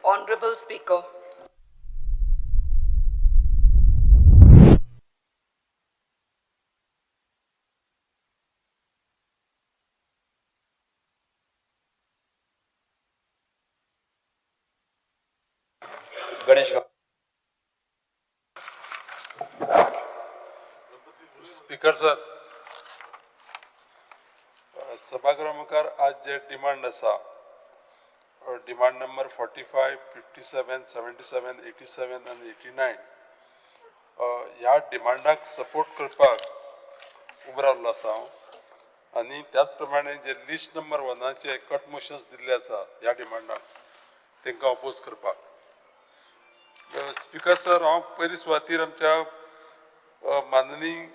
Honorable Speaker. Ganesh speaker sir, सभागृह मुखार आज जे डिमांड आसा, डिमांड नंबर 45, 57, 77, 87 आणि 89 ह्या डिमांडाक सपोर्ट करपाक उबो रावल्लो आसा हांव. आनी त्याच प्रमाणे जे लिस्ट नंबर 1चे कट मोशन्स दिल्ले आसा ह्या डिमांडाक तांकां अपोज करपाक. स्पीकर सर, हांव पयली सुवातेर आमच्या माननीय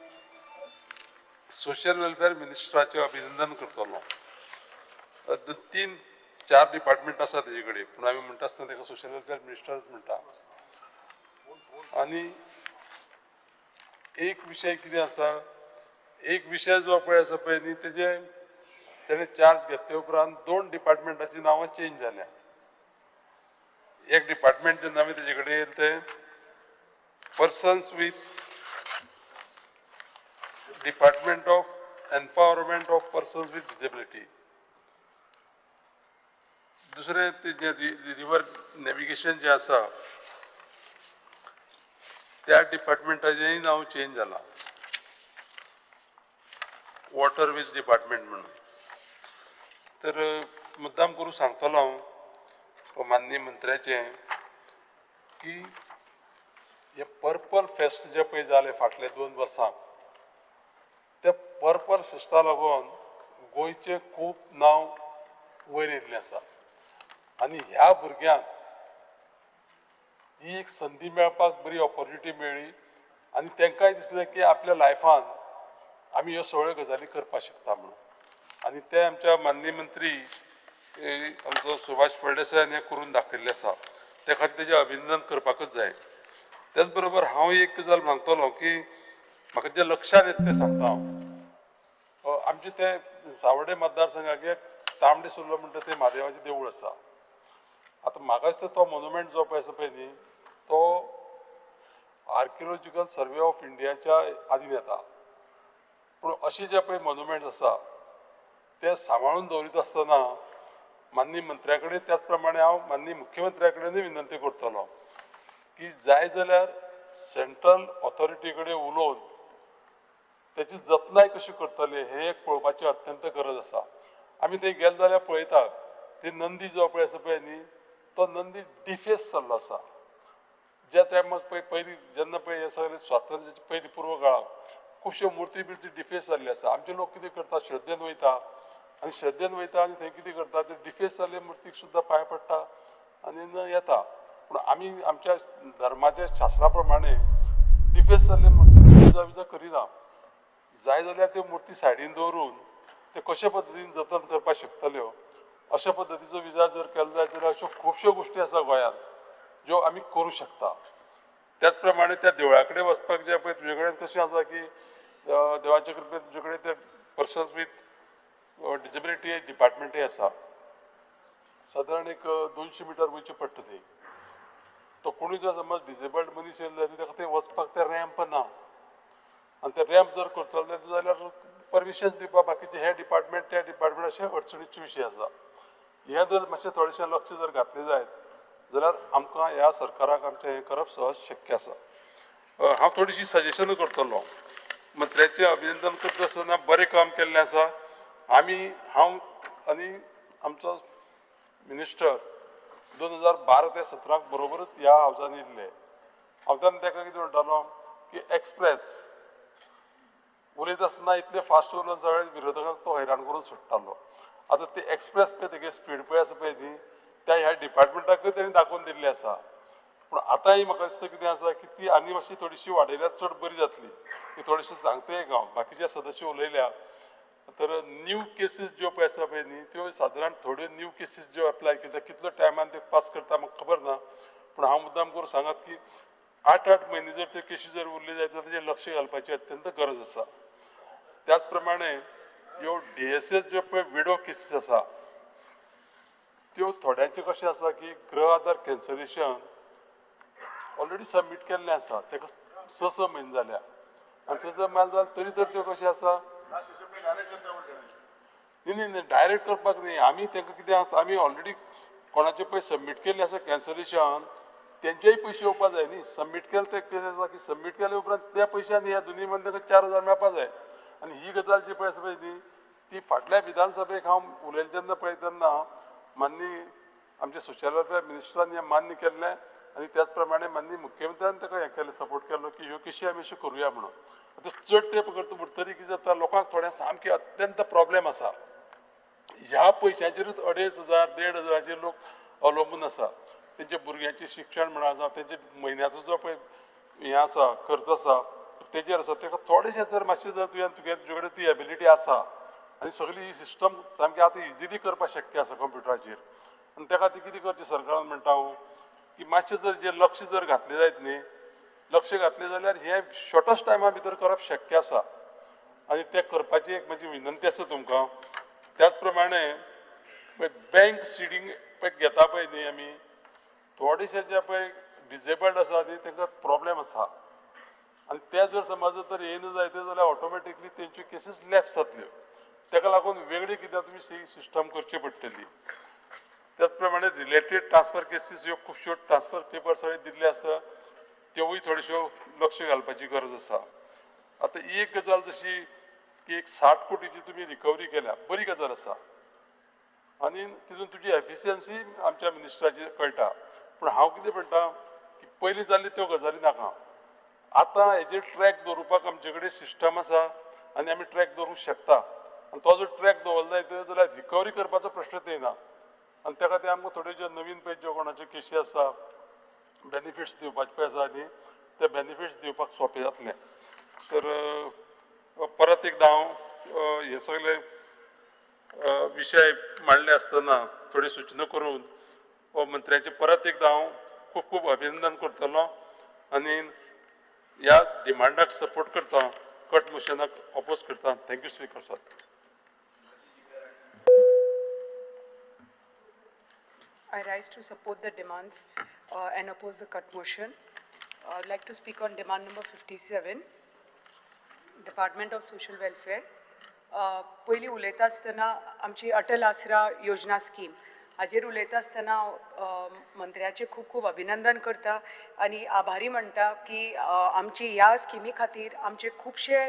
सोशल वेलफेअर मिनिस्टराचें अभिनंदन करतलो. 3-4 डिपार्टमेंट आसा तेजे कडेन, पूण आमी म्हणटा आसतना ताका सोशल वेलफेअर मिनिस्टरच म्हणटा. आनी एक विशय कितें आसा, एक विशय जो पळय आसा पळय न्ही, तेणे चार्ज घेतले उपरांत 2 डिपार्टमेंटाची नांवां चेंज जाल्या. एक डिपार्टमेंट जेन्ना आमी तेजे कडेन येयले ते persons with department of empowerment of persons with disability. दुसरें तेजे रिवर नॅविगेशन जे आसा त्या डिपार्टमेंटाचेंय नांव चेंज जाला, वॉटरवेज डिपार्टमेंट म्हणून. तर मुद्दाम करून सांगतलो हांव माननीय मंत्र्याचें की हे पर्पल फेस्ट जे पळय जाले फाटले 2 वर्सां, त्या पर्पल फेस्टा लागून गोंयचें खूब नांव वयर येयल्लें आसा. आनी ह्या भुरग्यांक ही एक संदी मेळपाक बरी ऑपॉर्च्युनिटी मेळ्ळी आनी तांकांय दिसलें की आपल्या लायफान आमी ह्यो सगळ्यो गजाली करपाक शकता म्हणून. आनी ते आमच्या माननीय मंत्री आमचो सुभाष फळदेसायान हें करून दाखयल्लें आसा, त्या खातीर तेजें अभिनंदन करपाकच जाय. त्याच बरोबर हांव एक गजाल सांगतलो की म्हाका जें लक्षांत येता तें सांगता हांव. आमचे ते सावड्डे मतदारसंघाक एक तांबडे सुर्लो म्हणटा तें म्हादेवाचें देवूळ आसा. आतां म्हाका दिसता तो मोन्युमेंट जो पळय आसा पळय न्ही, तो आर्किओलॉजिकल सर्वे ऑफ इंडियाच्या आधीन येता. पूण अशे जे पळय मोन्युमेंट्स आसा ते सांबाळून दवरीत आसतना माननीय मंत्र्या कडेन, त्याच प्रमाणे हांव माननीय मुख्यमंत्र्या कडेनूय विनंती करतलो की जाय जाल्यार सेंट्रल ऑथॉरिटी कडेन उलोवन त्याची जतनाय कशी करतले हे एक पळोवपाची अत्यंत गरज आसा. आमी थंय गेले जाल्यार पळयतात ती नंदी जो पळय आसा पळय न्ही, तो नंदी डिफेस जाल्लो आसा. ज्या टायमाक पयलीं जेन्ना पळय हे सगळे स्वातंत्र्याच्या पयलीं पूर्व काळाक खुबश्यो मुर्ती बिर्ती डिफेस जाल्ली आसा. आमचे लोक कितें करता, श्रद्धेन वयता आनी थंय कितें करता, ते डिफेस जाल्ले मुर्तीक सुद्दां पांय पडटा आनी येता. पूण आमी आमच्या धर्माच्या शास्त्रा प्रमाणे डिफेस जाल्ले मुर्तीची पुजा करिना. जाय जाल्यार त्यो मुर्ती सायडीन दवरून ते कशे पद्दतीन जतन करपाक शकतल्यो अशा पद्दतीचो विचार जर केलो जायत जाल्यार अश्यो खुबश्यो गोश्टी आसा गोंयांत ज्यो आमी करूं शकता. त्याच प्रमाणे त्या देवळा कडेन वचपाक जे पळय तुजे कडेन कशें आसा की देवाचे कृपेन तुजे कडेन ते पर्सन्स वीथ डिसेबिलिटी डिपार्टमेंटूय आसा. सादारण एक 200 मिटर वयचें पडटा थंय. तो कोणूय जर समज डिसेबल्ड मनीस येयलो जाल्यार ताका थंय वचपाक ते रॅम्प ना. आनी ते रॅम्प जर करतलो जाल्यार परमिशन दिवपाक बाकीचे हे डिपार्टमेंट त्या डिपार्टमेंट अशे अडचणीचे विशय आसा. हे जर मातशें थोडेशें लक्ष जर घातलें जायत जाल्यार आमकां ह्या सरकाराक आमचें हें करप सहज शक्य आसा. हांव थोडीशीं सजेशनां करतलो. मंत्र्याचें अभिनंदन करता आसतना बरें काम केल्लें आसा. हांव आनी आमचो मिनिस्टर 2012 ते 17 बरोबरच ह्या हावजान येयल्ले. हांव तेन्ना ताका कितें म्हणटालो की एक्सप्रेस उलयता आसतना इतले फास्ट उलोवन सगळे विरोधकांक तो हैराण करून सोडटालो. आतां ते एक्सप्रेस पळय तेगे स्पीड पळय आसा पळय न्ही, त्या ह्या डिपार्टमेंटाकूय तेणी दाखोवन दिल्ली आसा. पूण आतांय म्हाका दिसता कितें आसा की ती आनी मातशी थोडीशी वाडयल्यार चड बरी जातली. ती थोडीशी सांगता एक हांव बाकीचे सदस्य उलयल्या. तर न्यू केसीस ज्यो पळय आसा पळय न्ही, त्यो सादारण थोड्यो न्यू केसीस ज्यो एप्लाय केल्या कितलो टायमान ते पास करता म्हाका खबर ना. पूण हांव मुद्दाम करून सांगत की 8-8 म्हयने जर त्यो केसी जर उरल्यो जायत जाल्यार तेजेर लक्ष घालपाची अत्यंत गरज आसा. त्याच प्रमाणे ह्यो DSS ज्यो पळय विडो केसीस आसा त्यो थोड्यांचे कशें आसा की गृह आधार कॅन्सलेशन ऑलरेडी सबमीट केल्लें आसा ताका 6 म्हयने जाल्या आनी 6 म्हयने जाले तरी तर त्यो कशें आसा न्ही डायरेक्ट करपाक न्ही आमी तांकां कितें आसा आमी ऑलरेडी कोणाचे पळय सबमीट केल्लें आसा कॅन्सलेशन तेंचेय पयशे येवपा जाय न्ही सबमीट केले ते कितें आसा की सबमीट केले उपरांत त्या पयशांनी ह्या दोनी मदीं तांकां 4,000 मेळपा जाय आनी ही गजाल जी पळय आसा पळय न्ही ती फाटल्या विधानसभेक हांव उलयलें तेन्ना पळय तेन्ना माननीय आमचे सोशल वेलफेअर मिनिस्टरान हें मान्य केल्लें आनी त्याच प्रमाणे माननीय मुख्यमंत्र्यान ताका हें केलें सपोर्ट केलो की ह्यो केशी आमी अश्यो करुया म्हणून आतां चड तेंप करता म्हणटरी कितें जाता लोकांक थोड्या सामकें अत्यंत प्रॉब्लेम आसा ह्या पयशांचेरूच 2,500 1,500 लोक अवलंबून आसा तेंच्या भुरग्यांचें शिक्षण म्हणा जावं तेंचे म्हयन्याचो जो पळय हें आसा खर्च आसा तेजेर आसा ताका थोडेशें जर मातशें जर तुजे कडेन ती एबिलिटी आसा आनी सगळी ही सिस्टम सामकी आतां इजिली करपाक शक्य आसा कंप्युटराचेर आनी त्या खातीर कितें करचें सरकारान म्हणटा हांव की मातशें जर जें लक्ष जर घातलें जायत न्ही लक्ष घातलें जाल्यार हें शॉर्टस्ट टायमा भितर करप शक्य आसा आनी तें करपाची एक म्हजी विनंती आसा तुमकां त्याच प्रमाणे बँक सिडींग पळय घेता पळय न्ही आमी थोडेशे जे पळय डिसेबल्ड आसा न्ही तांकां प्रॉब्लेम आसा आनी ते जर समज तर येयना जायते जाल्यार ऑटोमॅटिकली तेंच्यो केसीस लॅप्स जातल्यो ताका लागून वेगळी कितें तुमी सिस्टम करची पडटली त्याच प्रमाणे रिलेटेड ट्रान्सफर केसीस ह्यो खुबश्यो ट्रान्सफर पेपर्स सगळे दिल्ले आसता त्योय थोड्योश्यो लक्ष घालपाची गरज आसा आतां एक गजाल जशी की एक 60 कोटीची तुमी रिकवरी केल्या बरी गजाल आसा आनी तितून तुजी एफिशियन्सी आमच्या मिनिस्टराची कळटा पूण हांव कितें म्हणटा की पयलीं जाल्ली त्यो गजाली नाका आतां हेजेर ट्रॅक दवरुपाक आमचे कडेन सिस्टम आसा आनी आमी ट्रॅक दवरूंक शकता आनी तो जर ट्रॅक दवरलो जायत जाल्यार रिकवरी करपाचो प्रश्नच येना आनी त्या खातीर आमकां थोड्यो ज्यो नवीन पळय ज्यो कोणाच्यो केशी आसा बेनिफिट्स दिवपाचे पळय आसा न्ही ते बेनिफिट्स दिवपाक सोंपें जातलें तर परत एकदां हांव हे सगळे विशय मांडले आसतना थोडी सूचना करून हो मंत्र्याचे परत एकदां हांव खूब खूब अभिनंदन करतलो आनी ह्या डिमांडाक सपोर्ट करता कट मोशनाक ऑपोज करता thank you speaker sir I rise to support the demands and oppose the cut motion. I'd like to speak on demand number 57, Department of Social Welfare. पयलीं उलयता आसतना आमची अटल आसरा योजना स्कीम हाजेर उलयता आसतना मंत्र्याचे खूब खूब अभिनंदन करता आनी आभारी म्हणटा की आमची ह्या स्किमी खातीर आमचे खुबशे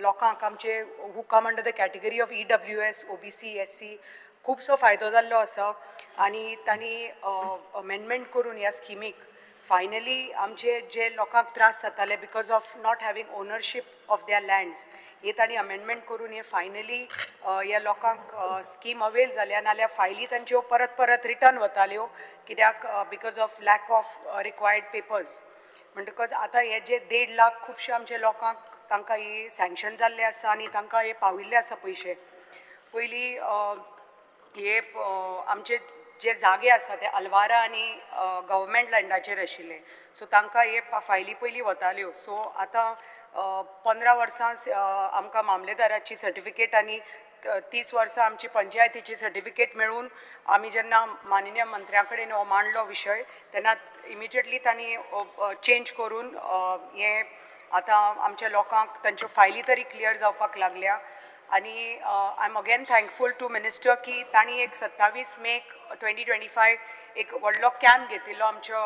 लोकांक आमचे who come under the category of EWS, OBC, SC खूबसो फायदो जाल्लो आसा आनी तांणी अमेंडमेंट करून ह्या स्किमीक फायनली आमचे जे लोकांक त्रास जाताले because of not having ownership of their lands हे तांणी अमेंडमेंट करून हे फायनली ह्या लोकांक स्कीम अवेल जाल्या नाल्यार फायली तांच्यो परत परत रिटर्न वताल्यो कित्याक because of lack of required papers म्हणटकच आतां हे जे 1.5 लाख खुबशे आमचे लोकांक तांकां ही सँक्शन जाल्ले आसा आनी तांकां हे पाविल्ले आसा पयशे पयलीं हे आमचे जे जागे आसा ते अलवारा आनी गव्हर्मेंट लँडाचेर आशिल्ले सो तांकां हे फायली पयलीं वताल्यो सो आतां 15 वर्सां आमकां मामलेदाराची सर्टिफिकेट आनी 30 वर्सां आमची पंचायतीची सर्टिफिकेट मेळून आमी जेन्ना माननीय मंत्र्या कडेन हो मांडलो विशय तेन्ना इमिजिएटली तांणी चेंज करून हे आतां आमच्या लोकांक तांच्यो फायली तरी क्लियर जावपाक लागल्या आनी I am again thankful to minister की तांणी एक 27 मे 2025 एक व्हडलो कॅम्प घेतिल्लो आमच्या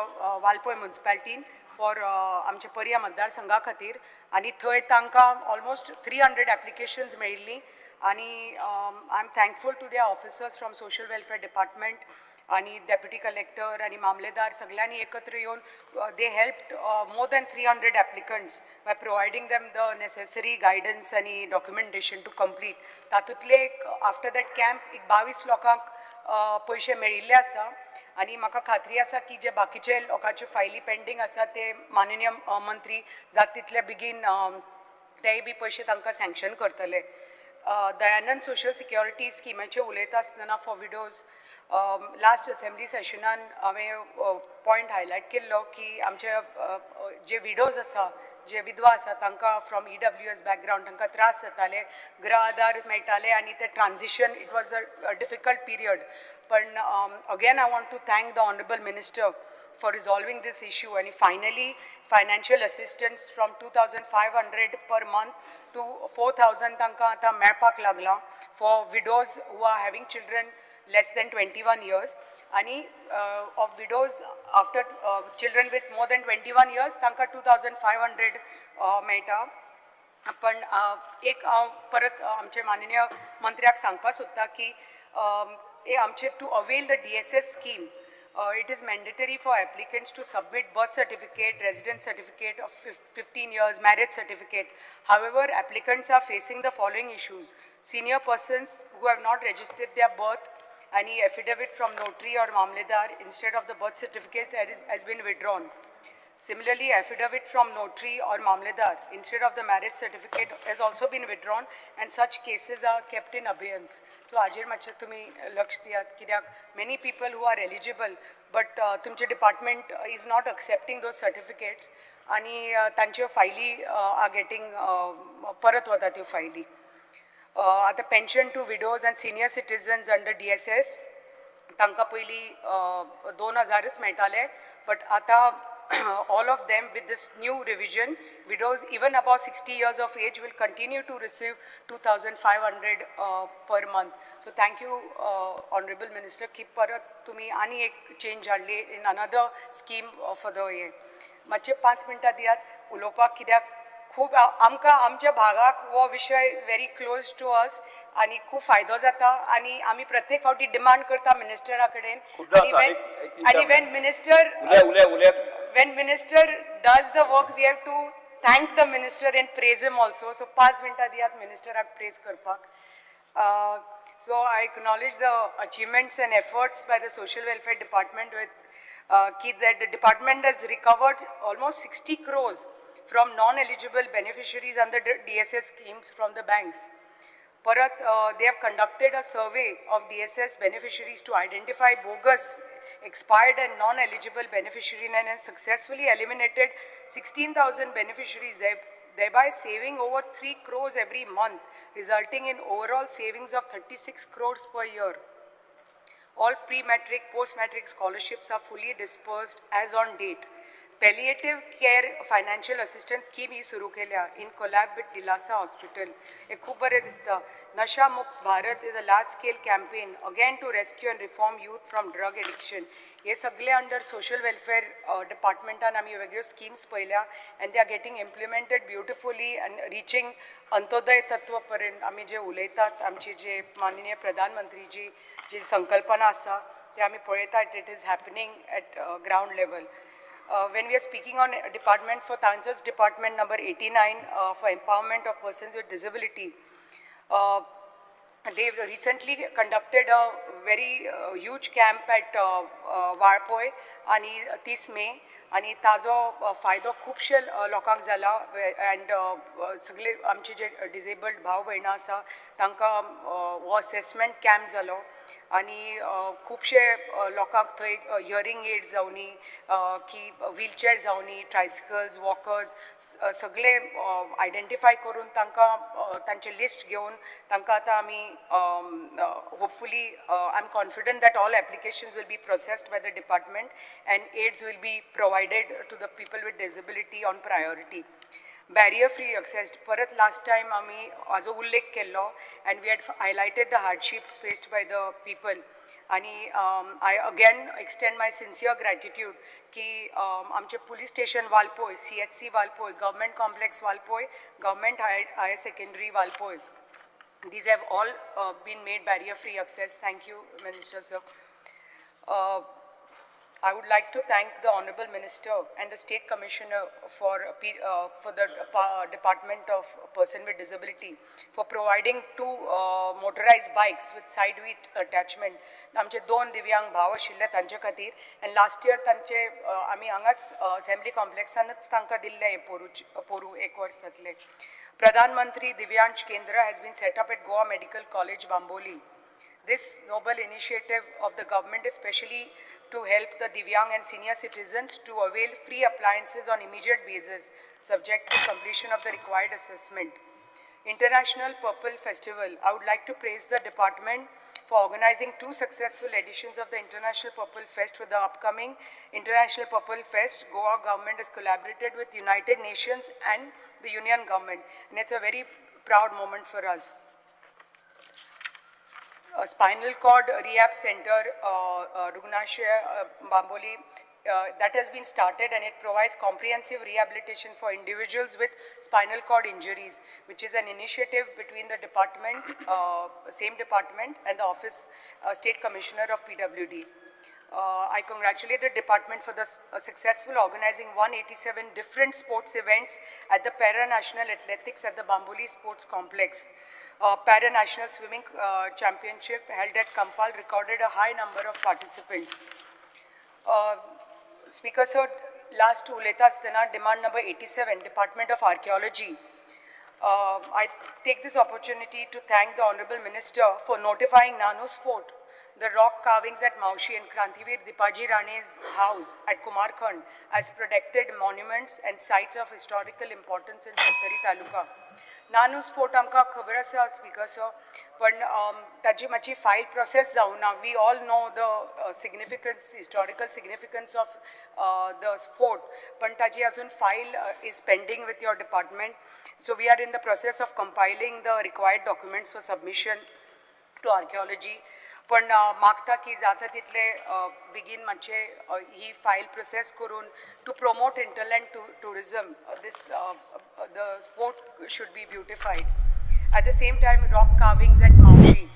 वालपय म्युनिसिपालिटीन फॉर आमच्या पर्या मतदारसंघा खातीर आनी थंय तांकां ऑलमोस्ट 300 एप्लिकेशन्स मेळिल्लीं आनी I am thankful to the officers from social welfare department आणि डेप्युटी कलेक्टर आणि मामलेदार सगळ्यांनी एकत्र येऊन they helped more than 300 applicants by providing them the necessary guidance आणि डॉक्युमेंटेशन टू कंप्लीट तातूंतले आफ्टर दॅट कॅम्प एक 22 लोकांक पयशे मेळिल्ले आसा आणि म्हाका खात्री आसा की जे बाकीचे लोकांचे फायली पेंडींग आसा ते माननीय मंत्री जात तितले बेगीन तेय बी पयशे तांकां सँक्शन करतले दयानंद सोशल सिक्युरिटी स्किमाचे उलयता आसतना फॉर विडोज लास्ट असेंब्ली सेशनान हांवें पॉयंट हायलायट केल्लो की आमचे जे विडोज आसा जे विधवा आसा तांकां फ्रॉम EWS बॅकग्रावंड तांकां त्रास जाताले, गृह आधार मेळटाले आनी ते transition it was a difficult period. पण again I want to thank the honourable minister for resolving this issue, and finally financial assistance from 2,500 per month to 4,000 tanka ata melpak lagla for widows who are having children less than 21 years, and of widows after children with more than 21 years tanka 2,500 मेळटा. पण एक परत आमचे माननीय मंत्र्याक सांगपाक सोदता की आमचे to avail the DSS scheme, it is mandatory for applicants to submit birth certificate, residence certificate of 15 years, marriage certificate. However, applicants are facing the following issues. Senior persons who have not registered their birth, any affidavit from notary or mamledar instead of the birth certificate has been withdrawn. Similarly, affidavit from notary or mamledar instead of the marriage certificate has also been withdrawn, and such cases are kept in abeyance. So, Ajir Macha, tumi laksh diyat kidak many people who are eligible, but tumche department is not accepting those certificates, ani tanche faili are getting parat vata tyo faili. At the pension to widows and senior citizens under DSS, tanka पयली 2,000च मेळटाले, but आता all of them with this new revision, widows even above 60 years of age will continue to receive 2,500 per month. So thank you, Honorable Minister. Keep parat tumi ani ek change hadli in another scheme for the ye. Mache 5 minutes diyat ulopak kidak खूप आमकां आमच्या भागाक हो विषय very close to us आणि खूप फायदो जाता आणि आम्ही प्रत्येक फावटी डिमांड करता मिनिस्टरा कडेन आणि when minister does the work we have to thank the minister and praise him also. So 5 मिनटां दियात मिनिस्टराक प्रेज करपाक. So I acknowledge the achievements and efforts by the social welfare department with that the department has recovered almost 60 crores from non-eligible beneficiaries under the DSS schemes from the banks. Parat, they have conducted a survey of DSS beneficiaries to identify bogus, expired and non-eligible beneficiaries and has successfully eliminated 16,000 beneficiaries, thereby saving over 3 crores every month, resulting in overall savings of 36 crores per year. All pre-matric, post-matric scholarships are fully dispersed as on date. Palliative care financial assistance scheme ही सुरू केल्या in collab with Dilasa Hospital. एक खूप बरे दिसता. Nasha Mukt Bharat is a large-scale campaign again to rescue and reform youth from drug addiction. हे सगळे under social welfare departmentan आम्ही वेगळ्यो schemes पळयल्या and they are getting implemented beautifully and reaching अंत्योदय तत्व पर्यंत. आम्ही जे उलयतात आमचे जे माननीय प्रधानमंत्रीजी जी संकल्पना आसा ते आम्ही पळयतात. It is happening at ground level. When we are speaking on department for Tanja's department number 89 for empowerment of persons with disability, they recently conducted a very huge camp at Warpoi आणि 30 May आणि ताजो फायदो खूपशे लोकांक जाला and सगळे आमचे जे disabled भाव भयणां आसा तांकां हो असेसमेंट कॅम्प जालो आणि खूपशे लोकांक थंय हियरिंग एड जावनी की व्हीलचेअर जावनी ट्रायसिकल्स वॉकर्स सगळे आयडेंटिफाय करून तांकां तांचे लिस्ट घेवन तांकां आतां आमी hopefully I am confident that all applications will be processed by the department and aids will be provided to the people with disability on priority. Barrier free access, parat last time आम्ही आजो उल्लेख केल्लो and we had highlighted the hardships faced by the people आणि I again extend my sincere gratitude की आमचे police station वालपोय, CHC वालपोय, government complex वालपोय, government higher secondary वालपोय, these have all been made barrier free access. Thank you, Minister sir. I would like to thank the Honorable Minister and the State Commissioner for the Department of Person with Disability for providing 2 motorized bikes with side wheel attachment. आमचे 2 दिव्यांग भाव आशिल्ले तांचे खातीर and last year तांचे आमी हांगाच assembly कॉम्प्लेक्सानच तांकां दिल्ले पोरू 1 वर्स जातले. Pradhan Mantri Divyansh Kendra has been set up at Goa Medical College, Bamboli. This noble initiative of the government, especially to help the Divyang and senior citizens to avail free appliances on immediate basis, subject to completion of the required assessment. International Purple Festival. I would like to praise the department for organizing 2 successful editions of the International Purple Fest. With the upcoming International Purple Fest, Goa government has collaborated with United Nations and the Union government, and it's a very proud moment for us. A spinal cord rehab center, Rugnashaya Bamboli, that has been started, and it provides comprehensive rehabilitation for individuals with spinal cord injuries, which is an initiative between the department, same department, and the office state commissioner of PWD. I congratulate the department for the successful organizing 187 different sports events at the Para-National Athletics at the Bamboli Sports Complex. Para-National Swimming Championship held at Kampal recorded a high number of participants. Speaker sir, last uleta asthana demand number 87, Department of Archaeology. I take this opportunity to thank the Honorable Minister for notifying Nanus Fort, the rock carvings at Maushi and Krantivir Dipaji Rane's house at Kumarkhand as protected monuments and sites of historical importance in Sattari Taluka. Nanus Fort आमकां खबर आसा speaker sir, पण ताची मातशी file process जावना. We all know the significance, historical significance of the fort, पण ताची अजून file is pending with your department. So we are in the process of compiling the required documents for submission to archaeology. पण मागता की जाता तितले बेगीन मातशे ही फायल प्रोसेस करून to promote hinterland tourism, the fort should be beautified. At the same time, rock carvings at Maushi.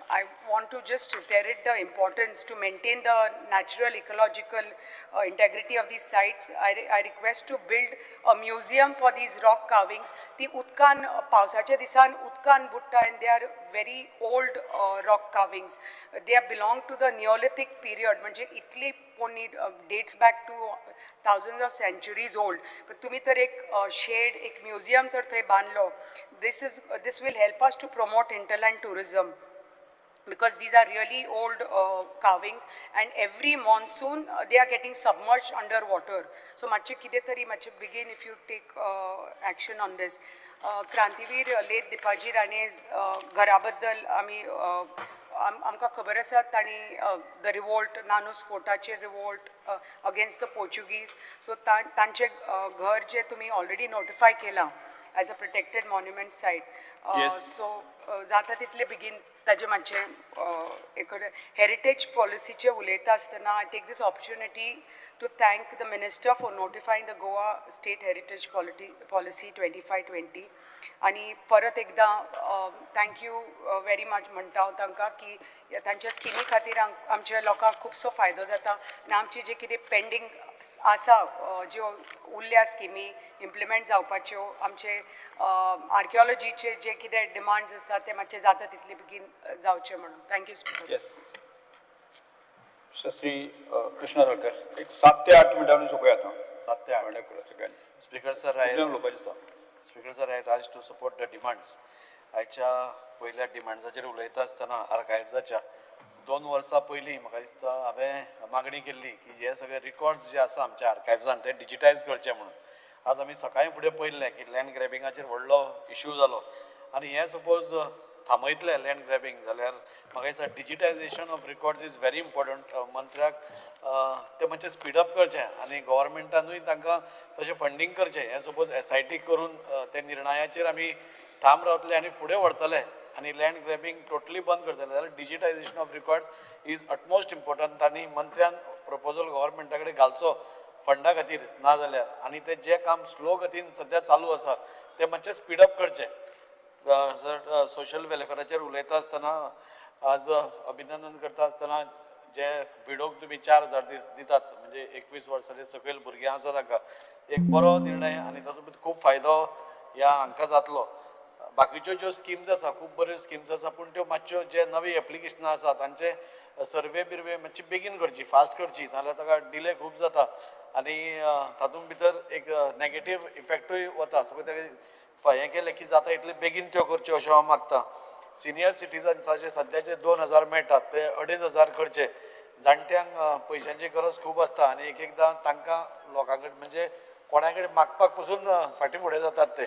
I want to just reiterate the importance to maintain the natural ecological integrity of these sites. I request to build a museum for these rock carvings. The Utkan Pausache Disan Utkan Butta, and they are very old rock carvings. They belong to the Neolithic period. म्हणजे इतली pony dates back to thousands of centuries old. But तुम्ही तर एक shade, एक museum तर थंय बांधलो. This will help us to promote hinterland tourism, because these are really old carvings, and every monsoon they are getting submerged underwater. So much begin if you take action on this. Krantivir late Dipaji Rane's घराबद्दल आम्ही आमकां खबर आसा तांणी the revolt, Nanus Fortaचे revolt against the Portuguese. So तांचे घर जे तुम्ही already notify केला as a protected monument site. Yes. So जाता तितले बेगीन ताजे मातशे heritage policyचे उलयता आसतना I take this opportunity to thank the Minister for notifying the Goa State Heritage Policy 2520. आणि परत एकदा thank you very much म्हणटा हांव तांकां की तांच्या स्किमी खातीर आमच्या लोकांक खुबसो फायदो जाता, आनी आमची जे कितें पेंडींग आसा ज्यो उरल्या स्किमी इम्प्लिमेंट जावपाच्यो, आमचे आर्किओलॉजीचे जे कितें डिमांड्स आसा ते मातशे जाता तितले बेगीन जावचे म्हणून. Thank you speaker. Yes Shri Krishna Ralkar एक 7 ते 8 मिनिटांनी सोपया आता 7 ते 8 speaker sir speaker sir I rise to support the demands. आयच्या पयल्या डिमांड्साचेर उलयता आसतना आर्कायव्जाच्या 2 वर्सां पयलीं म्हाका दिसता हांवें मागणी केल्ली की जे सगळे रिकॉर्ड्स जे आसा आमच्या आर्कायव्जान ते डिजिटायज करचे म्हणून. आज आमी सकाळीं फुडें पळयल्लें की लँड ग्रॅबिंगाचेर व्हडलो इश्यू जालो, आनी हें सपोज थांबयतलें लँड ग्रॅबिंग जाल्यार म्हाका दिसता digitisation of records is very important. मंत्र्याक ते मातशें स्पीडअप करचें आनी गव्हर्मेंटानूय तांकां तशें फंडींग करचें. हें सपोज SIT करून ते निर्णयाचेर आमी ठाम रावतले आनी फुडें व्हरतले आनी लँड ग्रॅबिंग टोटली बंद करतले जाल्यार digitisation of records is utmost important. आनी मंत्र्यान प्रपोजल गव्हर्मेंटा कडेन घालचो फंडा खातीर, ना जाल्यार आनी ते जे काम स्लो गतीन सद्या चालू आसा ते मातशें स्पीडअप करचें. जर सोशल वेलफेअराचेर उलयता आसतना आज अभिनंदन करता आसतना जे विडोक तुमी 4000 दितात, म्हणजे 21 वर्सांचे सकयल भुरगीं आसा तांकां एक बरो निर्णय, आनी तातूंत खूब फायदो ह्या हांकां जातलो. बाकीच्यो ज्यो स्किम्स आसा खूब बऱ्यो स्किम्स आसा, पूण त्यो मातश्यो जे नवी एप्लिकेशनां आसा तांचे सर्वे बिर्वे मातशी बेगीन करची, फास्ट करची, नाजाल्यार ताका डिले खूब जाता आनी तातूंत भितर एक नेगेटीव इफेक्टूय वता. सो तेका हें केलें की जाता इतले बेगीन त्यो करच्यो अशें हांव मागतां. सिनियर सिटीजन्साचे सध्याचे 2,000 मेळटात ते 2,500 करचे. जाणट्यांक पयशांची गरज खूब आसता आनी एक एकदां तांकां लोकां कडेन म्हणजे कोणा कडेन मागपाक पसून फाटीं फुडें जातात ते.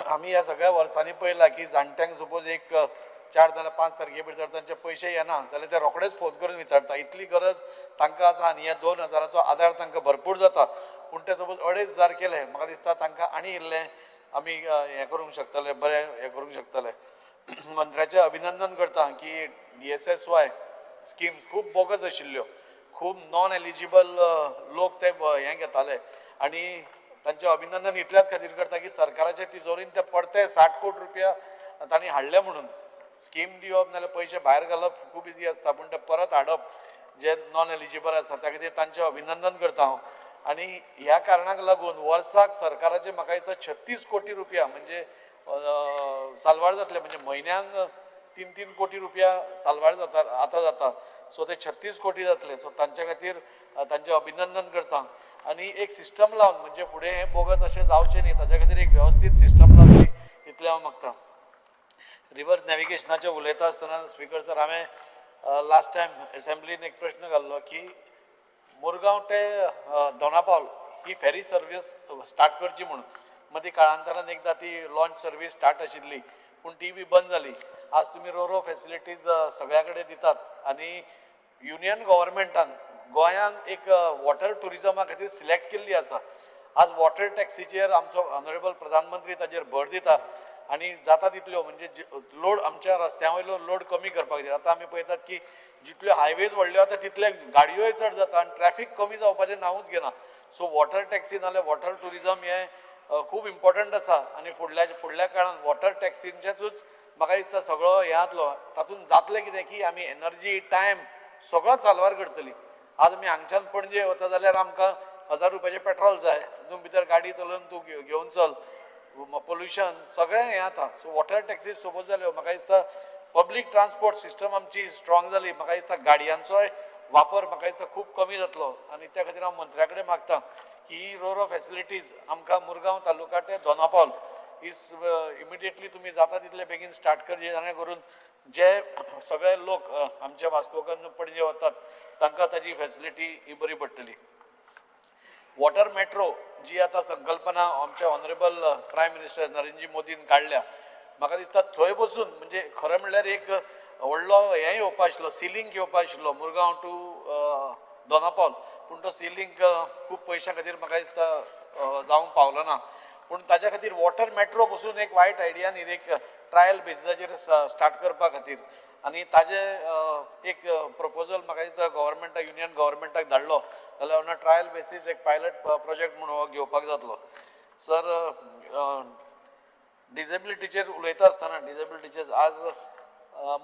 आमी ह्या सगळ्या वर्सांनी पळयलां की जाणट्यांक सपोज एक 4 नाजाल्यार 5 तारखे भितर तांचे पयशे येना जाल्यार ते रोखडेच फोन करून विचारता. इतली गरज तांकां आसा आनी ह्या 2,000चो आदार तांकां भरपूर जाता. पूण ते सपोज 2,500 केले म्हाका दिसता तांकां आनी इल्लें आमी हें करूंक शकतले, बरें हें करूंक शकतले. मंत्र्याचें अभिनंदन करता की DSSY स्किम्स खूब बोगस आशिल्ल्यो, खूब नॉन एलिजिबल लोक ते हें घेताले आनी तांचें अभिनंदन इतल्याच खातीर करता की सरकाराच्या तिजोरीन ते पडते 60 कोटी रुपया तांणी हाडले म्हणून. स्कीम दिवप नाजाल्यार पयशे भायर घालप खूब इजी आसता पूण ते परत हाडप जे नॉन एलिजिबल आसा त्या खातीर तांचें अभिनंदन करता हांव. आनी ह्या कारणाक लागून वर्साक सरकाराचे म्हाका दिसता 36 कोटी रुपया म्हणजे साल्वार जातले, म्हणजे म्हयन्यांक 3-3 कोटी रुपया साल्वार जाता आतां जाता. सो ते 36 कोटी जातले. सो तांचे खातीर तांचें अभिनंदन करता. आनी एक सिस्टम लावन म्हणजे फुडें हें बोगस अशें जावचें न्ही ताच्या खातीर एक वेवस्थीत सिस्टम लावची इतलें हांव मागतां. रिवर नॅविगेशनाचें उलयता आसतना स्पीकर सर हांवें लास्ट टायम एसेंब्लीन एक प्रश्न घाल्लो की मुरगांव ते दोनापावल ही फेरी सर्वीस स्टार्ट करची म्हणून. मदीं काळांतरान एकदां ती लॉन्च सर्वीस स्टार्ट आशिल्ली पूण ती बी बंद जाली. आज तुमी रोरो फॅसिलिटीज सगळ्या कडेन दितात आनी युनियन गव्हर्मेंटान गोंयांक एक वॉटर टुरिजमा खातीर सिलेक्ट केल्ली आसा. आज वॉटर टॅक्सीचेर आमचो ऑनरेबल प्रधानमंत्री ताचेर भर दिता आनी जाता तितल्यो म्हणजे लोड आमच्या रस्त्या वयलो लोड कमी करपाक जाय. आतां आमी पळयतात की जितल्यो हायवेज व्हडल्यो जाता तितले गाडयोय चड जाता आनी ट्रॅफीक कमी जावपाचें नांवूच घेना. सो वॉटर टॅक्सी नाजाल्यार वॉटर टुरिजम हें खूब इम्पॉर्टंट आसा आनी फुडल्या काळान वॉटर टॅक्सींचेच म्हाका दिसता सगळो हे जातलो. तातूंत जातलें कितें की आमी एनर्जी टायम सगळोच साल्वार करतली. आज आमी हांगच्यान पणजे वता जाल्यार आमकां 1000 रुपयाचें पेट्रोल जाय. तितून भितर गाडी चलोवन तूं घेवन चल, पोल्युशन सगळें हें जाता. सो वॉटर टॅक्सी सपोज जाल्यो म्हाका दिसता पब्लीक ट्रान्सपोर्ट सिस्टम आमची स्ट्रॉंग जाली. म्हाका दिसता गाडयांचोय वापर म्हाका दिसता खूब कमी जातलो आनी त्या खातीर हांव मंत्र्या कडेन मागतां की ही रोरो फॅसिलिटीज आमकां मुरगांव तालुका ते दोनापावल इज इमिडिएटली तुमी जाता तितले बेगीन स्टार्ट करचे जेणे करून जे सगळे लोक आमचे वास्कोकान पणजे वतात तांकां ताजी फॅसिलिटी ही बरी पडटली. वॉटर मेट्रो जी आतां संकल्पना आमचे ऑनरेबल प्रायम मिनिस्टर नरेंद्र मोदीन काडल्या म्हाका दिसता थंय बसून म्हणजे खरें म्हणल्यार एक व्हडलो हें येवपा आशिल्लो सिलिंक येवपा आशिल्लो मुरगांव टू दोनापावल पूण तो सिलिंक खूब पयशां खातीर म्हाका दिसता जावंक पावलो ना. पूण ताच्या खातीर वॉटर मेट्रो बसून एक वायट आयडिया न्ही, एक ट्रायल बेसिसाचेर स्टार्ट करपा खातीर आनी ताजे एक प्रपोजल म्हाका दिसता गव्हर्मेंटाक युनियन गव्हर्मेंटाक धाडलो जाल्यार ऑन अ ट्रायल बेसीस एक पायलट प्रोजेक्ट म्हणून हो घेवपाक जातलो. सर डिसेबिलिटीचेर उलयता आसतना डिसेबिलिटीचेर आज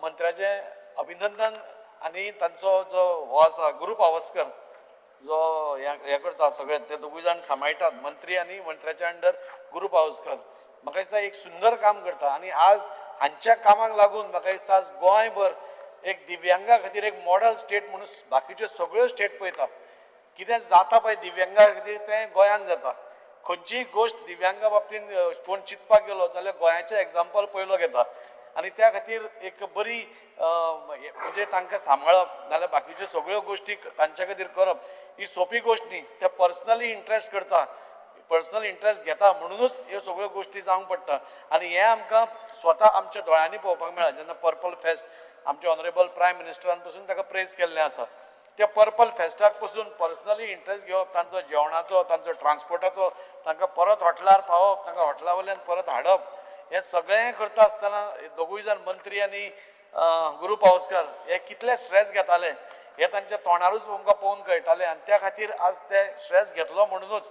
मंत्र्याचें अभिनंदन आनी तांचो जो हो आसा गुरू पावसकर जो हें करता सगळे ते दोगूय जाण सांबाळटात मंत्री आनी मंत्र्याच्या अंडर गुरू पावसकर म्हाका दिसता एक सुंदर काम करता. आनी आज हांच्या कामाक लागून म्हाका दिसता आज गोंयभर एक दिव्यांगा खातीर एक मॉडल स्टेट म्हणून बाकीच्यो सगळ्यो स्टेट पळयता. कितें जाता पळय दिव्यांगा खातीर तें गोंयांत जाता. खंयचीय गोश्ट दिव्यांगा बाबतींत कोण चिंतपाक गेलो जाल्यार गोंयाचें एग्जाम्पल पयलो घेता आनी त्या खातीर एक बरी म्हणजे तांकां सांबाळप नाल्यार बाकीच्यो सगळ्यो गोश्टी तांच्या खातीर करप ही सोंपी गोश्ट न्ही. ते पर्सनली इंट्रस्ट करता, पर्सनल इंट्रस्ट घेता म्हणूनच ह्यो सगळ्यो गोश्टी जावंक पडटा. आनी हें आमकां स्वता आमच्या दोळ्यांनी पळोवपाक मेळ्ळा जेन्ना पर्पल फेस्ट आमचे ऑनरेबल प्रायम मिनिस्टरान पसून ताका प्रेज केल्लें आसा. त्या पर्पल फेस्टाक पसून पर्सनली इंट्रस्ट घेवप तांचो जेवणाचो तांचो ट्रान्सपोर्टाचो तांकां परत हॉटेलार पावप तांकां हॉटेला वयल्यान परत हाडप हें सगळें करता आसतना दोगूय जाण मंत्री आनी गुरू पावसकर हे कितले स्ट्रेस घेताले हे तांच्या तोंडारूच आमकां पळोवन कळटालें. आनी त्या खातीर आज ते स्ट्रेस घेतलो म्हणूनच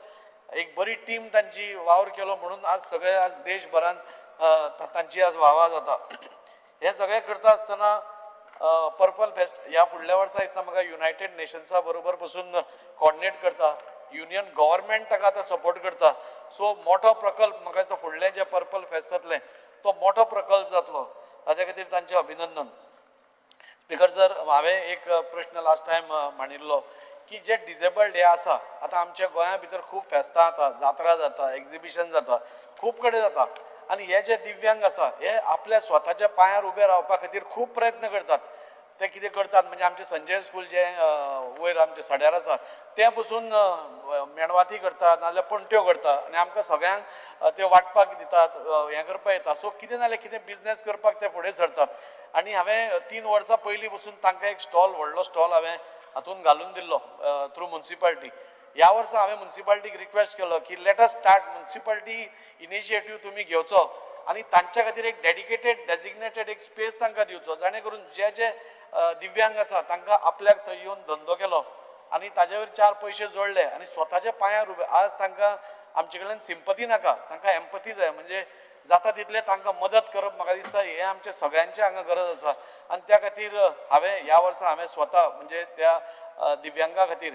एक बरी टीम तांची वावर केलो म्हणून आज सगळे आज देशभरांत तांची आज वाह जाता. हें सगळें करता आसतना पर्पल फेस्ट ह्या फुडल्या वर्सा दिसता म्हाका युनायटेड नेशन्सा बरोबर बसून कॉर्डिनेट करता. युनियन गव्हर्मेंट ताका आतां सपोर्ट करता. सो मोठो प्रकल्प म्हाका दिसता फुडलें जें पर्पल फेस्ट जातलें तो मोठो प्रकल्प जातलो. ताच्या खातीर तांचें अभिनंदन. स्पीकर सर हांवें एक प्रश्न लास्ट टायम मांडिल्लो की जे डिसेबल्ड हे आसा आतां आमच्या गोंया भितर खूब फेस्तां जाता, जात्रा जाता, एक्झिबिशन जाता, खूब कडेन जाता आणि हे जे दिव्यांग आसा हे आपल्या स्वताच्या पांयार उबे रावपा खातीर खूब प्रयत्न करतात. ते कितें करतात म्हणजे आमचे संजय स्कूल जे वयर आमचे सड्यार आसा ते पसून मेणवाती करतात नाजाल्यार पणट्यो करतात आनी आमकां सगळ्यांक ते वांटपाक दितात हें करपाक येता. सो कितें नाल्यार कितें बिजनेस करपाक ते फुडें सरतात. आनी हांवें 3 वर्सां पयलीं पसून तांकां एक स्टॉल व्हडलो स्टॉल हांवें हातून घालून दिल्लो थ्रू म्युन्सिपालिटी. ह्या वर्सा हांवें म्युन्सिपालिटीक रिक्वेस्ट केलो की let us start municipality initiative तुमी घेवचो आनी तांच्या खातीर एक डेडिकेटेड डेजिग्नेटेड एक स्पेस तांकां दिवचो जेणे करून जे दिव्यांग आसा तांकां आपल्याक थंय येवन धंदो केलो आनी ताजे वयर 4 पयशे जोडले आनी स्वताच्या पांयार उबे. आज तांकां आमचे कडल्यान सिंपथी नाका, तांकां एम्पथी जाय. म्हणजे जाता तितले तांकां मदत करप म्हाका दिसता हें आमचें सगळ्यांचें हांगा गरज आसा. आनी त्या खातीर हांवें ह्या वर्सा हांवें स्वता म्हणजे त्या दिव्यांगा खातीर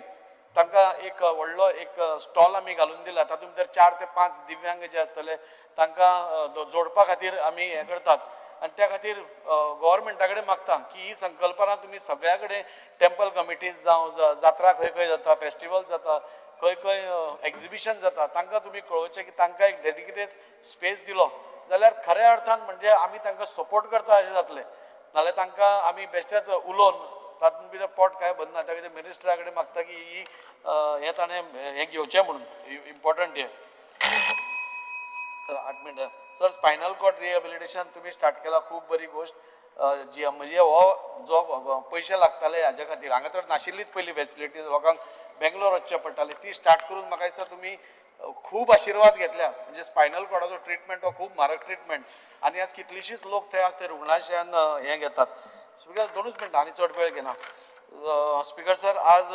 तांकां एक व्हडलो एक स्टॉल आमी घालून दिला. तातूंत भितर 4 ते 5 दिव्यांग जे आसतले तांकां जोडपा खातीर आमी हें करतात. आनी त्या खातीर गव्हर्मेंटा कडेन मागता की ही संकल्पना तुमी सगळ्या कडेन टेंपल कमिटीज जावं जात्रा खंय खंय जाता फेस्टिवल जाता खंय खंय एक्झिबिशन जाता तांकां तुमी कळोवचें की तांकां एक डेडिकेटेड स्पेस दिलो जाल्यार खऱ्या अर्थान म्हणजे आमी तांकां सपोर्ट करता अशें जातलें. नाल्यार तांकां आमी बेश्टेच उलोवन तातूंत भितर पोट कांय भरना. त्या खातीर मिनिस्टरा कडेन मागता की ही हें ताणें हें घेवचें म्हणून इम्पॉर्टंट हें. 8 मिनटां सर स्पायनल कॉर्ड रिहेबिलिटेशन तुमी स्टार्ट केला खूब बरी गोष्ट. जी म्हणजे हो जो पयशे लागताले हाज्या खातीर हांगा तर नाशिल्लीच पयली फॅसिलिटीज लोकांक बेंगलोर वचचें पडटालें ती स्टार्ट करून म्हाका दिसता तुमी खूब आशिर्वाद घेतल्या. म्हणजे स्पायनल कॉर्डाचो ट्रिटमेंट हो खूब म्हारग ट्रिटमेंट आनी आज कितलींशींच लोक थंय आसा ते रुग्णालयान हें घेतात. स्पिकर 2च मिनटां आनी चड वेळ घेना. स्पिकर सर आज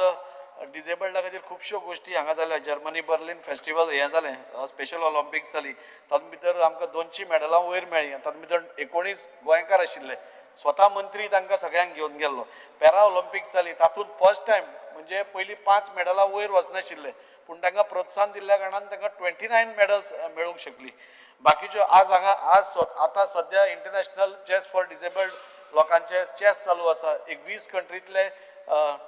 डिजेबल्डा खातीर खुबश्यो गोश्टी हांगा जाल्या. जर्मनी बर्लिन फेस्टिवल हें जालें स्पेशल ऑलिंपिक्स जाली तातूंत भितर आमकां 200 मेडलां वयर मेळ्ळीं. तातूंत भितर 19 गोंयकार आशिल्ले. स्वता मंत्री तांकां सगळ्यांक घेवन गेल्लो. पॅरा ऑलिंपिक्स जाली तातूंत फर्स्ट टायम म्हणजे पयलीं 5 मेडलां वयर वचनाशिल्ले पूण तांकां प्रोत्साहन दिल्ल्या कारणान तांकां 29 मेडल्स मेळूंक शकलीं. बाकीच्यो आज हांगा आतां सद्या इंटरनॅशनल चॅस फॉर डिसेबल्ड लोकांचे चॅस चालू आसा. एक 20 कंट्रींतले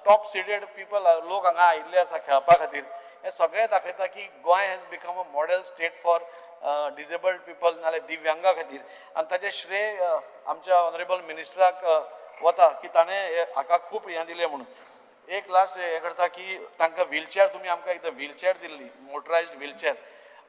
टॉप सिडेड पीपल लोक हांगा आयिल्ले आसा खेळपा खातीर. हें सगळें दाखयता की Goa has become a model state for disabled people नाल्यार दिव्यांगा खातीर. आनी ताचें श्रेय आमच्या ऑनरेबल मिनिस्टराक वता की ताणें हाका खूब हें दिलें म्हणून. एक लास्ट हें करता की तांकां व्हीलचॅर तुमी आमकां एकदां व्हीलचॅर दिल्ली मोटरायज्ड व्हीलचॅर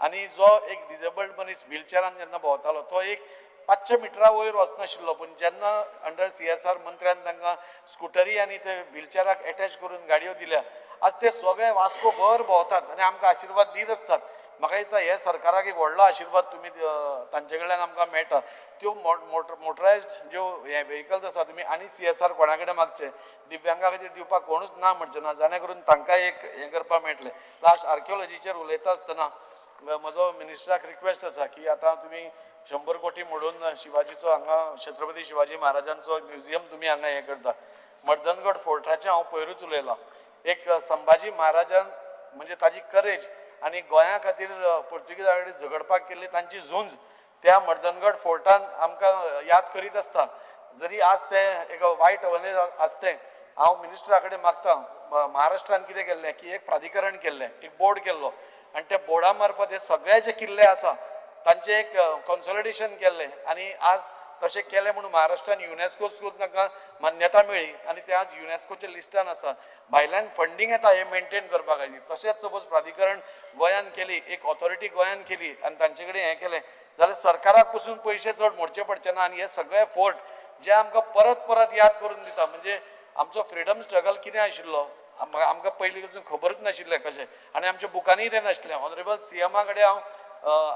आनी जो एक डिसेबल्ड मनीस व्हीलचॅरान जेन्ना भोंवतालो तो एक 500 मिटरा वयर वचनाशिल्लो पूण जेन्ना अंडर CSR मंत्र्यान तांकां स्कुटरी आनी ते व्हीलचॅराक एटॅच करून गाडयो दिल्या आज ते सगळे वास्को भर भोंवतात आनी आमकां आशिर्वाद दीत आसतात. म्हाका दिसता हे सरकाराक एक व्हडलो आशिर्वाद तुमी तांचे कडल्यान आमकां मेळटा. त्यो मोटरायज्ड ज्यो हे व्हेकल्स आसा तुमी आनी CSR कोणा कडेन मागचे दिव्यांगा खातीर दिवपाक कोणूच ना म्हणचे ना जेणे करून तांकां एक हें करपाक मेळटलें. लास्ट आर्किओलॉजीचेर उलयता आसतना म्हजो मिनिस्टराक रिक्वेस्ट आसा की आतां तुमी 100 कोटी मोडून शिवाजीचो हांगा छत्रपती शिवाजी महाराजांचो म्युझियम तुमी हांगा हें करता. मर्दनगड फोर्टाचें हांव पयरूच उलयलां. एक संभाजी महाराजान म्हणजे ताजी करेज आनी गोंया खातीर पोर्तुगीजा कडेन झगडपाक केल्ली तांची झुंज त्या मर्दनगड फोर्टान आमकां याद करीत आसता. जरी आज ते एक वायट हवने आसतें हांव मिनिस्टरा कडेन मागतां महाराष्ट्रान कितें केल्लें की एक प्राधिकरण केल्लें एक बोर्ड केल्लो आनी त्या बोर्डा मार्फत हे सगळे जे किल्ले आसा तांचें एक कन्सॉलिडेशन केल्लें आनी आज तशें केलें म्हणून महाराष्ट्रान युनेस्को तांकां मान्यता मेळ्ळी आनी ते आज युनेस्कोच्या लिस्टान आसा. भायल्यान फंडींग येता हे मेनटेन करपा खातीर. तशेंच सपोज प्राधिकरण गोंयान केली एक ऑथॉरिटी गोंयान केली आनी तांचे कडेन हें केलें जाल्यार सरकाराक पसून पयशे चड मोडचे पडचे ना आनी हे सगळे फोर्ट जे आमकां परत परत याद करून दिता. म्हणजे आमचो फ्रिडम स्ट्रगल कितें आशिल्लो आमकां पयलीं पसून खबरूच नाशिल्लें कशें आनी आमच्या बुकांनीय तें नाशिल्लें. ऑनरेबल CMा कडेन हांव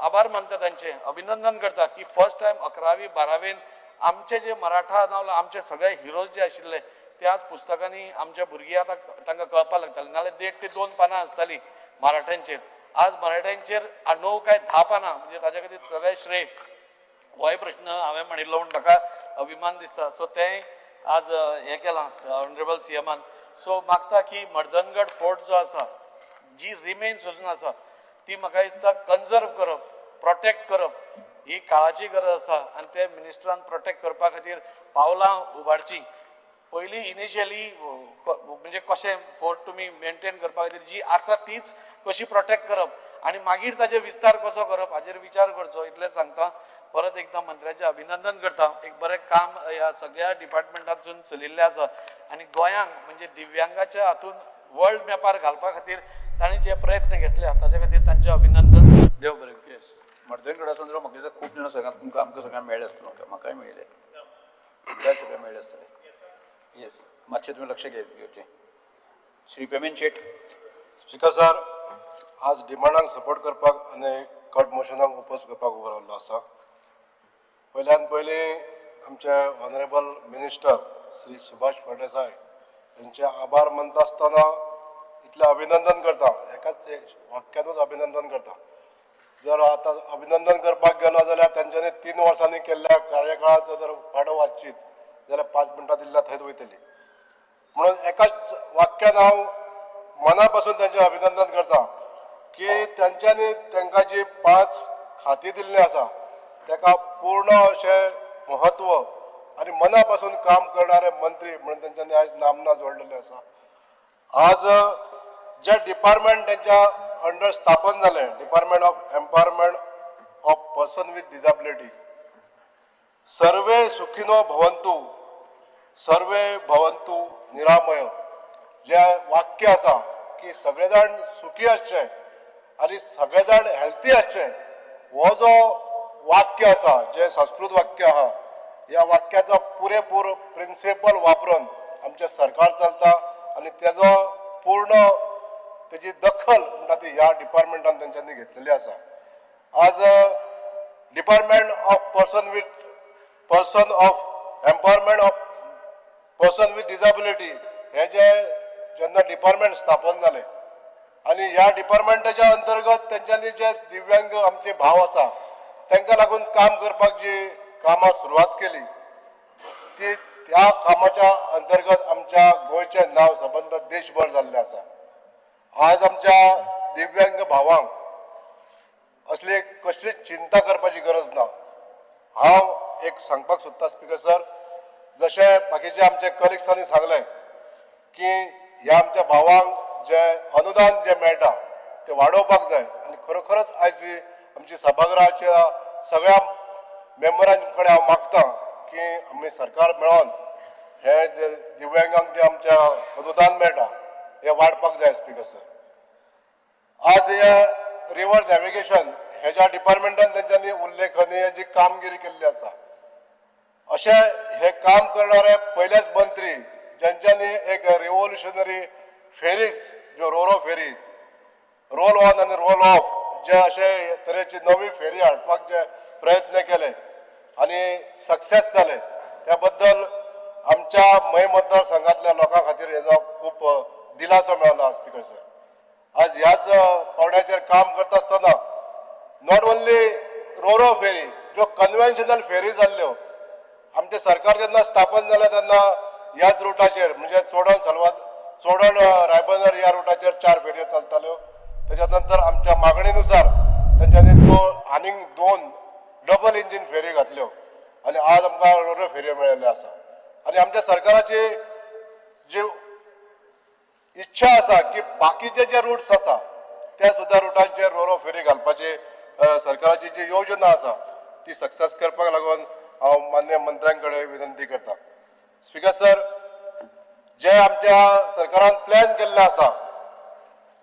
आभार मानता तांचे अभिनंदन करता की फर्स्ट टायम 11वी 12वेन आमचे जे मराठा नावला आमचे सगळे हिरोज जे आशिल्ले ते आज पुस्तकांनी आमच्या भुरगीं आतां तांकां कळपाक लागतालें नाल्यार 1.5 ते 2 पानां आसतालीं मराठ्यांचेर. आज मराठ्यांचेर 9 काय 10 पानां म्हणजे ताच्या खातीर सगळें श्रेय होय प्रश्न हांवें म्हणिल्लो म्हणून ताका अभिमान दिसता. सो तें आज हें केलां ऑनरेबल CMान. सो मागता की मर्दनगड फोर्ट जो आसा जी रिमेन्स अजून आसा ती म्हाका दिसता कन्जर्व करप प्रोटेक्ट करप ही काळाची गरज आसा आनी ते मिनिस्टरान प्रोटेक्ट करपा खातीर पावलां उबारची. पयलीं इनिशियली म्हणजे कशें फोर्ट तुमी मेनटेन करपा खातीर जी आसा तीच कशी प्रोटेक्ट करप आणि मागीर ताजे विस्तार कसो करप हाजेर विचार करचो इतलें सांगता. परत एकदा मंत्र्याचें अभिनंदन करता. एक बरें काम ह्या सगळ्या डिपार्टमेंटांतसून चलिल्लें आसा आणि गोंयांक म्हणजे दिव्यांगाच्या हातून वर्ल्ड मॅपार घालपा खातीर तांणी जे प्रयत्न घेतले ताचे खातीर तांचें अभिनंदन. देव बरें करूं. येस मडकयकडे संदर्भात म्हाका दिसता खूब जाणां सगळ्यांक तुमकां आमकां सगळ्यांक मेळ्ळें आसतलो म्हाकाय मेळ्ळें सगळ्यांक मेळ्ळें आसतलें. येस मातशें तुमी लक्ष घेवचें. श्री पेमेंट शेट. स्पीकर सर, आज डिमांडांक सपोर्ट करपाक आनी कट मोशनाक ओपोज करपाक उबो रावल्लो आसा. पयल्यान पयलीं आमचे ऑनरेबल मिनिस्टर श्री सुभाष फळदेसाय यांचे आभार मानता आसतना इतलें अभिनंदन करता. एकाच वाक्यानूच अभिनंदन करता. जर आतां अभिनंदन करपाक गेलो जाल्यार तांच्यांनी 3 वर्सांनी केल्ल्या कार्यकाळाचो जर वाडो वाचीत जाल्यार 5 मिनटां दिल्यार थंयच वयतली. म्हणून एकाच वाक्यान हांव मना पासून तांचें अभिनंदन करता की तांच्यांनी तांकां जी 5 खातीं दिल्लीं आसा ताका पूर्ण अशें महत्व आनी मना पासून काम करणारे मंत्री म्हणून तांच्यांनी आयज नामना जोडलेले आसा. आज जे डिपार्टमेंट तांच्या अंडर स्थापन जाले, department of empowerment of person with disability, सर्वे सुखिनो भवंतु सर्वे भवंतु निरामय, जे वाक्य आसा की सगळे जाण सुखी आसचे आनी सगळे जाण हेल्थी आसचे, हो जो वाक्य आसा जे संस्कृत वाक्य आहा ह्या वाक्याचो पुरेपूर प्रिंसिपल वापरून आमचें सरकार चलता आनी तेजो पूर्ण तेजी दखल म्हणटा ती ह्या डिपार्टमेंटान तेंच्यांनी घेतलेली आसा. आज department of person of empowerment of person with disability हे जेन्ना डिपार्टमेंट स्थापन जालें आनी ह्या डिपार्टमेंटाच्या अंतर्गत तेंच्यांनी जे दिव्यांग आमचे भाव आसा तांकां लागून काम करपाक जी कामां सुरवात केली ती त्या कामाच्या अंतर्गत आमच्या गोंयचें नांव सबंद देशभर जाल्लें आसा. आज आमच्या दिव्यांग भावांक असली कसलीच चिंता करपाची गरज ना. हांव एक सांगपाक सोदता स्पीकर सर, जशें बाकीचे आमचे कलिग्सांनी सांगलें की ह्या आमच्या भावांक जे अनुदान जे मेळटा ते वाडोवपाक जाय आनी खरोखरच आयज आमची सभागृहाच्या सगळ्या मेंबरां कडेन हांव मागतां की आमी सरकार मेळोन हे जे दिव्यांगांक जे आमच्या अनुदान मेळटा हे वाडपाक जाय स्पीकर सर. आज हे रिवर नॅविगेशन हे ज्या डिपार्टमेंटान तेंच्यांनी उल्लेखनीय जी कामगिरी केल्ली आसा अशें हे काम करणारे पयलेच मंत्री ज्यांच्यांनी एक रिव्होल्युशनरी फेरीज ज्यो रोरो फेरी रोल ऑन आनी रोल ऑफ जे अशे तरेची नवी फेरी हाडपाक जे प्रयत्न केले आनी सक्सेस जाले त्या बद्दल आमच्या मय मतदारसंघातल्या लोकां खातीर हेजो खूब दिलासो मेळ्ळो स्पीकर सर. आज ह्याच पावण्याचेर काम करता आसतना नॉट ओन्ली रोरो फेरी ज्यो कन्वेन्शनल फेरी जाल्ल्यो आमचे सरकार जेन्ना स्थापन जालें तेन्ना ह्याच रुटाचेर म्हणजे चोडण रायबंदर ह्या रुटाचेर 4 फेरयो चलताल्यो. त्याच्या नंतर आमच्या मागणीनुसार तेंच्यांनी आनीक 2 डबल इंजीन फेरी घातल्यो आनी आज आमकां रोरो फेरयो मेळिल्ल्यो आसा. आनी आमच्या सरकाराची जी इच्छा आसा की बाकीचे जे रुट्स आसा त्या सुद्धा रुटांचेर रोरो फेरी घालपाची सरकाराची जी योजना आसा ती सक्सेस करपाक लागून हांव मान्य मंत्र्यांकडे विनंती करता. स्पीकर सर, जे आमच्या सरकारान प्लॅन केल्लें आसा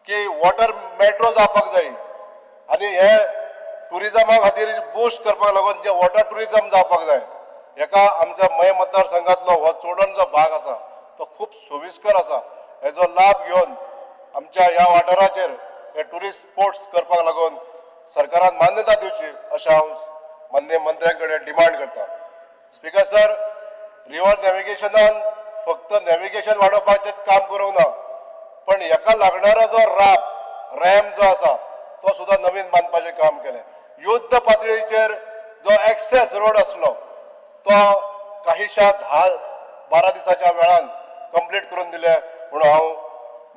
की वॉटर मेट्रो जावपाक जाय आनी हे टुरिजमा खातीर बूस्ट करपाक लागून जे वॉटर टुरिजम जावपाक जाय हेका आमच्या मय मतदारसंघातलो हो चोडण जो भाग आसा तो खूब सोयिस्कर आसा. हेजो लाभ घेवन आमच्या ह्या वाठाराचेर हे ट्युरिस्ट स्पॉट्स करपाक लागून सरकारान मान्यता दिवची अशें हांव मान्य मंत्र्यांकडे डिमांड करता. स्पीकर सर, रिवर नॅविगेशनान फक्त नॅविगेशन वाडोवपाचें काम करूंक ना पण हेका लागणारो जो रॅम्प जो आसा तो सुद्दां नवीन बांदपाचें काम केलें. युद्ध पातळीचेर जो एक्सेस रोड आसलो तो काहीशा 10-12 दिसाच्या वेळान कंप्लीट करून दिले म्हणून हांव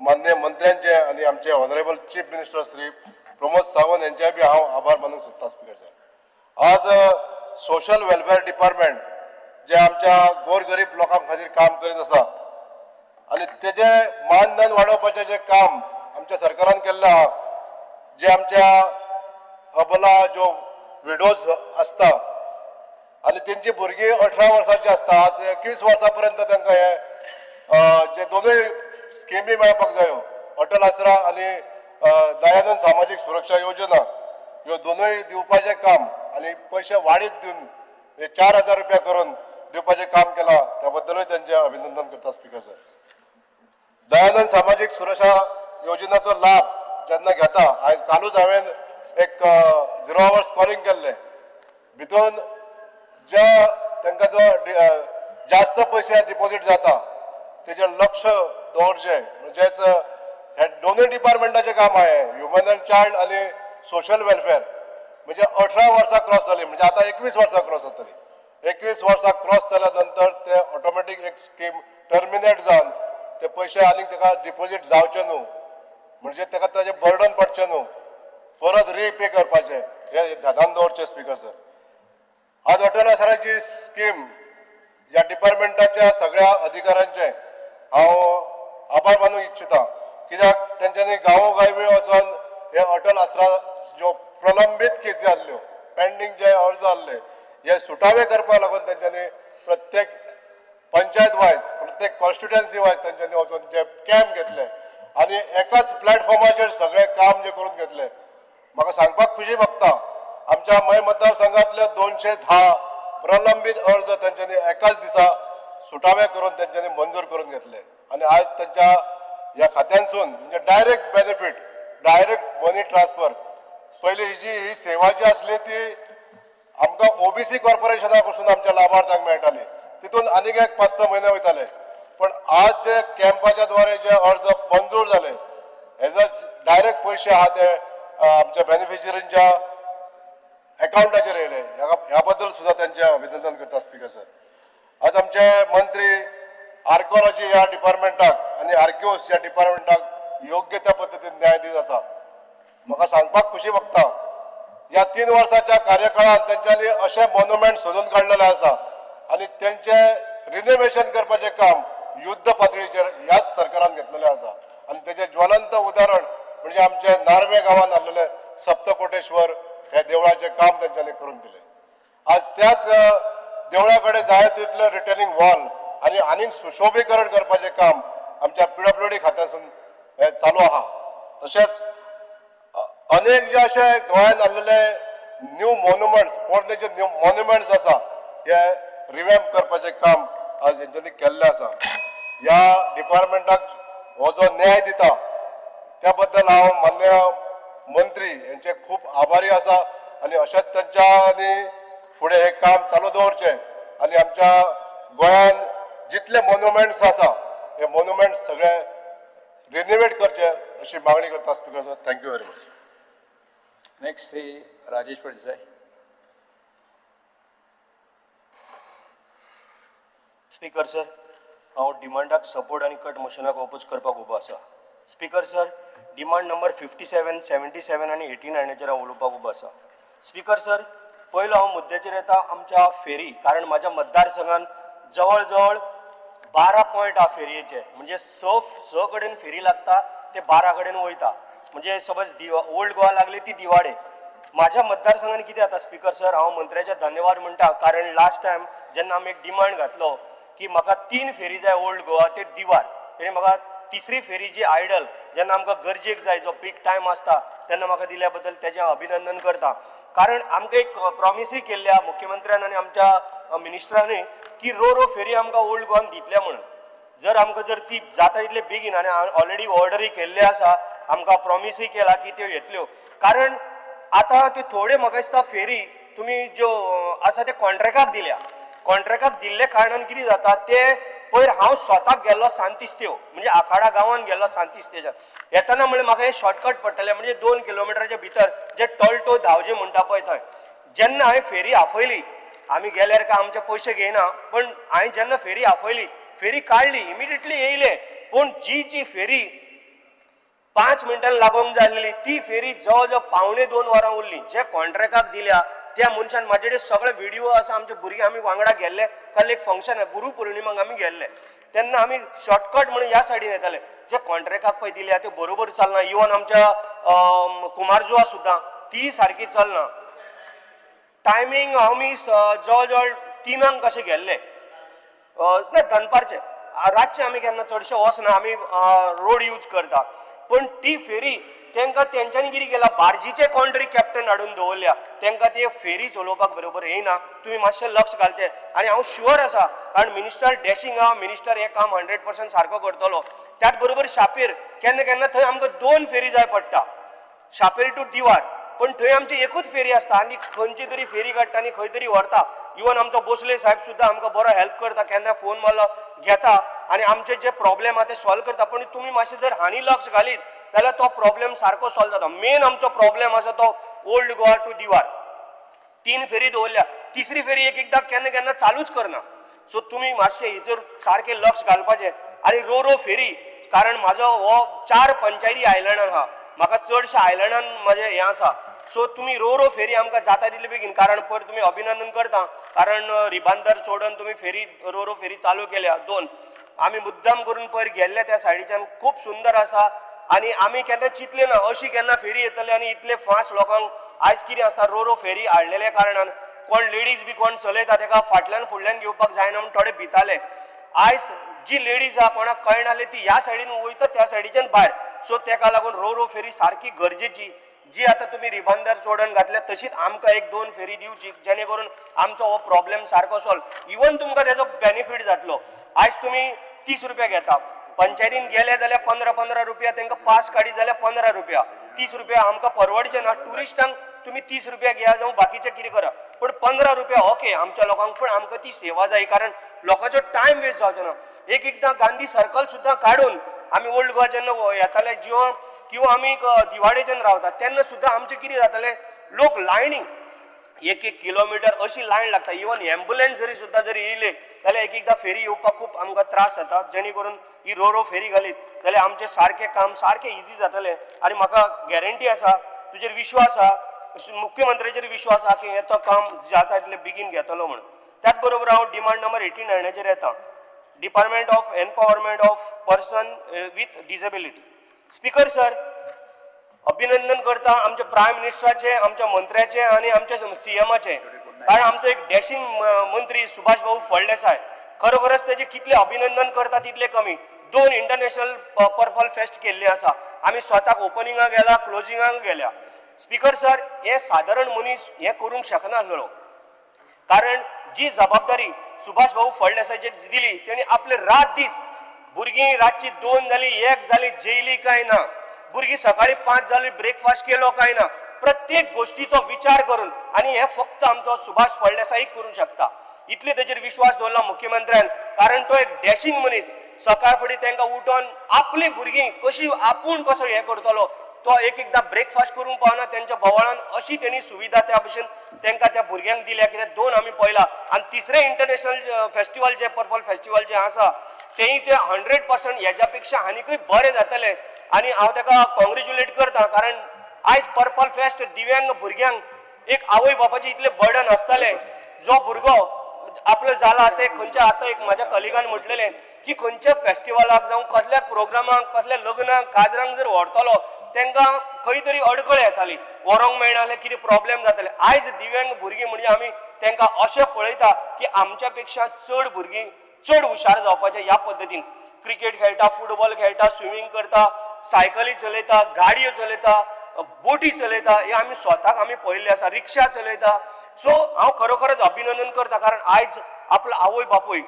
मान्य मंत्र्यांचे आनी आमचे honourable chief minister Shri Pramod Sawant यांचे बी हांव आभार मानूंक सोदता स्पीकर सर. आज सोशल वेलफेअर डिपार्टमेंट जे आमच्या गोरगरीब लोकां खातीर काम करीत आसा आनी तेजे मानधन वाडोवपाचें जे काम आमच्या सरकारान केल्लें आहा जे आमच्या अबला ज्यो विडोज असता आणि त्यांची भुरगीं 18 वर्सांची असता, आज 21 वर्सां पर्यंत तांकां हे जे दोनूय स्किमी मेळपाक जायो, अटल आसरा आणि दयानंद सामाजीक सुरक्षा योजना, ह्यो दोनूय दिवपाचें काम आणि पैसे वाडीत दिवन 4,000 रुपया करून दिवपाचें काम केलां, त्या बद्दलूय त्यांचे अभिनंदन करता स्पीकर सर. दयानंद सामाजीक सुरक्षा योजनेचो लाभ जेन्ना घेता, कालूच हांवें एक 0 आवर्स कॉलिंग केल्लें, भितून ज्या तांकां जो जास्त पयशे डिपॉझिट जाता तेजेर लक्ष दवरचें, म्हणजेच हे दोनूय डिपार्टमेंटाचें काम आहे, ह्युमन अँड चायल्ड आणि सोशल वेलफेअर. म्हणजे 18 वर्सां क्रॉस जाली, म्हणजे आता 21 वर्सां क्रॉस जातली. 21 वर्सां क्रॉस जाल्या नंतर ते ऑटोमॅटीक एक स्कीम टर्मिनेट जावन ते पयशे आनीक ताका डिपॉझिट जावचे न्हू, म्हणजे ताका ताजें बर्डन पडचें न्हू, परत रीपे करपाचें, हे ध्यानान दवरचें स्पीकर सर. आज अटल आसराची स्कीम ह्या डिपार्टमेंटाच्या सगळ्या अधिकाऱ्यांचे हांव आभार मानूंक इच्छिता, कित्याक तेंच्यांनी गांवोगावी वचून हे अटल आसरा ज्यो प्रलंबीत केसी आसल्यो, पेंडींग जे अर्ज आसले, हे सुटावे करपाक लागून तेंच्यांनी प्रत्येक पंचायत वायज, प्रत्येक कॉन्स्टिट्युएन्सी वायज तेंच्यांनी वचून जे कॅम्प घेतले आणि एकाच प्लॅटफॉर्माचेर सगळें काम जे करून घेतले. म्हाका सांगपाक खुशी भोगता, आमच्या मय मतदारसंघातले 210 प्रलंबीत अर्ज तेंच्यांनी एकाच दिसा सुटावे करून तेंच्यांनी मंजूर करून घेतले आणि आज त्यांच्या ह्या खात्यांसून म्हणजे डायरेक्ट बेनिफीट, डायरेक्ट मनी ट्रान्सफर. पयली ही सेवा जी आसली ती आमकां ओबीसी कॉर्पोरेशना कडसून आमच्या लाभार्थ्यांक मेळटाली, तितून आनीक एक 5-6 म्हयने वयताले. पण आज जे कॅम्पाच्या द्वारे जे अर्ज मंजूर जाले, हेजो डायरेक्ट पयशे आहा ते आमच्या बेनिफिशरींच्या अकाउंटाचेर येयले, ह्या बद्दल सुद्धा त्यांचे अभिनंदन करता स्पीकर सर. आज आमचे मंत्री आर्कोलॉजी ह्या डिपार्टमेंटाक आणि आर्किओस ह्या डिपार्टमेंटाक योग्य त्या पद्दतीन न्याय दीत आसा. म्हाका सांगपाक खुशी भोगता, ह्या 3 वर्साच्या कार्यकाळात तेंच्यांनी अशे मॉन्युमेंट सोदून काडलेले आसा आणि तेंचे रिनोव्हेशन करपाचें काम युद्ध पातळीचेर ह्याच सरकारान घेतलेलें आसा आणि तेजें ज्वलंत उदाहरण म्हणजे आमचे नार्वे गांवांत आसलेले सप्तकोटेश्वर हे देवळाचें काम तेंच्यांनी करून दिलें. आज त्याच देवळा कडेन जाय तितले रिटेनिंग वॉल आणि आनीक सुशोभीकरण करपाचें काम आमच्या PWD खात्यासून हे चालू आहा. तशेंच अनेक जे अशे गोंयांत आसलेले न्यू मॉन्युमेंट्स, पोरणे जे न्यू मॉन्युमेंट्स आसा हे रिवॅम्प करपाचें काम आज हेंच्यांनी केल्लें आसा. ह्या डिपार्टमेंटाक हो जो न्याय दिता त्या बद्दल हांव मान्य मंत्री यांचे खूप आभारी आसा आणि अशेंच तेंच्यांनी फुडें हे काम चालू दवरचें आणि आमच्या गोंयांत जितले मॉन्युमेंट्स आसा हे मॉन्युमेंट्स सगळे रिनोवेट करचे अशी मागणी करता speaker sir. Thank you very much. Next Shri Rajeshwar Desai. Speaker sir, हांव डिमांडाक सपोर्ट आनी कट मोशनाक ओपोज करपाक उबो आसा. स्पीकर सर, डिमांड नंबर 57, 77 आनी 89 हांव उलोवपाक उबो आसा. स्पीकर सर, पयलो हांव मुद्द्याचेर येता आमच्या फेरी, कारण म्हाज्या मतदारसंघात जवळ जवळ 12 पॉयंट हा फेरयेचे, म्हणजे स कडेन फेरी लागता ते 12 कडेन वयता. म्हणजे समज ओल्ड गोवा लागली ती दिवाडे. माझ्या मतदारसंघात कितें जाता स्पीकर सर, हांव मंत्र्याचे धन्यवाद म्हणटा, कारण लास्ट टायम जेन्ना आमी एक डिमांड घातलो की म्हाका 3 फेरी जाय ओल्ड गोवा ते दिवार, तेणी म्हाका 3री फेरी जी आयडल जेन्ना आमकां गरजेक जाय जो पीक टायम आसता तेन्ना म्हाका दिल्या बद्दल तेजें अभिनंदन करता. कारण आमकां एक प्रॉमिसूय केल्ल्या मुख्यमंत्र्यान आनी आमच्या मिनिस्टरांनी की रो फेरी आमकां ओल्ड गोवान दितल्या म्हणून. जर आमकां जर ती जाता तितले बेगीन, आनी ऑलरेडी ऑर्डरी केल्ले आसा, आमकां प्रॉमिसूय केला की त्यो येतल्यो. कारण आतां त्यो थोडे म्हाका दिसता फेरी तुमी ज्यो आसा ते कॉन्ट्रॅक्टाक दिल्या, कॉन्ट्रॅक्टाक दिल्ले कारणान कितें जाता ते पयर हांव स्वताक गेल्लो सांतिस्तेव, म्हणजे आखाडा गांवांत गेल्लो सांतिस्तेच्यान येताना म्हणजे म्हाका हे शॉर्टकट पडटले, म्हणजे 2 किलोमिटराच्या भितर जे टॉल्टो धांवजे म्हणटा पळय थंय. जेन्ना हांवें फेरी आफयली, आमी गेल्यार काय आमचे पयशे घेयना, पण हांवें जेन्ना फेरी आफयली, फेरी काडली, इमिडिएटली येयले, पूण जी फेरी 5 मिनटां लागोंक जाय आसलेली ती फेरी जवळ जवळ 1.5-2 वरां उरली. जे कॉन्ट्रॅक्टाक दिल्या त्या मनशान म्हाजे कडेन सगळे व्हिडिओ आसा, आमचे भुरगे आमी वांगडा गेल्ले, काल एक फंक्शन गुरू पौर्णिमाक आमी गेल्ले, तेन्ना आमी शॉर्टकट म्हणून ह्या सायडीन येताले, जे कॉन्ट्रॅक्टाक पळय दिल्या त्यो बरोबर चलना. इवन आमच्या कुमारजुआ सुद्दां ती सारकी चलना. टायमींग आमी जवळ जवळ 3 कशें गेल्ले ना दनपारचे रातचे आमी केन्ना चडशे वचना आमी रोड यूज करता. पण ती फेरी तांकां तेंच्यांनी कितें केलां बार्जीचे कॉन्ट्री कॅप्टन हाडून दवरल्या तांकां ते फेरी चलोवपाक बरोबर येयना. तुमी मातशें लक्ष घालचें. आनी हांव शुअर आसा कारण मिनिस्टर डॅशिंग आहा मिनिस्टर हें काम 100% सारको करतलो. त्याच बरोबर शापेर केन्ना केन्ना थंय आमकां 2 फेरी जाय पडटा शापेर टू दिवार. पण थंय आमची एकूच फेरी आसता आनी खंयची तरी फेरी काडटा आनी खंय तरी व्हरता. इवन आमचो भोसले साहेब सुद्दां आमकां बरो हेल्प करता केन्ना फोन मारलो घेता आनी आमचे जे प्रॉब्लेम आहा ते सॉल्व करता. पण तुमी मातशें जर हांणी लक्ष घालीत जाल्यार तो प्रॉब्लेम सारको सॉल्व जाता. मेन आमचो प्रॉब्लेम आसा तो ओल्ड गोवा टू दिवार 3 फेरी दवरल्या. तिसरी फेरी एकदां केन्ना केन्ना चालूच करना. सो तुमी मातशें हेचेर सारकें लक्ष घालपाचें. आनी रो फेरी कारण म्हाजो हो 4 पंचायती आयलंडान आहा म्हाका चडशे आयलंडान म्हजें हें आसा. सो तुमी रो फेरी आमकां जाता तितले बेगीन कारण पयर तुमी अभिनंदन करता कारण रिबांदर सोडून तुमी फेरी रो फेरी चालू केल्या 2. आमी मुद्दाम करून पयर गेल्ले त्या सायडीच्यान खूब सुंदर आसा. आनी आमी केन्ना चिंतले ना अशी केन्ना फेरी येतली आनी इतले फास्ट लोकांक आयज कितें आसता रो फेरी हाडलेल्या कारणान कोण लेडीज बी कोण चलयता ताका फाटल्यान फुडल्यान घेवपाक जायना म्हूण थोडे भिताले. आयज जी लेडीज आहा कोणाक कळनाले ती ह्या सायडीन वयता त्या सायडीच्यान भायर. सो ताका लागून रो फेरी सारकी गरजेची. जी आता तुम्ही रिबांदर चोडून घातल्या तशीच आमकां 1-2 फेरी दिवची जेणे करून आमचो हो प्रॉब्लेम सारको सॉल्व. इवन तुमकां तेजो बेनिफीट जातलो. आयज तुमी 30 रुपया घेता पंचायतीन गेले जाल्यार 15 रुपया तांकां पास काडीत जाल्यार 15 रुपया 30 रुपया आमकां परवडचें ना. टुरिस्टांक तुमी 30 रुपया घेया जावं बाकीचें कितें करा पण 15 रुपया ओके आमच्या लोकांक. पण आमकां ती सेवा जाय कारण लोकांचो टायम वेस्ट जावचो ना. एकदां गांधी सर्कल सुद्दां काडून आमी ओल्ड गोवा जेन्ना येताले जिवन किंवा आमी दिवाडेच्यान रावतात तेन्ना सुद्दां आमचें कितें जातालें लोक लायनीक 1-1 किलोमिटर अशी लायन लागता. इवन एम्बुलन्स जरी सुद्दां जरी येयले जाल्यार एकदां फेरी येवपाक खूब आमकां त्रास जाता. जेणे करून ही रो फेरी घालीत जाल्यार आमचें सारकें काम सारकें इजी जातलें. आनी म्हाका गॅरंटी आसा तुजेर विश्वास आहा मुख्यमंत्र्याचेर विश्वास आहा की हें तो काम जाता तितले बेगीन घेतलो म्हणून. त्याच बरोबर हांव डिमांड नंबर 18 हाडण्याचेर येता. Department of empowerment of person with disability. Speaker sir अभिनंदन करता आमच्या प्रायम मिनिस्टराचे आमच्या मंत्र्याचे आणि आमच्या सीएमाचे कारण आमचो एक डॅशिंग मंत्री सुभाष भाऊ फळदेसाय खरोखरच त्याचे कितले अभिनंदन करता तितले कमी. 2 इंटरनॅशनल पर्पल फेस्ट केल्ले आसा. आमी स्वताक ओपनिंगाक गेला क्लोजिंगाक गेल्या. स्पीकर सर हे साधारण मनीस हे करूंक शकनासलो कारण जी जबाबदारी सुभाष भाऊ फळदेसायचे दिली तेणी आपले रात दीस भुरगीं रातची 2 जाली 1 जाली जेयली काय ना भुरगीं सकाळी 5 जाली ब्रेकफास्ट केलो काय ना प्रत्येक गोष्टीचो विचार करून आणि हे फक्त आमचो सुभाष फळदेसाय करूंक शकता. इतले तेजेर विश्वास दवरला मुख्यमंत्र्यान कारण तो एक डॅशिंग मनीस. सकाळ फुडें तांकां उठोन आपली भुरगीं कशी आपूण कसो हे करतलो तो एकदां ब्रेकफास्ट करूंक पावना त्यांच्या भोवळान अशी तेणी सुविधा त्या भशेन तांकां त्या भुरग्यांक दिल्या. कित्याक 2 आमी पळयला आनी तिसरें इंटरनॅशनल फेस्टिवल जे पर्पल फेस्टिवल जे आसा तेय ते 100% हेच्या पेक्षा आनीकूय बरें जातलें. आनी हांव ताका कॉंग्रेच्युलेट करता कारण आयज पर्पल फेस्ट दिव्यांग भुरग्यांक एक आवय बापाचे इतले बर्डन आसताले. जो भुरगो आपलो जाला ते खंयच्या आतां एक म्हाज्या कलिगान म्हटलेलें की खंयच्या फेस्टिवलाक जावं कसल्या प्रोग्रामाक कसल्या लग्नाक काजरांक जर व्हरतलो तांकां खंय तरी अडखळ येताली व्हरोंक मेळनासलें कितें प्रॉब्लेम जाताले. आयज दिव्यांग भुरगीं म्हणजे आमी तांकां अशें पळयता की आमच्या पेक्षा चड भुरगीं चड हुशार जावपाचे ह्या पद्दतीन क्रिकेट खेळटा फुटबॉल खेळटा स्विमींग करता सायकली चलयता गाडयो चलयता बोटी चलयता हे आमी स्वताक आमी पळयल्ले आसा रिक्षा चलयता. सो हांव खरोखरच अभिनंदन करता कारण आयज आपलो आवय बापूय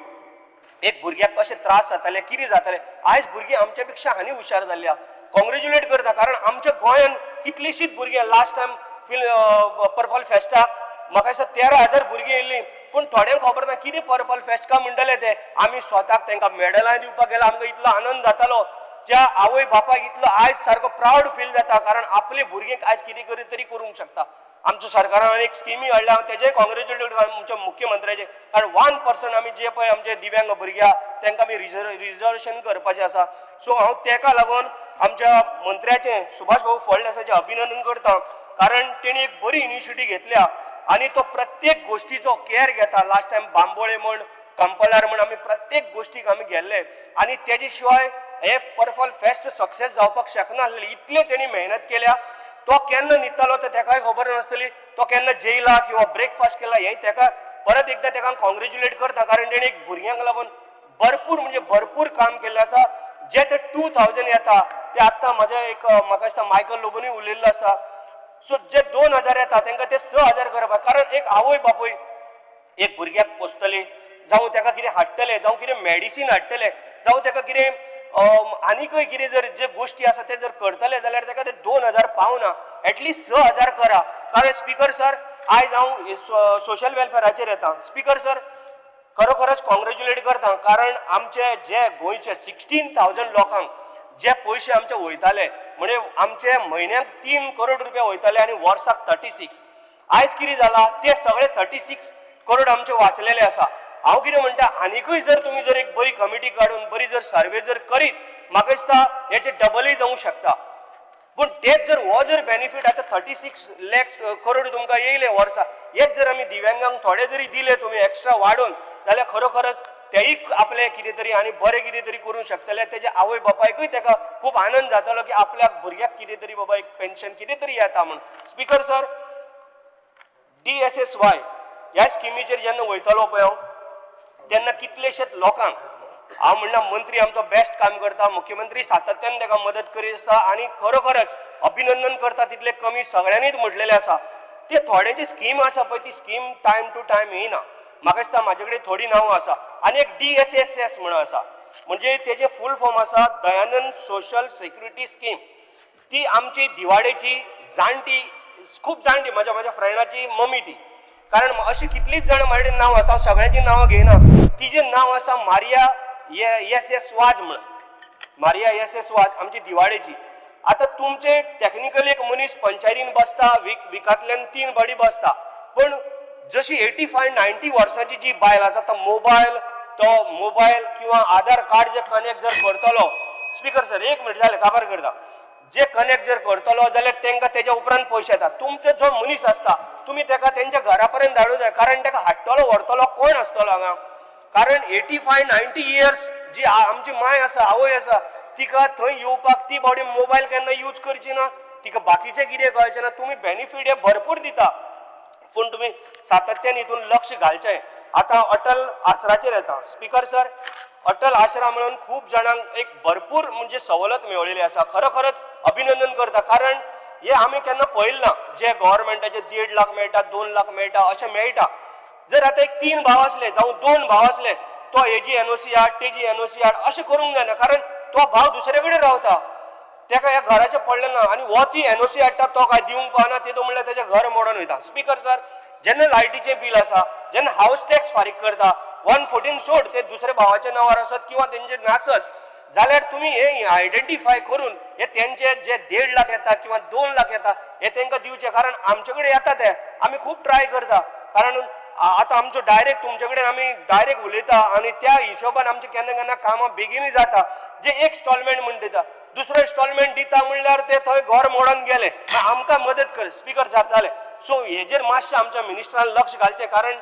एक भुरग्याक कशें त्रास जाताले कितें जाताले आयज भुरगीं आमच्या पेक्षा आनी हुशार जाल्ल्या. कॉंग्रेच्युलेट करता कारण आमच्या गोंयान कितलीशीच भुरगीं लास्ट टायम पर्पल फेस्टाक म्हाका दिसता 13,000 भुरगीं येयल्लीं पूण थोड्यांक खबर ना कितें पर्पल फेस्ट काय म्हणटले ते. आमी स्वताक तांकां मेडलां दिवपाक गेला आमकां इतलो आनंद जातालो. त्या आवय बापाक इतलो आयज सारको प्रावड फील जाता कारण आपले भुरगेक आयज कितें करी तरी करूंक शकता. आमच्या सरकारान अनेक स्किमी हाडल्या हांव तेजेय कॉंग्रेच्युलेट आमच्या मुख्यमंत्र्याचे कारण 1% आमी जे पळय आमचे दिव्यांग भुरग्या तांकां आमी रिजर्वेशन करपाचें आसा. सो हांव ताका लागून आमच्या मंत्र्याचे सुभाष भाऊ फळदेसायचे अभिनंदन करता कारण तेणी एक बरी इनिशिएटीव घेतल्या आणि तो प्रत्येक गोष्टीचो केअर घेता. लास्ट टायम बांबोळे म्हण कंपलार म्हण आमी प्रत्येक गोष्टीक आमी गेल्ले आणि तेजे शिवाय हे पर्पल फेस्ट सक्सेस जावपाक शकना आसलेली इतले तेणी मेहनत केल्या तो केन्ना न्हिदतालो ते तेकाय खबर नासतली तो केन्ना जेयला किंवा ब्रेकफास्ट केला हें तेका परत एकदा तेका कॉंग्रेच्युलेट करता कारण तेणी एक भुरग्यांक लागून भरपूर म्हणजे भरपूर काम केल्लें आसा जे ते 2000 येता ते आत्तां म्हाका दिसता मायकल लोबोनी उलयल्लो आसा सो जे 2000 येता तांकां ते 6000 करपाक कारण एक आवय बापूय एक भुरग्याक पोसतली जावं ताका कितें हाडटले जावं कितें मेडिसीन हाडटले जावं ताका कितें आनीकय कितें जर जे गोश्टी आसा ते जर करतले जाल्यार ताका ते 2000 पावना एटलिस्ट 6000 करा कारण स्पीकर सर आयज हांव सोशल वेलफेअराचेर येता स्पीकर सर खरोखरच कॉंग्रेच्युलेट करता कारण आमचे जे गोंयचे 16,000 लोकांक जे पयशे आमचे वयताले म्हणजे आमचे म्हयन्याक 3 करोड रुपया वयताले आनी वर्साक 36 आयज कितें जाला ते सगळे 36 करोड आमचे वाचलेले आसा हांव कितें म्हणटा आनीकूय जर तुमी जर एक बरी कमिटी काडून बरी जर सर्वे जर करीत म्हाका दिसता हेचे डबलय जावंक शकता पूण तेच जर हो जर बेनिफीट आतां 36 लाख करोड तुमकां येयले वर्सा हेच जर आमी दिव्यांगांक थोडे जरी दिले तुमी एक्स्ट्रा वाडोवन जाल्यार खरोखरच तेय आपले कितें तरी आनी बरें कितें तरी करूंक शकतले तेजे आवय बापायकूय ताका खूब आनंद जातालो की आपल्या भुरग्याक कितें तरी बाबा एक पेन्शन कितें तरी येता म्हण स्पीकर सर DSSY ह्या स्किमीचेर जेन्ना वयतालो पळय हांव तेन्ना कितलेशेच लोकांक हांव म्हणना मंत्री आमचो बेस्ट काम करता मुख्यमंत्री सातत्यान ताका मदत करीत आसता आनी खरोखरच अभिनंदन करता तितले कमी सगळ्यांनीच म्हटलेले आसा ते थोड्यांची स्कीम आसा पळय ती स्कीम टायम टू टायम येयना म्हाका दिसता म्हाजे कडेन थोडी नांवां आसा आनी एक DSSS म्हणून आसा म्हणजे तेजे फूल फॉर्म आसा दयानंद सोशल सेक्युरिटी स्कीम ती आमची दिवाडेची जाणटी खूब जाणटी म्हाज्या फ्रेंडाची मम्मी ती कारण अशी कितलीच जाण म्हाजे कडेन नांव आसा सगळ्यांची नांवां घेयना तिजें नांव आसा मारिया SS वाज म्हणून मारिया SS वाज आमची दिवाडेची आतां तुमचे टॅक्निकल एक मनीस पंचायतीन बसता विकांतल्यान 3 बाडी बसता पण जशी 85-90 वर्सांची जी बायल आसा तो मोबायल किंवा आधार कार्ड जे कनेक्ट जर करतलो स्पीकर सर एक मिनिट जालें काबार करता जे कनेक्ट जर करतलो जाल्यार तांकां तेच्या उपरांत पयशे येता तुमचो जो मनीस आसता तुमी ताका तेंच्या घरा पर्यंत धाडूं जाय कारण ताका हाडटलो व्हरतलो कोण आसतलो हांगा कारण 85-90 इयर्स जी आमची माय आसा आवय आसा तिका थंय येवपाक ती बावडी मोबायल केन्ना यूज करची ना तिका बाकीचें कितें कळचें ना तुमी बेनिफीट हे भरपूर दिता पूण तुमी सातत्यान हितून लक्ष घालचें आतां अटल आसराचेर येता स्पीकर सर अटल आश्रा म्हणून खूब जाणांक एक भरपूर म्हणजे सवलत मेळिल्ली आसा खरोखरच अभिनंदन करता कारण हे आमी केन्ना पळयलें ना जे गव्हर्मेंटाचे 1.5 लाख मेळटा 2 लाख मेळटा अशें मेळटा जर आतां एक 3 भाव आसले जावं 2 भाव आसले तो हेजी NOC हाड तेजी NOC हाड अशें करूंक जायना कारण तो भाव दुसरे कडेन रावता ताका ह्या घराचें पडलें ना आनी हो ती NOC हाडटा तो काय दिवंक पावना तेदो म्हणल्यार तेजें घर मोडून वयता स्पीकर सर जेन्ना लायटीचें बील आसा जेन्ना हावस टॅक्स फारीक करता 114 सोड ते दुसऱ्या भावाच्या नांवार आसत किंवा तेंचेर नासत जाल्यार तुमी हे आयडेंटिफाय करून हे तेंचे जे 1.5 लाख येता किंवा 2 लाख येता हे तांकां दिवचे कारण आमचे कडेन येता ते आमी खूब ट्राय करता कारण आतां आमचो डायरेक्ट तुमचे कडेन आमी डायरेक्ट उलयता आनी त्या हिशोबान आमचे केन्ना केन्ना कामां बेगीनूय जाता जे एक इन्स्टॉलमेंट म्हण दिता दुसरो इन्स्टॉलमेंट दिता म्हणल्यार ते थंय घर मोडून गेले आमकां मदत कर स्पीकर सर जालें सो हेजेर मातशें आमच्या मिनिस्टरान लक्ष घालचें कारण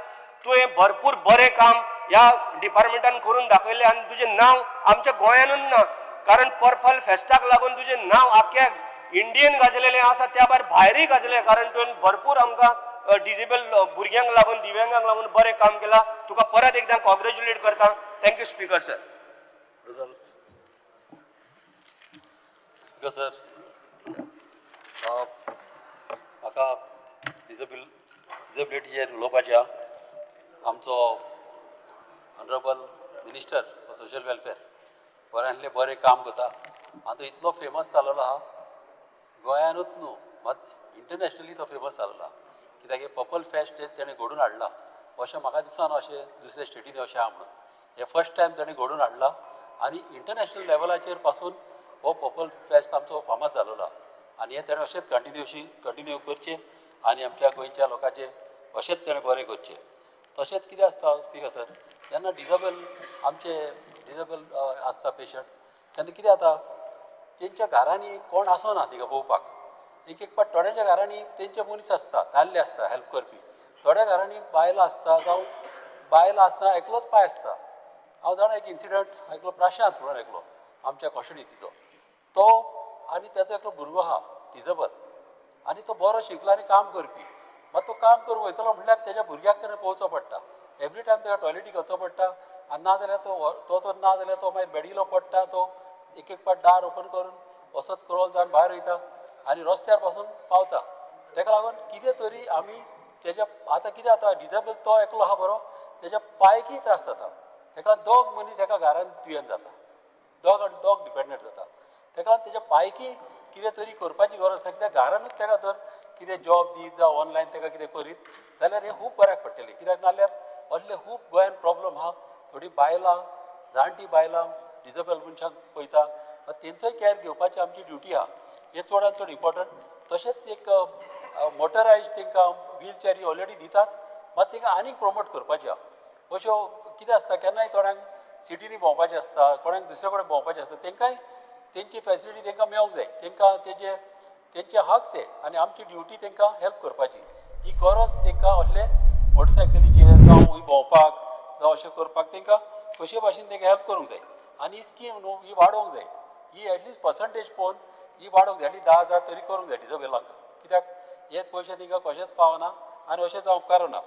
तुवें भरपूर बरें काम ह्या डिपार्टमेंटान करून दाखयलें आनी तुजें नांव आमच्या गोंयानूच ना कारण पर्पल फेस्टाक लागून तुजें नांव आख्या इंडियेन गाजलेलें आसा त्या भायर भायरूय गाजलें कारण तुवें भरपूर आमकां डिजेबल भुरग्यांक लागून दिव्यांगांक लागून बरें काम केलां तुका परत एकदां कॉंग्रेच्युलेट करता thank you speaker sir speaker sir म्हाका डिसेबिलिटीचेर उलोवपाचें आमचो honourable minister for social welfare बऱ्यांतलें बरें काम करता आनी तो इतलो फेमस जाल्लो आहा गोंयानूच न्हू मात इंटरनॅशनली तो फेमस जाल्लो आहा कित्याक पर्पल फेस्ट तेणें घडोवन हाडला अशें म्हाका दिसना अशें दुसऱ्या स्टेटीन अशें आहा म्हणून हे फर्स्ट टायम तेणें घडोवन हाडला आनी इंटरनॅशनल लेवलाचेर पासून हो पर्पल फेस्ट आमचो फामाद जाल्लो आहा आनी हे तेणें अशेंच कंटिन्यू करचें आनी आमच्या गोंयच्या लोकांचें अशेंच तेणें बरें करचें तशेंच कितें आसता स्पीकर सर जेन्ना डिसेबल आसता पेशंट तेन्ना कितें जाता तेंच्या घरांनी कोण आसना तिका पळोवपाक एक पाट थोड्यांच्या घरांनी तेंचे मनीस आसता दादले आसता हेल्प करपी थोड्या घरांनी बायलां आसता जावं बायलां आसता एकलोच पाय आसता हांव जाणा एक इन्सिडंट आयकलो प्राशांत म्हणून आयकलो आमच्या कॉन्स्टिट्युन्सीचो तो आनी तेजो एकलो भुरगो आहा डिसेबल आनी तो बरो शिकला आनी काम करपी मात तो काम करूंक वयतलो म्हणल्यार तेज्या भुरग्याक तेणें पळोवचो पडटा एवरी टायम तेका टॉयलेटीक वचचो पडटा आनी ना जाल्यार तो ना जाल्यार तो मागीर बेडिलो पडटा तो एक एक पाट दार ओपन करून वसत क्रॉल जावन भायर वयता आनी रस्त्यार पासून पावता तेका लागून कितें तरी आमी तेज्या आतां कितें जाता डिसेबल तो एकलो आहा बरो तेज्या पांयकीय त्रास जाता तेका दोग मनीस एका घरान दुयेंत जाता दोग डिपेंडंट जाता तेका लागून तेज्या पांयकी कितें तरी करपाची गरज आसा कित्याक घरानूच तेका तर कितें जॉब दीत जावं ऑनलायन तेका कितें करीत जाल्यार हें खूब बऱ्याक पडटलें कित्याक नाल्यार असले खूब गोंयान प्रॉब्लम आहा थोडीं बायलां जाणटी बायलां डिसेबल मनशांक पळयता तेंचोय कॅर घेवपाची आमची ड्युटी आहा हें चडांत चड इम्पॉर्टंट तशेंच एक मोटरायज तांकां व्हील चॅरी ऑलरेडी दितात मात तांकां आनीक प्रमोट करपाचें आहा अश्यो कितें आसता केन्नाय थोड्यांक सिटीनी भोंवपाचें आसता कोणाक दुसरे कडेन भोंवपाचें आसता तांकांय तेंची फॅसिलिटी तांकां मेळोंक जाय तांकां तेंचे हक ते आनी आमची ड्युटी तांकां हेल्प करपाची ही गरज तांकां असले मोटरसायकलीचेर जावं खंय भोंवपाक जावं अशें करपाक तांकां कशे भाशेन तांकां हेल्प करूंक जाय आनी ही स्कीम न्हू ही वाडोवंक जाय ही एटलिस्ट पर्संटेज पळोवन ही वाडोवंक जाय एटलीस्ट 10,000 तरी करूंक जाय डिसेबलांक कित्याक हे पयशे तांकां कशेंच पावना आनी अशें जावंक कारना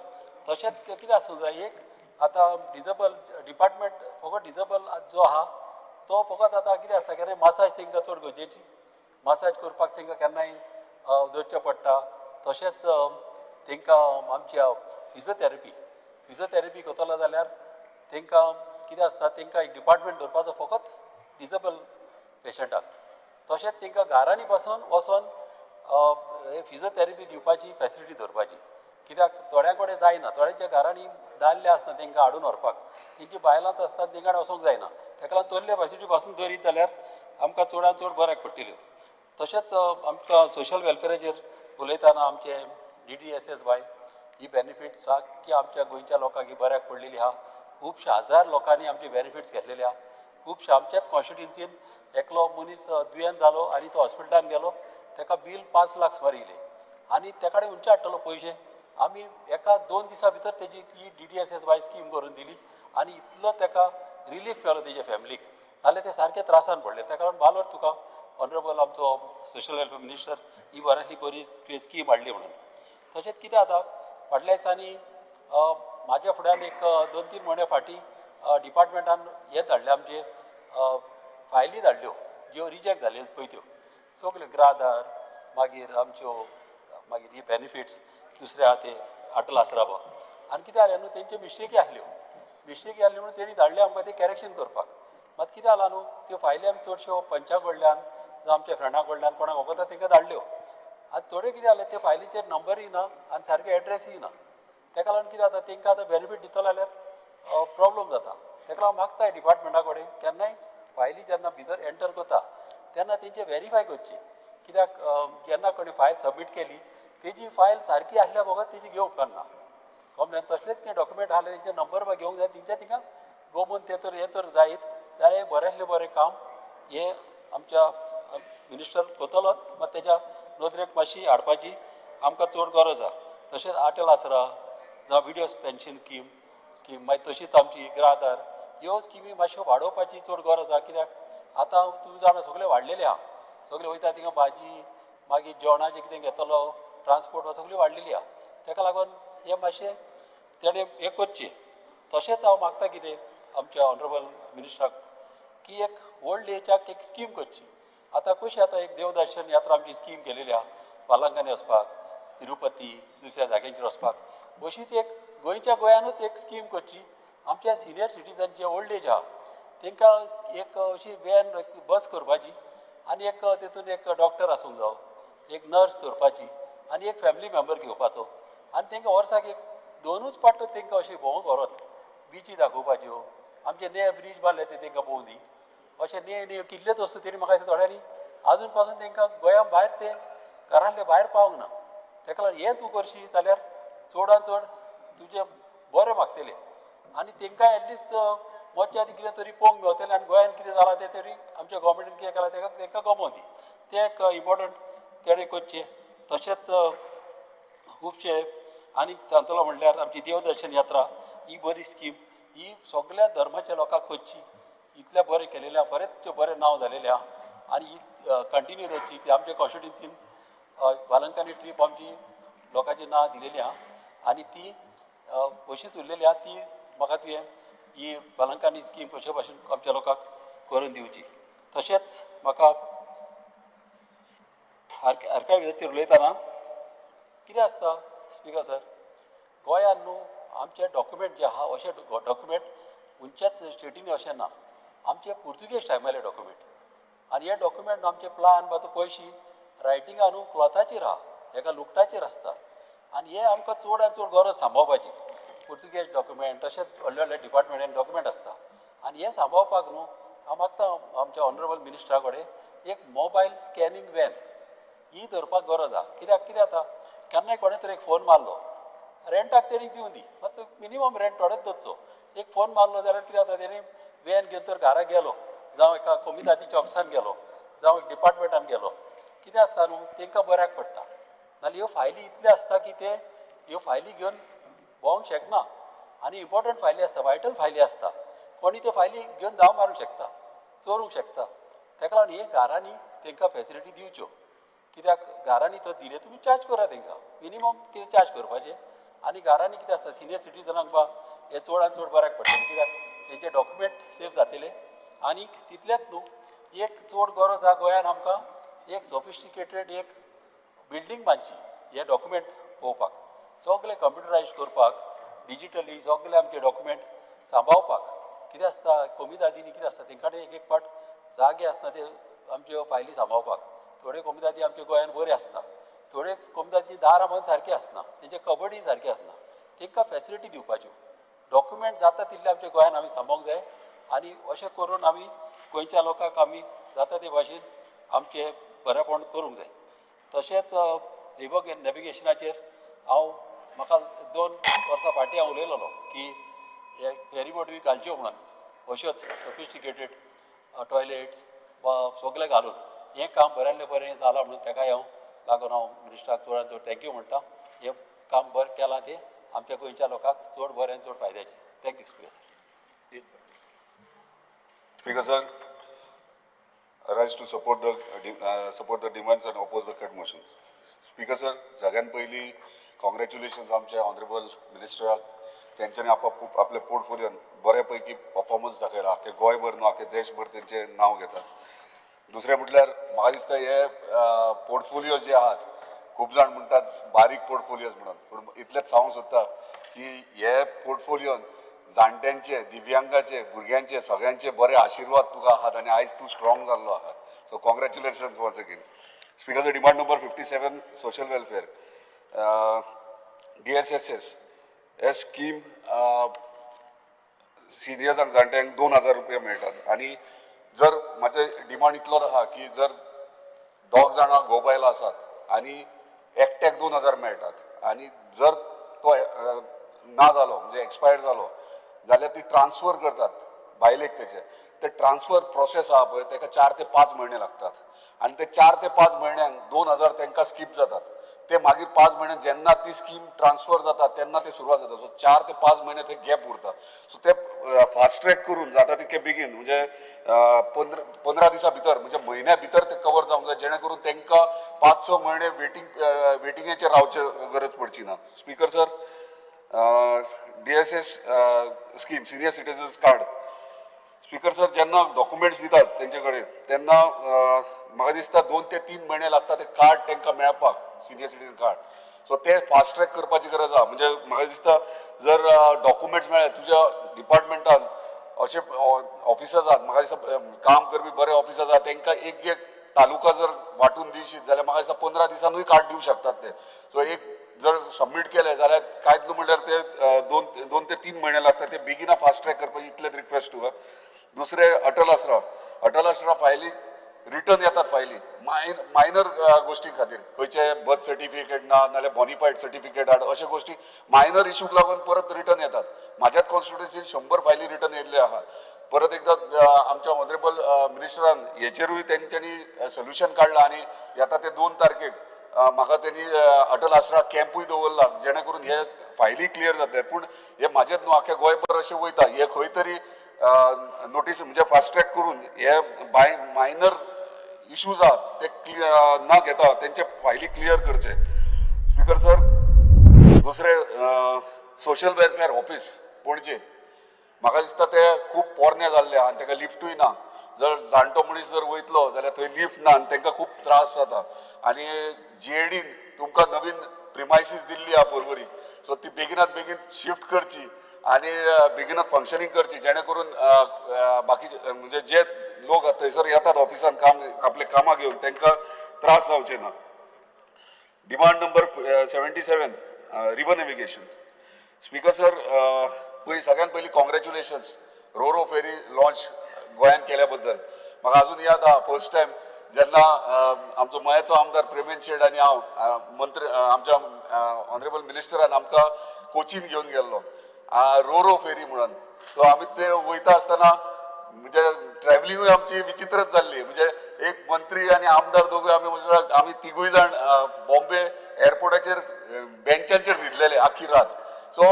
तशेंच कितें आसूंक जाय एक आतां डिसेबल डिपार्टमेंट फकत डिसेबल जो आहा तो फकत आतां कितें आसता केन्नाय मसाज तांकां चड गरजेची मसाज करपाक तांकां केन्नाय धरचें पडटा तशेंच तांकां आमच्या फिजिओथेरपी करतलो जाल्यार तांकां कितें आसता तांकां एक डिपार्टमेंट दवरपाचो फकत डिसेबल पेशंटाक तशेंच तांकां घरांनी बसून वचोन फिजिओथेरपी दिवपाची फॅसिलिटी दवरपाची कित्याक थोड्या कडेन जायना थोड्यांच्या घरांनी दादले आसना तांकां हाडून व्हरपाक तेंची बायलांच आसता तांकां वचोंक जायना तेका लागून तसले फॅसिलिटी पासून दरीत जाल्यार आमकां चडांत चड बऱ्याक पडटल्यो तशेंच आमकां सोशल वेलफेराचेर उलयतना आमचे DDSSY ही बेनिफीट सारकी आमच्या गोंयच्या लोकांक ही बऱ्याक पडलेली आहा खुबशे हजार लोकांनी आमचे बेनिफिट्स घेतलेले आहा खुबशे आमच्याच कॉन्स्टिट्युन्सीन एकलो मनीस दुयेंत जालो आनी तो हॉस्पिटलान गेलो तेका बील 5 लाख सुमार येयलें आनी तेका कडेन उंचे हाडटलो पयशे आमी एका 2 दिसां भितर तेजी ती DDSSY स्कीम करून दिली आनी इतलो तेका रिलीफ मेळ्ळो तेज्या फॅमिलीक नाल्यार ते सारके त्रासान पडले तेका लागून बालोर तुका ऑनरेबल आमचो सोशल वेलफेअर मिनिस्टर ही बऱ्यातली बरी स्कीम हाडली म्हणून तशेंच कितें जाता फाटल्या दिसांनी म्हाज्या फुड्यान एक 2-3 म्हयने फाटीं डिपार्टमेंटान हे धाडले आमचे फायली धाडल्यो ज्यो रिजेक्ट जाल्यो पळय त्यो सगल्यो ग्रादार मागीर आमच्यो मागीर ही बेनिफिट्स दुसरे आहा ते अटल आसराबा आनी कितें जालें न्हू तेंच्यो मिस्टेकी आसल्यो म्हणून तेणी धाडले आमकां ते कॅरेक्शन करपाक मात कितें जालां न्हू त्यो फायली आमी चडश्यो पंचा कडल्यान जावं आमच्या फ्रेंडा कडल्यान कोणाक वगता तांकां धाडल्यो आनी थोड्यो कितें जालें त्या फायलीचेर नंबरूय ना आनी सारके एड्रेसूय ना तेका लागून कितें जाता तांकां आतां बेनिफीट दितलो जाल्यार प्रॉब्लम जाता तेका लागून मागताय डिपार्टमेंटा कडेन केन्नाय फायली जेन्ना भितर एंटर करता तेन्ना तेंचे व्हेरीफाय करची कित्याक जेन्ना कोणी फायल सबमीट केली तेजी फायल सारकी आसल्या बगत तेजी घेवंक उपकारना कॉम्प्लेन तसलेच कितें डॉक्युमेंट आसले तेंचे नंबर बा घेवंक जाय तेंच्या तिका गोमून हे तर जायत जाल्यार बऱ्यांतलें बरें काम हे आमच्या मिनिस्टर करतलोच मात तेज्या नदरेक मातशी हाडपाची आमकां चड गरज आसा तशेंच अटल आसरा जावं विडोज पेन्शन स्कीम मागीर तशीच आमची ग्रादार ह्यो स्किमी मातश्यो वाडोवपाची चड गरज आसा कित्याक आतां तुमी जाणा सगळें वाडलेलें आहा सगळें वयता थिंगा भाजी मागीर जेवणाचें कितें घेतलो ट्रान्सपोर्ट सगळी वाडलेली आहा तेका लागून हें मातशें तेणें हें करचें तशेंच हांव मागता कितें आमच्या ऑनरेबल मिनिस्टराक की एक ओल्ड एजाक एक स्कीम करची आतां कशी आतां एक देवदर्शन यात्रा आमची स्कीम केलेली आहा वालांगानी वचपाक तिरुपती दुसऱ्या जाग्यांचेर वचपाक अशीच एक गोंयानूच एक स्कीम करची आमच्या सिनियर सिटीजन जे ओल्ड एज आहा तांकां एक अशी वॅन बस करपाची आनी एक तेतून एक डॉक्टर आसूंक जावो एक नर्स दवरपाची आनी एक फॅमिली मेंबर घेवपाचो आनी तांकां वर्साक एक 2 पाट तांकां अशें भोंवूंक व्हरत बिची दाखोवपाच्यो आमचे ने ब्रीज बांदले ते तांकां पळोवंक दी अशें ने कितलेच वस्तू तेणी म्हाका दिसता थोड्यांनी आजून पासून तांकां गोंया भायर ते घरांतले भायर पावंक ना तेका लागून हें तूं करशी जाल्यार चडांत चड तुजें बरें मागतलें आनी तांकां एटलिस्ट मज्जा आदी कितें तरी पळोवंक मेळटलें आनी गोंयान कितें जालां तें तरी आमच्या गोवोरमेंटान कितें केलां तांकां गमोवंक दी तें एक इम्पॉर्टंट तेणें करचें तशेंच खुबशे आनी सांगतलो म्हणल्यार आमची देवदर्शन यात्रा ही बरी स्कीम ही सगळ्या धर्माच्या लोकांक करची इतल्या बरें केलेले आहा बरेंच त्यो बरें नांव जालेलें आहा आनी ही कंटिन्यू जावची की आमच्या कॉन्स्टिट्युन्सीन वालंकानी ट्रीप आमची लोकांची नांव दिलेली आहा आनी ती अशीच उरलेली आहा ती म्हाका तुवें ही वालंकानी स्कीम कशे भाशेन आमच्या लोकांक करून दिवची तशेंच म्हाका आर्कायव्हाचेर उलयतना कितें आसता स्पिकर सर गोंयांत न्हू आमचे डॉक्युमेंट जे आहा अशे डॉक्युमेंट खंयच्याच स्टेटींनी अशें ना आमचे पुर्तुगेज टायमाले डॉक्युमेंट आनी हे डॉक्युमेंट आमचे प्लान बा तो पयशी रायटिंगां न्हू क्लॉथाचेर आहा एका लुगटाचेर आसता आनी हे आमकां चड चड गरज सांबाळपाची पुर्तुगेज डॉक्युमेंट तशेंच व्हडले व्हडले डिपार्टमेंटान डॉक्युमेंट आसता आनी हे सांबाळपाक न्हू हांव मागता आमच्या ऑनरेबल मिनिस्टरा कडेन एक मोबायल स्कॅनिंग वॅन ही धरपाक गरज आहा कित्याक कितें जाता केन्नाय कोणें तरी एक फोन मारलो रेंटाक तेणी दिवन दी मात मिनिमम रेंट थोडेच दवरचो एक फोन मारलो जाल्यार कितें जाता तेणी वॅन घेवन तर घरा गेलो जावं एका कोमितातीच्या ऑफिसान गेलो जावं एक डिपार्टमेंटान गेलो कितें आसता न्हू तांकां बऱ्याक पडटा नाल्यार ह्यो फायली इतल्यो आसता की ते ह्यो फायली घेवन भोंवंक शकना आनी इम्पॉर्टंट फायली आसता वायटल फायली आसता कोणी त्यो फायली घेवन धांव मारूंक शकता चोरूंक शकता ताका लागून हे घरांनी तांकां फेसिलिटी दिवच्यो कित्याक घरांनी तर दिले तुमी चार्ज करा तांकां मिनिमम कितें चार्ज करपाचें आनी घरांनी कितें आसता सिनियर सिटीजनाक बा हे चड बऱ्याक पडटलें कित्याक तेंचे डॉक्युमेंट सेफ जातले आनी तितलेंच न्हू एक चड गरज आहा गोंयान आमकां एक सोफिस्टिकेटेड एक बिल्डींग बांदची हे डॉक्युमेंट पळोवपाक सगळे कंप्युटरायज करपाक डिजिटली सगळे आमचे डॉक्युमेंट सांबाळपाक कितें आसता कोमितादीनी कितें आसता तेंच्या कडेन एक पाट जागे आसना ते आमच्यो फायली सांबाळपाक थोडे कोमितादी आमच्या गोंयान बरे आसता थोडे कोमिताची दारां बंद सारकी आसना तेंचे कबडी सारकी आसना तांकां फेसिलिटी दिवपाच्यो डॉक्युमेंट जाता तितले आमच्या गोंयान आमी सांबाळूंक जाय आनी अशें करून आमी गोंयच्या लोकांक आमी जाता ते भाशेन आमचे बरेपण करूंक जाय तशेंच रिवर नॅविगेशनाचेर म्हाका 2 वर्सां फाटीं हांव उलयलोलो की हे फेरीबोट बी घालच्यो म्हणून अश्योच सोफिस्टिकेटेड टॉयलेट्स वा सगळे घालून हें काम बऱ्यांतलें बरें जालां म्हणून ताकाय हांव लागून हांव मिनिस्टराक चडांत चड थँक्यू म्हणटा हें काम बरें केलां तें आमच्या गोंयच्या लोकांक चड बरें चड फायद्याचें thank you speaker sir Speaker sir, I rise to support the demands and oppose the cut motions. Speaker sir, सगळ्यात पयलीं कॉंग्रॅच्युलेशन्स आमच्या ऑनरेबल मिनिस्टराक तेंच्यांनी आपल्या पोर्टफोलियोन बऱ्या पैकी परफॉर्मन्स दाखयला आख्खे गोंयभर न्हू आख्खे देशभर तेंचें नांव घेतात दुसरें म्हटल्यार म्हाका दिसता हे पोर्टफोलियो जे आहात खूब जाण म्हणटात बारीक पोर्टफोलियोज म्हणून पूण इतलेंच सांगूंक सोदता की हे पोर्टफोलियोन जाणट्यांचे दिव्यांगाचे भुरग्यांचे सगळ्यांचे बरे आशिर्वाद तुका आहात आनी आयज तूं स्ट्रॉंग जाल्लो आहा so congratulations once again speaker demand number 57 social welfare DSSS हे स्कीम सिनियर्सांक जाणट्यांक 2000 रुपया मेळटात आनी जर म्हाजें डिमांड इतलोच आहा की जर 2 जाणां घोव बायलां आसात आनी एकट्याक 2000 मेळटात आनी जर तो ना जालो म्हणजे एक्सपायर्ड जालो जाल्यार ती ट्रान्सफर करतात बायलेक ते ट्रान्सफर प्रोसेस आहा पळय ताका 4 ते 5 म्हयने लागतात आनी ते 4 ते 5 म्हयन्यांक 2000 तांकां स्कीप जातात ते मागीर 5 म्हयने जेन्ना ती स्कीम ट्रान्सफर जाता तेन्ना ते सुरवात जाता सो 4 ते 5 म्हयने ते गॅप उरता सो ते फास्ट ट्रॅक करून जाता तितके बेगीन म्हणजे 15 दिसां भितर म्हणजे म्हयन्या भितर ते कवर जावंक जाय जेणे करून तांकां 5-6 म्हयने वेटिंगेचेर रावचे गरज पडची ना speaker sir DSS scheme senior citizens card speaker sir जेन्ना डॉक्युमेंट्स दितात तेंचे कडेन तेन्ना म्हाका दिसता 2 ते 3 म्हयने लागता ते कार्ड तांकां मेळपाक सिनियर सिटीजन कार्ड सो ते फास्ट ट्रॅक करपाची गरज आहा म्हणजे म्हाका दिसता जर डॉक्युमेंट्स मेळ्ळे तुज्या डिपार्टमेंटान अशे ऑफिसर्स आहात म्हाका दिसता काम करपी बरे ऑफिसर्स आहात तांकां एक तालुका जर वांटून दिशीत जाल्यार म्हाका दिसता 15 दिसांनूय कार्ड दिवंक शकतात ते सो एक जर सबमीट केले जाल्यार कांयच न्हू म्हणल्यार ते 2 ते 3 म्हयने लागतात ते बेगिना फास्ट ट्रॅक करपाची इतलेच रिक्वेस्ट तुका दुसरे अटल आसरा फायली रिटर्न येतात फायली मायनर गोष्टी खातीर खंयचे बर्थ सर्टिफिकेट ना नाल्यार बॉनिफायड सर्टिफिकेट हाड अशा गोष्टी मायनर इशूक लागून परत रिटर्न येतात म्हाज्याच कॉन्स्टिट्युएन्सीन 100 फायली रिटर्न येयल्ले आहा परत एकदा आमच्या ऑनरेबल मिनिस्टरान हेचेरूय तेंच्यांनी सोल्युशन काडलां आनी येता ते 2 तारखेक म्हाका त्यांनी अटल आसरा कॅम्पूय दवरला जेणे करून हे फायली क्लियर जातले पूण हे म्हाजेच न्हू आख्या गोंयभर अशें वयता हे खंय तरी नोटीस म्हणजे फास्ट ट्रॅक करून हे मायनर इश्यूज आहात ते न घेता त्यांचे फायली क्लियर करचे. स्पीकर सर, दुसरे सोशल वेलफेअर ऑफिस पणजे म्हाका दिसता ते खूब पोरणे जाल्ले आनी ताका लिफ्टूय ना. जर जाणटो मनीस जर वयतलो जाल्यार थंय लिफ्ट ना आनी तांकां खूब त्रास जाता. आनी GADन तुमकां नवीन प्रिमायसीस दिल्ली आहा परवरी, सो ती बेगिनात बेगीन शिफ्ट करची आनी बेगिनात फंक्शनींग करची, जेणे करून बाकीचे म्हणजे जे लोक थंयसर येतात ऑफिसान काम आपले कामां घेवन तांकां त्रास जावचे ना. Demand number 77 river navigation. Speaker sir, सगळ्यात पयलीं कॉंग्रॅच्युलेशन्स रो फेरी लॉन्च गोंयान केल्या बद्दल. म्हाका अजून याद आहा फर्स्ट टायम जेन्ना आमचो मयाचो आमदार प्रेमेंद शेट आनी हांव मंत्री आमच्या ऑनरेबल मिनिस्टरान आमकां कोचीन घेवन गेल्लो रो फेरी म्हणून. सो आमी ते वयता आसतना म्हणजे ट्रॅव्हलिंगूय आमची विचित्रच जाल्ली. म्हणजे एक मंत्री आनी आमदार दोगूय आमी तिगूय जाण बॉम्बे एअरपोर्टाचेर बेंचांचेर न्हिदलेले आख्खी रात. सो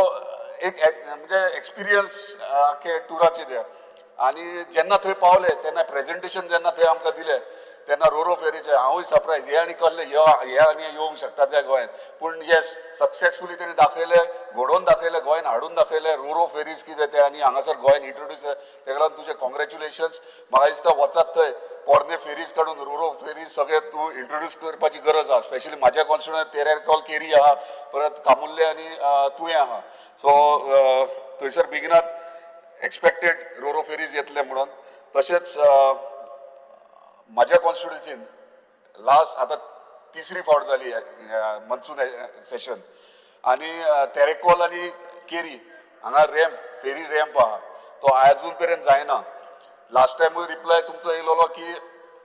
एक म्हणजे एक्सपिरियन्स आख्खे टुराचे ते. आनी जेन्ना थंय पावले तेन्ना प्रेझेंटेशन जेन्ना थंय आमकां दिलें तेन्ना रो फेरीचे हांवूय सरप्रायज हे आनी कळ्ळें हे आनी येवंक शकतात त्या गोंयांत. पूण येस, सक्सेसफुली तेणी दाखयलें, घडोवन दाखयलें, गोंयान हाडून दाखयलें रो फेरीज कितें ते आनी हांगासर गोंयान इंट्रोड्यूस तेका लागून तुजे कॉंग्रॅच्युलेशन्स. म्हाका दिसता वचात थंय पोरणे फेरीज काडून रो फेरीज सगळे तूं इंट्रोड्यूस करपाची गरज आहा. स्पेशली म्हाज्या कॉन्स्टिट्युएंट तेरेकॉल केरी आहा, परत कामुर्ले आनी तुवें आहा. सो थंयसर बेगिनात एक्सपेक्टेड रो फेरीज येतले म्हणून. तशेंच म्हाज्या कॉन्स्टिट्युएन्सीन लास्ट आतां तिसरी फावट जाली मनसून सेशन आनी तेरेकॉल आनी केरी हांगा फेरी रॅम्प आहा तो अजून पर्यंत जायना. लास्ट टायमूय रिप्लाय तुमचो येयलोलो की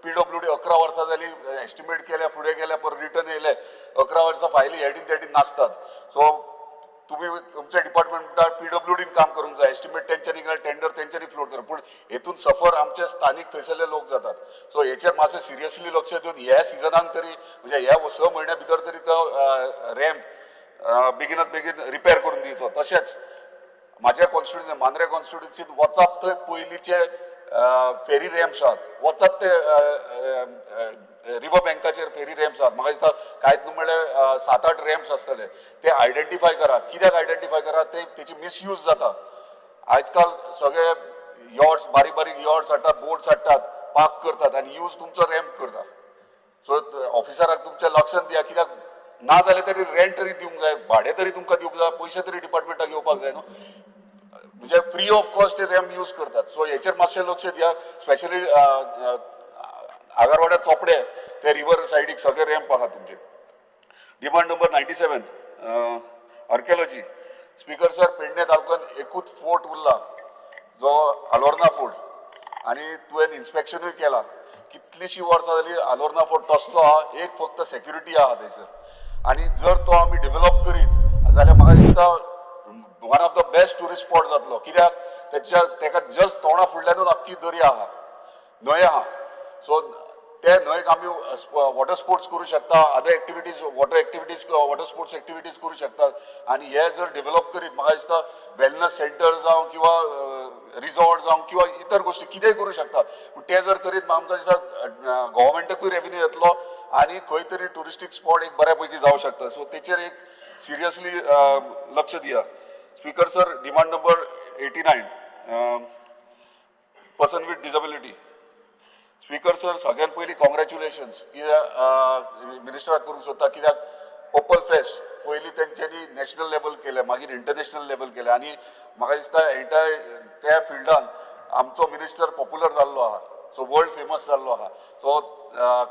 PWD 11 वर्सां जाली, एस्टिमेट केल्या, फुडें गेल्या, पर रिटर्न येयले 11 वर्सां फायली हेडीन तेडीन नासतात. सो तुम्ही तुमच्या डिपार्टमेंट PWDन काम करूंक जाय, एस्टिमेट तेंच्यांनी केल्यार टेंडर तेंच्यांनी फ्लोट कर. पूण हेतून सफर आमचे स्थानीक थंयसरले लोक जातात. सो हेचेर मातशें सिरियसली लक्ष दिवन ह्या सिजनाक तरी म्हणजे ह्या 6 म्हयन्या भितर तरी तो रॅम्प बेगिनात बेगीन रिपेर करून दिवचो. तशेंच म्हाज्या कॉन्स्टिट्युएन्सी मांद्रे कॉन्स्टिट्युएन्सीन वचात थंय पयलींचे फेरी रॅम्प्स आहात, वचात ते रिवर बँकाचेर फेरी रॅम्प्स आहात. म्हाका दिसता कांयच न्हू म्हणल्यार 7-8 रॅम्प्स आसतले. ते आयडेंटिफाय करा. कित्याक आयडेंटिफाय करा? तेची मिसयूज जाता. आजकाल सगळे यॉट्स, बारीक बारीक यॉट्स हाडटात, बोट्स हाडटात, पार्क करतात आनी यूज तुमचो रॅम्प करता. सो ऑफिसराक तुमच्या लक्षांत दिया. कित्याक ना जाल्यार तरी रेंट तरी दिवंक जाय, भाडें तरी तुमकां दिवंक जाय, पयशे तरी डिपार्टमेंटाक येवपाक जाय न्हू. म्हणजे फ्री ऑफ कॉस्ट ते रॅम्प यूज करतात. सो हेचेर मातशें लक्ष दिया. स्पेशली आगारवाड्या चोपडे ते रिवर सायडीक सगळे रॅम्प आहा तुमचे. Demand number 97 archaeology. Speaker sir, Pedne तालुक्यात एकूच फोर्ट उरला जो अलोर्ना फोर्ट आनी तुवें इन्स्पेक्शनूय केला. कितलीशीं वर्सां जालीं अलोर्ना फोर्ट तसो आहा, एक फक्त सेक्युरिटी आहा थंयसर. आनी जर तो आमी डेव्हलप करीत जाल्यार म्हाका दिसता one of the best tourist spot जातलो. कित्याक तेका जस्ट तोंडा फुडल्यानूच आख्खी दर्या आहा, न्हंय आहा. सो ते न्हंयक आमी वॉटर स्पोर्ट्स करूं शकता, other activities water sports activities करूं शकतात. आनी हे जर डेव्हलप करीत म्हाका दिसता वेलनस सेंटर जावं किंवा रिसॉर्ट जावं किंवा इतर गोश्टी कितेंय करूं शकता. पूण ते जर करीत आमकां दिसता गव्हर्मेंटाकूय रेव्हेन्यू येतलो आनी खंय तरी टुरिस्टीक स्पॉट एक बऱ्या पैकी जावं शकता. सो तेचेर एक सिरियसली लक्ष दिया. Speaker sir, demand number 89 person with disability. Speaker sir, सगळ्यात पयलीं कॉंग्रॅच्युलेशन्स मिनिस्टराक करूंक सोदता. कित्याक पर्पल फेस्ट पयलीं तेंच्यांनी नॅशनल लेवल केले, मागीर इंटरनॅशनल लेवल केले आनी म्हाका दिसता एंटायर त्या फिल्डान आमचो मिनिस्टर पॉप्युलर जाल्लो आहा. सो वर्ल्ड फेमस जाल्लो आहा. So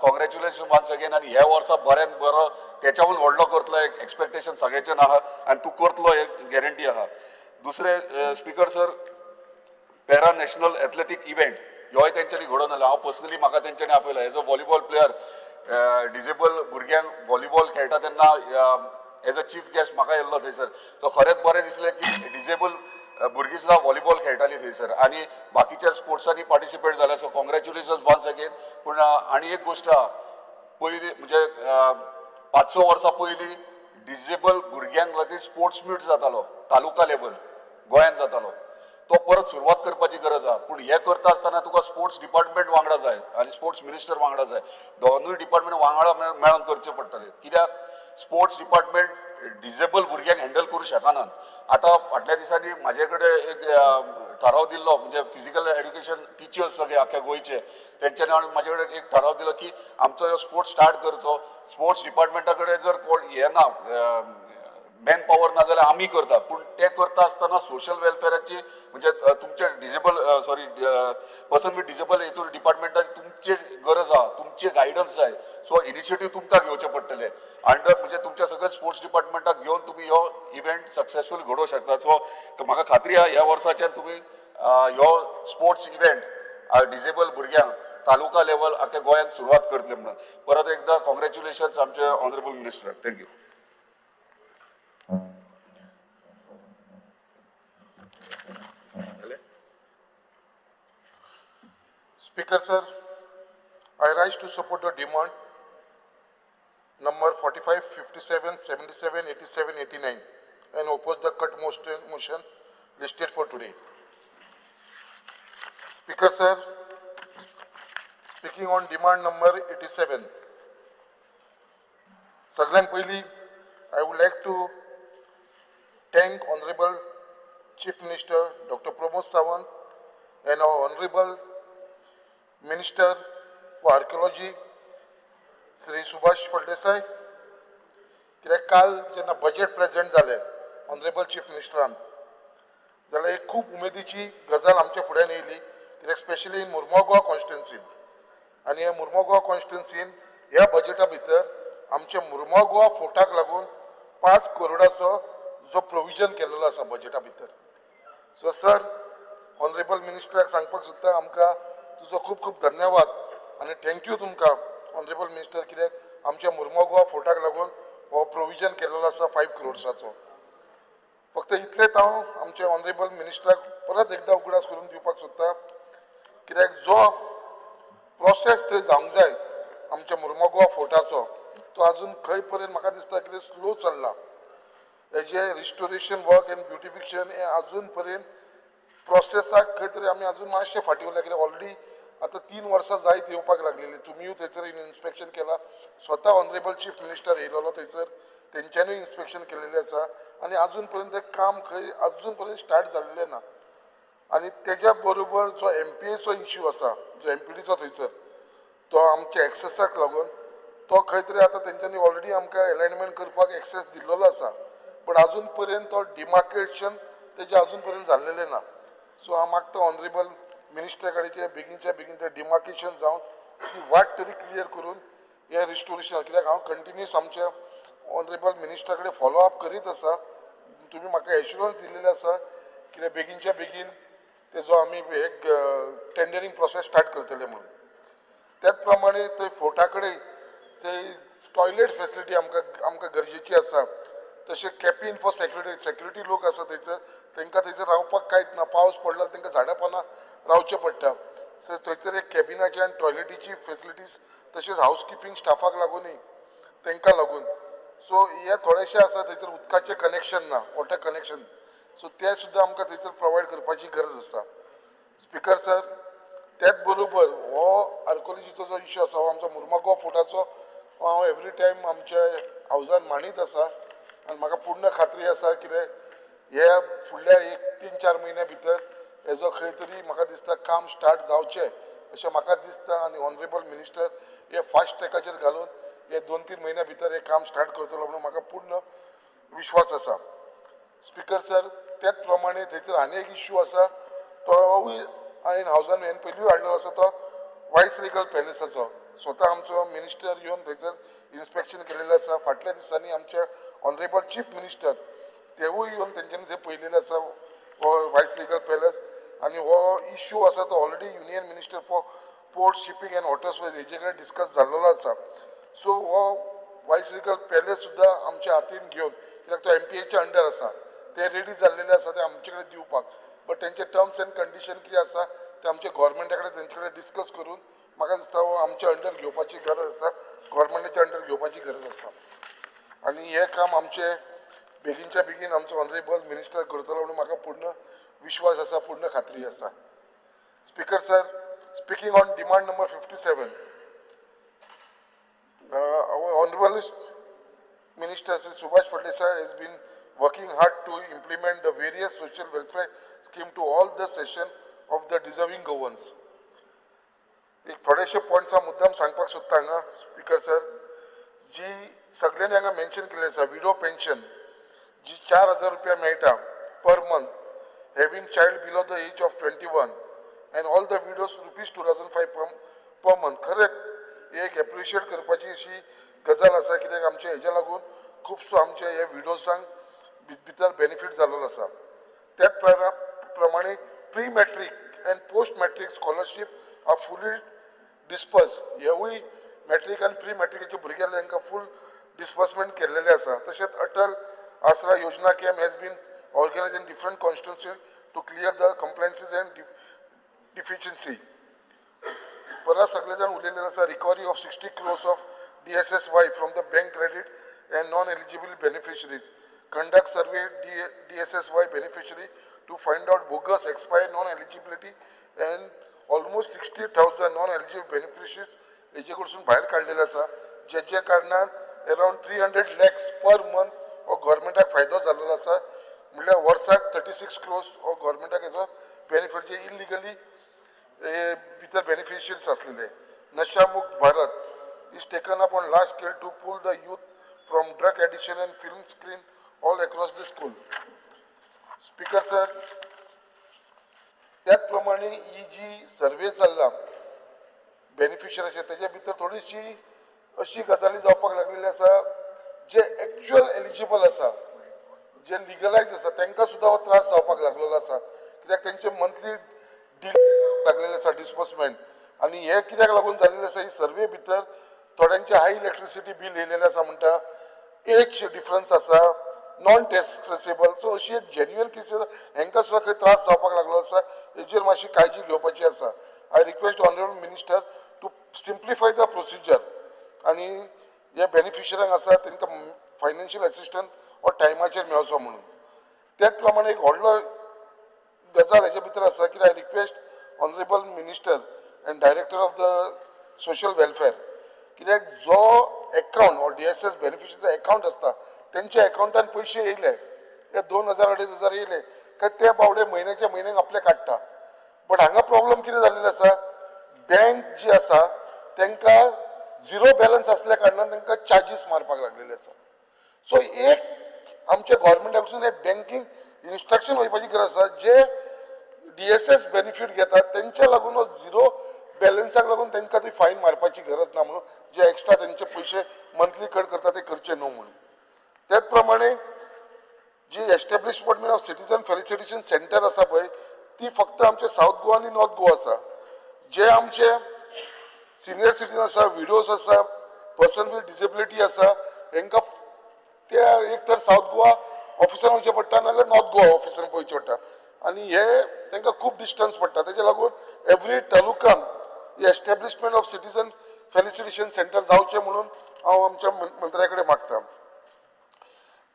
congratulations once again. आनी ह्या वर्सा बऱ्यान बरो त्याच्याहून व्हडलो करतलो एक एक्सपेक्टेशन सगळ्यांच्यान आहा आनी तूं करतलो एक गॅरंटी आहा. दुसरे speaker sir, para national athletic event ह्योय तेंच्यांनी घडोवन हाडला. हांव पर्सनली म्हाका तेंच्यांनी आपयला as a volleyball player. Disable भुरग्यांक व्हॉलीबॉल खेळटा तेन्ना एज अ चीफ गेस्ट म्हाका येयल्लो थंयसर. सो खरेंच बरें दिसलें की डिसेबल भुरगीं सुद्दां व्हॉलीबॉल खेळटालीं थंयसर आनी बाकीच्या स्पोर्ट्सांनी पार्टिसिपेट जाल्या. So congratulations once again. पूण आनी एक गोश्ट आहा, पयलीं म्हणजे 5-6 वर्सां पयलीं डिसेबल भुरग्यांक लागीं स्पोर्ट्स मीट जातालो तालुका लेवल गोंयांत जातालो. तो परत सुरवात करपाची गरज आहा. पूण हे करता आसतना तुका स्पोर्ट्स डिपार्टमेंट वांगडा जाय आनी स्पोर्ट्स मिनिस्टर वांगडा जाय. दोनूय डिपार्टमेंट वांगडा मेळून करचे पडटले. कित्याक स्पोर्ट्स डिपार्टमेंट डिसेबल भुरग्यांक हँडल करूं शकनात. आतां फाटल्या दिसांनी म्हाजे कडेन एक ठराव दिल्लो, म्हणजे फिजिकल एड्युकेशन टिचर्स सगळे आख्या गोंयचे, तेंच्यांनी म्हाजे कडेन एक ठराव दिलो की आमचो ह्यो स्पोर्ट्स स्टार्ट करचो. स्पोर्ट्स डिपार्टमेंटा कडेन जर कोण हे ना, मॅन पॉवर ना जाल्यार आमी करता. पूण ते करता आसतना सोशल वेलफेअराची, म्हणजे तुमचे डिसेबल पर्सन विथ डिसेबल हितून डिपार्टमेंटाची तुमची गरज आहा, तुमचे गायडन्स जाय. सो इनिशिएटीव तुमकां घेवचे पडटले. अंडर म्हणजे तुमच्या सगळ्या स्पोर्ट्स डिपार्टमेंटाक घेवन तुमी हो इव्हेंट सक्सेसफूल घडोवंक शकतात. सो म्हाका खात्री आहा ह्या वर्साच्यान तुमी ह्यो स्पोर्ट्स इव्हेंट डिसेबल भुरग्यांक तालुका लेवल आख्या गोंयांत सुरवात करतले म्हणून. परत एकदा कॉंग्रॅच्युलेशन्स आमचे honourable minister. Thank you. Speaker sir, I rise to support the demand number 45, 57, 77, 87, 89 and oppose the cut motion listed for today. Speaker sir, speaking on demand number 87, सगळ्यांत पयली I would like to thank Honorable Chief Minister Dr. Pramod Sawant and our Honorable Minister for Archaeology Sri Subhash Faldesai. कित्याक काल जेन्ना budget present जालें honourable chief मिनिस्टरान, जाल्यार एक खूब उमेदीची गजाल आमच्या फुड्यान येयली. कित्याक स्पेशली इन मुर्मगांव गोवा कॉन्स्टिट्युन्सीन, आनी ह्या मुर्मगांव गोवा कॉन्स्टिट्युन्सीन ह्या बजेटा भितर आमच्या मुर्मगांव गोवा फोर्टाक लागून 5 करोडाचो जो प्रोविजन केलेलो आसा बजेटा भितर. सो सर, ऑनरेबल मिनिस्टराक सांगपाक सोदता आमकां तुजो खूब खूब धन्यवाद आनी थँक्यू तुमकां ऑनरेबल मिनिस्टर, कित्याक आमच्या मुर्मगांव गोवा फोर्टाक लागून हो प्रोविजन केलेलो आसा 5 करोड्साचो. फक्त इतलेंच हांव आमच्या ऑनरेबल मिनिस्टराक परत एकदां उगडास करून दिवपाक सोदता, कित्याक जो प्रोसेस थंय जावंक जाय आमच्या मुर्मगांव गोवा फोर्टाचो, तो आजून खंय पर्यंत म्हाका दिसता कितें स्लो चल्ला. हेजे रिस्टोरेशन वर्क एंड ब्युटिफिकेशन हें आजून पर्यंत प्रोसेसाक खंय तरी आमी आजून मातशें फाटी उरल्या. कित्याक ऑलरेडी आतां 3 वर्सां जायत येवपाक लागलेली. तुमीय थंयसर इन्स्पेक्शन केलां, स्वता ऑनरेबल चीफ मिनिस्टर येयलेलो थंयसर, तेंच्यांनीय इन्स्पेक्शन केलेलें आसा आनी आजून पर्यंत तें काम खंय आजून पर्यंत स्टार्ट जाल्लें ना. आनी तेज्या बरोबर जो MPAचो इश्यू आसा, जो MPDचो थंयसर, तो आमच्या एक्सेसाक लागून तो खंय तरी आतां तेंच्यांनी ऑलरेडी आमकां अलायनमेंट करपाक एक्सेस दिल्लो आसा, पण आजून पर्यंत तो डिमार्केशन तेजें आजून पर्यंत जाल्लेलें ना. सो हांव मागता ऑनरेबल मिनिस्टर कडेन ते बेगीनच्या बेगीन तें डिमार्केशन जावन ती वाट तरी क्लियर करून हे रिस्टोरेशन, कित्याक हांव कंटिन्यूस आमच्या ऑनरेबल मिनिस्टर कडेन फॉलो अप करीत आसा. तुमी म्हाका एश्युरन्स दिल्लेले आसा कित्याक बेगीनच्या बेगीन तेजो आमी एक टेंडरींग प्रोसेस स्टार्ट करतले म्हणून. त्याच प्रमाणे थंय फोर्टा कडेन थंय टॉयलेट फेसिलिटी आमकां गरजेची आसा. तशें कॅपीन फॉर सेक्युरिटी लोक आसा थंयसर, तांकां थंयसर रावपाक कांयच ना. पावस पडलो तांकां झाडां पानां रावचें पडटा. सो थंयसर एक कॅबिनाची आनी टॉयलेटीची फेसिलिटीज, तशेंच हावजकिपींग स्टाफाक लागूनय तांकां लागून. सो हे थोडेशें आसा थंयसर उदकाचें कनेक्शन ना, वॉटर कनेक्शन, सो तें सुद्दां आमकां थंयसर प्रोवायड करपाची गरज आसा. स्पिकर सर, त्याच बरोबर हो आर्कोलॉजीचो जो इश्यू आसा, हो आमचो मुर्मगांव गोवा फोर्टाचो, हांव एवरी टायम आमच्या हावजान मांडीत आसा आनी म्हाका पूर्ण खात्री आसा कितें हे फुडल्या 1-3-4 म्हयन्या भितर हेजो खंय तरी म्हाका दिसता काम स्टार्ट जावचें अशें म्हाका दिसता. आनी ऑनरेबल मिनिस्टर हे फास्ट ट्रॅकाचेर घालून हे 2-3 म्हयन्या भितर हे काम स्टार्ट करतलो म्हणून म्हाका पूर्ण विश्वास आसा. स्पिकर सर, त्याच प्रमाणे थंयसर आनी एक इश्यू आसा, तोवूय हांवें हावजान पयलीं हाडलेलो आसा, तो वायस रिगल पॅलेसाचो. स्वता आमचो मिनिस्टर येवन थंयसर इन्स्पेक्शन केलेलें आसा. फाटल्या दिसांनी आमचे ऑनरेबल चीफ मिनिस्टर तेवूय येवन तेंच्यांनी थंय पळयलेलें आसा हो वायस रिगल पॅलेस. आनी हो इश्यू आसा तो already union minister for port shipping and waterways हेजे कडेन डिस्कस जाल्लो आसा. सो हो वायस रिगल पॅलेस सुद्दां आमच्या हातीन घेवन, कित्याक तो MPAच्या अंडर आसा, ते रेडी जाल्लेले आसा ते आमचे कडेन दिवपाक. बट तेंचे टर्म्स एंड कंडिशन कितें आसा ते आमच्या गोवोरमेंटा कडेन तेंचे कडेन डिस्कस करून म्हाका दिसता हो आमच्या अंडर घेवपाची गरज आसा, गोवोरमेंटाच्या अंडर घेवपाची गरज आसा. आनी हें काम आमचें बेगीनच्या बेगीन आमचो ऑनरेबल मिनिस्टर करतलो म्हणून म्हाका पूर्ण विश्वास आसा, पूर्ण खात्री आसा. Speaker sir, speaking on demand number 57, our honorable Minister Sri Subhash Phadnisar has been working hard to implement the various social welfare scheme to all the section of the deserving governance. एक थोडेशे points मुद्दाम सांगपाक सोदता हांगा speaker sir. जी सगळ्यांनी हांगा mention केले आसा विडो पेन्शन जी 4,000 रुपया मेळटा per month, having child below the age of 21 and all the widows rupees 2,005 per month. खरेंच एक एप्रिशिएट करपाची अशी गजाल आसा, कित्याक आमचे हेज्या लागून खुबसो आमचे हे विडोसांक भितर बेनिफीट जाल्लो आसा. त्याच प्रमाणे pre matric and post matric scholarship are fully disperse. हेवूय मॅट्रीक आनी प्री मॅट्रिकाचे भुरगे तांकां फूल डिस्बर्समेंट केल्लेले आसा. तशेंच Atal Asra Yojana camp has been organise in different constituency to clear the compliances and deficiency. परत सगळे जाण उलयलेले आसा recovery of 60 crores of DSSY from the bank credit and non eligible beneficiaries. Conduct survey DSSY beneficiary to find out bogus expired non eligibility and almost 60,000 non eligible beneficiaries हेजे कडसून भायर काडलेले आसा, जेच्या कारणान अराउंड 300 lakhs पर मंथ हो गव्हर्मेंटाक फायदो जाल्लो आसा. म्हणल्यार वर्साक 36 crores हो गव्हर्मेंटाक हेजो बेनिफीट जे इलिगली भितर बेनिफिशियरीज असलेले. Nashamukt Bharat is taken up on large scale to pull the youth from drug addiction and film screen all across the school. Speaker sir, त्याच प्रमाणे ही जी सर्वे जाल्ला बेनिफिशियरीचे तेजे भितर थोडीशी अशी गजाली जावपाक लागलेली आसा जे एक्चुअल एलिजिबल आसा, जे लिगलायज आसा तांकां सुद्दां हो त्रास जावपाक लागलेलो आसा, कित्याक तेंचे मंथली लागलेले आसा डिस्बर्समेंट. आनी हे कित्याक लागून जाल्लेले आसा, ही सर्वे भितर थोड्यांचे हाय इलेक्ट्रिसिटी बील येयलेले आसा म्हणटा, एज डिफरन्स आसा, नॉन ट्रेसेबल. सो अशी एक जेन्युअन केसीस हांकां सुद्दां खंय त्रास जावपाक लागलो आसा, हेजेर मातशी काळजी घेवपाची आसा. I request honourable minister to simplify the procedure आनी हे बेनिफिशरींक आसा तांकां फायनान्शियल असिस्टंट हो टायमाचेर मेळचो म्हणून. त्याच प्रमाणे एक व्हडलो गजाल हेजे भितर आसा की I request honourable minister end director of the social welfare, कित्याक जो अकाउंट हो DSS बेनिफिशरीचो अकाउंट आसता तेंच्या अकाउंटान पयशे येयले, ते 2,000-2,500 येयले काय ते बावडे म्हयन्याच्या म्हयन्याक आपले काडटा. बट हांगा प्रॉब्लेम कितें जाल्लेलो आसा, बँक जी आसा तांकां झिरो बॅलन्स असल्या कारणान तांकां चार्जीस मारपाक लागलेले आसा. सो एक आमच्या गव्हर्मेंटा कडसून एक बँकींग इन्स्ट्रक्शन वयपाची गरज आसा, जे DSS बेनिफीट घेतात तेंच्या लागून झिरो बॅलन्साक लागून तांकां ती फायन मारपाची गरज ना म्हणून, जे एक्स्ट्रा तेंचे पयशे मंथली कट करता ते करचे न्हू म्हणून. त्याच प्रमाणे जी establishment of citizen felicitation centre आसा पळय ती फक्त आमचे साऊथ गोवा आनी नॉर्थ गोवा आसा. जे आमचे सिनियर सिटीजन आसा, विडोज आसा, पर्सन विथ डिसेबिलिटी आसा, हांकां त्या एक तर साऊथ गोवा ऑफिसान वयचें पडटा नाजाल्यार नॉर्थ गोवा ऑफिसान पळोवचें पडटा. आनी हे तांकां खूब डिस्टन्स पडटा. तेजे लागून एवरी तालुकान establishment of citizen felicitation centre जावचें म्हणून हांव आमच्या मंत्र्या कडेन मागता.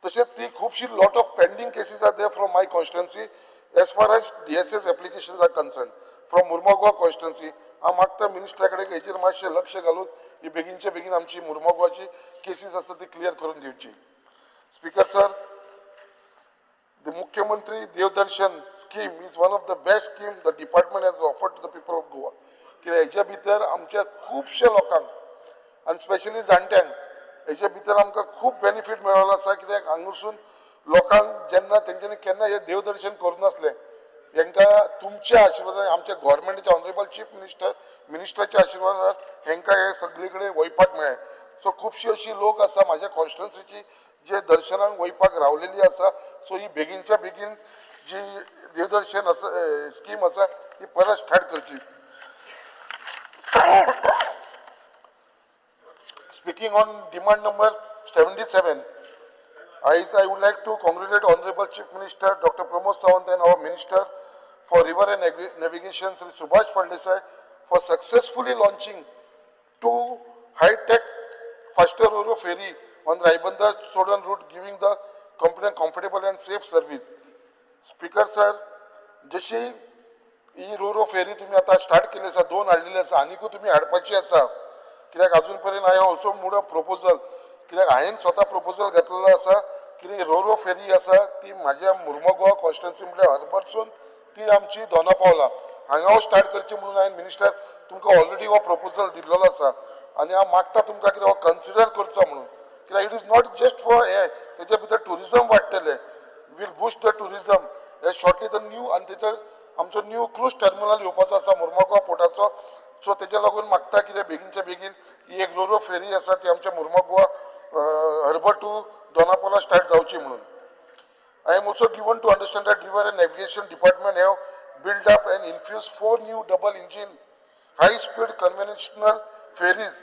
तशेंच ती खुबशी lot of pending cases are there from my constituency as far as DSS applications are concern from Mormugao constituency. हांव मागता मिनिस्टरा कडेन हेचेर मातशें लक्ष घालून ही बेगीनचे बेगीन आमची मुर्मुगांवची केसीस आसता ती क्लियर करून दिवची. Speaker sir, the Mukhyamantri Devdarshan scheme is one of the best scheme the department has offered to the people of Goa. कित्याक हेच्या भितर आमच्या खुबशे लोकांक आनी स्पेशली जाणट्यांक हेच्या भितर आमकां खूब बेनिफीट मेळ्ळो आसा. कित्याक हांगासून लोकांक जेन्ना तेंच्यांनी केन्ना हे देवदर्शन करूं नासलें, हांकां तुमच्या आशिर्वादान आमच्या गव्हर्मेंटाच्या ऑनरेबल चीफ मिनिस्टराच्या आशिर्वादान हांकां हे सगळे कडेन वयपाक मेळ्ळें. सो खुबशीं अशीं लोक आसा म्हाज्या कॉन्स्टिट्युएन्सीची जे दर्शनाक वयपाक रावलेली आसा. सो ही बेगीनच्या बेगीन जी देवदर्शन स्कीम आसा ती परत स्टार्ट करची. Speaking on demand number 77, I would like to congratulate Honorable Chief Minister Dr. Pramod Sawant and our Minister for River and Navigation Sri Subhash Phadnisar for successfully launching 2 high-tech faster Ro-Ro ferry on the Raibandar-Sodan route, giving the comfortable and safe service. Speaker sir, जशी ही row फेरी तुम्ही आता start केली आसा 2 हाडलेली आसा आनीकूय तुम्ही हाडपाची आसा कित्याक अजून पर्यंत I also mood a proposal कित्याक हांवें स्वता प्रपोजल घेतलेलो आसा की रो फेरी आसा ती म्हाज्या मुर्मगांव कॉन्स्टिट्युन्सी म्हणल्यार हरपरसून ती आमची दोनापावला हांगा स्टार्ट करची म्हणून हांवें मिनिस्टर तुमकां ऑलरेडी हो प्रपोजल दिल्लो आसा आनी हांव मागता तुमकां कितें हो कन्सिडर करचो म्हणून कित्याक it is not just for हे तेजे भितर टुरिजम वाडटले वील बूस्ट द टुरिजम हे शॉर्टली द न्यू आनी तेचेर आमचो न्यू क्रूज टर्मिनल येवपाचो आसा मुर्मगांव पोर्टाचो सो तेच्या लागून मागता कितें बेगीनच्या बेगीन ही एक रो फेरी आसा ती आमच्या मुर्मगांव हर्बर टू दोनापावला स्टार्ट जावची म्हणून I am also given to understand that River and Navigation Department have built up and infused 4 new double-engine, high-speed conventional ferries.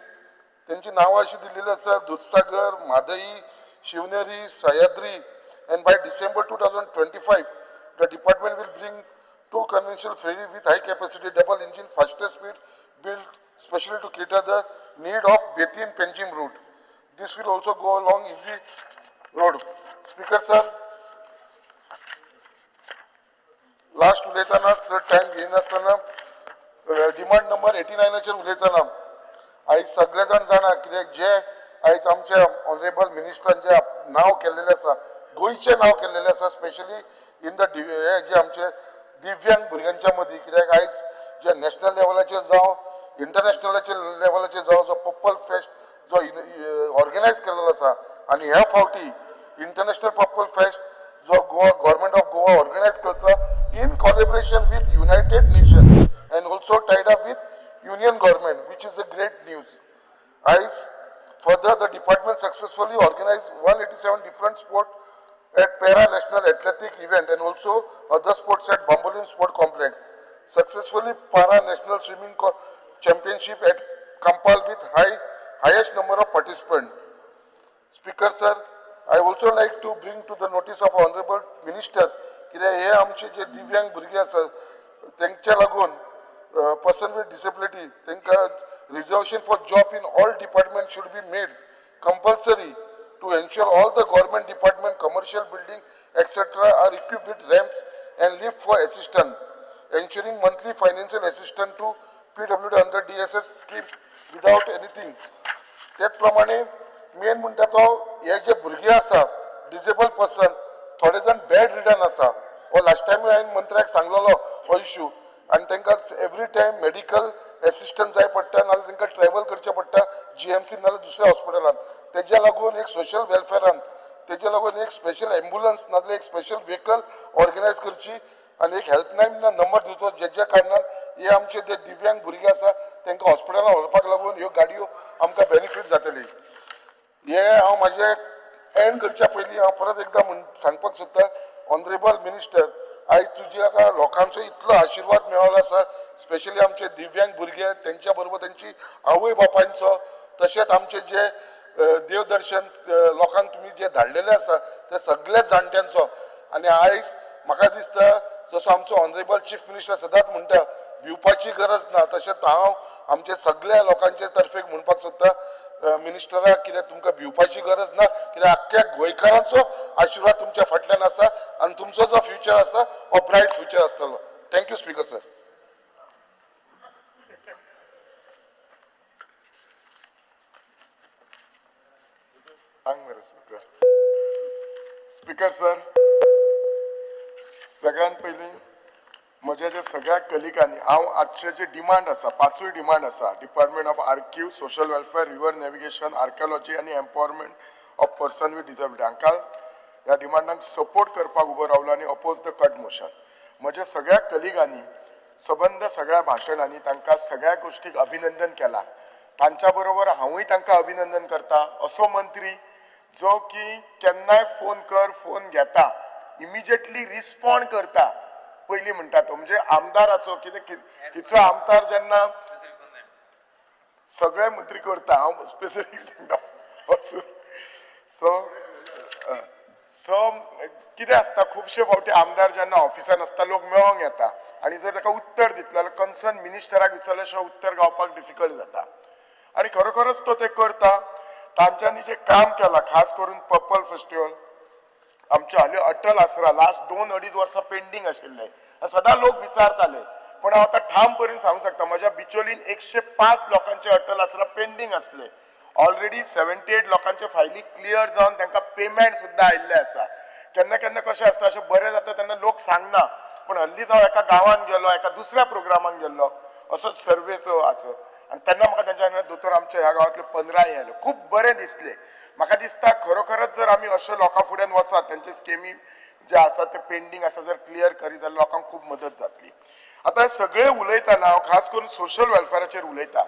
त्यांची नावं अशी दिलेली असतात Dudhsagar, मादई, Shivneri, Sahyadri, and by December 2025, the department will bring 2 conventional ferries with high-capacity double-engine, fastest speed, built specially to cater the need of Betin-Panjim route. This will also go along easy road. Speaker sir. Last उलयतना चड time घेयनासतना demand number 89चेर उलयतना आयज सगळे जाण जाणा कित्याक जे आयज आमच्या ऑनरेबल मिनिस्टरान जे नांव केल्लेलें आसा गोंयचें नांव केल्लेलें आसा स्पेशली इन द हे जे आमचे दिव्यांग भुरग्यांच्या मदीं कित्याक आयज जे नॅशनल लेवलाचेर जावं इंटरनॅशनलाचेर लेवलाचेर जावं जो पर्पल फेस्ट जो ऑर्गनायज केल्लो आसा आनी ह्या फावटी इंटरनॅशनल पर्पल फेस्ट जो Goa government of Goa organise करता in collaboration with United Nations and also tied up with Union Government, which is a great news. As further, the department successfully organized 187 different sport at Para-National Athletic event and also other sports at Bambolin Sport Complex. Successfully Para-National Swimming Championship at Kampal with highest number of participants. Speaker sir, I also like to bring to the notice of Honorable Minister कित्याक हे आमचे जे दिव्यांग भुरगे आसा तेंच्या लागून person with disability तांकां reservation for job in all department should be made compulsory to ensure all the government department commercial building etcetera are equipped with ramps and lift for assistant ensuring monthly financial assistant to PWD under DSS scheme without anything त्याच प्रमाणे main म्हणटा तो हे जे भुरगे आसा disable person थोडे जाण बेड रिडन आसा हो लास्ट टायम हांवें मंत्र्याक सांगलेलो हो इश्यू आनी तांकां एवरी टायम मेडिकल असिस्टंट जाय पडटा नाल्यार तांकां ट्रॅवल करचें पडटा GMC नाल्यार दुसऱ्या हॉस्पिटलांत तेज्या लागून एक सोशल वेलफेअरान तेज्या लागून एक स्पेशल एम्ब्युलन्स नाल्यार एक स्पेशल व्हेकल ऑर्गनायज करची आनी एक हेल्पलायन नंबर दिवचो जेच्या कारणान हे आमचे जे दिव्यांग भुरगे आसा तांकां हॉस्पिटलांत व्हरपाक लागून ह्यो गाडयो आमकां बेनिफीट जातली हे हांव म्हाजे एंड करच्या पयलीं हांव परत एकदां सांगपाक सोदतां ऑनरेबल मिनिस्टर आयज तुज्या लोकांचो इतलो आशिर्वाद मेळ्ळो आसा स्पेशली आमचे दिव्यांग भुरगे तेंच्या बरोबर तेंची आवय बापायंचो तशेंच आमचे जे देवदर्शन लोकांक तुमी जे धाडलेले आसा ते सगळे जाणट्यांचो आनी आयज म्हाका दिसता जसो आमचो ऑनरेबल चीफ मिनिस्टर सदांच म्हणटा भिवपाची गरज ना तशेंच हांव आमचे सगळ्या लोकांचे तर्फे म्हणपाक सोदतां मिनिस्टराक कितें तुमकां भिवपाची गरज ना कित्याक आख्ख्या गोंयकारांचो आशिर्वाद तुमच्या फाटल्यान आसा आनी तुमचो जो फ्युचर आसा हो ब्रायट फ्युचर आसतलो thank you speaker sir speaker sir सगळ्यात पयलीं म्हज्या जे सगळ्या कलिगांनी हांव आजचे जे डिमांड आसा 5 डिमांड आसा department of archive social welfare river navigation archaeology आनी empowerment of person with disability हांकां ह्या डिमांडांक सपोर्ट करपाक उबो रावलो आनी अपोज द कट मोशन म्हज्या सगळ्या कलिगांनी सबंद सगळ्या भाशणांनी तांकां सगळ्या गोष्टीक अभिनंदन केलां तांच्या बरोबर हांवूय तांकां अभिनंदन करता असो मंत्री जो की केन्नाय फोन घेता इमिजिएटली रिस्पॉन्ड करता पयलीं म्हणटा तो म्हणजे आमदाराचो कितें खंयचो आमदार जेन्ना सगळे मंत्री करता हांव स्पेसिफीक सांगता सो कितें आसता खुबशे फावटी आमदार जेन्ना ऑफिसान आसता लोक मेळोंक येता आनी जर ताका उत्तर दितलो जाल्यार कन्सर्न मिनिस्टराक विचारल्या शिवाय उत्तर गावपाक डिफिकल्ट जाता आनी खरोखरच तो ते करता तांच्यांनी जे काम केलां खास करून पर्पल फेस्टिवल आमचे हाली अटल आसरा लास्ट 2-2.5 वर्सां पेंडींग आशिल्ले सदां लोक विचारताले पण हांव आतां ठाम करून सांगूंक शकता म्हज्या बिचोलीन 105 लोकांचे अटल आसरा पेंडींग आसले ऑलरेडी 78 लोकांचे फायली क्लियर जावन तांकां पेमेंट सुद्दां आयिल्ले आसा केन्ना केन्ना कशें आसता अशें बरें जाता तेन्ना लोक सांगना पण हल्लीच हांव एका गांवांत गेलो एका दुसऱ्या प्रोग्रामाक गेल्लो असो सर्वेचो हाचो आनी तेन्ना म्हाका तेंच्या दोतोर आमच्या ह्या गांवांतले 15 येयले खूब बरें दिसलें म्हाका दिसता खरोखरच जर आमी अशे लोकां फुड्यान वचात तेंचे स्किमी जे आसा ते पेंडींग आसा जर क्लियर करीत जाल्यार लोकांक खूब मदत जातली आतां हे सगळे उलयतना हांव खास करून सोशल वेलफेराचेर उलयता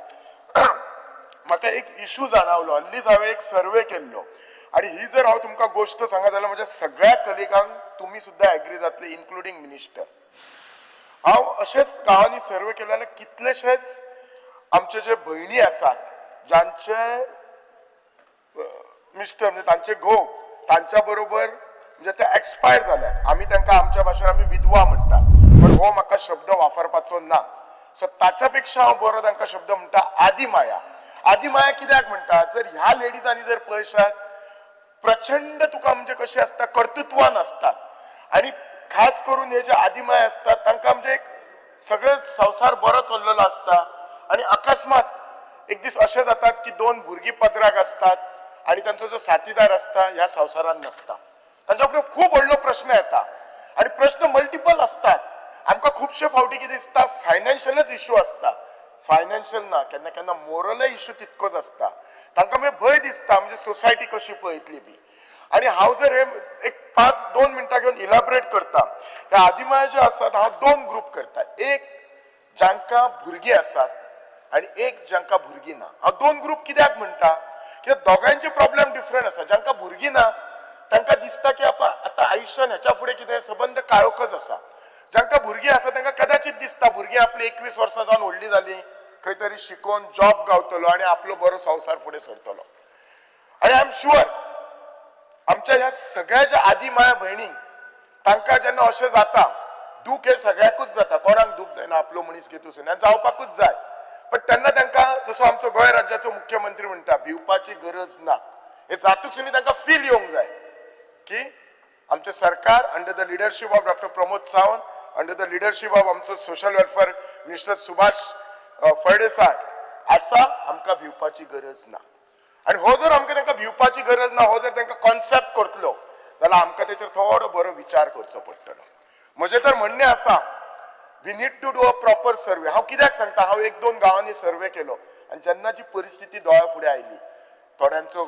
म्हाका एक इशू जाणवलो हल्लीच हांवें एक सर्वे केल्लो आणि ही जर हांव तुमकां गोष्ट सांगत जाल्यार म्हज्या सगळ्या कलिगांक तुमी सुद्दां एग्री जातले इन्क्लुडींग मिनिस्टर हांव अशेंच गांवांनी सर्वे केले जाल्यार कितलेशेच आमचे जे भयणी आसात ज्यांचे मिस्टर म्हणजे तांचे घोव तांच्या बरोबर म्हणजे ते एक्सपायर जाल्यात आमी तांकां आमच्या भाशेन आमी विधवा म्हणटात पण हो म्हाका शब्द वापरपाचो ना सो ताच्या पेक्षा हांव बरो तांकां शब्द म्हणटा आदिमाया कित्याक म्हणटात जर ह्या लेडीजांनी जर पळयशात प्रचंड तुका म्हणजे कशी असता कर्तृत्वान असतात आणि खास करून हे जे आदिमाय असतात तांकां म्हणजे एक सगळे संसार बरो चल्लेलो असता आणि अकस्मात एक दीस अशें जातात की 2 भुरगीं पदराक असतात आणि तांचो जो साथीदार असता ह्या संवसारान नसता तांच्या कडेन खूब व्हडलो प्रश्न येता आणि प्रश्न मल्टिपल असतात आमकां खुबशे फावटी कितें दिसता फायनान्शियलच इश्यू असता फायनान्शियल ना केन्ना केन्ना मोरल इश्यू तितकोच असता तांकां मागीर भंय दिसता म्हणजे सोसायटी कशी पळयतली बी आणि हांव जर हे एक 5-2 मिनटां घेवन इलॅबोरेट करता हे आदिमाय जे आसात हांव 2 ग्रुप करता एक जांकां भुरगीं आसात आणि एक जांकां भुरगीं ना हांव 2 ग्रुप कित्याक म्हणटा कित्याक दोगांयचे प्रॉब्लेम डिफरंट आसा जांकां भुरगीं ना तांकां दिसता की आतां आयुश्यान हेच्या फुडें कितें संबंद काळोखच आसा जांकां भुरगीं आसा तांकां कदाचित दिसता भुरगीं आपली 21 वर्सां जावन व्हडलीं जालीं खंय तरी शिकून जॉब गावतलो आणि आपलो बरो संवसार फुडें सरतलो आनी आय एम शुअर आमच्या ह्या सगळ्या ज्या आदिमाया भयणींक तांकां जेन्ना अशें जाता दूख हे सगळ्याकूच जाता कोणाक दूख जायना आपलो मनीस घेतून आनी जावपाकूच जाय पण तेन्ना तांकां जसो आमचो गोंय राज्याचो मुख्यमंत्री म्हणटा भिवपाची गरज ना हे जातूकसुनी तांकां फील येवंक जाय की आमचे सरकार under the leadership of doctor Pramod Sawant under the leadership of आमचो social welfare minister Subhash Phaldesai आसा आमकां भिवपाची गरज ना आणि हो जर आमकां तांकां भिवपाची गरज ना हो जर तांकां कॉन्सेप्ट करतलो जाल्यार आमकां तेचेर थोडो बरो विचार करचो पडटलो म्हजें तर म्हणणें आसा we need to do a proper survey हांव कित्याक सांगता हांव 1-2 गांवांनी सर्वे केलो आनी जेन्ना जी परिस्थिती दोळ्या फुडें आयली थोड्यांचो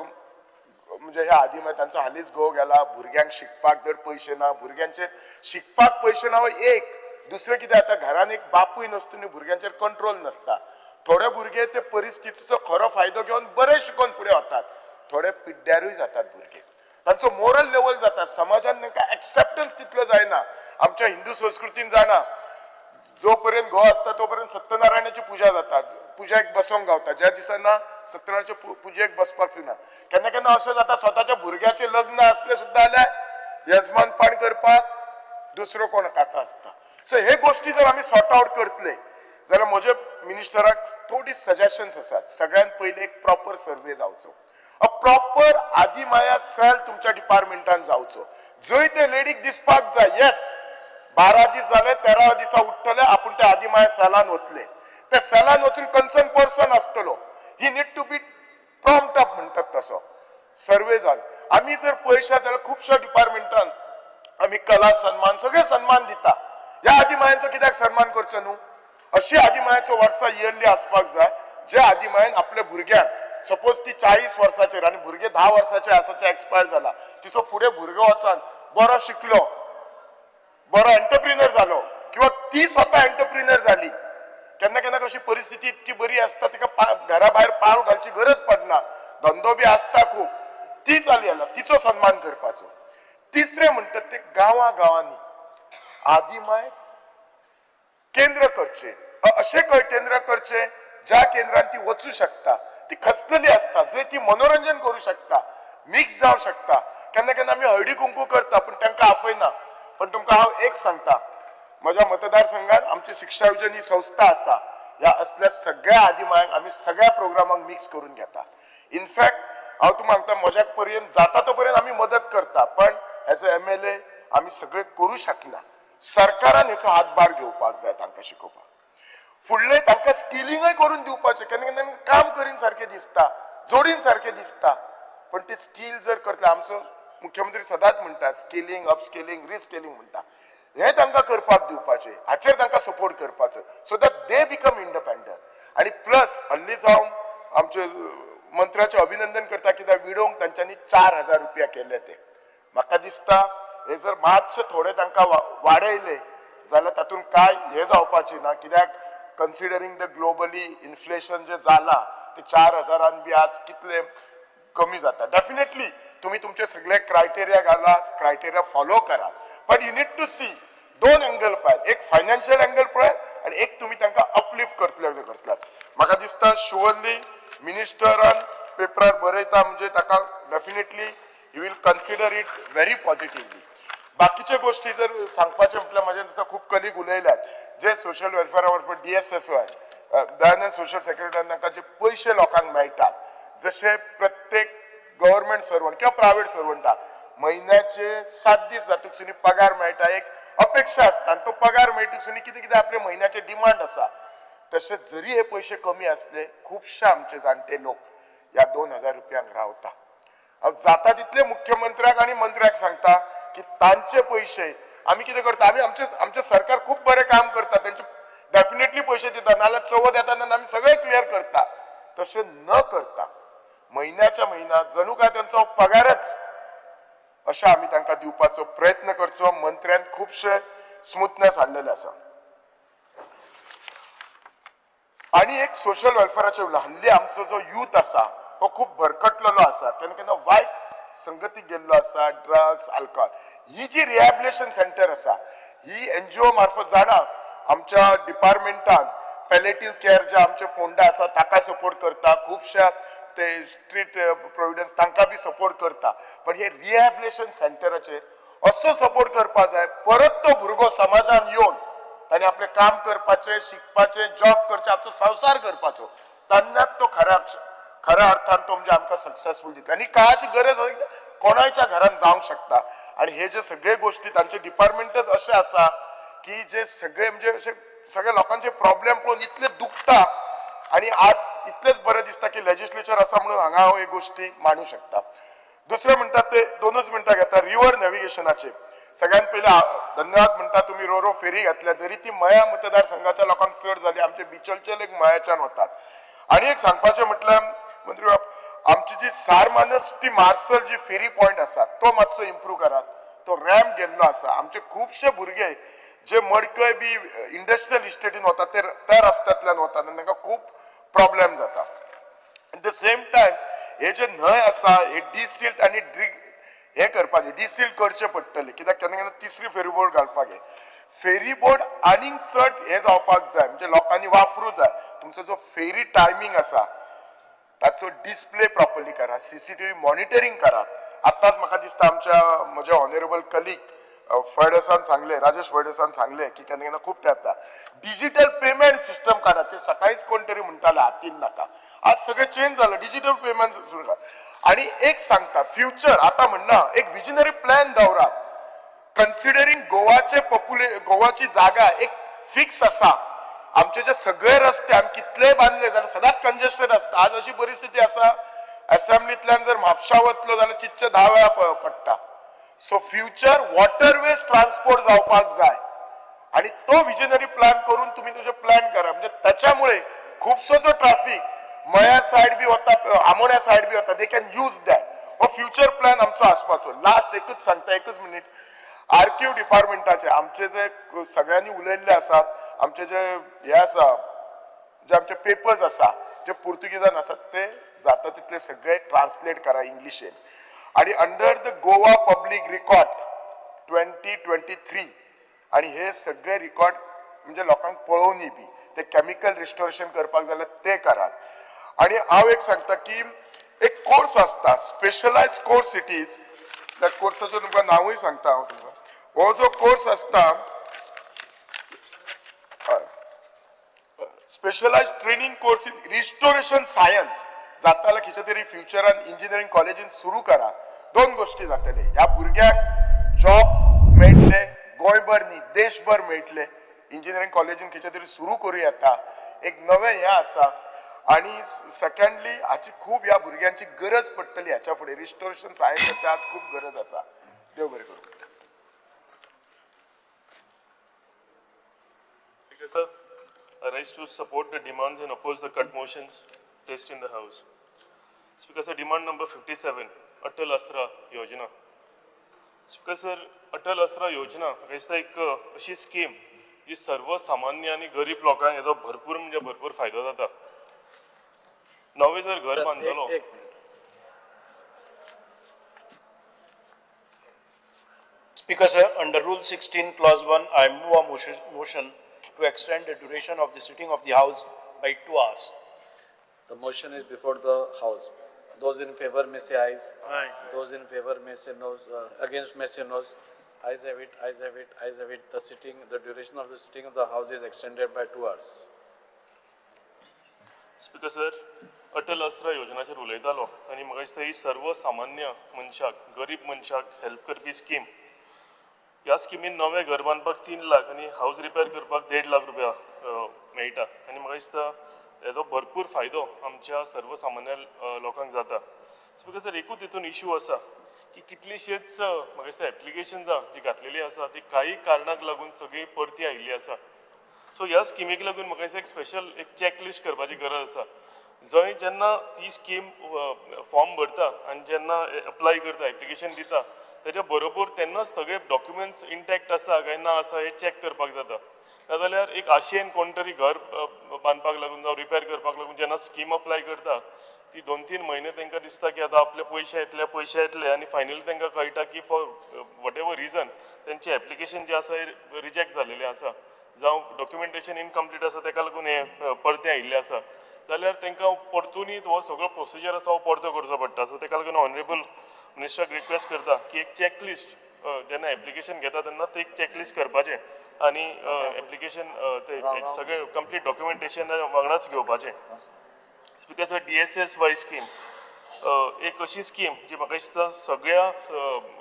म्हणजे ह्या आदिमाय तांचो हालींच घोव गेला भुरग्यांक शिकपाक जर पयशे ना भुरग्यांचेर शिकपाक पयशे ना एक दुसरें कितें जाता घरान एक बापूय नासतना भुरग्यांचेर कंट्रोल नासता थोडे भुरगे ते परिस्थितीचो खरो फायदो घेवन बरे शिकून फुडें वतात थोडे पिड्ड्यारूय जातात भुरगे तांचो मोरल लेवल जाता समाजान तांकां एक्सेप्टन्स तितलो जायना आमच्या हिंदू संस्कृतीन जाणा जो पर्यंत घोव आसता तो पर्यंत सत्यनारायणाची पुजा जाता पुजेक बसोंक गावता ज्या दिसांना सत्यनारायणाच्या पुजेक बसपाक जायना केन्ना केन्ना अशें जाता स्वताच्या भुरग्याचें लग्न आसलें सुद्दां जाल्यार यजमानपण करपाक दुसरो कोण काका आसता सो हे गोष्टी जर आमी सॉर्ट आउट करतले जाल्यार म्हजे मिनिस्टराक थोडी सजेशन्स आसात सगळ्यात पयलीं एक प्रॉपर सर्वे जावचो अ प्रॉपर आदिमाया सेल तुमच्या डिपार्टमेंटान जावचो जंय ते लेडीक दिसपाक जाय येस 12 दीस जाले 13 दिसा उठतले आपूण त्या आदिमाया सेलान वतले त्या सेलान वचून कन्सर्न पर्सन आसतलो he need to be prompt up म्हणटात तसो सर्वे जावन आमी जर पळयशात जाल्यार खुबश्या डिपार्टमेंटान आमी कला सन्मान सगळे सन्मान दिता ह्या आदिमायांचो कित्याक सन्मान करचो न्हू अशी आदिमायाचो वर्सा इयरली आसपाक जाय जे आदिमायेन आपल्या भुरग्यांक सपोज ती 40 वर्साचेर आनी भुरगे 10 वर्साचे आसाचे एक्सपायर जाला तिचो फुडें भुरगो वचन बरो शिकलो बरो एंटरप्रिनर जालो किंवा ती स्वता एंटरप्रिनर जाली केन्ना केन्ना कशी परिस्थिती इतकी बरी आसता तिका घरा भायर पावल घालची गरज पडना धंदो बी आसता खूब ती जाली जाल्यार तिचो सन्मान करपाचो तिसरें म्हणटात ते गांवांनी आदिमाय केंद्र करचे असे केंद्र करचे ज्या केंद्रांत ती वचू शकता ती खचलेली असता जंय ती मनोरंजन करू शकता मिक्स जावं शकता केन्ना केन्ना आमी हळदी कुंकू करता पण तांकां आफयना पण तुमकां हांव एक सांगता म्हज्या मतदारसंघात आमची शिक्षा योजन ही संस्था आसा ह्या असल्या सगळ्या आदिमायांक आमी सगळ्या प्रोग्रामांक मिक्स करून घेता इनफॅक्ट हांव तुमकां सांगता म्हज्या पर्यंत जाता तो पर्यंत आमी मदत करता पण एज अ MLA आम्ही सगळे करू शकना. सरकारान हेचो हातभार घेवपाक जाय तांकां शिकोवपाक. फुडले तांकां स्किलिंगय करून दिवपाचें. केन्ना केन्ना काम करीन सारकें दिसता, जोडीन सारकें दिसता, पण ते स्किल जर करतले, आमचो मुख्यमंत्री सदांच म्हणटा स्किलिंग, अपस्किलिंग, रिस्किलिंग म्हणटा, हे तांकां करपाक दिवपाचें, हाचेर तांकां सपोर्ट करपाचो, so that they become independent. आणि प्लस हल्लीच हांव आमचे मंत्र्याचें अभिनंदन करता, कित्याक विडोवंक तांच्यांनी 4,000 रुपया केले ते. म्हाका दिसता हे जर मातशे थोडे तांकां वाडयले जाल्यार तातूंत काय हे जावपाचें ना, कित्याक कन्सिडरिंग द ग्लोबली इन्फ्लेशन जे जाला ते 4,000 बी आज कितले कमी जाता. डेफिनेटली तुम्ही तुमचे सगळे क्रायटेरिया घाला, क्रायटेरिया फॉलो करा, but you need to see दोन एंगल पळयात, एक फायनान्शियल एंगल पळयात आणि एक तुम्ही तांकां अपलिफ्ट करतल्यात. म्हाका दिसता शुअरली मिनिस्टरान पेपरार बरयता म्हणजे ताका definitely you will consider it very positively. बाकीचे गोष्टी जर सांगपाचे म्हटल्यार म्हाज्या दिसता खूब कलीग उलयल्यात, जे सोशल वेलफेरा वरवीं DSSY दयानंद सोशल सेक्रेटरीन तांकां जे पयशे लोकांक मेळटात, जशे प्रत्येक गव्हर्नमेंट सर्वंट किंवा प्रायव्हेट सर्वंटाक म्हयन्याचे 7 दीस जातकसुनी पगार मेळटा, एक अपेक्षा आसता, आनी तो पगार मेळटकसुनी कितें कितें आपले म्हयन्याचे डिमांड आसा, तशें जरी हे पयशे कमी आसले, खुबशे आमचे जाणटे लोक ह्या 2,000 रुपयांक रावता. हांव जाता तितले मुख्यमंत्र्याक आनी मंत्र्याक सांगता की तांचे पयशे आमी कितें करता, आमी आमचे सरकार खूब बरें काम करता, तांचे डेफिनेटली पयशे दिता, नाल्यार चवथ येता तेन्ना आमी सगळे क्लियर करता. तशें न करता म्हयन्याच्या म्हयन्या जणू काय त्यांचो पगारच अशें आमी तांकां दिवपाचो प्रयत्न करचो. मंत्र्यान खुबशे स्मूथनेस हाडलेले आसा. आणि एक सोशल वेलफेराचे उरला, हल्ली आमचो जो यूथ आसा तो खूब भरकटलेलो आसा, केन्ना केन्ना वायट संगतीक गेल्लो आसा, ड्रग्स, अल्कोहोल. ही जी रिहॅबिलिटेशन सेंटर आसा ही NGO मार्फत जाणा आमच्या डिपार्टमेंटान पॅलेटिव्ह केअर जे आमचे फोंडा आसा ताका सपोर्ट करता, खुबशा ते स्ट्रीट प्रोविडन्स तांकां बी सपोर्ट करता. पण हे रिहॅबिलिटेशन सेंटराचेर असो सपोर्ट करपा जाय, परत तो भुरगो समाजान येवन ताणें आपलें काम करपाचें, शिकपाचें, जॉब करचें, आपलो संवसार करपाचो, तेन्नाच तो खऱ्या अर्थान तो म्हणजे आमकां सक्सेसफूल दिता. आनी काळाची गरज कोणाच्या घरान जावंक शकता. आणि हे जे सगळे गोष्टी तांचे डिपार्टमेंटच अशें आसा की जे सगळे म्हणजे अशे सगळ्या लोकांचे प्रॉब्लेम पळोवन इतले दुखता. आणि आज इतलेच बरें दिसता की लेजिस्लेचर आसा म्हणून हांगा हांव हे गोष्टी मांडू शकता. दुसरें म्हणटात ते 2च मिनटां घेता रिवर नॅव्हिगेशनाचे. सगळ्यात पयलीं धन्यवाद म्हणटा, तुम्ही रो फेरी घातल्या, जरी ती मया मतदारसंघाच्या लोकांक चड जाली, आमचे बिचलचे लेक मयाच्यान वतात. आणि एक सांगपाचें म्हटल्यार मंत्री बाब, आमची जी सारमानस टी मार्सल जी फेरी पॉयंट आसा तो मातसो इम्प्रूव करात. तो रॅम्प गेल्लो आसा. आमचे खुबशे भुरगे जे मडकय बी इंडस्ट्रियल इस्टेटीन वतात ते त्या रस्त्यांतल्यान वतात आनी तांकां खूब प्रॉब्लेम जाता. एट द सेम टायम हे जे न्हंय आसा हे डिसिल्ट आनी हे करपाचे, डिसिल्ट करचे पडटले, कित्याक केन्ना केन्ना तिसरी फेरी बोर्ड घालपाक जाय. फेरी बोर्ड आनीक चड हे जावपाक जाय, म्हणजे लोकांनी वापरूं जाय. तुमचो जो फेरी टायमींग आसा ताचो डिस्प्ले प्रॉपरली करा, CCTV मॉनिटरिंग करात. आतांच म्हाका दिसता म्हजे ऑनरेबल कलीग फळदेसान सांगले, राजेश फळदेसान सांगले की केन्ना केन्ना खूब तेंपता डिजिटल पेमेंट सिस्टम काडा. ते सकाळीच कोण तरी म्हणटाले हातीन नाका, आज सगळें चेंज जालें, डिजिटल पेमेंट सुरू करा. आणि एक सांगता फ्युचर आता म्हणना एक विजनरी प्लॅन दवरात. कन्सिडरिंग गोवाची जागा एक फिक्स आसा. आमचे जे सगळे रस्ते आमी कितले बांधले जाल्यार सदांच कंजेस्टेड आसता. आज अशी परिस्थिती आसा असेंब्लींतल्यान जर म्हापशा वतलो जाल्यार चितचे 10 वेळा पडटा. सो फ्युचर वॉटरवेज ट्रान्सपोर्ट जावपाक जाय आणि तो विजनरी प्लॅन करून तुम्ही तुझे प्लॅन करा. म्हणजे त्याच्यामुळे खुबसो जो ट्रॅफिक मया सायड बी वता, आमोण्या सायड बी वता, दे कॅन यूज दॅट. हो फ्युचर प्लॅन आमचो आसपाचो. लास्ट एकच सांगता, एकच मिनिट. आर्किव डिपार्टमेंटाचे आमचे जे सगळ्यांनी उलयल्ले आसात, आमचे जे हे आसा, जे आमचे पेपर्स आसा जे पुर्तुगीजान आसात ते जाता तितले सगळे ट्रान्सलेट करा इंग्लिशेन. आणि under the Goa public record 2023 आणि हे सगळे रिकॉर्ड म्हणजे लोकांक पळोवनी बी ते केमिकल रिस्टोरेशन करपाक जाल्यार ते करात. आणि हांव एक सांगता की एक कोर्स आसता स्पेशलायज कोर्स सिटीज, त्या कोर्साचें तुमकां नांवूय सांगता हांव तुमकां. हो जो कोर्स आसता specialised training course in restoration science जाताला खंयच्या तरी फ्युचरान इंजिनियरिंग कॉलेजीन सुरू करा. 2 गोष्टी जातले. ह्या भुरग्याक जॉब मेळटले गोंयभर न्ही देशभर मेळटले इंजिनियरींग कॉलेजीन खंयचे तरी सुरू करूं येता एक नवें हें आसा आनी सेकंडली हाची खूब ह्या भुरग्यांची गरज पडटली हाच्या फुडें रिस्टोरेशन सायन्साची आज खूब गरज आसा देव बरें करूं Sir, I rise to support the demands and oppose the cut motions placed in the House. Speaker sir, demand number 57, Atal Asra Yojana. Speaker sir, Atal Asra Yojana ही एक अशी स्कीम जी सर्वसामान्य आणि गरीब लोकांक हेचो भरपूर म्हणजे भरपूर फायदो जाता. नवे जर घर बांदतलो Speaker sir, under Rule 16, Clause 1, I move a motion to extend the duration of the sitting of the House by 2 hours. The motion is before the House. Those in favor may say ayes. Aye. Those in favor may say no. Against may say noes. Ayes have it, ayes have it, ayes have it. The duration of the sitting of the House is extended by 2 hours. Speaker sir, Atal आसरा योजनाचेर उलयतालो आनी म्हाका दिसता ही सर्वसामान्य मनशाक गरीब मनशाक help करपी scheme. ह्या स्किमीन नवें घर बांदपाक 3 लाख आनी हावज रिपेर करपाक 1.5 लाख रुपया मेळटा आनी म्हाका दिसता हेजो भरपूर फायदो आमच्या सर्वसामान्य लोकांक जाता. स्पीकर सर, एकूच हितून इश्यू आसा की कितलीशीच म्हाका दिसता एप्लिकेशन्सां जी घातलेली आसा ती काही कारणाक लागून सगळी परती आयिल्ली आसा. सो ह्या स्किमीक लागून म्हाका दिसता एक स्पेशल एक चॅकलिस्ट करपाची गरज आसा. जंय जेन्ना ती स्कीम फॉर्म भरता आनी जेन्ना अप्लाय करता एप्लिकेशन दिता तेच्या बरोबर तेन्नाच सगळे डॉक्युमेंट्स इंटॅक्ट आसा काय ना आसा हे चॅक करपाक जाता. नाजाल्यार एक आशेन कोण तरी घर बांदपाक लागून जावं रिपेर करपाक लागून जेन्ना स्कीम अप्लाय करता ती 2-3 म्हयने तांकां दिसता की आतां आपले पयशे येतले आनी फायनली तांकां कळटा की फॉर वॉट एवर रिजन तेंचें एप्लिकेशन जें आसा रिजेक्ट जालेलें आसा जावं डॉक्युमेंटेशन इनकम्प्लीट आसा ताका लागून हे परते आयिल्ले आसा जाल्यार तांकां परतूनीत हो सगळो प्रोसिजर आसा हो परतो करचो पडटा. सो ताका लागून ऑनरेबल मिनिस्टराक रिक्वेस्ट करता की एक चॅकलिस्ट जेन्ना एप्लिकेशन घेता तेन्ना ते एक चॅकलिस्ट करपाचें आनी एप्लिकेशन ते सगळे कंप्लीट डॉक्युमेंटेशन वांगडाच घेवपाचें. बिकॉज DSS वाय स्कीम एक अशी स्कीम जी म्हाका दिसता सगळ्या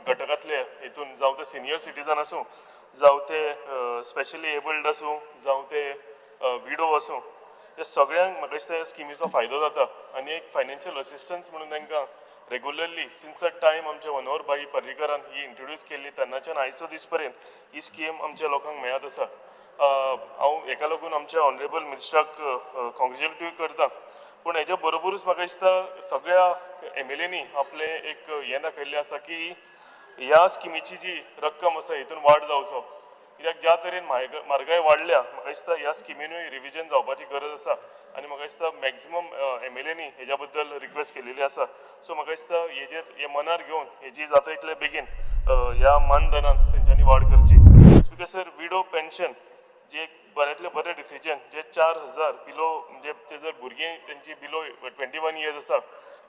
घटकांतले हितून जावं ते सिनियर सिटीजन आसूं जावं ते स्पेशली एबल्ड आसूं जावं ते विडो आसूं हे सगळ्यांक म्हाका दिसता ह्या स्किमीचो फायदो जाता आनी एक फायनान्शियल असिस्टन्स म्हणून तांकां रेग्युलरली सिन्स अ टायम आमच्या मनोहरभाई पर्रीकरान ही इंट्रोड्यूस केल्ली तेन्नाच्यान आयचो दीस पर्यंत ही स्कीम आमच्या लोकांक मेळत आसा. हांव हेका लागून आमच्या ऑनरेबल मिनिस्टराक कॉंग्रेच्युलेटूय करता. पूण हेच्या बरोबरूच म्हाका दिसता सगळ्या MLAंनी आपले एक हें दाखयल्लें आसा की ह्या स्किमीची जी रक्कम आसा हितून वाड जावचो. कित्याक ज्या तरेन म्हारगाय वाडल्या म्हाका दिसता ह्या स्किमीनूय रिविजन जावपाची गरज आसा आनी म्हाका दिसता मॅक्झिमम MLAंनी हेज्या बद्दल रिक्वेस्ट केलेली आसा. सो म्हाका दिसता हेजेर हे मनार घेवन हेजी जाता इतले बेगीन ह्या मानधनान तेंच्यांनी वाड करची. बिकॉज सर विडो पेन्शन जे एक बऱ्यांतले बरें डिसिजन जे 4,000 बिलो म्हणजे ते जर भुरगीं तेंची बिलो 21 इयर्स आसा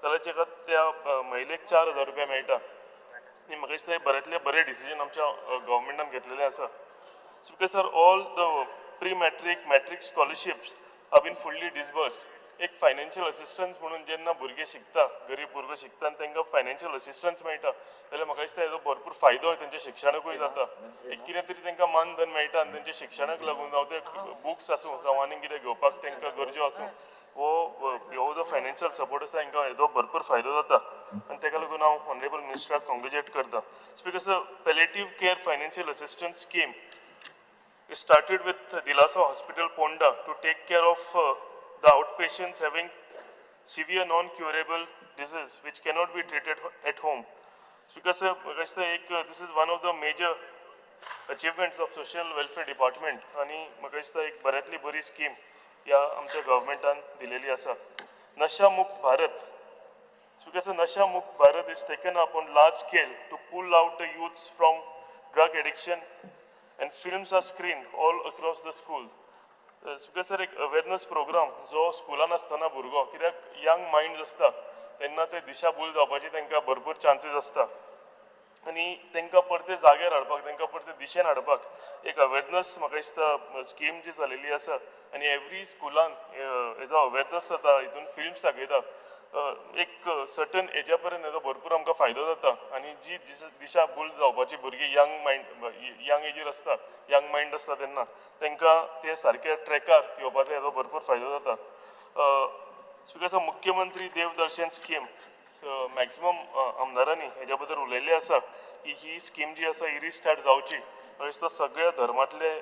जाल्यार त्या महिलेक 4,000 रुपया मेळटा आनी म्हाका दिसता हे बऱ्यांतले बरें डिसिजन आमच्या गव्हर्मेंटान घेतलेलें आसा. Because sir all the pre matric scholarships have been fully disbursed. एक फायनान्शियल असिस्टन्स म्हणून जेन्ना भुरगे शिकता गरीब भुरगो शिकता आनी तांकां फायनान्शियल असिस्टन्स मेळटा जाल्यार म्हाका दिसता हेजो भरपूर फायदो तेंच्या शिक्षणाकूय जाता. एक कितें तरी तांकां मानधन मेळटा आनी तेंच्या शिक्षणाक लागून जावं ते बुक्स आसूं जावं आनीक कितें घेवपाक तांकां गरजो आसूं हो जो फायनान्शियल सपोर्ट आसा तांकां हेजो भरपूर फायदो जाता आनी ताका लागून हांव ऑनरेबल मिनिस्टराक कॉंग्रेच्युलेट करता. Because palliative care financial assistance scheme It started with Dilasa Hospital, Ponda, to take care of the outpatients having severe non-curable disease which cannot be treated at home. Because this is one of the major achievements of Social Welfare Department आणि म्हाका दिसता एक बऱ्यांतली बरी scheme ह्या आमच्या गव्हर्मेंटान दिलेली आसा. नशा मुक्त Bharat. Because Nasha Mukt Bharat is taken up on large scale to pull out the youths from drug addiction and films are screened all across the school. Because sir एक अवेरनेस प्रोग्राम जो स्कुलान आसतना भुरगो कित्याक यंग मायंड्स आसता तेन्ना ते दिशाभूल जावपाची तांकां भरपूर चान्सीस आसता आनी तांकां परते जाग्यार हाडपाक तांकां परते दिशेन हाडपाक एक अवेरनस म्हाका दिसता स्कीम जी जालेली आसा आनी एवरी स्कुलान हेजो अवेरनस जाता हितून फिल्म्स दाखयता एक सर्टन एजा पर्यंत हेजो भरपूर आमकां फायदो जाता आनी जी दिशा भूल जावपाची भुरगीं यंग एजीर आसता यंग मायंड आसता तेन्ना तांकां ते सारक्या ट्रॅकार येवपाचो हेजो भरपूर फायदो जाता स्पिकर मुख्यमंत्री देवदर्शन स्कीम मॅक्सिमम आमदारांनी हेज्या बद्दल उलयल्लें आसा की ही स्कीम जी आसा ही रिस्टार्ट जावची म्हाका दिसता सगळ्या धर्मांतले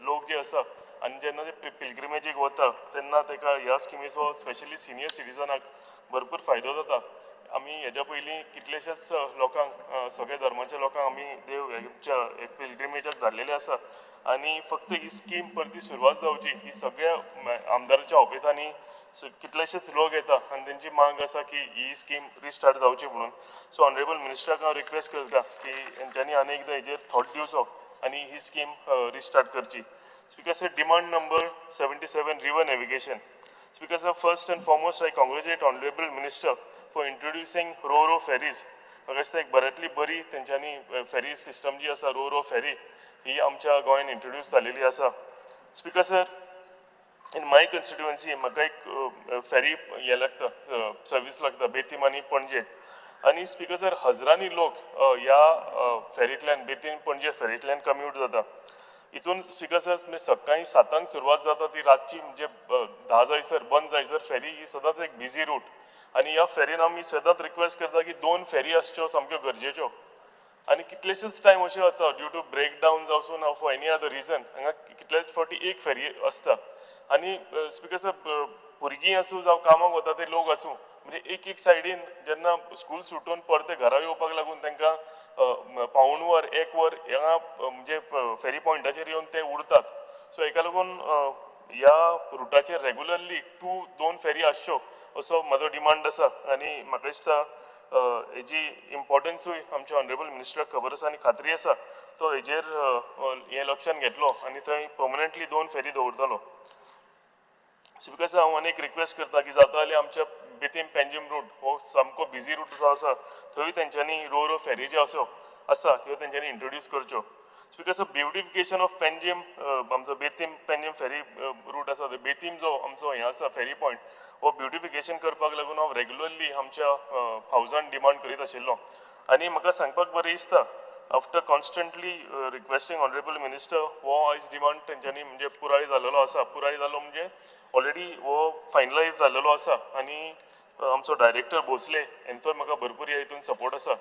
लोक जे आसा आनी जेन्ना ते पिलग्रिमेजीक वता तेन्ना ताका ह्या स्किमीचो स्पेशली सिनियर सिटीजनाक भरपूर फायदो जाता आमी हेज्या पयलीं कितलेशेच लोकांक सगळ्या धर्माच्या लोकांक आमी देव हेच्या पिलग्रिमेजाक धाडलेले आसा आनी फक्त ही स्कीम परती सुरवात जावची ही सगळ्या आमदाराच्या ऑफिसांनी कितलेशेच लोक येता आनी तेंची मांग आसा की ही स्कीम रिस्टार्ट जावची म्हणून सो ऑनरेबल मिनिस्टराक हांव रिक्वेस्ट करता की हेंच्यांनी आनी एकदां हेजेर थॉट दिवचो आनी ही स्कीम रिस्टार्ट करची Speaker sir, demand number 77, river navigation. Speaker sir, first and foremost, I congratulate Honorable Minister for introducing row ferries. म्हाका दिसता एक बऱ्यांतली बरी तेंच्यांनी फेरी सिस्टम जी आसा रो फेरी ही आमच्या गोंयांत इंट्रोड्यूस जालेली आसा speaker sir in my constituency म्हाका एक फेरी हे लागता सर्वीस लागता बेतीम आनी पणजे आनी स्पिकर सर हजारांनी लोक ह्या फेरींतल्यान बेतीम पणजे फेरींतल्यान कम्यूट जाता हितून स्पिकर सर म्हणजे सकाळी 7 सुरवात जाता ती रातची म्हणजे 10 जायसर बंद जायसर फेरी ही सदांच एक बिजी रूट आनी ह्या फेरीन आमी सदांच रिक्वेस्ट करता की 2 फेरी आसच्यो सामक्यो गरजेच्यो आनी कितलेशेच टायम अशें जाता ड्यू टू ब्रेक डावन जावं ना फॉर एनी अदर रिजन हांगा कितलेच फावटी एक फेरी आसता आनी स्पिकर सर भुरगीं आसूं जावं कामाक वता ते लोक आसूं म्हणजे एक सायडीन जेन्ना स्कूल सुटून परते घरा येवपाक लागून तांकां पावण वर 1 वर ह्या म्हणजे फेरी पॉयंटाचेर येवन ते उरतात सो हेका लागून ह्या रुटाचेर रेगुलरली 2 फेरी आसच्यो असो म्हाजो डिमांड आसा आनी म्हाका दिसता हेजी इम्पॉर्टन्सूय आमच्या ऑनरेबल मिनिस्टराक खबर आसा आनी खात्री आसा तो हेजेर हे लक्षांत घेतलो आनी थंय पर्मनंटली 2 फेरी दवरतलो स्पिकर सर हांव आनी एक रिक्वेस्ट करता की जाता जाल्यार आमच्या बेतीम पेंजीम रूट हो सामको बिजी रूट जो आसा थंय तेंच्यांनी रो फेरी ज्यो आसा ह्यो तेंच्यांनी इंट्रोड्यूस करच्यो speaker sir beautification of Panjim आमचो बेतीम पेंजीम फेरी रूट आसा बेतीम जो आमचो हें आसा फेरी पॉयंट हो ब्युटिफिकेशन करपाक लागून हांव रेगुलरली आमच्या हावजान डिमांड करीत आशिल्लो आनी म्हाका सांगपाक बरें दिसता after constantly requesting honourable minister हो आयज डिमांड तेंच्यांनी म्हणजे पुराय जाल्लो आसा पुराय जालो म्हणजे ऑलरेडी हो फायनलायज जाल्लो आसा आनी आमचो डायरेक्टर भोसले हेंचो म्हाका भरपूर ह्या हितून सपोर्ट आसा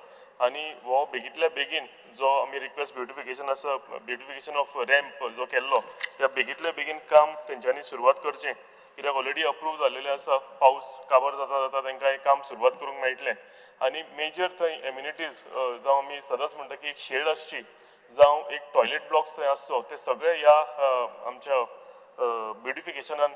आनी हो बेगींतल्या बेगीन जो आमी रिक्वेस्ट ब्युटिफिकेशन आसा ब्युटिफिकेशन ऑफ रॅम्प जो केल्लो त्या बेगींतल्या बेगीन काम तेंच्यांनी सुरवात करचें कित्याक ऑलरेडी अप्रूव जाल्लेलें आसा पावस काबार जाता जाता तांकां हें काम सुरवात करूंक मेळटलें आनी मेजर थंय एम्युनिटीज जावं आमी सदांच म्हणटा की एक शेड आसची जावं एक टॉयलेट ब्लॉक्स थंय आसचो ते सगळे ह्या आमच्या ब्युटिफिकेशनान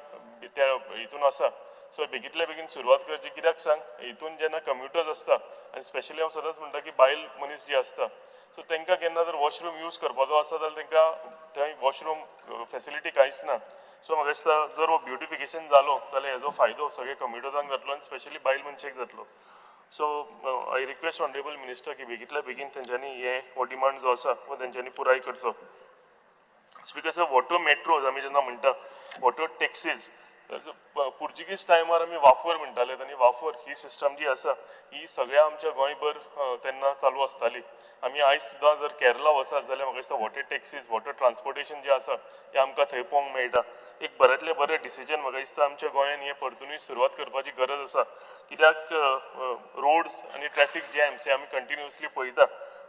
त्या हितून आसा सो बेगींतल्या बेगीन सुरवात करची कित्याक सांग हितून जेन्ना कम्युटर्स आसता आनी स्पेशली हांव सदांच म्हणटा की बायल मनीस जी आसता सो तांकां केन्ना जर वॉशरूम यूज करपाचो आसा जाल्यार तांकां थंय वॉशरूम फेसिलिटी कांयच ना सो म्हाका दिसता जर हो ब्युटिफिकेशन जालो जाल्यार हेजो फायदो सगळे कम्युटर्सांक जातलो आनी स्पेशली बायल मनशेक जातलो so I request honourable minister की बेगींतल्या बेगीन तेंच्यांनी हो डिमांड जो आसा हो तेंच्यांनी पुराय करचो स्पिकर सर वॉटर मेट्रोज आमी जेन्ना म्हणटा वॉटर टॅक्सीज पुर्तुगीज टायमार आमी वाफर म्हणटाले आनी वाफर ही सिस्टम जी आसा ही सगळ्या आमच्या गोंयभर तेन्ना चालू आसताली आमी आयज सुद्दां जर केरला वचत जाल्यार म्हाका दिसता वॉटर टॅक्सीज वॉटर ट्रान्सपोर्टेशन जें आसा हें आमकां थंय पळोवंक मेळटा एक बऱ्यांतलें बरें डिसिजन म्हाका दिसता आमच्या गोंयांत हें परतूनय सुरवात करपाची गरज आसा कित्याक रोड्स आनी ट्रॅफीक जॅम्स हे आमी कंटिन्युअसली पळयता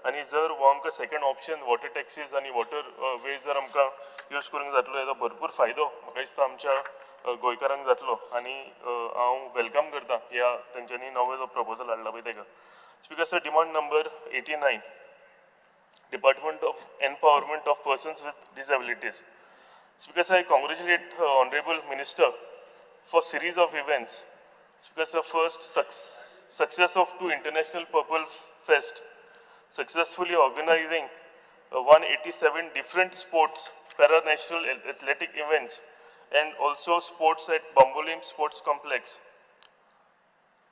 आनी जर हो आमकां सेकंड ऑप्शन वॉटर टॅक्सीज आनी वॉटर वेज जर आमकां यूज करूंक जातलो हेजो भरपूर फायदो म्हाका दिसता आमच्या गोंयकारांक जातलो आनी हांव वेलकम करता ह्या तेंच्यांनी नवो जो प्रपोजल हाडला पळय तेका speaker sir demand number 89 department of empowerment of persons with disabilities speaker sir I congratulate honourable minister for series of events speaker sir first success of 2 international purple fest successfully organizing 187 different sports, para-national athletic events and also sports at Bambolim Sports Complex.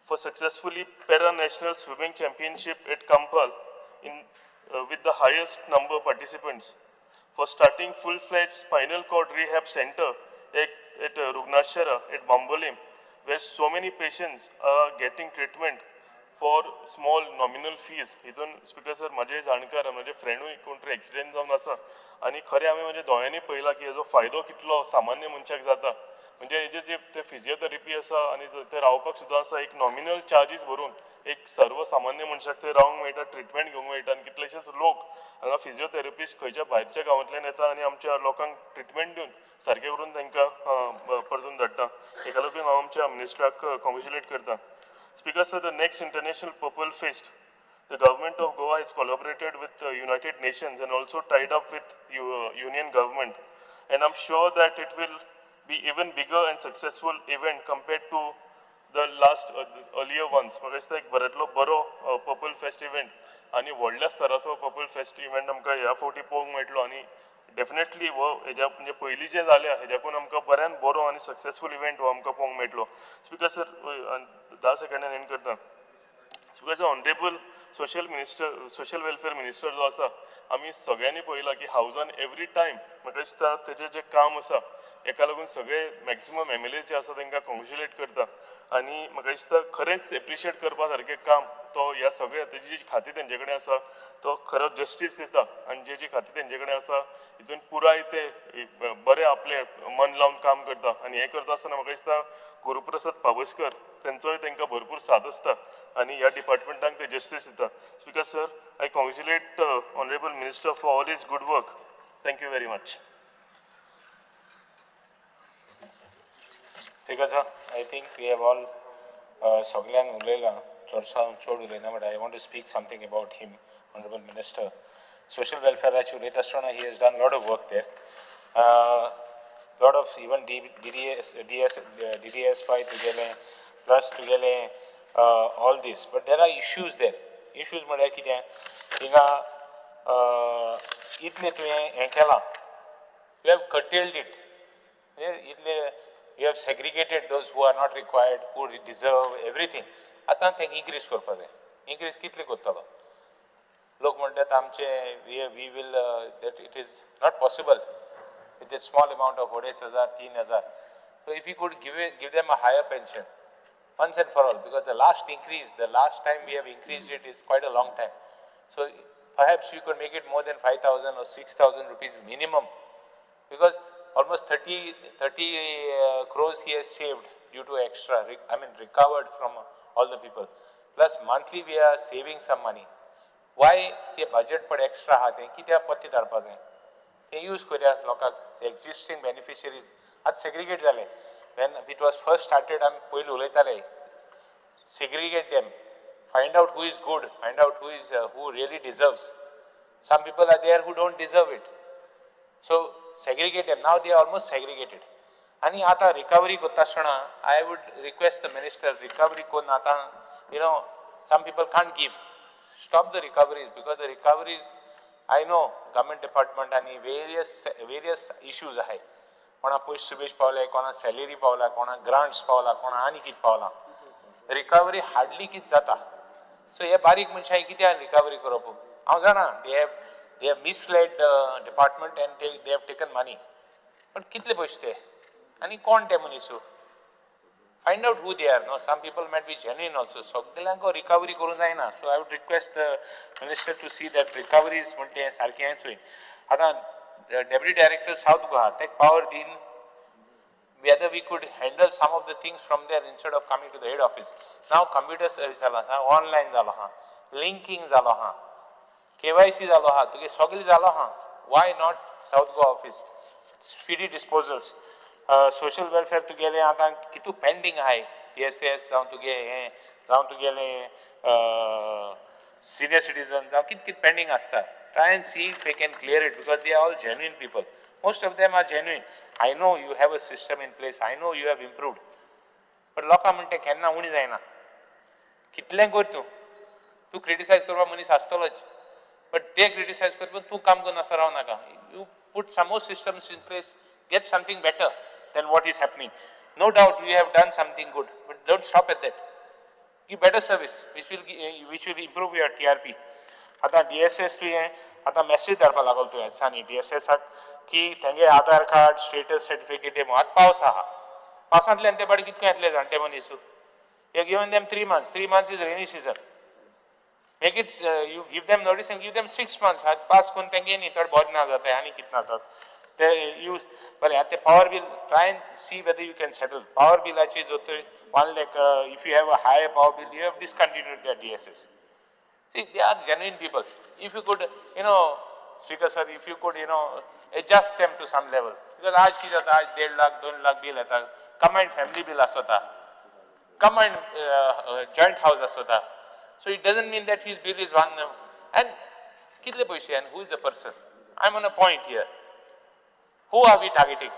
For successfully para-national swimming championship at Kampal with the highest number of participants for starting full-fledged spinal cord rehab center at Rugnashara at Bambolim, where so many patients are getting treatment for small nominal fees. हितून speaker sir माझे जाणकार माझे फ्रेंडूय कोण तरी accident जावन आसा आनी खरें हांवें म्हज्या दोळ्यांनी पळयलां की हेजो फायदो कितलो सामान्य मनशाक जाता. म्हणजे हेजे जे ते फिजिओथेरपी आसा आनी ते रावपाक सुद्दां आसा एक नॉमिनल चार्जीस भरून एक सर्वसामान्य मनशाक ते रावंक मेळटा, ट्रिटमेंट घेवंक मेळटा आनी कितलेशेच लोक हांगा फिजिओथेरपिस्ट खंयच्या भायरच्या गांवांतल्यान येता आनी आमच्या लोकांक ट्रिटमेंट दिवन सारकें करून तांकां परतून धाडटा. हेका लागून हांव आमच्या मिनिस्टराक कॉंग्रेच्युलेट करता. Speaker, sir, the next International Purple Fest, the government of Goa has collaborated with the United Nations and also tied up with Union government. And I'm sure that it will be even bigger and successful event compared to the last earlier ones. म्हाका दिसता एक बऱ्यांतलो बरो Purple Fest event आनी व्हडल्या स्तराचो Purple Fest event आमकां ह्या फावटी पळोवंक मेळटलो आनी डेफिनेटली हो हेज्या म्हणजे पयलीं जें जालें हेज्याकून आमकां बऱ्यान बरो आनी सक्सेसफूल इव्हेंट हो आमकां पळोवंक मेळटलो. स्पीकर सर 10 सेकंडान एंड करता. Speaker sir honourable social welfare minister जो आसा आमी सगळ्यांनी पळयलां की हावजान एवरी टायम म्हाका दिसता तेजें जें काम आसा हेका लागून सगळे मॅक्सिमम MLAs जे आसा तांकां कॉंग्रेच्युलेट करता आनी म्हाका दिसता खरेंच एप्रिशिएट करपा सारकें काम तो ह्या सगळ्या तेजी जी खाती तेंचे कडेन आसा तो खरो जस्टीस दिता आनी जे जी खाती तेंचे कडेन आसा हितून पुराय ते बरें आपले मन लावन काम करता आनी हें करता आसतना म्हाका दिसता गुरुप्रसाद पाबसकर तेंचोय तांकां भरपूर साथ आसता आनी ह्या डिपार्टमेंटाक ते जस्टीस दिता. Speaker sir, I congratulate honourable minister for all his good work. Thank you very much. ठीक आहे sir. I think we have all सगळ्यांक उलयलां चड उलयना but I want to speak something about him. Honorable Minister, social welfare actually latest Astrona, he has done a lot of work there. Lot of even DDS5 together, plus together all this. But there are issues there. Issues म्हळ्यार कितें हिंगा इतले तुवें हें केलां, you have curtailed it. इतले you have segregated those who are not required, who deserve everything. आतां तें इन्क्रीज करपा जाय. इन्क्रीज कितले करतलो? लोक म्हणटात आमचे we will that it is not possible with a small amount of 2,500, 3,000. So if you could give them a higher pension once and for all, because the last time we have increased it is quite a long time. So perhaps you could make it more than 5,000 or 6,000 rupees minimum, because almost 30 crores he has saved due to extra, recovered from all the people. Plus monthly we are saving some money. Why the budget put extra आहा कित्याक पत्ती धाडपा जाय ते use करूया लोकांक existing beneficiaries आतां segregate जाले. when it was first started आमी पयलीं उलयताले segregate them, find out who is good, find out who really deserves. Some people are there who don't deserve it, so segregate them. Now they are almost segregated. आणि आता recovery करता आसतना I would request the minister, recovery कोण आता some people can't give. Stop the recoveries, because the recoveries, I know government department आणि various issues आहे. कोणा पयशे सुबेश पावले, कोणा सॅलरी पावला, कोणा ग्रांट्स पावला, कोणा आनी कितें पावला. रिकवरी हार्डली कितें जाता. सो हे बारीक मनशांनी कित्याक रिकवरी करप? हांव जाणा they have misled department and they have taken money. But कितले पयशे ते आनी कोण ते मनीस? Find out who they are. No, some people might be genuine also. So, recovery करू जायना. So, I would request the minister to see that recoveries म्हणते सारखे हेंच होईल. आता Deputy Director South Goa, take power din, whether we could handle some of the things from there instead of coming to the head office. Now, computer service जाला हा, online जाला हा, linking जाला हा, KYC जाला हा, तुगे सगळे जाला हा. Why not South Goa office? Speedy disposals. Social welfare to गेले आता कितू पेंडिंग आहे. PSS जाऊन to गेले senior citizens जाऊन कित पेंडिंग असता. Try and see if they can clear it, because they are all genuine people. Most of them are genuine. I know you have a system in place. I know you have improved. But लोकां म्हणते केन्ना उणी जायना. कितलें कर तूं criticise करपा मनीस आसतलोच. But they criticize करपा तूं काम करून असं राव नाका. You put some more systems in place. Get something better than what is happening. No doubt you have done something good, but don't stop at that. Give better service, which will improve your TRP. आतां DSS तुवें आतां message धाडपाक लागलो तुवें सांनी DSSाक की तेंगे आधार card status certificate दे म्हणून. आतां पावस आहा, पावसांतल्यान ते पाटी कितको येतले जाणटे मनीस. You have given them 3 months. 3 months is rainy season. Make it, you give them notice and give them 6 months. Pass करून तेंगे न्ही थोडे बोरें ना जाता आनी कितें जाता ते यूज बरें. आतां ते power bill try and see whether you can settle. Power billaची जो तर 1 lakh, if you have a high power bill, you have discontinued their DSS. See, they are genuine people. If you could, Speaker sir, if you could, adjust them to some level. Because आज कितें जाता, आज 1.5 lakh, 2 lakh bill येता, combined family bill आसता, combined joint house आसता. So it doesn't mean that his bill is one. And कितले पैसे and who is the person? I'm on a point here. Who are we targeting?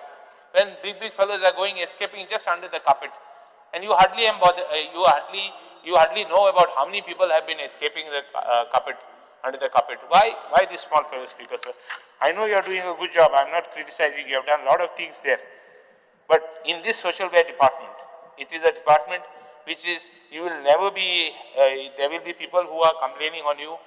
When big fellows are going escaping just under the carpet, and you hardly you hardly know about how many people have been escaping the carpet, under the carpet. Why this small fellow, Speaker sir? I know you are doing a good job. I'm not criticizing. You have done a lot of things there, but in this social welfare department, it is a department which is, you will never be. There will be people who are complaining on you.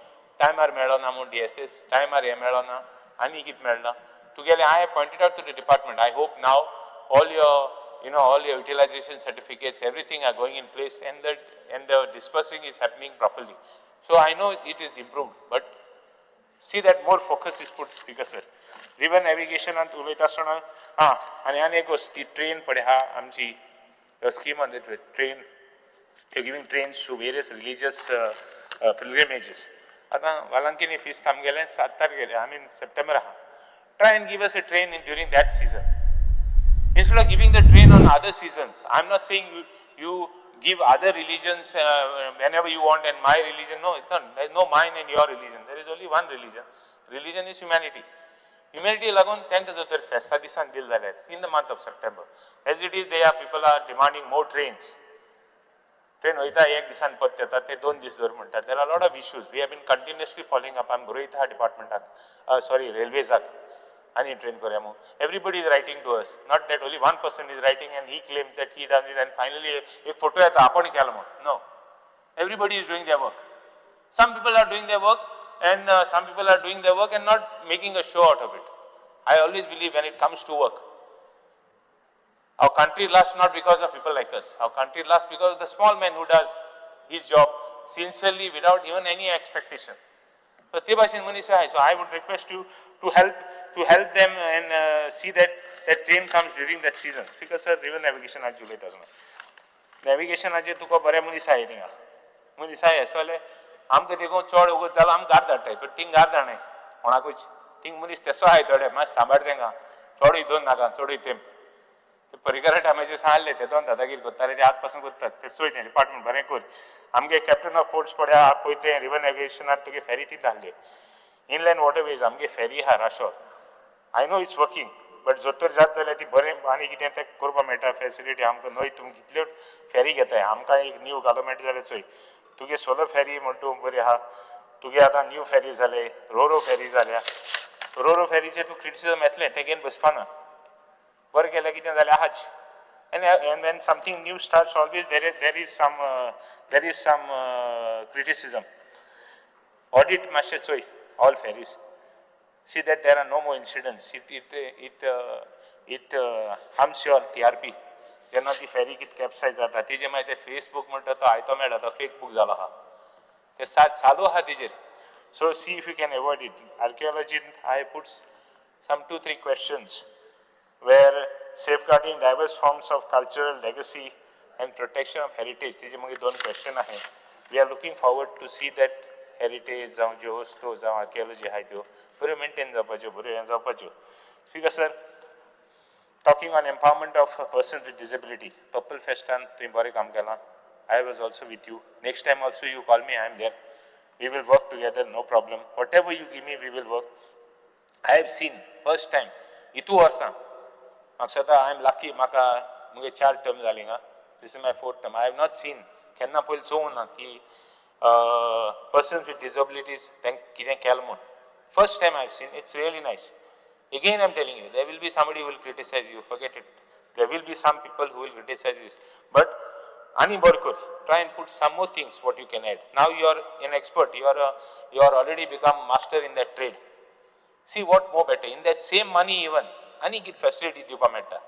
Time are melona mo DSS. Time are melona. Ani kit melna. Together, I have pointed out to the department. I hope now all your utilization certificates, everything are going in place, and the dispersing is happening properly. So I know it is improved, but see that more focus is put, Speaker sir. River navigation and उलयता आसतना आनी एक गोष्ट train पडे हा आमची scheme on the train. You're giving trains to various religious pilgrimages. आता वालांकिनी feast आम गेले 7 तारीख गेले. I mean September हा. Try and give us a train during that season. Instead of giving the train on other seasons, I'm not saying you give other religions whenever you want and my religion. No, it's not. There is no mine and your religion. There is only one religion. Religion is humanity. Humanity lagun thank the festa disan dil zale in the month of September. As it is, people are demanding more trains. Train hoita ek disan pat yata te 2 dis dor munta. There are a lot of issues. We have been continuously following up. I'm Guroitha department railways ani train koryamu. Everybody is writing to us. Not that only one person is writing and he claims that he does it and finally ek photo yata apani kyalamo. No. Everybody is doing their work. Some people are doing their work and some people are doing their work and not making a show out of it. I always believe when it comes to work, our country lasts not because of people like us. Our country lasts because of the small man who does his job sincerely without even any expectation. So I would request you to help them and see that train comes during that season. Speaker sir, river navigation आज जुलै तास navigation आज तुका बऱ्या मनीस आहे थिंगा. मनीस आहे सोले आमकां देखो चड उगत जालो आम गार धाडटाय पण थिंग गार धाडणे कोणाकूच थिंग मनीस तेसो आहाय थोडे मातशें सांबाळ तेंगा चड हितून नाका चड हितें ते परिकरा टायमाचेर सांगले ते 2 दादागीर करताले ते आज पासून करतात ते सोय ते डिपार्टमेंट बरें कर. आमगे कॅप्टन ऑफ पोर्ट्स पड्या पळय ते रिवर नॅविगेशनात तुगे फेरी ती धाडले. इनलँड वॉटरवेज आमगे फेरी आहा राशोर. I know it's working, but जोतर जात जाल्यार ती बरें आनी कितें तें करपाक मेळटा फॅसिलिटी आमकां न्हय तुमी कितल्यो फेरी घेताय आमकां एक न्यू गव्हर्मेंट जालें चोय तुगे सोलर फेरी म्हण तूं बरी आहा तुगे आतां न्यू फेरी जाले रोरो फेरी जाल्या रोरो फेरीचेर तूं क्रिटिसिजम येतलें तें घेवन बसपाना बरें केलें कितें जालें आहाच and when something new starts always there is some criticism. Audit मातशें चोय all ferries. See that there are no more incidents. It harms your TRP. जेन्ना ती फेरी कित कॅप्सायज जाता तेजे मागीर ते फेसबूक म्हणटा तो आयतो मेळटा तो फेक बुक जालो आहा ते चालू आहा तेजेर. So see if you can avoid it. Archaeology, I put some 2-3 questions where safeguarding diverse forms of cultural legacy and protection of heritage. तेजे मागीर 2 question आहे. We are looking forward to see that heritage जावं ज्यो वस्तू जावं archaeology आहाय त्यो बऱ्यो मेंटेन जावपाच्यो बऱ्यो हें जावपाच्यो. Speaker sir, talking on empowerment of persons with disability, Purple Festan, तुवें बरें काम केलां. I was also with you. Next time also you call me, I am there. We will work together, no problem. Whatever you give me, we will work. I have seen first time, इतू वर्सां, म्हाका सदां I am lucky, म्हाका मुगे 4 term जालीं हां. This is my 4th term. I have not seen, केन्ना पयलीं चोवूं ना की persons with disabilities कितें केलां म्हूण. First time I have seen, it's really nice. Again I am telling you, there will be somebody who will criticize you, forget it. There will be some people who will criticize this. But Ani Borkur, try and put some more things what you can add. Now you are an expert, you are already become master in that trade. See what more better, in that same money even, Ani get facility Dupametta.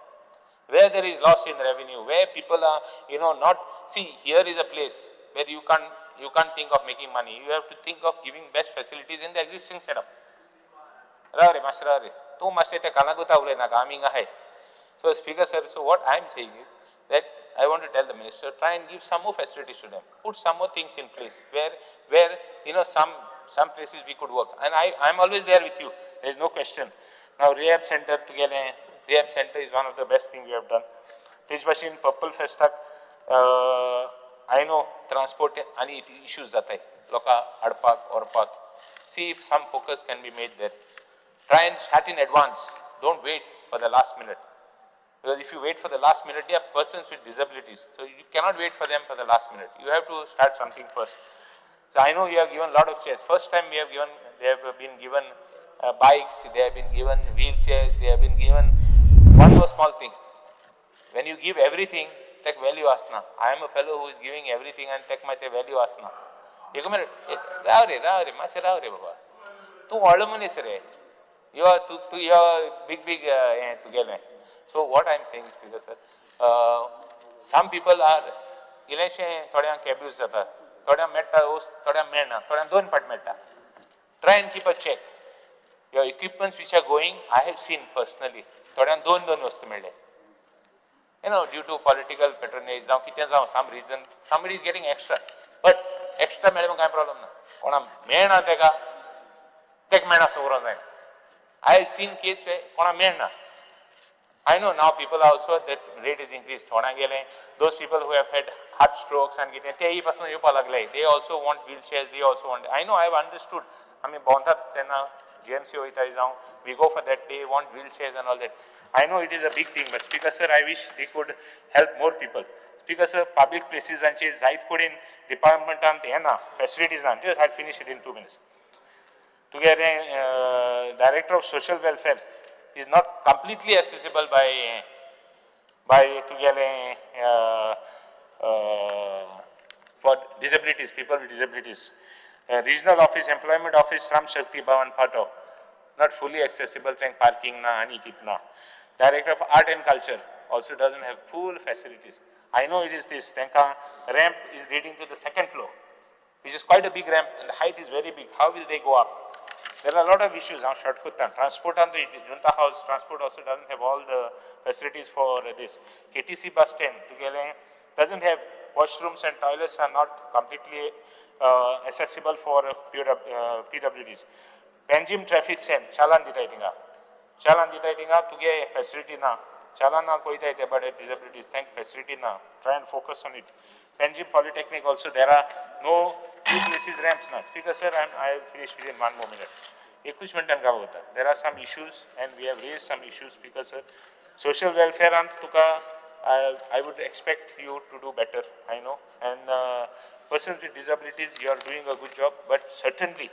Where there is loss in revenue, where people are, not, see, here is a place where you can't think of making money. You have to think of giving best facilities in the existing setup. So Speaker sir, so what I am saying is that I want to tell the minister, try and give some more facilities to them. Put some more things in place where some places we could work. And I am always there with you. There is no question. Now rehab center together, rehab center is one of the best things we have done. Tejbashin Purple Fest I know transport any issues that Loka, Adpak, Orpak. See if some focus can be made there. Try and start in advance. Don't wait for the last minute. Because if you wait for the last minute, there are persons with disabilities. So you cannot wait for them for the last minute. You have to start something first. So I know you have given a lot of chairs. First time they have been given bikes, they have been given wheelchairs, they have been given one more small thing. When you give everything, take value asna. I am a fellow who is giving everything and take my value asna. एक minute राव रे मासे राव रे बाबा तू व्हडलो मनीस रे you are big तू गेले. So what I am saying, Speaker sir, some people are इलेशें थोड्यांक abuse जाता, थोड्यांक मेळटा थोड्यांक मेळना, थोड्यांक दोन पाट मेळटा. Try and keep a check. Your equipments which are going, I have seen personally, थोड्यांक दोन वस्तू मेळ्ळे. Due to political patronage, some reason, somebody is getting extra. But extra मेळ्ळे काय problem ना. कोणा मेळना तेका मेळना सोरो जाय. I have seen case where कोणा मेळना. I know now people are also, that rate is increased. Those people who have had heart strokes and they also want wheelchairs, they also want, I know, I have understood. I mean, GMC we go for that, they want wheelchairs and all that. I know it is a big thing, but Speaker sir, I wish they could help more people. Speaker sir, public places and Zait put in department and facilities and just I'll finish it in 2 minutes. Together, Director of Social Welfare is not completely accessible for disabilities, people with disabilities. Regional office, employment office, Ram Shakti Bhavan Pato, not fully accessible, thank parking na, ani kitna. Director of Art and Culture also doesn't have full facilities. I know it is this, ramp is leading to the second floor, which is quite a big ramp and the height is very big. How will they go up? There are a lot of issues on Shortcut. Transport on the Junta House, transport also doesn't have all the facilities for this. KTC bus stand doesn't have washrooms and toilets are not completely accessible for PWDs. Panjim traffic stand, chalan ditaitinga to get facility na. Chalan na koi taite but disabilities, thank facility na. Try and focus on it. Panjim Polytechnic also, there are no two places ramps na. Speaker sir, I will finish within 1 more minute. There are some issues and we have raised some issues, Speaker sir. Social welfare and I would expect you to do better, I know. And persons with disabilities, you are doing a good job, but certainly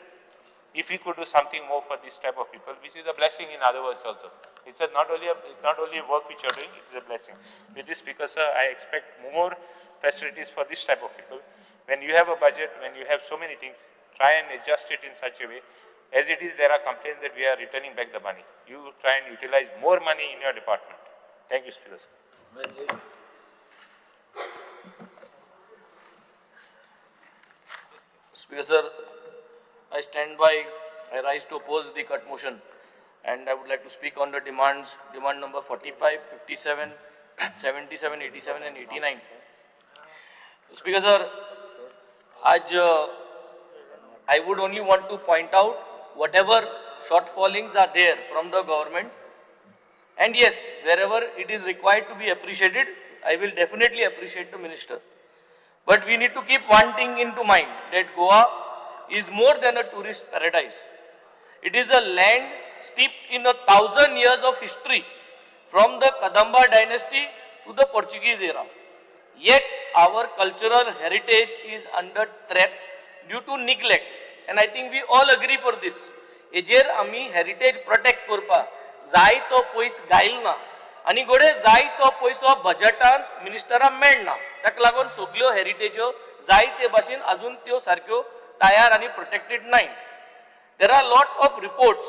if we could do something more for this type of people, which is a blessing in other words also. It's not only work which you are doing, it is a blessing. With this, Speaker sir, I expect more facilities for this type of people. When you have a budget, when you have so many things, try and adjust it in such a way. As it is, there are complaints that we are returning back the money. You try and utilize more money in your department. Thank you, Speaker sir. Speaker sir, I stand by, I rise to oppose the cut motion and I would like to speak on the demands, demand number 45, 57, 77, 87 and 89. Speaker sir, I would only want to point out whatever shortfallings are there from the government, and yes, wherever it is required to be appreciated, I will definitely appreciate the minister. But we need to keep one thing into mind, that Goa is more than a tourist paradise. It is a land steeped in 1,000 years of history, from the Kadamba dynasty to the Portuguese era. Yet our cultural heritage is under threat due to neglect, and I think we all agree for this. Ejer ami heritage protect korpa जाय तो पयस गायलना आणि गोडे जाय तो पयसो बजेटांत मिनिस्टरां मेळना. ताका लागून सगल्यो हेरिटेज्यो जाय ते भाशेन अजून त्यो सारक्यो तयार आनी प्रोटेक्टेड नाय. There are lot of reports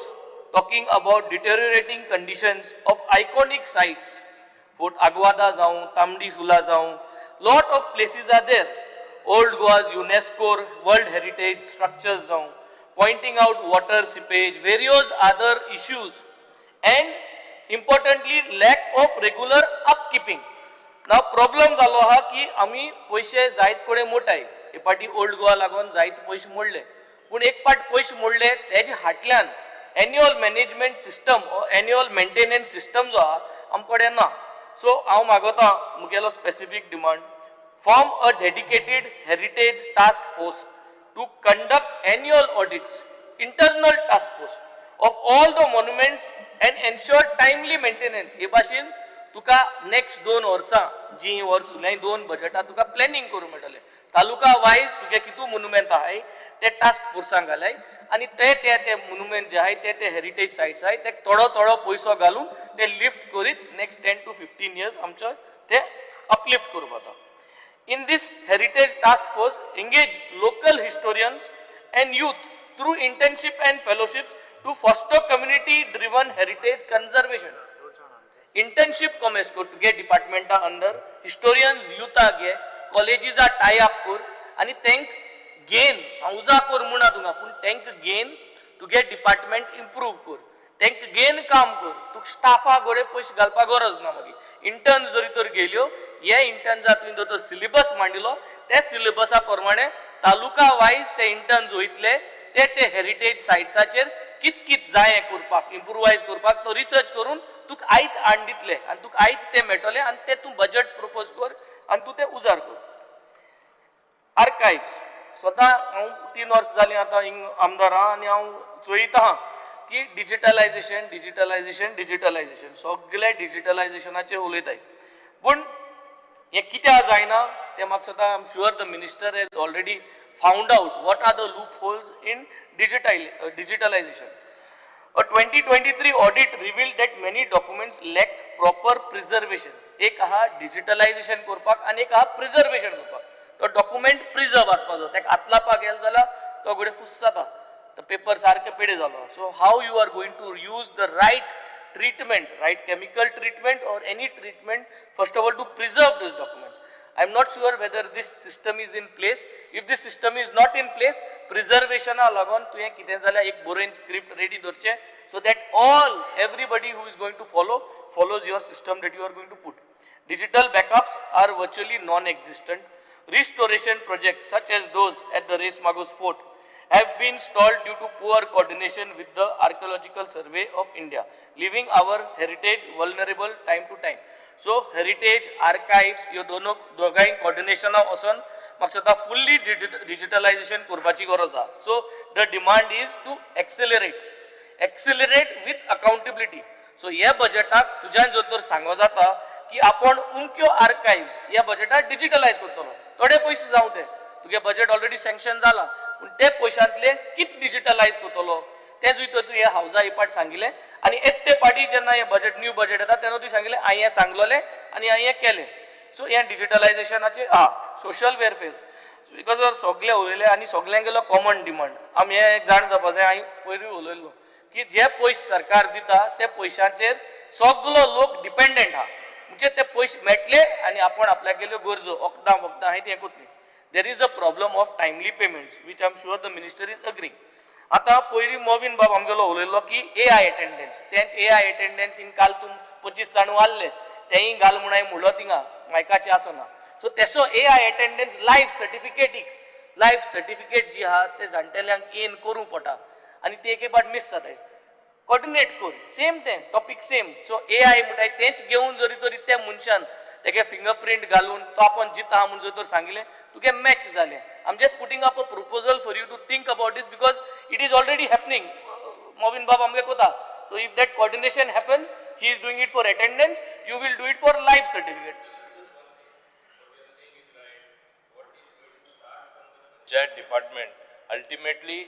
talking about deteriorating conditions of iconic sites. Fort Agwada जाऊं, Tamdi Sula जाऊं, lot of places are there. Old Goa's UNESCO World Heritage structures जाऊं, pointing out water seepage, various other issues, and importantly lack of regular upkeeping. Now problem जालो हा की आमी पैसे जायत कोडे मोठाय. हे पाटी ओल्ड गोवा लागून जायत पैसे मोडले. पण एक पाट पैसे मोडले त्याच्या हाटल्यान annual management system annual maintenance system जो आहा आमकडे ना. सो हांव मागोता मुगेलो specific demand form a dedicated heritage task force to conduct annual audits internal task force of all the monuments and ensure timely maintenance. हे भाशेन तुका नेक्स्ट 2 वर्सां जी वर्स उरल्याय 2 बजेटां तुका प्लॅनिंग करूं मेळटलें. तालुका वायज तुगे कितू मोन्युमेंट आहाय ते टास्क फोर्सांक घालाय आणि ते मोन्युमेंट जे आहे ते हेरिटेज साइट्स आहे ते थोडो पैसो घालून ते लिफ्ट करीत नेक्स्ट 10 to 15 years आमचे ते अपलिफ्ट करूं जाता. In this heritage task force engage local historians and youth through internship and fellowships to foster community driven heritage conservation. Internship कमेस कर तुगे डिपार्टमेंटा अंडर historians youth गे colleges tie up कर आणि तेंक gain उजा कर म्हणा तुका पूण तेंक गेन तुगे डिपार्टमेंट इम्प्रूव कर तेंक गेन काम कर तुका स्टाफा गोडे पयशे घालपाक गरज ना. मागीर इंटर्न्स जरी तर गेल्यो हे इंटर्न्सा तुवें जो तो सिलेबस मांडिलो त्या सिलेबसा प्रमाणे तालुका वायज ते इंटर्न्स वयतले ते हेरिटेज साइट्साचेर कित जाय करपाक इम्प्रूवायज करपाक तो रिसर्च करून तुका आयत हाडून दितले आनी तुका आयत ते मेळटले आनी ते तूं बजेट प्रपोज कर आनी तूं ते उजार कर. आर्कायव्स स्वता हांव 3 वर्सां जालीं आतां आमदार आहा आनी हांव चोयता की डिजिटलायझेशन सगळे डिजिटलायझेशनाचेर उलयताय. पूण हें कित्याक जायना तें म्हाका स्वता I am sure the minister has already found out what are the loopholes in digitalization. A 2023 audit revealed that many documents lack proper preservation. एक आहा डिजिटलायझेशन करपाक आनी एक आहा प्रिजर्वेशन करपाक. तो डॉक्युमेंट प्रिजर्व आसपाचो तेका आतलापा गेल जाल्यार तो घडये फुस जाता तो पेपर सारके पेडे जालो. So how you are going to use the right treatment, right chemical treatment or any treatment first of all to preserve those documents. I am not sure whether this system is in place. If this system is not in place, preservation lagon तुवें कितें जाल्यार एक बरोवन script ready दवरचें so that everybody who is going to follows your system that you are going to put. Digital backups are virtually non-existent. Restoration projects such as those at the Res Magos Fort have been stalled due to poor coordination with the Archaeological Survey of India, leaving our heritage vulnerable time to time. So heritage archives ह्यो दोगांय coordination वचोन म्हाका दिसता fully digitalization करपाची गरज आहा. So the demand is to accelerate with accountability. So ह्या बजेटाक तुज्यान जर तर सांगो जाता की आपण उमक्यो आर्काइव्स ह्या बजेटाक डिजिटलायज करतलो. थोडे पयशे जाऊ दे तुगे बजेट ऑलरेडी सँक्शन जाला पूण ते पयशांतले कित डिजिटलायज करतलो तेच भितर तूं हे हावजा इपाट सांगिल्लें आनी एकटे पाटी जेन्ना हे बजेट न्यू बजेट येता तेन्ना तुवें सांगिल्लें हांवें हें सांगलोलें आनी हांवें हें केलें. सो हें डिजिटलायझेशनाचें सोशल वेलफेअर बिकॉज सगळे उलयले आनी सगळ्यांक गेलो कॉमन डिमांड आमी हें एक जाण जावपा जाय. हांवें पयलीं उलयल्लो की जे पयशे सरकार दिता ते पयशांचेर सगळो लोक डिपेंडंट आहा म्हणजे ते पयशे मेळटले आनी आपण आपल्या गेल्यो गरजो वखदां हांवें तें करतलीं. There is a problem of timely payments, which I am sure the minister is agreeing. आता पयलीं मोविन बाब आमगेलो उलयल्लो की AI attendance. तेंच AI attendance इन काल तूं 25 जाण वारले तेंय घाल म्हूण हांवें म्हणलो थिंगा मायकाचें आसना. सो तेसो AI attendance लायफ सर्टिफिकेट जी आहा ते जाणटेल्यांक येन करूं पडटा आनी ती एक पाट मिस जाताय. कोऑर्डिनेट कर सेम तें टॉपिक सेम. सो AI म्हणटाय तेंच घेवन जरी तरी त्या मनशान तेगे फिंगरप्रिंट घालून तो आपण जिता म्हणून जर तर सांगिल्लें तुगे मॅच जालें. I am just putting up a proposal for you to think about this because it is already happening. मोविन बाब आमगे कोता. So if that coordination happens he is doing it for attendance you will do it for life certificate. That department ultimately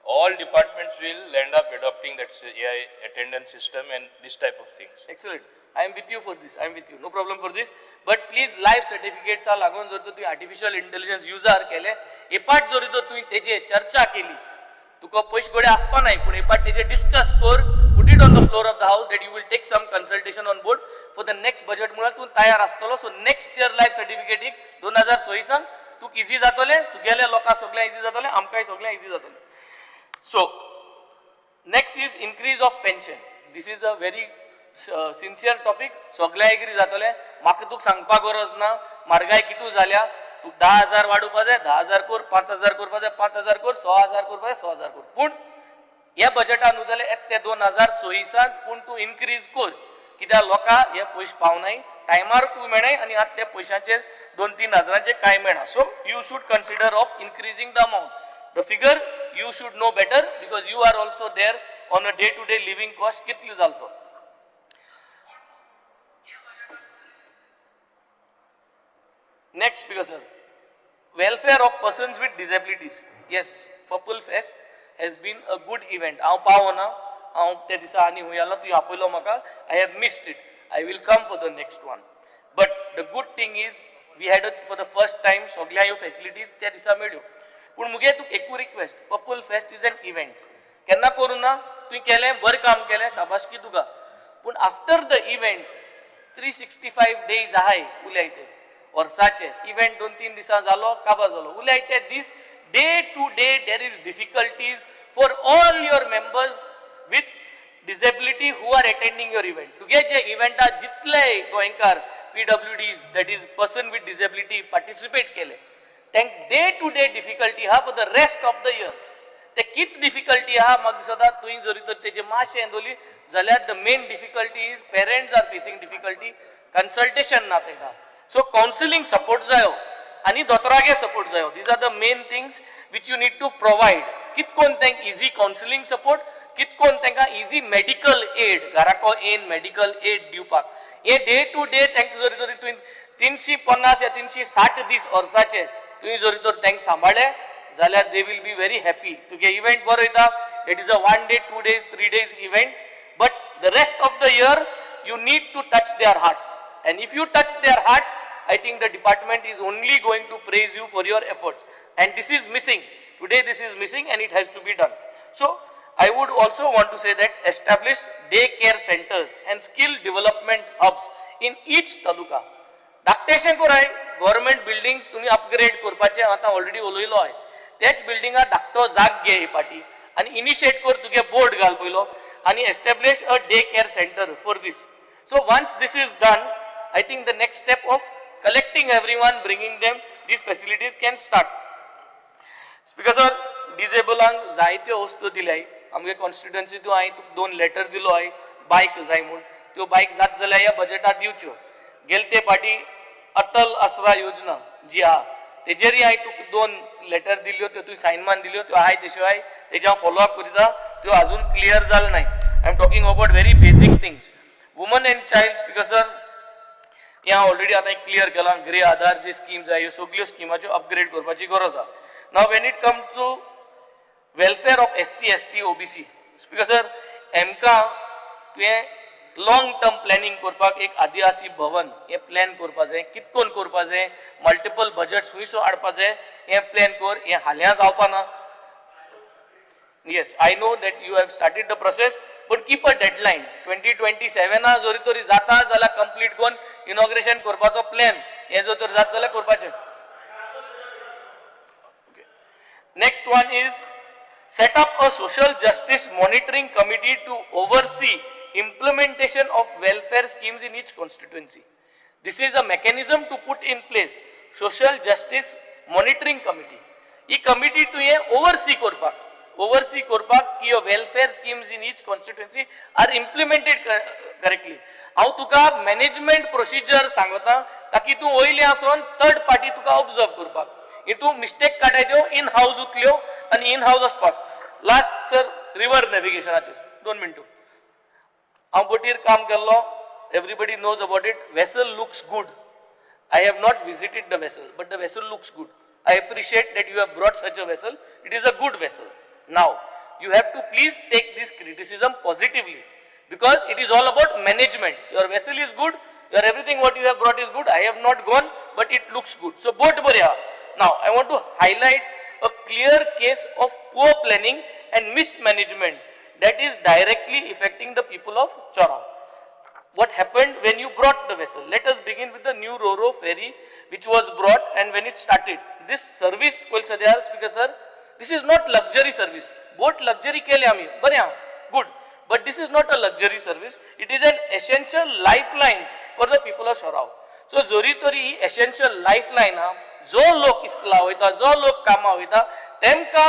all departments will end up adopting that AI attendance system and this type of things. Excellent. I am with you for this. I am with you. No problem for this. But please live certificates are लागून जर तो artificial intelligence user केले, एपाट जरी तो तू तेजे चर्चा केली, तुका पैसे गोडे आसपा नाही, पण एपाट तेजे discuss कर, put it on the floor of the house that you will take some consultation on board for the next budget मुळे तू तयार असतलो. So next year live certificate एक 2026 सांग, तू easy जातले, तू गेले लोका सगळ्या easy जातले, आमकाय सगळ्या easy जातले. So next is increase of pension. This is a very sincere topic. सगळ्या एग्री जातले. म्हाका तुक सांगपा गरज ना, म्हारगाय कितू जाल्या, तू 10,000 वाडोवपा जाय, 10,000 कर, 5,000 करपा जाय, 5,000 कर, 6,000 करपा जाय, 6,000 कर. पूण ह्या बजेटान न्हू जाल्यार ते 2026 पूण तू इन्क्रीज कर, कित्याक लोकां हे पयशे पावनाय, टायमार तू मेळनाय आनी आतां त्या पयशांचेर 2-3 हजारांचे कांय मेळना. So you should consider of increasing the amount. The figure you should know better because you are also there on a day-to-day living cost. कितली जालतो? Next speaker sir, welfare of persons with disabilities. Yes, Purple Fest has been a good event. हांव पावना, हांव त्या दिसा आनी हुंय आलो, तू आपयलो म्हाका. I have missed it. I will come for the next one. But the good thing is we had for the first time सगळ्या ह्यो facilities त्या दिसा मेळ्यो. पण मुगे तुक एकू request, purple fest is an event. केन्ना करू ना, तुवें केलें बरें काम केलें, शाबासकी तुका. पूण आफ्टर द इव्हेंट 365 डेज आहाय उलयते वर्साचे. इव्हेंट 2-3 दिसां जालो, काबार जालो, उलयते these day to day there is difficulties for all your members with disability who are attending your event. तुगे जे इव्हेंटात जितले गोंयकार PWDs, that is person with disability, participate केले, त्यांक डे टू डे डिफिकल्टी हा for the rest of the year. ते कित difficulty हा म्हाका दिसता तुवें जरी तर तेजे मातशें येदोली जाल्यार the main difficulty is parents are facing difficulty, consultation ना तेंकां. सो कावन्सिलींग सपोर्ट जायो आनी दोतोरागे सपोर्ट जायो. These are the main things which you need to provide. कितकोन तेंक इजी कावन्सिलींग सपोर्ट, कितकोन तेंकां इजी मेडिकल एड, घराको येन मेडिकल एड दिवपाक. हे डे टू डे तेंक जरी तरी तुवें 350 या 360 दीस वर्साचे तुवें जरी तर तेंक सांबाळ्ळे जाल्यार they will be very happy. तुगे इव्हेंट बरो वयता, it is a 1 day, 2 days, 3 days event, but the rest of the year you need to touch their hearts, and if you touch their hearts, I think the department is only going to praise you for your efforts, and this is missing today. This is missing and it has to be done. So I would also want to say that establish daycare centers and skill development hubs in each taluka. धाकटेशें कोराय government buildings तुम्ही upgrade करपाचे आता already उलयलो आहे. तेच बिल्डिंगा धाकटो जाग घे ही पाटी आनी इनिशिएट कर, तुगे बोर्ड घाल पयलो आनी establish a day care centre for this. So once this is done, I think the next step of collecting everyone, bringing them these facilities can start. Speaker sir, disabled जायत्यो वस्तू दिल्याय आमगे कॉन्स्टिट्युएन्सीतून हांवें तुका 2 letter दिलो आहे बायक जाय म्हूण. त्यो बायक जात जाल्यार ह्या बजेटात दिवच्यो. गेलते पाटी अटल आसरा योजना जी आहा तेजेरी हांवें तुका 2 लेटर दिल्यो, त्यो तुवें सायन मान दिल्यो, त्यो आहाय तश्यो आहाय, तेजे हांव फॉलो अप करिता. त्यो अजून क्लियर जाल नाय. I am talking about very basic things. Woman end child speaker sir, हे हांव ऑलरेडी आतां क्लियर केलां. ग्रे आधार जी स्कीम्स आहा ह्यो सगळ्यो स्किमाच्यो अपग्रेड करपाची गरज आहा. Now when it comes to welfare of SC, ST, OBC, speaker sir, एमकां तुवें लॉंग टर्म प्लॅनिंग करपाक एक आदिवासी भवन हे प्लॅन करपा जाय. कितकोन करपा जाय, मल्टिपल बजेट्स खंयसो हाडपा जाय हे प्लॅन कर. हे हाल्या जावपा ना. Yes, I know that you have started the process, पण कीप अ डेडलायन. 2027 जरी तरी जाता जाल्यार कंप्लीट करून इनॉग्रेशन करपाचो प्लॅन हे जर तर जात जाल्यार करपाचें. Next one is set up a social justice monitoring committee to oversee implementation of welfare schemes in each constituency. This is a mechanism to put in place social justice monitoring committee. He committee to ye oversee korpak ki your welfare schemes in each constituency are implemented correctly. हांव तुका management procedure सांगता ताकी तूं वयले आसोन third party तुका observe करपाक. हितू mistake काडायच्यो in house उतल्यो आनी इन हाऊस वचपाक. लास्ट सर, रिवर नॅव्हिगेशनाचेर 2 मिनटां. हांव बोटीर काम केल्लो, everybody knows about it. Vessel looks good. I have not visited the vessel, but the vessel looks good. I appreciate that you have brought such a vessel. It is a good vessel. Now, you have to please take this criticism positively, because it is all about management. Your vessel is good, your everything what you have brought is good. I have not gone, but it looks good. So boat bariya. Now I want to highlight a clear case of poor planning and mismanagement that is directly affecting the people of Chorao. What happened when you brought the vessel? Let us begin with the new Ro-Ro ferry which was brought, and when it started. This service, Speaker sir, this is not luxury service. Boat luxury केले आम्ही, बरे हा, good. But this is not a luxury service. It is an essential lifeline for the people of Chorao. So जोरी तोरी ही essential lifeline हा, जो लोक इस्कला वयता, जो लोक कामा वयता, तेमका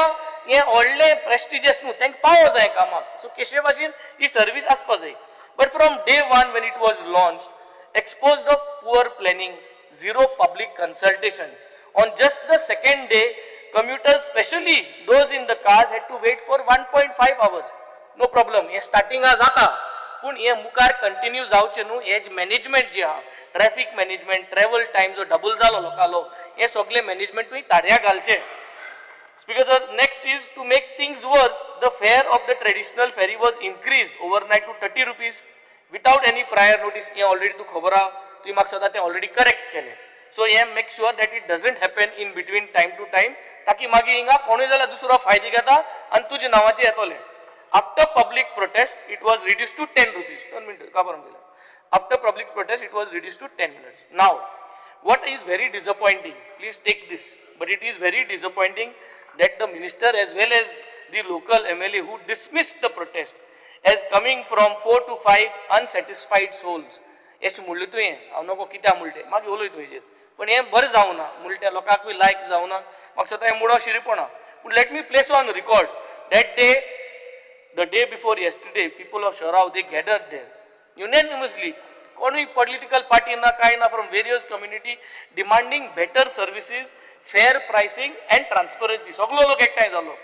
ये व्हडले prestigious न्हू, तेंक पावो जाय कामाक. So केशे भाशेन ही सर्विस आसपा जाय. But from day one when it was launched, exposed of poor planning, zero public consultation. On just the second day, commuters, especially those in the cars, had to wait for 1.5 hours. No problem. हे starting आज आता, पण हे मुखार continue जावचे न्हू, hedge management जे हा, traffic management, travel time जो double जालो लोकालो, हे सगळे management तुम्ही ताड्या घालचे. Speaker sir, next is to make things worse, the fare of the traditional ferry was increased overnight to 30 rupees without any prior notice. हे already तू खबर हा, तुम्ही म्हाका सदा ते already correct केले. So हे make sure that it doesn't happen in between time to time, ताकि मागीर हिंगा कोणी जाल्यार दुसरो फायदो घेता आनी तुजे नावाचे येतले. After public protest, it was reduced to 10 rupees. 1 minute, का बरं केलं? After public protest, it was reduced to 10 minutes. Now, what is very disappointing, please take this, but it is very disappointing that the minister as well as the local MLA who dismissed the protest as coming from 4 to 5 unsatisfied souls. S Mulem तुवें, हांव नको कित्या मुळटे, मागीर उलय तुवें. पण हें बरें जावना, मुळट्या लोकांकूय लायक जावना, म्हाका सदां हें मुडो शिरीपणा. But let me place on record that day, the day before yesterday, people of Chorao, they gathered there unanimously. कोणी political party ना काय ना, from various community demanding better services, fair pricing and transparency. सगळो लोक एकठांय जालो.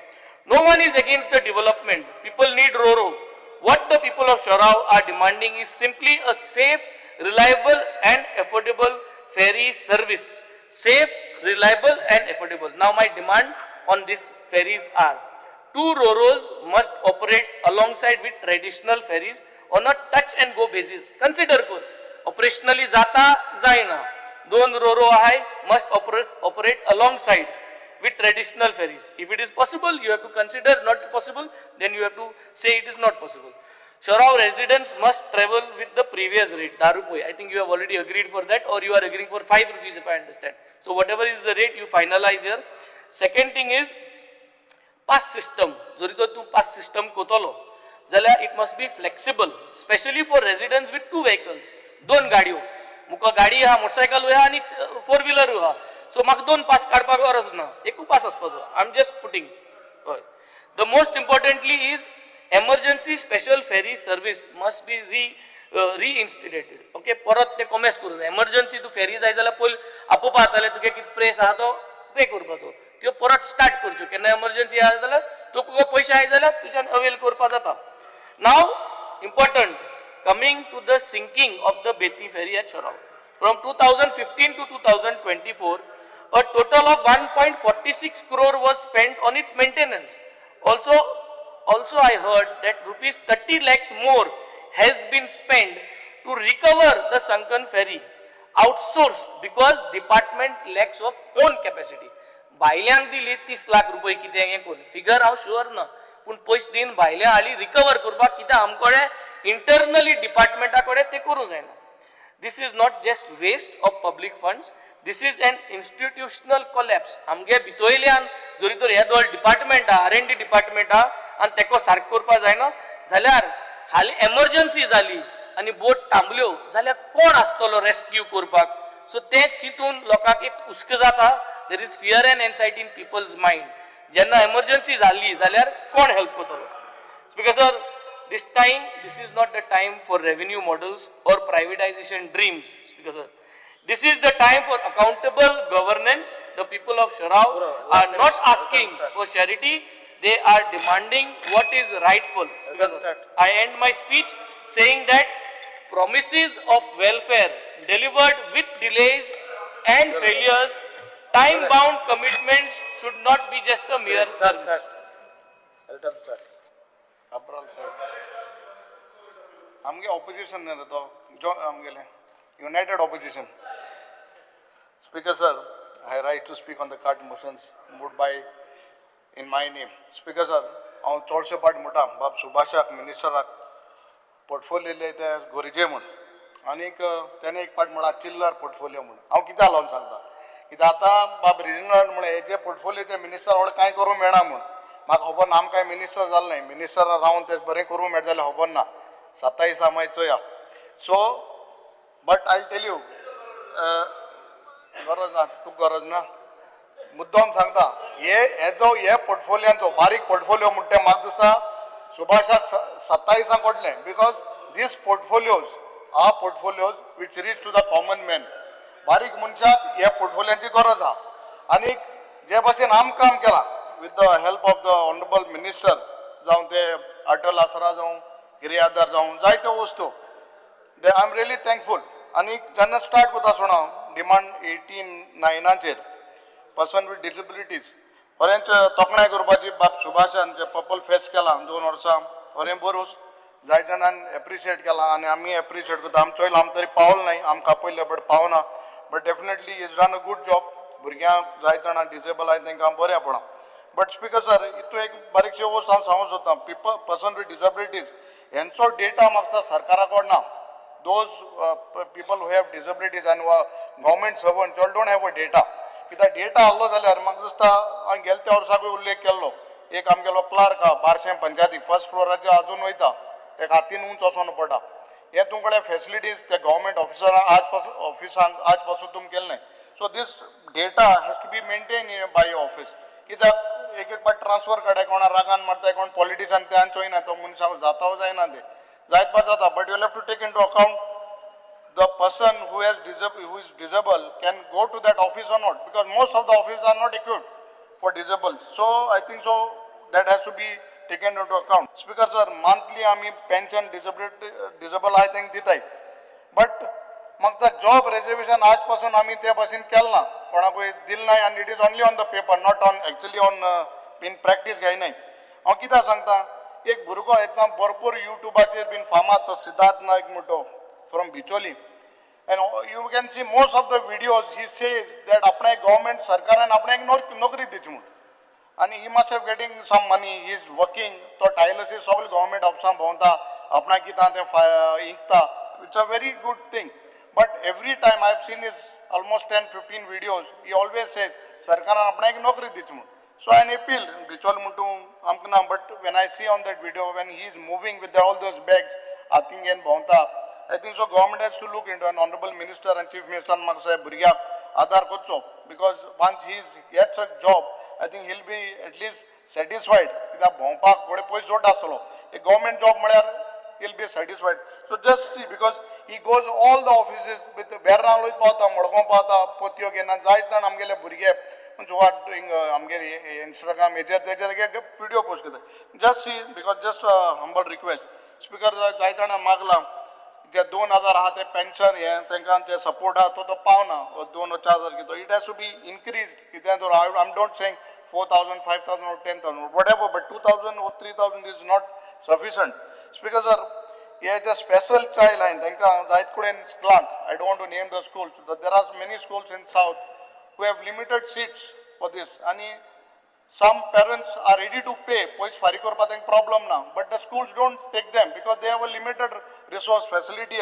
No one is against the development. People need Ro-Ro. What the people of Chorao are demanding is simply a safe, reliable and affordable ferry service. Safe, reliable and affordable. Now my demand on these ferries are: 2 Ro-Ros must operate alongside with traditional ferries on a touch and go basis. Consider कर, operationally जाता जायना. 2 Ro-Ro must operate alongside with traditional ferries. If it is possible, you have to consider. Not possible, then you have to say it is not possible. Chorao residents must travel with the previous rate, Darupoi. I think you have already agreed for that, or you are agreeing for 5 rupees if I understand. So whatever is the rate, you finalize here. Second thing is pass system. Jori to tu pass system kotolo. Zala it must be flexible, especially for residents with 2 vehicles. 2 गाडयो. मुका गाडी हा, motorcycle हा आणि 4 wheeler हा. So म्हाका 2 pass काडपाक गरज ना, एकू pass आसपाचो. I am just putting. The most importantly is emergency special ferry service must be reinstated. Okay, परत ते कमेस करू जाय. Emergency तू ferry जाय जाल्यार पयली आपोवपा जाताले तुगे कित प्रेस आहा तो पे करपाचो. त्यो परत स्टार्ट करच्यो. केन्ना emergency आहा जाल्यार तुका पयशे आहाय जाल्यार तुज्यान अवेल करपा जाता. Now important, coming to the sinking of the Beti ferry at Chorao. From 2015 to 2024, a total of 1.46 crore was spent on its maintenance. Also I heard that rupees 30 lakhs more has been spent to recover the sunken ferry, outsourced because department lacks of own capacity. भायल्यांक दिली 30 लाख रुपये कितें हें कोण figure हांव sure ना, पूण पयशे दिन भायल्या हाली रिकवर करपाक कितें आमकोडे इंटरनली डिपार्टमेंटा कडेन ते करूं जायना. This is not just waste of public funds, this is an institutional collapse. आमगे भितोयल्यान जरी तर हे दोन डिपार्टमेंट आहा, R&D डिपार्टमेंट आहा आनी तेको सारको करपा जायना जाल्यार हाली एमर्जन्सी जाली आनी बोट थांबल्यो जाल्यार कोण आसतलो रेस्क्यू करपाक. सो ते चिंतून लोकांक एक हुस्क जाता. There is fear and anxiety in people's mind. जेन्ना एमर्जन्सी जाली जाल्यार कोण हेल्प करतलो. Speaker sir, this time, this is not the time for revenue models or privatization dreams, Speaker sir. This is the time for accountable governance. The people of Chorao are not asking for charity, they are demanding what is rightful. Speaker sir, I end my speech saying that promises of welfare delivered with delays and failures, time-bound commitments should not be just a mere service. अब्राल साहेब आमगे opposition नाही तो जो आमगेले united opposition speaker sir I rise to speak on the cut motions moved by in my name speaker sir हांव चडशे पाट म्हणटा बाब सुभाषाक मिनिस्टराक पोर्टफोलियो दिले ते गरजे म्हूण आनीक तेणे एक पाट म्हणला चिल्लर पोर्टफोलियो म्हूण हांव कित्याक लावन सांगता कित्याक आतां बाब रिजनल म्हळ्यार हेजे पोर्टफोलियोचे मिनिस्टर व्हड कांय करूंक मेळना म्हूण म्हाका खबर ना आमकां मिनिस्टर जालें न्हय मिनिस्टर रावन तें बरें करूंक मेळटा जाल्यार खबर ना 27 मागीर चोया so but I tell you गरज ना तुका गरज ना मुद्दम सांगता हे पोर्टफोलियांचो बारीक पोर्टफोलियो म्हणटा तें म्हाका दिसता सुभाषाक 27 कोटलें because these portfolios are portfolios which reach to the common man बारीक मनशाक हे पोर्टफोलियांची गरज आहा आनीक जे भाशेन आम काम केलां with the help of the honorable minister जाऊन ते अटल आसरा जाऊं गिरे आधार जाऊं जायत्यो वस्तू दे आय एम रियली थँकफूल आनी जेन्ना स्टार्ट करता सोडा डिमांड 89 पर्सन विथ डिसेबिलिटीज बरेंच तोखणाय करपाची बाब सुभाषान जे पर्पल फेस केला 2 वर्सां बरें बरोस जाय जाणांन एप्रिशिएट केला आनी आमी एप्रिशिएट करता आमचो आम तरी पावल नाही आमकां आपयले बट पावना but definitely is done a good job भुरग्यांक जाय जाणां डिसेबल आहाय तांकां बरें पडा बट स्पीकर सर हितून एक बारीकशी वस्त हांव सांगूंक सोदतां पर्सन विथ डिसेबिलिटीज हेंचो डेटा म्हाका सरकारा कडेन ना those people who have disabilities आनी government servant don't have a data कित्याक डेटा आहलो जाल्यार म्हाका दिसता हांवें गेल्या त्या वर्साकूय उल्लेख केल्लो एक आमगेलो क्लार्क आहा बारशें पंचायती फर्स्ट फ्लोराचेर आजून वयता तेका हातीन उंच वचोन पडटा हे तुमकडे फॅसिलिटीज ते गव्हर्मेंट ऑफिसरां ऑफिसांक आज पासून तुमी केले न्हय so these data has to be maintain by office कित्याक एक एक पाट ट्रान्सफर काडे कोणा रागान मारताय कोण पॉलिटिशियन त्यान चोयना तो मनशाक जाता जायना ते जायत पाट जाता but you have to take into account the person who is disable can go to that office or not because most of the office are not equipped for disable so I think so that has to be taken into account speaker sir monthly आमी pension disable I think दिताय but म्हाका job reservation आज पासून आमी ते भाशेन केलें ना कोणाकूय दिल ना आनी it is only on the paper not on actually on in practice घेयनाय हांव कित्याक सांगता एक भुरगो एग्जाम भरपूर युट्यूबाचेर बीन फामाद तो सिद्धार्थ नायक म्हणटो from Bicholi and you can see most of the videos he says that आपणे गव्हर्मेंट सरकारान आपणाक नोकरी दिची म्हूण आनी he must have getting some money he is working तो टायलसीस सगळे गव्हर्मेंट ऑफिसां भोंवता आपणाक कितें तें इंकता it's a very good thing but every time I have seen his almost 10-15 videos, he always says, Sarkaran apna ek nokri dichu. So I appeal, Bichol Muntu Amkana, but when I see on that video, when he is moving with all those bags, Ating and Bonta, I think so government has to look into an honorable minister and chief minister Maksay Burya Adar Kotso, because once he gets a job, I think he'll be at least satisfied. Ida Bompa, Kode Poisota Solo, a government job, he'll be satisfied. So just see, because he goes all the offices with Berralo Pata, Morgon Pata, Potio Gena, Zaitan, Amgele Burge, doing Amgeri Instagram, video post. Just see, because just a humble request. Speaker Zaitan Magla, जे 2000 आहा ते pension हे तांकां ते support आहा तो पावना 2000 it has to be increased कित्याक तर I'm not saying 4000 5000 or 10000 whatever but 2000 or 3000 is not sufficient. Speaker sir, here is a special child line तांकां जायत कडेन स्कुलांत I don't want to name the schools but there are many schools in south who have limited seats for this and some parents are ready to pay pois fari korpa thank problem na but the schools don't take them because they have a limited resource facility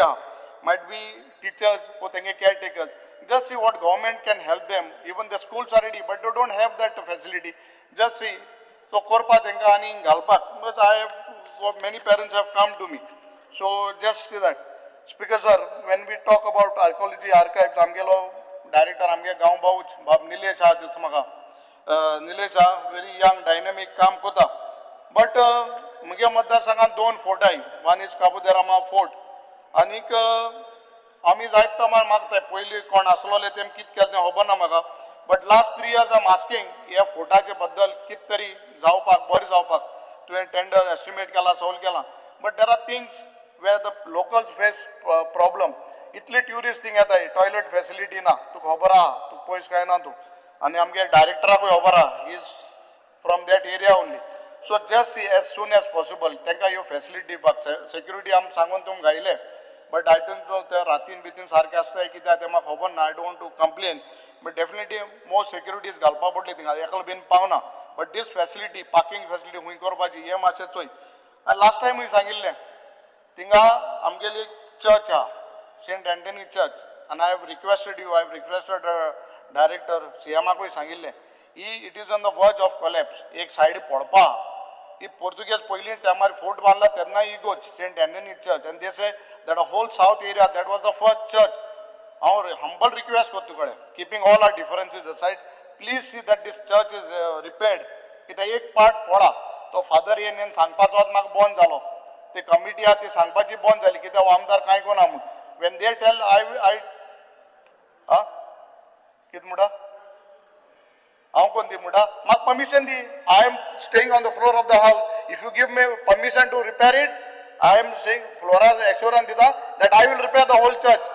might be teachers or caretakers. Just see what government can help them. Even the schools are ready but they don't have that facility. Just see so korpa thanka ani galpak but many parents have come to me. So just see that. Speaker sir, when we talk about archaeology archives amgelo director amge gaon bauch bab Nilesh this maga Nilesh very young dynamic काम कोता but मुगे मतदारसंघात 2 fort आहे one is काबुदेरामा fort आनीक आमी जायत तमार मागताय पयली कोण आसलोले तेम कित केले ते खबर ना म्हाका but last 3 years I'm asking ह्या फोर्टाचे बद्दल कित तरी जावपाक बरें जावपाक तुवें टेंडर एस्टिमेट केला सॉल्व केला but there are things where the locals face problem. इतले टुरिस्ट थिंग येताय टॉयलेट फॅसिलिटी ना तुका खबर आहा तुका पयस काय ना तू आणि आमगे डायरेक्टराकूय खबर आहा he is from that area only so just as soon as possible तांकां ह्यो फॅसिलिटी दिवपाक सेक्युरिटी आमी सांगून तुमकां घायले बट आय डोंट नो ते रातीन बितीन सारकें आसताय कित्याक तें म्हाका खबर ना I don't want to complain but definitely more securities घालपा पडली थिंगा एकलो बीन पावना but these facility parking facility खूंय करपाची हें मातशें चोय आनी लास्ट टायमूय सांगिल्लें थिंगा आमगेली चर्च आहा सेंट एंटनी चर्च आनी I have requested you I have requested director सीएमाकूय सांगिल्लें it is on the verge of collapse एक सायड पडपा ही पोर्तुगेज पयलीं टायमार फोर्ट बांदला तेन्ना इगोज सेंट एंटनी चर्च आनी they say that whole south area that was the first church हांव हंबल रिक्वेस्ट करता तुकडे keeping all our differences aside please see that this church is repaired कित्याक एक पार्ट पडा तो फादर येवन सांगपाचो आतां म्हाका बंद जालो ती कमिटी आहा ती सांगपाची बंद जाली कित्याक आमदार कांय कोना म्हूण वेन दे टेल आय कितें म्हणटा हांव कोण दी म्हणटा म्हाका परमिशन दी I am staying on the floor of the house if you give me permission to repair it I am saying फ्लोराक एश्योरन्स दिता that I will repair the whole church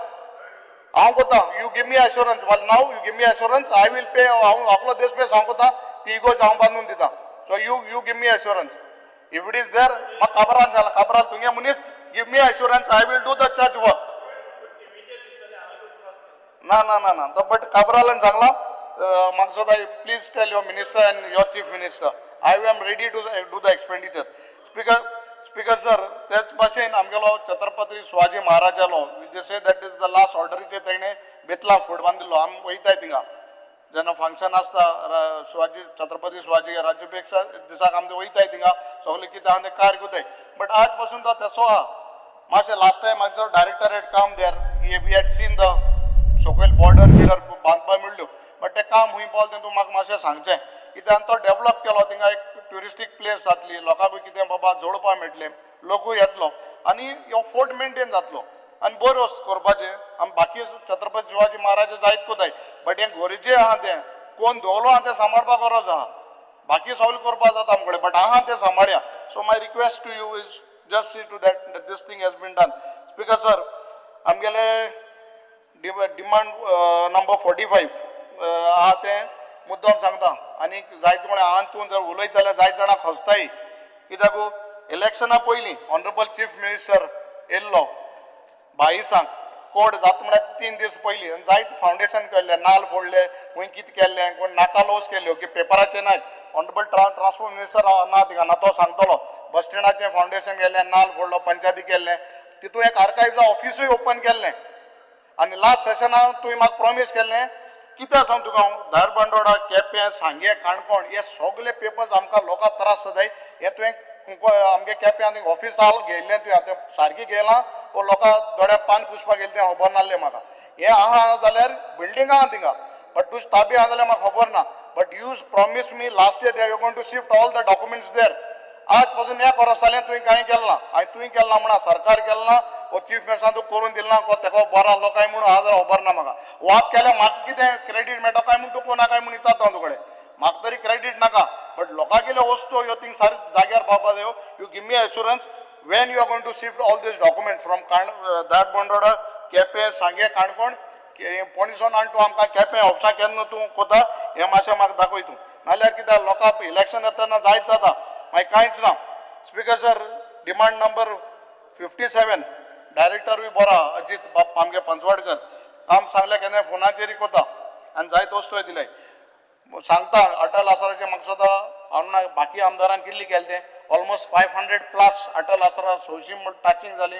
हांव कोता यू गिव मी एश्योरन्स वाल now you give me assurance I will pay हांव आपलो देश पेस हांव कोता ती इगोज हांव बांदून दिता so you give me assurance if it is there म्हाका खबरान जाला खबरान तुगे मनीस give me assurance I will do the church work ना ना ना ना बट खबरान सांगला म्हाका सदां please tell your minister and your chief minister I am ready to do the expenditure speaker sir तेच भाशेन आमगेलो छत्रपती शिवाजी महाराजालो they say that is the last ऑर्डरीचे तेणे बेतला फोर्ट बांदिल्लो आमी वयताय थिंगा जेन्ना फंक्शन आसता शिवाजी छत्रपती शिवाजी राज्याभिषेका दिसाक आमी वयताय थिंगा सगळे कितें आहा तें कार्य कोताय बट आज पासून तो तेसो आहा मातशें लास्ट टायम म्हाजो डायरेक्टर हेड काम there we had seen the सकयल बॉर्डर बिर्डर बांदपाक मेळ्ळ्यो बट तें काम खूंय पावलें तें तूं म्हाका मातशें सांगचें कित्याक तो डेवलप केलो थिंगा एक ट्युरिस्टीक प्लेस जातली लोकांकूय कितें बाबा जोडपा मेळटलें लोकूय येतलो आनी हो फोर्ट मेंटेन जातलो आनी बऱ्यो करपाचें आमी बाकी छत्रपती शिवाजी महाराज जायत कोताय बट हें गरजे आहा तें कोण दवरलो आहा तें सांबाळपाक गरज आहा बाकी सगळें करपाक जाता आमचे कडेन बट आहा तें सांबाळया so my request to you is just see to that this thing has been done speaker sir आमगेले डिमांड नंबर 45 आहा तें मुद्दम सांगता आनी जायते कोणें हातून जर उलयत जाल्यार जायते जाणां खसताय कित्याक इलेक्शना पयलीं ऑनरेबल चीफ मिनिस्टर येयल्लो 22 कोड जाता म्हळ्यार 3 दीस पयलीं आनी जायते फावंडेशन केल्ले नाल्ल फोडले खंय कितें केल्लें कोण नाका लोस केल्ल्यो की पेपराचेर नायत ऑनरेबल ट्रान्सपोर्ट मिनिस्टर ना थिंगा ना तो सांगतलो बस स्टँडाचें फावंडेशन केल्लें नाल्ल फोडलो पंचायती केल्लें तितून एक आर्कायव्जा ऑफिसूय ओपन केल्लें आनी लास्ट सेशनाक तुवें म्हाका प्रॉमीस केल्लें कितें सांग तुका हांव धारबांदोडा केपें सांगे काणकोण हे सगळे पेपर्स आमकां लोकांक त्रास जाताय हे तुवें आमगे केप्यां ऑफिस घेयल्लें तुवें आतां सारकी घेयलां वो लोकां दोळ्याक पान पुसपाक गेलें तें खबर नासलें म्हाका हें आहा जाल्यार बिल्डींग आहा थिंगा बट तुज ताबी आहा जाल्यार म्हाका खबर ना but you promise me last year you going to shift all the documents there आज पासून 1 वर्स जालें तुवें कांय केलें ना आनी तुवें केलें ना म्हणा सरकार केलें ना वो चीफ मिनिस्टर तूं करून दिलें ना तेका बरो आसलो काय म्हणून आहा जाल्यार खबर ना म्हाका वाद केल्यार म्हाका कितें क्रेडीट मेळटा काय म्हणून तूं कोणा काय म्हणून विचारता हांव तुकडे म्हाका तरी क्रेडीट नाका बट लोकां केल्यो वस्तू ह्यो थिंग सारक्यो जाग्यार पावपा जायो you give me assurance when you are going to shift all these document from Dharbandora Quepem Sanguem Canacona पोणीसून आनी तूं आमकां केपें ऑफिसां केन्ना तूं कोता हें मातशें म्हाका दाखय तूं नाल्यार कित्याक लोकांक इलेक्शन येतना जायत जाता मागीर कांयच ना speaker sir demand number 57 director बी बरो अजीत आमगे पंचवाडकर काम सांगलें केन्ना फोनाचेर कोता आनी जायत वस्तू दिले सांगता अटल आसराचें म्हाका सदां हांव बाकी आमदारान कितली केलें तें ऑलमोस्ट 500+ अटल आसरा सोयशीं टाचींग जाली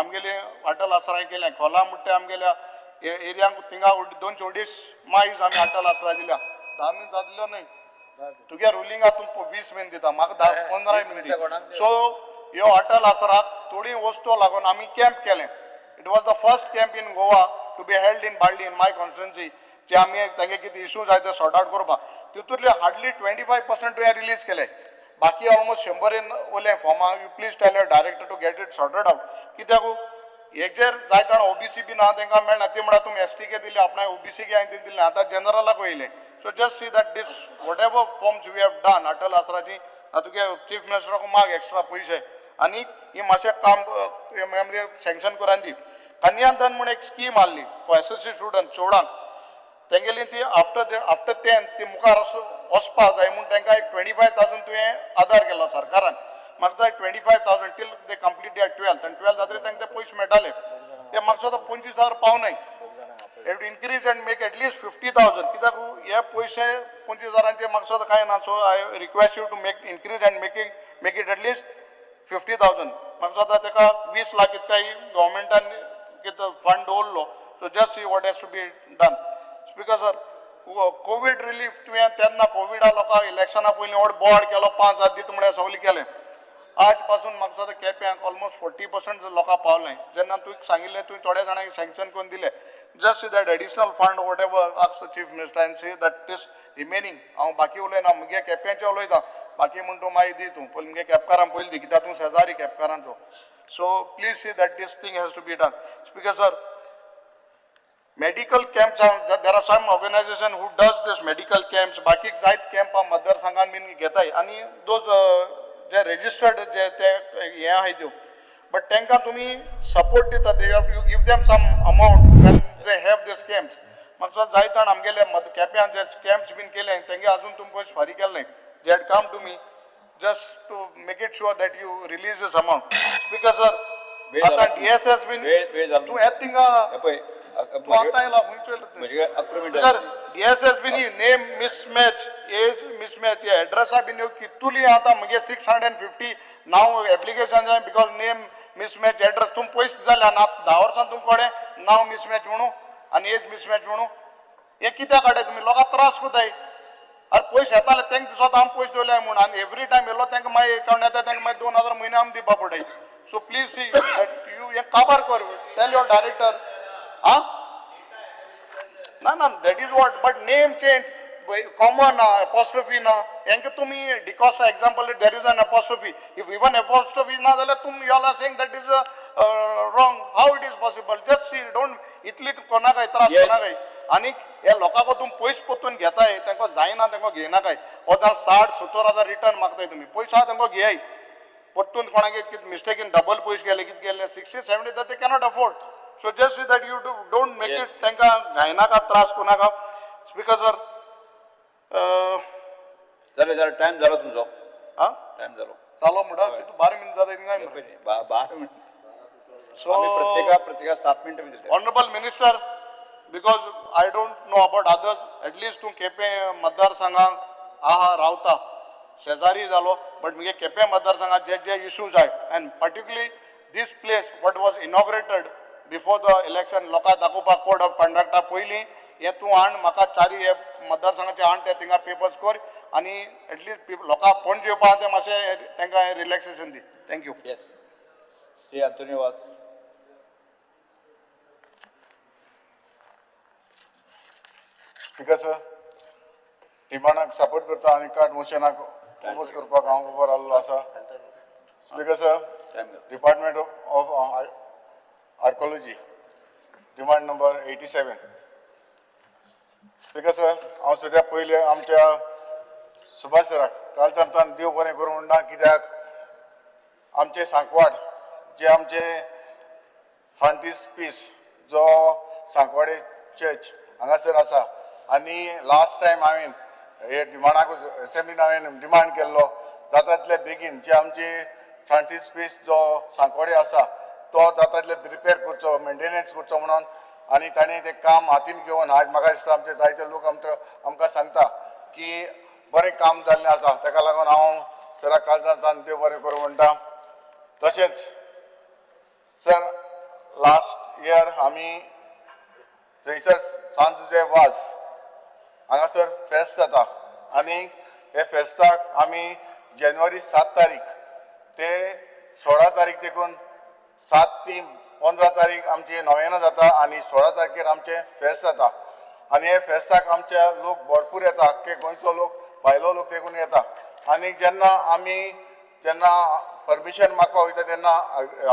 आमगेली अटल आसराय केलें खोला म्हणटा आमगेल्या एरियांक थिंगा 240 मायज आमी अटल आसरा दिल्या 10 मिनट जातल्यो न्हय तुगे रुलिंगा तूं 20 मिनट दिता म्हाका 15 मिनट सो ह्यो अटल आसराक थोडी वस्तू लागून आमी कॅम्प केलें it was the first camp in Goa to be held in Barli in my constituency की आमी तांगे कितें इश्यूज जाय ते सॉर्ट आउट करपाक तितूंतले हार्डली 25% तुवें रिलीज केले बाकी ऑलमोस्ट 100 उरले फॉर्मा you please tell your director to get it sorted out कित्याक हेजेर जाय जाण ओबीसी बी ना तांकां मेळना ती म्हणल्यार तुमी एसटीके दिले आपणाक ओबीसीके हांवें दिले आतां जनरलाक वयले so just see that these whatever forms we have done Atal आसराची तुगे चीफ मिनिस्टराक माग एक्स्ट्रा पयशे आनी ही मातशें काम सँक्शन करान दी कन्यादान म्हणून एक स्कीम आहली फॉर एसएससी स्टुडंट चोडांक तेंगेली ती आफ्टर 10 ती मुखार वचपा जाय म्हूण तांकां एक 25,000 तुवें आदार केलो सरकारान. म्हाका जाय 25,000 till they complete there 12th आनी 12th जातकीर तांकां ते पयशे मेळटाले. हे म्हाका सुद्दां 25,000 पावनाय. It increase and make at least 50,000. कित्याक हे पयशे 25,000चे म्हाका सुद्दां कांय ना. So I request you to make increase and make it at least 50,000. म्हाका सुद्दां ताका 20 लाख इतकाय गव्हर्मेंटान कितें फंड दवरलो. So just see what has to be done. Speaker sir, covid relief तुवें तेन्ना कोविडा लोकांक इलेक्शना पयलीं व्हड बोर्ड केलो 5,000 दीत म्हळ्यार सगळें केलें. आज पासून म्हाका सुद्दां केप्यांक ऑलमोस्ट 40% लोकां पावलें. जेन्ना तुवें सांगिल्लें तुवें थोड्या जाणांक सँक्शन करून दिलें. Just see that additional fund, whatever, ask the chief minister and say that is remaining. हांव बाकी उलयना, मुगे केप्यांचें उलयता. बाकी म्हण तूं मागीर दी तूं. पयलीं मुगे केपकारांक पयलीं दी, कित्याक तूं शेजारी केपकारांचो. So please see that this thing has to be done. Speaker sir, medical camps there are some organization who does this medical camps. बाकी जायत कॅम्प मतदारसंघान बीन घेताय आनी those जे registered जे ते हे आहाय त्यो. But तांकां तुमी सपोर्ट दिता. You give them some amount when they have these camps. म्हाका जायत जाण आमगेले केप्यान जे कॅम्प्स बीन केले तेंगे अजून तुमी पयशे फारीक केले. They had come to me just to make it sure that you release this amount. Speaker sir, आता DSS बीन तूं हे थिंगा तूं आतां येयला खंयचो DSS बीन नेम मिसमॅच, एज मिसमॅच, एड्रेसा बीन कितुली आतां म्हगे 650 नाव एप्लिकेशन जाय बिकॉज नेम मिसमॅच एड्रेस तुम पयशे जाले आनी 10 वर्सां तुमकडे नाव मिसमॅच म्हणून आनी एज मिसमॅच म्हणून हे कित्याक काडे तुमी लोकांक त्रास कोताय. अरे पयशे येताले तेंका दिसता आमी पयशे दवरले म्हणून आनी एवरी टायम येयलो तांकां मागीर अकावंट येता तांकां मागीर 2,000 म्हयने आमी दिवपा पडटाय. So please see that you हे काबार कर. टेल युअर डायरेक्टर ना that is what but name change common ना apostrophe ना हेंका तुमी डिकॉस्ट example there is an apostrophe. If even apostrophe ना जाल्यार तुमी you are saying that is wrong. How it is possible? Just see, don't इतली कोणाकाय त्रास कोणाकाय. आनी हे लोकांक तुमी पयशे परतून घेताय तांकां जायना तांकां घेयनाकाय. हो 60-70,000 रिटर्न मागताय तुमी. पयशे आहा तांकां घेयाय. परतून कोणाक मिस्टेकीन डबल पयशे गेले कितें केले 60-70 ते cannot afford. So just see that you don't make it तांकां घायनाका त्रास कोणाका. स्पीकर सर जालें टायम जालो तुमचो. टायम जालो म्हणटा कितू 12 मिनट जाता थिंगा 12 मिनट. So प्रत्येका 7 मिनट दिले. Honorable Minister, because I don't know about others, at least तूं केपें मतदारसंघाक आहा रावता शेजारी जालो, बट मुगे केपें मतदारसंघात जे इश्यूज आहाय and particularly this place what was inaugurated before the election लोकांक दाखोवपाक कोड ऑफ कंडक्टा पयलीं हे तूं हाड म्हाका चारी हे मतदारसंघाचे हाड ते थिंगा पेपर्स कर आनी एटलीस्ट लोकांक पणजे येवपा ते मातशें तांकां रिलॅक्सेशन दी. थँक्यू. येस श्री अंतोनी वाज. स्पीकर सर, डिमांडाक सपोर्ट करता आनी कार्ड मोशनाक अपोज करपाक हांव उबो रावल्लो आसा. Speaker sir, department of archaeology demand number 87. Speaker sir, हांव सद्या पयले आमच्या सुभाष सराक कालच्यान देव बरें करूं म्हणटा. कित्याक आमचे सांकवाड जे आमचे फ्रांतीस पीस जो सांकवाडे चर्च हांगासर आसा आनी लास्ट टायम हांवें हे डिमांडाक असेंब्लीन हांवें डिमांड केल्लो जाता तितले बेगीन जे आमचे फ्रांतीस पीस जो सांकवाडे आसा तो जाता तितले रिपेर करचो मेंटेनन्स करचो म्हणून. आनी ताणें तें काम हातीन घेवन आज म्हाका दिसता आमचे जायते लोक आमकां सांगता की बरें काम जाल्लें आसा. ताका लागून हांव सराक कालच्यान देव बरें करूं म्हणटा. तशेंच सर लास्ट इयर आमी थंयसर सांत जे वाज हांगासर फेस्त जाता आनी हे फेस्ताक आमी जानेवारी 7 तारीख ते 16 तारीख देखून 7 ते 15 तारीख आमची नोवेना जाता आनी 16 तारखेर आमचे फेस्त जाता. आनी हे फेस्ताक आमचे लोक भरपूर येता. अख्खे गोंयचो लोक भायलो लोक देखून येता. आनी जेन्ना परमिशन मागपाक वयता तेन्ना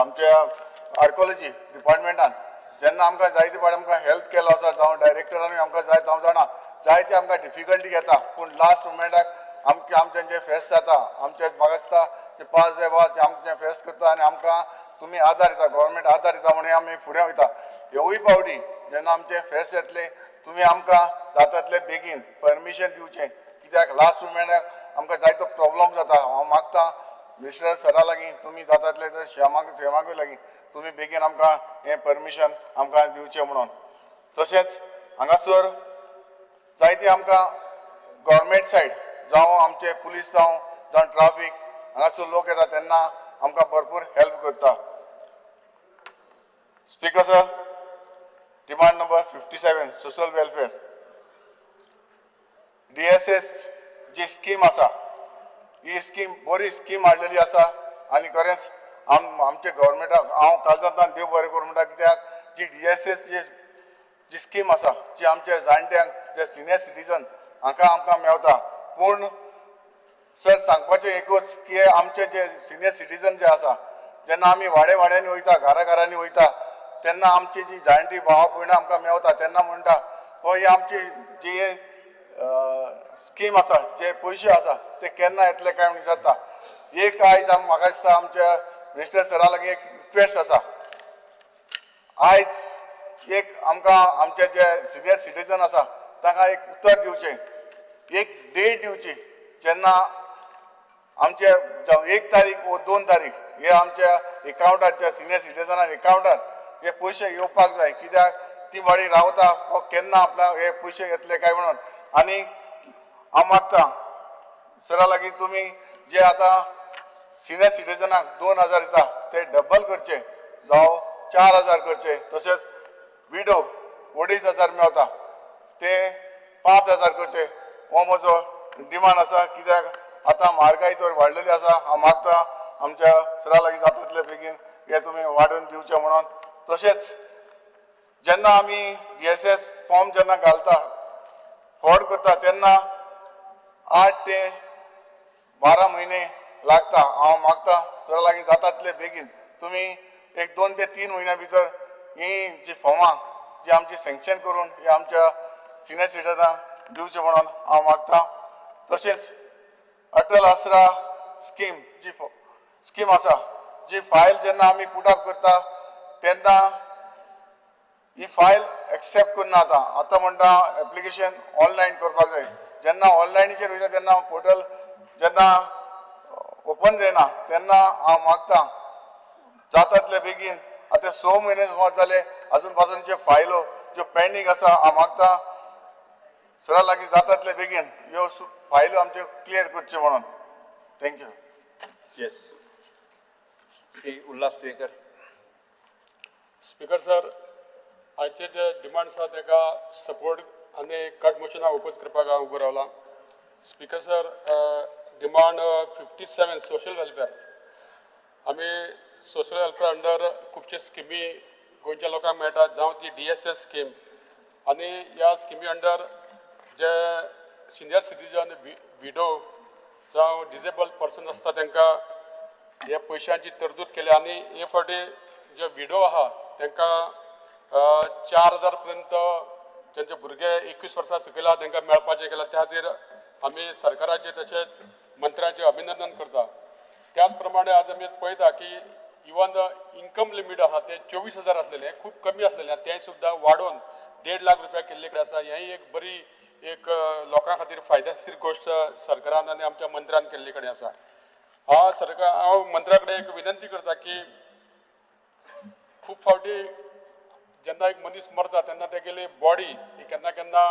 आमच्या आर्कोलॉजी डिपार्टमेंटान जेन्ना आमकां जायते फावटी आमकां हेल्प केलो आसा जावं डायरेक्टरानूय आमकां हांव जाणा जायते आमकां डिफिकल्टी येता. पूण लास्ट मुमेंटाक आमचें जें फेस्त जाता आमचे म्हाका दिसता ते 5 जे वाज आमचें फेस्त करता आनी आमकां तुमी आदार दिता गव्हर्मेंट आदार दिता म्हणून आमी फुडें वयता. ह्योय फावटी जेन्ना आमचें फेस्त येतलें तुमी आमकां जाता तितले बेगीन परमिशन दिवचें कित्याक लास्ट मुमेंटाक आमकां जायतो प्रॉब्लम जाता. हांव मागतां मिनिस्टर सरा लागीं तुमी जाता तितले तर शेमाकूय लागीं तुमी बेगीन आमकां हें परमिशन आमकां दिवचें म्हणून. तशेंच हांगासर जायती आमकां गव्हर्मेंट सायड जावं आमचे पुलीस जावं ट्राफीक हांगासर लोक येता तेन्ना आमकां भरपूर हेल्प करता. Speaker sir, demand number 57 social welfare DSS जी स्कीम आसा ही स्कीम बरी स्कीम हाडलेली आसा आनी खरेंच आमचे गव्हर्मेंटाक हांव काळजांतल्यान देव बरें करूं म्हणटा. कित्याक जी DSS जी स्कीम आसा जी आमच्या जाणट्यांक जे सिनियर सिटीजन हाका आमकां मेळटा. पूण सर सांगपाचें एकूच की आमचे जे सिनियर सिटीजन जे आसा जेन्ना आमी वाड्यांनी वयता घरांनी वयता तेन्ना आमची जी जाणटी भावां भयणां आमकां मेळटा तेन्ना म्हणटा हो ही आमची जी स्कीम आसा जे पयशे आसा ते केन्ना येतले काय म्हण जाता. एक आयज म्हाका दिसता आमच्या मिनिस्टर सरा लागीं एक रिक्वेस्ट आसा. आयज एक आमकां आमचे जे सिनियर सिटीजन आसा ताका एक उत्तर दिवचें, एक डेट दिवची जेन्ना आमचे 1 तारीख व 2 तारीख हे आमच्या अकाउंटाच्या सिनियर सिटीजनान अकाउंटात हे पयशे येवपाक जाय. कित्याक ती वाडी रावता हो केन्ना आपल्या हे पयशे येतले काय म्हणून. आनी हांव मागतां सरा लागीं तुमी जे आतां सिनियर सिटीजनाक 2000 येता ते डबल करचे जावं 4000 करचे. तशेंच विडो 2,500 मेळटा ते 5000 करचे हो म्हजो डिमांड आसा. कित्याक आतां म्हारगाय तर वाडलेली आसा. हांव मागतां आमच्या सरा लागीं जाता तितले बेगीन हे तुमी वाडोवन दिवचें म्हणून. तशेंच जेन्ना आमी DSS फॉर्म जेन्ना घालता फॉर्ड करता तेन्ना 8 ते 12 म्हयने लागता. हांव मागतां सरा लागीं जाता तितले बेगीन तुमी एक 2 ते 3 म्हयन्या भितर ही जी फॉर्मां जी आमची सँक्शन करून ही आमच्या सिनियर सिटीजनांक दिवचें म्हणून हांव मागतां. तशेंच अटल आसरा स्कीम जी स्कीम आसा जी फायल जेन्ना आमी पुटअप करता तेन्ना ही फायल एक्सेप्ट करना. आतां म्हणटा एप्लिकेशन ऑनलायन करपाक जाय. जेन्ना ऑनलायनीचेर वयता तेन्ना पोर्टल जेन्ना ओपन जायना तेन्ना हांव मागतां जाता तितले बेगीन. आतां 6 म्हयने सुमार जाले अजून पासून जे फायलो ज्यो पेंडींग आसा हांव मागतां सरा लागीं जाता तितले बेगीन ह्यो फायलो आमच्यो क्लियर करच्यो म्हणून. Thank you. Yes, Shri Ulhas Tuyekar. Speaker sir, आयचे जे डिमांड आसा ताका सपोर्ट आनी कट मोशनाक ओपोज करपाक हांव उबो रावला. Speaker sir, demand 57 social welfare. आमी सोशल वेलफेअर अंडर खुबशे स्किमी गोंयच्या लोकांक मेळटात जावं ती DSS स्कीम आनी ह्या स्किमी अंडर जे सिनियर सिटीजन विडो जावं डिसेबल्ड पर्सन आसता तांकां ह्या पयशांची तरतूद केल्या. आनी हे फावटी जे विडो आहा तांकां 4000 पर्यंत ज्यांचे भुरगे 21 वर्सां सकयल आहा तांकां मेळपाचें केलां. त्या खातीर आमी सरकाराचें तशेंच मंत्र्याचें अभिनंदन करता. त्याच प्रमाणे आज आमी पळयता की इवन इन्कम लिमीट आहा ते 24,000 आसलेले खूब कमी आसलेले ते सुद्दां वाडोवन 1.5 लाख रुपया केल्ले कडेन आसा. हेंय एक बरी एक लोकां खातीर फायदेशीर गोश्ट सरकारान आनी आमच्या मंत्र्यान केल्ले कडेन आसा. हांव मंत्र्या कडेन एक विनंती करता की खूब फावटी जेन्ना एक मनीस मरता तेन्ना तेगेली बॉडी केन्ना केन्ना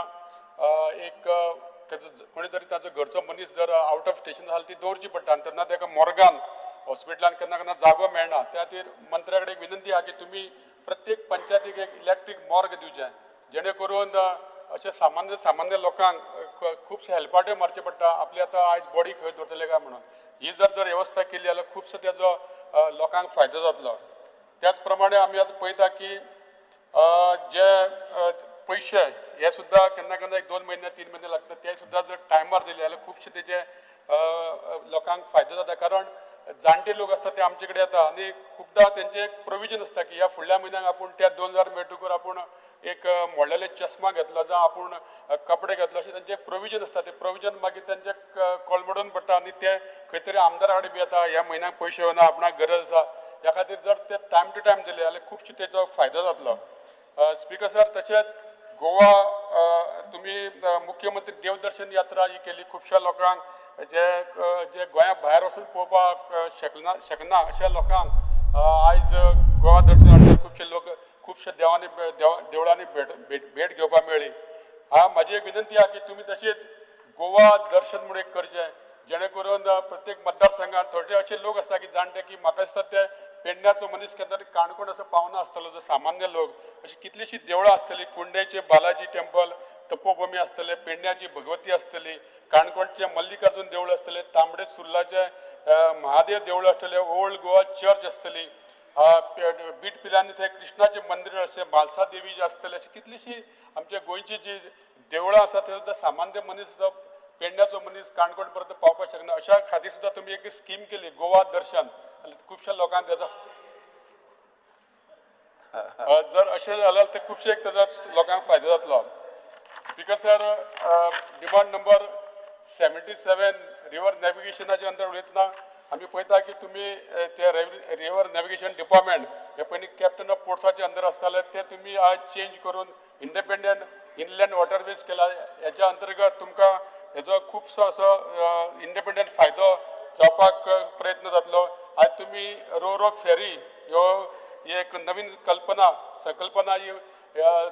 एक कोणी तरी ताचो घरचो मनीस जर आउट ऑफ स्टेशन जाल्यार ती दवरची पडटा आनी तेन्ना ताका मॉर्गान हॉस्पिटलान केन्ना केन्ना जागो मेळना. त्या खातीर मंत्र्या कडेन एक विनंती आहा की तुमी प्रत्येक पंचायतीक एक इलेक्ट्रीक मॉर्ग दिवचें जेणे करून अशे सामान्य लोकांक खुबशे हेल्पाटे मारचे पडटा आपली आतां आयज बॉडी खंय दवरतले काय म्हणून. ही जर वेवस्था केली जाल्यार खुबसो तेजो लोकांक फायदो जातलो. त्याच प्रमाणे आमी आतां पळयता की जे पयशे हे सुद्दां केन्ना केन्ना एक 2 महिने 3 महिने लागतात ते सुद्दां जर टायमार दिले जाल्यार खुबशे तेजे लोकांक फायदो जाता. कारण जाणटे लोक आसता ते आमचे कडेन येता आनी खुबदां तेंचे एक प्रोविजन आसता की ह्या फुडल्या म्हयन्याक आपूण त्या 2000 मेळटकूर आपूण एक व्हडलेले चश्मा घेतलो जावं आपूण कपडे घेतलो अशें तेंचे एक प्रोविजन आसता. ते प्रोविजन मागीर तेंचे कोलमडून पडटा आनी ते खंय तरी आमदारा कडेन बी येता ह्या म्हयन्याक पयशे येवना आपणाक गरज आसा. ह्या खातीर जर ते टायम टू टायम दिले जाल्यार खुबशे तेजो फायदो जातलो. स्पीकर सर, तशेंच गोवा तुम्ही मुख्यमंत्री देवदर्शन यात्रा ही केली. खुबश्या लोकांक जे गोंया भायर वचून पळोवपाक शकना अशा लोकांक आयज गोवा दर्शन हाडटात. खुबशे लोक खुबशे देवळांनी भेट घेवपाक मेळ्ळी. म्हाजी एक विनंती आहा की तुमी तशीच गोवा दर्शन म्हणून एक करचें, जेणे करून प्रत्येक मतदारसंघात थोडे असे लोक असतात की जाणटे की म्हाका दिसता ते पेडण्याचो मनीस केन्ना तरी काणकोण असो पावना आसतलो जो सामान्य लोक. अशी कितलीशीं देवळां आसतली. कुंडेचे बालाजी टेम्पल, तपोभूमी आसतले, पेडण्याची भगवती आसतली, काणकोणचे मल्लिकार्जुन देवूळ आसतले, तांबडे सुर्लाचे महादेव देवूळ आसतले, ओल्ड गोवा चर्च आसतली, बीट पिलांनी थंय कृष्णाचे मंदिर असे, म्हालसा देवी जे आसतले, अशी कितलीशीं आमच्या गोंयची जी देवळां आसा थंय सुद्दां सामान्य मनीस जो पेडण्याचो मनीस काणकोण पर्यंत पावपाक शकना. अशा खातीर सुद्दां तुमी एक स्कीम केली गोवा दर्शन. खुबश्या लोकांक तेजो जर अशें जाल्यार ते खुबशे तेजो लोकांक फायदो जातलो. Speaker sir, demand number 77 river नॅविगेशनाच्या अंदर उलयतना आमी पळयता की तुमी ते रिवर नॅविगेशन डिपार्टमेंट हे पयलीं कॅप्टन ऑफ पोर्ट्साचे अंदर आसताले ते तुमी आज चेंज करून इंडिपेंडंट इनलँड वॉटरवेज केला. हेच्या अंतर्गत तुमकां हेजो खुबसो असो इंडिपेंडंट फायदो जावपाक प्रयत्न जातलो. आज तुमी रो फेरी ह्यो एक नवीन संकल्पना ही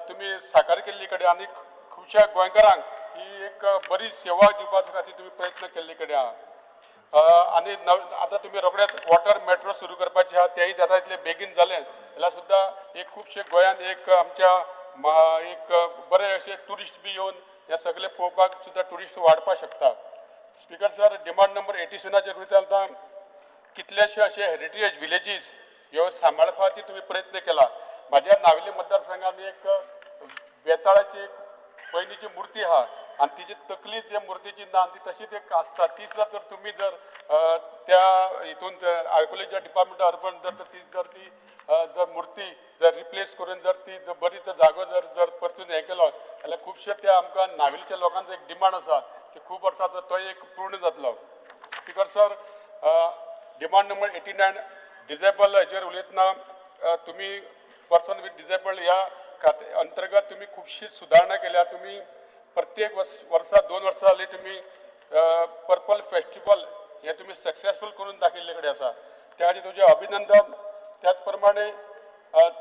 तुमी साकार केल्ली कडेन आनी खुबश्या गोंयकारांक ही एक बरी सेवा दिवपाच्या खातीर तुमी प्रयत्न केल्ले कडेन आहा. आनी आतां तुमी रोखडेच वॉटर मेट्रो सुरू करपाचे आहा. तेय जाता तितले बेगीन जालें जाल्यार सुद्दां एक खुबशे गोंयांत एक आमच्या एक बरे अशे ट्युरिस्ट बी येवन हे सगळे पळोवपाक सुद्दां ट्युरिस्ट वाडपाक शकता. स्पीकर सर, डिमांड नंबर 87 उलयता कितलेशे अशे हेरिटेज विलेजीस ह्यो सांबाळपा खातीर तुमी प्रयत्न केला. म्हाज्या नावेली मतदारसंघात एक बेताळाची पयलींची मूर्ती आहा आनी तिची तकली त्या मुर्तीची ना ती तशीच एक आसता. ती सुद्दां जर तुमी जर त्या हितून आर्कोलॉजी डिपार्टमेंटा अर्पण जर ती जर मूर्ती जर रिप्लेस करून जर ती बरी जागो जर परतून हें केलो जाल्यार खुबशे त्या आमकां नावेलीच्या लोकांचो एक डिमांड आसा की खूब वर्सांचो तो एक पूर्ण जातलो. Speaker sir, demand number 89 disable हेजेर उलयतना तुमी पर्सन विथ डिजेबल ह्या अंतर्गत तुमी खुबशी सुदारणा केल्या. तुमी प्रत्येक वर्सा 2 वर्सां जाली तुमी पर्पल फेस्टिवल हे तुमी सक्सेसफूल करून दाखयल्ले कडेन आसा. त्या खातीर तुजें अभिनंदन. त्याच प्रमाणे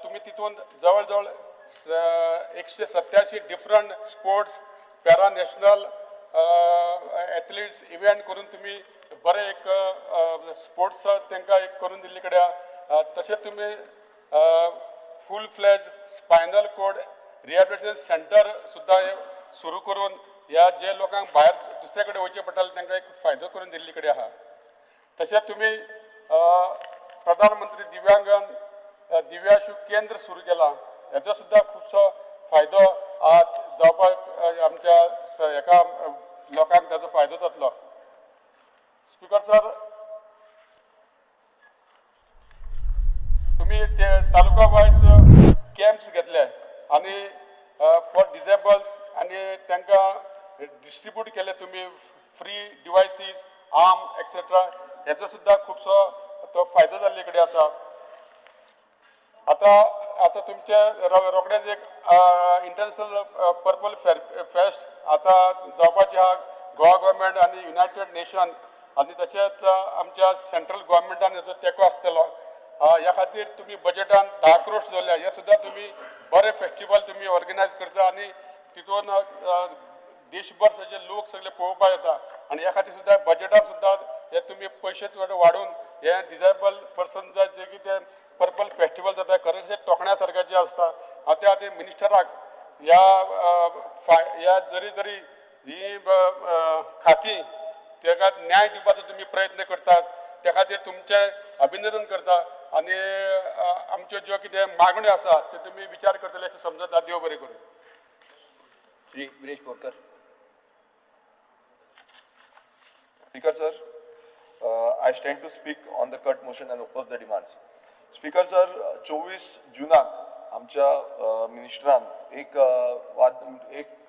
तुमी तितून जवळ जवळ 187 different sports para national athletes event करून तुमी बरे एक स्पोर्ट्स तांकां एक करून दिल्ले कडेन. तशेंच तुमी फूल फ्लॅज स्पायनल कोड रिहॅबिलिटेशन सेंटर सुद्दां सुरू करून ह्या जे लोकांक भायर दुसरे कडेन वयचे पडटाले तांकां एक फायदो करून दिल्ले कडेन आहा. तशेंच तुमी प्रधानमंत्री दिव्यांशू केंद्र सुरू केला. हेचो सुद्दां खुबसो फायदो जावपाक आमच्या हेका लोकांक ताचो फायदो जातलो. स्पीकर सर, तुमी ते तालुका वायज कॅम्प्स घेतले आनी फॉर डिजेबल्स आनी तांकां डिस्ट्रीब्यूट केले तुमी फ्री डिवायसीस आर्म एक्सेट्रा. हेचो सुद्दां खुबसो तो फायदो जाल्ले कडेन आसा. आता तुमचे रोखडेच एक इंटरनॅशनल पर्पल फेस्ट आता जावपाचे आहा. गोवा गव्हर्मेंट आनी युनायटेड नेशन आनी तशेंच आमच्या सेंट्रल गव्हर्मेंटान हेचो तेंको आसतलो. ह्या खातीर तुमी बजेटान 10 crores दवरल्या. हे सुद्दां तुमी बरे फेस्टिवल तुमी ऑर्गनायज करता आनी तितून देशभर सगळे लोक सगळे पळोवपाक येता आनी ह्या खातीर सुद्दां बजेटान सुद्दां हे तुमी पयशे थोडे वाडून हे डिजेबल पर्सन जे कितें पर्पल फेस्टिवल जाता खरेंच तोखण्या सारकें आसता. हांव त्या खातीर मिनिस्टराक ह्या जरी ही खाती ताका न्याय दिवपाचो तुमी प्रयत्न करतात. त्या खातीर तुमचें अभिनंदन करता आनी आमच्यो ज्यो कितें मागण्यो आसा त्यो तुमी विचार करतले अशें समजता. देव बरें करूं. Shri Viresh Borkar. Speaker sir, I stand to speak on the cut motion and oppose the demands. Speaker sir, 24 जुनाक आमच्या मिनिस्टरान एक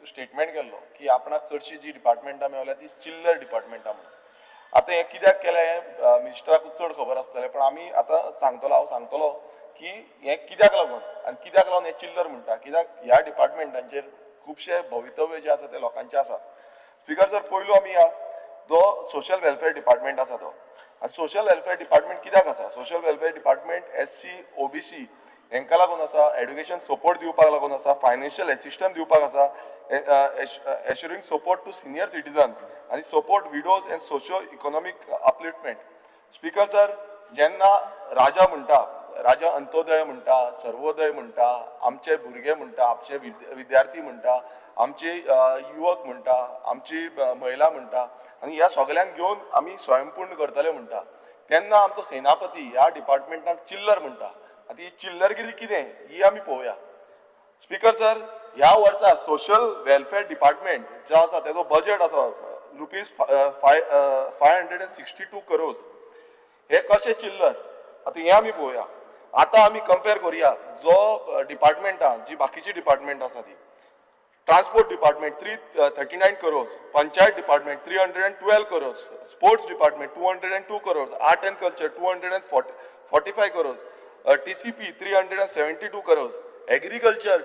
स्टेटमेंट केल्लो की आपणाक चडशी जी डिपार्टमेंटां मेवल्या ती चिल्लर डिपार्टमेंटां म्हणून. आतां हें कित्याक केलें हें मिनिस्टराकूच चड खबर आसतलें पण आमी आतां हांव सांगतलो की हें कित्याक लागून आनी कित्याक लागून हें चिल्लर म्हणटा. कित्याक ह्या डिपार्टमेंटांचेर खुबशे भवितव्य जे आसा ते लोकांचे आसा. स्पीकर सर, पयलू आमी या जो सोशल वेलफेअर डिपार्टमेंट आसा तो, आनी सोशल वेलफेअर डिपार्टमेंट कित्याक आसा? Social welfare department SC OBC हांकां लागून आसा, एड्युकेशन सपोर्ट दिवपाक लागून आसा, फायनान्शियल एसिस्टन्स दिवपाक आसा, एश्युरिंग सपोर्ट टू सिनियर सिटीजन आनी support widows end socio economic upliftment. Speaker sir, जेन्ना राजा म्हणटा, राजा अंत्योदय म्हणटा, सर्वोदय म्हणटा, आमचे भुरगे म्हणटा, आमचे विद्यार्थी म्हणटा, आमचे युवक म्हणटा, आमची महिला म्हणटा, आनी ह्या सगळ्यांक घेवन आमी स्वयंपूर्ण करतले म्हणटा, तेन्ना आमचो सेनापती ह्या डिपार्टमेंटाक चिल्लर म्हणटा. आतां ही चिल्लरगिरी कितें ही आमी पळोवया. स्पीकर सर, ह्या वर्सा सोशल वेलफेअर डिपार्टमेंट जो आसा तेजो बजेट आसा ₹562 crores. हे कशें चिल्लर? आतां हें आमी पळोवया. आतां आमी कंपेर करुया जो डिपार्टमेंटां जी बाकीची डिपार्टमेंट आसा ती. Transport department 339 crores, panchayat department 312 crores, sports department 202 crores, art end culture 245 crores, TCP 372 crores, agriculture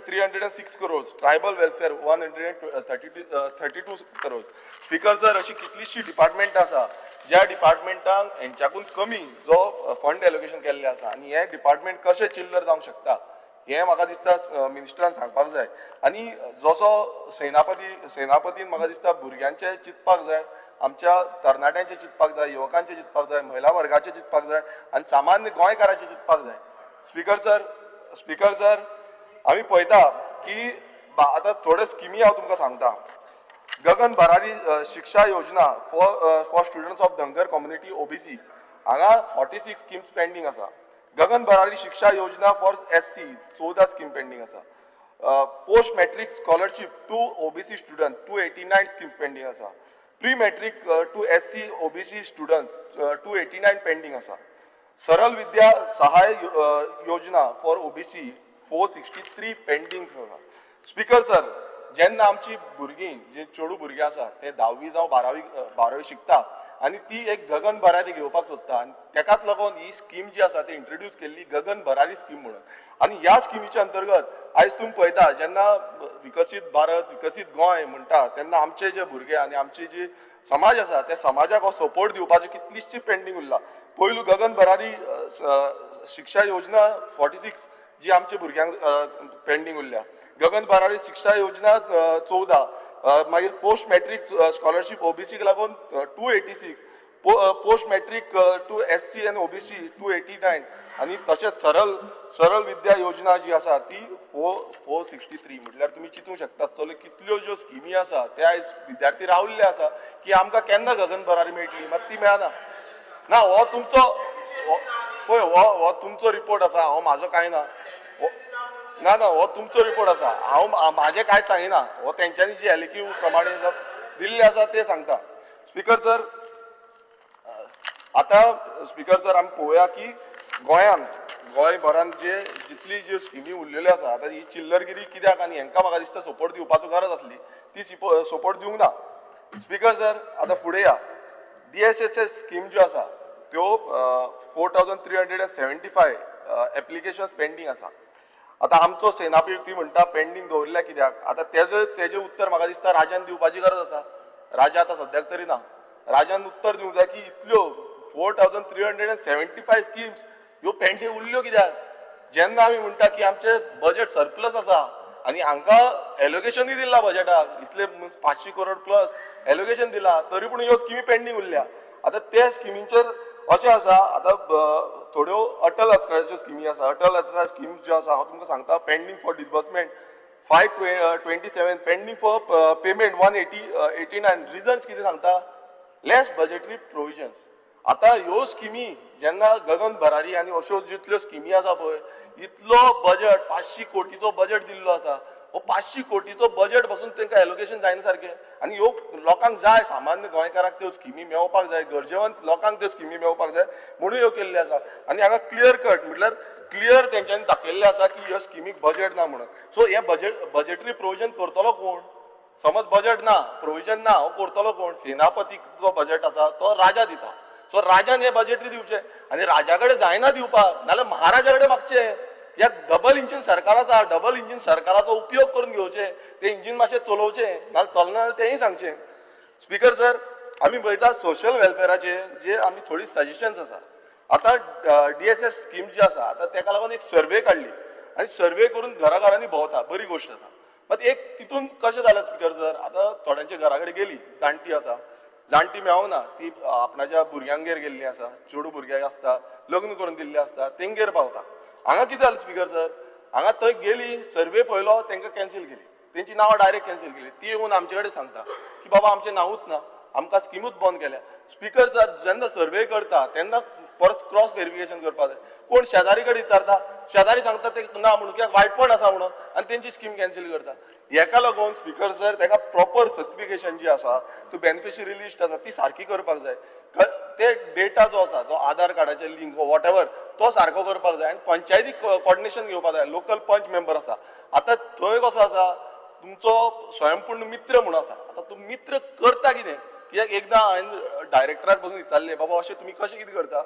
306 crores, tribal welfare 132 crores. Speaker sir, अशी कितलीशी डिपार्टमेंट आसा ज्या डिपार्टमेंटांक हेंच्याकून कमी जो फंड एलोकेशन केल्ले आसा, आनी हे डिपार्टमेंट कशें चिल्लर जावंक शकता हें म्हाका दिसता मिनिस्टरान सांगपाक जाय. आनी जसो सेनापतीन म्हाका दिसता भुरग्यांचे चिंतपाक जाय, आमच्या तरणाट्यांचे चिंतपाक जाय, युवकांचे चिंतपाक जाय, महिला वर्गाचे चिंतपाक जाय, आनी सामान्य गोंयकाराचे चिंतपाक जाय. स्पीकर सर, आमी पळयता की आतां थोड्यो स्किमी हांव तुमकां सांगता. गगन Bharari Shiksha Yojana for students of Dhangar community OBC हांगा 46 स्किम्स पेंडींग आसा. गगन Bharari Shiksha Yojana for SC 14 scheme pending आसा. Post matric scholarship to OBC student 289 schemes pending आसा. Pre matric to SC OBC students 289 pending आसा. Saral Vidya Sahay Yojana for OBC 463 pending आसा. स्पीकर सर, जेन्ना आमची भुरगीं जे चेडू भुरगे आसा ते 10वी जावं 12वी शिकता आनी ती एक गगन भरारी घेवपाक सोदता, आनी तेकाच लागून ही स्कीम जी आसा ती इंट्रोड्यूस केल्ली गगन भरारी स्कीम म्हणून. आनी ह्या स्किमीच्या अंतर्गत आयज तुमी पळयता जेन्ना विकसीत भारत विकसीत गोंय म्हणटा तेन्ना आमचे जे भुरगे आनी आमचे जे समाज आसा त्या समाजाक हो सपोर्ट दिवपाची कितलीशी पेंडींग उरला. पयलू गगन भरारी शिक्षा योजना 46 जी आमच्या भुरग्यांक पेंडींग उरल्या. गगन भरारी शिक्षा योजना 14, मागीर पोस्ट मॅट्रिक स्कॉलरशिप OBC लागून 286, पोस्ट मॅट्रिक टू SC आनी OBC 289, आनी तशेंच सरल विद्या योजना जी आसा ती 463. म्हटल्यार तुमी चिंतूंक शकता आसतले कितल्यो ज्यो स्किमी आसा ते आयज विद्यार्थी रावल्ले आसा की आमकां केन्ना गगन भरारी मेळटली, मात ती मेळना. ना, हो तुमचो पळय हो तुमचो रिपोर्ट आसा, हांव म्हाजो कांय ना. ना हो तुमचो रिपोर्ट आसा, हांव म्हाजें कांय सांगिना. हो तेंच्यांनी जी एलिक्यू प्रमाणे दिल्ले आसा ते सांगता. स्पीकर सर, आतां स्पीकर सर आमी पळोवया की गोंयभरांत जितली ज्यो स्किमी उरलेल्यो आसा, आतां ही चिल्लरगिरी कित्याक आनी हांकां म्हाका दिसता सपोर्ट दिवपाचो गरज आसली, ती सपोर्ट दिवंक ना. स्पीकर सर, आतां फुडें या. DSSS स्कीम ज्यो आसा त्यो 4375 एप्लिकेशन्स पेंडींग आसा. आतां आमचो सेनापती म्हणटा पेंडींग दवरल्या कित्याक? आतां तेजें उत्तर म्हाका दिसता राजान दिवपाची गरज आसा. राजा आतां सद्याक तरी ना. राजान उत्तर दिवंक जाय की इतल्यो 4375 स्किम्स ह्यो पेंडींग उरल्यो कित्याक? जेन्ना आमी म्हणटा की आमचे बजेट सरप्लस आसा आनी हांकां एलोकेशनूय दिला बजेटाक, इतले 500 crore प्लस एलोकेशन दिला, तरी पूण ह्यो स्किमी पेंडींग उरल्या. आतां त्या स्किमींचेर अशें आसा, आतां थोड्यो अटल अस्त्राच्यो स्किमी आसा. अटल अस्त्रा स्कीम ज्यो आसा हांव तुमकां सांगता, pending for disbursement 527, pending for payment 189. Reasons कितें सांगता? Less budgetary provisions. आतां ह्यो स्किमी जेन्ना गगन भरारी आनी अश्यो जितल्यो स्किमी आसा पळय, इतलो बजेट 500 कोटीचो बजेट दिल्लो आसा, हो 500 कोटीचो बजेट पासून तांकां एलोकेशन जायना सारकें. आनी ह्यो लोकांक जाय, सामान्य गोंयकाराक त्यो स्किमी मेळपाक जाय, गरजेवंत लोकांक त्यो स्किमी मेळपाक जाय म्हणून ह्यो केल्ल्यो आसा. आनी हांगा क्लियर कट म्हटल्यार क्लियर तेंच्यांनी दाखयल्लें आसा की ह्या स्किमीक बजेट ना म्हणून. सो हे बजेटरी प्रोविजन करतलो कोण? समज बजेट ना, प्रोविजन ना, हो करतलो कोण? सेनापतीचो बजेट आसा तो राजा दिता. सो राजान हे बजेटरी दिवचे आनी राजा कडेन जायना दिवपाक, नाल्यार महाराजा कडेन मागचे ह्या डबल इंजिन सरकार आसा डबल इंजिन सरकाराचो उपयोग करून घेवचे ते इंजिन मातशें चलोवचें नाल्यार चलना जाल्यार तेंय सांगचें. स्पिकर सर, आमी पळयता सोशल वेलफेराचे जे आमी थोडी सजेशन्स आसा. आतां DSS स्कीम जी आसा आतां तेका लागून एक सर्वे काडली आनी सर्वे करून घराघरांनी भोंवता, बरी गोश्ट आसा. बट एक तितून कशें जालें स्पिकर सर, आतां थोड्यांच्या घरा कडेन गेली जाणटी आसा, जाणटी मेळोना ती आपणाच्या भुरग्यांगेर गेल्ली आसा, चेडूं भुरग्यां आसता, लग्न करून दिल्लें आसता, तेंगेर पावता. हांगा कितें जालें स्पिकर सर, हांगा थंय गेली सर्वे पळयलो तांकां कॅन्सील केली, तेंची नांवां डायरेक्ट कॅन्सील केली. ती येवन आमचे कडेन सांगता की बाबा आमचें नांवूच ना, आमकां स्किमूच बंद केल्या. स्पिकर सर, जेन्ना सर्वे करता तेन्ना परत क्रॉस व्हेरिफिकेशन करपाक जाय. कोण शेजारी कडेन विचारता, शेजारी सांगता ते ना म्हणून कित्याक वायटपण आसा म्हणून आनी तेंची स्कीम कॅन्सील करता. हेका लागून स्पिकर सर तेका प्रॉपर सर्टिफिकेशन जी आसा तो बेनिफिशरी लिस्ट आसा ती सारकी करपाक जाय. ते डेटा जो आसा जो आधार कार्डाचे लिंक वॉट एवर तो सारको करपाक जाय आनी पंचायती कॉर्डिनेशन घेवपाक जाय. लोकल पंच मेंबर आसा आतां थंय कसो आसा तुमचो स्वयंपूर्ण मित्र म्हणून आसा. आतां तो मित्र करता कितें, कित्याक एकदां हांवें डायरेक्टराक बसून विचारलें बाबा अशें तुमी कशें कितें करता,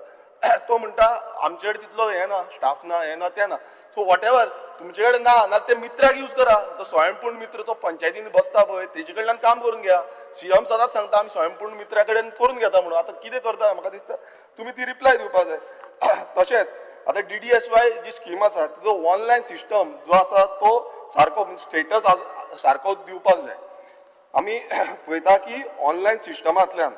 तो म्हणटा आमचे कडेन तितलो हें ना, स्टाफ ना, हें ना तें ना. सो वॉट एवर तुमचे कडेन ना नाल्यार ते मित्राक यूज करा. तो स्वयंपूर्ण मित्र तो पंचायतीन बसता पळय तेजे कडल्यान काम करून घ्या. CM सदांच सांगता आमी स्वयंपूर्ण मित्रा कडेन करून घेता म्हणून. आतां कितें करता म्हाका दिसता तुमी ती रिप्लाय दिवपाक जाय. तशेंच आतां DDSY जी स्कीम आसा तिजो ऑनलायन सिस्टम जो आसा तो सारको स्टेटस सारको दिवपाक जाय. आमी पळयता की ऑनलायन सिस्टमांतल्यान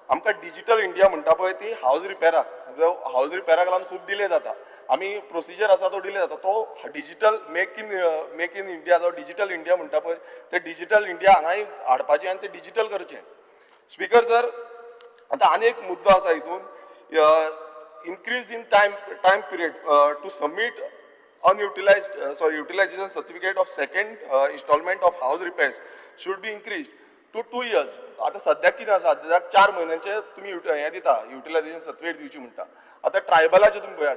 आमकां डिजिटल इंडिया म्हणटा पळय ती हावज रिपेराक लागून खूब डिले जाता. आमी प्रोसिजर आसा तो डिले जाता. तो डिजिटल मेक इन इंडिया जो डिजिटल इंडिया म्हणटा पळय ते डिजिटल इंडिया हांगाय हाडपाचें आनी ते डिजिटल करचें. स्पिकर सर, आतां आनी एक मुद्दो आसा हितून, increase in time period to submit utilization certificate of second installment of house repairs should be increased to 2 years. आता सद्याक कितें आसा, सद्याक 4 म्हयन्यांचे तुमी हें दिता युटिलायझेशन सर्टिफिकेट दिवची म्हणटा. आतां ट्रायबलाचे तुमी पळया,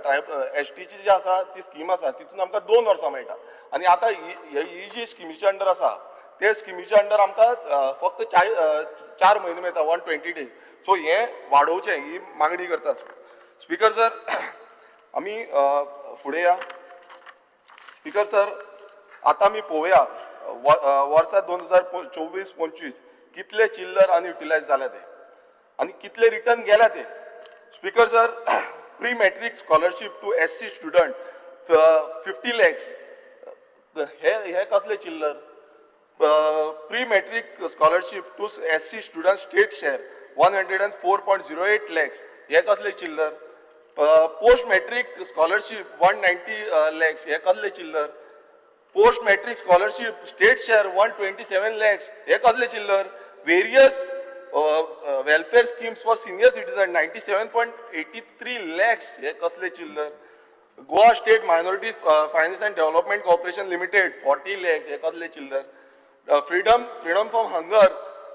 STची जी आसा ती स्कीम आसा तितून आमकां 2 वर्सां मेळटा. आनी आतां ही जी स्किमीच्या अंडर आसा ते स्किमीच्या अंडर आमकां फक्त 4 म्हयने मेळटा, 120 days. सो हें वाडोवचें ही मागणी करता. स्पिकर सर, आमी फुडें या. स्पिकर सर, आतां आमी पळोवया वर्सा 2024-25 कितले चिल्लर आनी युटिलायज जाले ते आनी कितले रिटर्न गेल्या ते. Speaker sir, pre matric scholarship to SC student 50 lakhs हे कसले चिल्लर. Pre matric scholarship to SC student state share 104.08 lakhs हे कसले चिल्लर. पोस्ट मॅट्रीक स्कॉलरशीप 190 lakhs हे कसले चिल्लर. Post matric scholarship state share 127 lakhs हे कसले चिल्लर. Various welfare schemes for senior citizen 97.83 lakhs हे कसले चिल्लर. Goa state minority finance and development corporation limited 40 lakhs हे कसले चिल्लर. फ्रीडम फ्रॉम हंगर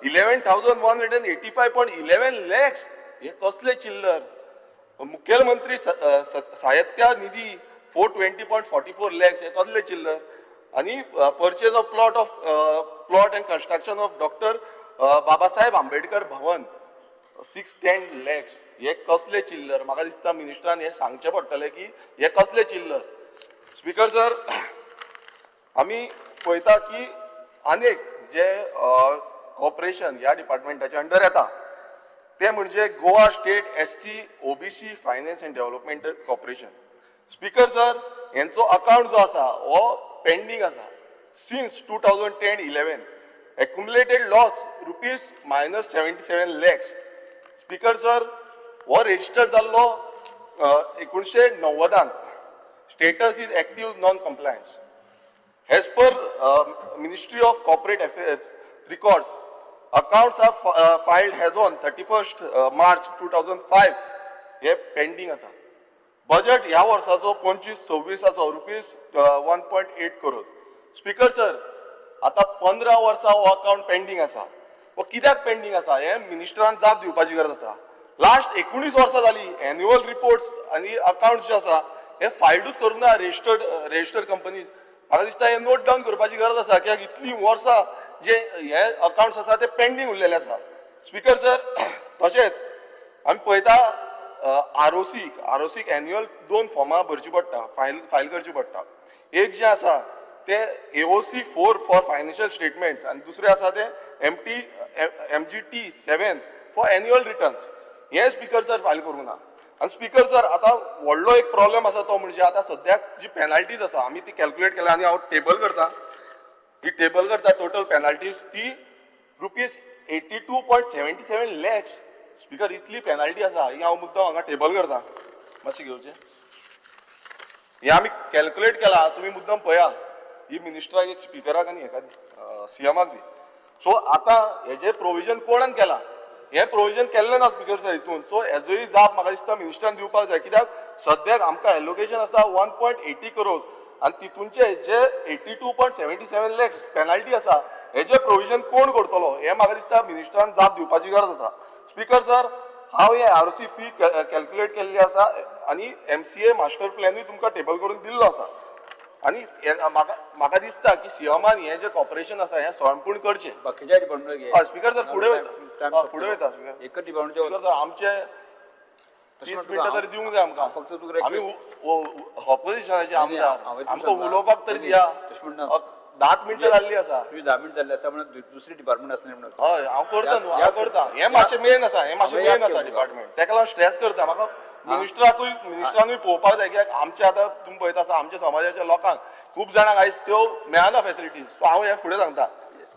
11,185.11 lakhs हे कसले चिल्लर. मुख्यमंत्री सहायता निधी 420.44 lakhs हे कसले चिल्लर. आणि purchase of plot and construction of doctor Babasaheb Ambedkar Bhavan 610 lakhs हे कसले चिल्लर. म्हाका दिसता मिनिस्टरान हे सांगचें पडटलें की हे कसले चिल्लर. स्पिकर सर, आमी पळयता की अनेक जे कॉर्पोरेशन ह्या डिपार्टमेंटाच्या अंडर येता ते म्हणजे Goa state SC OBC finance and development corporation. Speaker sir, यांचो अकाउंट जो आसा हो पेंडिंग आसा since 2010-11. Accumulated loss ₹-77 lakhs. Speaker sir, हो रजिस्टर जाल्लो 1990. Status is active non compliance. As per ministry of corporate affairs records, accounts are filed as on 31st March 2005 हे pending आसा. Budget ह्या वर्साचो 25-26 आसा ₹1.8 crores. स्पिकर सर, आता 15 वर्सां हो अकाउंट पेंडिंग आसा. हो कित्याक पेंडिंग आसा हे मिनिस्टरान जाप दिवपाची गरज आसा. लास्ट 19 वर्सां जाली एन्युअल रिपोर्ट्स आनी अकाउंट्स जे आसा हे फायलूच करूंक ना रजिस्टर्ड कंपनीज. म्हाका दिसता हे नोट डावन करपाची गरज आसा कित्याक इतली वर्सां जे हे अकाउंट्स आसा ते पेंडिंग उरलेले आसा. स्पिकर सर, तशेंच आमी पळयता आरओसीक एन्युअल 2 फॉर्मां भरची पडटा फायल करची पडटा. एक जे आसा ते AOC 4 फॉर फायनान्शियल स्टेटमेंट्स आनी दुसरें आसा ते MGT 7 फॉर एन्युअल रिटर्न्स. हे स्पीकर सर फायल करूं ना. आनी स्पीकर सर आतां व्हडलो एक प्रॉब्लेम आसा तो म्हणजे आतां सद्याक जी पेनाल्टीज आसा आमी ती कॅल्क्युलेट केल्या आनी हांव टेबल करता. ही टेबल करता टोटल पेनाल्टीज ती ₹82.77 lakhs. स्पीकर इतली पेनाल्टी आसा ही हांव मुद्दाम हांगा टेबल करता. मातशें घेवचें. हे आमी कॅल्क्युलेट केला तुमी मुद्दाम पळया. ही मिनिस्टराक एक स्पीकराक आनी हेका CMाक दी. सो आतां हेजें प्रोविजन कोणान केलां? हे प्रोविजन केल्लें ना स्पीकर सर हितून. सो हेजोय जाप म्हाका दिसता मिनिस्टरान दिवपाक जाय. कित्याक सद्याक आमकां एलोकेशन आसा 1.80 crores आनी तितूनचे जे 82.77 lakhs पेनाल्टी आसा हेजे प्रोविजन कोण करतलो हे म्हाका दिसता मिनिस्टरान जाप दिवपाची गरज आसा. स्पीकर सर हांव हे ROC फी कॅल्क्युलेट केल्ली आसा आनी MCA मास्टर प्लॅनूय तुमकां टेबल करून दिल्लो आसा. आनी म्हाका दिसता की CMान हें जें कॉपरेशन आसा हें स्वयंपूर्ण करचें. बाकीच्या डिपार्टमेंट स्पीकर सर फुडें वयता फुडें वयता स्पीकर. एकच डिपार्टमेंट सर आमचे 30 मिनटां तरी दिवंक जाय आमकां. फक्त तुका आमी ऑपोजिशनाचे आमदार आमकां उलोवपाक तरी दिया. 10 मिनटां जाल्ली आसा. तुम्ही 10 मिनट जाल्ले आसा म्हणून दुसरी डिपार्टमेंट आसले म्हणून. हय हांव करता न्हू हांव करता. हें मातशें मेन आसा डिपार्टमेंट. तेका लागून स्ट्रेस करता. म्हाका मिनिस्टरानूय पळोवपाक जाय कित्याक आमचे आतां तुमी पळयता आसा आमच्या समाजाच्या लोकांक खूब जाणांक आयज त्यो मेळना फेसिलिटीज. सो हांव हें फुडें सांगता.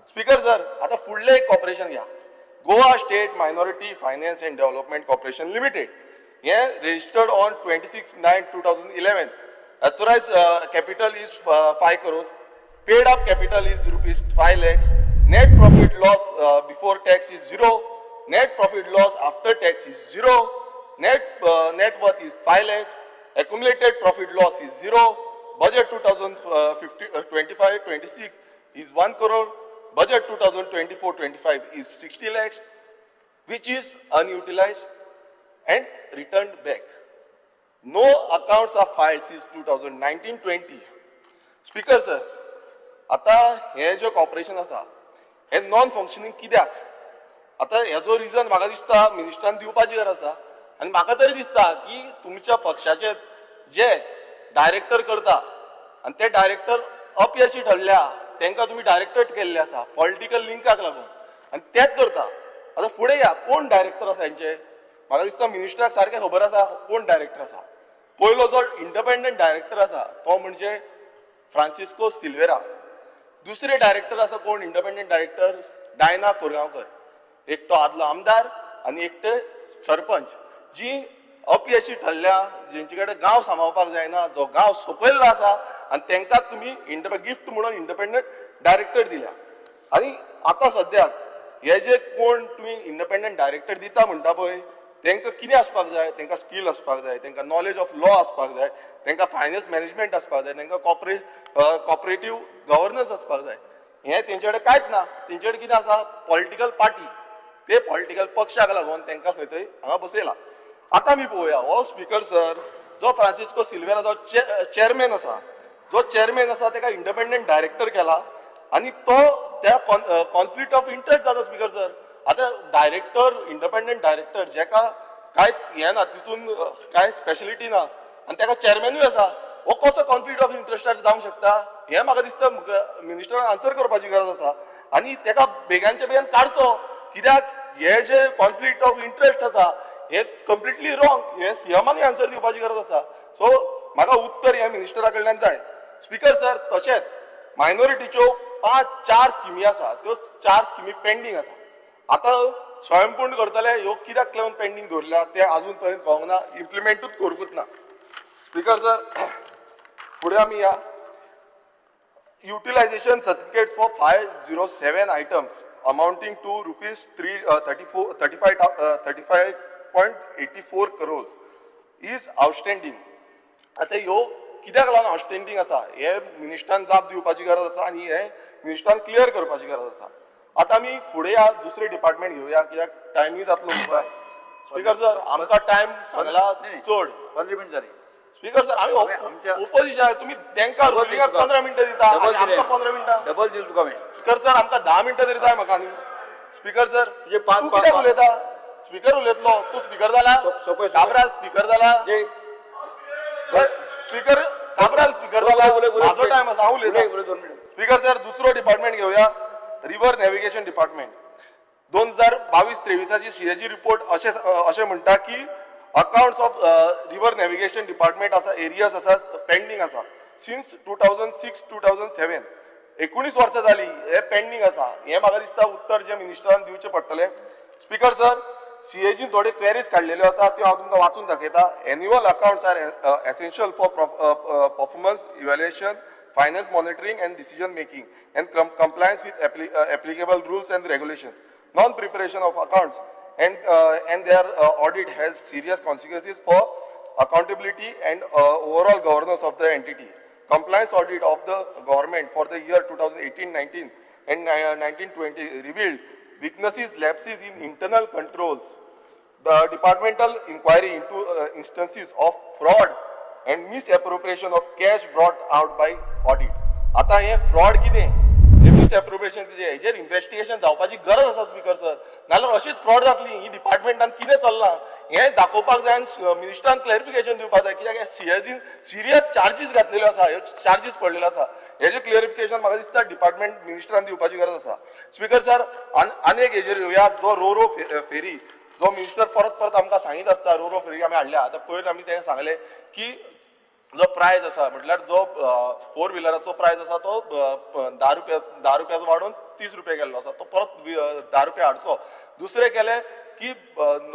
स्पीकर सर आतां फुडलें एक कॉपरेशन घ्या. Goa state minority finance and development corporation limited. हें registered on 26/9/2011. Authorised capital is 5 crores. Paid up capital is ₹5 lakhs. Net profit loss before tax is 0. Net profit loss after tax is 0. Net worth is 5 lakhs. Accumulated profit loss is 0. Budget 2025-26 is 1 crore. Budget 2024-25 is 60 lakhs, which is unutilized and returned back. No accounts are filed since 2019-20. Speaker sir, आता हे जे corporation आसा हे non functioning कित्याक? आता हेजो region म्हाका दिसता मिनिस्टरान दिवपाची गरज आसा. आनी म्हाका तरी दिसता की तुमच्या पक्षाचे जे डायरेक्टर करता आनी ते डायरेक्टर अपयशी ठरल्या तांकां तुमी डायरेक्टर केल्ले आसा पॉलिटिकल लिंकाक लागून आनी तेच करता. आतां फुडें या कोण डायरेक्टर आसा हेंचे? म्हाका दिसता मिनिस्टराक सारकें खबर आसा कोण डायरेक्टर आसा. पयलो जो इंडिपेंडंट डायरेक्टर आसा तो म्हणजे फ्रांसिस्को सिल्वेरा. दुसरे डायरेक्टर आसा कोण इंडिपेंडंट डायरेक्टर डायना कोरगांवकर. एकटो आदलो आमदार आनी एकटे सरपंच जी अपयशी ठरल्या जेंचे कडेन गांव सांबाळपाक जायना जो गांव सोंपयल्लो आसा आनी तांकां तुमी गिफ्ट म्हणून इंडिपेंडंट डायरेक्टर दिल्या. आनी आतां सद्याक हे जे कोण तुमी इंडिपेंडंट डायरेक्टर दिता म्हणटा पळय तांकां कितें आसपाक जाय? तांकां स्कील आसपाक जाय, तांकां नॉलेज ऑफ लॉ आसपाक जाय, तांकां फायनान्स मॅनेजमेंट आसपाक जाय, तांकां कॉपरेटीव गव्हर्नन्स आसपाक जाय. हें तेंचे कडेन कांयच ना. तेंचे कडेन कितें आसा? Political party. ते पॉलिटिकल पक्षाक लागून तांकां खंय तरी हांगा बसयला. आतां आमी पळोवया हो स्पीकर सर जो फ्रांसिस्को सिल्वेरा जो चेअरमॅन आसा ताका इंडिपेंडंट डायरेक्टर केला आनी तो त्या कॉन्फ्लिक्ट ऑफ इंटरेस्ट जाता स्पीकर सर. आतां डायरेक्टर इंडिपेंडंट डायरेक्टर जेका कांय हें ना तितून कांय स्पेशलिटी ना आनी ताका चेअरमॅनूय आसा हो कसो कॉन्फ्लिक्ट ऑफ इंटरेस्टार जावंक शकता? हें म्हाका दिसता मिनिस्टरान आन्सर करपाची गरज आसा आनी ताका बेगानच्या बेगीन काडचो. कित्याक हे जे कॉन्फ्लिक्ट ऑफ इंटरेस्ट आसा हे कंप्लिटली रॉंग. हे CMानूय आन्सर दिवपाची गरज आसा. सो म्हाका उत्तर ह्या मिनिस्टरा कडल्यान जाय. स्पीकर सर तशेंच मायनॉरिटीच्यो 4 स्किमी आसा त्यो 4 स्किमी पेंडींग आसा. आतां स्वयंपूर्ण करतले ह्यो कित्याक लागून पेंडींग दवरल्या ते अजून पर्यंत कळूंक ना. इम्प्लिमेंटूच करूंकूच ना. स्पीकर सर फुडें आमी या utilisation certificate for 507 items amounting to ₹35.84 crores is outstanding. आतां ह्यो कित्याक लागून आउटस्टँडिंग आसा हे मिनिस्टरान जाप दिवपाची गरज आसा आनी हे मिनिस्टरान क्लियर करपाची गरज आसा. आतां आमी फुडें या दुसरे डिपार्टमेंट घेवया कित्याक टायमूय जातलो. स्पीकर सर आमकां टायम सांगला चड 15 मिनट जाली. स्पीकर सर आमी ओपोजिशन तुमी तांकां रुलिंगाक 15 मिनटां दिता आनी आमकां 15 मिनटां डबल दिल तुका हांवें. स्पीकर सर आमकां 10 मिनटां तरी जाय म्हाका. स्पीकर सर तुजे 5 कित्याक उलयता? स्पीकर उलयतलो तूं स्पीकर जाला काबराल स्पीकर जाला स्पीकर काबराल स्पीकर जाला माझो टाइम आसा हांव उलयतां स्पीकर सर दुसरो डिपार्टमेंट घेवया river navigation department 2022-23 CAG report अशें म्हणटा की accounts of river navigation department आसा एरियास आसा पेंडींग आसा सिन्स 2006-2007 19 वर्सां जाली हे पेंडींग आसा हे म्हाका दिसता उत्तर जे मिनिस्टरान दिवचें पडटलें स्पीकर सर CAG थोडे क्वेरीज काडलेल्यो आसा त्यो हांव तुमकां वाचून दाखयता annual accounts are essential for performance evaluation finance monitoring and decision making and compliance with applicable rules and regulations. Non-preparation of accounts and their audit has serious consequences for accountability and overall governance of the entity. Compliance audit of the government for the year 2018-19 and 19-20 revealed weaknesses, lapses in internal controls. The departmental inquiry into instances of fraud and misappropriation of cash brought out by audit. आता हे fraud कितें हे misappropriation हेजेर investigation जावपाची गरज आसा speaker sir नाल्यार अशीच फ्रॉड जातली ही डिपार्टमेंटान कितें चल्लां हें दाखोवपाक जाय आनी मिनिस्टरान क्लॅरिफिकेशन दिवपाक जाय कित्याक CAGन सिरियस चार्जीस घातलेल्यो आसा ह्यो चार्जीस पडलेलो आसा हेजें क्लियरिफिकेशन म्हाका दिसता डिपार्टमेंट मिनिस्टरान दिवपाची गरज आसा स्पीकर सर आनी एक हेजेर येवया जो रो फेरी जो मिनिस्टर परत परत आमकां सांगीत आसता रो फेरी आमी हाडल्या आतां पयर आमी तें सांगलें की जो प्रायज आसा म्हटल्यार जो 4 व्हिलराचो प्रायज आसा तो 10 रुपयाचो वाडोवन 30 रुपया केल्लो आसा तो परत 10 रुपया हाडचो दुसरें केलें की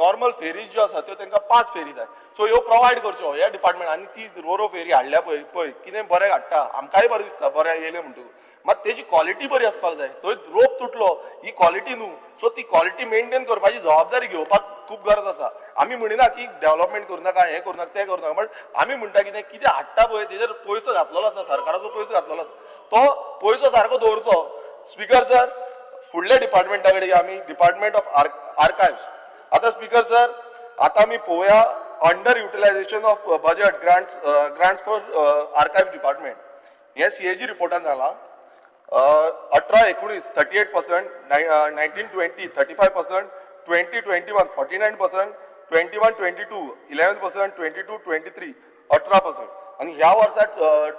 नॉर्मल फेरीज ज्यो आसा त्यो तांकां 5 फेरी जाय सो ह्यो प्रोवायड करच्यो ह्या डिपार्टमेंट आनी ती रो फेरी हाडल्या पळय कितें बरें हाडटा आमकांय बरें दिसता बरें येयलें म्हणटकूच मात तेजी क्वॉलिटी बरी आसपाक जाय थंय रोप तुटलो ही क्वॉलिटी न्हू सो ती क्वॉलिटी मेंटेन करपाची जबाबदारी घेवपाक खूब गरज आसा आमी म्हणिना की डेव्हलपमेंट करूं नाका हें करूं नाका तें करूं नाका बट आमी म्हणटा कितें हाडटा पळय तेजेर पयसो घातलेलो आसा सरकाराचो पयसो घातलेलो आसा तो पयसो सारको दवरचो स्पीकर सर फुडल्या डिपार्टमेंटा कडेन आमी डिपार्टमेंट ऑफ आर्कायव्स आतां स्पीकर सर आतां आमी पळोवया under utilisation of budget grants for archives department हे CAG रिपोर्टान जालां 18-19 38%, 19-20 35%, 20-21 49%, 21-22 11%, 22-23 18%. आणि ह्या वर्सात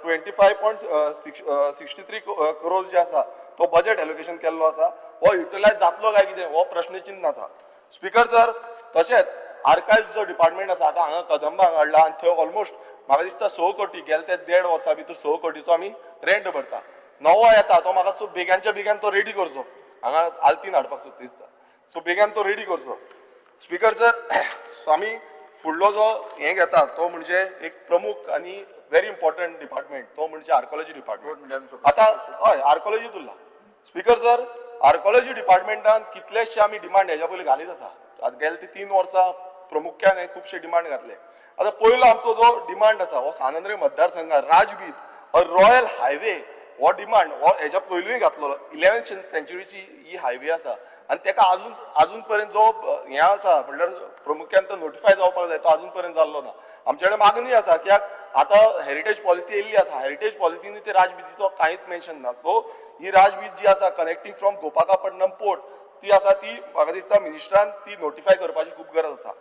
25.63 करोड जे आसा तो बजेट एलोकेशन केल्लो आसा हो युटिलायज जातलो काय कितें हो प्रश्नचिन्ह आसा स्पीकर सर तशेंच आर्कायव्स जो डिपार्टमेंट आसा आतां हांगा कदंबा हाडला आनी थंय ऑलमोस्ट म्हाका दिसता 6 कोटी गेले ते 1.5 वर्सां भितर 6 कोटीचो आमी रेंट भरता नवो येता तो म्हाका बेग्यानच्या बेगीन तो रेडी करचो हांगा आल्तीन हाडपाक सोदता दिसता सो बेगीन तो रेडी करचो स्पीकर सर आमी फुडलो जो हे घेता तो म्हणजे एक प्रमुख आनी व्हेरी इम्पॉर्टंट डिपार्टमेंट तो म्हणजे आर्कोलॉजी डिपार्टमेंट आतां हय आर्कोलॉजीत उरला स्पीकर सर आर्कोलॉजी डिपार्टमेंटान कितलेशे आमी डिमांड हेज्या पयलीं घालीत आसा आतां गेले ते 3 वर्सां प्रामुख्यान हे खुबशे डिमांड घातले आतां पयलो आमचो जो डिमांड आसा हो सानंद्रे मतदारसंघात राजबीत रॉयल हायवे हो डिमांड हो हेच्या पयलूय घातलेलो 11th सेंचुरीची ही हायवे आसा आनी तेका अजून पर्यंत जो हे आसा म्हणल्यार प्रामुख्यान तो नोटिफाय जावपाक जाय तो अजून पर्यंत जाल्लो ना आमचे कडेन मागणी आसा कित्याक आतां हेरिटेज पॉलिसी येयल्ली आसा हेरिटेज पॉलिसीनी ते राजबीतीचो कांयच मेन्शन ना सो ही राजबीत जी आसा कनेक्टिंग फ्रॉम गोपाकापट्टणम पोर्ट ती आसा ती म्हाका दिसता मिनिस्टरान ती नोटिफाय करपाची खूब गरज आसा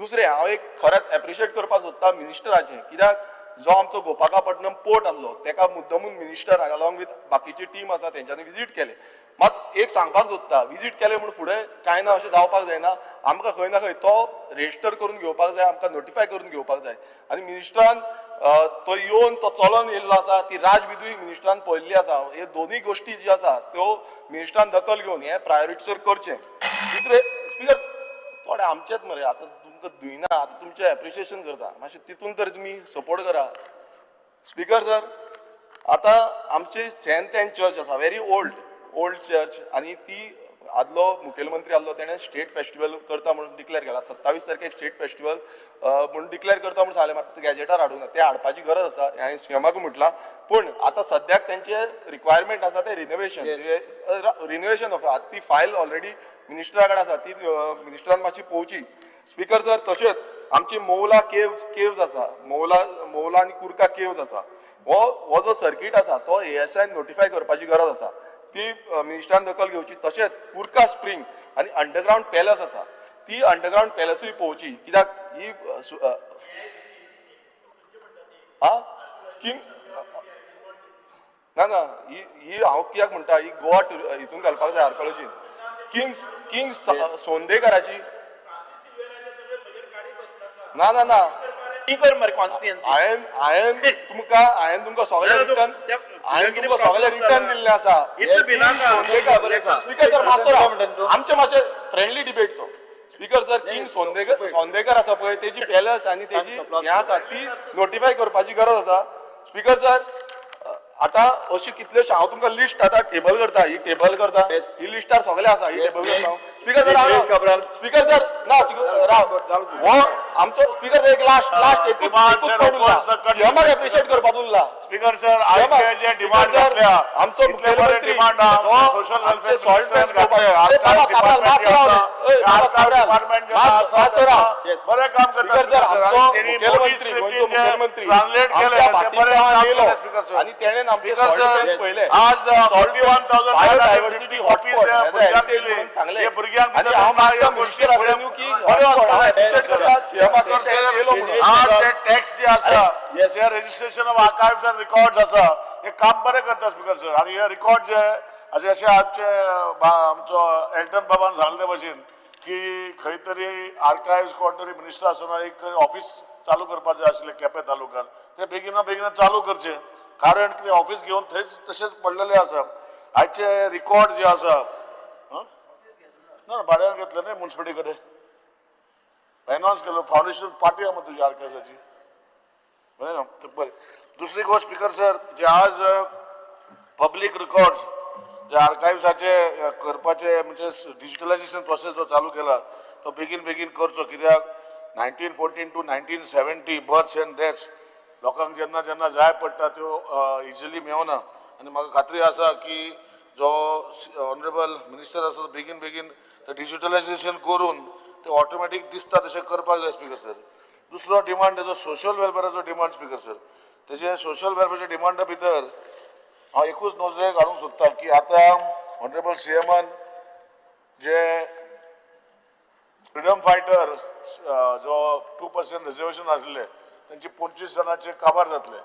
दुसरें हांव एक खरेंच एप्रिशिएट करपाक सोदता मिनिस्टराचें कित्याक जो आमचो गोपाकापट्टणम पोर्ट आसलो तेका मुद्दमून मिनिस्टर अलॉंग विथ बाकीची टीम आसा तेंच्यांनी विजीट केले मात एक सांगपाक सोदता विजीट केले म्हणून फुडें कांय ना अशें जावपाक जायना आमकां खंय ना खंय तो रेजिस्टर करून घेवपाक जाय आमकां नोटिफाय करून घेवपाक जाय आनी मिनिस्टरान तो येवन तो चलोन येयल्लो आसा ती राजबिदूय मिनिस्टरान पळयल्ली आसा हे दोनूय गोश्टी जी आसा त्यो मिनिस्टरान दखल घेवन हे प्रायोरिटीचेर करचें दुसरें स्पीकर थोडे आमचेच मरे आतां तुमकां धुयना आतां तुमचें एप्रिशिएशन करता मातशें तितून तरी तुमी सपोर्ट करा स्पीकर सर आतां आमची सेंट एंड चर्च आसा व्हेरी ओल्ड चर्च आनी ती आदलो मुखेलमंत्री आसलो तेणें स्टेट फेस्टिवल करता म्हणून डिक्लेअर केला 27 तारखेक स्टेट फेस्टिवल म्हणून डिक्लेअर करता म्हणून सांगलें मात गॅजेटार हाडूंक ना ते हाडपाची गरज आसा हांवें सीएमाक म्हटलां पूण आतां सद्याक तेंचे रिक्वायरमेंट आसा ते रिनोवेशन ऑफ ती फायल ऑलरेडी मिनिस्टरा कडेन आसा ती मिनिस्टरान मातशी पळोवची स्पीकर सर तशेंच आमची मौला केव्ज आसा मौला आनी कुर्का केव्ज आसा हो जो सर्कीट आसा तो ASIन नोटिफाय करपाची गरज आसा ती मिनिस्टरान दखल घेवची तशेंच कुर्का स्प्रिंग आनी अंडरग्राउंड पॅलस आसा ती अंडरग्रावंड पॅलेसूय पळोवची कित्याक ही किंग ना ही हांव कित्याक म्हणटा ही गोवा हितून घालपाक जाय आर्कोलॉजीन किंग सोंदेकराची ना ना ना हांवें तुमकां सगळे रिटर्न रिटर्न दिल्ले आसा स्पीकर सर मातसो आमचे मातशे फ्रेंडली डिबेट तो स्पीकर सर किंग सोंदेकर आसा पळय तेजी पॅलस आनी तेजी हें आसा ती नोटिफाय करपाची गरज आसा स्पीकर सर आता अशी कितलेशे हांव तुमकां लिस्ट आतां टेबल करता ही टेबल करता ही लिस्टार सगळे आसा ही टेबल करता स्पीकर सर स्पीकर सर ना राव हो आमचो स्पीकर एक लास्ट सीएमाक एप्रिशिएट करपाक उरला स्पीकर सर आयचे जे डिमांड आसल्या आमचो मुखेलमंत्री सोशल आमचे सॉल्ट टॅक्स बरे काम करता सर आमचो मुखेलमंत्री गोंयचो मुखेलमंत्री आनी तेणेन आमचे सॉल्ट टॅक्स पळयले आज 41,000 बायोडायव्हर्सिटी हॉटस्पॉट हेरिटेज म्हणून सांगले आनी हांव मागता मिनिस्टर आसलें की हॉटस्पॉट एप्रिशिएट करता सीएमाक येयलो म्हणून आज ते टॅक्स जे आसा जे registration of archives end records आसा हे काम बरें करता स्पीकर सर आनी हे रिकॉर्ड जे अशें आमचो एल्टन बाबान सांगले भशेन की खंय तरी आर्काइव्स कोण तरी मिनिस्टर आसतना एक ऑफिस चालू करपाचें आसलें केपें तालुक्यान ते बेगिना चालू करचें कारण ते ऑफिस घेवन थंयच तशेंच पडलेले आसा आयचे रिकॉर्ड जे आसा ना भाड्यान घेतले न्ही म्युन्सिपालिटी कडेन एनाउन्स केलो फावंडेशन पार्टी आहा तुजी आर्काइव्साची बरें दुसरी गोष्ट स्पीकर सर जे आज पब्लीक रिकॉर्ड्स जे आर्काइव्साचे करपाचे म्हणजे डिजिटलायझेशन प्रोसेस जो चालू केला तो बेगीन करचो कित्याक 1914 to 1970 बर्थ्स एंड डेथ्स लोकांक जेन्ना जाय पडटा त्यो इजिली मेळना आनी म्हाका खात्री आसा की जो ऑनरेबल मिनिस्टर आसा तो बेगीन ते डिजिटलायझेशन करून ते ऑटोमॅटीक दिसता तशें करपाक जाय स्पीकर सर दुसरो डिमांड तेजो सोशल वेलफेराचो डिमांड स्पीकर सर तेजे सोशल वेलफेराच्या डिमांडा भितर हांव एकूच नोजरे घालूंक सोदता की आतां ऑनरेबल सीएमान जे फ्रिडम फायटर जो 2% रिजर्वेशन आसले तांचे 25 जाणांचे काबार जातले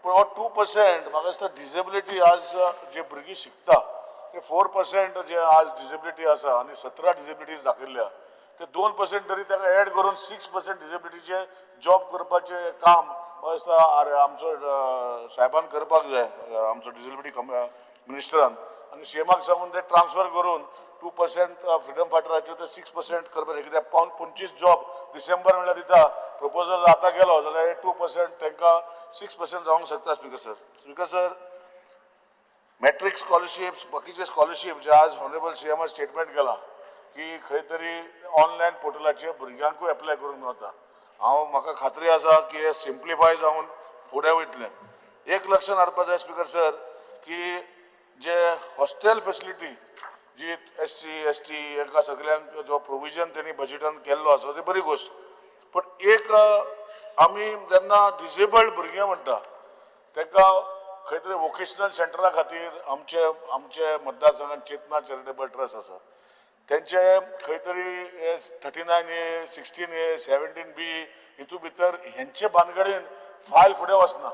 पूण हो 2% म्हाका दिसता डिसेबिलिटी आज जे भुरगीं शिकता ते 4% जे आज डिसेबिलिटी आसा आनी 17 डिसेबिलिटीज दाखयल्ल्या ते 2% तरी ताका एड करून 6% डिसेबिलिटीचे जॉब करपाचें काम आमचो साहेबान करपाक जाय आमचो डिसेबिलिटी मिनिस्टरान आनी सीएमाक सांगून ते ट्रान्सफर करून 2% फ्रिडम फायटराचे ते 6% करपाचें कित्याक 25 जॉब डिसेंबर म्हणल्यार दिता प्रपोजल आतां गेलो जाल्यार 2% तांकां 6% जावंक शकता स्पीकर सर मॅट्रीक स्कॉलरशिप्स बाकीचे स्कॉलरशीप जे आज ऑनरेबल सीएमान स्टेटमेंट केला की खंय तरी ऑनलायन पोर्टलाचेर भुरग्यांकूय एप्लाय करूंक मेळटा म्हाका खात्री आसा की हे सिम्प्लिफाय जावन फुडें वयतलें एक लक्षांत हाडपाक जाय स्पीकर सर की जे हॉस्टेल फेसिलिटी जी SC ST हांकां सगळ्यांक जो प्रोविजन तेणी बजेटान केल्लो आसा ती बरी गोश्ट पण एक आमी जेन्ना डिसेबल्ड भुरगीं म्हणटा तांकां खंय तरी वोकेशनल सेंटरा खातीर आमचे मतदारसंघात चेतना चॅरिटेबल ट्रस्ट आसा तेंचे खंय तरी 39A 16A 17B हितू भितर हेंचे भानगडीन फायल फुडें वचना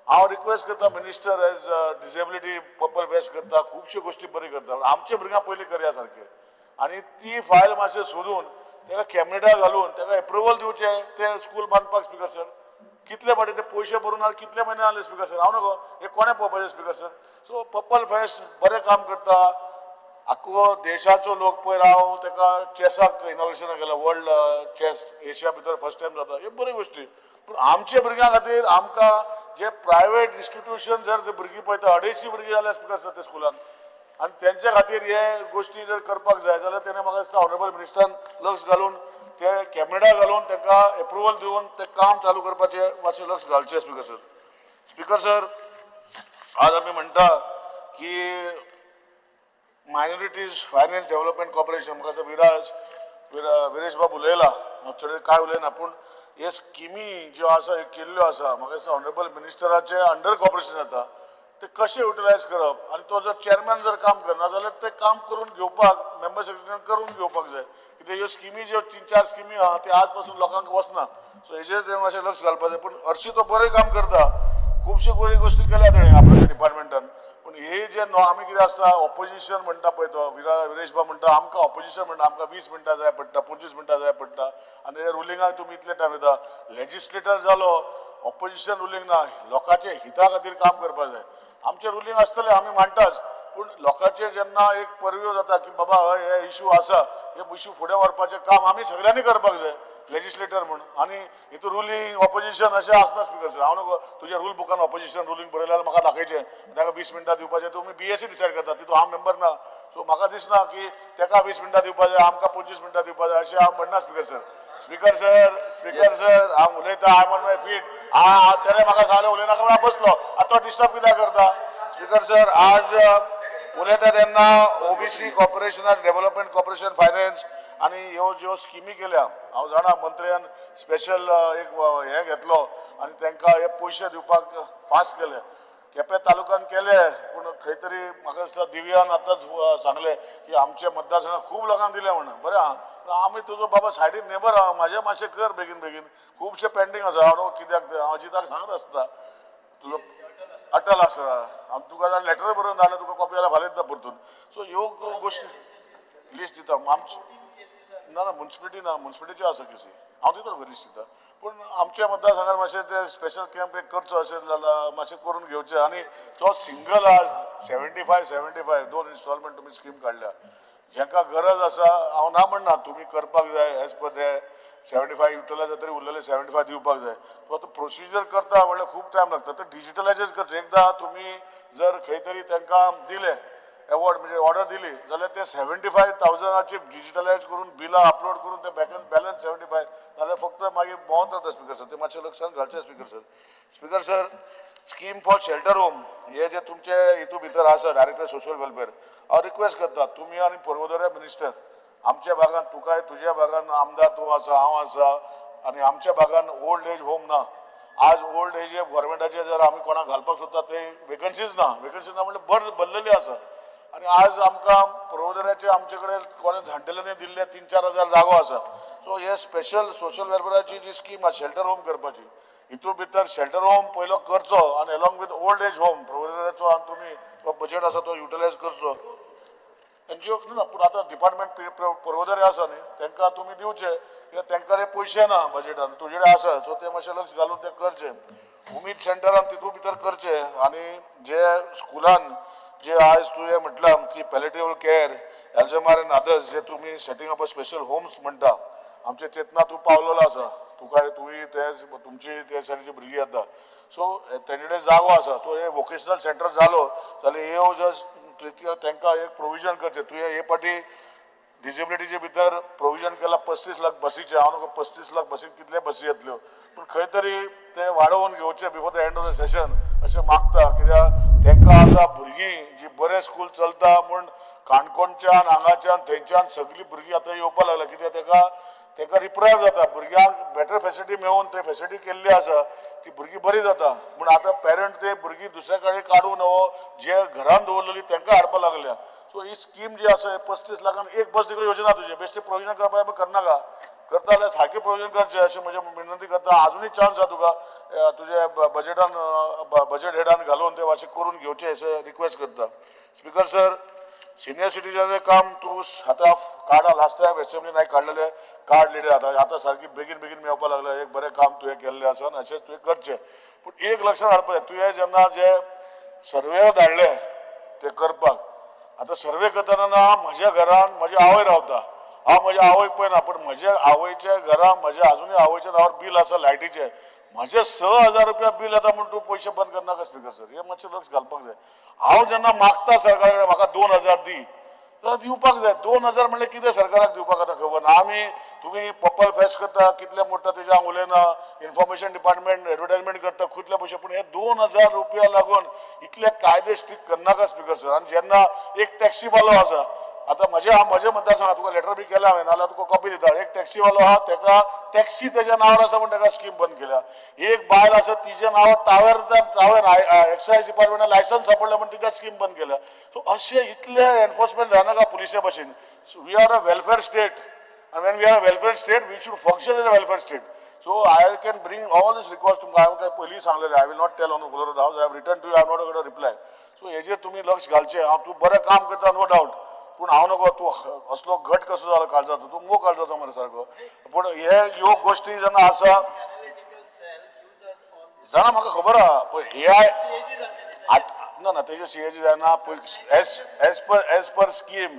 हांव रिक्वेस्ट करता minister as disability purple fest करता खुबश्यो गोश्टी बरी करता आमचे भुरग्यांक पयलीं करया सारकें आनी ती फायल मातशें सोदून ताका कॅबिनेटाक घालून ताका एप्रुवल दिवचें ते स्कूल बांदपाक स्पीकर सर कितले फावटी ते पयशे भरून कितले म्हयने जाले स्पीकर सर हांव नको हे कोणें पळोवपाचें speaker sir so purple fest बरें काम करता आख्खो देशाचो लोक पळय हांव ताका चॅसाक इनॉग्रेशन केलां वर्ल्ड चॅस एशिया भितर फर्स्ट टायम जाता हे बरी गोश्टी पूण आमचे भुरग्यां खातीर आमकां जे प्रायवेट इन्स्टिट्यूशन जर ते भुरगीं पळयता 250 भुरगीं जाल्यार स्पीकर सर ते स्कुलान आनी तेंच्या खातीर हे गोश्टी जर करपाक जाय जाल्यार तेणें म्हाका दिसता ऑनरेबल मिनिस्टरान लक्ष घालून ते कॅबिनेटाक घालून तांकां एप्रुवल दिवन तें काम चालू करपाचें मातशें लक्ष घालचें स्पीकर सर आज आमी म्हणटा की मायनॉरिटीज फायनान्स डेव्हलपमेंट कॉर्पोरेशन म्हाका विरेश बाब उलयला थोडे काय उलयना पूण हे स्किमी ज्यो आसा केल्ल्यो आसा म्हाका दिसता ऑनरेबल मिनिस्टराचे अंडर कॉर्पोरेशन येता ते कशें युटिलायज करप आनी तो जर चेअरमॅन जर काम करना जाल्यार ते काम करून घेवपाक मेंबर सेक्रेटरीन करून घेवपाक जाय कित्याक ह्यो स्किमी ज्यो 3-4 स्किमी आहा ते आज पासून लोकांक वचना सो हेजेर मातशें लक्ष घालपाक जाय पूण हरशी तो बरें काम करता खुबश्यो बऱ्यो गोश्टी केल्या ताणें आपल्या डिपार्टमेंटान पूण हे जे आमी कितें आसता ऑपोजिशन म्हणटा पळय तो विरेश बा म्हणटा आमकां ऑपोजिशन म्हणटा आमकां 20 मिनटां जाय पडटा 25 मिनटां जाय पडटा आनी रुलिंगाक तुमी इतले टायम येता लेजिस्लेटर जालो ऑपोजिशन रुलींग ना लोकांच्या हिता खातीर काम करपाक जाय आमचें रुलींग आसतलें आमी मांडटाच पूण लोकांचे जेन्ना एक परव्यो जाता की बाबा हय हे इशू आसा हे इशू फुडें व्हरपाचें काम आमी सगळ्यांनी करपाक जाय लेजिस्लेटर म्हूण आनी हितून रुलींग ऑपोजिशन अशें आसना स्पिकर सर हांव नको तुज्या रूल बुकान ऑपोजिशन रुलींग बरयलें जाल्यार म्हाका दाखयचें ताका 20 मिनटां दिवपाचें तुमी बीएससी डिसायड करता तितून हांव मेंबर ना सो म्हाका दिसना की ताका 20 मिनटां दिवपाक जाय आमकां 25 मिनटां दिवपाक जाय अशें हांव म्हणना स्पिकर सर हांव उलयता आय ऑन माय फीट तेणें म्हाका सांगलें उलयनाका म्हळ्यार बसलो आतां तो डिस्टर्ब कित्याक करता स्पिकर सर आज उलयता तेन्ना ओबीसी कॉर्पोरेशनाक डेव्हलपमेंट कॉर्पोरेशन फायनान्स आनी ह्यो ज्यो स्किमी केल्या हांव जाणा मंत्र्यान स्पेशल एक हें घेतलो आनी तांकां हे पयशे दिवपाक फास्ट केले केपें तालुक्यान केले पूण खंय तरी म्हाका दिसता दिव्यान आतांच सांगलें की आमच्या मतदारसंघात खूब लोकांक दिले म्हणून बरें आहा आमी तुजो बाबा सायडीन नेबर आहा म्हाजें मातशें कर बेगीन बेगीन खुबशे पेंडींग आसा हांव कित्याक तें हांव अजिताक सांगत आसता तुजो अटल आसा हांव तुका जाल्यार लेटर बरोवन जाल्यार तुका कॉपी जाल्यार फाल्यां दिता परतून सो ह्यो गोश्टी लिस्ट दिता आमची ना म्युन्सिपालिटीची आसा केसी हांव दिता तुका लिस्ट दिता पूण आमच्या मतदारसंघात मातशें ते स्पेशल कॅम्प एक करचो अशें जाल्यार मातशें करून घेवचें आनी तो सिंगल आज 75 2 इन्स्टॉलमेंट तुमी स्कीम काडल्या जेंकां गरज आसा हांव ना म्हणना तुमी करपाक जाय एज पर ते 75 युटिलायज जाता तरी उरलेले 75 दिवपाक जाय तो आतां प्रोसिजर करता म्हणल्यार खूब टायम लागता ते डिजिटलायजच करचें एकदां तुमी जर खंय तरी तांकां दिलें एवॉर्ड म्हणजे ऑर्डर दिली जाल्यार ते 75,000ची डिजिटलायज करून बिलां अपलोड करून ते बॅलन्स 75 जाल्यार फक्त मागीर भोंवता जाता स्पिकर सर ते मातशें लक्षांत घालचें speaker sir scheme for shelter home हे जे तुमचे हितू भितर आसा डायरेक्टर सोशल वेलफेअर हांव रिक्वेस्ट करता तुमी आनी पर्वदोऱ्या मिनिस्टर आमच्या भागान तुकाय तुज्या भागान आमदार तूं आसा हांव आसा आनी आमच्या भागान ओल्ड एज होम ना आज ओल्ड एज गव्हर्मेंटाचे जर आमी कोणाक घालपाक सोदता ते वेकन्सीज ना म्हणजे भरलेली आसा आनी आज आमकां पर्वदोऱ्याचे आमचे कडेन कोणे जाण्टेल्यांनी दिल्ले 3-4 हजार जागो आसा सो हे स्पेशल सोशल वेलफेअराची जी स्कीम आसा शेल्टर होम करपाची हितून भितर शेल्टर होम पयलो करचो आनी along with old age home पर्वदोऱ्याचो आनी तुमी तो बजेट आसा तो युटिलायज करचो एनजीओ ना पूण आतां डिपार्टमेंट पर्वदोऱ्या आसा न्ही तांकां तुमी दिवचे कित्याक तांकां ते पयशे ना बजेटान तुजे कडेन आसा सो ते मातशें लक्ष घालून ते करचे उमीद सेंटरान तितून भितर करचे आनी जे स्कुलान जे आज तुवें म्हटलां की palliative care Alzheimer and others जे तुमी setting up a special homes म्हणटा आमचे चेतना तूं पावलेलो आसा तुमी ते तुमची ते सायडीची भुरगीं येता सो तेंचे कडेन जागो आसा सो हे वोकेशनल सेंटर जालो जाल्यार ह्यो जस्ट तांकां एक प्रोविजन करचें तुवें हे फाटी डिसेबिलिटीचे भितर प्रोविजन केला 35 लाख बसीचे हांव नको 35 लाख बसीक कितले बसी येतल्यो पूण खंय तरी ते वाडोवन घेवचे before the end of the session अशें मागता कित्याक तांकां आतां भुरगीं जी बरें स्कूल चलता म्हूण काणकोणच्यान हांगाच्यान थंयच्यान सगळीं भुरगीं आतां येवपाक लागल्या कित्याक तांकां रिप्रायव जाता भुरग्यांक बेटर फेसिलिटी मेळून ते फेसिलिटी केल्ली आसा ती भुरगीं बरी जाता पूण आतां पेरंट ते भुरगीं दुसऱ्या कडेन काडून जे घरान दवरलेली तांकां हाडपाक लागल्या सो ही स्कीम जी आसा 35 लाखान एक बस देखील योजना तुजे बेश्टे प्रोविजन करपाक करनाका करता जाल्यार सारकें प्रोविजन करचें अशें म्हजें विनंती करता आजुनूय चान्स आसा तुका तुजे बजेटान बजेट हेडान घालून ते मातशें करून घेवचें अशें रिक्वेस्ट करता स्पिकर सर सिनियर सिटीजनचें काम तूं आतां कार्डा लास्ट टायम एसेंब्लीन हांवें काडलेलें कार्ड लिडर आतां सारकी बेगीन मेळपाक लागलें एक बरें काम तुवें केल्लें आसा आनी अशें तुवें करचें पूण एक लक्षांत हाडपाचें तुवें जेन्ना जे सर्वे धाडले ते करपाक आतां सर्वे करतना म्हज्या घरान म्हजी आवय रावता हांव म्हज्या आवयक पळयना पूण म्हज्या आवयच्या घरान म्हज्या आजुनूय आवयच्या नांवार बील आसा लायटीचें म्हजें 6,000 रुपया बील येता म्हूण तूं पयशे बंद करनाका स्पिकर सर हे मातशें लक्ष घालपाक जाय हांव जेन्ना मागता सरकारा कडेन म्हाका 2,000 दी जाल्यार दिवपाक जाय 2,000 म्हणल्यार कितें सरकाराक दिवपाक आतां खबर ना आमी तुमी पर्पल फेस्ट करता कितले मोठा तेच्या उलयना इन्फॉर्मेशन डिपार्टमेंट एडवर्टायजमेंट करता कितले पयशे पूण हे 2,000 रुपया लागून इतले कायदे स्ट्रिक्ट करनाका स्पिकर सर आनी जेन्ना एक टॅक्सीवालो आसा आतां म्हजे मतदारसंघात तुका लेटर बी केला हांवें नाल्यार तुका कॉपी दिता एक टॅक्सीवालो आहा ताका टॅक्सी त्याच्या नावावर आसा म्हणून ताका स्कीम बंद केल्या. एक बायल आसा तिच्या नावावर टावर एक्सायज डिपार्टमेंटान लायसन्स सापडलें म्हणून तिका स्कीम बंद केल्या. सो अशें इतले एनफोर्समेंट जायना का पुलिसा भशेन. We are a welfare state and when we are a welfare state we should function as a welfare state. So I can bring all this request to I have पयलीं सांगलेलें. I will not tell on the floor of the house. I have written to you. I am not going to reply. So हेजेर तुमी लक्ष घालचें. तूं बरें काम करता नो डावट, पूण हांव नगो तूं असलो घट कसो जालो काळजाचो, तूं मोग काळजाचो मरे सारको. पूण हे ह्यो गोश्टी जेन्ना आसा जाणा म्हाका खबर आहा पळय हे ना तेजे सीएजी जायना. एज पर स्कीम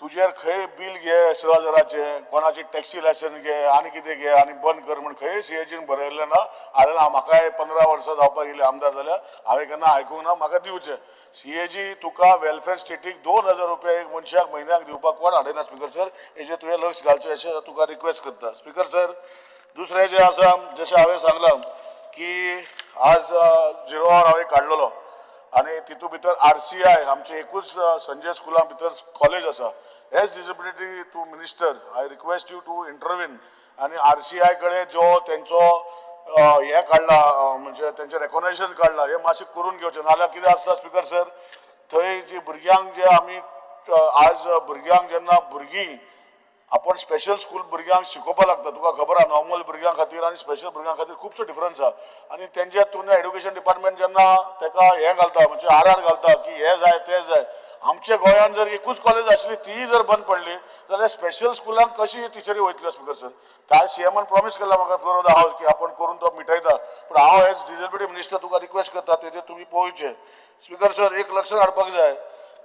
तुजेर खंय बिल घे 6,000 कोणाची टॅक्सी लायसन घे आनी कितें घे आनी बंद कर म्हण खंय सीएजीन बरयल्लें ना. हांवें म्हाकाय 15 वर्सां जावपाक गेली आमदार जाल्यार हांवें केन्ना आयकूंक ना. म्हाका दिवचें सीएजी तुका वेलफेअर स्टेटीक 2,000 रुपया एक मनशाक म्हयन्याक दिवपाक कोण हाडयना. स्पीकर सर हेजेर तुवें लक्ष घालचें अशें तुका रिक्वेस्ट करता. स्पीकर सर दुसरें जें आसा जशें हांवें सांगलां की आज 0 आवर हांवें काडलेलो आनी तितून भितर RCI आमचे एकूच संजय स्कुलां भितर कॉलेज आसा. As disability to minister I request you to intervene आनी RCI कडेन जो तेंचो हे काडला म्हणजे तेंचें रेकॉग्नायझेशन काडलां हें मातशें करून घेवचें. नाल्यार कितें आसता स्पीकर सर थंय जी भुरग्यांक जे आमी आज भुरग्यांक जेन्ना भुरगीं आपण स्पेशल स्कूल भुरग्यांक शिकोवपाक लागता. तुका खबर आहा नॉर्मल भुरग्यां खातीर आनी स्पेशल भुरग्यां खातीर खुबसो डिफरन्स आहा. आनी तेंच्या तुवें एड्युकेशन डिपार्टमेंट जेन्ना ताका हें घालता म्हणजे आर घालता की हें जाय तें जाय. आमच्या गोंयांत जर एकूच कॉलेज आसली ती जर बंद पडली जाल्यार स्पेशल स्कुलांक कशी टिचरी वयतल्यो स्पीकर सर. त्या सीएमान प्रॉमिस केला म्हाका फ्लोर ऑफ द हावस की आपण करून तो मिटयता. पूण हांव एज डिसेबिलिटी मिनिस्टर तुका रिक्वेस्ट करता तेजेर तुमी पळोवचें. स्पीकर सर एक लक्षात हाडपाक जाय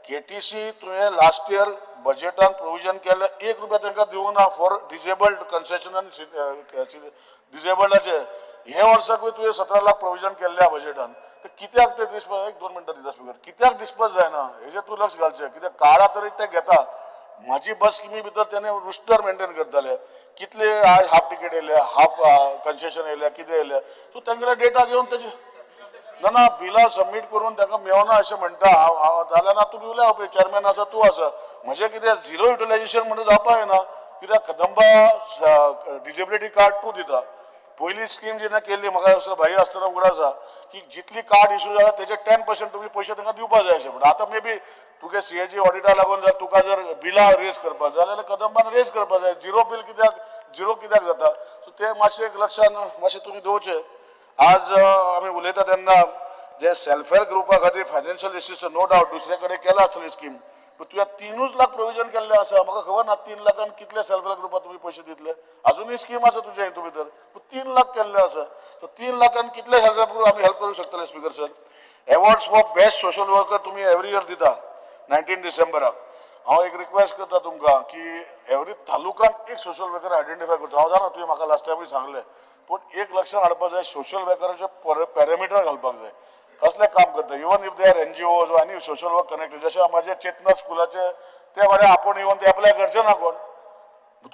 KTC तुवें लास्ट इयर बजेटान प्रोविजन केलें 1 रुपया तांकां दिवूं ना फॉर डिसेबल्ड कन्सेशन आनी डिसेबल्डाचे. हे वर्साकूय तुवें 17 लाख प्रोविजन केल्ल्या बजेटान. तर कित्याक ते डिस्पज 1-2 मिनटां दिता स्पीकर कित्याक डिस्पज जायना हेजेर तूं लक्ष घालचें. कित्याक काळा तरी ते घेता. म्हाजी बस स्किमी भितर तेणे रुस्टर मेंटेन करताले. कितले हाफ तिकेट येयल्या हाफ कन्सेशन येयल्या कितें येयल्या. सो तेंगेले डेटा घेवन तेजे ना बिलां सबमीट करून ताका मेळना अशें म्हणटा. जाल्यार ना तुमी उलया पळय चेअरमॅन आसा तूं आसा. म्हजें कितें 0 युटिलायझेशन म्हणटा जावपाक येना. कित्याक कदंबा डिसेबिलिटी कार्ड तूं दिता. पयली स्कीम जेन्ना केल्ली म्हाका असो भाई आसतना उगड आसा की जितली कार्ड इश्यू जाता तेजे 10% तुमी पयशे तांकां दिवपाक जाय अशें म्हणटा. आतां मे बी तुगे सीएजी ऑडिटा लागून जर तुका जर बिलां रेज करपाक जाय जाल्यार कदंबान रेज करपाक जाय. 0 बिल कित्याक जाता. सो ते मातशें एक लक्षान मातशें तुमी दवरचें. आज आमी उलयता तेन्ना जे सेल्फ हेल्प ग्रुपा खातीर फायनान्शियल एसिस्टन्स नो डावट दुसरे कडेन केला आसतली स्कीम. पूण तुवें 3 लाख प्रोविजन केल्लें आसा. म्हाका खबर ना 3 लाखान कितले सेल्फ हेल्प ग्रुपाक तुमी पयशे दितले. अजुनूय स्कीम आसा तुज्या हितून भितर पूण 3 लाख केल्ले आसा. सो 3 लाखान कितले सेल्फ हेल्प ग्रुप आमी हेल्प करूंक शकतले speaker sir. Awards for best social worker तुमी एवरी इयर दिता 19 डिसेंबराक. हांव एक रिक्वेस्ट करता तुमकां की एवरी तालुकान एक सोशल वर्कर आयडेंटिफाय करचो. हांव जाणा तुवें म्हाका लास्ट टायमूय सांगलें पूण एक लक्षात हाडपाक जाय सोशल वर्कराचे पॅरामिटर घालपाक जाय. कसले काम करता even if they are NGOs वा आनी सोशल वर्क कनेक्टेड जशें म्हाजे चेतना स्कुलाचे ते बरें आपूण येवन ते एप्लाय करचे ना कोण.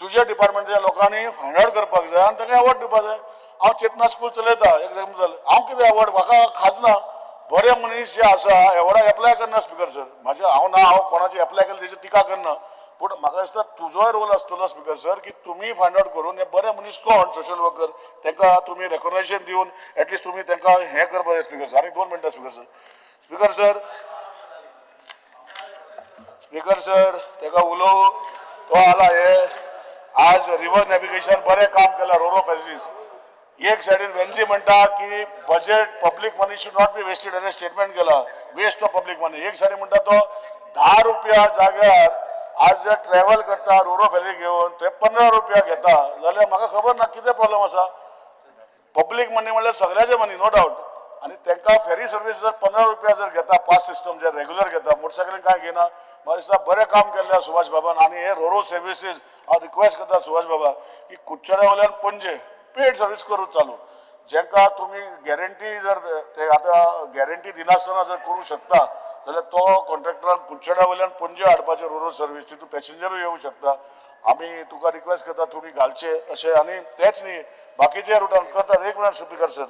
तुज्या डिपार्टमेंटाच्या लोकांनी फायंड आउट करपाक जाय आनी ताका एवॉर्ड दिवपाक जाय. हांव चेतना स्कूल चलयता एग्जाम्पल. हांव कितें एवॉर्ड म्हाका खाजना बरे मनीस जे आसा एवॉर्डाक एप्लाय करना स्पीकर सर. म्हाजे हांव कोणाची एप्लाय केली तेजी टिका करना. पूण म्हाका दिसता तुजोय रोल आसतलो स्पीकर सर की तुमी फायंड आउट करून हे बरे मनीस कोण सोशल वर्कर तांकां तुमी रेकॉग्नायझेशन दिवन एटलिस्ट तुमी तांकां हें करपाक जाय स्पीकर सर. आनी 2 मिनटां स्पीकर सर ताका उलोव तो आला हे आज रिवर नॅव्हिगेशन बरें काम केलां रोरो फॅसिलिटीज. एक सायडीन वेन्सी म्हणटा की budget public money should not be wasted अशें स्टेटमेंट केला वेस्ट ऑफ पब्लीक मनी. एक सायडीन म्हणटा तो 10 रुपया जाग्यार आज जर ट्रॅव्हल करता रोरो फॅसिलिटी घेवन ते 15 रुपया घेता जाल्यार म्हाका खबर ना कितें प्रॉब्लेम आसा. पब्लीक मनी म्हणल्यार सगळ्याचे मनी नो डावट. आनी तांकां फेरी सर्वीस जर 15 रुपया जर घेता पास सिस्टम जे रेग्युलर घेता मोटरसायकलीन कांय घेना. म्हाका दिसता बरें काम केल्लें सुभाष बाबान. आनी हे रोरो सर्विसीस हांव रिक्वेस्ट करता सुभाष बाबा की कुडचड्या वयल्यान पणजे पेड सर्वीस करूं चालू. जेंकां तुमी गॅरंटी जर ते आतां गॅरंटी दिनासतना जर करूंक शकता जाल्यार तो कॉन्ट्रॅक्टरान कुडचड्या वयल्यान पणजे हाडपाचें रोरो सर्वीस तितून पॅसेंजरूय येवंक शकता. आमी तुका रिक्वेस्ट करता तुमी घालचे अशें. आनी तेच न्ही बाकीचे रुटान करतात. 1 मिनट स्पीकर सर.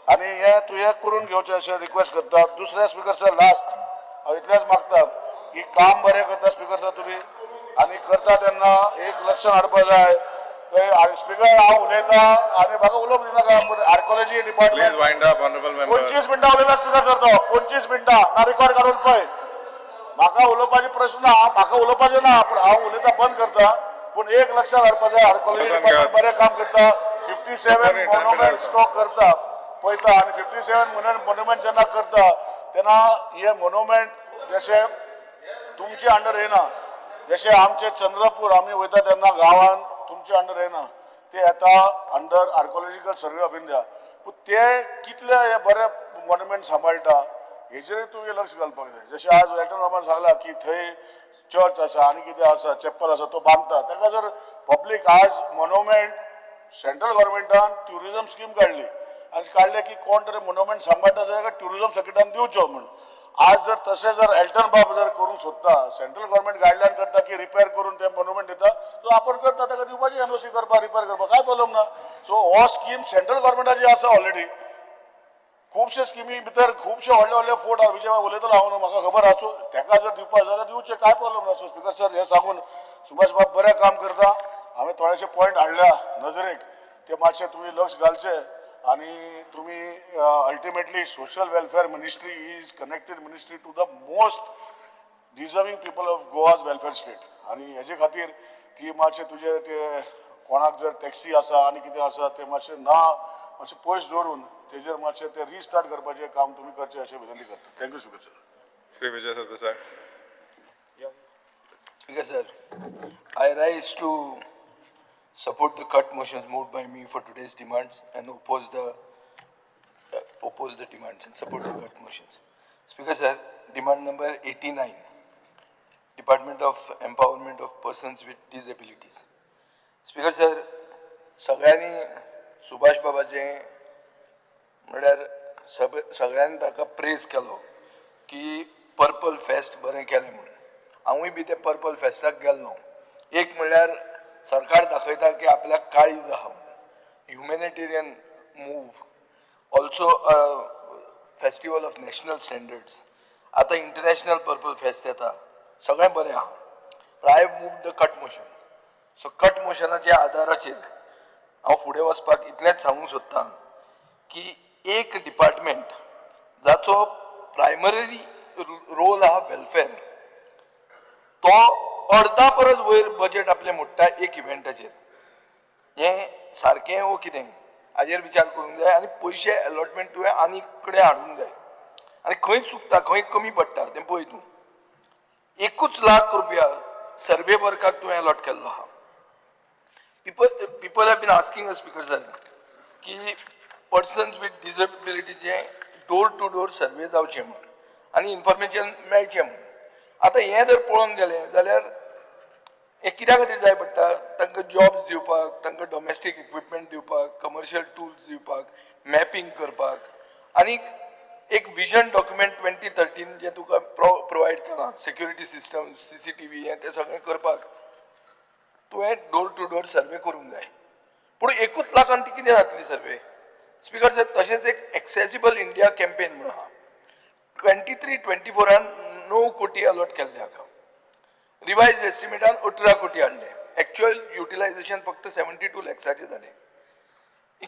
आनी हे तुवें करून घेवचें अशें रिक्वेस्ट करता. दुसरें स्पीकर सर लास्ट हांव इतलेंच मागता की काम बरें करता स्पीकर सर तुमी. आनी करता तेन्ना एक लक्षात हाडपाक जाय स्पीकर हांव उलयतां आनी म्हाका उलोवंक दिनाका आर्कोलॉजी डिपार्टमेंट 25 मिनटां उलयता स्पीकर सर तो 25 मिनटां ना रिकॉर्ड काडून पळय म्हाका उलोवपाचे प्रश्न ना म्हाका उलोवपाचें ना पूण हांव उलयता बंद करता पूण एक लक्षात हाडपा जाय आर्कोलॉजी डिपार्टमेंट बरें काम करता 57 मॉन्युमेंट स्टॉक करता पळयता आनी 57 मॉन्युमेंट जेन्ना करता तेन्ना हे मॉन्युमेंट जशे तुमचे अंडर येना जशे आमचे चंद्रपूर आमी वयता तेन्ना गांवांत तुमचे अंडर येना ते येता under archaeological survey of India पूण ते कितले हे बरे मॉन्युमेंट सांबाळटा हेचेर तुवें लक्ष घालपाक जाय जशें आज लेटर बाबान सांगला की थंय चर्च आसा आनी कितें आसा चॅपल आसा तो बांदता ताका जर पब्लीक आज मॉन्युमेंट सेंट्रल गव्हर्मेंटान ट्युरिझम स्कीम काडली आनी काडले की कोण तरी मॉन्युमेंट सांबाळटा जाल्यार ट्युरिझम सेक्रेटान दिवचो म्हण आज जर तशें जर एल्टन बाब जर करूंक सोदता सेंट्रल गव्हर्मेंट गायडलायन करता की रिपेर करून ते मॉन्युमेंट दिता सो आपण करता ताका दिवपाची एनओसी करपा रिपेर करपा काय प्रॉब्लेम ना सो हो स्कीम सेंट्रल गव्हर्मेंटाची आसा ऑलरेडी खुबशे स्किमी भितर खुबशे व्हडले व्हडले फोर्ट आहा विजय उलयतलो हांव न्हू म्हाका खबर आसा ताका जर दिवपा जाल्यार दिवचे काय प्रॉब्लेम ना सो स्पीकर सर हे सांगून सुभाष बाब बरें काम करता हांवें थोडेशे पॉयंट हाडल्या नजरेक ते मातशे तुमी लक्ष घालचे आणि तुम्ही ultimately social welfare ministry is connected ministry to the most deserving people of Goa's welfare state आणि हेजे खातीर ती मातशे तुजे ते कोणाक जर टॅक्सी आसा आनी कितें आसा ते मातशे ना मातशे पयस दवरून तेजेर मातशे ते रिस्टार्ट करपाचें काम तुमी करचें अशें विनंती करता thank you speaker sir Shri Vijay Sardesai. Speaker sir, I rise to support the cut motions moved by me for today's demands and oppose the demands and support the cut motions. Speaker sir, demand number 89, Department of Empowerment of Persons with Disabilities. Speaker sir, सगळ्यांनी सुभाष बाबाचे म्हळ्यार सगळ्यांनी ताका praise केलो की purple fest बरें केलें म्हणून हांवूय बी ते पर्पल फेस्टाक गेल्लो एक म्हळ्यार सरकार दाखयता की आपल्याक काळीज आहा humanitarian move also festival of national standards आतां इंटरनॅशनल पर्पल फेस्ट येता सगळें बरें आहा but I have moved the cut motion so cut मोशनाच्या आदाराचेर हांव फुडें वचपाक इतलेंच सांगूंक सोदतां की एक डिपार्टमेंट जाचो प्रायमरी रोल आहा वेलफेअर तो अर्धा परस वयर बजेट आपले मोडटा एक इव्हेंटाचेर हें सारकें वो कितें हाजेर विचार करूंक जाय आनी पयशे अलॉटमेंट तुवें आनी कडेन हाडूंक जाय आनी खंय चुकता खंय कमी पडटा तें पळय तूं 1 लाख रुपया सर्वे वर्काक तुवें अलॉट केल्लो आहा people have been asking us speaker sir की पर्सन्स विथ डिसेबिलिटीचे डोर टू डोर सर्वे जावचे म्हूण आनी इन्फॉर्मेशन मेळचें म्हूण आतां हें जर पळोवंक गेलें जाल्यार हें कित्या खातीर जाय पडटा तांकां जॉब्स दिवपाक तांकां डॉमेस्टीक इक्विपमेंट दिवपाक कमर्शियल टूल्स दिवपाक मॅपिंग करपाक आनी एक विजन डॉक्युमेंट 2013 जें तुका प्रोवायड केलां सेक्युरिटी सिस्टम CCTV हें तें सगळें करपाक तुवें डोर टू डोर सर्वे करूंक जाय पूण 1 लाखान ती कितें जातली सर्वे स्पीकर सर तशेंच एक एक्सेसिबल इंडिया कॅम्पेन म्हणून आहा 23-24 9 कोटी अलॉट केल्ले हाका रिवायज एस्टिमेटान 18 कोटी हाडले एक्चुअल युटिलायझेशन फक्त 72 लॅक्साचें जालें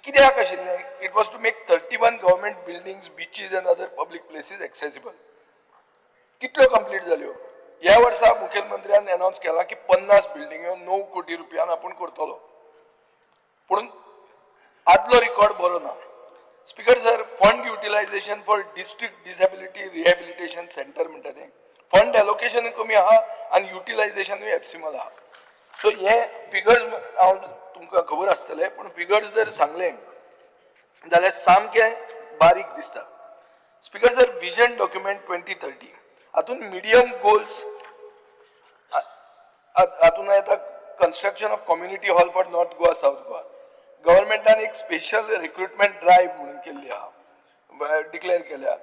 कित्याक आशिल्लें it was to make 31 government buildings beaches and other public places accessible कितल्यो कंप्लीट जाल्यो ह्या वर्सा मुखेलमंत्र्यान अनाउन्स केला की 50 बिल्डिंग्यो 9 कोटी रुपयान आपूण करतलो पूण आदलो रिकॉर्ड बरो ना speaker sir fund utilisation for district disability rehabilitation centre म्हणटा तें फंड एलोकेशन कमी आहा आनी युटिलायझेशनूय एप्सिमल आहा सो हे फिगर्स हांव तुमकां खबर आसतलें पूण फिगर्स जर सांगले जाल्यार सामकें बारीक दिसता स्पीकर सर विजन डॉक्युमेंट 2030 हातून मिडियम गोल्स हातून येता construction of community hall for north Goa south Goa गव्हर्मेंटान एक स्पेशल रिक्रुटमेंट ड्रायव्ह म्हणून केल्ली आहा डिक्लेअर केल्या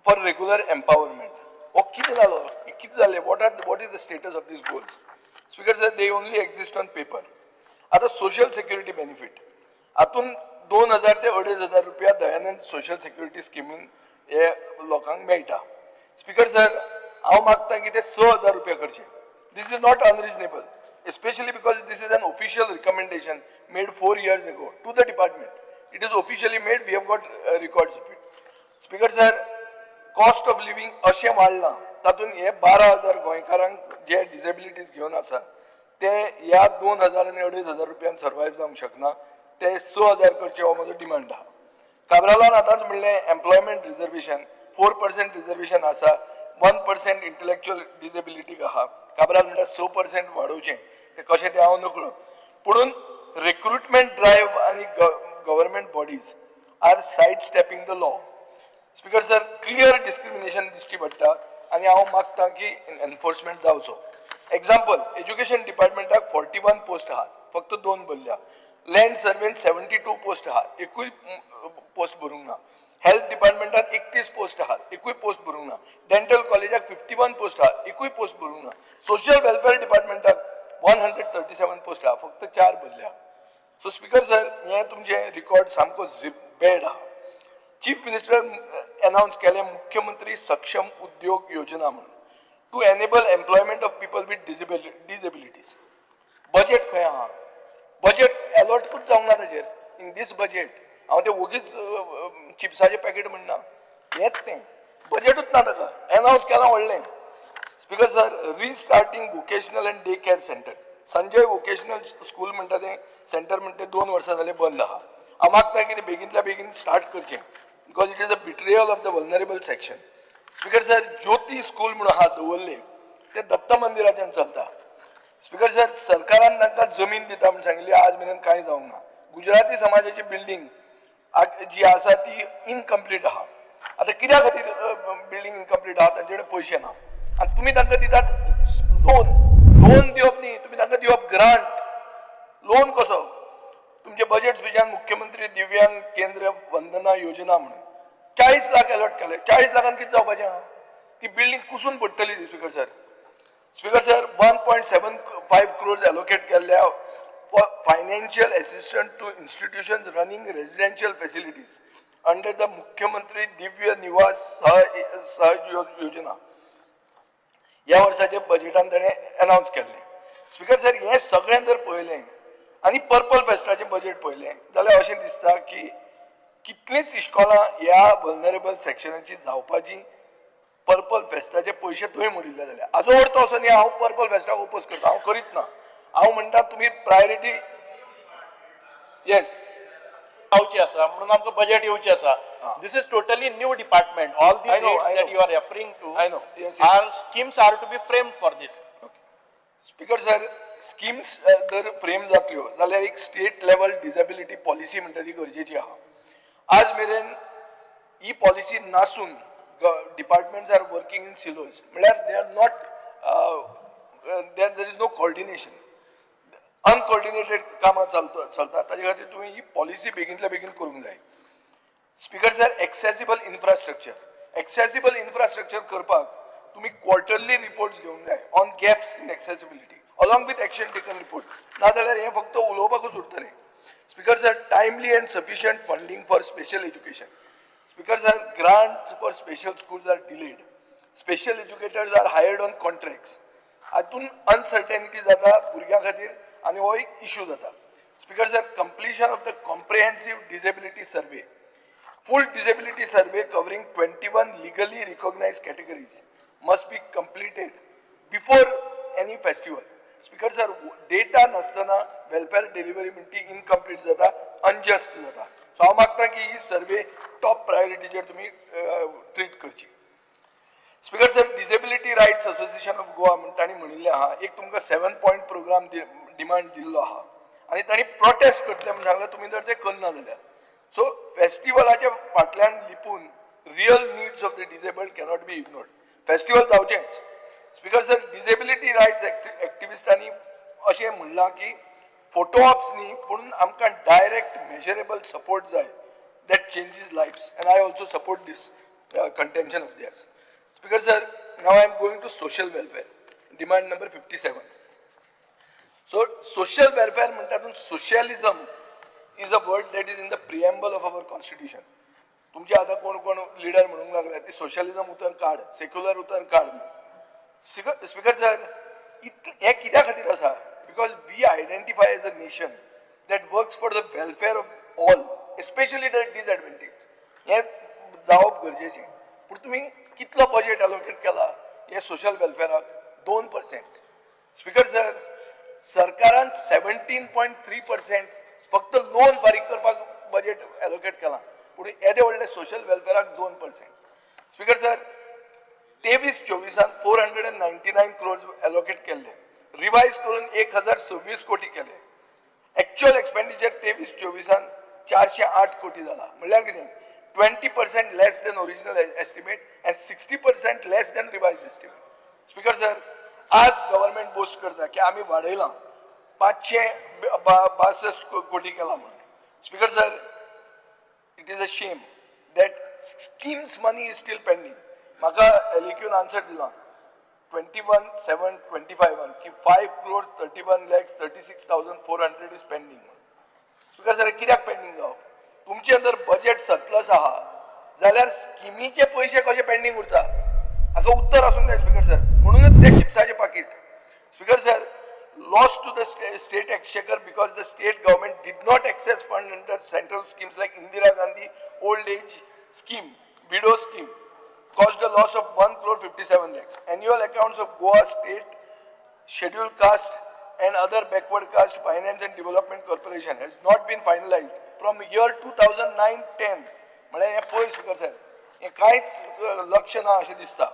फॉर रेग्युलर एम्पावरमेंट हो कितें जालो कितें जालें what is the status of these goals speaker sir they only exist on paper आतां सोशल सेक्युरिटी बेनिफीट हातून 2000 ते 2500 रुपया दयानंद सोशल सेक्युरिटी स्किमीन हे लोकांक मेळटा स्पीकर सर हांव मागता की ते 6000 रुपया करचे these is not unreasonable especially because this is an official recommendation made 4 years ago to the department. It is officially made, we have got records of it. Speaker sir, cost of living अशें वाडलां, तातूंत हे 12,000 गोंयकारांक जे disabilities घेवन आसा ते ह्या 2,000 आनी 2,500 रुपयान सर्वायव जावंक शकना, ते 6,000 करचे हो म्हजो डिमांड आहा. काब्रालान आतांच म्हणलें एम्प्लॉयमेंट रिजर्वेशन 4% रिजर्वेशन आसा, 1% इंटलेक्च्युअल डिसेबिलिटीक आहा. काब्राल म्हणटा 6% वाडोवचें, ते कशें तें हांव नकळो. पुणून रिक्रुटमेंट ड्रायव्ह आनी government bodies are sidestepping the law. Speaker sir, clear discrimination दिश्टी पडटा आनी हांव मागतां की एनफोर्समेंट जावचो. एक्झाम्पल, एज्युकेशन डिपार्टमेंटाक 41 पोस्ट आहात, फक्त 2 भरल्या. लँड सर्वेन 72 पोस्ट आहात, एकूय पोस्ट भरूंक ना. हेल्थ डिपार्टमेंटात 31 पोस्ट आहात, एकूय पोस्ट भरूंक ना. डेंटल कॉलेजाक 51 पोस्ट आहात, एकूय पोस्ट भरूंक ना. सोशल वेलफेअर डिपार्टमेंटाक 137 पोस्ट आहात, फक्त 4 भरल्या. सो स्पीकर सर, हे तुमचे रिकॉर्ड सामको बॅड आहा. चीफ मिनिस्टर अनाउन्स केले मुख्यमंत्री सक्षम उद्योग योजना म्हणून to enable employment of people with disabilities. Budget खंय आहा? बजेट अलॉटूच जावंक ना ताजेर. इन दीस बजेट हांव ते वगीच चिप्साचे पॅकेट म्हणना, हेंच तें बजेटूच ना ताका. अनाउन्स केलां व्हडलें. Speaker sir, restarting vocational end day care centre. Sanjay vocational school म्हणटा तें सेंटर म्हणटा तें 2 वर्सां जालीं बंद आहा. हांव मागता की तें बेगींतल्या बेगीन स्टार्ट करचें, because it is a betrayal of the vulnerable section. Speaker sir, Jyoti school म्हणून आहा दवरले, ते दत्त मंदिराच्यान चलता. स्पीकर सर, सरकारान तांकां जमीन दिता म्हण सांगिल्ली, आज मेरेन कांय जावंक ना. गुजराती समाजाची बिल्डींग जी आसा ती इनकम्प्लीट आहा. आतां कित्या खातीर बिल्डींग इनकम्प्लीट आहा? तांचे कडेन पयशे ना आनी तुमी तांकां दितात लोन दिवप न्ही, तुमी तांकां दिवप ग्रांट. लोन कसो? तुमचे बजेट स्पीचान मुख्यमंत्री दिव्यांग केंद्र वंदना योजना म्हणून 40 लाख अलॉट केले. 40 लाखान कितें जावपाचें आहा? ती बिल्डींग कुसून पडटली. स्पीकर सर, 1.75 crores allocated केल्ल्या for financial assistance to institutions running residential facilities under the Mukhyamantri Divya Niwas Sahaj Yojana. या वर्षाचे बजेटान ताणें अनाउन्स केल्लें. स्पीकर सर, हें सगळें जर पळयलें आनी पर्पल फेस्टाचें बजेट पळयलें जाल्यार अशें दिसता की कितलींच इश्कोलां ह्या वल्नरेबल सेक्शनाची जावपाची पर्पल फेस्टाचे पयशे थंय मोडिल्ले जाल्यार. हाजो अर्थ असो न्ही हांव पर्पल फेस्टाक ओपोज करता, हांव करीत ना. हांव म्हणटा तुमी प्रायोरिटी येस जावची आसा म्हणून आमकां बजेट येवचें आसा. This is totally new department. All these aids that you are referring to are schemes are to be framed for this. Speaker sir, schemes जर फ्रेम जातल्यो जाल्यार एक स्टेट लेवल डिसेबिलिटी पॉलिसी म्हणटा ती गरजेची आहा. आज मेरेन ही पॉलिसी नासून departments are working in silos, म्हळ्यार they are not there is no coordination. Uncoordinated कामां चलता. ताजे खातीर तुमी ही पॉलिसी बेगींतल्या बेगीन करूंक जाय. स्पीकर सर, एक्सेसिबल इन्फ्रास्ट्रक्चर करपाक तुमी क्वार्टरली रिपोर्ट्स घेवंक जाय on gaps in accessibility along with action taken report. नाजाल्यार हें फक्त उलोवपाकूच उरतलें. Speaker sir, timely end sufficient funding for special education. Speaker sir, grants for special schools are delayed. Special educators are hired on contracts. हातून uncertainty जाता भुरग्यां खातीर आनी हो एक इश्यू जाता. Speaker sir, completion of the comprehensive disability survey, full disability survey covering 21 legally recognized categories must be completed before any festival. Speaker sir, data नासतना welfare delivery म्हणटी incomplete जाता, अनजस्ट जाता. सो हांव मागता की ही सर्वे टॉप प्रायोरिटीचेर तुमी treat करची. Speaker sir, disability rights association of Goa म्हणटा तांणी म्हणिल्लें आहा, एक तुमकां 7 पॉयंट प्रोग्राम डिमांड दिल्लो आहा आनी तांणी प्रोटेस्ट करतले म्हण सांगलें. तुमी जर ते करना जाल्यार सो फेस्टिवलाच्या फाटल्यान लिपून real needs of the disabled cannot be ignored. Festival जावचेंच. स्पीकर सर, डिसेबिलिटी रायट्स एक्टिविस्टांनी अशें म्हणलां की फोटो ऑप्स न्ही पूण आमकां डायरेक्ट मेजरेबल सपोर्ट जाय that changes lives and I also support this contention of theirs. Speaker sir, now I am going to social welfare, demand number 57. So social welfare म्हणटा तातूंत socialism is a word that is in the preamble of our constitution. तुमचे आतां कोण कोण leader म्हणूंक लागल्या ती socialism उतर काड, सेक्युलर उतर काड. स्पीकर सर, हे कित्या खातीर आसा? because we identify as a nation that works for the welfare of all, especially the disadvantaged. हे जावप गरजेचें. पूण तुम्ही कितलो बजेट अलोकेट केला हे सोशल वेलफेराक 2%. स्पीकर सर, सरकारान 17.3% फक्त लोन फारीक करपाक बजेट एलोकेट केला, पूण येदे व्हडले सोशल वेलफेराक 2%. स्पीकर सर, 23-24 499 crores एलोकेट केले, रिवाइज करून 1026 कोटी केले. एक्चुअल एक्सपेंडिचर 23-24 408 कोटी जाला. म्हणल्यार कितें 20% less than original estimate and 60% less than revise estimate. Speaker sir, आज गव्हर्नमेंट बोस्ट करता की आम्ही वाडयला 562 कोटी केला म्हणून. Speaker sir, it is a shame that schemes money is steel pending. म्हाका एलक्यून आन्सर दिला 21/7/25 की 5,31,36,400 इज पेंडिंग. स्पीकर सर, कित्याक पेंडिंग जावप? तुमचे अंदर बजेट सरप्लस आहा जाल्यार स्किमीचे पैसे कशे पेंडिंग उरता? हाका उत्तर आसूंक जाय स्पीकर सर. म्हणूनच ते चिप्साचे पाकीट. Speaker sir, loss to the state exchequer because the state government did not access fund under central schemes like Indira Gandhi old age scheme, widow scheme, caused a loss of 1,57 lakhs. Annual accounts of Goa State Scheduled Caste and other backward caste finance and development corporation has not been finalized from year 2009-10. म्हणजे हे पळय speaker sir, हे कांयच लक्ष ना अशें दिसता.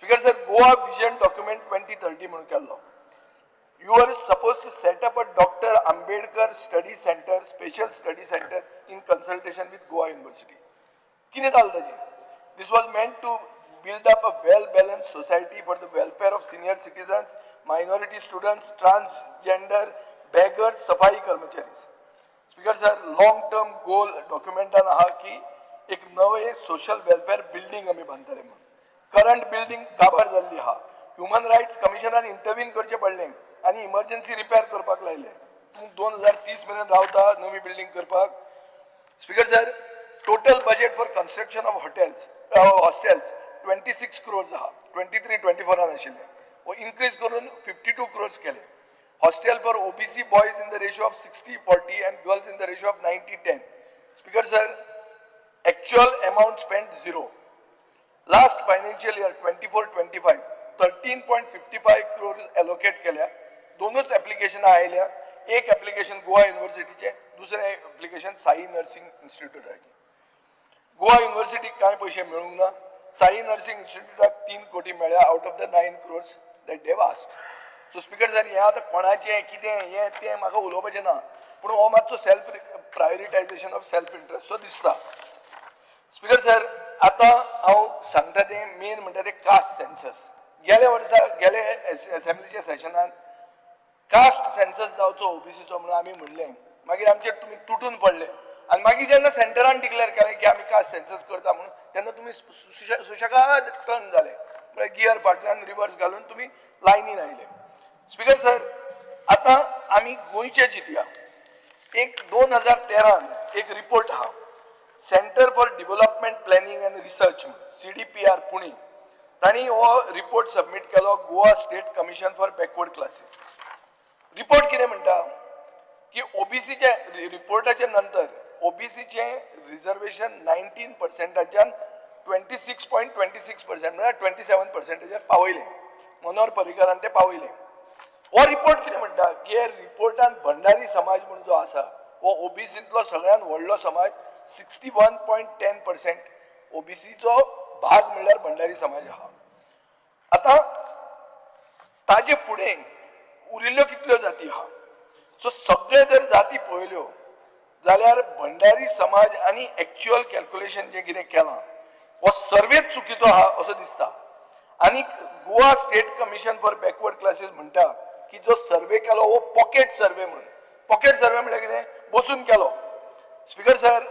Speaker sir, Goa vision document 2030 म्हणून केल्लो. You are supposed to set up a Dr. Ambedkar Study Center, Special Study Center in consultation with Goa University. कितें जालें ताजें? This was meant to build up a well-balanced society for the welfare of senior citizens, minority students, transgender, beggars, सफाई कर्मचारी. Speaker sir, long-term goal documentan आहा की एक नवे social welfare building आमी बांदतले म्हणून. Current building काबार जाल्ली आहा. ह्युमन रायट्स कमिशनान इंटरव्हीन करचें पडलें आणि इमर्जन्सी रिपेअर करपाक लायले. तुम्ही 2030 मेरेन रावता नवी बिल्डिंग करपाक. Speaker sir, total budget for construction of hostels 26 crores आहा. 23-24 आशिल्ले, वो इन्क्रीज करून 52 crores केले. Hostel for OBC boys in the ratio of 60-40 and girls in the ratio of 90-10. Speaker sir, actual amount spent 0. Last financial year 24-25 13.55 crores allocate केल्या. दोनच application आयल्या. एक application Goa युनिव्हर्सिटीचे, दुसरे ऍप्लिकेशन साई नर्सिंग इन्स्टिट्यूटाचे. गोवा युनिव्हर्सिटीक कांय पैसे मेळूंक ना. साई नर्सिंग इन्स्टिट्यूटाक 3 कोटी मेळ्ळ्या out of the 9 crores that they vast. So speaker sir, हे आतां कोणाचें कितें हें तें म्हाका उलोवपाचें ना, पूण हो मातसो self prioritisation of self interest so दिसता. स्पीकर सर, आतां हांव सांगता तें मेन म्हणटा तें कास्ट सेन्सस. गेल्या वर्सा गेले असेंब्लीच्या सेशनान कास्ट सेन्सस जावचो ओबीसीचो म्हणून आमी म्हणलें. मागीर आमचे तुमी तुटून पडले आनी मागीर जेन्ना सेंटरान डिक्लेअर केलें की आमी कास्ट सेन्सस करता म्हणून, तेन्ना तुमी सुशेगाद टर्न जाले. म्हळ्यार गियर फाटल्यान रिवर्स घालून तुमी लायनीन आयले. स्पीकर सर, आतां आमी गोंयचे चिंतया. एक 2013 एक रिपोर्ट आहा, centre for development planning and research CDPR Pune. तांणी हो रिपोर्ट सबमीट केलो Goa state commission for backward classes. Report कितें म्हणटा की ओबीसीचे रिपोर्टाच्या नंतर ओबीसीचे रिजर्वेशन 19%च्यान 26.26% म्हणजे 27%चेर पावयले. मनोहर पर्रीकारान ते पावयले. हो रिपोर्ट कितें म्हणटा की हे रिपोर्टान भंडारी समाज म्हणून जो आसा हो ओबीसींतलो सगळ्यात व्हडलो समाज. 61.10% ओबीसीचो भाग म्हणल्यार भंडारी समाज आहा. आता ताजे फुडें उरिल्ल्यो कितल्यो जाती आहा. सो सगळे जर जाती पळयल्यो जाल्यार भंडारी समाज आनी एक्चुअल कॅल्क्युलेशन जे कितें केलां हो सर्वेच चुकीचो आहा असो दिसता. आनी Goa state commission for backward classes म्हणटा की जो सर्वे केलो हो पॉकेट सर्वे म्हणून. पॉकेट सर्वे म्हळ्यार कितें? बसून केलो. स्पीकर सर,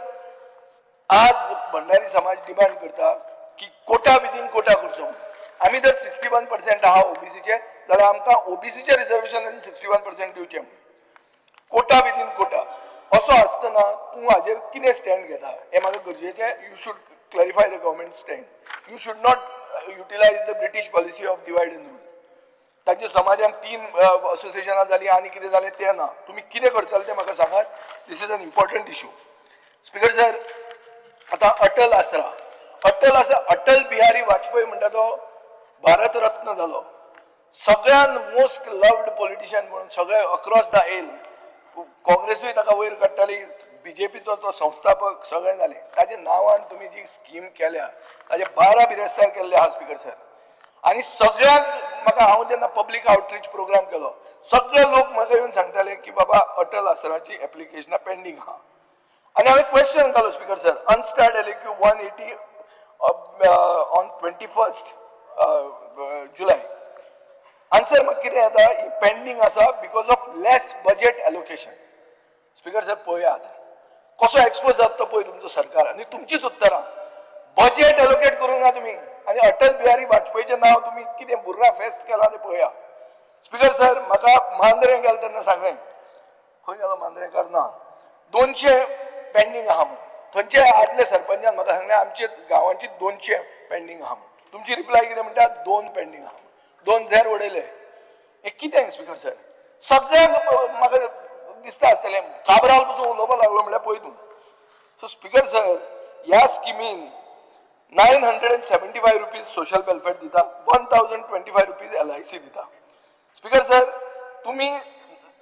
आज भंडारी समाज डिमांड करता की कोटा विदीन कोटा करचो. आमी जर 61% आहा ओबीसीचे जाल्यार आमकां ओबीसीचे रिजर्वेशन 61% दिवचे म्हणून. कोटा विदीन कोटा असो आसतना तूं हाजेर कितें स्टँड घेता हें म्हाका गरजेचें. You should clarify the government stand. You should not utilise the British policy of divide and rule. तांच्या समाजान 3 असोसिएशनां जाली आनी कितें जालें तें ना. तुमी कितें करतले तें म्हाका सांगात. This is an important issue. Speaker sir, आतां अटल अटल बिहारी वाजपेयी म्हणटा तो भारत रत्न जालो. सगळ्यान मोस्ट लव्ड पॉलिटिशियन म्हणून सगळे अक्रॉस द एल. काँग्रेसूय ताका वयर काडटाली, बीजेपीचो तो संस्थापक सगळें जालें. ताच्या नांवान तुमी जी स्कीम केल्या ताजे 12 बिरेस्तार केल्ले आहा स्पीकर सर. आनी सगळ्यांक म्हाका हांव जेन्ना पब्लीक आउटरीच प्रोग्राम केलो सगळे लोक म्हाका येवन सांगताले की बाबा अटल आसराची एप्लिकेशनां पेंडींग आहा. आनी हांवें क्वेश्चन घालो speaker sir, unstarred LQ 180 on 21 जुलय. आन्सर म्हाका कितें येता, ही पेंडींग आसा because of less budget allocation. Speaker sir पळया आतां कसो एक्सपोज जाता तो पळय तुमचो सरकार आनी तुमचीच उत्तरां. बजेट एलोकेट करूंक ना तुमी आनी अटल बिहारी वाजपेयीचें नांव तुमी कितें बुर्रा फेस्त केलां तें पळया. स्पीकर सर, म्हाका मांद्रे गेलो तेन्ना सांगलें, खंय गेलो मांद्रेकार ना, 200 पेंडींग आहा म्हणून. थंयचे आदले सरपंचान म्हाका सांगलें आमचे गांवांची 200 पेंडींग आहा म्हणून. तुमची रिप्लाय कितें म्हणटा, 2 पेंडींग आहा. 2 झेर उडयले. हे कितें स्पीकर सर? सगळ्यांक म्हाका दिसता आसतलें काबराल पसून उलोवपाक लागलो म्हणल्यार पळय तूं. सो स्पीकर सर, ह्या स्किमीन 975 रुपीज सोशल वेलफेअर दिता, 1025 रुपीज LIC दिता. स्पीकर सर, तुम्ही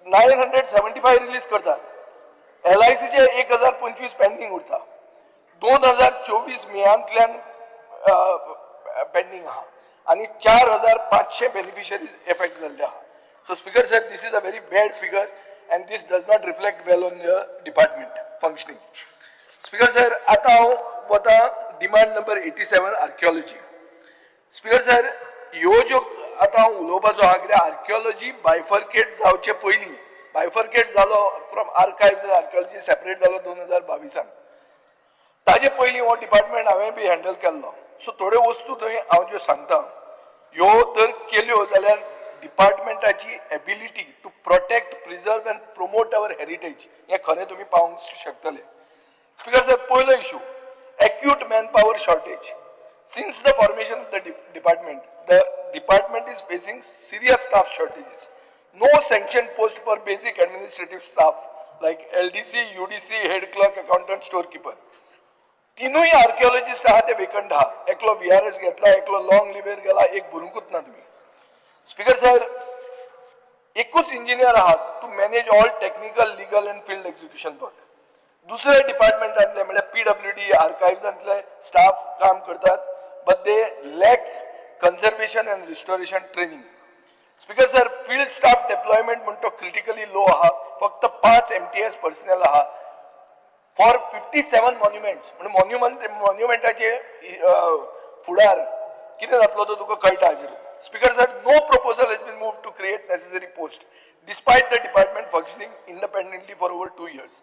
975 रिलीज करतात, LICचे 1025 पेंडींग उरता. 2024 मेयांतल्यान पेंडींग आहा आनी 4500 बेनिफिशरीज एफेक्ट जाल्ले आहा. So Speaker sir, this is a very bad figure and this does not reflect well on the department functioning. Speaker sir, आता हांव वता demand number 87 archaeology. Speaker sir, ह्यो ज्यो आतां हांव उलोवपाचो आहा कित्याक आर्किओलॉजी बायफर्केट जावचे पयलीं, बायफर्केट जालो फ्रॉम आर्कायव्ज आर्किओलॉजी सेपरेट जालो 2022. ताजे पयलीं हो डिपार्टमेंट हांवें बी हँडल केल्लो. सो थोड्यो वस्तू थंय हांव ज्यो सांगता ह्यो जर केल्यो जाल्यार डिपार्टमेंटाची ability to protect, preserve and promote our heritage हें खरें तुमी पावोवंक शकतले. स्पीकर सर, पयलो issue acute manpower shortage. Since the formation of the department is facing serious staff shortages. No sanctioned post for basic administrative staff like LDC, UDC, head clerk, accountant, storekeeper. तीनूय आर्किओलॉजिस्ट आहा ते vacant आहा. एकलो VRS घेतला, एकलो long liver गेला, एक भरूंकूच ना तुम्ही. स्पीकर सर, एकूच इंजिनियर आहात to manage all technical, legal and field execution work. दुसरे डिपार्टमेंटांतले म्हणजे PWD, आर्कायव्जांतले स्टाफ काम करतात, but they lack conservation and restoration training. Speaker sir, field staff deployment म्हणतो क्रिटिकली लो आहा. फक्त 5 MTS पर्सनल आहा फॉर 57 मॉन्युमेंट्स. म्हणजे मॉन्युमेंटाचे फुडार कितें जातलो तो तुका कळटा हाजेर. Speaker sir, no proposal has been moved to create necessary post despite the department functioning independently for over 2 years.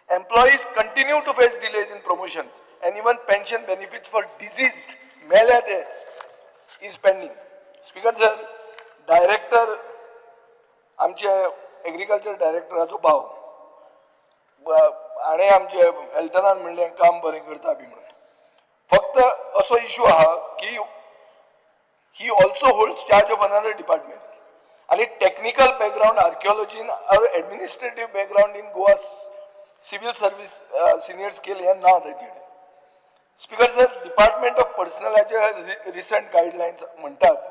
Employees continue to face delays in promotions and even pension benefits for deceased मेले is pending. Speaker sir, director आमचे agriculture डायरेक्टराचो भाव आणि आमचे हेल्थनान म्हणलें काम बरें करता बी म्हणून. फक्त असो इशू आहा की he also holds charge of another department and technical background archaeology or administrative background in Goa's civil service senior scale and now that did. Speaker sir, department of personnel recent guidelines म्हणतात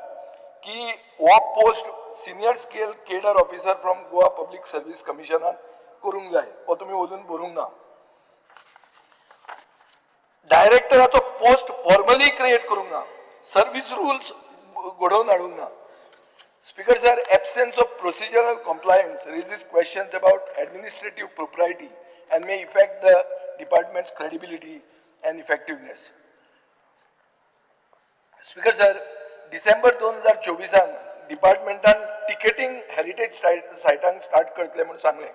की हो post senior scale cadre officer from Goa Public Service Commission करूंक जाय. हो तुम्ही अजून भरूंक ना. डायरेक्टराचो पोस्ट फॉर्मली क्रिएट करूंक ना. सर्व्हिस रूल्स घडोवन हाडूंक ना. Speaker sir, absence of procedural compliance raises questions about administrative propriety and may affect the department's credibility and effectiveness. Speaker sir, December 2024 डिपार्टमेंटान टिकेटिंग हेरिटेज सायटांक स्टार्ट करतले म्हणून सांगलें.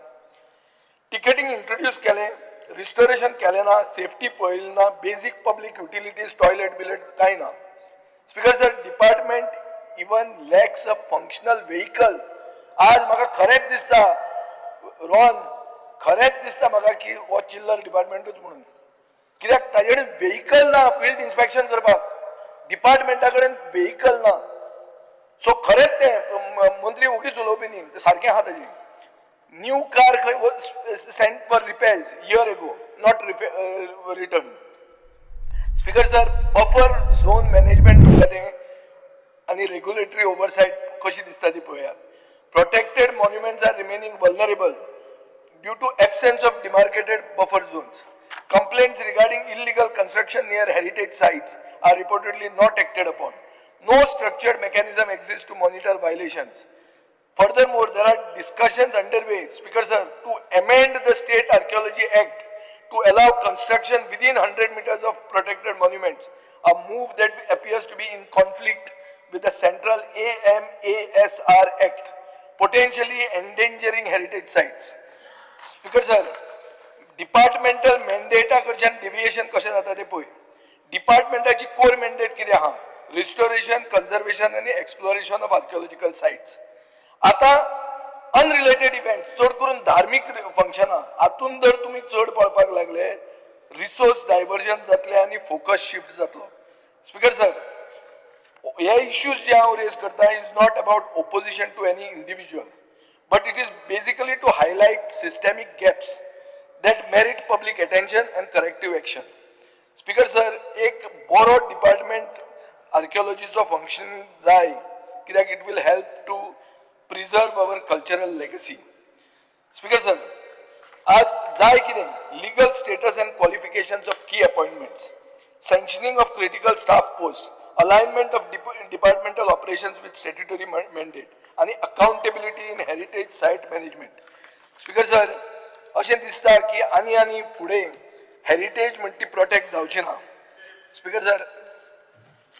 टिकेटिंग इंट्रोड्यूस केलें, रिस्टोरेशन केलें ना, सेफ्टी पळयली ना, बेसिक पब्लिक युटिलिटीज, टॉयलेट बिलेट कांय ना. Speaker sir, department even lacks a functional vehicle. आज म्हाका खरेंच दिसता रॉन, खरेंच दिसता म्हाका की हो चिल्लर डिपार्टमेंटूच म्हणून. कित्याक ताजे कडेन व्हेकल ना फील्ड इन्स्पेक्शन करपाक. डिपार्टमेंटा कडेन व्हेकल ना. सो खरेंच ते मंत्री ओगीच उलोवपी न्ही ते सारकें आहा ताजें न्यू कार खंय sent for repairs year ago not return speaker sir buffer zone management म्हणटा तें आनी रेग्युलेटरी ओवरसायट कशी दिसता ती पळयात protected monuments are remaining vulnerable due to absence of demarcated buffer zones complaints regarding illegal construction near heritage sites are reportedly not acted upon. No structured mechanism exists to monitor violations. Furthermore, there are discussions underway, Speaker Sir, to amend the State Archaeology Act to allow construction within 100 meters of protected monuments, a move that appears to be in conflict with the central AMASR Act, potentially endangering heritage sites. Speaker Sir, departmental मॅन्डेटा कडच्यान deviation कशें जाता तें पळय डिपार्टमेंटाची core mandate कितें आहा restoration conservation आनी exploration of archaeological sites आतां अनरिलेटेड इव्हेंट चड करून धार्मीक फंक्शनां हातून जर तुमी चड पळपाक लागले रिसोर्स डायवर्जन जातलें आनी फोकस शिफ्ट जातलो स्पीकर सर हे इश्यूज जे हांव रेज करता is not about opposition to any individual but it is basically to highlight systemic gaps that merit public attention and corrective action. Speaker sir, एक बरो department archaeologyचो function जाय कित्याक it will help to preserve our cultural legacy. Speaker sir, आज जाय कितें legal status and qualifications of key appointments, sanctioning of critical staff posts, alignment of departmental operations with statutory mandate, and accountability in heritage site management. Speaker sir, अशें दिसता की आनी फुडें heritage म्हणटी protect जावची ना speaker sir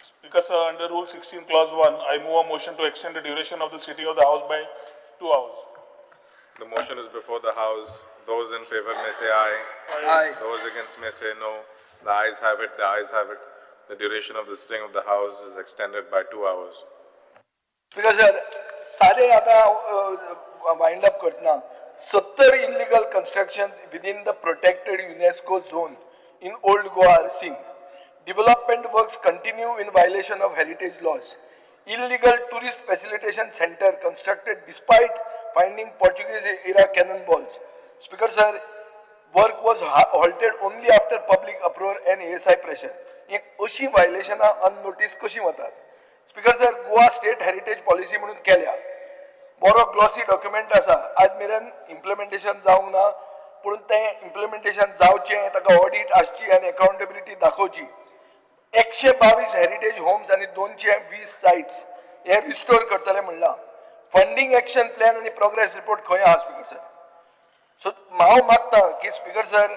Speaker sir, under Rule 16 Clause 1, I move a motion to extend the duration of the sitting of the House by 2 hours. The motion is before the House. Those in favor may say aye. Aye. Those against may say no. The ayes have it. The ayes have it. The duration of the sitting of the House is extended by 2 hours. Speaker sir, सारे आता wind up करतना 70 illegal constructions within the protected UNESCO zone in Old Goa are seen. Development works continue in violation of heritage laws. Illegal tourist facilitation center constructed despite finding Portuguese era cannonballs. Speaker sir, work was halted only after public uproar and ASI pressure. एक अशी violation unnoticed कशी वतात. Speaker sir, Goa State Heritage Policy म्हणून केल्या. बरो glossy document आसा आज मेरेन इम्प्लिमेंटेशन जावंक ना पूण तें इम्प्लिमेंटेशन जावचें ताका ऑडिट आसची आनी अकाउंटेबिलिटी दाखोवची 122 हेरिटेज होम्स आनी 220 सायट्स हे रिस्टोर करतले म्हणला फंडिंग एक्शन प्लॅन आनी प्रोग्रेस रिपोर्ट खंय आहा स्पीकर सर सो हांव मागता की स्पीकर सर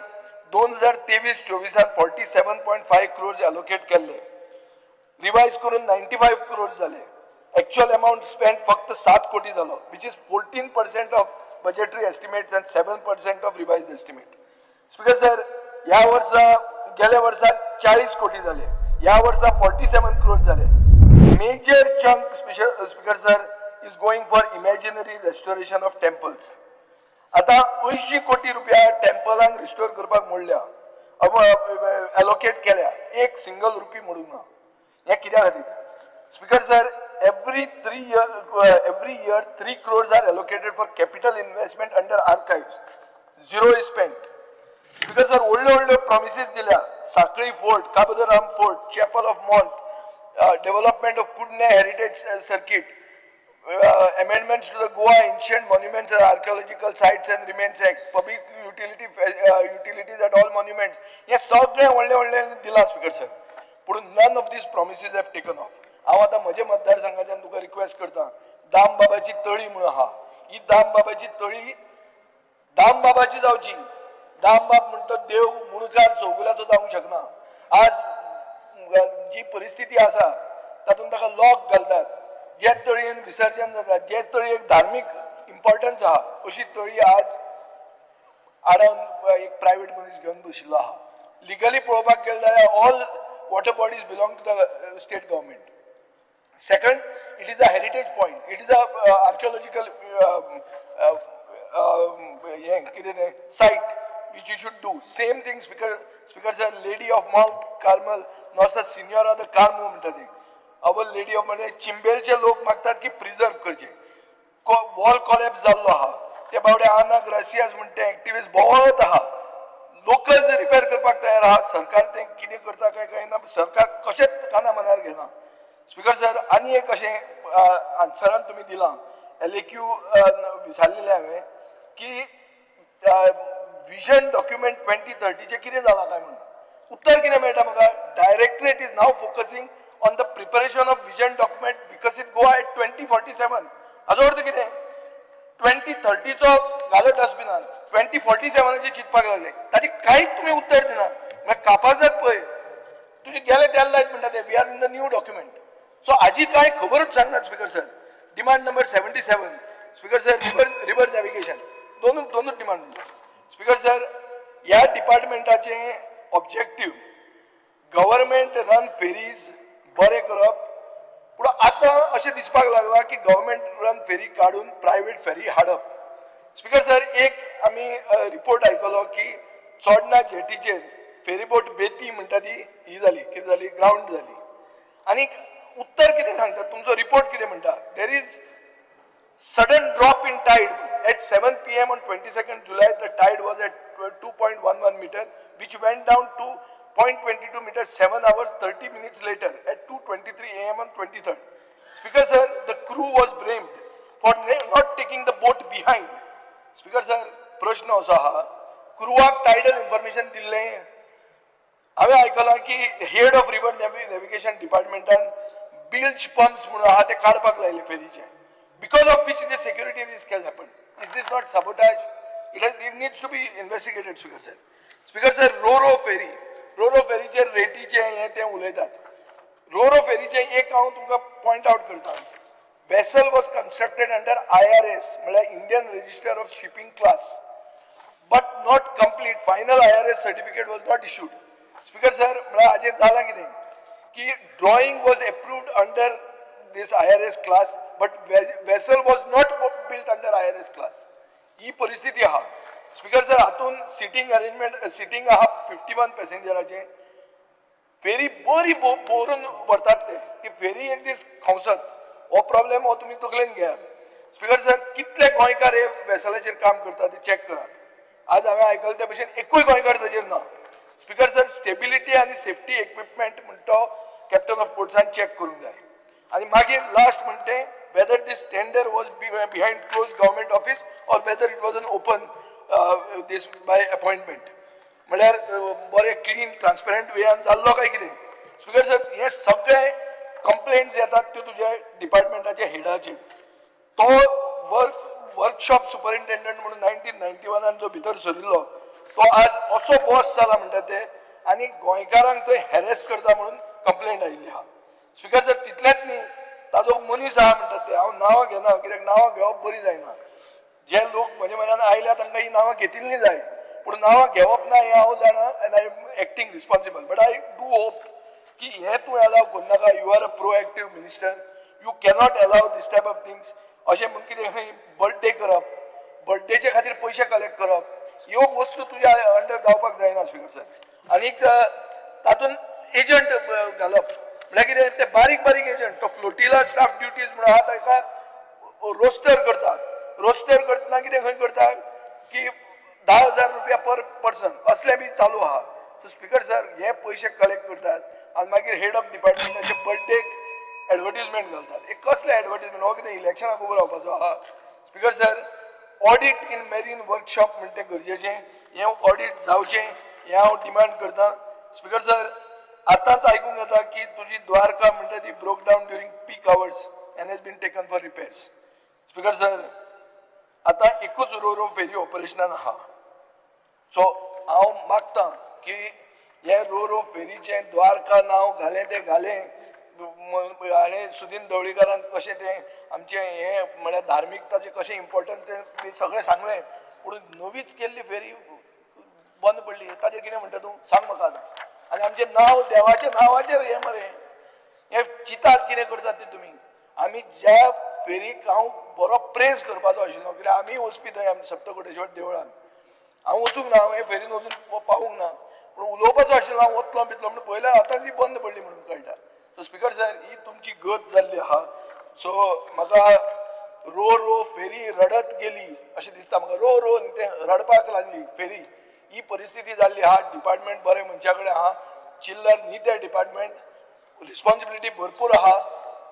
2023-24 47.5 crores एलोकेट केल्ले रिवाइज करून 95 crores जाले actual amount spent फक्त 7 कोटी झालो which is 14% of budgetary estimates and 7% of revised estimate. Speaker sir, या वर्षा गेल्या वर्षा 40 कोटी झाले या वर्षा 47 crores झाले major chunk speaker sir is going for imaginary restoration of temples. आता 80 कोटी रुपया टेम्पलांक रिस्टोर करपाक मोडल्या allocate केल्या एक सिंगल रुपी मोडूंक ना हे कित्या खातीर speaker sir every year 3 crores are allocated for capital investment under archives. Zero is spent. Because sir, old promises दिल्या Sakri Fort, Kabadoram Fort, Chapel of Mont, development of Kudne Heritage Circuit, amendments to the Goa Ancient Monuments and Archaeological Sites and Remains Act, public utilities at all monuments. Yes, सगळे व्हडले दिला speaker sir. But none of these promises have taken off. हांव आतां म्हज्या मतदारसंघाच्यान तुका request करता दाम बाबाची तळी म्हणून आहा ही दाम बाबाची तळी दाम बाबाची जावची दाम बाब म्हणतो देव मुणकार चौगुल्याचो जावंक शकना आज जी परिस्थिती आसा तातूंत ताका लॉक घालतात जे तळयेन विसर्जन जाता जे तळयेक धार्मीक इम्पॉर्टन्स आहा अशी तळी आज आडावन एक प्रायव्हेट मनीस घेवन बशिल्लो आहा लिगली पळोवपाक गेले जाल्यार all water bodies belong to the state government. Second, it is a heritage point. It is a archaeological site which you should do. Same thing, Speaker sir, Lady of Mount Carmel, Nossa Senhora the Carmo म्हणटा ती our lady of म्हणजे चिंबेलचे लोक मागतात की preserve करचे wall collapse जाल्लो आहा ते बावडे आना ग्रासियास म्हणते एक्टिविस्ट भोंवत आहा लोकल रिपेअर करपाक तयार आहा सरकार ते कितें करता काय कळना सरकार कशेंच काना मनार घेना स्पीकर सर आनी एक अशें आन्सरान तुमी दिलां LAQ विचारलेलें हांवें की विजन डॉक्युमेंट 2030 कितें जालां काय म्हणून उत्तर कितें मेळटा म्हाका directorate is now focusing on the preparation of vision document विकसीत गोवा एट 2047 हाजो अर्थ कितें 2030 चो घालो डस्टबिनान 2047 चिंतपाक लागले ताची कांयच तुमी उत्तर दिना म्हळ्यार कापासाक पळय तुजे गेले त्याला लायट म्हणटा ते we are in the new document so हाजी कांय खबरूच सांगनात speaker sir demand number 77 speaker sir river navigation दोनूच डिमांड उरल्या स्पीकर सर ह्या डिपार्टमेंटाचे ऑब्जेक्टिव्ह गव्हर्मेंट रन फेरीज बरे करप पूण आतां अशें दिसपाक लागलां की गव्हर्मेंट रन फेरी काडून प्रायवेट फेरी हाडप स्पीकर सर एक आमी रिपोर्ट आयकलो की चोडणा जेटीचेर फेरीबोट बेती म्हणटा ती ही जाली कितें जाली ग्राउंड जाली आनी उत्तर कितें सांगता तुमचो रिपोर्ट कितें म्हणटा there is sudden drop in tide at 7 p.m. on 22nd July. The tide was at 2.11 meter, which went down to 0.22 meter 7 hours 30 minutes later at 2:23 a.m. on 23rd. Speaker sir, the crew was blamed for not taking the boat behind. Speaker sir, प्रश्न असो आहा क्रूवाक tidal information दिल्ले हांवें आयकलां की head of river navigation डिपार्टमेंटान बिल्च pumps म्हणून आहा ते काडपाक लायले फेरीचे because of which the security risk has happened. Is this not sabotage? It needs to be investigated, Speaker sir. Speaker sir, Ro-Ro ferryचे रेटीचे हे ते उलयतात. Ro-Ro ferryचे एक हांव तुमकां पॉइंट आउट करता. Vessel was constructed under IRS, म्हळ्यार Indian Register of Shipping Class, but not complete. Final IRS certificate was not issued. Speaker sir, म्हळ्यार हाजेर जालां कितें की drawing was approved under this IRS class, but vessel was not built under IRS class. ही परिस्थिती आहा. Speaker sir हातून sitting arrangement sitting आहा 51 पॅसेंजराचे फेरी बरी बोरून व्हरतात ते की फेरी एक दीस खावसत हो प्रॉब्लेम हो तुमी तकलेन घेयात स्पीकर सर कितले गोंयकार हे वेसलाचेर काम करतात ते चॅक करात आज हांवें आयकलें ते भशेन एकूय गोंयकार ताचेर ना स्पीकर सर स्टेबिलिटी आनी सेफ्टी इक्विपमेंट म्हणटा कॅप्टन ऑफ पोर्ट्सान चॅक करूंक जाय आणि मागीर लास्ट म्हणते whether this tender was behind close government office or whether it was an open this by appointment म्हळ्यार बरे क्लीन ट्रान्सपरंट वेयान जाल्लो काय कितें स्पीकर सर हे सगळे कंप्लेंट्स येतात त्यो तुज्या डिपार्टमेंटाच्या हेडाचेर तो वर्कशॉप सुपरिंटेंडंट म्हणून 1991 जो भितर सरिल्लो तो आज असो बॉस जाला म्हणटा ते आनी गोंयकारांक थंय हॅरेस करता म्हणून कंप्लेंट आयिल्ली आहा स्पीकर सर तितलेंच न्ही ताजो मनीस आहा म्हणटात ते हांव नांवां घेना कित्याक नांवां घेवप बरी जायना जे लोक म्हजे म्हऱ्यान आयल्या तांकां ही नांवां घेतिल्लीं जाय पूण नांवां घेवप ना हें हांव जाणा and I am acting responsible but I do hope की हें तूं अलाव करनाका you are a proactive minister you cannot allow this type of things अशें म्हण कितें खंय बर्थडे करप बर्थडेचे खातीर पयशे कलेक्ट करप ह्यो वस्तू तुज्या अंडर जावपाक जायना स्पीकर सर आनीक तातूंत एजंट घालप म्हळ्यार कितें ते बारीक बारीक एजंट तो फ्लोटिला स्टाफ ड्युटीज म्हणून आहा ताका रोस्टर करतना कितें खंय करता की 10,000 रुपया पर पर्सन असलें बी चालू आहा सो स्पीकर सर हे पयशे कलेक्ट करतात आनी मागीर हेड ऑफ डिपार्टमेंटाचे बर्थडेक एडवर्टिजमेंट घालतात एक कसले एडवर्टिजमेंट हो कितें इलेक्शनाक उबो रावपाचो आहा speaker sir audit in marine workshop म्हणटा तें गरजेचें हें ऑडिट जावचें हें हांव डिमांड करतां स्पीकर सर आतांच आयकूंक येता की तुजी द्वारका म्हणटा ती broke down during peak hours and has been taken for repairs speaker sir आतां एकूच रो फेरी ऑपरेशनान आहा सो हांव मागतां की हे रो फेरीचें द्वारका नांव घालें तें घालें हाणें सुदीन ढवळीकारांक कशें तें आमचें हें म्हळ्यार धार्मिकताचें कशें इम्पॉर्टंट तें सगळें सांगलें पूण नवीच केल्ली फेरी बंद पडली ताजेर कितें म्हणटा तूं सांग म्हाका आतां आनी आमचें नांव देवाच्या नांवाचेर हें मरे हें चितात कितें करतात ते तुमी आमी ज्या फेरीक हांव बरो प्रेज करपाचो आशिल्लो कित्याक आमी वचपी थंय आमी सप्तकोटेश्वर देवळान हांव वचूंक ना हांव हे फेरीन वचून पावूंक ना पूण उलोवपाचो आशिल्लो हांव वतलो भितलो म्हणून पयल्यार आतां ती बंद पडली म्हणून कळटा सो स्पीकर सर ही तुमची गत जाल्ली आहा सो म्हाका रो फेरी रडत गेली अशें दिसता म्हाका रो ते रडपाक लागली फेरी ही परिस्थिती जाल्ली आहा डिपार्टमेंट बरे मनशा कडेन आहा चिल्लर न्ही ते डिपार्टमेंट रिस्पॉन्सिबिलिटी भरपूर आहा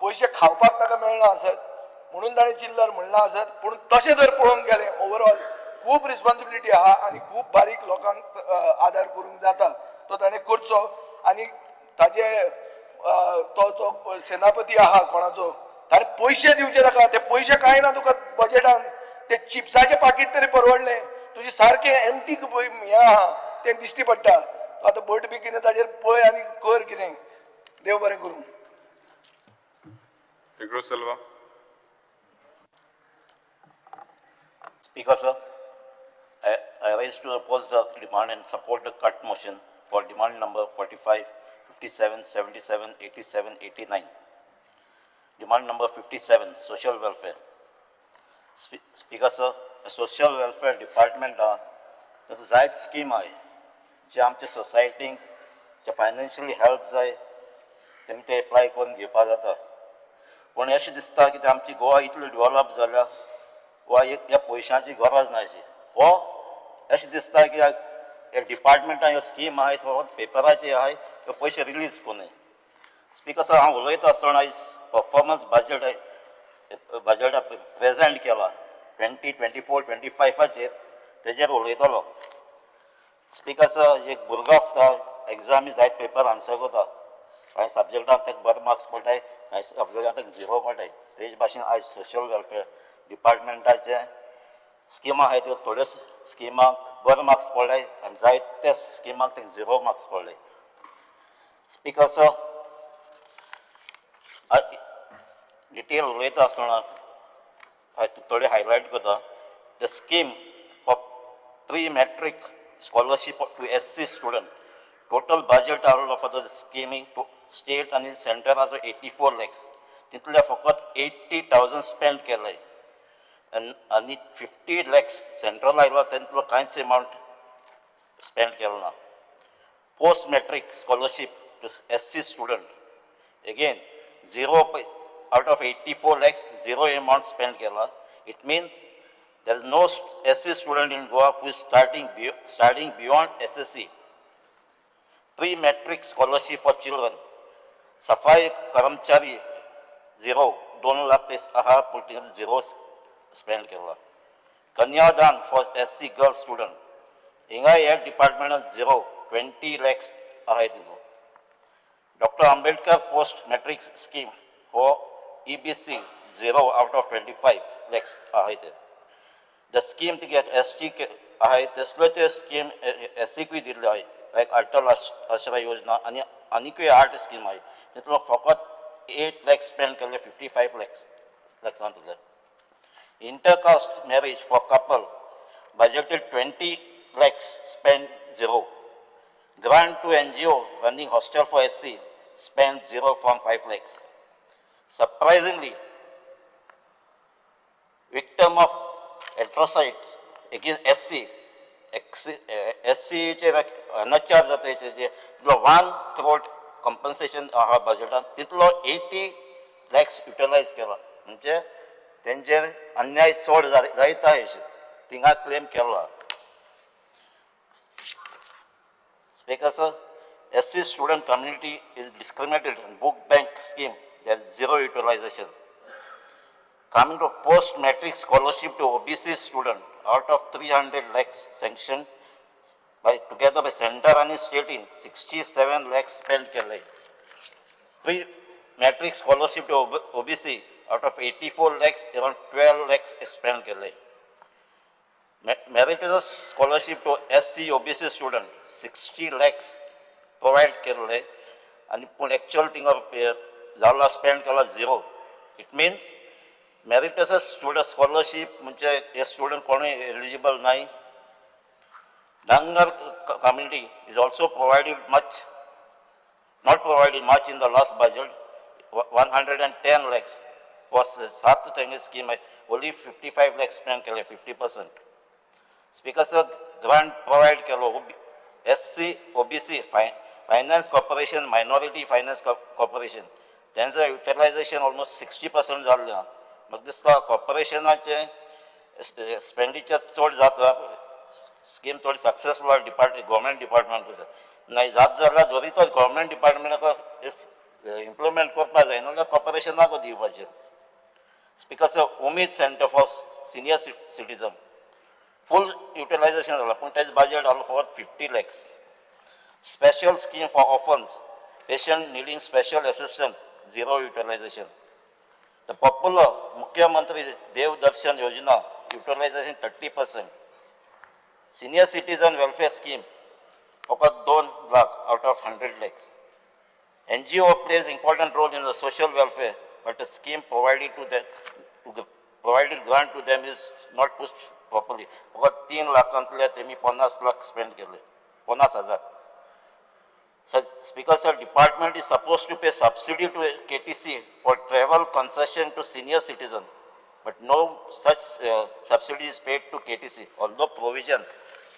पयशे खावपाक ताका मेळना आसत म्हणून ताणें चिल्लर म्हणला आसत पूण तशें जर पळोवंक गेलें ओवरऑल खूब रिस्पॉन्सिबिलिटी आहा आनी खूब बारीक लोकांक आदार करूंक जाता तो ताणें करचो आनी ताजे तो सेनापती आहा कोणाचो ताणें पयशे दिवचे नाका ते पयशे कांय ना तुका बजेटान ते चिप्साचे पाकीट तरी परवडलें तुजें सारकें एमटी हें आहा तें दिश्टी पडटा आतां बट बी कितें ताजेर पळय आनी कर कितें देव बरें करूं Pedro Silva. Speaker, sir, I rise to oppose the demand and support the cut motion for demand number 45, 57, 77, 87, 89. Demand number 57, social welfare. Speaker, sir, the social welfare department जायत स्कीम आहे जे आमच्या सोसायटीक जे फायनान्शियली हेल्प जाय तेमी ते apply करून घेवपा जाता पूण अशें दिसता की आमची गोवा इतली डेव्हलप जाल्या वा ह्या पयशांची गरज ना अशी हो अशें दिसता की ह्या डिपार्टमेंटान ह्यो स्कीम आहाय फकत पेपराचे आहाय ते पयशे रिलीज कोन्हे स्पीकर सर हांव उलयता आसतना आयज परफॉर्मन्स बजेट प्रेजेंट केला 2024-25 तेजेर उलयतलो स्पीकर सर एक भुरगो आसता एग्जामी जायत पेपर आन्सर करता कांय सब्जेक्टान ताका बरे मार्क्स पडटाय कांय सब्जेक्टान ताका 0 पडटाय तेज भाशेन आयज सोशल वेलफेअर डिपार्टमेंटाचे स्किमा आहाय त्यो थोड्यो स्किमांक बरे मार्क्स पडले आनी जायते स्किमांक ताका 0 मार्क्स पडले स्पीकर सर डिटेल उलयता आसतना थोडे हायलायट करता the scheme for pre-matric scholarship to SC student total budget आसलो फॉर द स्किमी स्टेट आनी सेंटर आसा 84 lakhs तितले फकत 80,000 स्पेंड केले आनी 50 lakhs सेंट्रल आयलो तितलो कांयच अमावंट स्पेंड केलो ना post matric scholarship to SC student again 0 out of 84 lakhs 0 amount spent kela it means there is no SC student in Goa who is starting beyond SSC pre-matric scholarship for children safai karamchari 0 2 lakh aha putting 0 spent kela kanyadan for SC girl student inga air department 0 20 lakhs aha dino Dr. Ambedkar post matric scheme for EBC 0 out of 25 lakhs आहे ते the scheme to get ST आहे तसले scheme SC दिल्ले आहे लायक अटल आश्रय योजना आणि आणखी 8 स्कीम आहे तितलो फकत 8 lakhs स्पेंड केले 55 lakhs दिले intercaste marriage for couple budgeted 20 lakhs spent 0 grant to NGO running hostel for SC spent 0 from 5 lakhs surprisingly, victim of atrocities against SC चे अनचार्ज जाता तितलो 1 crore compensation आहा बजेटान तितलो 80 lakhs युटिलायज केला म्हणजे तेंचेर अन्याय चड जायता थिंगा क्लेम केला speaker sir SC student community is discriminated in book bank scheme. There is 0 utilization. Coming to post-matric scholarship to OBC student, out of 300 lakhs sanctioned together by center and state in 67 lakhs spent kele. Pre-matric scholarship to OBC, out of 84 lakhs, around 12 lakhs spent kele. Meritorious scholarship to SC OBC student, 60 lakhs provide केले आणि पण actual थिंगा झाला spend केला 0 it means merits student scholarship म्हणजे हे student कोणूय eligible नाही Dhangar community is also provided much not provided much in the last budget 110 lakhs was 7 थंगे स्कीम आहे ओनली 55 lakhs स्पेंड केले 50%. स्पीकर सर ग्रांट प्रोवाइड केलो SC OBC finance corporation minority finance corporation त्यांचं utilisation almost 60% जाल्लें आहा. म्हाका दिसता कॉर्पोरेशनाचे expenditure चड जाता, स्कीम चड सक्सेसफूल आहा गव्हर्मेंट डिपार्टमेंट नाही जात जाल्यार जरी तो गव्हर्मेंट डिपार्टमेंटाक इम्प्लिमेंट करपा जाय नाल्यार कॉर्पोरेशनाक दिवपाचें. Speaker sir, Umed centre for senior citizen full utilisation जाला पूण तेजें बजेट आहा for 50 lakhs. Special scheme for orphans patient needing special assistance, zero utilisation. The popular Mukhyamantri Dev Darshan Yojana utilisation 30%. Senior citizen welfare scheme फकत 2 lakh out of 100 lakhs. NGO plays important role in the social welfare, but the scheme provided grant to them is not pushed properly. फकत 3 लाखांतले तेमी 50 lakh spend केले, 50,000. So, Speaker sir, department is supposed to pay subsidy to KTC for travel concession to senior citizen, but no such subsidy is paid to KTC, although provision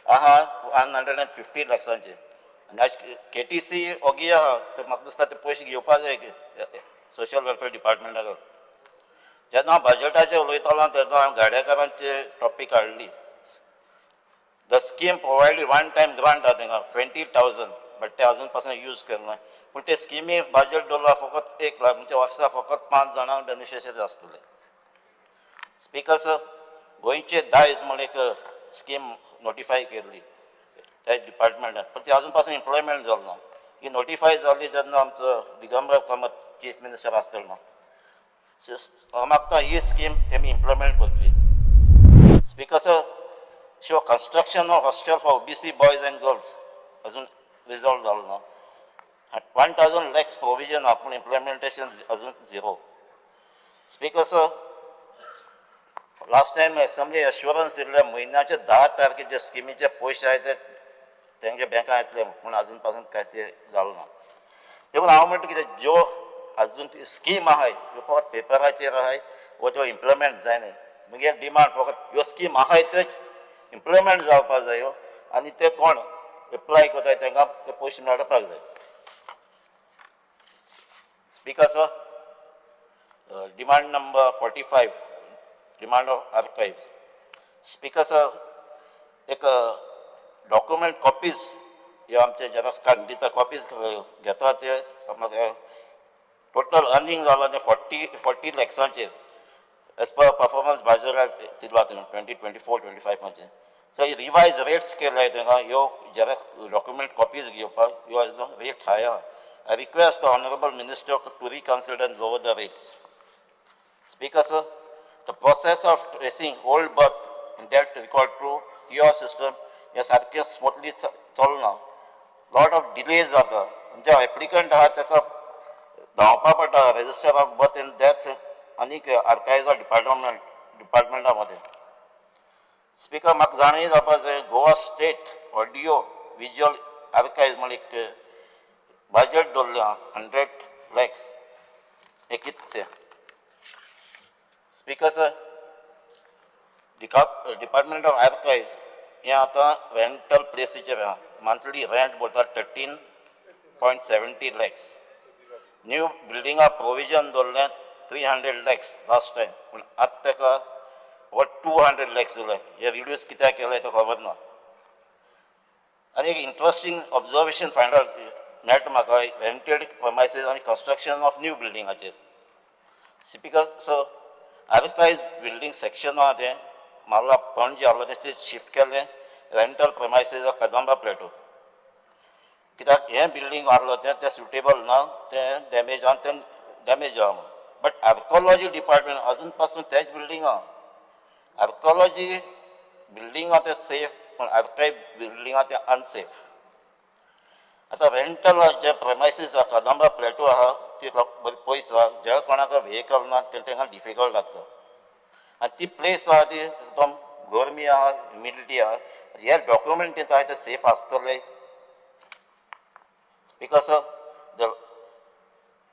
150 lakhs. And आज KTC ओगी आहा तर म्हाका दिसता ते पयशे घेवपा जाय सोशल वेलफेअर डिपार्टमेंटाक. जेन्ना बजेटाचेर उलयतालो तेन्ना हांवें गाडेकारांचे टॉपीक हाडली. The scheme provided one time grant आहा थिंगा 20,000, बट ते अजून पासून यूज केले ना. पूण ते स्किमी बजेट दवरला फकत 1 lakh, म्हणजे वर्सा फकत 5 जाणांक बेनिफिशरी आसतले. स्पीकर सर, गोंयचे 10 म्हण एक स्कीम नोटिफाय केल्ली त्या डिपार्टमेंटान, पण ती अजून पासून इम्प्लॉयमेंट जालो ना. ही नोटिफाय जाली जेन्ना आमचो दिगंबर कामत चीफ मिनिस्टर आसतलो ना. हांव मागता ही स्कीम तेमी इम्प्लिमेंट करची. स्पीकर सर, शिव construction of hostel for OBC boys and girls अजून रिजॉल्व जालो ना. 1,000 lakhs प्रोविजन आहा पूण इम्प्लिमेंटेशन अजून 0. Speaker sir, last time assembly assurance दिल्ले म्हयन्याचे 10 तारखेचे स्किमीचे पयशे आहाय ते तेंगे बँकां येतले पूण अजून पासून काय ते जालो ना. देखून हांव म्हणटा कितें ज्यो अजून ती स्कीम आहाय त्यो फकत पेपराचेर आहाय वो त्यो इम्प्लिमेंट जायनाय. म्हगे डिमांड फकत ह्यो स्कीम आहाय त्योच इम्प्लिमेंट जावपा जायो आनी ते कोण एप्लाय करताय तांकां ते पयशे मेळपाक जाय. Speaker sir, demand number 45, demand of archives. Speaker sir, एक डॉक्युमेंट कॉपीज हे आमचे झेरॉक्स काडून दिता कॉपीज घेता ते म्हाका टोटल अर्निंग जालो ते 40 lakhsचे एज पर परफॉर्मन्स बाजार दिला तुमी 2024-25 सो रिवायज रेट्स केले तेंका ह्यो झेरॉक्स डॉक्युमेंट कॉपीज घेवपाक ह्यो रेट हाय आहा. I request the Honorable Minister to reconsider and lower the rates. Speaker sir, the process of tracing old birth in that record through TR system is सारकें smoothly चलना. Lot of delays जाता. म्हणजे applicant आहा ताका धांवपा पडटा register of birth and death आनीक archives डिपार्टमेंटामध्ये. Speaker, म्हाका जाणीव जावपा जाय Goa state audio visual archives म्हण एक बजेट दवरलें आहा 100 lakhs. हे कितें? Speaker sir, department of archives हें आतां रेंटल प्लेसीचेर आहा. मंथली रेंट बोलता 13.70 lakhs. न्यू बिल्डिंगा प्रोविजन दवरलें 300 lakhs लास्ट टायम, पूण आतां ताका 200 lakhs जालें. हे रिड्यूस कित्याक केलें तो खबर ना. आनी एक इंट्रस्टिंग ऑब्जर्वेशन फायंड आउट मेळटा म्हाका रेंटेड प्रमायसीस आनी कंस्ट्रक्शन ऑफ न्यू बिल्डिंगाचेर. Speaker sir, archives building section आहा तें म्हाका पणजे आहलो तें शिफ्ट केलें रेंटल प्रमायसीस कदंबा प्लेटो. कित्याक हें बिल्डिंग आहलो तें सुटेबल ना, तें डॅमेज आहा तें डॅमेज आहा म्हूण. बट आर्कोलॉजी डिपार्टमेंट अजून पासून तेच बिल्डिंग आहा. आर्कोलॉजी बिल्डिंग आहा तें सेफ पूण आर्काइव बिल्डिंग आहा तें अनसेफ. आतां रेंटल जे प्रमायसीस आहा कदंबा प्लेटो आहा ती बरी पयस आहा, जे कोणाक व्हेकल ना तांकां डिफिकल्ट जाता. आनी ती प्लेस आहा ती एकदम गरमी आहा, ह्युमिडिटी आहा. हे डॉक्युमेंट दिता ते सेफ आसतले. बिकॉज द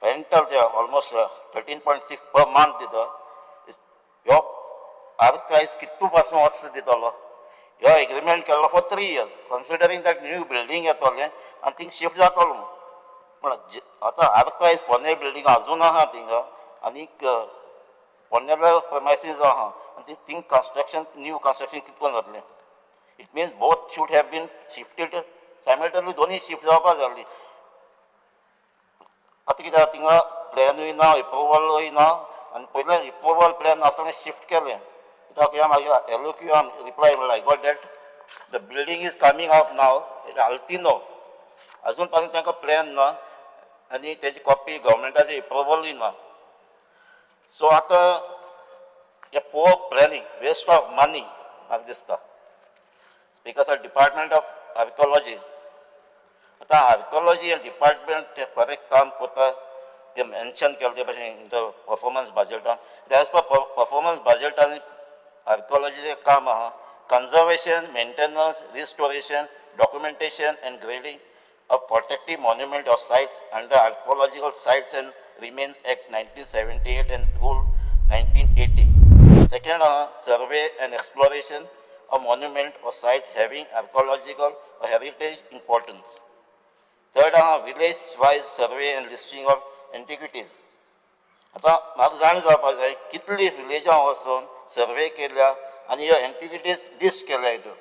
रेंटल जे ऑलमोस्ट 13.6 पर मंथ दिता. ह्यो आर्काइव्स कितू पासून वर्स दितलो. ह्यो एग्रीमेंट केल्लो for 3 years, considering that new building येतलें आनी थिंग शिफ्ट जातलो. पण आता आर्कायज पोन्ने बिल्डींग अजून आहा थिंगा आनीक पोन्नेलो प्रमायसीस आहा आनी थिंग कंस्ट्रक्शन न्यू कंस्ट्रक्शन कितको जातलें it means both should have been shifted simultaneously दोन्ही शिफ्ट जावपा जाली आतां कितें थिंगा प्लॅनूय ना एप्रुवलूय ना आनी पयलें एप्रुवल प्लॅन नासतना शिफ्ट केलें कित्याक ह्या म्हाज्या एलोक्यू रिप्लाय म्हणल्यार I got that the building is coming up now Altinho अजून पासून तांकां प्लॅन ना आनी तेजी कॉपी गव्हर्मेंटाचें एप्रुवलूय ना सो आतां हे poor planning waste of money म्हाका दिसता बिकॉज डिपार्टमेंट ऑफ आर्किओलॉजी आतां आर्किओलॉजी डिपार्टमेंट ते बरें काम करता ते मेन्शन केलें ते भशेन इन द परफॉर्मन्स बजेटान एज पर परफॉर्मन्स बजेटान आर्किओलॉजीचें काम आहा conservation, maintenance, restoration, documentation and grading of protective monument or sites under Archaeological Sites and Remains Act 1978 and Rule 1980. Second, survey and exploration of monument or site having archaeological or heritage importance. Third, village-wise survey and listing of antiquities. आता म्हाका जाण जावपाक जाय कितली विलेजां वचून सर्वे केल्या आनी ह्यो एंटिविटीज लिस्ट केल्या हितून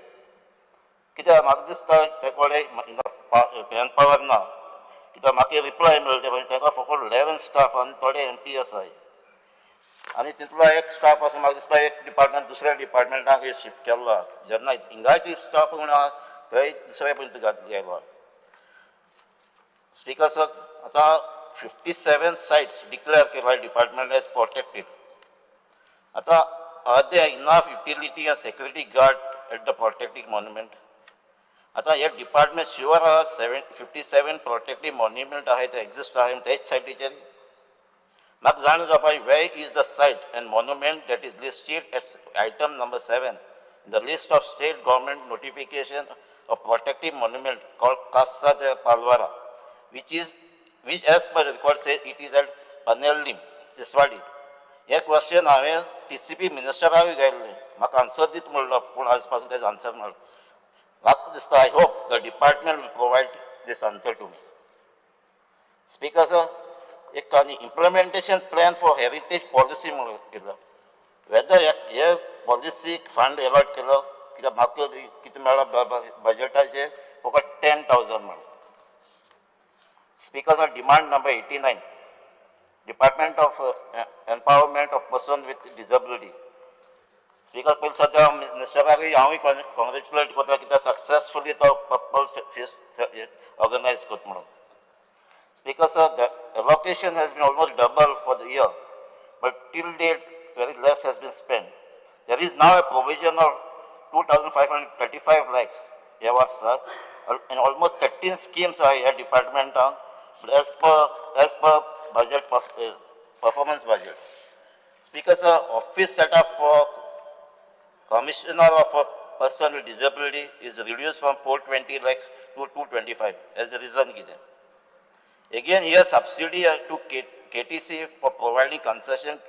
कित्याक म्हाका दिसता ते कडेन मॅन पावर ना कित्याक म्हाका रिप्लाय मेळटा ताका फकत 11 स्टाफ आनी थोडे एम्प्लॉई आसाय आनी तितलो एक स्टाफ आसा म्हाका दिसता एक डिपार्टमेंट दुसऱ्या डिपार्टमेंटाक शिफ्ट केल्लो जेन्ना हिंगाची स्टाफ म्हूण आहा थंय दुसऱ्या पयलीं गेलो स्पीकर सर आतां 57 sites declared by department as protected. Ata are there enough utility and security guard at the protected monument? Ata a department sure are 57 protected monument are to exist in that site. Mak जाण जावपाक where is the site and monument that is listed as item number 7 in the list of state government notification of protected monument called Casa de Palvara, which as per the record says it is at Panellim, Tiswadi. हे question हांवें TCP मिनिस्टराक गेल्लें म्हाका answer दित म्हणलो पूण आज पासून तेजो आन्सर मेळ्ळो म्हाका दिसता I hope the department will provide this answer to me speaker sir एक आनी implementation plan for heritage policy म्हणून केलो वेदर हे पॉलिसीक फंड अलॉट केलो कित्याक म्हाका कितें मेळ्ळा बजेटाचेर फकत 10,000 मेळ्ळो Speakers of demand number 89, Department of Empowerment of Persons with Disability. Speaker, पयलीं सद्या मिनिस्टराक हांवूय कॉंग्रेच्युलेट करता कित्याक सक्सेसफुली तो पर्पल फेस्ट ऑर्गनायज करता म्हणून. Speaker, sir, the allocation has been almost double for the year, but till date very less has been spent. There is now a provision of 2,535 lakhs. There was, sir, and almost 13 schemes are here department on. As per budget performance budget. Speaker, sir, office set up for commissioner of a person with disability is reduced from 420 lakhs to 225. As the reason given. Again, here subsidy to KTC for providing concession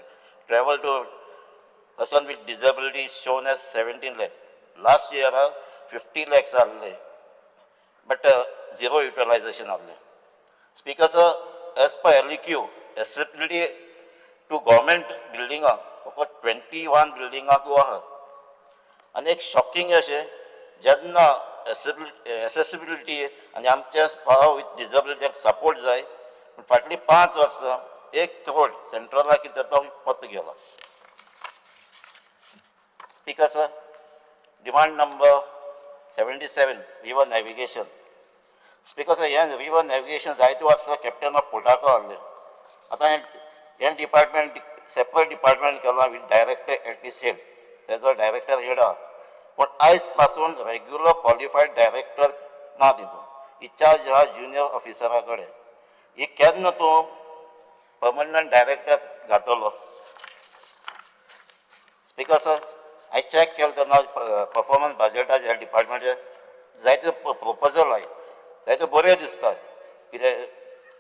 travel to person with disability is shown as 17 lakhs. Last year, 50 lakhs are there, but zero utilization are there. Speaker, sir, as per LEQ, accessibility to government building for 21 building to and एक shocking अशें जेन्ना accessibility आनी आमच्या पाव with disability support जाय फाटली 5 वर्सां 1 करोड सेंट्रला कितें तो पत्तो गेलो speaker sir demand number 77 river navigation speaker sir ह्या रिवर नॅव्हिगेशन जायते वर्सां कॅप्टन ऑफ पोर्टाको आहले आतां हे डिपार्टमेंट सेपरेट डिपार्टमेंट केला with director at is head तेजो डायरेक्टर हेड आहा पण आयज पासून रेग्युलर क्वॉलिफायड डायरेक्टर ना तितून इन्चार्ज आहा ज्युनियर ऑफिसरा कडेन ही केन्ना तूं परमनंट डायरेक्टर घातलो स्पीकर सर हांवें चॅक केलें तेन्ना परफॉर्मन्स बजेटाच्या डिपार्टमेंटाचे जायते प्रोपोजल आहाय जायते बरें दिसता कितें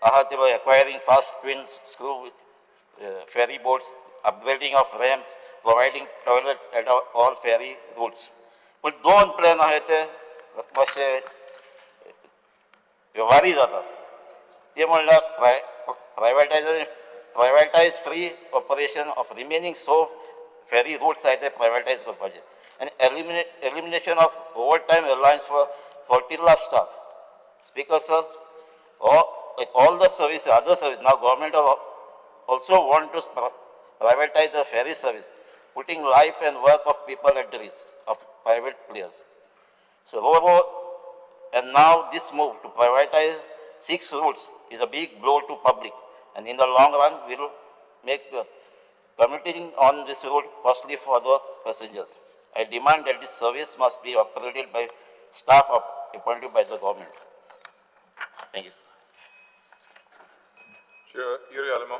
आहा ते acquiring fast twin screw ferry boats, upgrading of ramps, providing toilet at all ferry routes. पण दोन प्लॅन आहे ते मातशे व्यवहारी जातात ते म्हणल्यार privatise free operation of remaining so ferry routes आहाय ते प्रायवेटायज करपाचे आनी elimination of overtime reliance for particular staff. Speaker sir, all the services, other services, now government also want to privatize the ferry service, putting life and work of people at the risk of private players. So Ro-Ro, and now this move to privatize 6 routes is a big blow to public, and in the long run will make commuting on this route costly for the passengers. I demand that this service must be operated by staff appointed by the government. Thank you, sir. Sure, Yuri Alamo.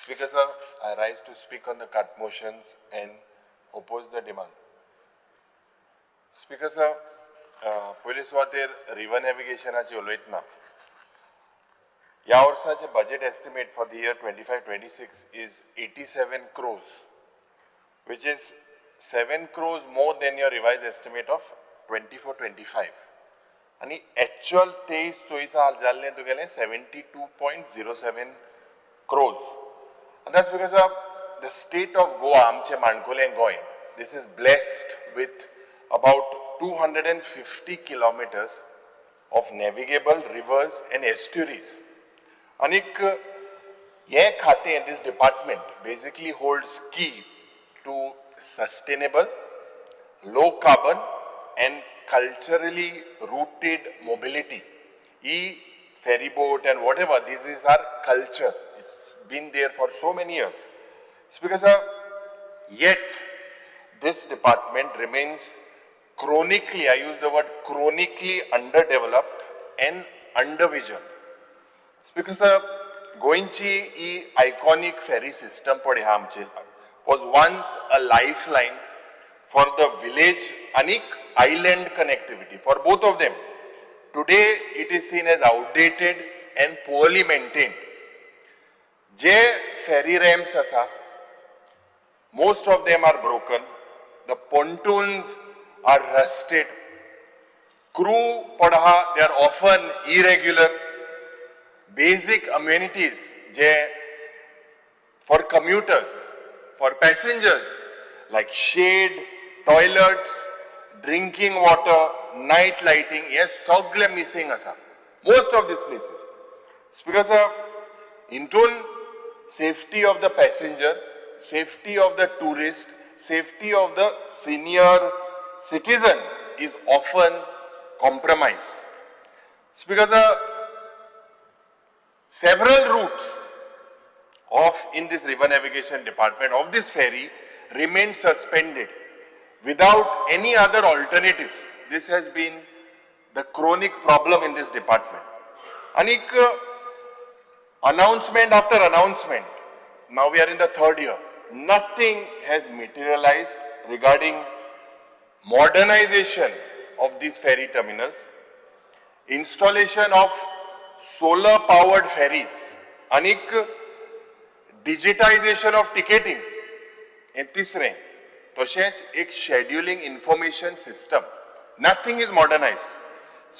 Speaker sir, I rise to speak on the cut motions and oppose the demand. Speaker sir, पयली सुवातेर river नॅव्हिगेशनाची उलयतना ह्या वर्साचे budget estimate for the year 25-26 is 87 crores, which is 7 crores more than your revised estimate of 24-25. आणि actual 23-24 जाल्ले तुगेलें 72.07 crores. And that's because of the state of Goa, आमचे माणकुलें Goa, this is blessed with about 250 kilometers of navigable rivers and estuaries. Anik ye khate, this department basically holds key to sustainable, low carbon and culturally rooted mobility. Ferry boat and whatever, this is our culture. It's been there for so many years. Speaker sir, yet this department remains chronically, I use the word chronically underdeveloped and undervisioned. Speaker sir, Goinchi iconic ferry system pade hamche was once a lifeline for the village anik island connectivity for both of them. Today it is seen as outdated and poorly maintained. Je ferry ramps asa, most of them are broken, the pontoons are rusted, crew padha, they are often irregular, basic amenities je for commuters, for passengers like shade, toilets, drinking water, night lighting, yes, sagle missing asa. Most of these places. Speaker sir, intun safety of the passenger, safety of the tourist, safety of the senior citizen is often compromised. Speaker sir, several routes in this river navigation department of this ferry remain suspended without any other alternatives. This has been the chronic problem in this department. Anik announcement after announcement, now we are in the 3rd year, nothing has materialized regarding modernization of these ferry terminals, installation of solar powered ferries, anik digitization of ticketing, and tisre तशेंच एक scheduling information system, nothing is modernised.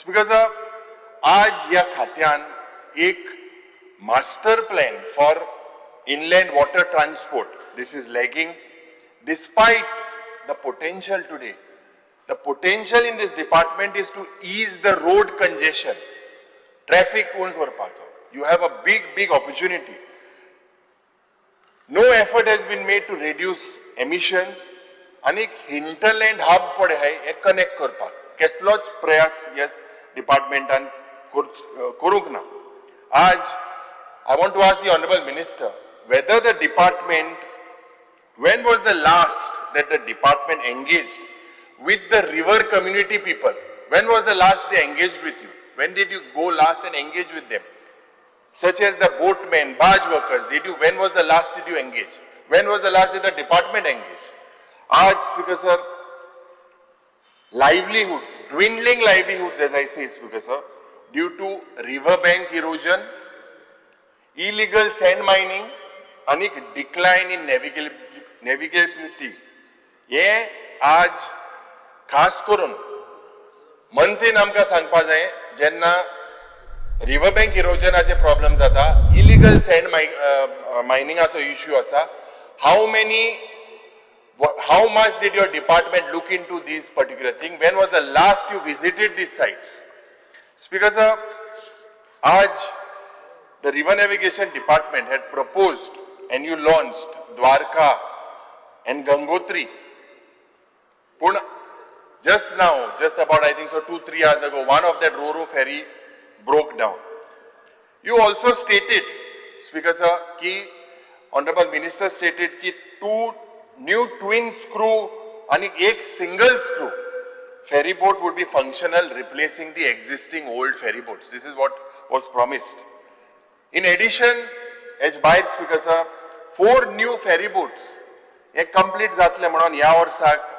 Because आज ह्या खात्यान एक master plan for inland water transport, this is lagging despite the potential today. The potential in this department is to ease the road congestion, traffic won't go past. You have a big opportunity. No effort has been made to reduce emissions. आणि hinterland hub पडे है एक connect करपाक कसलोच प्रयास ह्या डिपार्टमेंटान करूंक ना. आज I want to ask the Honorable Minister whether the department, when was the last that the department engaged with the river community people? When was the last they engaged with you? When did you go last and engage with them? Such as the boatmen, barge workers, when was the last did you engage? When was the last did the department engage? Aaj, Speaker sir, livelihoods, dwindling livelihoods as I say, Speaker sir, due to riverbank erosion, illegal sand mining, and decline in navigability. हे आज खास करून मंत्रीन आमकां सांगपा जाय जेन्ना river bank इरोजनाचे problem जाता, illegal sand मायनिंगाचो issue आसा, how much did your department look into these particular things? When was the last you visited these sites? Speaker sir, आज the river navigation department had proposed and you launched Dwarka and Gangotri. Just now, just about I think so 2-3 years ago, one of that Ro-Ro ferry broke down. You also stated, Speaker sir, ki Honorable Minister stated ki 2 new twin screw and एक single screw ferry boat would be functional, replacing the existing old ferry boats. This is what was promised. In addition, as by Speaker sir, 4 new ferry boats एक complete जातले म्हणून या वर्साक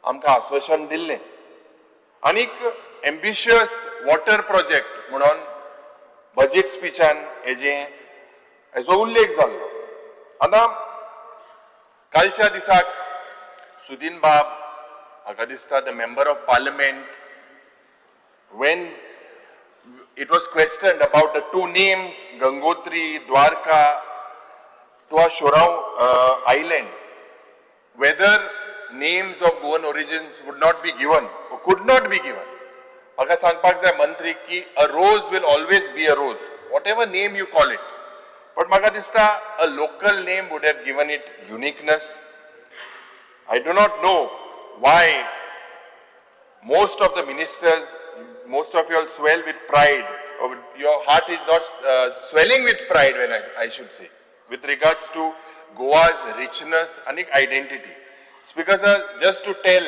आमकां आश्वासन दिल्लें. आनीक ambitious water project म्हणून budget speechan हेजो उल्लेख जाल्लो. आतां कालच्या दिसाक सुदीन बाब म्हाका दिसता the member of parliament, when it was questioned about the 2 names Gangotri, Dwarka to a Shorao island, whether names of Goan origins would not be given or could not be given. म्हाका सांगपाक जाय मंत्री की a rose will always be a rose, whatever name you call it. But म्हाका दिसता a local name would have given it uniqueness. I do not know why most of the ministers, most of you all swell with pride, or your heart is not swelling with pride when I should say, with regards to Goa's richness and identity. Speaker sir, just to tell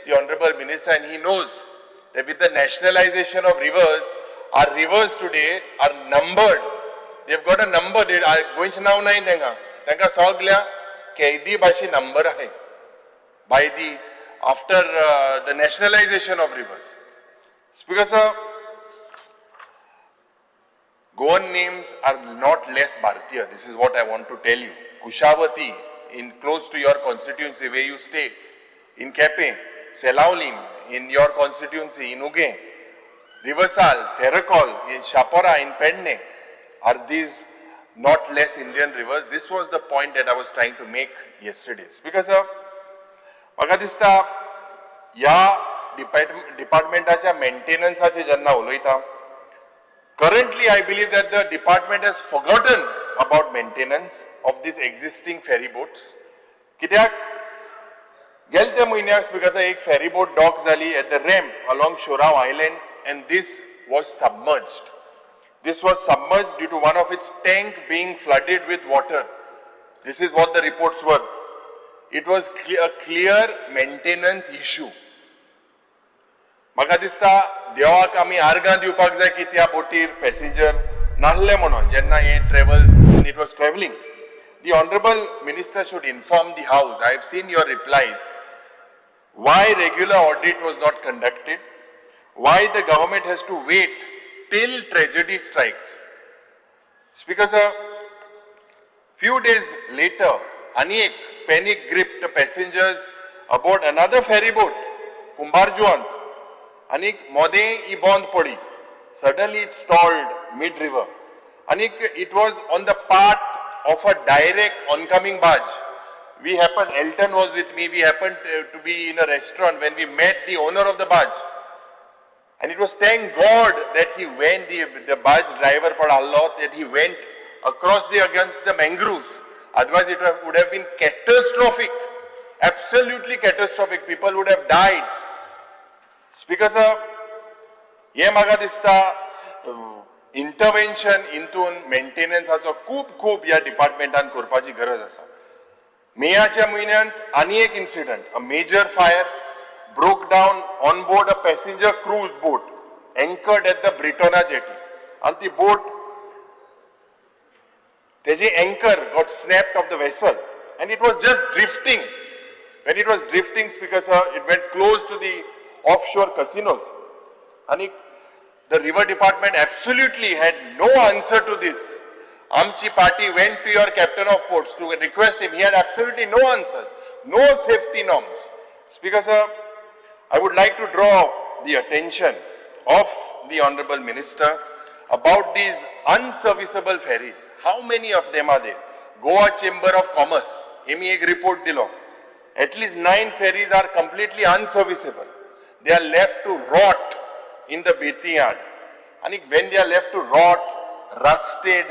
the Honorable Minister, and he knows that with the nationalization of rivers, our rivers today are numbered. They've got a number, they are going to now nine tenga soglia kaidi bashi number hai by the after the nationalization of rivers. Speaker sir, Goan names are not less Bharatiya. This is what I want to tell you. Kushavati, in close to your constituency where you stay, in Kepe, Selaulim, in your constituency, in Uge, Riversal, Therakol, in Shapora, in Pedne, are these not less Indian rivers? This was the point that I was trying to make yesterday. Speaker sir, म्हाका दिसता ह्या डिपार्टमेंटाच्या मेंटेनन्साचे जेन्ना उलयता, currently I believe that the department has forgotten about maintenance of these existing ferry boats. कित्याक गेल्या म्हयन्याक Speaker sir, एक ferry boat dock जाली at the ramp along Shorao Island, and this was submerged. This was submerged due to one of its tank being flooded with water. This is what the reports were. It was a clear maintenance issue. म्हाका दिसता देवाक आमी आर्गां दिवपाक जाय की त्या बोटीर passenger नासले म्हणून जेन्ना हे travel it was traveling. The Honorable Minister should inform the House. I have seen your replies. Why regular audit was not conducted? Why the government has to wait till tragedy strikes? Speaker sir, few days later, Anik panic gripped the passengers aboard another ferry boat, Kumbarjuant. Anik mode I bond podi. Suddenly it stalled mid-river. Anik, it was on the path of a direct oncoming barge. We happened, Elton was with me, we happened to be in a restaurant when we met the owner of the barge. And it was thank God that he went, the barge driver for Allah, that he went across against the mangroves. Otherwise it would have been catastrophic, absolutely catastrophic. People would have died. Speaker sir, हे म्हाका दिसता इंटरवेन्शन इंतून मेंटेनन्साचो खूब ह्या डिपार्टमेंटान करपाची गरज आसा. मेयाच्या म्हयन्यांत आनी एक incident, a major fire broke down on board a passenger cruise boat anchored at the Britona jetty. And the boat, the anchor got snapped off the vessel and it was just drifting. When it was drifting, Speaker sir, it went close to the offshore casinos. And the river department absolutely had no answer to this. Amchi party went to your captain of ports to request him. He had absolutely no answers, no safety norms. Speaker sir, I would like to draw the attention of the Honorable Minister about these unserviceable ferries. How many of them are there? Goa Chamber of Commerce, AMI ek report dilo. At least 9 ferries are completely unserviceable. They are left to rot in the bathing yard. And when they are left to rot, rusted,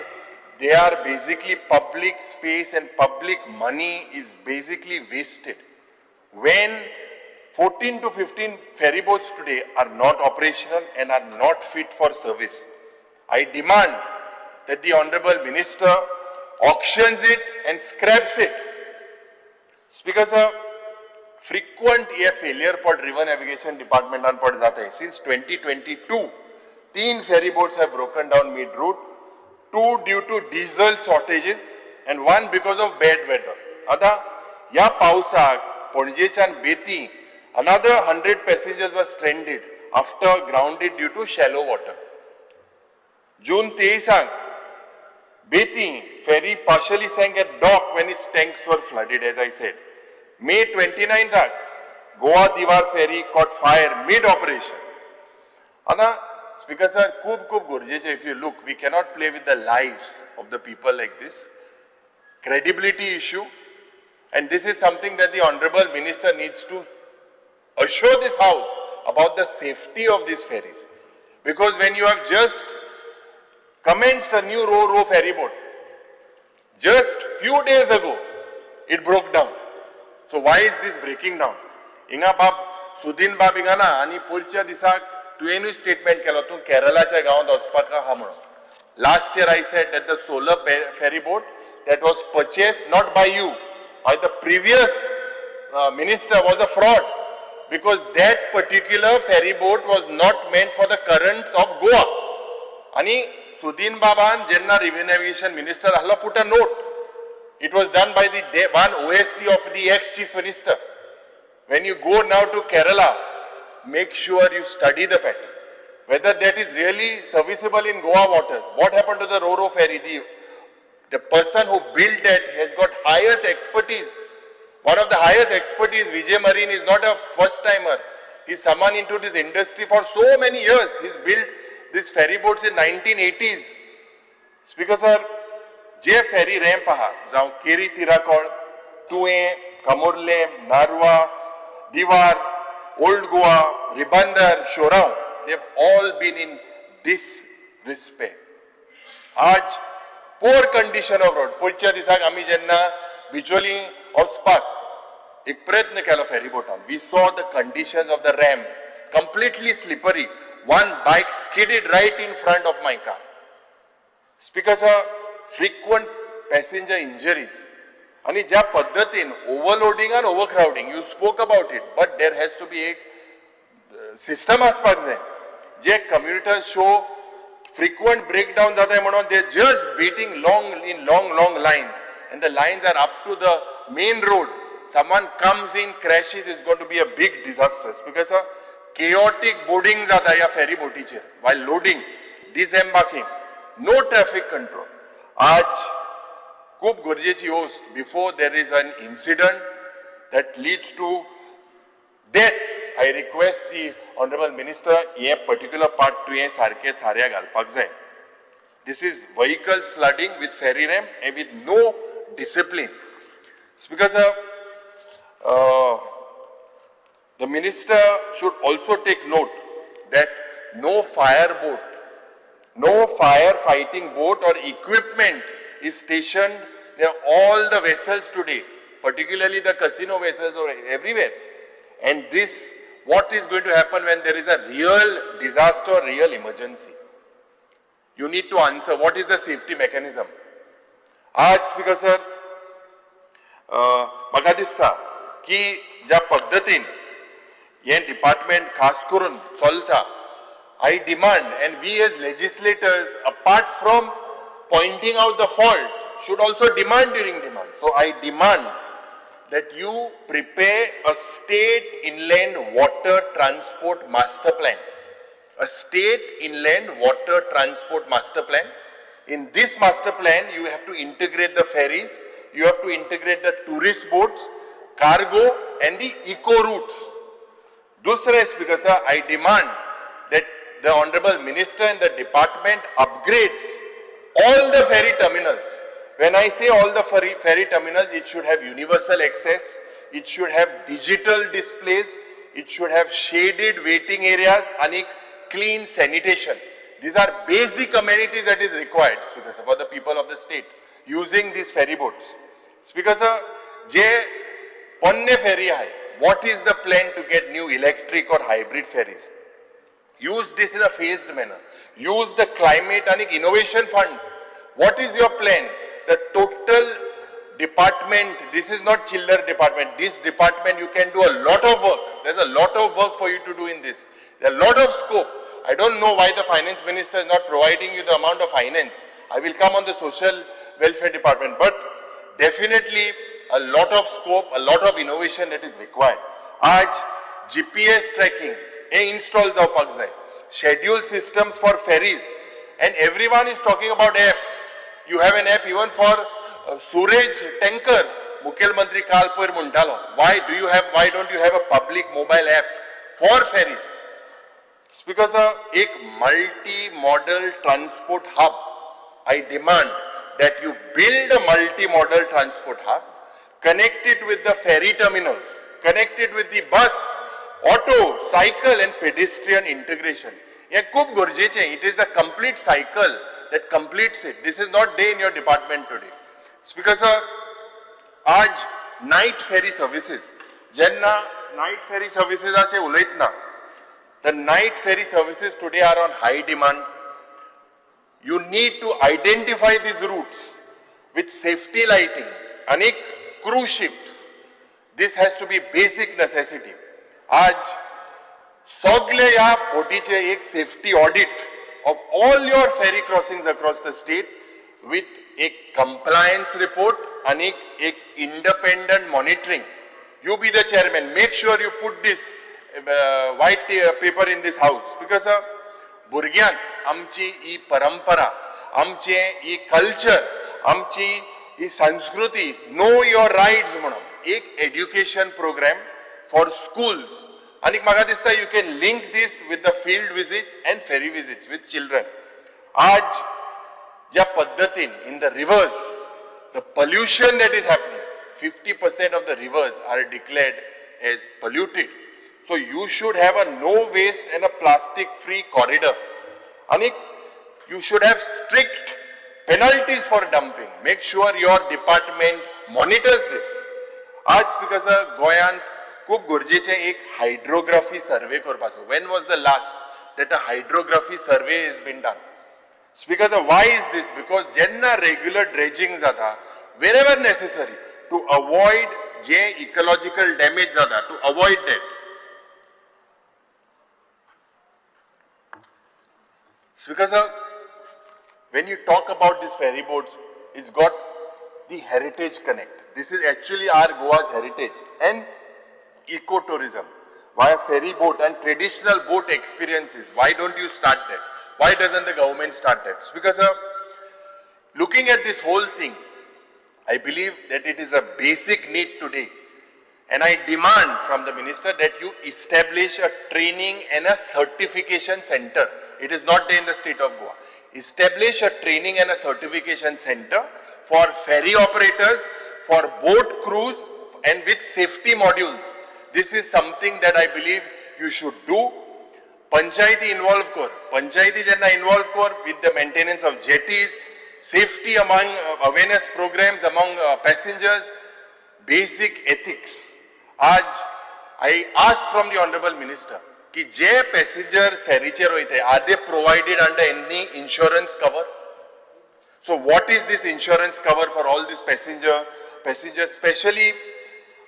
they are basically public space and public money is basically wasted. When 14 to 15 ferry boats today are not operational and are not fit for service, I demand that the Honorable Minister auctions it and scraps it. Speaker sir, frequent ये failure per river navigation department on पड़ जाता है. Since 2022, 3 ferry boats have broken down mid-route, 2 due to diesel shortages and 1 because of bad weather. आता या पावसाक पणजेच्यान बेती another 100 passengers were stranded after grounded due to shallow water. June 23, Beti ferry partially sank at dock when its tanks were flooded, as I said. May 29, Goa Diwar ferry caught fire mid-operation. Ana, Speaker sir, खूप गरजेचे. If you look, we cannot play with the lives of the people like this. Credibility issue, and this is something that the Honorable Minister needs to assure this House about the safety of these ferries. Because when you have just commenced a new ro-ro ferry boat, just few days ago, it broke down. So why is this breaking down? Inga bab, Sudin bab inga na, ani purcha disak, tuenu statement kelo tu Kerala cha gaon dospaka hamro. Last year I said that the solar ferry boat that was purchased not by you, by the previous minister was a fraud. Because that particular ferry boat was not meant for the currents of Goa. Ani Sudin Baban, Jenna Revenue Navigation Minister, Allah put a note. It was done by the one OST of the ex-Chief Minister. When you go now to Kerala, make sure you study the pattern. Whether that is really serviceable in Goa waters. What happened to the Ro-Ro ferry? The person who built that has got highest expertise. One of the highest expertise, Vijay Marine, is not a first-timer. He's someone into this industry for so many years. He's built these ferry boats in 1980s. Speaker sir, जे ferry ramp आहा, जावं carry तिराकोळ, तुवें, कमोर्ले, नारवा, दिवार, Old Goa, Ribandar, Shorao, they've all been in disrepair. आज poor condition of road. पुढच्या दिसाक आमी जेन्ना बिचोली वचपाक एक प्रयत्न केलो ferry boatan. We saw the conditions of the ramp, completely slippery. One bike skidded right in front of my car. Speaker sir, frequent passenger injuries. आणि ज्या पद्धतीन overloading and overcrowding, you spoke about it, but there has to be a system आसपाक जाय. जे commuters show frequent breakdown जाताय म्हणून they just waiting in long lines, and the lines are up to the main road. Someone comes in, crashes, it's going to be a big disaster. Because a chaotic boarding जाता या ferry बोटीचेर while loading, disembarking, no traffic control. आज खूप गरजेची गोष्ट, before there is an incident that leads to deaths, I request the Honorable Minister a particular part to a sarke tharya galpak jay. This is vehicles flooding with ferry ramp and with no discipline. Speaker sir, the minister should also take note that no fireboat, no firefighting boat or equipment is stationed near all the vessels today, particularly the casino vessels or everywhere. And this, what is going to happen when there is a real disaster, real emergency? You need to answer, what is the safety mechanism? आज Speaker sir, म्हाका दिसता की ज्या पद्धतीन हे department खास करून चलता, I demand, and we as legislators, apart from pointing out the fault, should also demand during demand. So I demand that you prepare a state inland water transport master plan. A state inland water transport master plan. In this master plan, you have to integrate the ferries, you have to integrate the tourist boats, cargo and the eco routes. Dusra Speaker sir, I demand that the Honorable Minister and the department upgrades all the ferry terminals. When I say all the ferry terminals, it should have universal access, it should have digital displays, it should have shaded waiting areas and clean sanitation. These are basic amenities that is required, Speaker Sir, for the people of the state using these ferry boats. Speaker Sir, je Ponne ferry hai, what is the plan to get new electric or hybrid ferries? Use this in a phased manner. Use the climate and innovation funds. What is your plan? The total department, this is not chiller department. This department, you can do a lot of work. There's a lot of work for you to do in this. There's a lot of scope. I don't know why the finance minister is not providing you the amount of finance. I will come on the social welfare department, but definitely a lot of scope, a lot of innovation that is required. आज GPS tracking install जाव पाक जाय. Schedule systems for ferries, and everyone is talking about apps. You have an app even for Suraj tanker. Mukhel Mantri काल पर मुंडालो. Why don't you have a public mobile app for ferries? Speaker sir, एक multi-modal transport hub. I demand that you build a multi-modal transport hub, connect it with the ferry terminals, connect it with the bus, auto, cycle and pedestrian integration. It is a complete cycle that completes it. This is not there in your department today. Speaker sir, आज night ferry services, jenna night ferry services ache uletna. The night ferry services today are on high demand. You need to identify these routes with safety lighting, anek crew shifts. This has to be basic necessity. आज सगळे या बोटीचे एक safety audit of all your ferry crossings across the state with a compliance report and a independent monitoring. You be the chairman. Make sure you put this white paper in this house, because भुरग्यांक आमची ही परंपरा, आमचे ही culture, आमची ही संस्कृती, know your rights म्हणून एक education programme for schools. आणि म्हाका दिसता you can link this with the field visits and ferry visits with children. आज ज्या पद्धतीन in the rivers the pollution that is happening, 50% of the rivers are declared as polluted. So you should have a no waste and a plastic free corridor. Anik, you should have strict penalties for dumping. Make sure your department monitors this. आज Speaker sir, गोयांत खूप गरजेचे एक hydrography survey करपाचो. When was the last that a hydrography survey has been done? Speaker sir, why is this? Because jenna regular dredging जाता, wherever necessary, to avoid जे ecological damage जाता, to avoid that. Speaker sir, when you talk about these ferry boats, it's got the heritage connect. This is actually our Goa's heritage and ecotourism via ferry boat and traditional boat experiences. Why don't you start that? Why doesn't the government start that? Speaker sir, looking at this whole thing, I believe that it is a basic need today, and I demand from the minister that you establish a training and a certification center. It is not there in the state of Goa. Establish a training and a certification center for ferry operators, for boat crews, and with safety modules. This is something that I believe you should do. Panchayati involve kor. Panchayati jenna involve kor with the maintenance of jetties, safety among awareness programs among passengers, basic ethics. आज I ask from the Honorable Minister कि जे passenger ferry चे रोइते, are they provided under any insurance cover? So what is this insurance cover for all these passengers, especially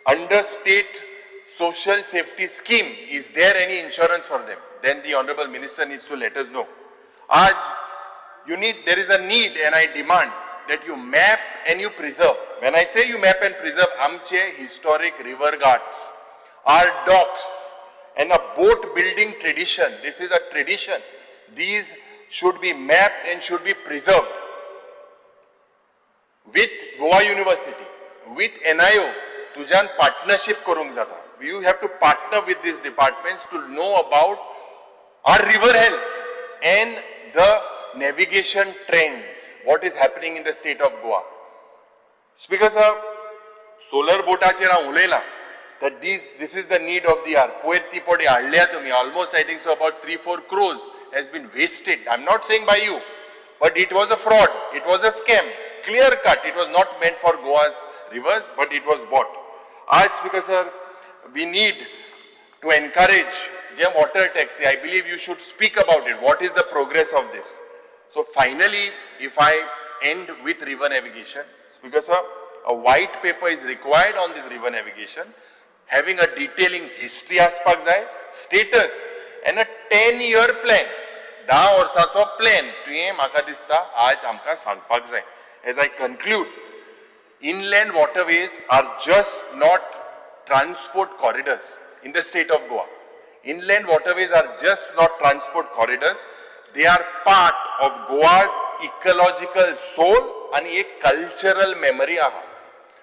under state social safety scheme? Is there any insurance for them? Then the Honorable Minister needs to let us know. आज there is a need, and I demand that you map and you preserve. When I say you map and preserve, amche historic river ghats, our docks, and a boat building tradition. This is a tradition. These should be mapped and should be preserved. With Goa University, with NIO, तुझ्यान partnership करूंक जाता. You have to partner with these departments to know about our river health. and the navigation trends, what is happening in the state of Goa. Speaker sir, solar boataचेर हांव उलयलां that this is the need of the hour. Poer ती पडे हाडल्या तुमी, almost I think so about 3-4 crores has been wasted. I'm not saying by you, but it was a fraud, it was a scam, clear cut. It was not meant for Goa's rivers, but it was bought. Aaj Speaker sir, we need to encourage water taxi. I believe you should speak about it. What is the progress of this? So finally, if I end with river navigation, Speaker sir, a white paper is required on this river navigation, having a detailing history aspak jay, status, and a 10-year plan. 10 वर्साचो plan तुवें म्हाका दिसता आज आमकां सांगपाक जाय. As I conclude, inland waterways are just not transport corridors in the state of Goa. Inland waterways are just not transport corridors. They are part of Goa's ecological soul and a cultural memory.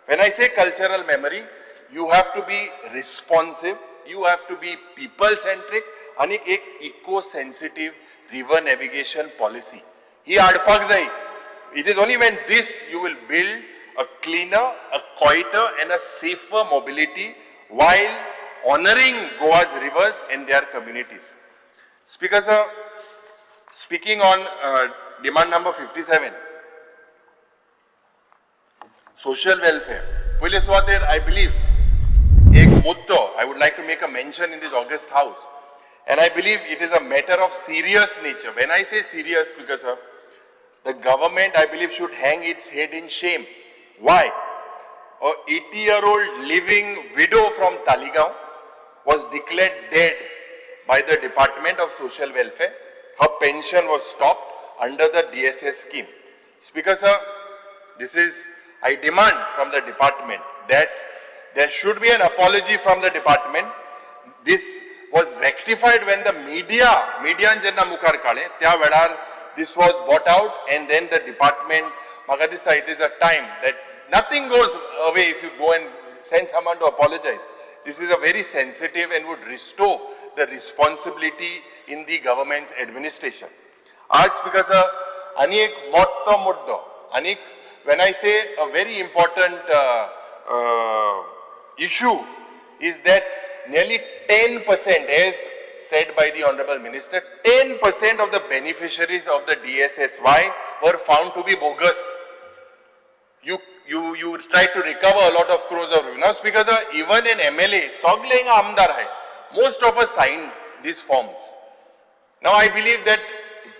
When I say cultural memory, you have to be responsive, you have to be people-centric, and a eco-sensitive river navigation policy. It is only when this you will build a cleaner, a quieter, and a safer mobility while honoring Goa's rivers and their communities. Speaker sir, speaking on demand number 57, social welfare. I believe, I would like to make a mention in this August House, and I believe it is a matter of serious nature. When I say serious, Speaker sir, the government, I believe, should hang its head in shame. Why? An 80-year-old living widow from Taligaon was declared dead by the Department of Social Welfare. Her pension was stopped under the DSS scheme. Speaker sir, I demand from the department that there should be an apology from the department. This was rectified when the media jenna mukar kale, tya velar this was bought out, and then the department, Magadisa, it is a time that nothing goes away if you go and send someone to apologize. This is a very sensitive and would restore the responsibility in the government's administration. Aaj Speaker sir, ani ek motto muddo, when I say a very important issue is that nearly 10%, as said by the Honorable Minister, 10% of the beneficiaries of the DSSY were found to be bogus. You try to recover a lot of crores of revenue. Now, Speaker sir, even an MLA, Soglenga Amdar hai, most of us signed these forms. Now, I believe that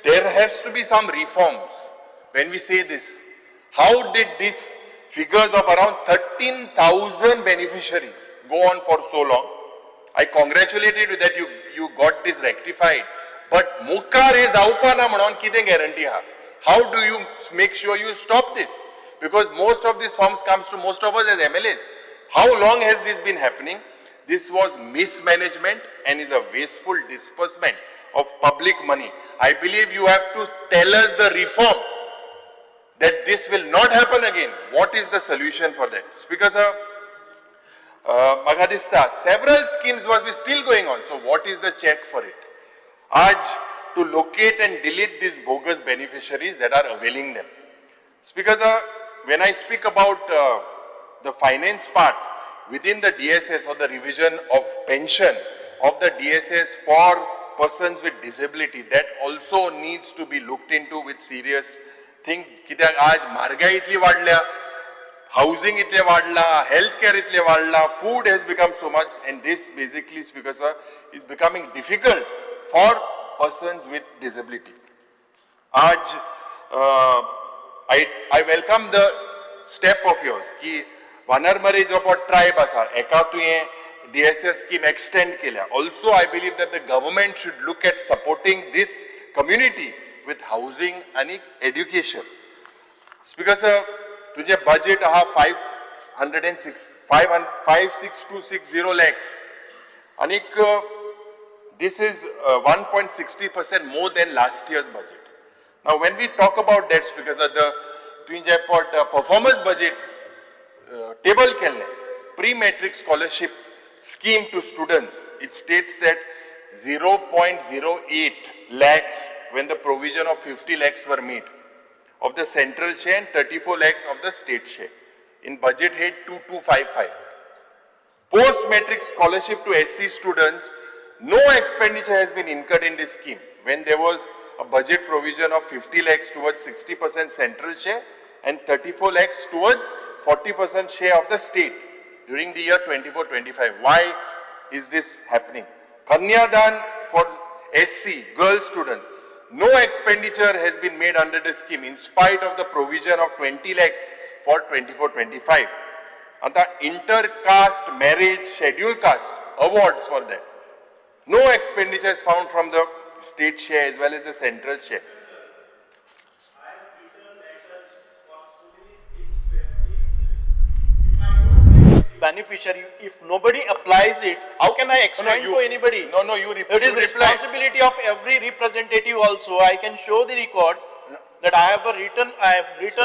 there has to be some reforms when we say this. How did these figures of around 13,000 beneficiaries go on for so long? I congratulate you that you got this rectified. But mukar is aupana manon kite guarantee ha. How do you make sure you stop this? Because most of these forms comes to most of us as MLAs. How long has this been happening? This was mismanagement and is a wasteful disbursement of public money. I believe you have to tell us the reform that this will not happen again. What is the solution for that? Speaker sir, Magadista, several schemes must be still going on. So what is the check for it? To locate and delete these bogus beneficiaries that are availing them. Speaker sir, when I speak about the finance part within the DSS or the revision of pension of the DSS for persons with disability, that also needs to be looked into with serious think. कित्याक आज म्हारगाई इतली वाडल्या, housing इतले वाडला, healthcare इतले वाडला, food has become so much, and this basically, Speaker sir, is becoming difficult for persons with disability. आज I welcome the step of yours की Vanarmari जो पण tribe आसा, एका तुयें DSS scheme extend केल्या. Also, I believe that the government should look at supporting this community with housing and education. Speaker sir, तुझे budget आहा 56260 lakhs. And this is 1.60% more than last year's budget. Now, when we talk about that, because of the performance budget table kelne, pre-matric scholarship scheme to students, it states that 0.08 lakhs when the provision of 50 lakhs were made of the central share and 34 lakhs of the state share in budget head 2255. Post-matric scholarship to SC students, no expenditure has been incurred in this scheme when there was a budget provision of 50 lakhs towards 60% central share and 34 lakhs towards 40% share of the state during the year 24-25. Why is this happening? Kanyadan for SC girl students, no expenditure has been made under the scheme in spite of the provision of 20 lakhs for 24-25. And the inter-caste marriage scheduled caste awards for that. No expenditure is found from the state share as well as the central share. Beneficiary, if nobody applies it, how can I explain to anybody? No, you It is responsibility of every representative also. I can show the records that I have written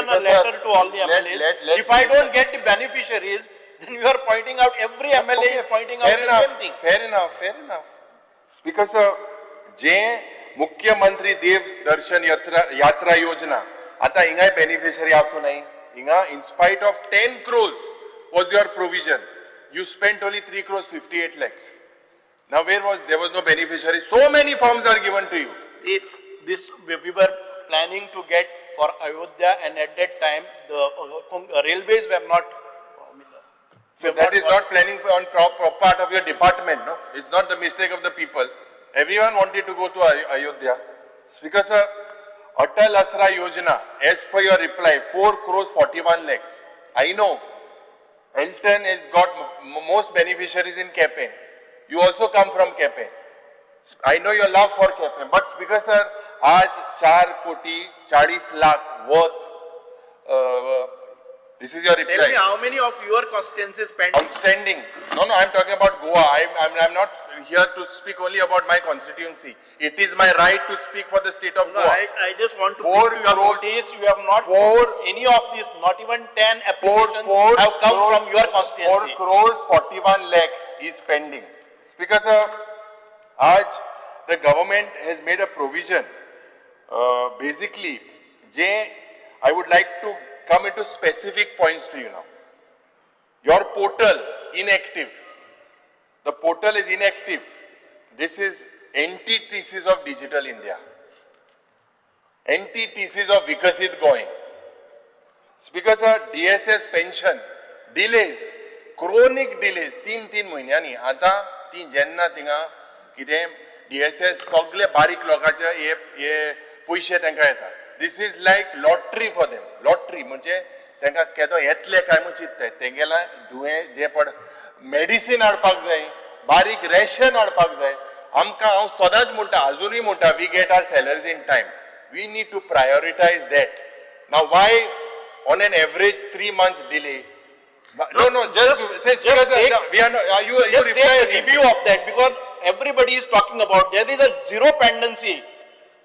a letter to all the MLAs. If I don't get the beneficiaries, then you are pointing out every MLA is pointing out the same thing. Fair enough. Speaker sir, जे मुख्यमंत्री देव दर्शन यात्रा योजना आता हिंगा beneficiary आसो नाही हिंगा in spite of 10 crores was your provision, you spent only 3 crores 58 lakhs. Now there was no beneficiary. So many forms are given to you. We were planning to get for Ayodhya, and at that time the railways were not. So that is not planning on part of your department, no? It's not the mistake of the people. Everyone wanted to go to Ayodhya. Speaker sir, Atal Asra Yojana, as per your reply, 4 crores 41 lakhs. I know Elton has got most beneficiaries in Kepe. You also come from Kepe. I know your love for Kepe, but Speaker sir, आज 4 कोटी 40 lakh worth. This is your reply. Tell me how many of your constituencies pending? Outstanding. No, I'm talking about Goa. I'm not here to speak only about my constituency. It is my right to speak for the state of Goa. I just want to bring to your notice, you have not any of these, not even 10 applications have come from your constituency. 4 crores 41 lakhs is pending. Speaker sir, आज the government has made a provision. Basically, I would like to come into specific points to you now. Your portal inactive. The portal is inactive. This is antithesis of Digital India. Antithesis of Vikasit Goy. Speaker sir, DSS pension delays, chronic delays, 3 महिन्यांनी आता ती जेन्ना थिंगा कितें DSS सगळे बारीक लोकांचे हे पैसे तांकां येता. This is like lottery for them. Lottery म्हणजे तांकां केदो येतले काय म्हूण चिंतताय. तेंगेला दुयें जे पड मेडिसिन हाडपाक जाय, बारीक रेशन हाडपाक जाय. आमकां हांव सदांच म्हणटा, अजुनूय म्हणटा, we get our salaries in time. We need to prioritize that. Now why on an average 3 months delay? No, just take a review of that, because everybody is talking about there is a zero pendency.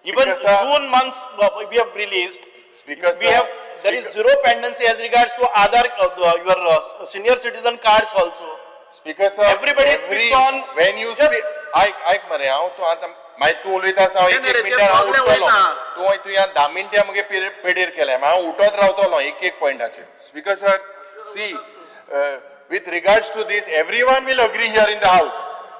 Even June months we have released. There is zero pendency as regards to other your senior citizen cards also. Speaker sir, everybody speaks on. When you speak, ऐक मरे हांव तूं आतां मागीर तूं उलयता आसतना एक मिनटान हांव उठतलो. तूं ह्या 10 मिनटां मगे पेडीर केल्या, हांव उठत रावतलो एक पॉयंटाचेर. Speaker sir, see, with regards to this, everyone will agree here in the house.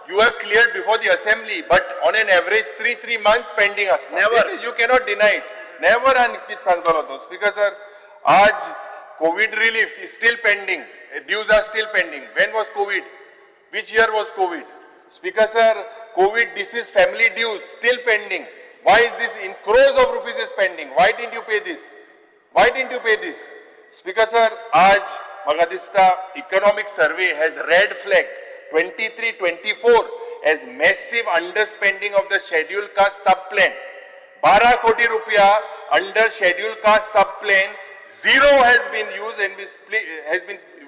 You have cleared before the assembly, but on an average 3 months pending us. Never. You cannot deny it. Never. And kids सांगतलो तो. Speaker sir, आज COVID relief is still pending. Dues are still pending. When was COVID? Which year was COVID? Speaker sir, COVID disease family dues still pending. Why is this in crores of rupees is pending? Why didn't you pay this? Why didn't you pay this? Speaker sir, आज म्हाका दिसता economic survey has red flagged 23-24 as massive underspending of the scheduled caste subplan. 12 koti rupiya under scheduled caste subplan, zero has been used and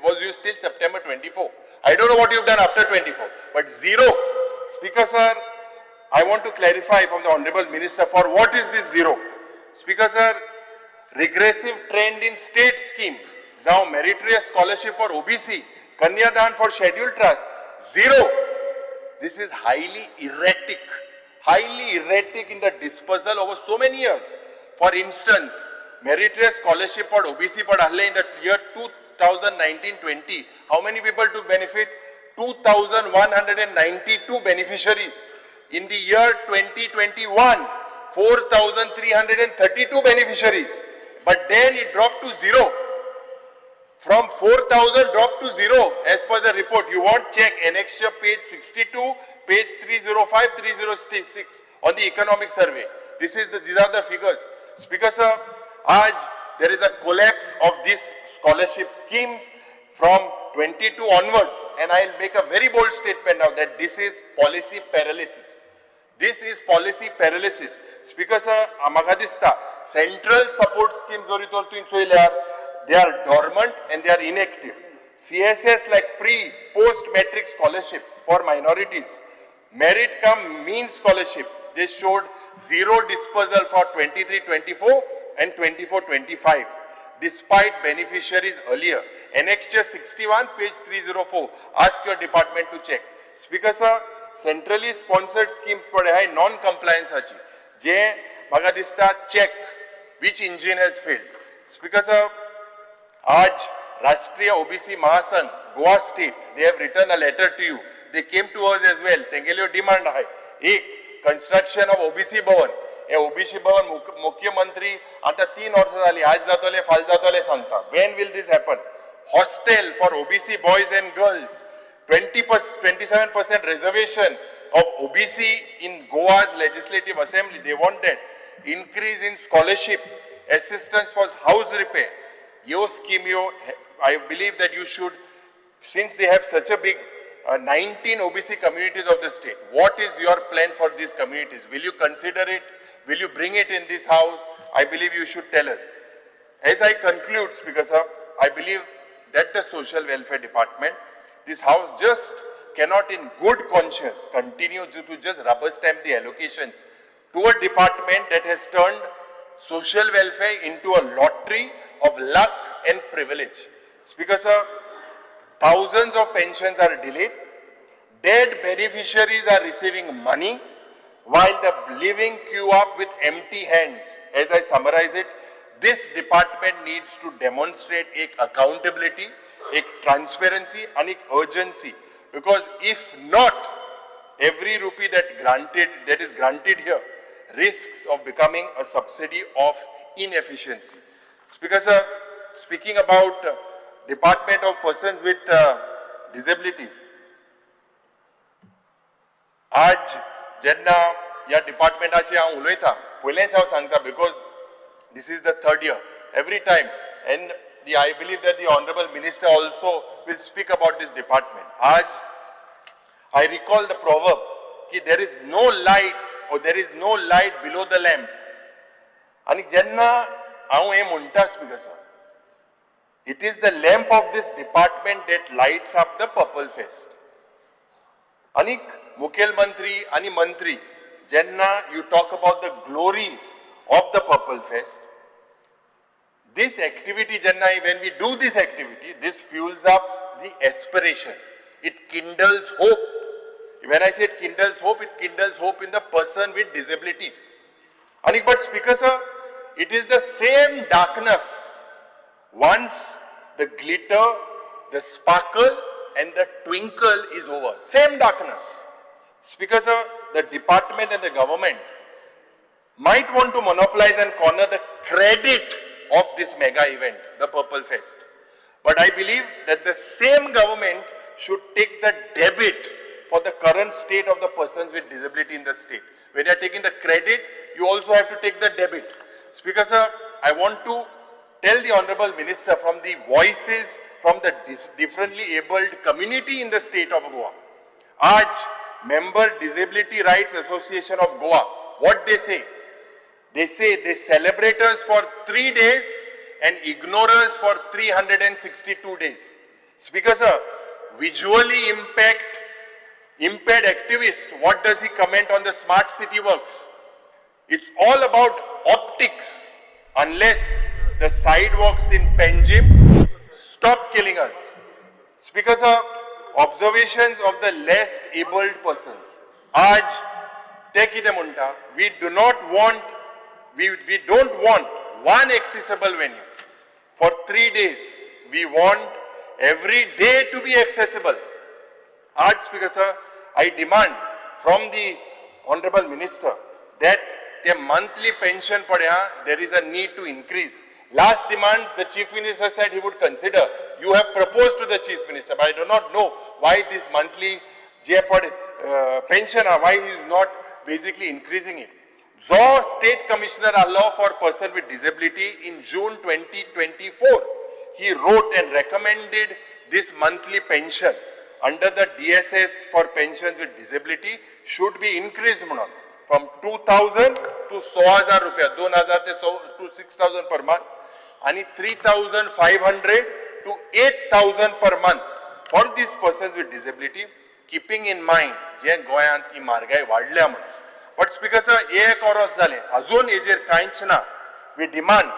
was used till September 24. I don't know what you've done after 24, but zero. Speaker sir, I want to clarify from the Honorable Minister for what is this zero. Speaker sir, regressive trend in state scheme, now meritorious scholarship for OBC, Kanyadan for scheduled trust, zero. This is highly erratic, highly erratic in the dispersal over so many years. For instance, meritorious scholarship for OBC for in the year 2019-20, how many people took benefit? 2,192 beneficiaries. In the year 2021, 4,332 beneficiaries. But then it dropped to zero. From 4,000 dropped to zero as per the report. You want check annexure page 62, page 305, 306 on the economic survey. These are the figures. Speaker sir, there is a collapse of these scholarship schemes from 22 onwards, and I'll make a very bold statement now that this is policy paralysis. This is policy paralysis. Speaker sir, Amagadista, central support schemes they are dormant and they are inactive. CSS like pre, post-matric scholarships for minorities. Merit cum mean scholarship, they showed zero dispersal for 23-24 and 24-25. Despite beneficiaries earlier. Annexure 61, page 304. Ask your department to check. Speaker sir, centrally sponsored schemes pade hai non-compliance hachi. Je magadista check which engine has failed. Speaker sir, Aaj Rashtriya OBC Mahasangh, Goa State, they have written a letter to you. They came to us as well. Tengelio demand hai. Ek, construction of OBC Bhavan. OBC Bhavan Mukhyamantri आता 3 वर्ष झाली आज जातले फाल जातले सांगता. When will this happen? Hostel for OBC boys and girls. 27% reservation of OBC in Goa's legislative assembly. They want that. Increase in scholarship, assistance for house repair. Your scheme, I believe that you should, since they have such a big 19 OBC communities of the state, what is your plan for these communities? Will you consider it? Will you bring it in this house? I believe you should tell us. As I conclude, Speaker sir, I believe that the Social Welfare Department, this house just cannot in good conscience continue to just rubber stamp the allocations to a department that has turned social welfare into a lottery of luck and privilege. Speaker sir, thousands of pensions are delayed. Dead beneficiaries are receiving money while the living queue up with empty hands. As I summarize it, this department needs to demonstrate accountability, transparency and urgency. Because if not, every rupee that is granted here risks of becoming a subsidy of inefficiency. Speaker sir, speaking about Department of Persons with Disabilities, आज जेन्ना या डिपार्टमेंटाचे हांव उलयता पयलेंच हांव सांगता because this is the third year every time and I believe that the Honorable Minister also will speak about this department. आज I recall the proverb कि there is no light or there is no light below the lamp. आणि जेन्ना हांव हे म्हणटा Speaker sir, it is the lamp of this department that lights up the Purple Fest. आणि Mukhyamantri आणि Mantri, jenna you talk about the glory of the Purple Fest, this activity, jenna, when we do this activity, this fuels up the aspiration. It kindles hope. When I say it kindles hope in the person with disability. But Speaker sir, it is the same darkness once the glitter, the sparkle and the twinkle is over. Same darkness. Speaker sir, the department and the government might want to monopolize and corner the credit of this mega event, the Purple Fest. But I believe that the same government should take the debit for the current state of the persons with disability in the state. When you are taking the credit, you also have to take the debit. Speaker sir, I want to tell the Honorable Minister from the voices from the differently abled community in the state of Goa. Aaj, Member Disability Rights Association of Goa, what they say? They say they celebrate us for 3 days and ignore us for 362 days. Speaker sir, visually impaired activist, what does he comment on the smart city works? It's all about optics. Unless the sidewalks in Panjim stop killing us. Speaker sir, observations of the less abled persons. Aaj ते कितें म्हणटा, we don't want one accessible venue. For 3 days, we want every day to be accessible. आज Speaker sir, I demand from the Honorable Minister that the monthly pension there is a need to increase. Last demands, the Chief Minister said he would consider. You have proposed to the Chief Minister, but I do not know why this monthly pension, why he is not basically increasing it. जो State Commissioner Allah for Person with Disability in June 2024, he wrote and recommended this monthly pension under the DSS for pensions with disability should be increased from 2,000 to 6,000 rupees, 2,000 to 6,000 per month, and 3,500 to 8,000 per month for these persons with disability, keeping in mind जे गोयांत ही म्हारगाय वाडल्या म्हणून. But Speaker sir, एक वर्स जालें, अजून हेजेर कांयच ना. We demand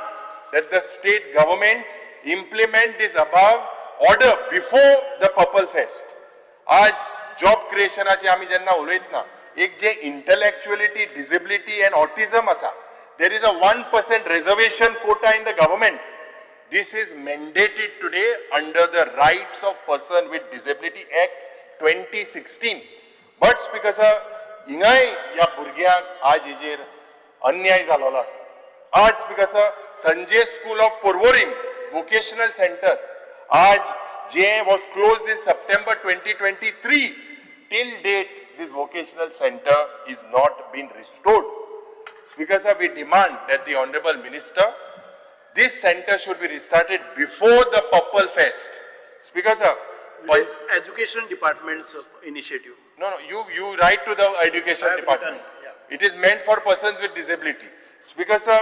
that the state government implement this above order before the Purple Fest. आज जॉब क्रिएशनाची आमी जेन्ना उलयतना, एक जे intellectuality, disability and autism आसा, there is a 1% reservation quota in the government. This is mandated today under the Rights of Person with Disability Act 2016. But Speaker sir, हिंगाय ह्या भुरग्यांक आज हेजेर अन्याय जालोलो आसा. आज Speaker sir, Sanjay School of Porvorim Vocational Center, आज जे was closed in September 2023, till date this vocational center is not been restored. Speaker sir, we demand that the Honorable Minister, this center should be restarted before the Purple Fest. Speaker sir, it is Education Department's initiative. No, you write to the Education Department. It is meant for persons with disability. Speaker sir,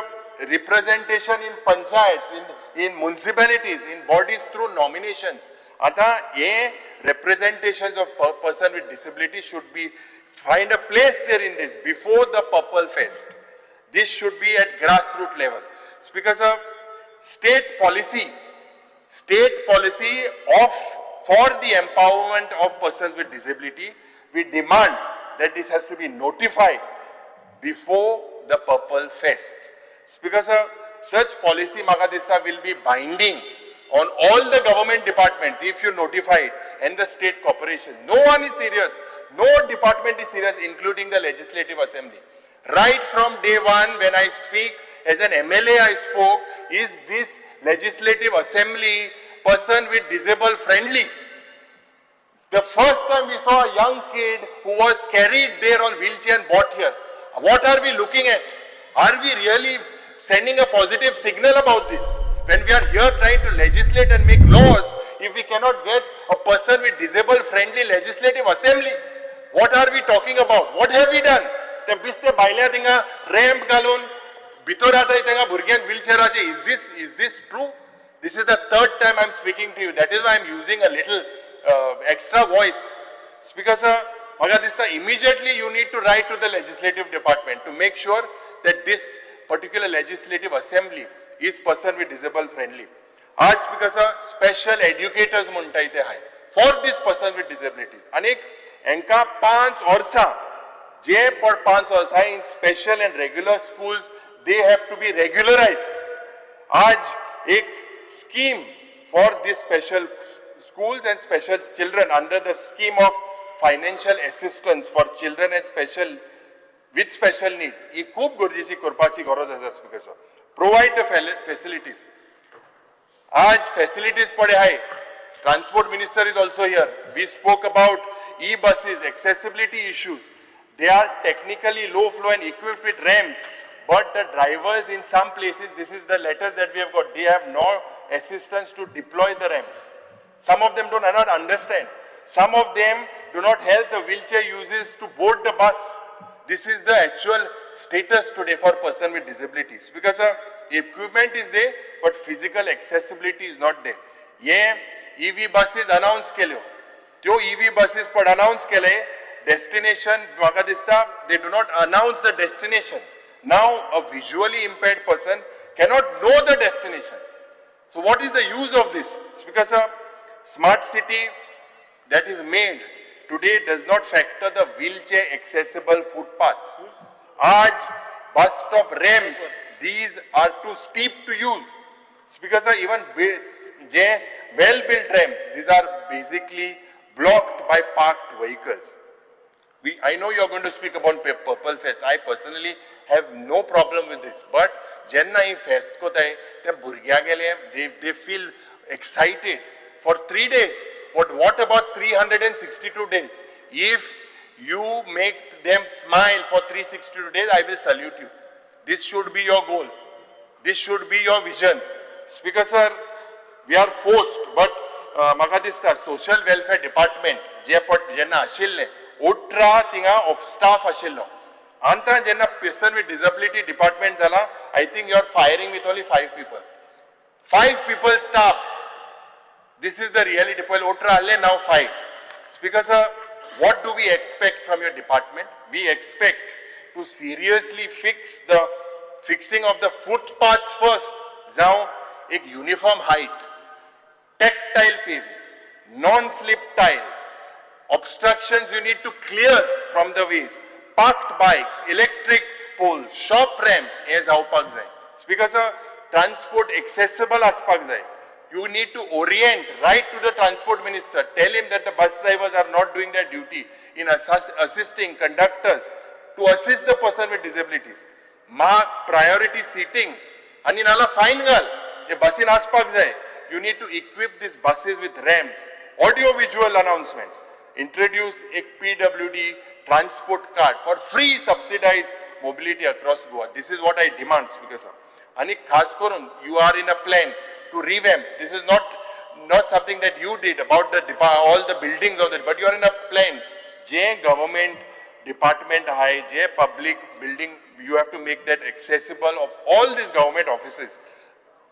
representation in panchayats, in municipalities, in bodies through nominations. आता ये representations of person with disability should be find a place there in this before the Purple Fest. This should be at grassroots level. Speaker sir, state policy of for the empowerment of persons with disability, we demand that this has to be notified before the Purple Fest. Speaker sir, such policy Magadisa will be binding on all the government departments if you notify it and the state corporations. No one is serious. No department is serious, including the Legislative Assembly. Right from day one, when I speak as an MLA, I spoke, is this Legislative Assembly person with disabled friendly? The first time we saw a young kid who was carried there on wheelchair and brought here. What are we looking at? Are we really sending a positive signal about this? When we are here trying to legislate and make laws, if we cannot get a person with disabled friendly Legislative Assembly, what are we talking about? What have we done? The biste baila dinga ramp galon bitorata itanga burgyan wheelchairache. Is this true? This is the third time I'm speaking to you. That is why I'm using a little extra voice. Speaker sir, Magadista, immediately you need to write to the Legislative Department to make sure that this particular Legislative Assembly is person with disabled friendly. आज Speaker sir, special educators म्हणटा इथे हाय for this person with disabilities. अनेक Enka 5 वर्सां जे पर 5 वर्सां in special and regular schools they have to be regularized. आज एक scheme for these special schools and special children under the scheme of financial assistance for children and special with special needs. ही खूप गरजेची करपाची गरज आसा Speaker sir. Provide the facilities. आज facilities पडे हाय. Transport Minister is also here. We spoke about e-buses, accessibility issues. They are technically low flow and equipped with ramps, but the drivers in some places, this is the letters that we have got, they have no assistance to deploy the ramps. Some of them do not understand. Some of them do not help the wheelchair users to board the bus. This is the actual status today for person with disabilities. Because equipment is there, but physical accessibility is not there. ये EV buses announce केल्यो. त्यो EV buses पर announce केले, destination म्हाका दिसता they do not announce the destinations. Now a visually impaired person cannot know the destinations. So what is the use of this? Because a smart city that is made today does not factor the wheelchair accessible footpaths. आज bus stop ramps, these are too steep to use. Speaker sir, even well-built ramps, these are basically blocked by parked vehicles. I know you are going to speak about Purple Fest. I personally have no problem with this. But jenna hi fest ko tay, te burgya gele, they feel excited for 3 days. But what about 362 days? If you make them smile for 362 days, I will salute you. This should be your goal. This should be your vision. Speaker sir, we are forced, but म्हाका दिसता social welfare department जेन्ना आशिल्लें ओट्रा थिंगा of staff आशिल्लो आंता जेन्ना person with disability department जाला I think you are firing with only 5 people. 5 people staff. This is the reality. Pahile otra alle, now 5. Speaker sir, what do we expect from your department? We expect to seriously fix the fixing of the footpaths first. Now, एक uniform height, tactile paving, non-slip tiles, obstructions you need to clear from the ways, parked bikes, electric poles, shop ramps, हे जावपाक जाय. Speaker sir, transport accessible aspak जाय. You need to orient, write to the transport minister, tell him that the bus drivers are not doing their duty in assisting conductors to assist the person with disabilities. Mark priority seating, and in alla fine girl, a bus in aspak jai. You need to equip these buses with ramps, audio visual announcements, introduce a PWD transport card for free subsidized mobility across Goa. This is what I demand, Speaker sir. And khas karun, you are in a plan to revamp. This is not something that you did about the all the buildings of it, but you are in a plan. J government department high, J public building, you have to make that accessible of all these government offices.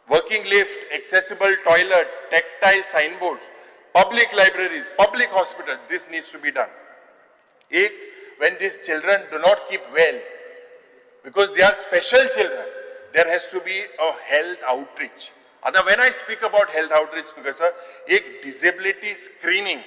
Working lift, accessible toilet, tactile signboards, public libraries, public hospitals, this needs to be done. When these children do not keep well, because they are special children, there has to be a health outreach. And when I speak about health outreach, because a disability screening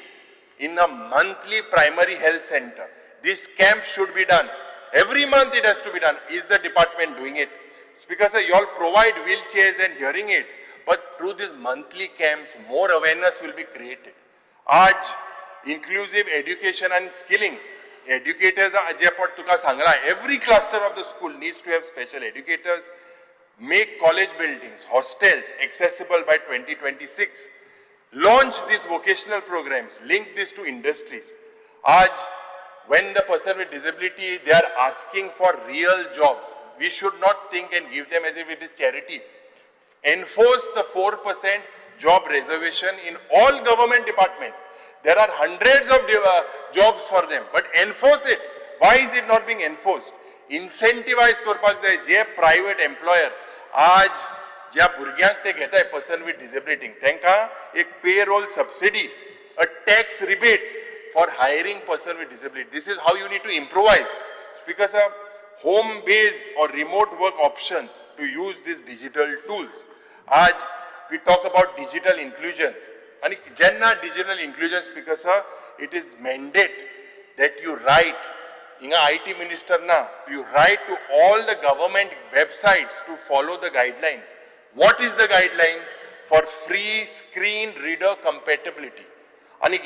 in a monthly primary health center, this camp should be done. Every month it has to be done. Is the department doing it? Speaker sir, you all provide wheelchairs and hearing aids, but through these monthly camps, more awareness will be created. Aaj, inclusive education and skilling. Educators are every cluster of the school needs to have special educators. Make college buildings, hostels accessible by 2026. Launch these vocational programs, link this to industries. Aaj, when the person with disability, they are asking for real jobs, we should not think and give them as if it is charity. Enforce the 4% job reservation in all government departments. There are hundreds of jobs for them, but enforce it. Why is it not being enforced? Incentivize करपाक जाय जे private employer आज ज्या भुरग्यांक ते घेताय person with disability तांकां एक payroll subsidy, a tax rebate for hiring person with disability. This is how you need to improvise. Speaker sir, home-based or remote work options to use these digital tools. आज we talk about digital inclusion. And jenna digital inclusion, Speaker sir, it is mandate that you write. Inga IT minister na, you write to all the government websites to follow the guidelines. What is the guidelines for free screen reader compatibility? And you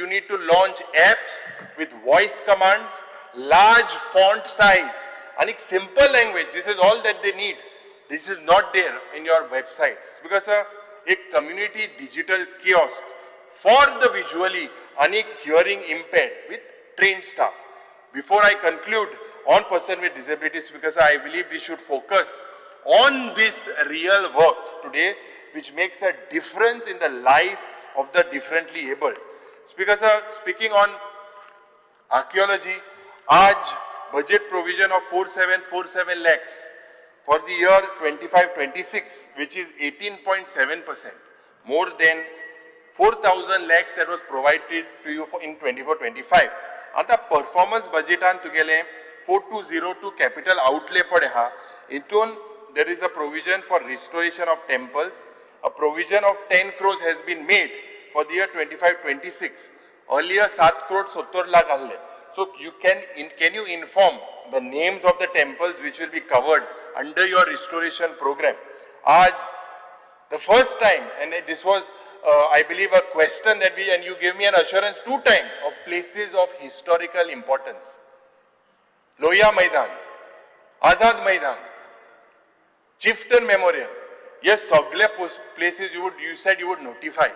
need to launch apps with voice commands, large font size, and simple language. This is all that they need. This is not there in your websites. Because a community digital kiosk for the visually and hearing impaired with trained staff. Before I conclude on person with disabilities, because I believe we should focus on this real work today, which makes a difference in the life of the differently able. Speaker sir, speaking on archaeology, Aaj budget provision of 4747 lakhs for the year 25-26, which is 18.7%, more than 4,000 lakhs that was provided to you in 24-25. And the performance budget on together 4202 capital outlay padeha. Intun there is a provision for restoration of temples. A provision of 10 crores has been made for the year 25-26 earlier 7 crore 70 lakh ahले. So you can you inform the names of the temples which will be covered under your restoration program? Aaj the first time, and this was I believe a question that and you gave me an assurance 2 times of places of historical importance. Loya Maidan, Azad Maidan, Chieftain Memorial. Yes, sagle places you said you would notify.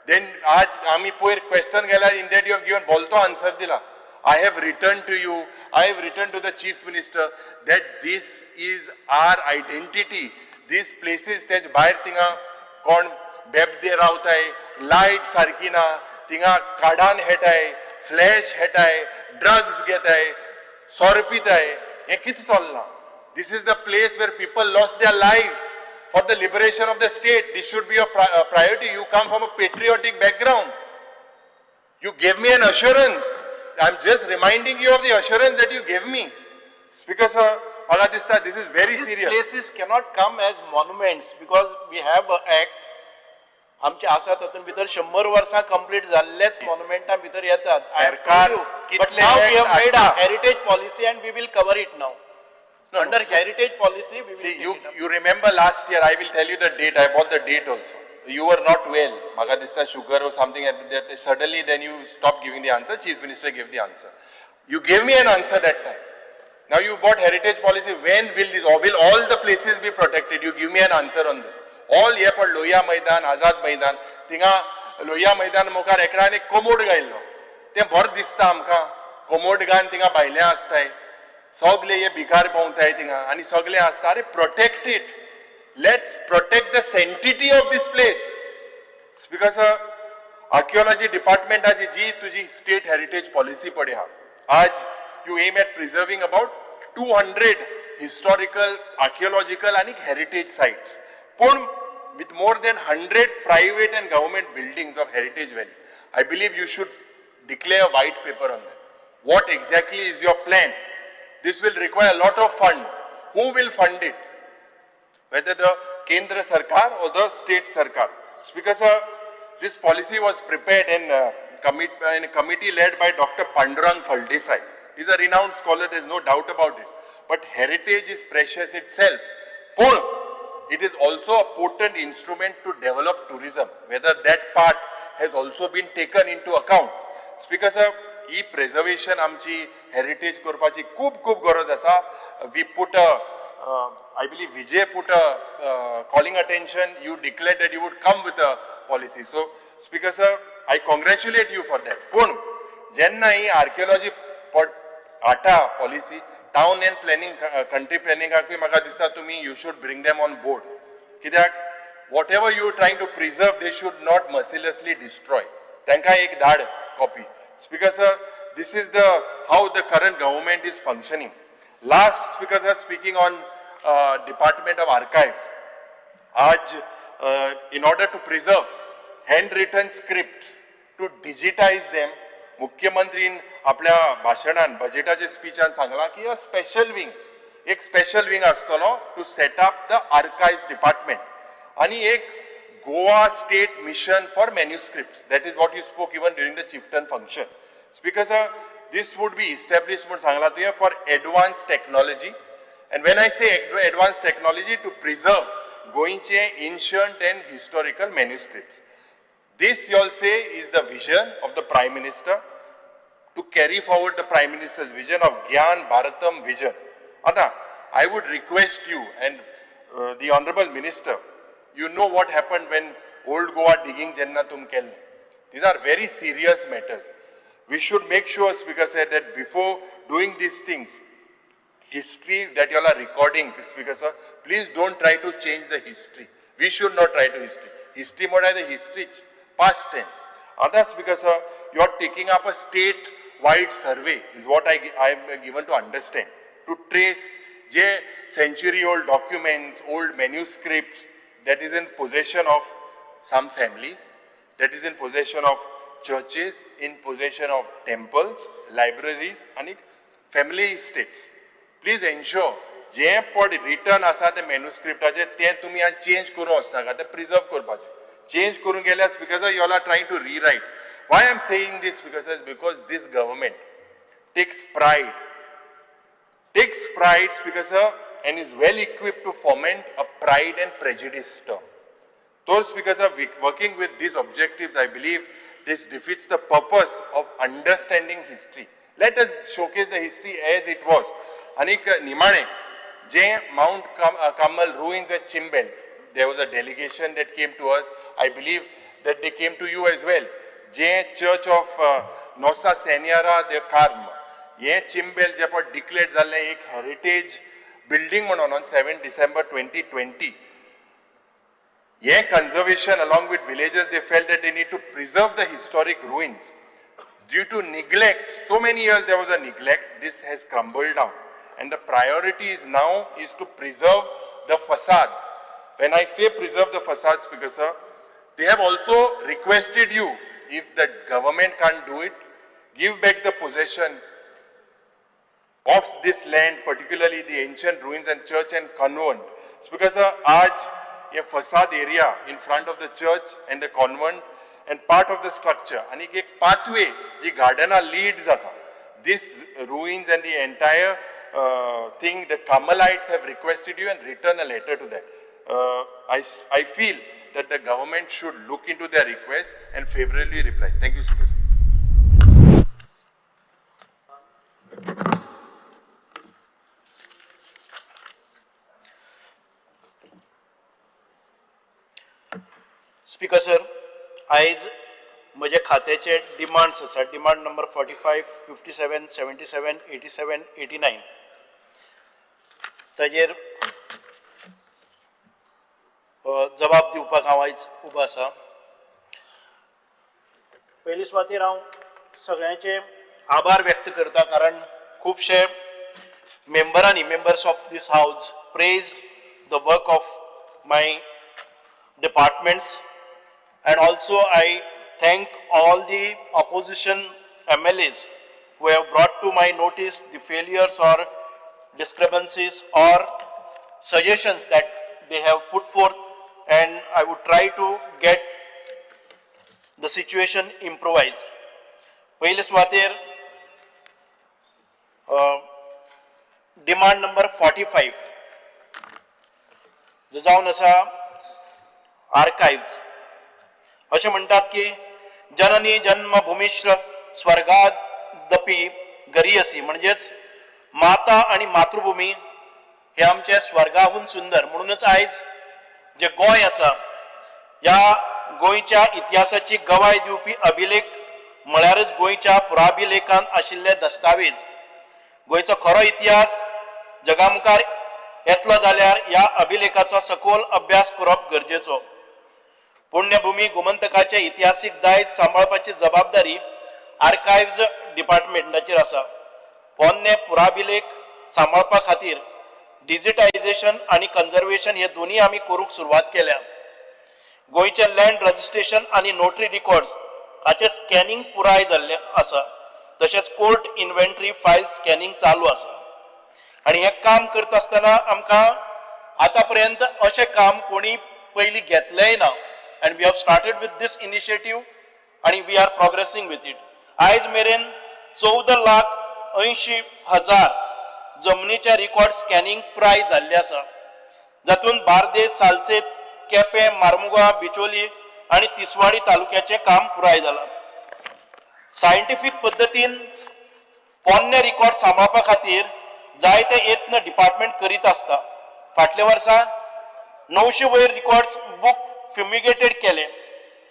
Then आज आम्ही पोयर question गेला, in that you have given बोलतो answer दिला. I have written to you, I have written to the Chief Minister that this is our identity. These places तेज बाहेर तिंगा कोण बेबदे रावताय, light सारकी ना, तिंगा काडान हेटाय, फ्लॅश हेटाय, ड्रग्स घेताय, सोरपिताय, हे कितें चल्लां? This is the place where people lost their lives for the liberation of the state. This should be a priority. You come from a patriotic background. You gave me an assurance. I'm just reminding you of the assurance that you gave me. Speaker sir, Magadista, this is very serious. These places cannot come as monuments because we have an act. आमचे आसा तातूंत भितर 100 वर्सां complete जाल्लेच मोन्युमेंटा भितर येतात. सरकार But now we have made a heritage policy and we will cover it now. Under heritage policy, we will. See, you remember last year, I will tell you the date, I bought the date also. You were not well, Magadista sugar or something, and that suddenly then you stopped giving the answer, Chief Minister gave the answer. You gave me an answer that time. Now you bought heritage policy, when will all the places be protected? You give me an answer on this. All here for Loya Maidan, Azad Maidan, tinga Loya Maidan mokar ekrane komod gaillo. Te bor dista amka, komod gan tinga bailya astay. सगळे हे भिकार पावताय थिंगा आनी सगळे आसता अरे protect it. Let's protect the sanctity of this place. Speaker sir, archaeology डिपार्टमेंटाची जी तुझी स्टेट हेरिटेज पॉलिसी पडे हा, आज you aim at preserving about 200 historical, archaeological आणि हेरिटेज साइट्स, पण with more than 100 private and government buildings of heritage value. I believe you should declare a white paper on that. What exactly is your plan? This will require a lot of funds. Who will fund it? Whether the Kendra Sarkar or the state Sarkar. Speaker sir, this policy was prepared in a committee led by Dr. Pandurang Phaldesai. He's a renowned scholar, there's no doubt about it. But heritage is precious itself. It is also a potent instrument to develop tourism. Whether that part has also been taken into account. Speaker sir, e-preservation आमची heritage करपाची खूप गरज आसा. We put I believe Vijay put a calling attention. You declared that you would come with a policy. So, Speaker sir, I congratulate you for that. पण जेन्ना ही archaeology atta policy, town and planning, country planning म्हाका दिसता तुम्ही you should bring them on board. कित्याक whatever you are trying to preserve, they should not mercilessly destroy. तांकां एक धाड copy. Speaker sir, this is how the current government is functioning. Last, Speaker sir, speaking on Department of Archives, in order to preserve handwritten scripts, to digitize them, मुख्यमंत्रीन आपल्या भाषणान बजेटाच्या स्पीचान सांगला की a special wing आसतलो to set up the archives department आणि एक Goa State Mission for Manuscripts. That is what you spoke even during the chieftain function. Speaker sir, this would be established for advanced technology. And when I say advanced technology, to preserve Goinche ancient and historical manuscripts. This you all say is the vision of the Prime Minister, to carry forward the Prime Minister's vision of Gyan Bharatam vision. Ata, I would request you and the Honorable Minister, you know what happened when old Goa digging Janna tum kelne. These are very serious matters. We should make sure, Speaker said, that before doing these things, history that you all are recording, Speaker sir, please don't try to change the history. We should not try to history. History more than the history, past tense. Other Speaker sir, you are taking up a state-wide survey, is what I am given to understand, to trace century-old documents, old manuscripts, that is in possession of some families, that is in possession of churches, in possession of temples, libraries, and family estates. Please ensure, जे पड written आसा ते manuscriptaचे ते तुम्ही आज change करू वचनाका, ते preserve करपाचे. Change करून गेल्यास because you all are trying to rewrite. Why I'm saying this because this government takes pride because and is well equipped to foment a pride and prejudice term. Those because of working with these objectives, I believe this defeats the purpose of understanding history. Let us showcase the history as it was. Anik Nimane, J. Mount Kamal ruins at Chimbel. There was a delegation that came to us. I believe that they came to you as well. J. Church of Nosa Seniara de Karm. Ye Chimbel Japot declared a heritage building on 7 December 2020. Ye conservation along with villagers, they felt that they need to preserve the historic ruins. Due to neglect, so many years there was a neglect, this has crumbled down. And the priority is now is to preserve the facade. When I say preserve the facades, because they have also requested you, if the government can't do it, give back the possession of this land, particularly the ancient ruins and church and convent. Because a facade area in front of the church and the convent and part of the structure, and a pathway, the garden leads. This ruins and the entire thing, the Kamalites have requested you and written a letter to that. I feel that the government should look into their request and favorably reply. Thank you, Speaker. Speaker sir, आयज म्हजे खात्याचे demands आसा. Demand number 45, 57, 77, 87, 89. ताजेर जबाब दिवपाक हांव आयज उबो आसा. पयली सुवातेर हांव सगळ्यांचे आभार व्यक्त करता, कारण खुबशे members of this house praised the work of my departments, and also I thank all the opposition MLAs who have brought to my notice the failures or discrepancies or suggestions that they have put forth, and I would try to get the situation improvised. पहिले सुवातेर demand number 45 जो जावन आसा archives. अशें म्हणटात की जननी जन्मभूमिश्र स्वर्गादपि गरीयसी, म्हणजेच माता आणि मातृभूमी हे आमचे स्वर्गाहून सुंदर. म्हणूनच आयज जे गोंय आसा, या गोंयच्या इतिहासाची गवाय दिवपी अभिलेख म्हळ्यारच गोंयच्या पुराभिलेखांत आशिल्ले दस्तावेज. गोंयचो खरो इतिहास जगा मुखार येतलो जाल्यार ह्या अभिलेखाचो सखोल अभ्यास करप गरजेचो. पुण्यभूमी गोमंतकाचे इतिहासीक दायज सांबाळपाची जबाबदारी आर्काइव्ज डिपार्टमेंटाचेर आसा. पोन्ने पुराभिलेख सांबाळपा खातीर डिजिटायझेशन आणि कन्झर्वेशन हे दोन्ही आमी करूंक सुरवात केल्या. गोंयचे लँड रजिस्ट्रेशन आणि नोटरी रिकॉर्ड्स हाचे स्कॅनिंग पुराय जाल्ले आसा. तशेंच कोर्ट इन्व्हेंटरी फायल स्कॅनिंग चालू आसा. आणि हे काम करता आसतना आमकां आतां पर्यंत अशें काम कोणी पयलीं घेतलेंय ना. And we have started with this initiative and we are progressing with it. आयज मेरेन 14,80,000 जमनीच्या रिकॉर्ड स्कॅनिंग पुराय जाल्ले आसा. जातून बार्देस, सालसेत, केपें, मार्मुगांव, बिचोली आणि तिसवाडी तालुक्याचे काम पुराय जाला. सायंटिफिक पद्धतीन पोन्ने रिकॉर्ड सांबाळपा खातीर जायते यत्न डिपार्टमेंट करीत आसता. फाटल्या वर्सा 900 वयर रिकॉर्ड्स बुक फ्युमिगेटेड केले.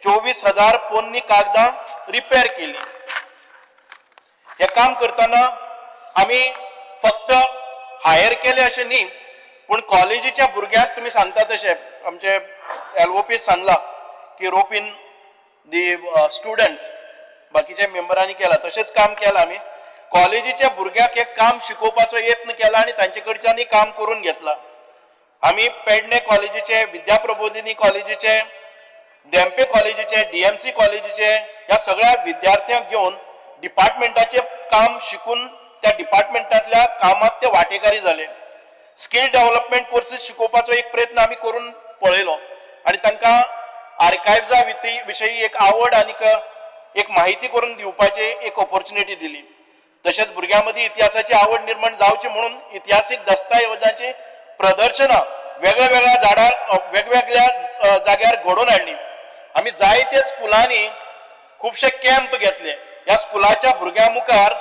24,000 पोन्नी कागदां रिपेअर केली. हे काम करताना आम्ही फक्त हायर केले असे न्ही, पण कॉलेजीच्या भुरग्यांक तुम्ही सांगता तशें आमचे LOP सांगला की रोप इन दी स्टुडंट्स, बाकीच्या मेंबरांनी केला तसेच काम केलं. आम्ही कॉलेजीच्या भुरग्यांक एक काम शिकोवपाचो यत्न केला आणि तांचे कडच्यानी काम करून घेतला. आम्ही पेडणे कॉलेजीचे, विद्याप्रबोधिनी कॉलेजीचे, देंपे कॉलेजीचे, DMC कॉलेजीचे या सगळ्या विद्यार्थ्यांक घेऊन डिपार्टमेंटाचे काम शिकून त्या डिपार्टमेंटातल्या कामात ते वाटेकारी झाले. स्किल डेव्हलपमेंट कोर्सेस शिकोवपाचो एक प्रयत्न आम्ही करून पळयलो आणि तांकां आर्काइव्जा विशयी एक आवड आणि एक माहिती करून दिवपाची एक ऑपॉर्च्युनिटी दिली. तशेंच भुरग्यांमध्ये इतिहासाची आवड निर्माण जावची म्हणून इतिहासीक दस्तावेजांची प्रदर्शनां वेगवेगळ्या जाग्यार घडोवन हाडली. आमी जायते स्कुलांनी खुबशे कॅम्प घेतले. ह्या स्कुलाच्या भुरग्यां मुखार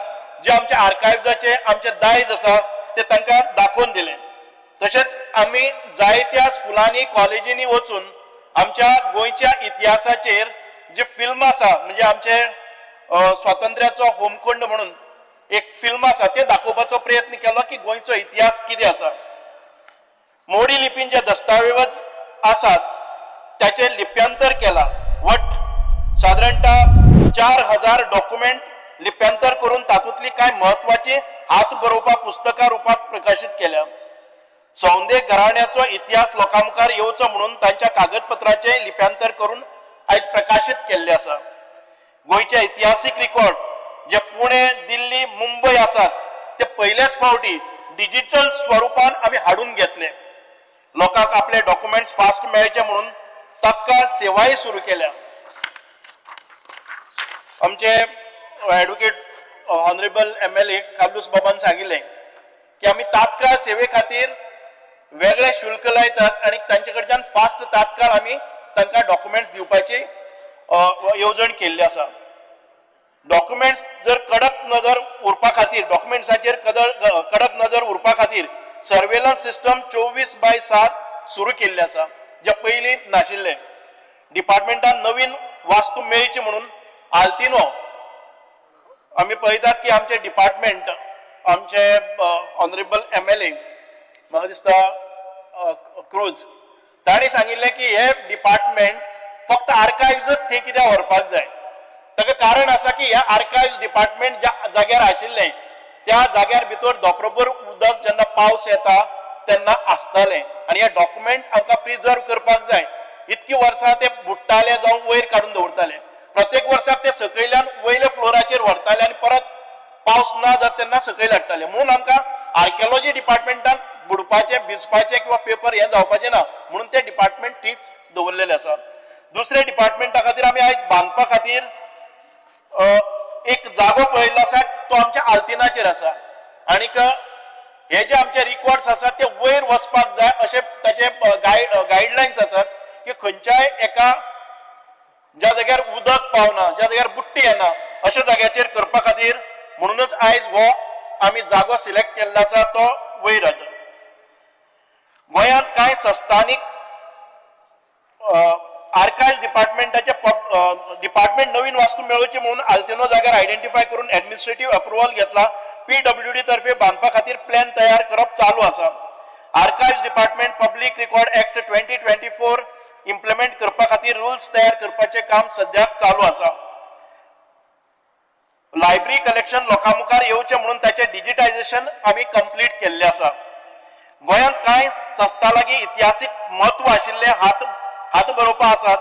जे आमचे आर्कायव्जाचे आमचे दायज आसा ते तांकां दाखोवन दिले. तशेंच आमी जायत्या स्कुलांनी कॉलेजींनी वचून आमच्या गोंयच्या इतिहासाचेर जे फिल्म आसा म्हणजे आमचे स्वातंत्र्याचो होमखंड म्हणून एक फिल्म आसा ते दाखोवपाचो प्रयत्न केलो की गोंयचो इतिहास कितें आसा. मोडी लिपीन जे दस्तावेज आसात त्याचे लिप्यांतर केला. साधारणतः 4000 डॉक्युमेंट लिप्यांतर करून तातूंतली कांय महत्वाची हात बरोवपा पुस्तकां रुपात प्रकाशीत केल्या. सौंदे घराण्याचो इतिहास लोकां मुखार येवचो म्हणून तांच्या कागदपत्राचे लिप्यांतर करून आयज प्रकाशीत केल्ले आसा. गोंयचे इतिहासीक रिकॉर्ड जे पुणे, दिल्ली, मुंबय आसात ते पयलेच फावटी डिजिटल स्वरूपान आमी हाडून घेतले. लोकांक आपले डॉक्युमेंट्स फास्ट मेळचे म्हणून तात्काळ सेवाय सुरू केल्या. आमचे ॲडव्होकेट ऑनरेबल MLA कालूस बाबान सांगिल्लें की आमी तात्काळ सेवे खातीर वेगळे शुल्क लायतात आणि तांचे कडच्यान फास्ट तात्काळ आमी तांकां डॉक्युमेंट्स दिवपाची येवजण केल्ली आसा. डॉक्युमेंट्स जर कडक नजर उरपा खातीर डॉक्युमेंट्साचेर कडक नजर उरपा खातीर सर्वेलन्स सिस्टम 24/7 सुरू केल्ले आसा जे पयलीं नाशिल्ले. डिपार्टमेंटान नवीन वास्तू मेळची म्हणून आल्तिनो आमी पळयतात की आमचे डिपार्टमेंट आमचे ऑनरेबल MLA म्हाका दिसता क्रूज ताणी सांगिल्लें की हे डिपार्टमेंट फक्त आर्कायव्जच थंय कित्याक व्हरपाक जाय. ताका कारण आसा की ह्या आर्कायव्ज डिपार्टमेंट ज्या जाग्यार आशिल्लें त्या जाग्यार भितर धोपरभर उदक जेन्ना पावस येता तेन्ना आसतालें आनी हे डॉक्युमेंट आमकां प्रिजर्व करपाक जाय. इतकी वर्सां ते बुडटाले जावं वयर काडून दवरताले. प्रत्येक वर्साक ते सकयल्यान वयल्या फ्लोराचेर व्हरताले आनी परत पावस ना जाता तेन्ना सकयल हाडटाले. म्हणून आमकां आर्किओलॉजी डिपार्टमेंटाक बुडपाचे भिजपाचे किंवा पेपर हे जावपाचे ना म्हणून ते डिपार्टमेंट थंयच दवरलेले आसा. दुसरे डिपार्टमेंटा खातीर आमी आयज बांदपा खातीर एक जागो पळयल्लो आसा तो आमच्या आल्तिनाचेर आसा. आनीक हे जे आमचे रिकॉर्ड्स आसात ते वयर वचपाक जाय अशे ताचे गायडलायन्स आसात की खंयच्याय एका ज्या जाग्यार उदक पावना ज्या जाग्यार बुट्टी येना अशा जाग्याचेर करपा खातीर म्हणूनच आयज हो आमी जागो सिलेक्ट केल्लो आसा तो वयर आसा. गोंयांत कांय संस्थानीक आर्कायव्ज डिपार्टमेंटाचे डिपार्टमेंट नवीन वास्तू मेळोवची म्हणून आल्तिनो जाग्यार आयडेंटिफाय करून एडमिनिस्ट्रेटिव्ह अप्रुवल घेतला. PWD तर्फे बांदपा खातीर प्लॅन तयार करप चालू आसा. Archives department public record act 2024 implement करपा खातीर रुल्स तयार करपाचें काम सद्याक चालू आसा. लायब्ररी कलेक्शन लोकां मुखार येवचें म्हणून ताचें डिजिटायझेशन आमी कंप्लीट केल्लें आसा. गोंयांत कांय संस्था लागीं इतिहासीक म्हत्व आशिल्ले हात बरोवपा आसात.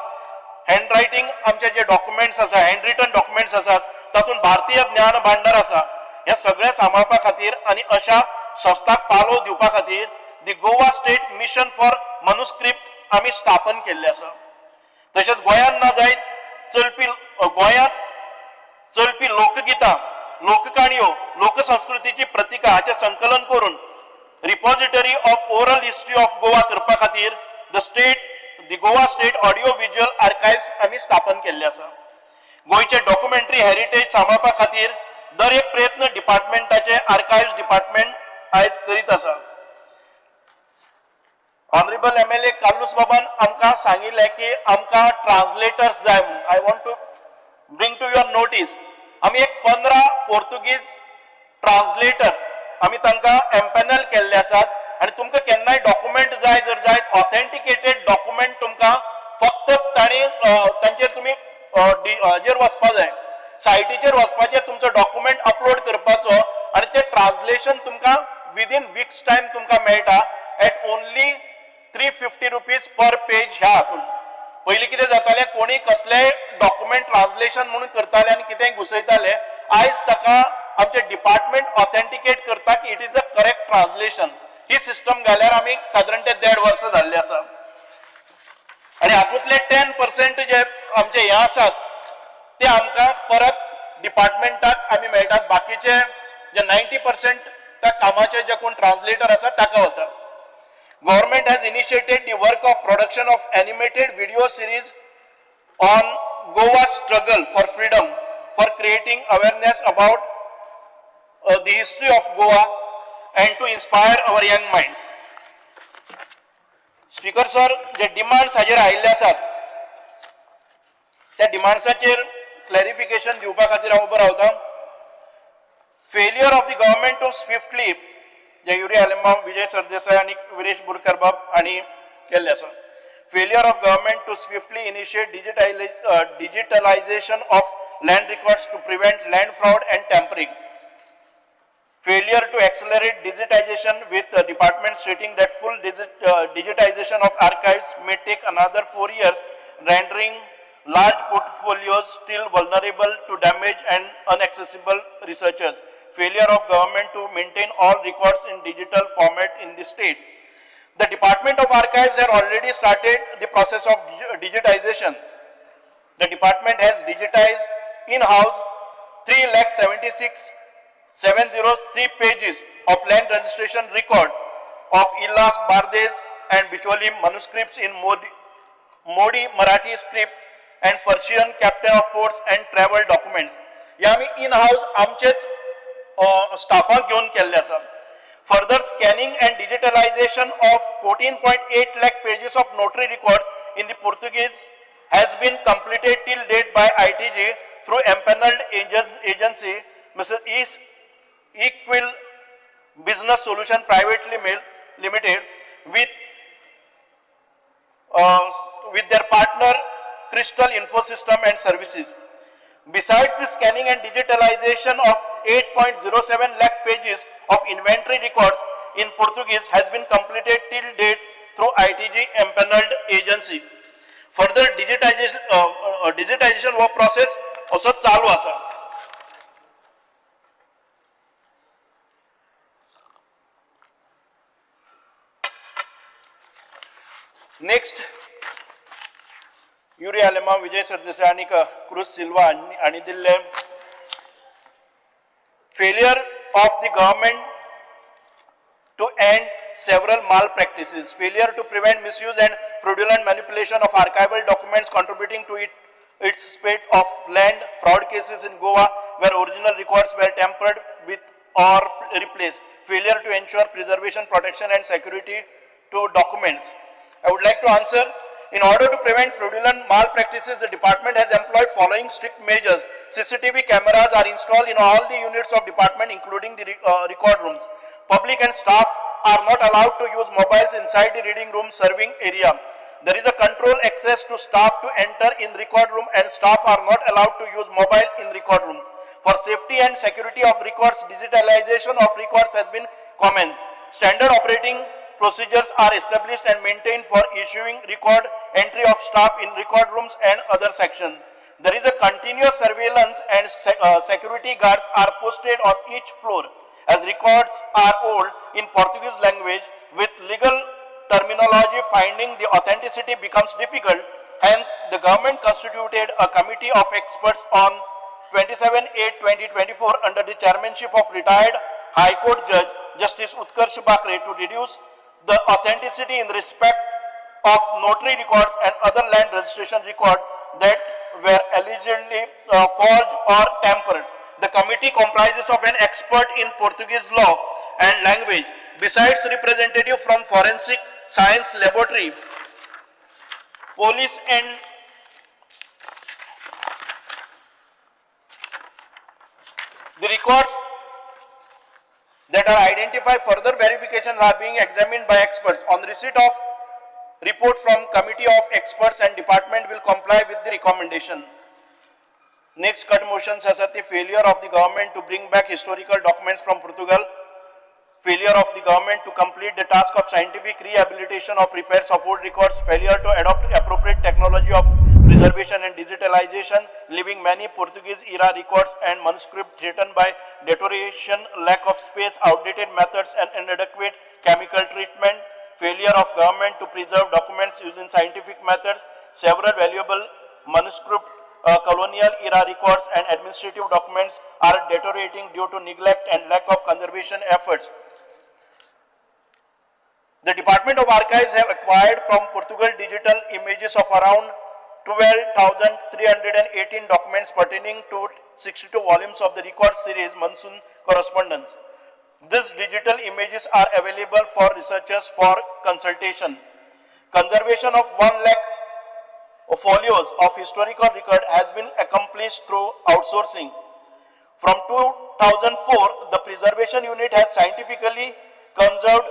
हँडरायटींग आमचे जे डॉक्युमेंट्स आसा हँड रिटन डॉक्युमेंट्स आसात तातूंत भारतीय ज्ञान भांडार आसा. हे सगळें सांबाळपा खातीर आनी अशा संस्थांक पालोव दिवपा खातीर the Goa state mission for manuscript आमी स्थापन केल्ले आसा. तशेंच गोंयांत ना जायत गोंयांत चलपी लोकगितां लोककाणयो लोकसंस्कृतीची प्रतीका हाचें संकलन करून repository of oral history of Goa करपा खातीर the Goa state audio visual आर्कायव्ज आमी स्थापन केल्ले आसा. गोंयचे डॉक्युमेंटरी हेरिटेज सांबाळपा खातीर दर एक प्रयत्न डिपार्टमेंटाचे आर्कायव्ज डिपार्टमेंट आयज करीत आसा. ऑनरेबल MLA कालूस बाबान आमकां सांगिल्लें की आमकां ट्रान्सलेटर्स जाय म्हणून. I want to bring to your notice आमी एक 15 पोर्तुगीज ट्रान्सलेटर आमी तांकां एम्पॅनल केल्ले आसात आनी तुमकां केन्नाय डॉक्युमेंट जाय जर जायत ऑथेंटिकेटेड डॉक्युमेंट तुमकां फक्त तांचेर तुमी हाजेर वचपा जाय सायटीचेर वचपाचें तुमचो डॉक्युमेंट अपलोड करपाचो आनी ते ट्रान्सलेशन तुमकां विदीन वीक्स टायम तुमकां मेळटा at only 350 rupees per page ह्या हातून. पयलीं कितें जातालें कोणी कसलेंय डॉक्युमेंट ट्रान्सलेशन म्हणून करताले आनी कितेंय घुसयताले. आयज ताका आमचे डिपार्टमेंट ऑथेंटिकेट करता की it is a correct translation. ही सिस्टम घाल्यार आमी सादारण 1.5 वर्सां जाल्ले आसा. आनी हातूंतले 10% जे आमचे हे आसात ते आमकां परत डिपार्टमेंटाक आमी मेळटात. बाकीचे जे 90% त्या कामाचे जे कोण ट्रान्सलेटर आसा ताका वता. Government has initiated the work of production of animated video series on Goa's struggle for freedom, for creating awareness about the history of Goa and to inspire our young minds. Speaker sir, जे demands हाजेर आयिल्ले आसात त्या डिमांड्साचेर clarification दिवपा खातीर हांव उबो रावता. Failure of the government to swiftly जे युरी आलेमांव, विजय सरदेसाय आणि विरेश बोरकर बाब हांणी केल्ले आसा. Failure of government to swiftly initiate digitalization of land records to prevent land fraud and tampering. Failure to accelerate digitization with the department stating that full digitization of archives may take another 4 years, rendering large portfolios still vulnerable to damage and inaccessible researchers. Failure of government to maintain all records in digital format in the state. The Department of Archives has already started the process of digitization. The department has digitized in-house 3,76,703 pages of land registration record of Illas, Bardes and Bicholi manuscripts in Modi Marathi script and Persian captain of ports and travel documents. या आमी in-house आमचेच स्टाफाक घेवन केल्ले आसा. Further scanning and digitalization of 14.8 lakh pages of notary records in the Portuguese has been completed till date by ITG through empaneled agency Mrs. Equal Business Solution Private Limited with their partner Crystal Infosystem and Services. Besides the scanning and digitalization of 8.07 lakh pages of inventory records in Portuguese has been completed till date through ITG empaneled agency. Further digitization work process also चालू आसा. Next, Yuri Alema, Vijay Sardesai आणि Cruz Silva आणि दिल्ले failure of the government to end several malpractices, failure to prevent misuse and fraudulent manipulation of archival documents contributing to its spate of land fraud cases in Goa where original records were tampered with or replaced, failure to ensure preservation, protection and security to documents. I would like to answer. In order to prevent fraudulent malpractices, the department has employed following strict measures. CCTV cameras are installed in all the units of department, including the record rooms. Public and staff are not allowed to use mobiles inside the reading room serving area. There is a control access to staff to enter in record room, and staff are not allowed to use mobile in record rooms. For safety and security of records, digitalization of records has been commenced. Standard operating procedures are established and maintained for issuing record entry of staff in record rooms and other sections. There is a continuous surveillance and security guards are posted on each floor. As records are old in Portuguese language, with legal terminology finding the authenticity becomes difficult. Hence, the government constituted a committee of experts on 27/8/2024 under the chairmanship of retired High Court Judge Justice Utkarsh Bakre to reduce the authenticity in respect of notary records and other land registration records that were allegedly forged or tampered. The committee comprises of an expert in Portuguese law and language, besides representative from forensic science laboratory, police and the records that are identified. Further verification are being examined by experts. On receipt of report from committee of experts and department will comply with the recommendation. Next cut motions as at the failure of the government to bring back historical documents from Portugal, failure of the government to complete the task of scientific rehabilitation of repairs of old records, failure to adopt appropriate technology of preservation and digitalization, leaving many Portuguese era records and manuscripts threatened by deterioration, lack of space, outdated methods and inadequate chemical treatment, failure of government to preserve documents using scientific methods, several valuable manuscripts colonial era records and administrative documents are deteriorating due to neglect and lack of conservation efforts. The Department of Archives have acquired from Portugal digital images of around 12,318 documents pertaining to 62 volumes of the record series Monsoon Correspondence. These digital images are available for researchers for consultation. Conservation of 1 lakh folios of historical record has been accomplished through outsourcing. From 2004, the Preservation Unit has scientifically conserved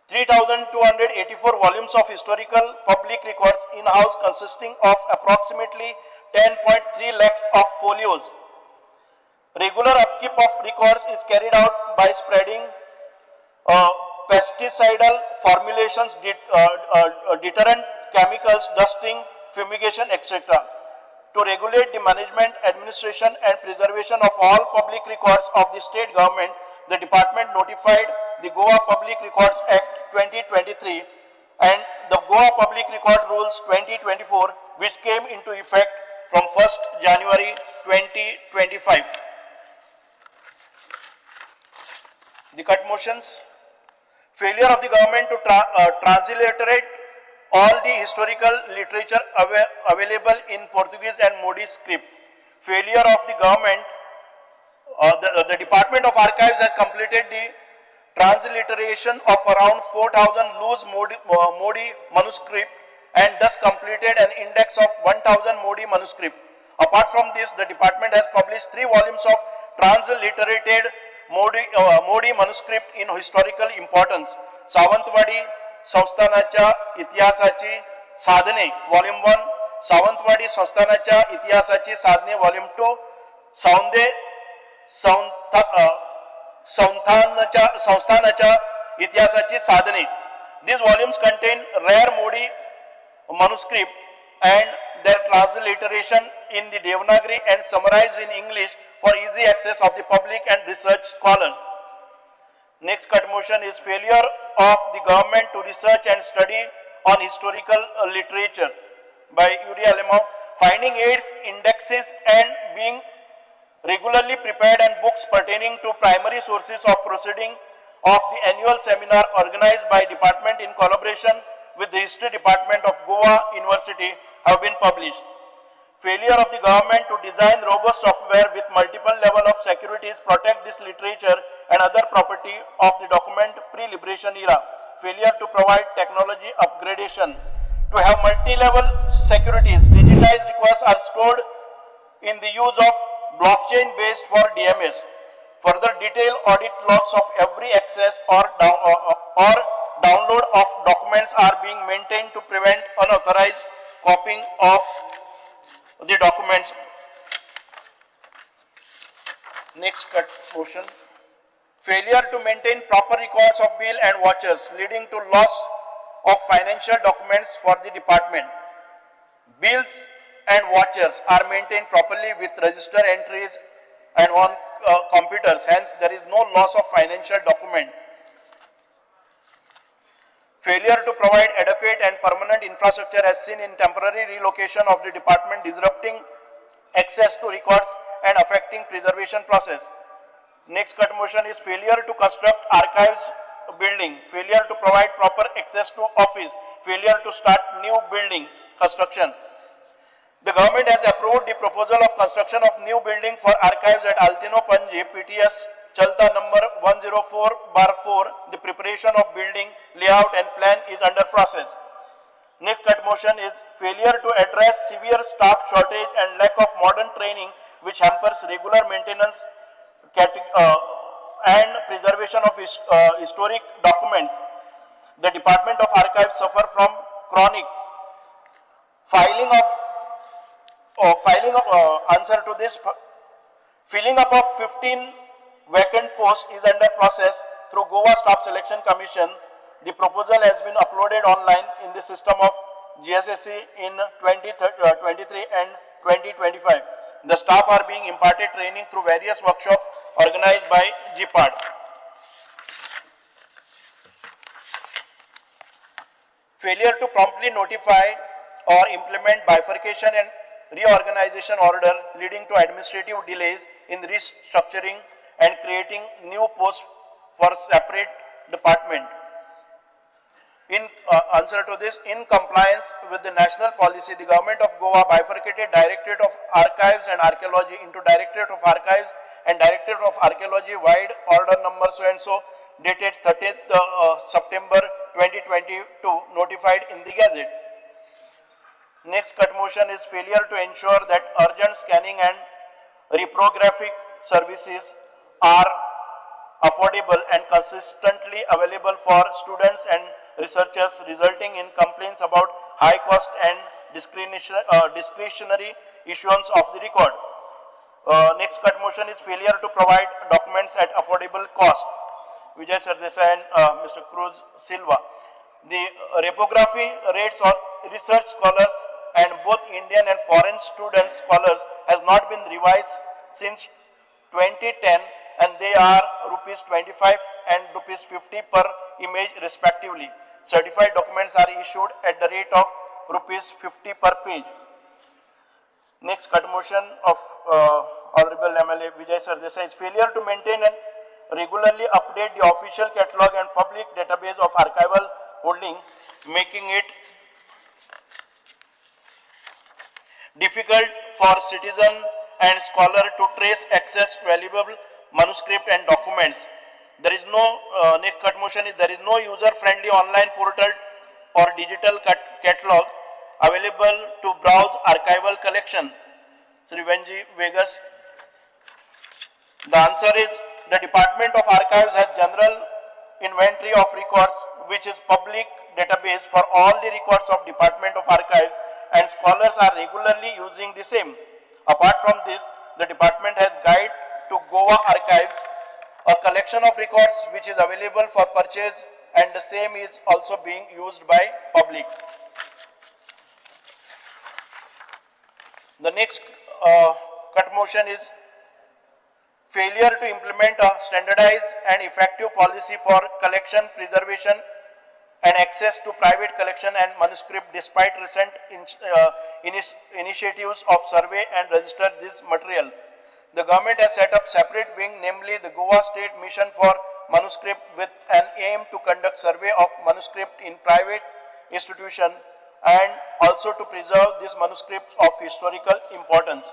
3,284 volumes of historical public records in-house, consisting of approximately 10.3 lakhs of folios. Regular upkeep of records is carried out by spreading pesticidal formulations, deterrent chemicals, dusting, fumigation, etc. To regulate the management, administration and preservation of all public records of the state government, the department notified the Goa Public Records Act 2023 and the Goa Public Record Rules 2024, which came into effect from 1st January 2025. The cut motions. Failure of the government to transliterate all the historical literature available in Portuguese and Modi script. Failure of the government, the Department of Archives has completed the transliteration of around 4,000 loose Modi manuscript and thus completed an index of 1,000 Modi manuscript. Apart from this, the department has published 3 volumes of transliterated Modi manuscript in historical importance. Sawantwadi संस्थानाच्या इतिहासाची साधने volume 1, Sawantwadi संस्थानाच्या इतिहासाची साधने volume 2, सौंदे संस्थानाच्या इतिहासाची साधने. These volumes contain rare Modi manuscript and their transliteration in the Devanagari and summarized in English for easy access of the public and research scholars. Next cut motion is failure of the government to research and study on historical literature by Uri Alemão. Finding aids, indexes and being regularly prepared and books pertaining to primary sources of proceeding of the annual seminar organized by department in collaboration with the History Department of Goa University have been published. Failure of the government to design robust software with multiple level of securities protect this literature and other property of the document pre-liberation era. Failure to provide technology upgradation. To have multi-level securities, digitized records are stored in the use of blockchain based for DMS. Further detailed audit logs of every access or download of documents are being maintained to prevent unauthorized copying of the documents. Next cut motion. Failure to maintain proper records of bill and vouchers leading to loss of financial documents for the department. Bills and vouchers are maintained properly with register entries and on computers, hence there is no loss of financial document. Failure to provide adequate and permanent infrastructure as seen in temporary relocation of the department, disrupting access to records and affecting preservation process. Next cut motion is failure to construct archives building, failure to provide proper access to office, failure to start new building construction. The government has approved the proposal of construction of new building for archives at Altino Panji, PTS Chalta number 104/4. The preparation of building layout and plan is under process. Next cut motion is failure to address severe staff shortage and lack of modern training which hampers regular maintenance and preservation of historic documents. The Department of Archives suffer from chronic filling up of 15 vacant posts is under process through Goa Staff Selection Commission. The proposal has been uploaded online in the system of GSSC in 2023 and 2025. The staff are being imparted training through various workshops organized by GPAD. Failure to promptly notify or implement bifurcation and reorganization order leading to administrative delays in restructuring and creating new posts for separate department. In answer to this, in compliance with the national policy, the government of Goa bifurcated Directorate of Archives and Archaeology into Directorate of Archives and Directorate of Archaeology wide order number so and so dated 30th September 2022 notified in the Gazette. Next cut motion is failure to ensure that urgent scanning and reprographic services are affordable and consistently available for students and researchers, resulting in complaints about high cost and discretionary issuance of the record. Next cut motion is failure to provide documents at affordable cost. Vijay Sardesai and Mr. Cruz Silva. The reprography rates of research scholars and both Indian and foreign student scholars has not been revised since 2010, and they are rupees 25 and rupees 50 per image respectively. Certified documents are issued at the rate of rupees 50 per page. Next cut motion of Honorable MLA Vijay Sardesai is failure to maintain and regularly update the official catalog and public database of archival holding, making it difficult for citizen and scholar to trace access valuable manuscript and documents. There is no next cut motion is there is no user-friendly online portal or digital catalog available to browse archival collection. Sri Venji Vegas. The answer is the Department of Archives has general inventory of records, which is public database for all the records of Department of Archives, and scholars are regularly using the same. Apart from this, the department has guide to Goa Archives, a collection of records which is available for purchase, and the same is also being used by public. The next cut motion is failure to implement a standardized and effective policy for collection, preservation and access to private collection and manuscript despite recent initiatives of survey and register this material. The government has set up separate wing, namely the Goa State Mission for Manuscript, with an aim to conduct survey of manuscript in private institution and also to preserve these manuscripts of historical importance.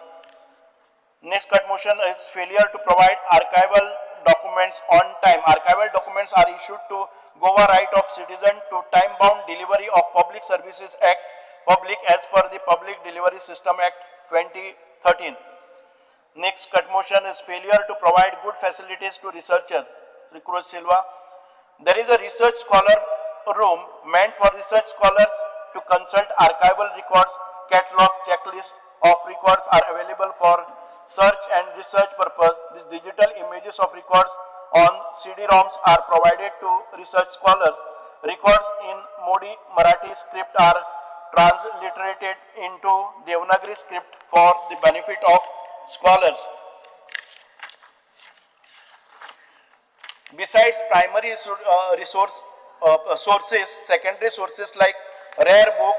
Next cut motion is failure to provide archival documents on time. Archival documents are issued to Goa Right of Citizen to time-bound delivery of Public Services Act, public as per the Public Delivery System Act 2013. Next cut motion is failure to provide good facilities to researchers. Sri Cruz Silva. There is a research scholar room meant for research scholars to consult archival records. Catalog checklist of records are available for search and research purpose. These digital images of records on CD-ROMs are provided to research scholars. Records in Modi Marathi script are transliterated into Devanagari script for the benefit of scholars. Besides primary sources, secondary sources like Rare Book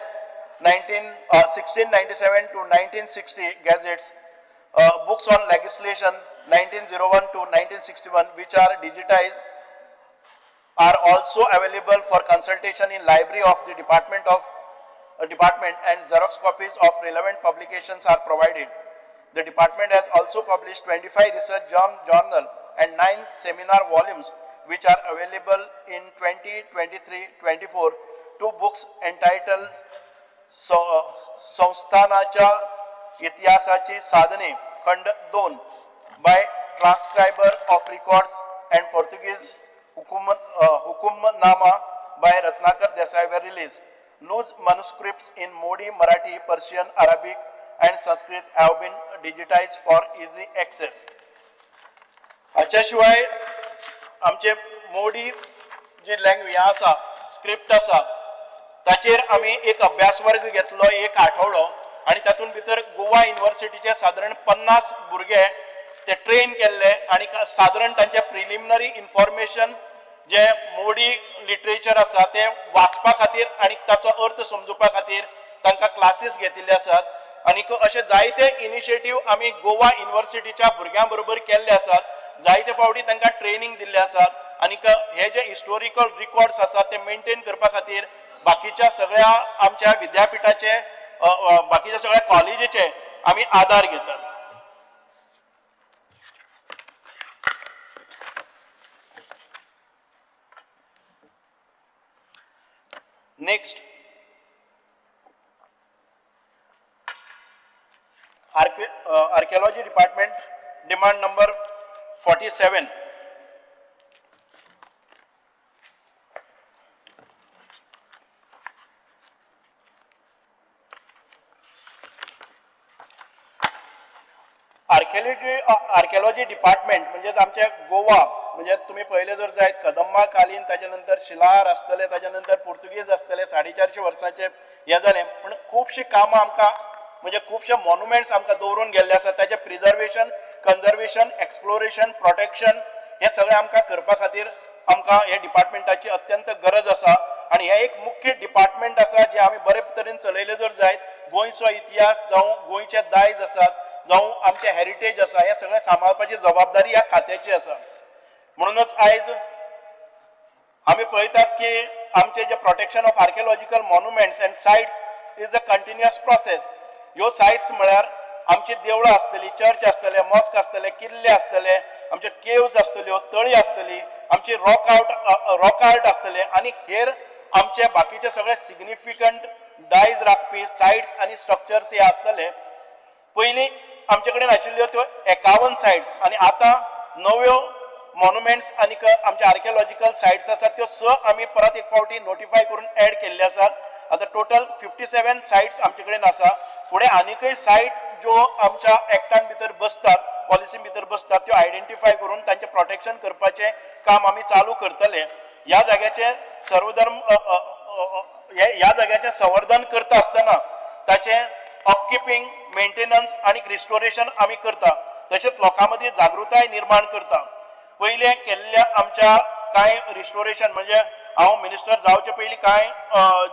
1697 to 1960 Gazettes, books on legislation 1901 to 1961, which are digitized, are also available for consultation in library of the department, and Xerox copies of relevant publications are provided. The department has also published 25 research journal and 9 seminar volumes, which are available in 2023-24. 2 books entitled Sanस्थानाच्या इतिहासाची साधने खंड 2 by transcriber of records and Portuguese Hukumnama by Ratnakar Desai were released. Loose manuscripts in Modi, Marathi, Persian, Arabic and Sanskrit have been digitized for easy access. हाच्याशिवाय आमचे मोडी जी language आसा, script आसा, ताचेर आमी एक अभ्यास वर्ग घेतलो एक आठवडो, आणि तातून भितर गोवा युनिव्हर्सिटीचे साधारण 50 भुरगे ते ट्रेन केल्ले आणि साधारण तांचे प्रिलिमिनरी इन्फॉर्मेशन जे मोडी लिटरेचर आसा ते वाचपा खातीर आणि ताचो अर्थ समजुपा खातीर तांकां क्लासेस घेतिल्ले आसात. आणि असे जायते इनिशिएटीव आमी गोवा युनिव्हर्सिटीच्या भुरग्यां बरोबर केल्ले आसात जायते फावटी तांकां ट्रेनिंग दिल्ले आसात आणि हे जे हिस्टोरिकल रिकॉर्ड्स आसात ते मेंटेन करपा खातीर बाकीच्या सगळ्या आमच्या विद्यापीठाचे बाकीच्या सगळ्या कॉलेजीचे आमी आधार घेतात. Next archaeology department demand number 47. Archaeology department म्हणजेच आमचे गोवा म्हणजे तुम्ही पहिले जर जायत कदंबा कालीन त्याच्यानंतर शिलाहार आसतले त्याच्यानंतर पोर्तुगीज आसतले 450 वर्सांचे हे जाले पण खूबशीं कामां आमकां म्हणजे खुबशे मॉन्युमेंट्स आमकां दवरून गेल्ले आसात त्याचे प्रिजर्वेशन कन्जर्वेशन एक्सप्लोरेशन प्रोटेक्शन हे सगळें आमकां करपा खातीर आमकां हे डिपार्टमेंटाची अत्यंत गरज आसा आणि हे एक मुख्य डिपार्टमेंट आसा जे आमी बरे तरेन चलयले जर जायत गोंयचो इतिहास जावं गोंयचे दायज आसात जावं आमचे हेरिटेज आसा हे सगळें सांबाळपाची जबाबदारी ह्या खात्याची आसा. म्हणूनच आयज आमी पळयतात की आमचे जे protection of archaeological monuments end sites is a continuous process. ह्यो सायट्स म्हळ्यार आमची देवळां आसतली चर्च आसतले मॉस्क आसतले किल्ले आसतले आमचे केव्स आसतल्यो तळी आसतली आमची रॉक आर्ट आसतले आणि हेर आमचे बाकीचे सगळे सिग्निफिकंट दायज राखपी सायट्स आणि स्ट्रक्चर्स हे आसतले. पयलीं आमचे कडेन आशिल्ल्यो त्यो 51 सायट्स आणि आता नव्यो मॉन्युमेंट्स आणि आमचे आर्किओलॉजिकल सायट्स आसात त्यो 6 आमी परत एक फावटी नोटिफाय करून ऍड केल्ले आसात. आता टोटल 57 सायट्स आमचे कडेन आसा. फुडें आनीकय सायट ज्यो आमच्या एक्टान भितर बसतात पॉलिसी भितर बसतात त्यो आयडेंटिफाय करून तांचे प्रोटेक्शन करपाचें काम आमी चालू करतले. ह्या जाग्याचे सर्वधर्म ह्या जाग्याचें संवर्धन करता आसतना ताचें अपकीपिंग मेंटेनन्स आणि रिस्टोरेशन आमी करता. तशेंच लोकां मदीं जागृताय निर्माण करता. पयले केल्ल्या आमच्या कांय रिस्टोरेशन म्हणजे हांव मिनिस्टर जावचे पयलीं कांय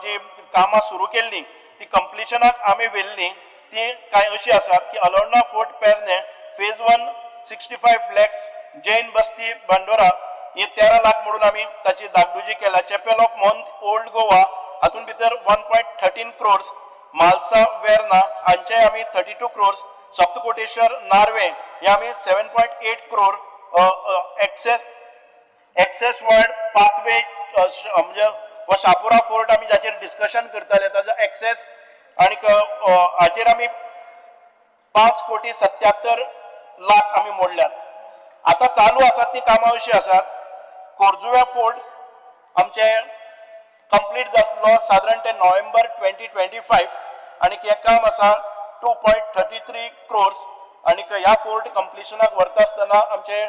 जी कामां सुरू केल्लीं ती कंप्लिशनाक आमी व्हेल्लीं ती कांय अशी आसात की अलोर्ना फोर्ट पेरने फेज 1 65 लॅक्स जैन बस्ती बांडोरा हे 13 लाख म्हणून आमी ताची दागदुजी केल्या. चॅपेल ऑफ मॉन्थ ओल्ड गोवा हातून भितर 1.13 crores मालसा वेर्ना हांचे आमी 32 crores सप्तकोटेश्वर नार्वे हे आमी 7.8 crore एक्सेस वर्ड पाथवे म्हणजे व शापुरा फोर्ट आमी जाचेर डिस्कशन करताले ताजो एक्सेस आणि हाचेर आमी 5,77,00,000 आमी मोडल्यात. आता चालू आसात ती कामां अशी आसात. कोरजुव्या फोर्ट आमचे कंप्लीट जातलो साधारण ते नोव्हेंबर 2025 आणि हे काम आसा 2.33 crores आणि ह्या फोर्ट कंप्लिशनाक व्हरता आसतना आमचे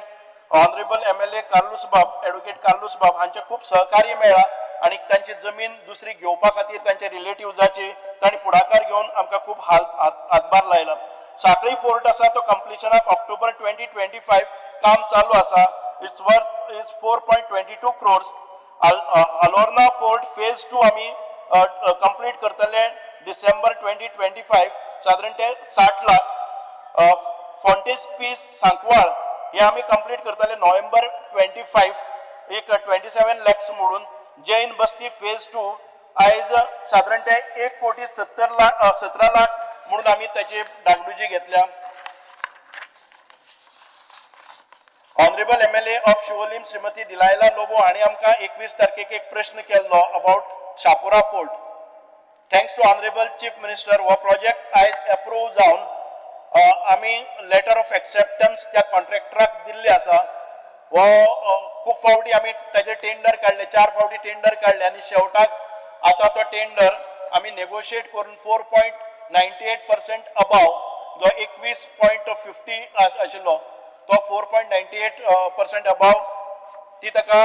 ऑनरेबल MLA कार्लूस बाब एडवोकेट कार्लूस बाब हांचे खूप सहकार्य मेळ्ळा आणि तांची जमीन दुसरी घेवपा खातीर तांचे रिलेटिव्जाची तांणी पुढाकार घेवन आमकां खूप हातभार लायला. साखळी फोर्ट आसा तो कंप्लिशनाक ऑक्टोबर 2025 काम चालू आसा. It's worth is 4.22 crores. Alorna fort phase 2 आमी कंप्लीट करतले डिसेंबर 2025 साधारण ते 60 लाख. फॉन्टेस पीस सांकवाळ हे आमी कंप्लीट करतले नोव्हेंबर 25 एक 27 lakhs म्हणून. जैन बस्ती फेज 2 आयज साधारण ते 1,17 लाख म्हणून आमी ताची डागडुजी घेतल्या. Honourable MLA of Siolim Shrimati Delilah Lobo हांणी आमकां 21 तारखेक एक प्रश्न केल्लो about Chapora fort. Thanks to honourable chief minister हो प्रोजेक्ट आयज अप्रूव जावन आमी लेटर ऑफ एक्सेप्टन्स त्या कॉन्ट्रॅक्टराक दिल्ले आसा. हो खूब फावटी आमी ताचे टेंडर काडले 4 फावटी टेंडर काडले आणि शेवटाक आता तो टेंडर आमी नेगोशिएट करून 4.98% अबाव जो 21.50 आशिल्लो तो 4.98% अबाव ती ताका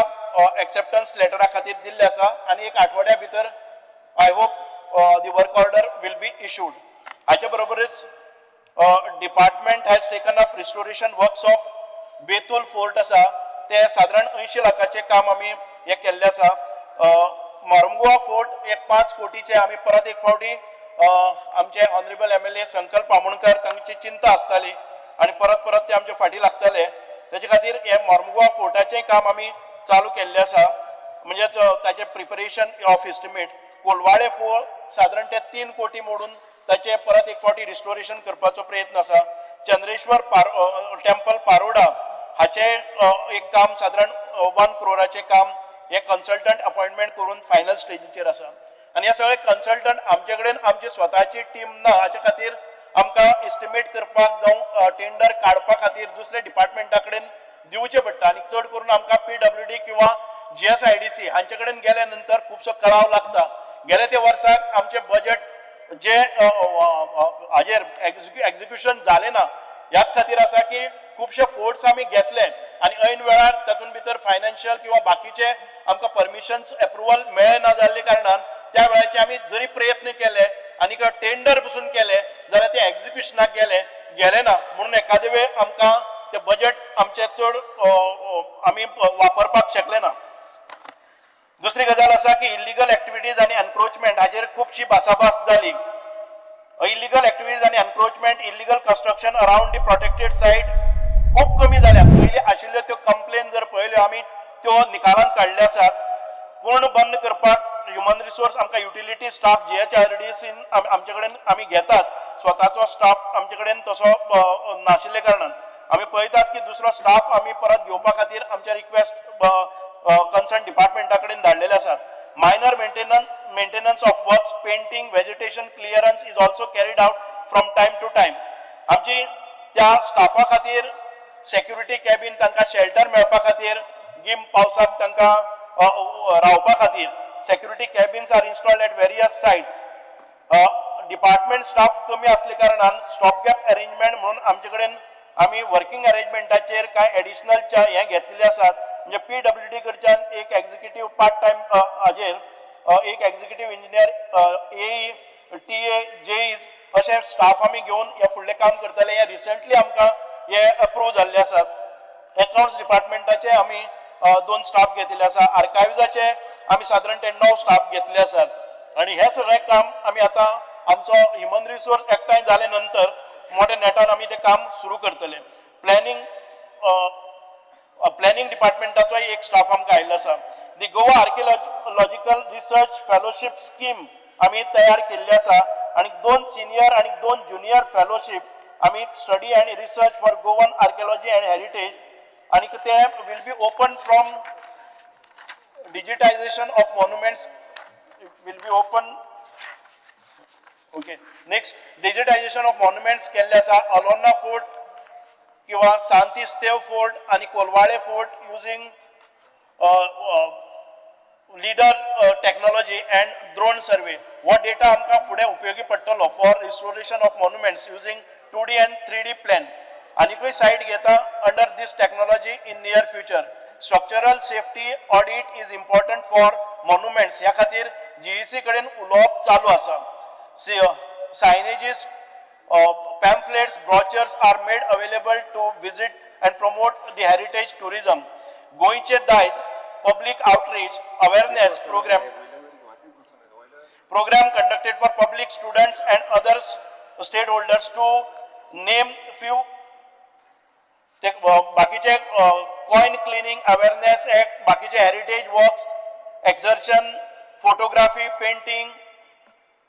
एक्सेप्टन्स लेटरा खातीर दिल्ले आसा आणि एक आठवड्या भितर I hope the work order will be issued. हाचे बरोबरच department has taken up restoration works of Betul fort आसा ते साधारण 80 लाखाचे काम आमी हे केल्ले आसा. मारुंगुआ फोर्ट एक 5 कोटीचे आमी परत एक फावटी आमचे ऑनरेबल MLA संकल्प बामणकर तांची चिंता आसताली आणि परत परत ते आमचे फाटी लागताले त्याच्या खातीर हे मोर्मुगांव फोर्टाचें काम आमी चालू केल्लें आसा म्हणजे ताचे preparation of estimate Colvale fort साधारण ते 3 कोटी मोडून ताचे परत एक फावटी रिस्टोरेशन करपाचो प्रयत्न आसा चंद्रेश्वर टेम्पल पारोडा हाचे एक काम साधारण 1 करोडाचें काम हे कन्सल्टंट अपॉइंटमेंट करून फायनल स्टेजीचेर आसा आनी हे सगळे कन्सल्टंट आमचे कडेन आमची स्वताची टीम ना हाचे खातीर आमकां एस्टिमेट करपाक जावं टेंडर काडपा खातीर दुसरे डिपार्टमेंटा कडेन दिवचे पडटा आनी चड करून आमकां PWD किंवा GSIDC हांचे कडेन गेल्या नंतर खुबसो कळाव लागता गेल्या ते वर्साक आमचे बजेट जे हाजेर एक्झिक्युशन जालें ना ह्याच खातीर आसा की खुबशे फोर्ट्स आमी घेतले आनी ऐन वेळार तातूंत भितर फायनान्शियल किंवा बाकीचे आमकां परमिशन्स एप्रुवल मेळना जाल्ले कारणान त्या वेळाचे आमी जरी प्रयत्न केले आनी टेंडर पसून केले जाल्यार ते एक्झिक्युशनाक गेले ना म्हणून एखादे वेळ आमकां ते बजेट आमचे चड आमी वापरपाक शकले ना दुसरी गजाल आसा की इल्लीगल एक्टिविटीज आनी एनक्रोचमेंट हाचेर खुबशी भासाभास जाली इल्लीगल एक्टिविटीज आनी encroachment illegal construction around the protected site खूब कमी जाल्या पयलीं आशिल्ल्यो त्यो कंप्लेन जर पळयल्यो आमी त्यो निकालान काडले आसात पूर्ण बंद करपाक ह्युमन रिसोर्स आमकां युटिलिटी स्टाफ GHRDC आमचे कडेन आमी घेतात स्वताचो स्टाफ आमचे कडेन तसो नाशिल्ले कारणान आमी पळयतात की दुसरो स्टाफ आमी परत घेवपा खातीर आमचे रिक्वेस्ट कन्सर्न डिपार्टमेंटा कडेन धाडलेले आसात minor maintenance of works painting vegetation clearance is also carried out from time to time आमची त्या स्टाफा खातीर सेक्युरिटी कॅबिन तांकां शेल्टर मेळपा खातीर गिम पावसाक तांकां रावपा खातीर security cabins are installed at various sites department staff कमी आसले कारणान स्टॉप गॅप अरेंजमेंट म्हणून आमचे कडेन आमी वर्किंग अरेंजमेंटाचेर कांय एडिशनल हे घेतलेले आसात म्हणजे PWD कडच्यान एक एक्झिक्युटीव पार्ट टायम हाजेर एक executive engineer AE TA JEs अशे स्टाफ आमी घेवन हे फुडलें काम करतले हे रिसंटली आमकां हे अप्रूव जाल्ले आसात अकाउंट्स डिपार्टमेंटाचे आमी 2 स्टाफ घेतिल्ले आसा आर्कायव्जाचे आमी साधारण 9 स्टाफ घेतले आसात आणि हे सगळें काम आमी आतां आमचो ह्युमन रिसोर्स एकठांय जाले नंतर मोठ्या नेटान आमी ते काम सुरू करतले प्लॅनिंग डिपार्टमेंटाचो एक स्टाफ आमकां आयिल्लो आसा the Goa archaeological research fellowship scheme आमी तयार केल्ली आसा आणि 2 सिनियर आणि 2 ज्युनियर फेलोशीप आमी study and research for Goan archaeology and heritage आणि ते will be open from digitisation of monuments will be open okay next digitisation of monuments केल्ले आसा अलोन्ना फोर्ट किंवा सांतिस्तेव फोर्ट आणि Colvale fort using lidar technology and drone survey हो data आमकां फुडें उपयोगी पडटलो for restoration of monuments using 2D and 3D plan आनीकूय सायट घेता under this technology in near future structural safety audit is important for monuments ह्या खातीर GEC कडेन उलोवप चालू आसा signages pamphlets brochures are made available to visit and promote the heritage tourism goiche dayज public outreach awareness program conducted for public students and other stakeholders to name few बाकीचे coin cleaning awareness act बाकीचे heritage walks exertion photography painting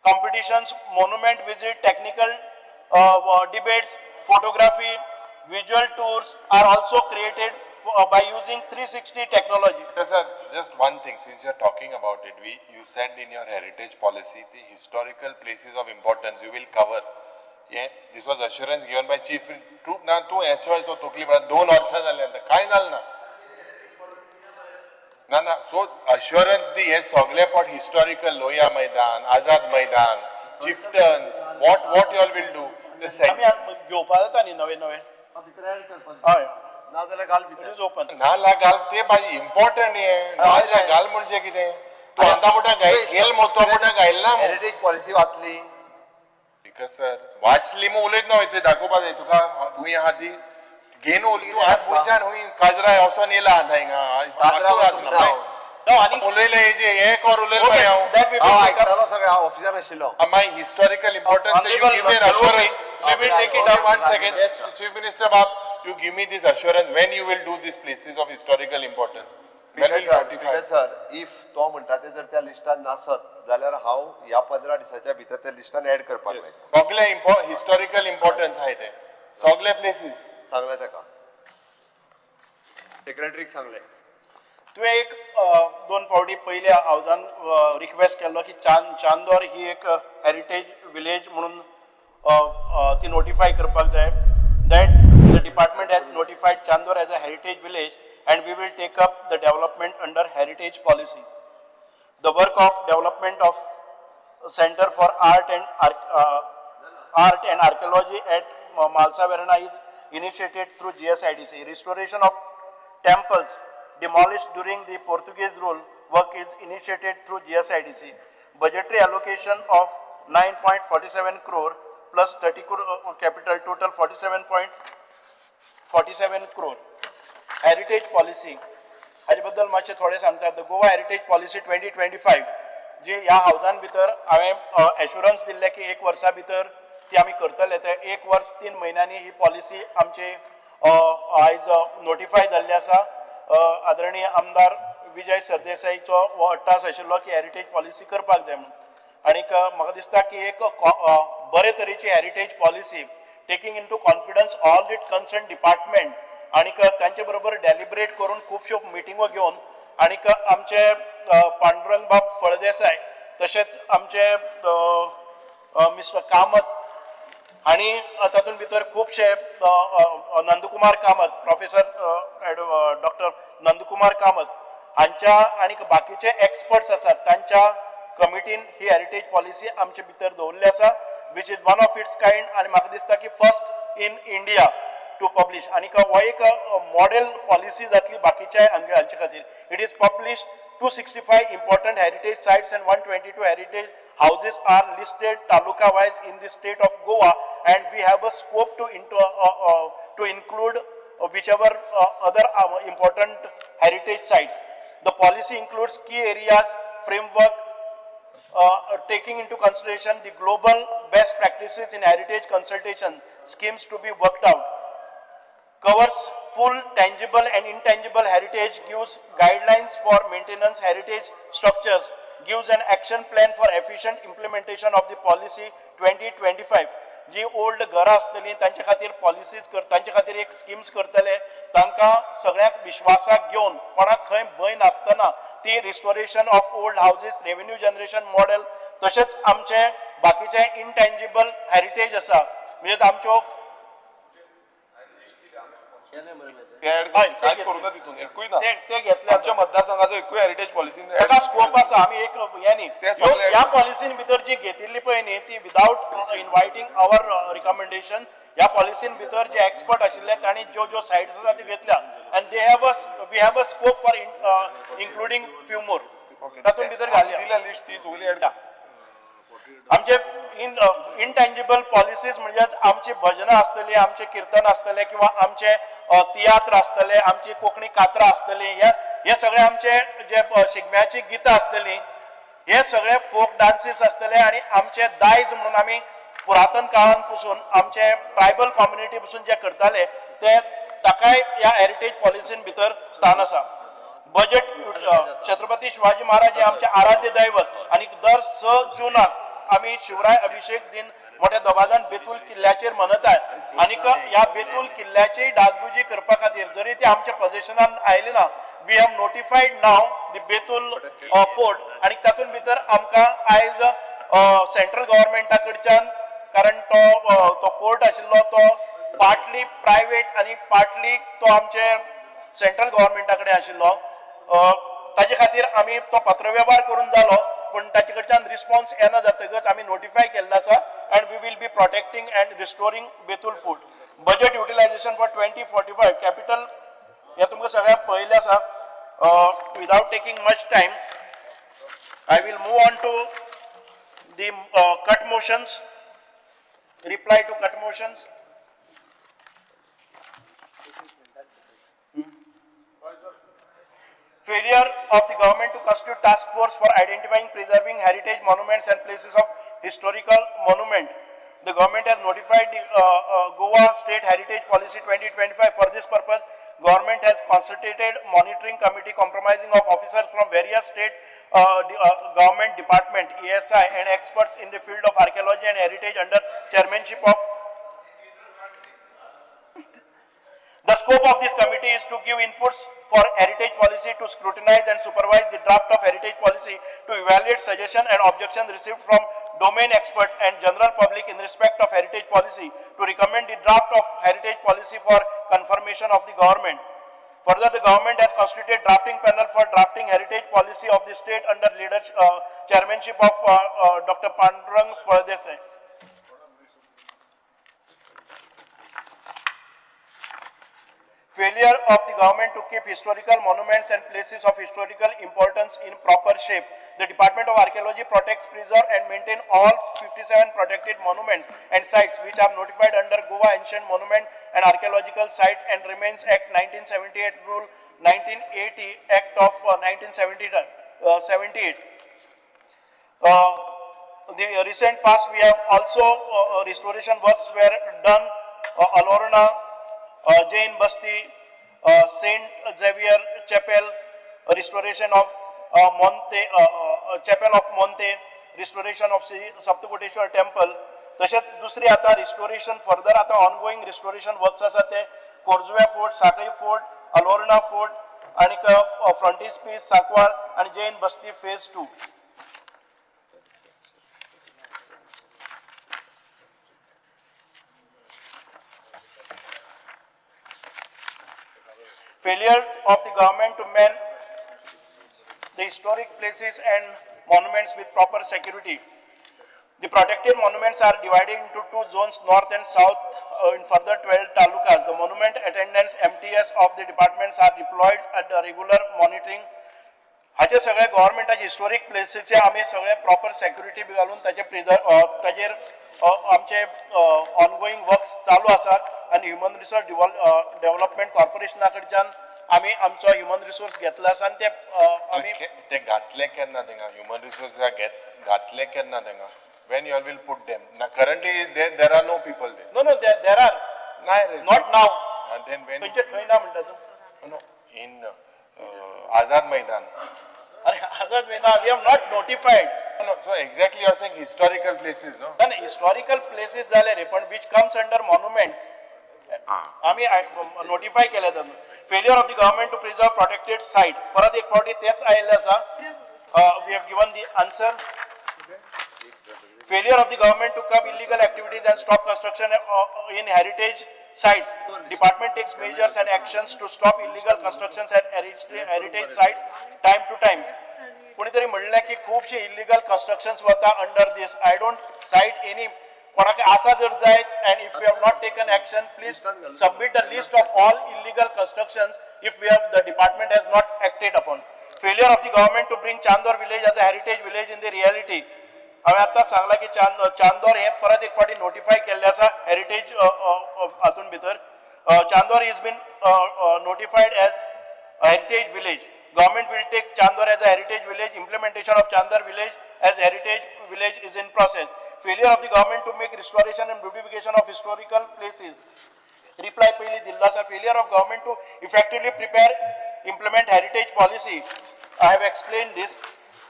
competitions, monument visit, technical debates, photography, visual tours are also created by using 360 technology. Yes, sir, just one thing, since you're talking about it, you said in your heritage policy, the historical places of importance you will cover. Yeah, this was assurance given by Chief. Now, tu SOS so tokli bada 2 वर्षा झाले आता काय झालं ना? ना so assurance दी हे सगळे पट historical Lohia मैदान Azad Maidan chieftains what you all will do आमी घेवपा जाता न्ही नवे हय ना जाल्यार घाल भितर ओपन ना घाल ते बाई इम्पॉर्टंट हे घाल म्हणजे कितें तू आता मोठा गेल मोठो मोठा गायल ना हेरिटेज पॉलिसी वाचली बिकॉज सर वाचली मग उलयत ना ते दाखोवपा जाय तुका हुंय आहा ती घेन तू आज गोंयच्यान हुंय काजरा असो नेला हांगा उलयले हेजे हे कोर उलयले मरे हांव आयकतालो सगळे हांव ऑफिसार आशिल्लो my historical importance you give me an assurance Chief will take it up. 1 second Chief Minister Bab you give me this assurance when you will do these places of historical importance when will you notify sir if तो म्हणटा ते जर त्या लिस्टान नासत जाल्यार हांव ह्या 15 दिसाच्या भितर त्या लिस्टान ऍड करपाक जाय सगळे हिस्टॉरिकल इम्पॉर्टन्स आहाय ते सगळे प्लेसीस सांगले ताका सेक्रेटरीक सांगले तुवें एक 2 फावटी पयले हांवें रिक्वेस्ट केल्लो की चांदोर ही एक हेरिटेज विलेज म्हणून ती नोटिफाय करपाक जाय that the department has नोटिफायड Chandor as a heritage village and we will take up the development under heritage policy. The work of development of Center for Art and Archaeology at Malsa Verna is initiated through GSIDC. Restoration of temples demolished during the Portuguese rule work is initiated through GSIDC. Budgetary allocation of 9.47 crore plus 30 crore capital total 47.47 crore. Heritage policy हाजे बद्दल मातशें थोडें सांगता the Goa heritage policy 2025 जी ह्या हावजान भितर हांवें assurance दिल्ले की 1 वर्सा भितर ती आमी करतले ते 1 वर्स 3 म्हयन्यांनी ही पॉलिसी आमची आयज नोटिफाय जाल्ली आसा आदरणीय आमदार विजय सरदेसाईचो हो अट्टास आशिल्लो की हेरिटेज पॉलिसी करपाक जाय म्हणून आनीक म्हाका दिसता की एक बरे तरेची heritage policy taking into confidence all the concern department आनीक तांचे बरोबर डेलिब्रेट करून खुबश्यो मिटिंगो घेवन आनीक आमचे पांडुरंग बाब फळदेसाय तशेंच आमचे मिस्टर कामत आनी तातूंत भितर खुबशे नंदकुमार कामत प्रोफेसर डॉक्टर नंदकुमार कामत हांच्या आनीक बाकीचे एक्सपर्ट्स आसात तांच्या कमिटीन ही हेरिटेज पॉलिसी आमचे भितर दवरली आसा which is one of its kind आनी म्हाका दिसता की first in India to publish आणि हो एक मॉडेल पॉलिसी जातली बाकीच्या हांचे खातीर it is published 265 important heritage sites and 122 heritage houses are listed taluka wise in the state of Goa and we have a scope to include whichever other important heritage sites. The policy includes key areas framework taking into consideration the global best practices in heritage consultation schemes to be worked out. Covers full tangible and intangible heritage, gives guidelines for maintenance heritage structures, gives an action plan for efficient implementation of the policy 2025. जी old घरां आसतलीं तांचे खातीर policies तांचे खातीर एक schemes करतले तांकां सगळ्यांक विश्वासाक घेवन कोणाक खंय भंय नासतना ती restoration of old houses revenue generation model तशेंच आमचे बाकीचे इंटेंजिबल हेरिटेज आसा म्हणजे आमच्यो काय करू ना तिथून एकूय ना ते घेतले आमच्या मतदारसंघाचो एकूय हेरिटेज पॉलिसी ताका स्कोप आसा आमी एक हे न्ही ह्या पॉलिसीन भितर जी घेतिल्ली पळय न्ही ती विदाउट इनवायटींग आवर रिकमेंडेशन ह्या पॉलिसीन भितर जे एक्सपर्ट आशिल्ले तांणी ज्यो सायट्स आसा त्यो घेतल्या आनी we have a scope for including few more तातूंत भितर घालल्या लिस्ट ती सगळी ऍड आमचे इंटेंजिबल पॉलिसीज म्हणजे आमची भजनां आसतली आमचे कीर्तन आसतले किंवा आमचे तियात्र आसतले आमची कोंकणी कातरां आसतली हे सगळे आमचे जे शिगम्याची गितां आसतली हे सगळे फोक डान्सीस आसतले आनी आमचे दायज म्हणून आमी पुरातन काळान पासून आमचे ट्रायबल कम्युनिटी पासून जे करताले ते ताकाय ह्या हेरिटेज पॉलिसीन भितर स्थान आसा बजेट छत्रपती शिवाजी महाराज हे आमचे आराध्य दैवत आणि दर 6 जूनाक आम्ही शिवराय अभिषेक दिन मोठ्या दबाजान बेतूल किल्ल्याचेर मनयतात आणि ह्या बेतूल किल्ल्याची डागडुजी करपा खातीर जरी ते आमच्या पोझिशनान आयले ना we have notified now the Betul fort आणि तातूंत भितर आमकां आयज सेंट्रल गव्हर्मेंटा कडच्यान कारण तो फोर्ट आशिल्लो तो पार्टली प्रायवेट आणि पार्टली तो आमचे सेंट्रल गव्हर्मेंटा कडेन आशिल्लो ताजे खातीर आमी तो पत्रव्यवहार करून जालो पण ताचे कडच्यान रिस्पॉन्स येना जातकच आमी नोटिफाय केल्लो आसा and we will be protecting and restoring Betul fort budget utilisation for 2045 capital हे तुमकां सगळ्यांक पळयल्लें आसा without taking much time I will move on to the cut motions reply to cut motions Failure of the government to constitute task force for identifying, preserving heritage monuments and places of historical monument. The government has notified the Goa State Heritage Policy 2025. For this purpose, government has constituted monitoring committee comprising of officers from various state government department, ESI, and experts in the field of archaeology and heritage under chairmanship of. The scope of this committee is to give inputs for heritage policy, to scrutinize and supervise the draft of heritage policy, to evaluate suggestions and objections received from domain expert and general public in respect of heritage policy, to recommend the draft of heritage policy for confirmation of the government. Further, the government has constituted drafting panel for drafting heritage policy of the state under leadership, chairmanship of Dr. Pandurang Fardesai. Failure of the government to keep historical monuments and places of historical importance in proper shape. The Department of Archaeology protects, preserve and maintain all 57 protected monuments and sites which are notified under Goa Ancient Monument and Archaeological Site and Remains Act 1978, Rule 1980, Act of 1978. The recent past we have also restoration works were done Alorna, Jain Basti, Saint Xavier Chapel, restoration of Monte, Chapel of Monte, restoration of Saptakoteshwar Temple. तसेच दुसरी आता restoration further आता ongoing restoration works आसा ते Corjuem fort, साखळी fort, अलोर्ना fort आणि फ्रंटिस piece साकवार आणि जैन बस्ती phase 2. Failure of the government to man the historic places and monuments with proper security. The protected monuments are divided into two zones, north and south, in further 12 talukas. The monument attendants, MTS of the departments are deployed at the regular monitoring. हाचे सगळे गव्हर्नमेंटाचे historic प्लेसीचे आम्ही सगळे proper security बी घालून ताजेर आमचे ongoing works चालू आसात आणि ह्युमन रिसोर्स डेव्हलपमेंट कॉर्पोरेशना कडच्यान आम्ही आमचो ह्युमन रिसोर्स घेतला आसा आणि ते आम्ही ते घातले केन्ना थिंगा ह्युमन रिसोर्स घातले केन्ना थिंगा when you all will put them now currently there are no people there no there are not now and then when तुमचे खंय ना म्हणटा तू no in Azad Maidan अरे Azad Maidan we have not notified no so exactly you are saying historical places no no historical places झाले रे पण which comes under monuments आम्ही notify केले त्यांना failure of the government to preserve protected site परत एक फावटी तेच आयले आसा we have given the answer. Failure of the government to curb illegal activities and stop construction in heritage sites. Department takes measures and actions to stop illegal constructions at heritage sites time to time. कोणीतरी म्हणले की खूपशे illegal constructions वता under this. I don't cite any. कोणाक आसा जर जाय and if we have not taken action, please submit a list of all illegal constructions if we have the department has not acted upon. Failure of the government to bring Chandor village as a heritage village in the reality. हांवें आतां सांगला की चांदोर हे परत एक फावटी notify केल्ले आसा हेरिटेज हातून भितर Chandor is been notified as heritage village. Government will take Chandor as a heritage village. Implementation of Chandor village as heritage village is in process. Failure of the government to make restoration and beautification of historical places. Reply पहिली दिल्ला सा failure of government to effectively prepare, implement heritage policy. I have explained this.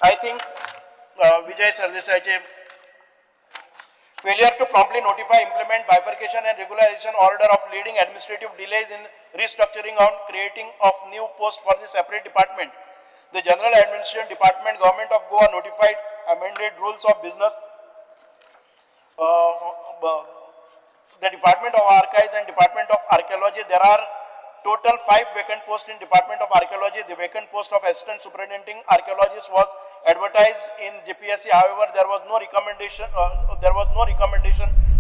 I think Vijay Sardesaiche failure to promptly notify, implement bifurcation and regularization order of leading administrative delays in restructuring and creating of new posts for the separate department. The General Administration Department, Government of Goa notified amended rules of business. The Department of Archives and Department of Archaeology, there are total 5 vacant posts in Department of Archaeology. The vacant post of Assistant Superintending Archaeologist was advertised in JPSC. However, there was no recommendation.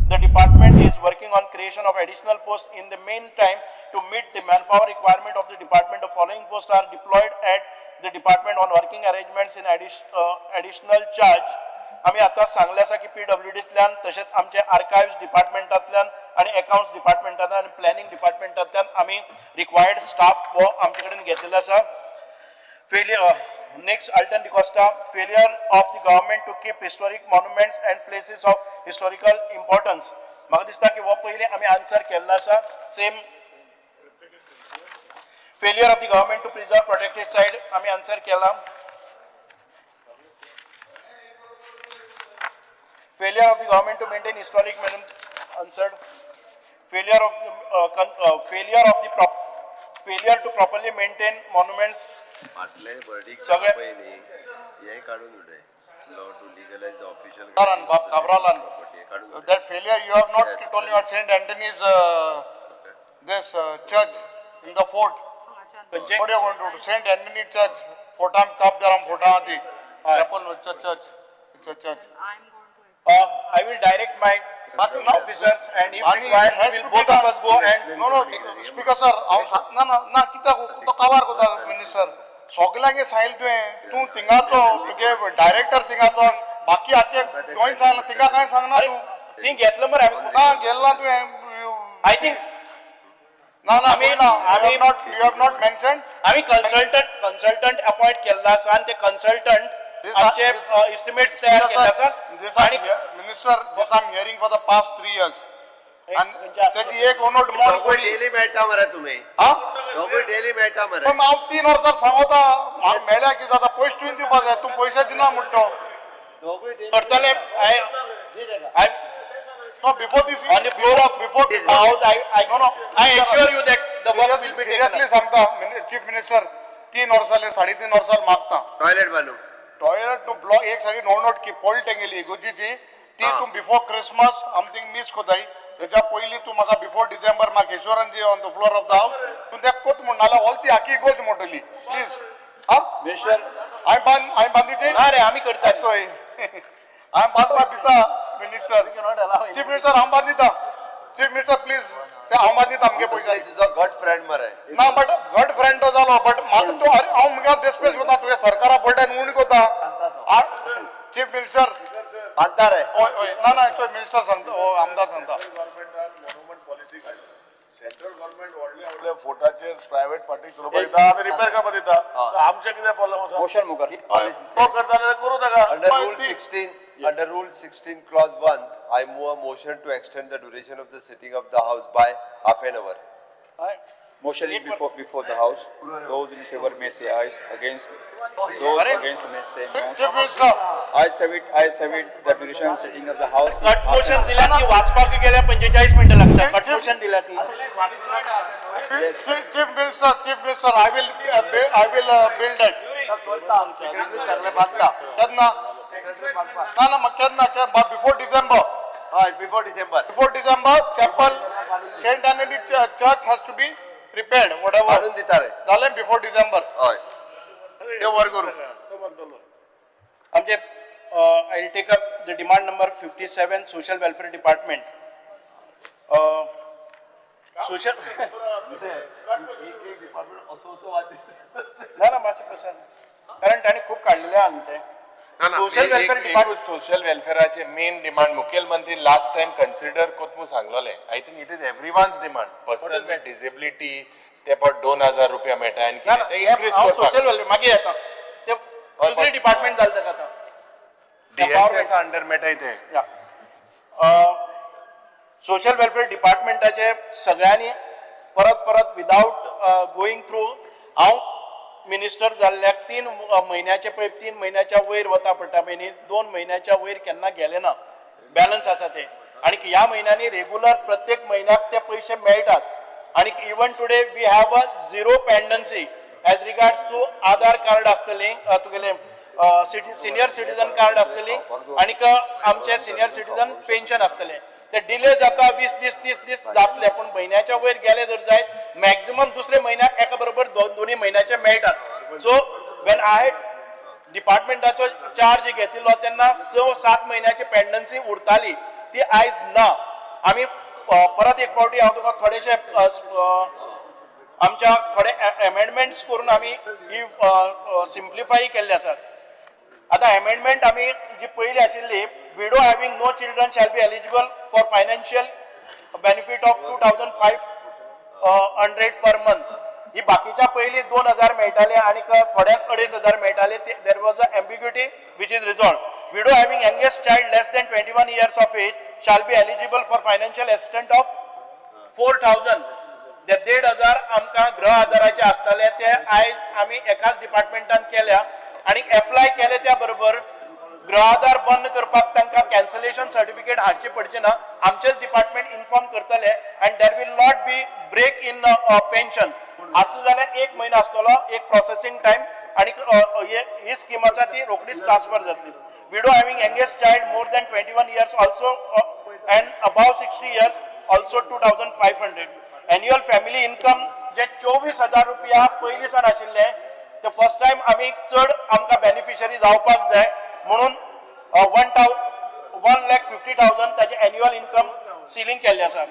The department is working on creation of additional posts. In the meantime, to meet the manpower requirement of the department, the following posts are deployed at the department on working arrangements in additional charge. आम्ही आता सांगले आसा की PWDंतल्यान तशेंच आमचे archives डिपार्टमेंटांतल्यान आणि accounts डिपार्टमेंटांतल्यान आणि planning डिपार्टमेंटांतल्यान आम्ही रिक्वायर्ड स्टाफ वो आमचे कडेन घेतलेलो आसा. Failure. Next, Alton de Costa, failure of the government to keep historic monuments and places of historical importance. म्हाका दिसता की हो पयलीं आमी आन्सर केल्लो आसा. Same. Failure of the government to preserve protected site आमी आन्सर केला. Failure of the government to maintain historic monuments answered. Failure to properly maintain monuments. That failure you have not told me at St. Anthony's this church in the fort. What are you going to do? St. Anthony Church, Fortam Kapdaram Fortamati, chapel, it's a church. It's a church. I will direct my officers and if required, will both of us go and... No, Speaker sir, na kita to cover kota minister. Soglange sahil tu tingacho, tuge director tingacho, baki ake join sahil tinga kai sangna tu. Think getla mar gelna tu. I think. You have not mentioned. आम्ही consultant appoint केला आसा आणि ते consultant आमचे estimates तयार केला आसा. Minister, this I'm hearing for the past 3 years. And त्याची एक ओनोट मोड पडली. डेली मेळटा मरे तुम्ही. दोघी डेली मेळटा मरे. पण हांव 3 वर्सां सांगता म्हाका मेळ्ळ्या की जाता पयस तुवें दिवपाक जाय तूं पयशे दिना म्हणटो. करतले No, before this, on the floor of the house, I assure you that the work will be taken. Seriously सांगता Chief Minister 3 वर्साले 3.5 वर्साल मागता. टॉयलेट बांदू. टॉयलेट टू ब्लॉक एक साइड नोट की पोल टेंगेली गुजीची ती तू बिफोर क्रिसमस समथिंग मिस कोताय त्याच्या पयली तू म्हाका बिफोर डिसेंबर म्हाका ईश्वरांची on the floor of the house तू ते कोत म्हण नाल्या ऑल ती आखी गोच मोटली प्लीज. हा मिनिस्टर हांवें बांदीची ना रे आमी करता चोय हांवें बांदपा दिता मिनिस्टर चीफ मिनिस्टर हांव बांदिता. चीफ मिनिस्टर प्लीज ते हांव बांदिता आमगे पयशे. तुजो गट फ्रेंड मरे. ना बट गट फ्रेंड तो जालो बट म्हाका तू हांव मुगे देस्पेस कोता तुवें सरकारा पडल्यान उणी कोता. चीफ मिनिस्टर बांदता रे. ना मिनिस्टर सांगता आमदार सांगता. सेंट्रल गव्हर्नमेंट व्हडले फोटाचे प्रायव्हेट पार्टी चलोवपाक दिता आमी रिपेर करपाक दिता. आमचे कितें प्रॉब्लेम आसा? मोशन मुखार. तो करता जाल्यार करूं ताका. Under Rule 16 Clause 1, I move a motion to extend the duration of the sitting of the House by half an hour. Motion is before the House. Those in favor may say ayes. Against those against may say no. Chief Minister, I submit the duration of sitting of the House. Cut motion दिला की वाचपाक गेल्या 45 मिनिटं लागतात. Cut motion दिला ती. Chief Minister, I will build it. केन्ना? ना म्हाका केन्ना? Before December. Before December, chapel, St. Anthony Church has to be repaired. Whatever. बांदून दिता रे. जालें before December. हय. ते वर करू. आमचे I will take up the demand number 57, Social Welfare Department. Social. ना मातशें प्रश्न. कारण ताणें खूप काडलेले आहा ते. सोशल वेलफेअर डिपार्टमेंट सोशल वेलफेअराचे मेन डिमांड मुखेलमंत्री लास्ट टाइम कन्सिडर कोत सांगलोले. I think it is everyone's demand. Person with disability ते पण 2000 रुपया मेळटा आनी कितें ते इन्क्रीज करपाक. सोशल वेलफेअर मागीर येता ते दुसरे डिपार्टमेंट जालें ताका आतां. डीएसएस अंडर मेळटाय ते. सोशल वेलफेअर डिपार्टमेंटाचे सगळ्यांनी परत विदाउट गोईंग थ्रू हांव मिनिस्टर जाल्ल्याक 3 महिन्याचे पळय 3 महिन्याच्या वयर वता पडटा. 2 महिन्याच्या वयर केन्ना गेले ना. बॅलन्स आसा ते आणि ह्या महिन्यांनी रेग्युलर प्रत्येक महिन्याक ते पयशे मेळटात. आणि even today we have a 0 pendency as regards to Aadhaar card आसतली तुगेले सिनियर सिटीजन कार्ड आसतली आणि आमचे सिनियर सिटीजन पेन्शन आसतले. ते डिले जाता 20 दीस 30 दीस जातले पण महिन्याच्या वयर गेले जर जाय मॅक्झिमम दुसरे महिन्याक एका बरोबर दोन्ही महिन्याचे मेळटात. सो वेन आय डिपार्टमेंटाचो चार्ज घेतिल्लो तेन्ना 6-7 महिन्याची पेंडन्सी उरताली ती आयज ना. आमी परत एक फावटी हांव तुका थोडेशे आमच्या थोडे अमेंडमेंट्स करून आमी ही सिम्प्लिफाय केल्ले आसात. आता अमेंडमेंट आमी जी पयली आशिल्ली widow having no children shall be eligible for financial benefit of 2500 per month. ही बाकीच्या पयलीं 2000 मेळटाले आणि थोड्यांक 2500 मेळटाले. There was a ambiguity which is resolve. Widow having youngest child less than 21 years of age shall be eligible for financial assistance of 4000. ते 1500 आमकां गृह आधाराचे आसताले ते आयज आमी एकाच डिपार्टमेंटान केल्या आणि एप्लाय केले त्या बरोबर गृह आधार बंद करपाक तांकां कॅन्सलेशन सर्टिफिकेट हाडची पडचे ना. आमचेच डिपार्टमेंट इन्फॉर्म करतले and there will not be break in pension. असलो जाल्यार 1 म्हयनो आसतलो एक प्रोसेसिंग टायम आणि ही स्कीम आसा ती रोखडीच ट्रान्सफर जातली. Widow having youngest child more than 21 years also and above 60 years also 2500. Annual family income जे 24,000 रुपया पयलींसान आशिल्ले ते फर्स्ट टायम आमी चड आमकां बेनिफिशरी जावपाक जाय म्हणून 1,50,000 ताजे एन्युअल इन्कम सिलिंग केल्ले आसा.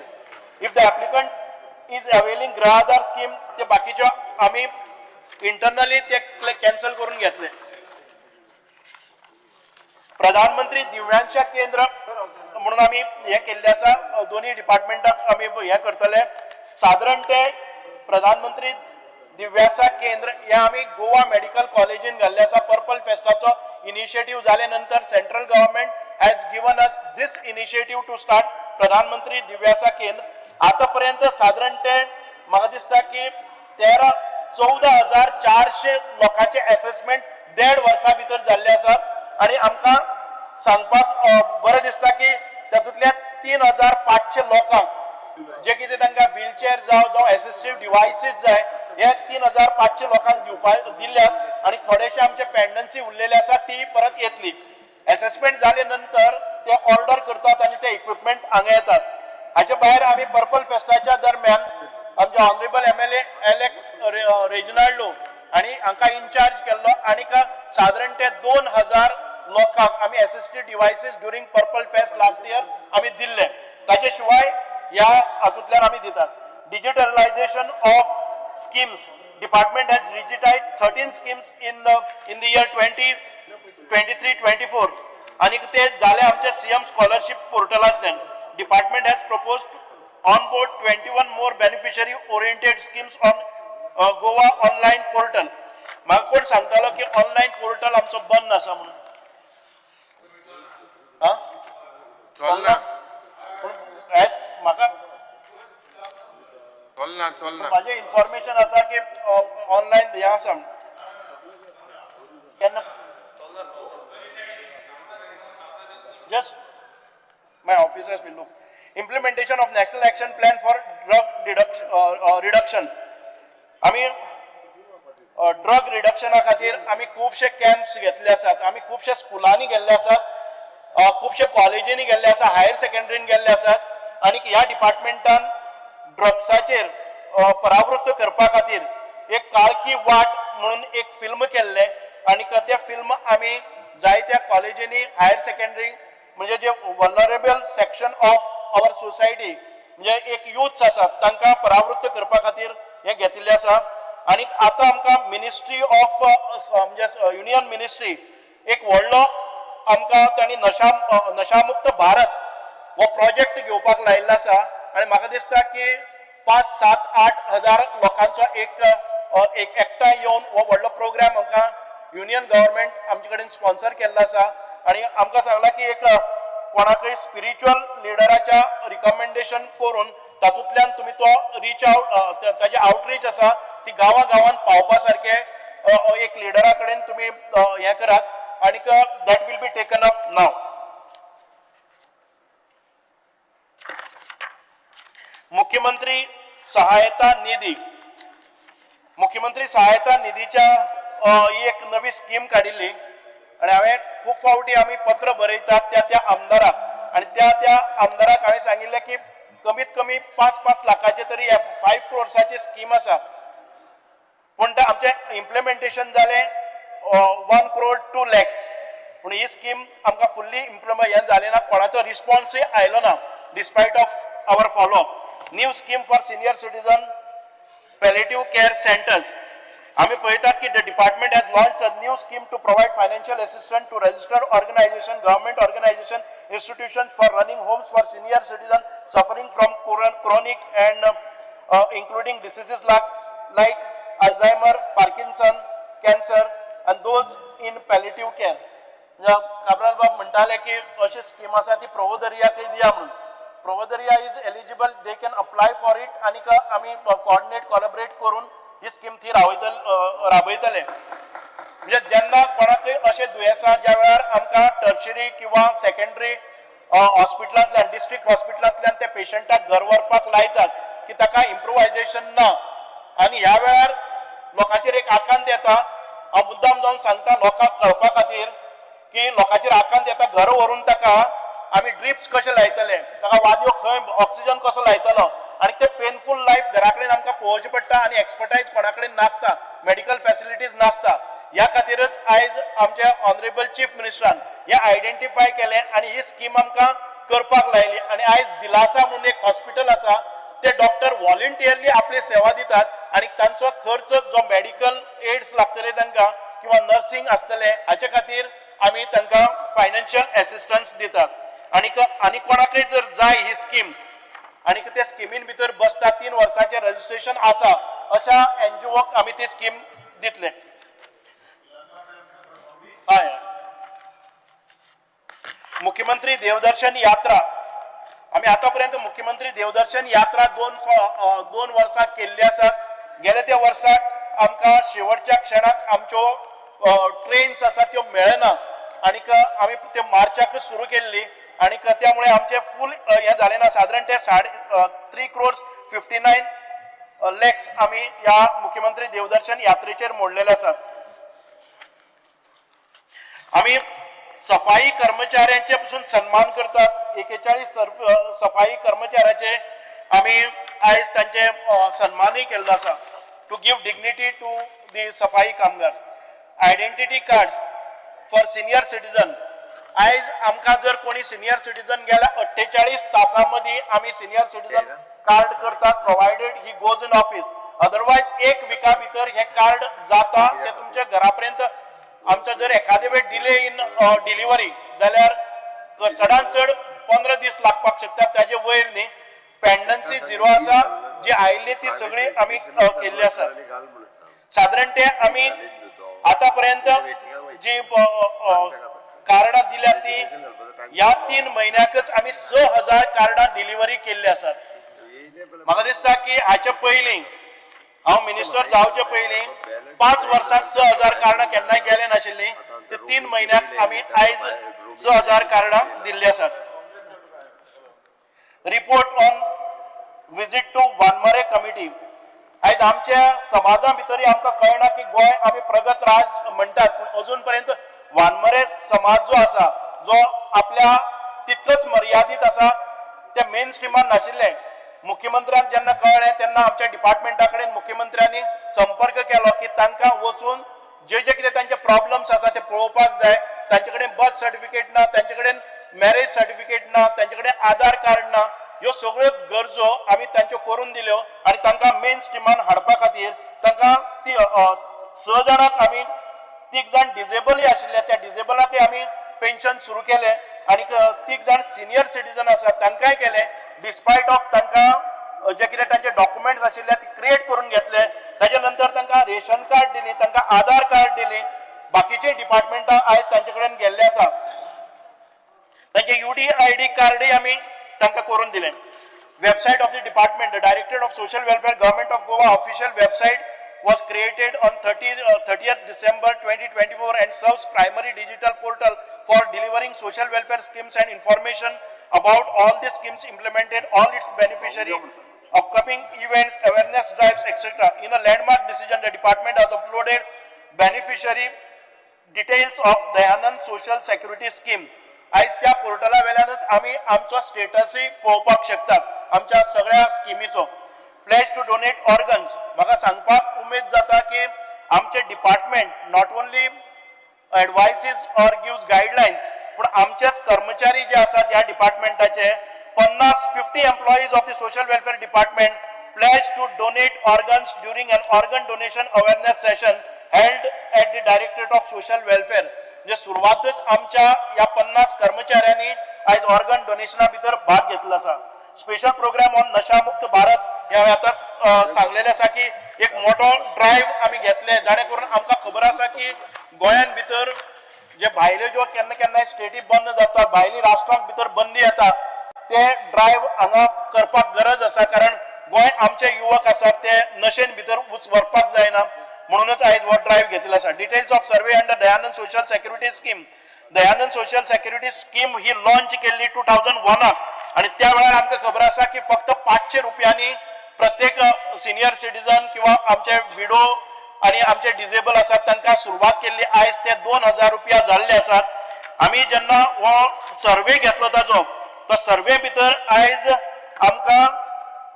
If the applicant is availing गृह आधार स्कीम ते बाकीच्यो आमी इंटरनली ते कॅन्सल करून घेतले. प्रधानमंत्री दिव्यांग केंद्र म्हणून आमी हे केल्ले आसा. दोन्ही डिपार्टमेंटाक आमी हे करतले. साधारण ते प्रधानमंत्री दिव्यांग केंद्र हे आमी गोवा मेडिकल कॉलेजीन घाल्ले आसा. पर्पल फेस्टाचो इनिशिएटिव्ह जाले नंतर central government has given us this initiative to start Pradhanmantri Divyang केंद्र. आतापर्यंत साधारण ते म्हाका दिसता की 14,400 लोकांचे असेसमेंट 1.5 वर्सां भितर जाल्ले आसा आणि आमकां सांगपाक बरें दिसता की तातूंतल्या 3,500 लोकांक जे कितें तांकां व्हीलचेअर जावं एसिस्टिव्ह डिवायसीस जाय हे 3,500 लोकांक दिल्यात आणि थोडेशे आमचे पेंडन्सी उरलेले आसा ती परत येतली. असेसमेंट जाले नंतर ते ऑर्डर करतात आणि ते इक्विपमेंट हांगा येतात. हाचे भायर आमी पर्पल फेस्टाच्या दरम्यान आमचे ऑनरेबल MLA एलेक्स रेजिनाल्डो आणि हांकां इन्चार्ज केल्लो आणि साधारण ते 2,000 लोकांक आमी assistive devices during purple fest last year आमी दिल्ले. ताचे शिवाय ह्या हातूंतल्यान आमी दितात. Digitalisation of schemes. Department has digitized 13 schemes in the year 2023-24 आणि ते झाले आमच्या CM स्कॉलरशिप पोर्टलांतल्यान. Department has proposed to onboard 21 more beneficiary oriented schemes on Goa online portal. म्हाका कोण सांगतालो की ऑनलायन पोर्टल आमचो बंद आसा म्हणून. म्हाका माझे इन्फॉर्मेशन आसा की ऑनलाइन हे आसा केन्ना just my officers will look. Implementation of national action plan for drug reduction. आमी ड्रग रिडक्शना खातीर आमी खूबशे कॅम्प्स घेतले आसात. आमी खूबशे स्कुलांनी गेल्ले आसात, खूबशे कॉलेजींनी गेल्ले आसा, हायर सेकंडरीन गेल्ले आसात आणि ह्या डिपार्टमेंटान ड्रग्साचेर परावृत्त करपा खातीर एक काळकी वाट म्हणून एक फिल्म केल्ले आणि ते फिल्म आमी जायत्या कॉलेजींनी हायर सेकंडरी म्हणजे जे vulnerable section of our society म्हणजे एक युथ्स आसात तांकां परावृत्त करपा खातीर हे घेतिल्ले आसा. आणि आता आमकां मिनिस्ट्री ऑफ म्हणजे युनियन मिनिस्ट्री एक व्हडलो आमकां तांणी नशामुक्त भारत हो प्रोजेक्ट घेवपाक लायिल्लो आसा आणि म्हाका दिसता की 5-7-8 हजार लोकांचो एक एकठांय येवन हो व्हडलो प्रोग्राम आमकां युनियन गव्हर्नमेंट आमचे कडेन स्पॉन्सर केल्लो आसा आणि आमकां सांगला की एक कोणाकय स्पिरिच्युअल लिडराच्या रिकमेंडेशन करून तातूंतल्यान तुमी तो रीच आउट ताजे आउटरीच आसा ती गांवांत पावपा सारखे एक लिडरा कडेन तुमी हें करात आणि that will be taken up now. मुख्यमंत्री सहायता निधी. मुख्यमंत्री सहायता निधीच्या ही एक नवी स्कीम काडिल्ली आणि हांवें खूब फावटी आमी पत्र बरयतात त्या आमदाराक आणि त्या आमदाराक हांवें सांगिल्लें की कमीत कमी 5-5 लाखाचे तरी 5 crores स्कीम आसा पूण ते आमचें इम्प्लिमेंटेशन जालें 1 crore 2 lakhs पूण ही स्कीम आमकां फुल्ली इम्प्लिमेंट हें जालें ना. कोणाचो रिस्पॉन्सूय आयलो ना despite of our follow up. New scheme for senior citizen palliative care centers. आम्ही पळयतात की the department has launched a new scheme to provide financial assistance to registered organization, government organization, institutions for running homes for senior citizens suffering from chronic and including diseases like Alzheimer, Parkinson, cancer, and those in palliative care. Cabral बाब म्हणटाले की अशी scheme आसा ती प्रोवोदरियाकय दिया म्हणून. Provedoria is eligible, they can apply for it आणि आमी कोऑर्डिनेट करून ही स्कीम थी राबयतले. म्हणजे जेन्ना कोणाकय अशें दुयेंसां ज्या वेळार आमकां टर्शरी किंवा सेकंडरी हॉस्पिटलांतल्यान डिस्ट्रिक्ट हॉस्पिटलांतल्यान त्या पेशंटाक घर व्हरपाक लायतात की ताका इम्प्रोवायझेशन ना आणि ह्या वेळार लोकांचेर एक आकांत येता. हांव मुद्दाम जावन सांगता लोकांक कळपा खातीर की लोकांचेर आकांत येता घर व्हरून ताका आमी ड्रिप्स कशे लायतले, ताका वाद्यो खंय ऑक्सिजन कसो लायतलो आणि ते पेनफूल लायफ घरा कडेन आमकां पळोवचें पडटा आणि एक्सपर्टायज कोणा कडेन नासता, मेडिकल फॅसिलिटीज नासता. ह्या खातीरच आयज आमच्या ऑनरेबल चीफ मिनिस्टरान हे आयडेंटिफाय केले आणि ही स्कीम आमकां करपाक लायली. आणि आयज दिलासा म्हणून एक हॉस्पिटल आसा, ते डॉक्टर व्हॉलंटियरली आपली सेवा दितात आणि तांचो खर्च जो मेडिकल एड्स लागतले तांकां किंवा नर्सिंग आसतले हाचे खातीर आमी तांकां फायनान्शियल असिस्टन्स दितात. आणि कोणाकय जर जाय ही स्कीम आणि त्या स्किमीन भितर बसता 3 वर्सांचे रजिस्ट्रेशन आसा अशा एनजीओक आमी ती स्कीम दितले. हय, मुख्यमंत्री देवदर्शन यात्रा आमी आतापर्यंत मुख्यमंत्री देवदर्शन यात्रा दोन वर्सां केल्ली आसात. गेल्या त्या वर्साक आमकां शेवटच्या क्षणाक आमच्यो ट्रेन्स आसात त्यो मेळना आणि आमी त्यो मार्चाक सुरू केल्ली आणि त्यामुळे आमचे फूल हे झाले ना. साधारण ते 3 crores 59 lakhs आमी या मुख्यमंत्री देवदर्शन यात्रेचेर मोडलेले आसात. आमी सफाई कर्मचाऱ्यांचे पासून सन्मान करतात. 41 सफाई कर्मचाऱ्याचे आमी आयज तांचे सन्मानय केल्लो आसा to give dignity to the safai kamgar. Identity cards for senior citizen. आयज आमकां जर कोणी सिनियर सिटीजन गेल्या 48 तासांमध्ये आमी सिनियर सिटीजन कार्ड करतात, provided he goes in office. Otherwise 1 विका भितर हे कार्ड जाता ते तुमच्या घरापर्यंत. आमचा जर एखादे वेळ डिले इन डिलिव्हरी जाल्यार चडांत चड 15 दीस लागपाक शकतात, ताजे वयर न्ही. पेंडन्सी 0 आसा, जी आयिल्ली ती सगळी आमी केल्ली आसा. साधारण ते आमी आतापर्यंत जी कार्डां दिल्यात ती ह्या 3 म्हयन्याकच आमी 6000 कार्डां डिलिव्हरी केल्ली आसात. म्हाका दिसता की हाच्या पयलीं हांव मिनिस्टर जावचे पयलीं 5 वर्सांक 6000 कार्डां केन्नाय गेले नाशिल्लीं. ते 3 म्हयन्याक आमी आयज 6000 कार्डां दिल्ली आसात. Report on visit to Wanmare committee. आयज आमच्या समाजा भितर आमकां कळना की गोंय आमी प्रगत राज म्हणटात, पूण अजून पर्यंत वानमारे समाज जो आसा जो आपल्या तितलोच मर्यादीत आसा ते मेन स्ट्रीमान नाशिल्ले. मुख्यमंत्र्यांक जेन्ना कळ्ळें तेन्ना आमच्या डिपार्टमेंटा कडेन मुख्यमंत्र्यांनी संपर्क केलो की तांकां वचून जे कितें तांचे प्रॉब्लम्स आसा ते पळोवपाक जाय. तांचे कडेन बर्थ सर्टिफिकेट ना, तांचे कडेन मॅरेज सर्टिफिकेट ना, तांचे कडेन आधार कार्ड ना. ह्यो सगळ्यो गरजो आमी तांच्यो करून दिल्यो आणि तांकां मेन स्ट्रीमान हाडपा खातीर तांकां ती 6 जाणांक आमी 3 जाण डिजेबलय आशिल्ले त्या डिजेबलाकय आमी पेन्शन सुरू केले आणि 3 जाण सिनियर सिटीजन आसात तांकांय केले. डिस्पायट ऑफ तांकां जे कितें तांचे डॉक्युमेंट्स आशिल्ले ते क्रिएट करून घेतले. ताच्या नंतर तांकां रेशन कार्ड दिली, तांकां आधार कार्ड दिली. बाकीचे डिपार्टमेंटां आयज तांचे कडेन गेल्ले आसा. तांचे UDID कार्डय आमी तांकां करून दिले. Website of the department, the directorate of social welfare government of Goa official website was created on 30th December 2024 and serves primary digital portal for delivering social welfare schemes and information about all the schemes implemented, all its beneficiaries, upcoming events, awareness drives, etc. In a landmark decision, the department has uploaded beneficiary details of Dayanand Social Security Scheme. आयज त्या पोर्टला वेल्यानच आमी आमचो स्टेटसय पळोवपाक शकतात आमच्या सगळ्या स्किमीचो. Pledge to donate organs. म्हाका सांगपाक उमेद जाता की आमचे department not only advises or gives guidelines, पूण आमचेच कर्मचारी जे आसात ह्या डिपार्टमेंटाचे 50 employees of the social welfare department pledge to donate organs during an organ donation awareness session held at the directorate of social welfare. म्हणजे सुरवातच आमच्या या 50 कर्मचाऱ्यांनी आयज ऑर्गन डोनेशना भितर भाग घेतलो आसा. स्पेशल प्रोग्राम ऑन नशामुक्त भारत हे हांवें आतांच सांगलेलें आसा की एक मोठो ड्रायव्ह आमी घेतले जाणे करून आमकां खबर आसा की गोंयान भितर जे भायल्यो ज्यो केन्ना केन्नाय स्टेटी बंद जाता भायली राष्ट्रांक भितर बंदी येता ते ड्रायव्ह हांगा करपाक गरज आसा कारण गोंय आमचे युवक आसात ते नशेन भितर व्हरपाक जायना म्हणूनच आयज हो ड्रायव्ह घेतिल्लो आसा. Details of survey under Dayanand social security scheme. Dayanand social security scheme he launch केल्ली 2001 आणि त्या वेळार आमकां खबर आसा की फक्त 500 रुपयांनी प्रत्येक सिनियर सिटीजन किंवा आमचे विडो आणि आमचे डिसेबल आसात तांकां सुरवात केल्ली. आयज ते 2000 रुपया जाल्ले आसात. आमी जेन्ना हो सर्वे घेतलो ताजो तो सर्वे भितर आयज आमकां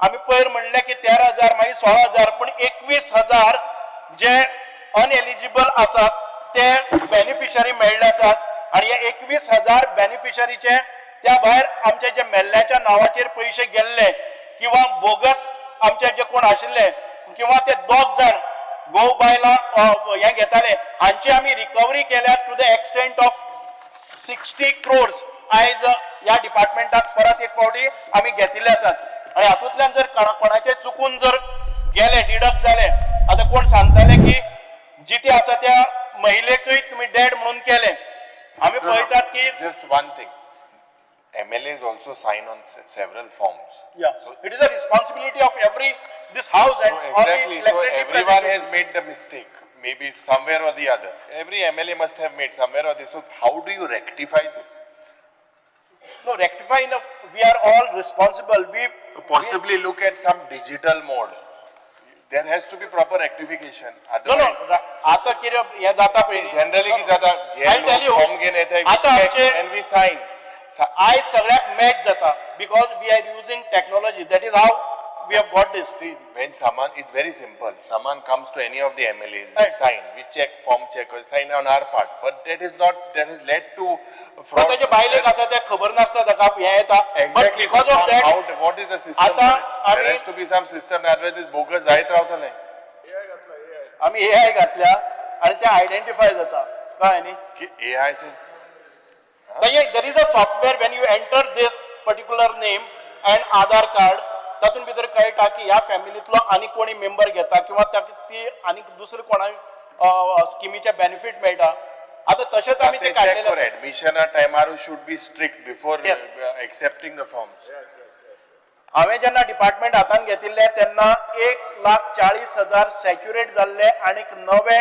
आमी पयर म्हणलें की 13,000 मागीर 16,000 पूण 21,000 जे अनएलिजिबल आसात ते बेनिफिशरी मेळ्ळे आसात आणि हे 21,000 बेनिफिशरीचे त्या भायर आमचे जे मेल्ल्याच्या नावाचेर पयशे गेल्ले किंवा बोगस आमचे जे कोण आशिल्ले किंवा ते 2 जाण गोव बायलां हे घेताले हांची आमी रिकवरी केल्या to the extent of 60 crores आयज ह्या डिपार्टमेंटाक परत एक फावटी आमी घेतिल्ले आसात आणि हातूंतल्यान जर कोणाचे चुकून जर गेले डिडक्ट जाले आता कोण सांगताले की जिते आसा त्या महिलेकय तुम्ही डेड म्हणून केले आम्ही पळयतात की just one thing, MLAs also sign on several forms. Yeah, so it is a responsibility of this house and all the Exactly, so elected everyone has representatives. made the mistake, maybe somewhere or the other. Every MLA must have made somewhere or the other. So how do you rectify this? No, rectify, we are all responsible. Possibly look at some digital mode. There has to be proper rectification. No, आता कितें हे जाता पळय Generally की जाता I'll tell you, form घेवन येता आता आमचे and we sign. आयज सगळ्याक मॅच जाता because we are using technology. That is how we have got this. See, when someone, it's very simple. Someone comes to any of the MLAs, we sign, we check, form check, we sign on our part. But that is not, that has led to fraud. ताचे बायलेक आसा ते खबर नासता ताका हे येता. But Exactly. because of that, How, what is the system? आता for it? There has to be some system. Otherwise, this bogus जायत रावतले. आम्ही AI घातल्या आणि ते आयडेंटिफाय जाता कळ्ळें न्ही की AI चे there is a software when you enter this particular name and Aadhaar card तातून भितर कळटा की ह्या फॅमिलीतलो आनी कोणी मेंबर घेता किंवा ती आनी दुसरे कोणा स्किमीचे बेनिफिट मेळटा आता तशेंच आमी ते काडलेले आसा admission टायमार should be strict before accepting the forms. हांवें जेन्ना डिपार्टमेंट हातान घेतिल्ले तेन्ना 1,40,000 सॅच्युरेट जाल्ले आनी नवे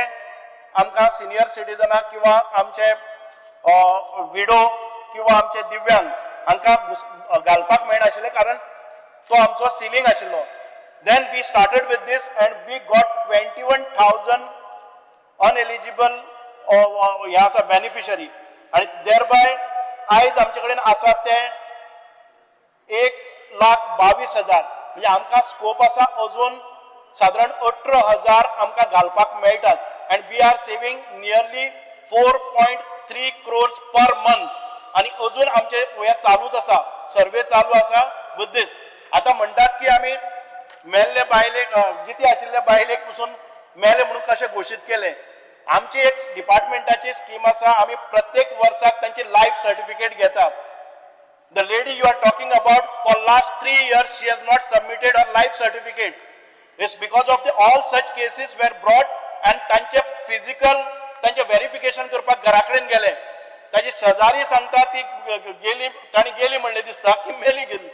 आमकां सिनियर सिटीजनाक किंवा आमचे विडो किंवा आमचे दिव्यांग हांकां घालपाक मेळनाशिल्लें कारण तो आमचो सिलींग आशिल्लो. Then we started with this and we got 21,000 ineligible हे आसा बेनिफिशरी आनी देर बाय आयज आमचे कडेन आसा ते 1,22,000 म्हणजे आमकां स्कोप आसा अजून सादारण 18,000 आमकां घालपाक मेळटात and we are saving nearly 4.3 crores per month आणि अजून आमचे हे चालूच आसा सर्वे चालू आसा विथ दीस. आता म्हणटात की आमी मेल्ले बायलेक जिते आशिल्ले बायलेक पसून मेले म्हणून कशें घोशीत केले. आमची एक डिपार्टमेंटाची स्कीम आसा आमी प्रत्येक वर्साक तांची लायफ सर्टिफिकेट घेता. The lady you are talking about for last 3 years she has not submitted her life certificate. It's because of all such cases were brought and तांचे physical तांचे व्हेरिफिकेशन करपाक घरा कडेन गेले. ताजी शेजारी सांगता ती गेली ताणी गेली म्हणले दिसता की मेली गेली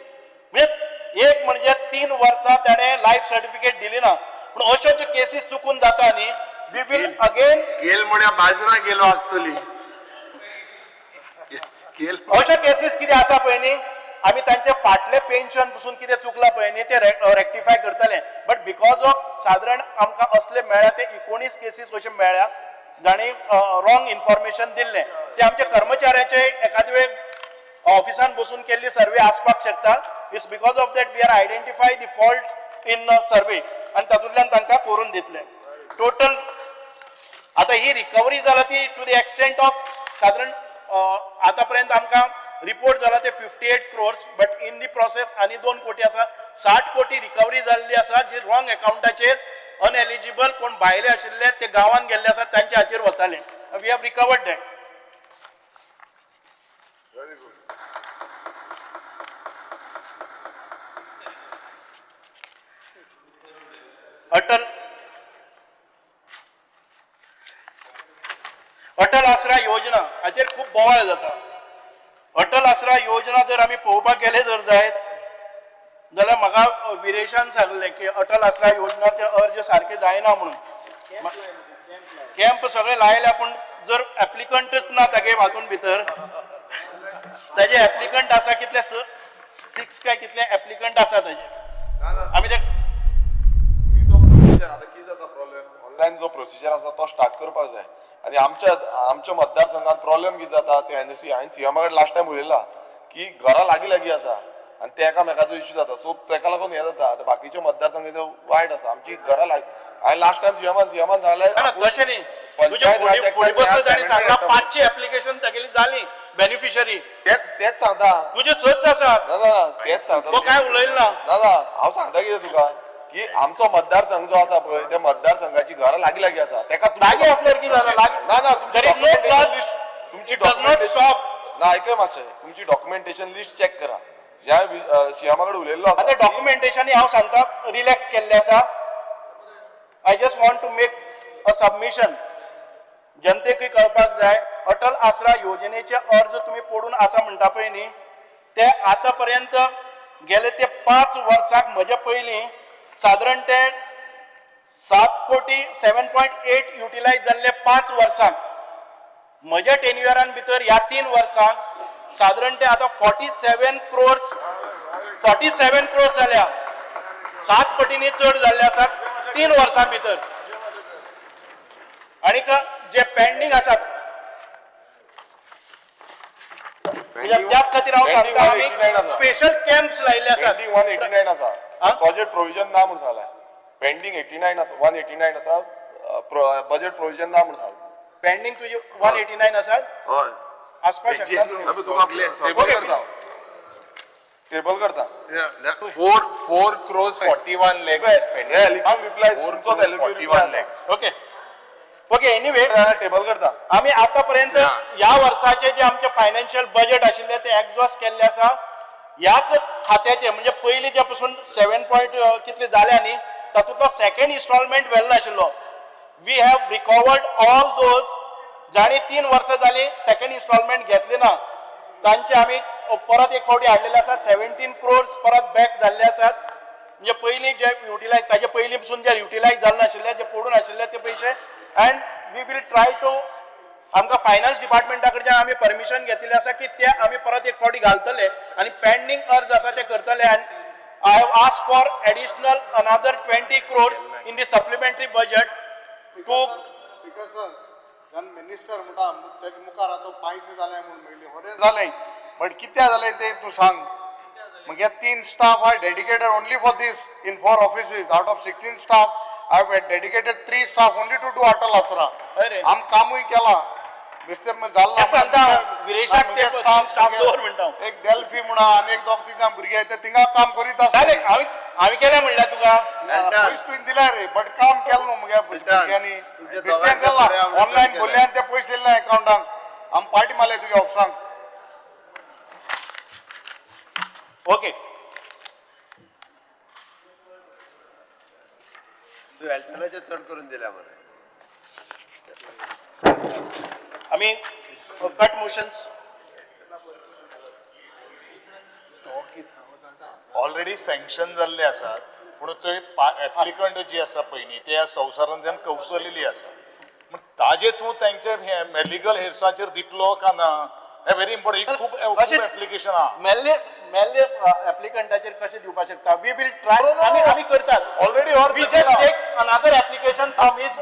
म्हणजे एक म्हणजे 3 वर्सां ताणें लायफ सर्टिफिकेट दिली ना. पूण अश्यो ज्यो केसीस चुकून जाता न्ही वी विल अगेन गेल म्हळ्यार बाजरा गेलो आसतली. अशा केसीस कितें आसा पळय न्ही आमी तांचे फाटले पेन्शन पसून कितें चुकलां पळय न्ही ते रेक्टिफाय करतले. बट बिकॉज ऑफ सादारण आमकां असले मेळ्ळ्या ते 19 केसीस कशे मेळ्ळ्या जाणी रॉंग इन्फॉर्मेशन दिल्ले ते आमच्या कर्मचाऱ्याचे एखादे वेळ ऑफिसान बसून केल्ली सर्वे आसपाक शकता. It's because of that we are identify the fault in survey आनी तातूंतल्यान तांकां करून दितले. टोटल आता ही रिकवरी जाला ती टू द एक्सटेंट ऑफ सादारण आता पर्यंत आमकां रिपोर्ट जाला ते 58 crores but in the process आनी 2 कोटी आसा 60 कोटी रिकवरी जाल्ली आसा जी रॉंग अकाउंटाचेर अनएलिजिबल कोण भायले आशिल्ले ते गांवान गेल्ले आसात तांच्या हाचेर वताले. We have recovered that. Very good. जायना हाचेर खूब बोवाळ जाता. अटल आसरा योजना जर आमी पळोवपाक गेले जर जायत जाल्यार म्हाका विरेशान सांगलें की अटल आसरा योजनाचे अर्ज सारके जायना म्हणून. कॅम्प सगळे लायल्या पूण जर एप्लिकंटच ना तागे हातून भितर ताजे एप्लिकंट आसा कितले 6 काय कितले एप्लिकंट आसा ताजे. आमी ते आता कितें जाता प्रॉब्लेम ऑनलायन जो प्रोसिजर आसा तो स्टार्ट करपाक जाय आनी आमच्या मतदारसंघात प्रॉब्लेम कितें जाता ते एनओसी हांवें सीएमा कडेन लास्ट टायम उलयला की घरां लागीं आसा आनी ते एकामेकाचो इश्यू जाता सो तेका लागून हें जाता आतां बाकीचे मतदारसंघ वायट आसा आमची घरां हांवें लास्ट टायम सीएमान सांगलें तशें न्ही फुडें बसलो ताणी सांगला 500 एप्लिकेशन तागेली जाली बेनिफिशरी तेच सांगता तुजे 6च आसात. दादा तेच सांगता तो काय उलयलो ना दादा हांव सांगता कितें तुका की आमचो मतदारसंघ जो आसा पळय त्या मतदारसंघाची घरां लागीं आसा तेका लागीं असल्यार कितें जालें ना तुमची ना आयकय मातशें तुमची डॉक्युमेंटेशन लिस्ट चॅक करा ज्या सीएमा कडेन उलयल्लो आसा आतां डॉक्युमेंटेशन हांव सांगता रिलॅक्स केल्लें आसा. I just want to make a submission. जनतेकूय कळपाक जाय अटल आसरा योजनेचे अर्ज तुम्ही पडून आसा म्हणटा पळय न्ही ते आतां पर्यंत गेले ते 5 वर्सांक म्हजे पयलीं सादारण ते 7.8 युटिलायज जाल्ले 5 वर्सांक म्हज्या टेन्युअरान भितर ह्या 3 वर्सांक सादारण ते आतां 47 crores जाल्या. 7 पटींनी चड जाल्ले आसात 3 वर्सां भितर. आनीक जे पेंडींग आसात त्याच खातीर हांव सांगता आमी स्पेशल कॅम्प्स लायिल्ले आसात. 189 आसा बजेट प्रोविजन ना म्हणून सांगला पेंडींग 89 आसा 189 आसा बजेट प्रोविजन ना म्हणून सांगला पेंडींग तुजे 189 आसात. हय आसपाक शकता टेबल करता 4 crores 41 lakhs lakhs. Okay anyway table करता आम्ही आतापर्यंत या वर्षाचे जे आमचे फायनान्शियल बजेट आशिल्ले ते एक्झॉस्ट केल्ले आसा. याच खात्याचे म्हणजे पयलीं जे पासून 7 कितले जाल्या न्ही तातूंतलो सेकंड इन्स्टॉलमेंट व्हेल्लो नाशिल्लो. We have recovered all those जाणी 3 वर्सां जाली सेकंड इन्स्टॉलमेंट घेतले ना तांचे आमी परत एक फावटी हाडलेले आसात. 17 crores परत बॅक जाल्ले आसात. म्हणजे पयलीं जे युटिलायज ताजे पयलीं पसून जे युटिलायज जाल्ले नाशिल्ले जे पडून आशिल्ले ते पयशे and we will try to आमकां फायनान्स डिपार्टमेंटा कडच्यान आमी परमिशन घेतिल्लें आसा की ते आमी परत एक फावटी घालतले आनी पेंडींग अर्ज आसा ते करतले. And I have asked for additional another 20 crores in the supplementary budget to minister म्हणटा तेजे मुखार आतां पांयशे जाले म्हणून मेळ्ळी बरें जालें बट कित्या जालें तें तूं सांग. म्हगे 3 staff are dedicated only for this in 4 offices out of 16 staff I have dedicated 3 staff only to do Atal Asra. आम कामूय केला बेश्टे जाल्ला सांगता विरेशाक ते स्टाफ दवर म्हणटा एक डेल्फी म्हणा आनी एक 2-3 भुरगे ते थिंगा काम करीत आसा. हांवें केलें म्हणल्यार तुका पयस तुवें दिला रे बट काम केलें न्हू मगे भुरग्यांनी बेश्टें केला ऑनलायन भरले आनी ते पयशे येयले अकावंटाक आमी पार्टी मारले तुगे ऑफिसांक. ओके चड करून दिल्या मरे आमी कट मोशन्स ऑलरेडी सँक्शन जाल्ले आसात पूण थंय एप्लिकंट जी आसा पळय न्ही ते संवसारांतल्यान कौशलिल्ली आसा पूण ताजे तूं तांचे लिगल हेर्साचेर दितलो का ना हे व्हेरी इम्पॉर्टंट. खूब एप्लिकेशन आहा मेल्ले एप्लिकंटाचेर कशें दिवपाक शकता. वी विल ट्राय आमी करतात already we just take another application from his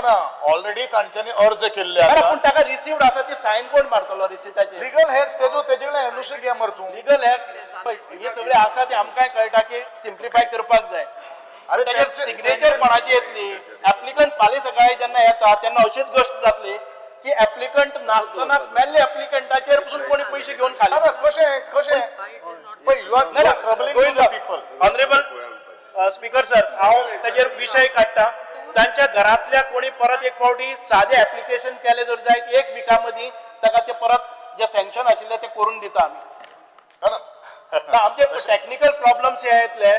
ना ऑलरेडी तांच्यांनी अर्ज केल्ले आसा पूण ताका रिसिव्ड आसा ती सायन कोण मारतलो रिसिटाचेर. लिगल हेर्स तेजे कडेन एनओसी घे मर तूं. लिगल हे सगळे आसा ते आमकांय कळटा की सिम्प्लिफाय करपाक जाय. अरे त्याच्यात सिग्नेचर कोणाची येतली एप्लिकंट फाल्यां सकाळी जेन्ना येता तेन्ना अशीच गोष्ट जातली की एप्लिकंट नासतना मेल्ले एप्लिकंटाचेर पसून कोणी पयशे घेवन खाले. कशें ऑनरेबल स्पीकर सर हांव ताचेर विशय काडटा. तांच्या घरांतल्या कोणी परत एक फावटी सादे एप्लिकेशन केले जर जायत 1 विका मदीं ताका ते परत जे सँक्शन आशिल्ले ते करून दिता आमी. आमचे टेक्निकल प्रॉब्लेम्स हे येतले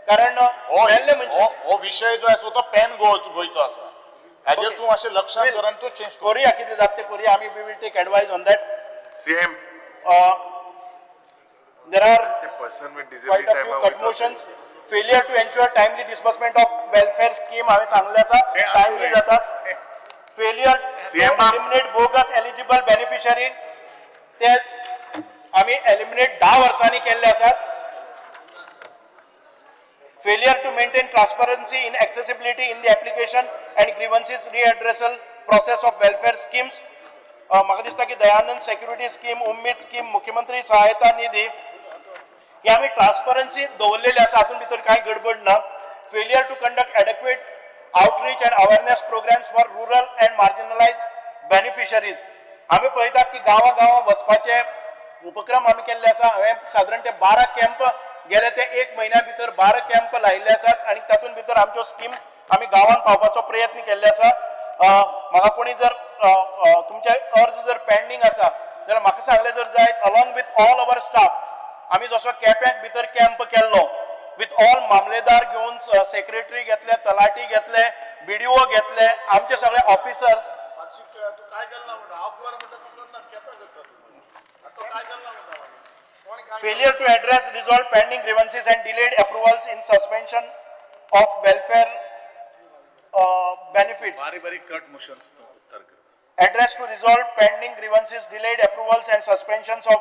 कारण मेल्ले म्हणजे हो विषय जो आसा तो पॅन गोंयचो आसा हाजेर तूं अशें लक्षांत धर आनी तूं चेंज करुया कितें जाता तें करुया आमी we will take advice on that CM. There are The person with quite disability a few time cut motions. Failure to ensure timely disbursement of welfare scheme हांवें सांगलें आसा timely जाता. Failure to eliminate bogus eligible beneficiary ते आमी eliminate 10 वर्सांनी केल्ले आसात. Failure to maintain transparency in accessibility in the application and grievances readdressal process of welfare schemes. म्हाका दिसता की दयानंद सेक्युरिटी स्कीम, उम्मीद स्कीम, मुख्यमंत्री सहायता निधी हे आमी ट्रान्सपरन्सी दवरलेले आसा, हातून भितर कांय गडबड ना. Failure to conduct adequate outreach and awareness programmes for rural and marginalise beneficiaries. आमी पळयतात की गांवां वचपाचे उपक्रम आमी केल्ले आसा. हांवें सादारण ते 12 कॅम्प गेले ते 1 म्हयन्या भितर 12 कॅम्प लायिल्ले आसात आनी तातूंत भितर आमच्यो स्कीम आमी गांवांत पावपाचो प्रयत्न केल्ले आसा. म्हाका कोणी जर तुमचे अर्ज जर पेंडींग आसा जाल्यार म्हाका सांगले जर जायत along with all our staff आमी जसो केप्याक भितर कॅम्प केल्लो विथ ऑल मामलेदार घेवन सेक्रेटरी घेतले, तलाटी घेतले, BDO घेतले, आमचे सगळे officers. Failure to address, resolve pending grievances and delayed approvals in suspension of welfare benefits. Cut motions Address to resolve pending grievances, delayed approvals and suspensions of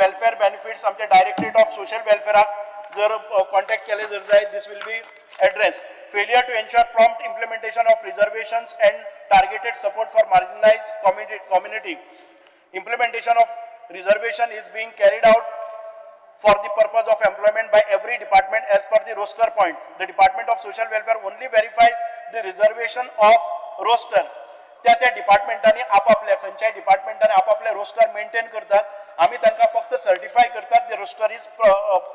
welfare benefits. आमचे Directorate of Social Welfare जर contact केले जर जाय, this will be addressed. Failure to ensure prompt implementation of reservations and targeted support for marginalized community. Implementation of reservation is being carried out for the purpose of employment by every department as per the roster point. The Department of Social Welfare only verifies the reservation of roster. त्या डिपार्टमेंटांनी आपापल्या खंयच्याय डिपार्टमेंटांनी आपापले roster maintain करतात. आमी तांकां फक्त certify करतात the roster is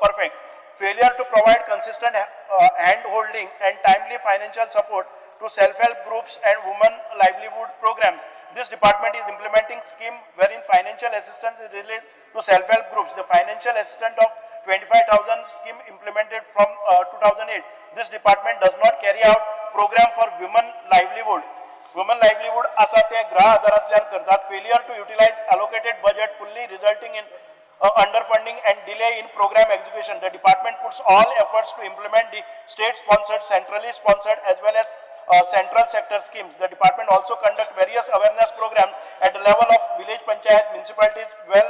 perfect. Failure to provide consistent hand holding and timely financial support to self-help groups and women livelihood programs. This department is implementing scheme wherein financial assistance is released to self-help groups. The financial assistance of 25,000 scheme implemented from 2008. This department does not carry out program for women livelihood. Women livelihood asa te grah adharatlan kartat. Failure to utilize allocated budget fully resulting in underfunding and delay in program execution. The department puts all efforts to implement the state-sponsored, centrally sponsored as well as central sector schemes. The department also conduct various awareness programs at the level of village panchayat, municipalities, well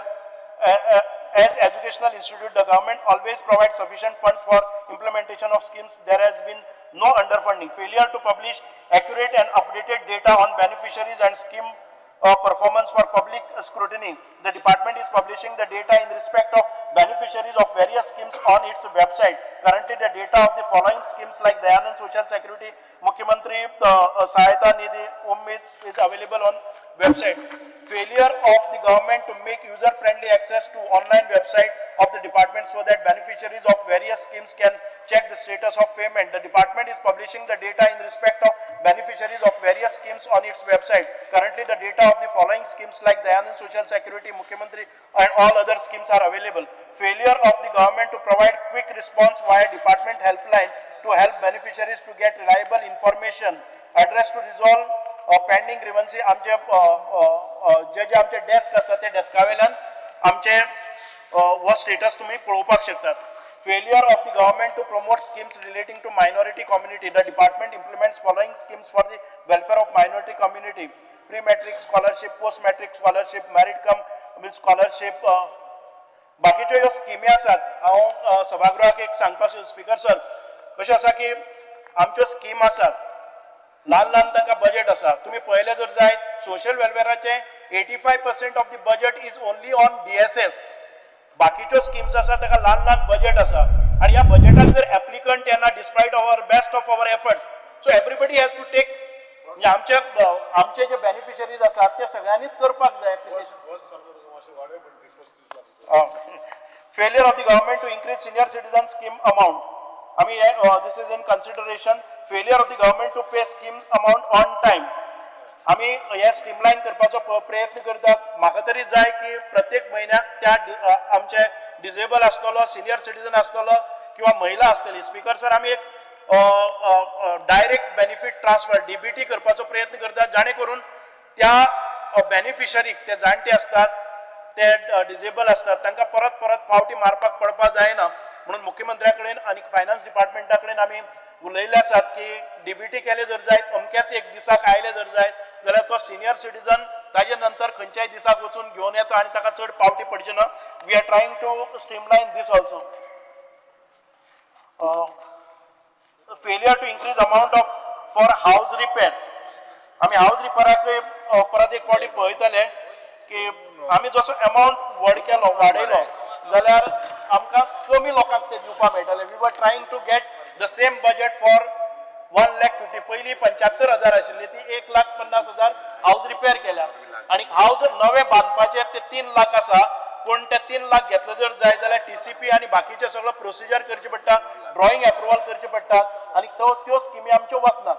as educational institute. The government always provides sufficient funds for implementation of schemes. There has been no underfunding. Failure to publish accurate and updated data on beneficiaries and scheme performance for public scrutiny. The department is publishing the data in respect of beneficiaries of various schemes on its website. Currently, the data of the following schemes like Dayanand Social Security, Mukhyamantri Sahayata Nidhi, Ummid is available on website. Failure of the government to make user-friendly access to online website of the department so that beneficiaries of various schemes can check the status of payment. The department is publishing the data in respect of beneficiaries of various schemes on its website. Currently, the data of the following schemes like Dayanand Social Security, Mukhyamantri and all other schemes are available. Failure of the government to provide quick response via department helpline to help beneficiaries to get reliable information. Address to resolve pending grievances. आमचे जे आमचे desk आसा ते डेस्कावेल्यान आमचे वो status तुम्ही पळोवपाक शकतात. Failure of the government to promote schemes relating to minority community. The department implements following schemes for the welfare of minority community. Pre-matric scholarship, post-matric scholarship, merit cum scholarship. बाकीच्यो ह्यो स्किमी आसात. हांव सभागृहाक एक सांगपाक स्पीकर सर कशें आसा की आमच्यो स्कीम आसात ल्हान तांकां बजेट आसा. तुम्ही पळयले जर जायत सोशल वेलफेअराचे 85% of the budget is only on DSS. बाकीच्यो स्किम्स आसा ताका ल्हान बजेट आसा आणि ह्या बजेटाक जर एप्लिकंट येना despite our best of our efforts so everybody has to take आमचे जे बेनिफिशरीज आसात ते सगळ्यांनीच करपाक जाय application. Failure of the government to increase senior citizen scheme amount. I mean, this is in consideration. Failure of the government to pay scheme amount on time. आम्ही हे streamline करपाचो प्रयत्न करतात. म्हाका तरी जाय की प्रत्येक म्हयन्याक त्या आमचे डिसेबल आसतलो, सिनियर सिटीजन आसतलो किंवा महिला आसतली. स्पीकर सर आम्ही एक डायरेक्ट बेनिफीट ट्रान्सफर DBT करपाचो प्रयत्न करतात, जाणे करून त्या बेनिफिशरीक ते जाणटे असतात, ते डिजेबल असतात, तांकां परत परत फावटी मारपाक पडपाक जायना म्हणून मुख्यमंत्र्या कडेन आनी फायनान्स डिपार्टमेंटा कडेन आमी उलयले आसात की DBT केले जर जायत, अमक्याच एक दिसाक आयले जर जायत जाल्यार तो सिनियर सिटीजन ताजे नंतर खंयच्याय दिसाक वचून घेवन येता आनी ताका चड पावटी पडचे ना. We are trying to streamline this also. Failure to increase amount of for house repair. आमी हाऊस रिपेराक परत एक फावटी पळयतले की आमी जसो अमाउंट वाडयलो जाल्यार आमकां कमी लोकांक ते दिवपाक मेळटले. We are trying to get the same budget for 1,50,000. पयलीं 75,000 आशिल्ली ती 1,50,000 हाऊस रिपेर केल्या आणि हाऊस नवे बांदपाचे ते 3 लाख आसा. पण ते 3 लाख घेतले जर जाय जाल्यार TCP आणि बाकीचे सगळं प्रोसिजर करचे पडटा, ड्रॉइंग अप्रुवल करचे पडटात आणि त्यो स्किमी आमच्यो वचनात.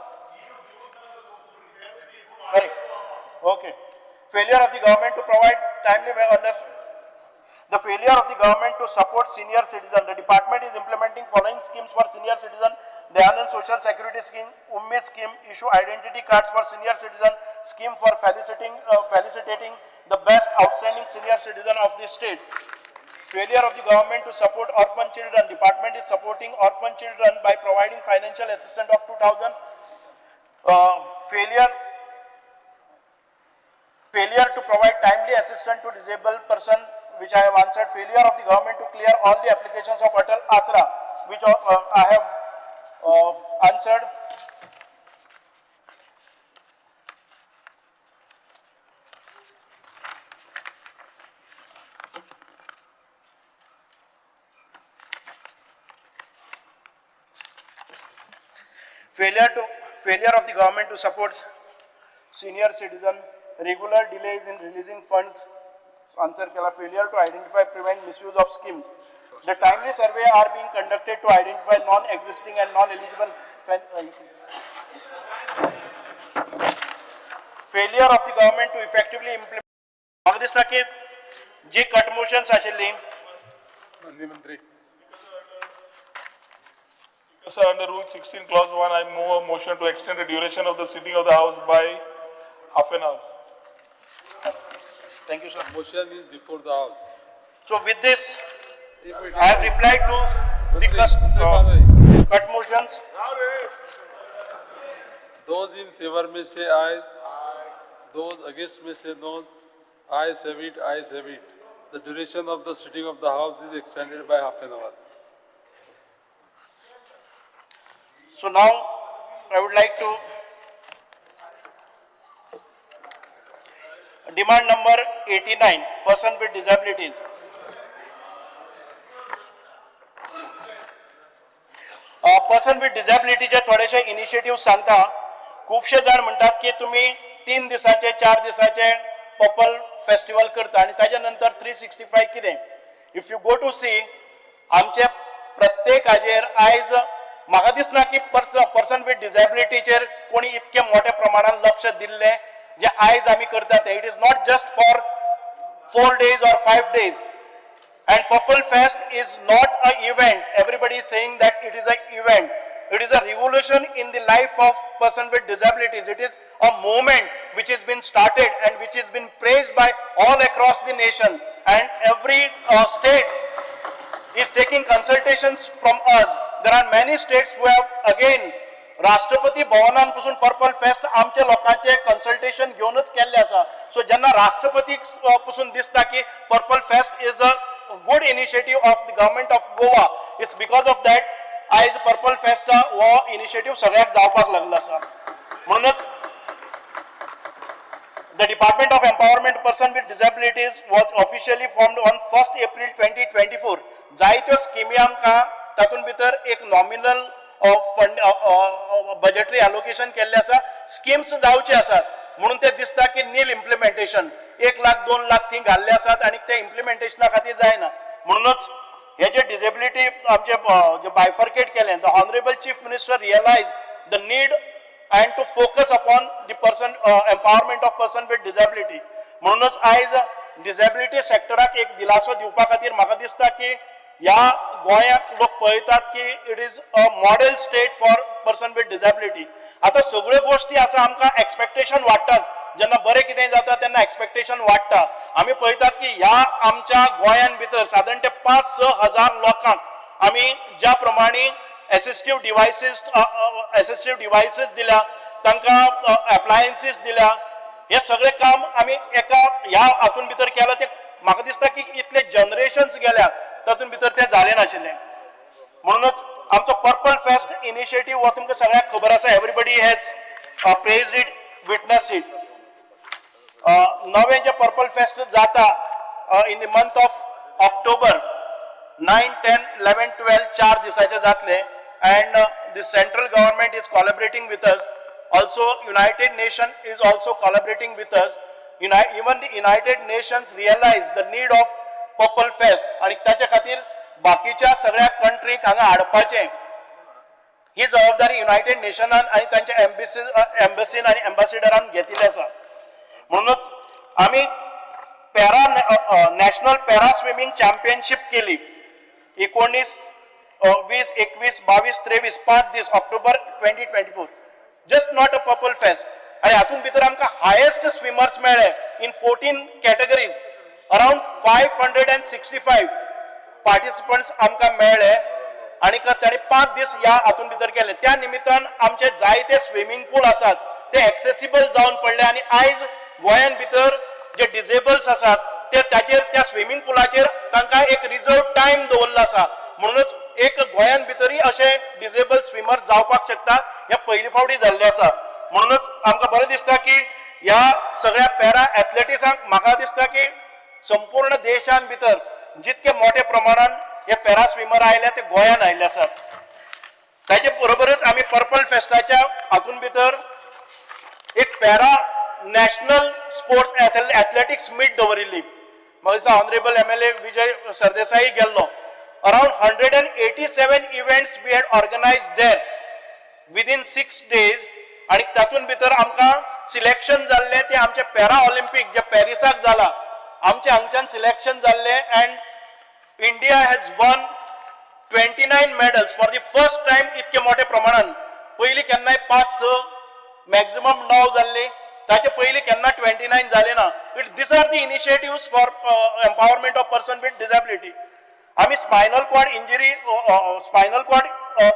Correct. Okay. Failure of the government to provide timely the failure of the government to support senior citizen. The department is implementing following schemes for senior citizen: the Anand Social Security Scheme, Ummid Scheme, issue identity cards for senior citizen, scheme for felicitating the best outstanding senior citizen of the state. Failure of the government to support orphan children. Department is supporting orphan children by providing financial assistance of 2,000. Failure to provide timely assistance to disabled person, which I have answered. Failure of the government to clear all the applications of Atal Asra, which I have answered. Failure of the government to support senior citizen. Regular delays in releasing funds. Answer kela. Failure to identify, prevent misuse of schemes. The timely survey are being conducted to identify non-existing and non-eligible. Failure of the government to effectively implement. म्हाका दिसता की जी cut motions आशिल्ली मंत्री Sir, under Rule 16, Clause 1, I move a motion to extend the duration of the sitting of the House by half an hour. Thank you, sir. Motion is before the House. So with this, I have replied to the cut motions. Those in favor may say aye. Those against may say no. Ayes have it, ayes have it. The duration of the sitting of the House is extended by half an hour. So now, I would like to demand number 89, person with disabilities. Person with disability चे थोडेशे initiative सांगता. खूपशे जण म्हणतात की तुम्ही 3 दिसाचे 4 दिसाचे purple festival करता आणि त्याच्या नंतर 365 कितें. If you go to see आमचे प्रत्येक हाजेर आयज म्हाका दिसना की पर्सन विथ डिसेबिलिटीचेर कोणी इतके मोठ्या प्रमाणात लक्ष दिल्ले जे आयज आमी करतात. It is not just for 4 days or 5 days. And Purple Fest is not an event. Everybody is saying that it is an event. It is a revolution in the life of person with disabilities. It is a movement which has been started and which has been praised by all across the nation. And every state is taking consultations from us. There are many states who have again राष्ट्रपती भवनांपासून purple fest आमच्या लोकांचे consultation घेऊनच केल्ले आसा. So जेन्ना राष्ट्रपतीक पासून दिसता की purple fest is a good initiative of the government of Goa, it's because of that आयज पर्पल फेस्ट हो इनिशिएटिव्ह सगळ्याक जावपाक लागला आसा. म्हणूनच The Department of Empowerment Person with Disabilities was officially formed on 1st April 2024. जायत्यो स्किमी आमकां तातूंत भितर एक नॉमिनल फंड बजेटरी अलोकेशन केल्ले आसा. स्किम्स जावचे आसात म्हणून ते दिसता की नील इम्प्लिमेंटेशन 1 लाख 2 लाख थी घाल्ले आसात आणि ते इम्प्लिमेंटेशना खातीर जायना. म्हणूनच हे जे डिसेबिलिटी आमचे जे बायफर्केट केले, the honourable chief minister realise the need and to focus upon the person empowerment of person with disability. म्हणूनच आयज डिसेबिलिटी सेक्टराक एक दिलासो दिवपा खातीर म्हाका दिसता की ह्या गोंयाक लोक पळयतात की it is a model state for person with disability. आता सगळ्यो गोष्टी आसा आमकां एक्सपेक्टेशन वाडटाच. जेन्ना बरें कितें जाता तेन्ना एक्सपेक्टेशन वाडटा. आमी पळयतात की ह्या आमच्या गोंयान भितर सादारण ते 5-6 हजार लोकांक आमी ज्या प्रमाणे असिस्टिव्ह डिवायसीस दिल्या, तांकां एप्लायन्सीस दिल्या, हे सगळें काम आमी एका ह्या हातून भितर केलां. ते म्हाका दिसता की इतले जनरेशन्स गेल्या तातून भितर तें जालें नाशिल्लें. म्हणूनच आमचो पर्पल फेस्ट इनिशिएटीव हो तुमकां सगळ्यांक खबर आसा. Everybody has praised it, witnessed it. नवें जे पर्पल फेस्ट जाता in the month of October 9, 10, 11, 12 4 दिसाचे जातले. and the central government is collaborating with us. Also United Nations is also collaborating with us. Even the United Nations realize the need of Purple Fest आणि त्याच्या खातीर बाकीच्या सगळ्या कंट्रीक हांगा हाडपाचें ही जबाबदारी युनायटेड नेशनान आणि तांच्या एम्बसीन आणि एम्बॅसिडरान घेतिल्ली आसा. म्हणूनच आमी नॅशनल पॅरा स्विमींग चॅम्पियनशीप केली 19, 20, 21, 22, 23 5 दीस October 2024. Just not a purple fest. आणि हातून भितर आमकां हायेस्ट स्विमर्स मेळ्ळे इन 14 कॅटेगरीज. अराउंड 565 पार्टिसिपंट्स आमकां मेळ्ळे आणि तांणी 5 दीस ह्या हातून भितर केले. त्या निमित्तान आमचे जायते स्विमींग पूल आसात ते एक्सेसिबल जावन पडले आणि आयज गोंयान भितर जे डिसेबल्स आसात ते ताचेर त्या स्विमींग पुलाचेर तांकां एक रिजर्व टायम दवरलो आसा. म्हणूनच एक गोंयान भितरय अशे डिसेबल स्विमर जावपाक शकता. हे पयली फावटी जाल्ले आसा. म्हणूनच आमकां बरें दिसता की ह्या सगळ्या पॅरा एथलेटिक्सांक म्हाका दिसता की संपूर्ण देशान भितर जितके मोठ्या प्रमाणान हे पॅरा स्विमर आयले ते गोंयान आयिल्ले आसात. ताचे बरोबरच आमी पर्पल फेस्टाच्या हातून भितर एक para national sports athletics meet दवरिल्ली. म्हाका दिसता ऑनरेबल MLA विजय सरदेसाई गेल्लो. Around 187 events we had organized there within 6 days. आणि तातून भितर आमकां सिलेक्शन जाल्ले ते आमचे पॅरा ऑलिंपिक जे पॅरिसाक जाला आमचे हांगच्यान सिलेक्शन जाल्ले. And India has one 29 medals for the first time इतके मोठ्या प्रमाणान. पयलीं केन्नाय 5-6 मॅक्झिमम 9 जाल्ली. ताचे पयलीं केन्ना 29 जाले ना. These are the initiatives for empowerment of person with disability. आम्ही spinal cord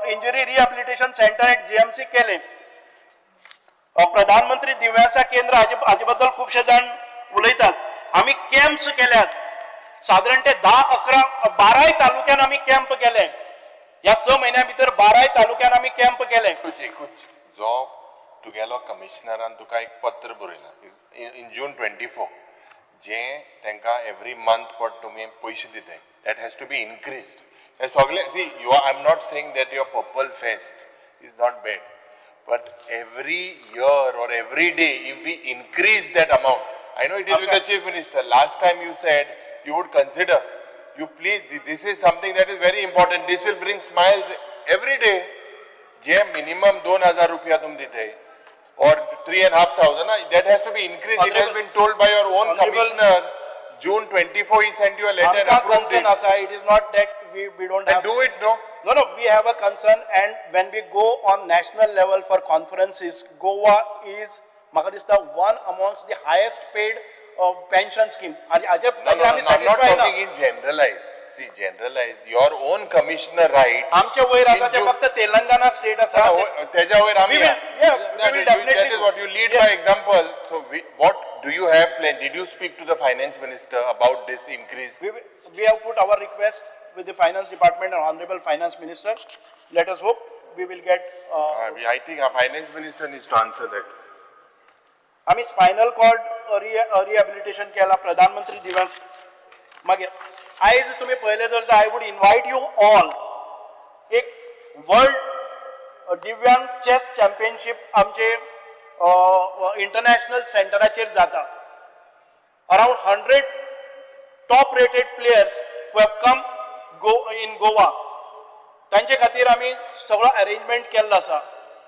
injury rehabilitation centre at GMC केले. प्रधानमंत्री दिव्यांग केंद्र हाजे बद्दल खूपशे जाण उलयतात. आम्ही कॅम्प्स केल्यात. साधारण ते 10, 11, 12 तालुक्यान आम्ही कॅम्प केले. या 6 म्हयन्या भितर 12 तालुक्यान आम्ही कॅम्प केले. जो तुगेलो कमिशनरान तुका एक पत्र बरयला इन जून 24 जे तांकां एवरी मंथ पड तुमी पयशे दिताय. That has to be increased. See, I'm not saying that your Purple Fest is not bad, but every year or every day, if we increase that amount, I know it is with the Chief Minister. Last time you said you would consider. You please, this is something that is very important. This will bring smiles every day. जे minimum 2,000 रुपया तुम देते or 3,500, that has to be increased. It has been told by your own commissioner. June 24 he sent you a letter and approved it. It is not that we don't have. Do it, no? No, we have a concern, and when we go on national level for conferences, Goa is Magadista one amongst the highest paid pension scheme. No, I'm not talking in generalized. See, generalized. Your own commissioner, right? आमच्या वयर आसा ते फक्त Telangana state आसा. त्याच्या वयर आम्ही. That is what you lead by example. So, what do you have planned? Did you speak to the finance minister about this increase? We have put our request with the finance department and honorable finance minister. Let us hope we will get. I think our finance minister needs to answer that. आम्ही spinal cord rehabilitation केला प्रधानमंत्री दिव्यांग. मागीर आयज तुम्ही पहिले जर I would invite you all एक वर्ल्ड दिव्यांग चेस चॅम्पियनशीप आमचे इंटरनॅशनल सेंटराचेर जाता. Around 100 top rated players who have come in Goa. तांचे खातीर आमी सगळो अरेंजमेंट केल्लो आसा.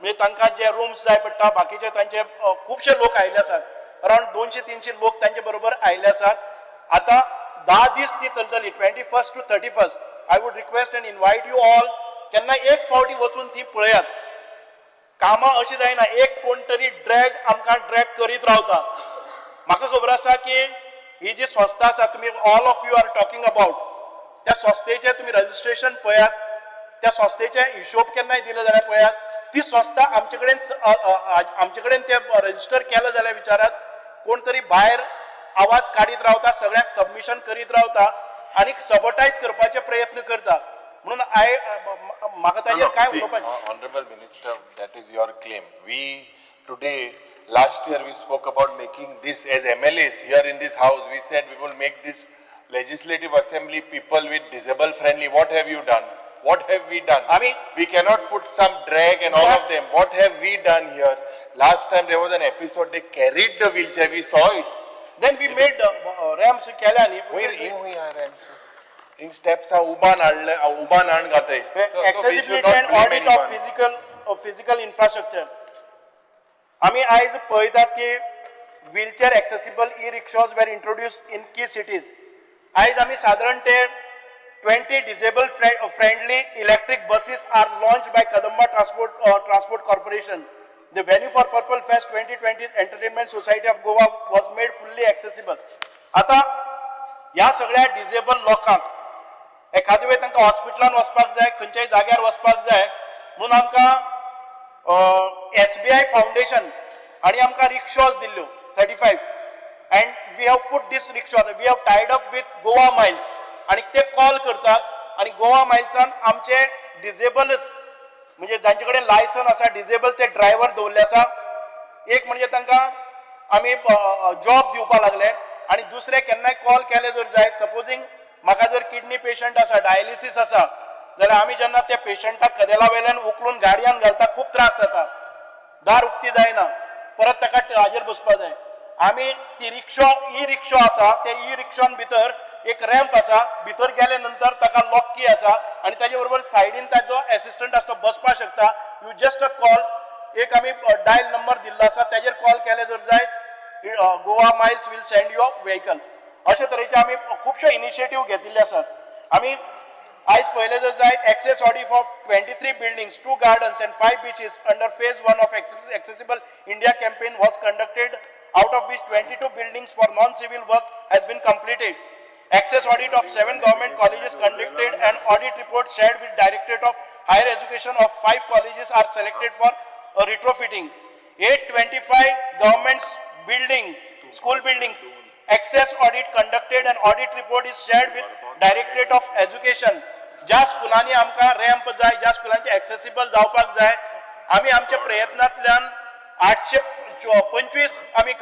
म्हणजे तांकां जे रूम्स जाय पडटा बाकीचे तांचे खुबशे लोक आयिल्ले आसात. अराउंड 200-300 लोक तांचे बरोबर आयिल्ले आसात. आता 10 दीस ती चलतली 21st to 31st. I would request and invite you all केन्ना एक फावटी वचून ती पळयात. कामां अशी जायना एक कोण तरी ड्रॅग आमकां ड्रॅग करीत रावता. म्हाका खबर आसा की ही जी संस्था आसा तुमी all of you are talking about त्या संस्थेचें तुमी रजिस्ट्रेशन पळयात. त्या संस्थेचे हिशोब केन्नाय दिले जाल्यार पळयात. ती संस्था आमचे कडेन ते रजिस्टर केलं जाल्यार विचारात. कोण तरी भायर आवाज काडीत रावता, सगळ्यांक सबमिशन करीत रावता आनी सबटायज करपाचे प्रयत्न करता. म्हणून म्हाका ताजेर काय उलोवपाचें. Honorable Minister, that is your claim. We today, last year we spoke about making this as MLAs here in this house. We said we will make this legislative assembly people with disabled friendly. What have you done? What have we done? I mean, we cannot put some drag and all of them. What have we done here? Last time there was an episode, they carried the wheelchair, we saw it. Then we made ramps केल्या न्ही. Where ramps? In steps are uban gate. Accessibility and audit of physical infrastructure. आम्ही आयज पळयतात की wheelchair accessible e-rickshaws were introduced in key cities. आयज आम्ही साधारण ते 20 disabled friendly electric buses are launched by Kadamba Transport Corporation. The venue for Purple Fest 2020 Entertainment Society of Goa was made fully accessible. आता ह्या सगळ्या disable लोकांक एखाद्या वेळ तांकां हॉस्पिटलान वचपाक जाय, खंयच्याय जाग्यार वचपाक जाय म्हणून आमकां SBI फाउंडेशन आणि आमकां रिक्षास दिल्ल्यो 35 and we have put this rickshaw, we have tied up with Goa Miles आणि ते कॉल करतात आणि गोवा माइल्सान आमचे डिसेबलच म्हणजे जांचे कडेन लायसन आसा डिसेबल ते ड्रायव्हर दवरले आसा. एक म्हणजे तांकां आमी जॉब दिवपाक लागले आणि दुसरे केन्नाय कॉल केले जर जाय सपोजींग म्हाका जर किडनी पेशंट आसा डायलिसीस आसा जाल्यार आमी जेन्ना त्या पेशंटाक कदेला वयल्यान उखलून गाडयांत घालता खूब त्रास जाता. दार उक्ती जायना परत ताका हाजेर बसपाक जाय. आमी ती रिक्षा ई रिक्षा आसा त्या ई रिक्षान भितर एक रॅम्प आसा भितर गेले नंतर ताका लॉक की आसा आणि ताजे बरोबर सायडीन ताजो असिस्टंट आसा तो बसपाक शकता. यू जस्ट अ कॉल एक आमी डायल नंबर दिल्लो आसा ताजेर कॉल केले जर जाय Goa miles will send you a vehicle. अशे तरेचे आमी खुबशे इनिशिएटीव घेतिल्ले आसात. आमी आयज पळयले जर जाय access audit of 23 buildings, 2 gardens and 5 beaches under phase 1 of Accessible India campaign was conducted, out of which 22 buildings for non-civil work has been completed. Access audit of 7 government colleges conducted and audit report shared with Directorate of Higher Education of 5 colleges are selected for retrofitting. 825 government school buildings, access audit conducted and audit report is shared with Directorate of Education. ज्या स्कुलांनी आमकां ramp जाय, ज्या स्कुलांचे accessible जावपाक जाय, आमी आमच्या प्रयत्नांतल्यान 825 आमी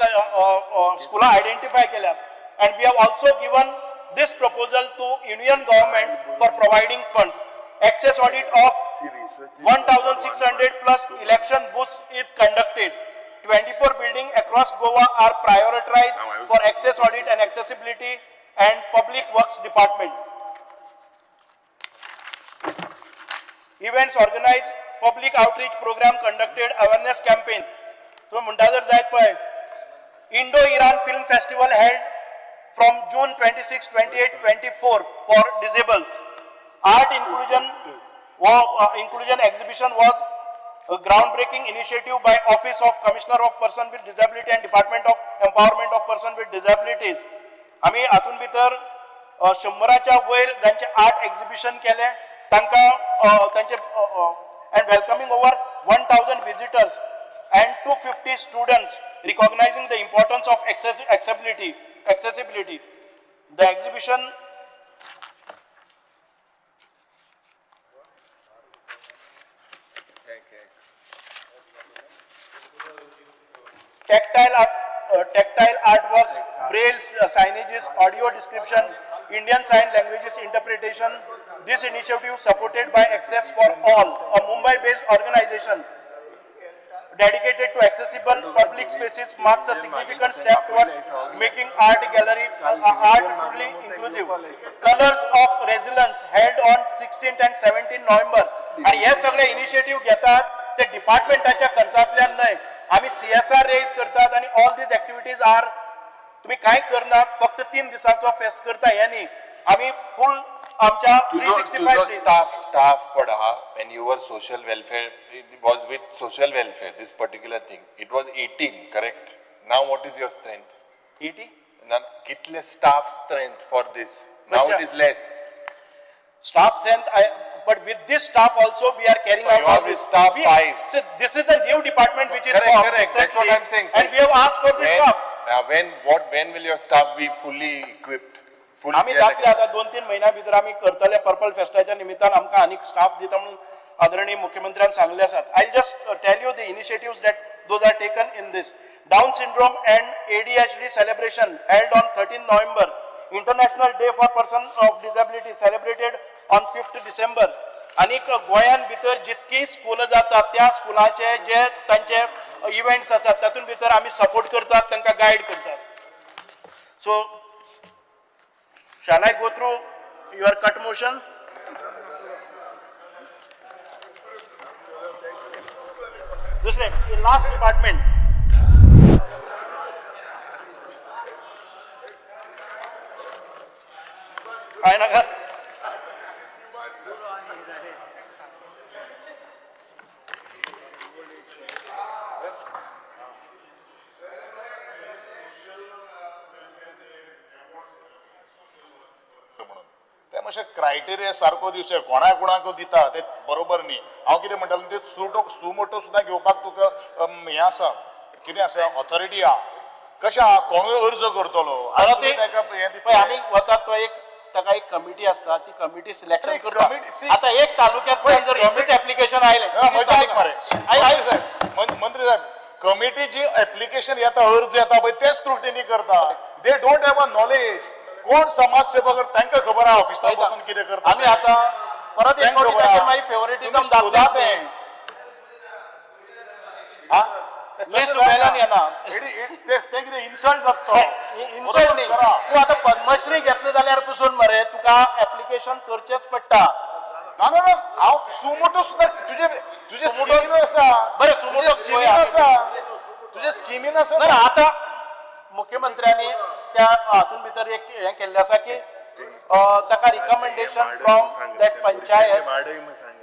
स्कुलां आयडेंटिफाय केल्या. And we have also given this proposal to Union government for providing funds. Access audit of 1,600 plus election booths is conducted. 24 buildings across Goa are prioritized for access audit and accessibility and public works department. Events organized, public outreach program conducted, awareness campaign. तो म्हणटा जर जायत पळय Indo-Iran Film Festival held from June 26, 28, 24 for disabled. Art inclusion exhibition was a groundbreaking initiative by Office of Commissioner of Person with Disability and Department of Empowerment of Person with Disabilities. आम्ही हातून भितर 100च्या वयर जांचे art exhibition केले तांकां तांचे and welcoming over 1,000 visitors and 250 students, recognizing the importance of accessibility. The exhibition tactile artworks, braille signages, audio description, Indian Sign Languages interpretation. This initiative, supported by Access for All, a Mumbai-based organization dedicated to accessible public spaces, marks a significant step towards making art truly inclusive. Colors of Resilience held on 16th and 17th November. आणि हे सगळे initiative घेतात ते डिपार्टमेंटाच्या खर्चातल्यान न्हय, आम्ही CSR raise करतात आणि all these activities R तुम्ही काय करनात फक्त 3 दिसांचो फेस्ट करता हे न्ही, आम्ही फुल आमच्या तुझो 365 स्टाफ पण आहा when you were social welfare, it was with social welfare, this particular thing. It was 18, correct? Now what is your strength? 80 कितले staff strength for this? Now it is less. Staff strength, but with this staff also we are carrying So out you are all with this. staff 5. So this is a new department which is Correct, formed correct. That's what recently, I'm saying. and we have asked for this staff. When will your staff be fully equipped? Fully आम्ही जातले आता 2-3 महिन्या भितर आम्ही करतले purple फेस्टाच्या निमित्तान आमकां आनीक स्टाफ दिता म्हणून आदरणीय मुख्यमंत्र्यान सांगले आसात. I just tell you the initiatives that those are taken in this. Down syndrome and ADHD celebration held on 13 November. International Day for Person of Disability celebrated on 5th December. आनीक गोंयान भितर जितकी स्कूल जातात त्या स्कुलाचे जे तांचे events आसात तातूंत भितर आमी सपोर्ट करतात, तांकां गायड करतात. So shall I go through your cut motion? दुसरे लास्ट डिपार्टमेंट काय नका ते मातशें क्रायटेरिया सारको दिवचे कोणाक दिता ते बरोबर न्ही. हांव कितें म्हणटालो ते सुमोटो सुद्दां घेवपाक तुका हें आसा, कितें आसा, ऑथॉरिटी आहा. कशें आहा, कोणूय अर्ज करतलो आम्ही वतात तो एक ताका एक कमिटी असता, ती कमिटी सिलेक्शन करता. आता एक तालुक्यात जर एकच ऍप्लिकेशन आयले मजा ऐक मरे मंत्री साहेब, कमिटी जी ऍप्लिकेशन येता, अर्ज येता पळय ते स्क्रुटिनी करता. They don't have a knowledge. कोण समाजसेवक तांकां खबर आहा ऑफिसांत बसून कितें करता. आम्ही आता परत एक फावटी ताचेर मागीर फेवरेटिझम दाखोवता तें लिस्ट मेळ्ळ्यान येना. ते कितें इन्सल्ट जाता. इन्सल्ट न्ही, तूं आतां पद्मश्री घेतले जाल्यार पसून मरे तुका ऍप्लिकेशन करचेच पडटा. ना ना हांव सुमोटो सुद्दां तुजे स्किमीन आसा. बरें सुमोटो स्किमीन आसा, तुजे स्किमीन आसा. ना आता मुख्यमंत्र्यांनी त्या हातून भितर एक हें केल्लें आसा की ताका रिकमेंडेशन फ्रॉम दॅट पंचायत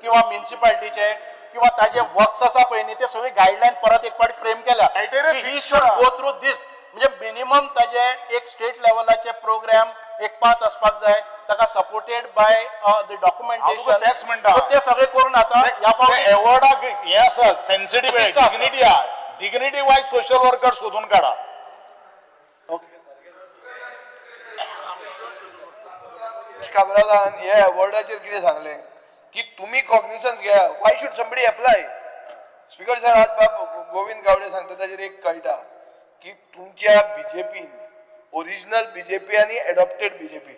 किंवा म्युनिसिपालिटीचे किंवा ताजे वर्क्स आसा पळय न्ही ते सगळे गायडलायन परत एक फावटी फ्रेम केल्या. ही शुड गो थ्रू दीस, म्हणजे मिनिमम ताजे एक स्टेट लेवलाचे प्रोग्राम एक 5 आसपाक जाय, ताका सपोर्टेड बाय द डॉक्युमेंटेशन. तेच म्हणटा ते सगळे करून आता ह्या फावटी एवॉर्डाक हे आसा, सेन्सिटिव्ह डिग्निटी आहा. डिग्निटी वायज सोशल वर्कर सोदून काडा. कामरालान हे अवॉर्डाचेर कितें सांगलें की तुमी कॉग्निशन्स घेया. Why should somebody apply. Speaker sir आज बाब गोविंद गावडे सांगता ताजेर एक कळटा की तुमच्या बीजेपीन ओरिजिनल बीजेपी आनी एडॉप्टेड बीजेपी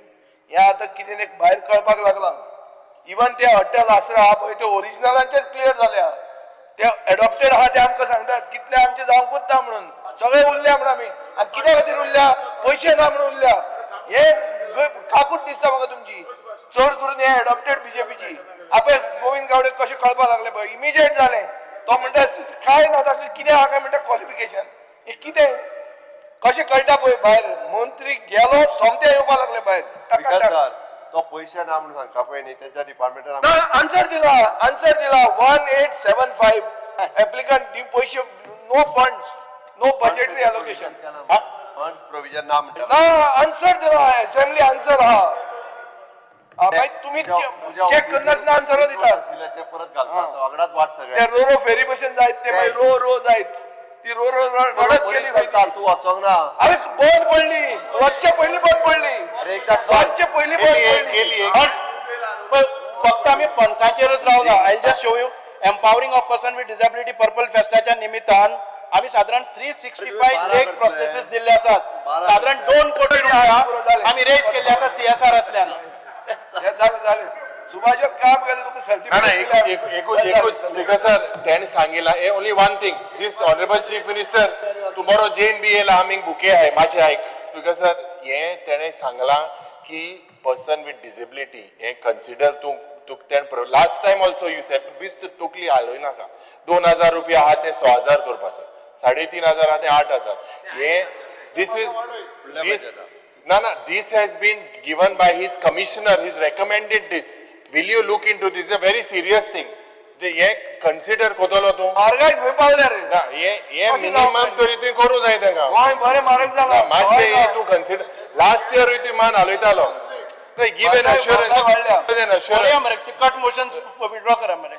हे आतां कितें एक भायर कळपाक लागलां. इवन ते हॉटेल आसरा आहा पळय ते ओरिजिनलांचेच क्लियर जाल्या. ते एडॉप्टेड आहा ते आमकां सांगतात कितले आमचे जावंकूच ना म्हणून. सगळे उरल्या म्हणून आमी. आनी कित्या खातीर उरल्या? पयशे ना म्हणून उरल्या. हे काकूट दिसता म्हाका तुमची, चड करून हे एडॉप्टेड बीजेपीची. आपय गोविंद गावडे कशें कळपाक लागले पळय, इमिजिएट जालें. तो म्हणटा काय ना ताका कितें आहा काय म्हणटा क्वॉलिफिकेशन. हे कितें कशें कळटा पळय भायर. मंत्री गेलो सोमते येवपाक लागले भायर. तो पैसे ना म्हणून सांगता पळय न्ही, त्याच्या डिपार्टमेंटान आन्सर दिला 1875 एप्लिकंट पैसे, no funds, no budgetary allocation. Funds provision ना म्हणटा. ना आन्सर दिला, असेंब्ली आन्सर आहा. तुम्ही चेक करनासतना आन्सर दितात. ते परत घालतात वागडात वाट सगळे. ते रो फेरी बसून जायत, ते मागीर रो जायत. ती रो रडत गेली. तू वचोंक ना. अरे बंद पडली, वचचे पयलीं बंद पडली. वचचे पयलीं बंद पडली. फक्त आम्ही फंड्साचेरच रावला. I just show you empowering of person with disability purple फेस्टाच्या निमित्तान आम्ही साधारण 365 लेख प्रोसेसेस दिल्ले आसात. साधारण 2 कोटी रुपया आम्ही रेज केल्ले आसा CSRतल्यान. झाले सुभाषात काम केलं तुका सर्टिफिकेट. स्पीकर सर त्यांनी सांगितलं हे only one thing, this honourable chief minister tomorrow JNBA ला आमी बुके आहे माझे ऐक. स्पीकर सर हे त्याने सांगला की पर्सन विथ डिसेबिलिटी हे कन्सिडर तू last time also you said बीस तकली हालोय नाका. 2000 रुपया आहा ते 6000 करपाचे, 3500 आहा ते 8000. हे दिस No, this has been given by his commissioner. He's recommended this. Will you look into this? It's a very serious thing. हे कन्सिडर कोतलो तूं मार्गाय खंय पावल्या रे ना हे मिनिमम तरी तुवें करूं जाय तांकां गोंय बरें म्हारग जाला मातशें हे तूं कन्सिडर लास्ट इयर तुवें मान हालयतालो give an assurance cut motion withdraw करा मरे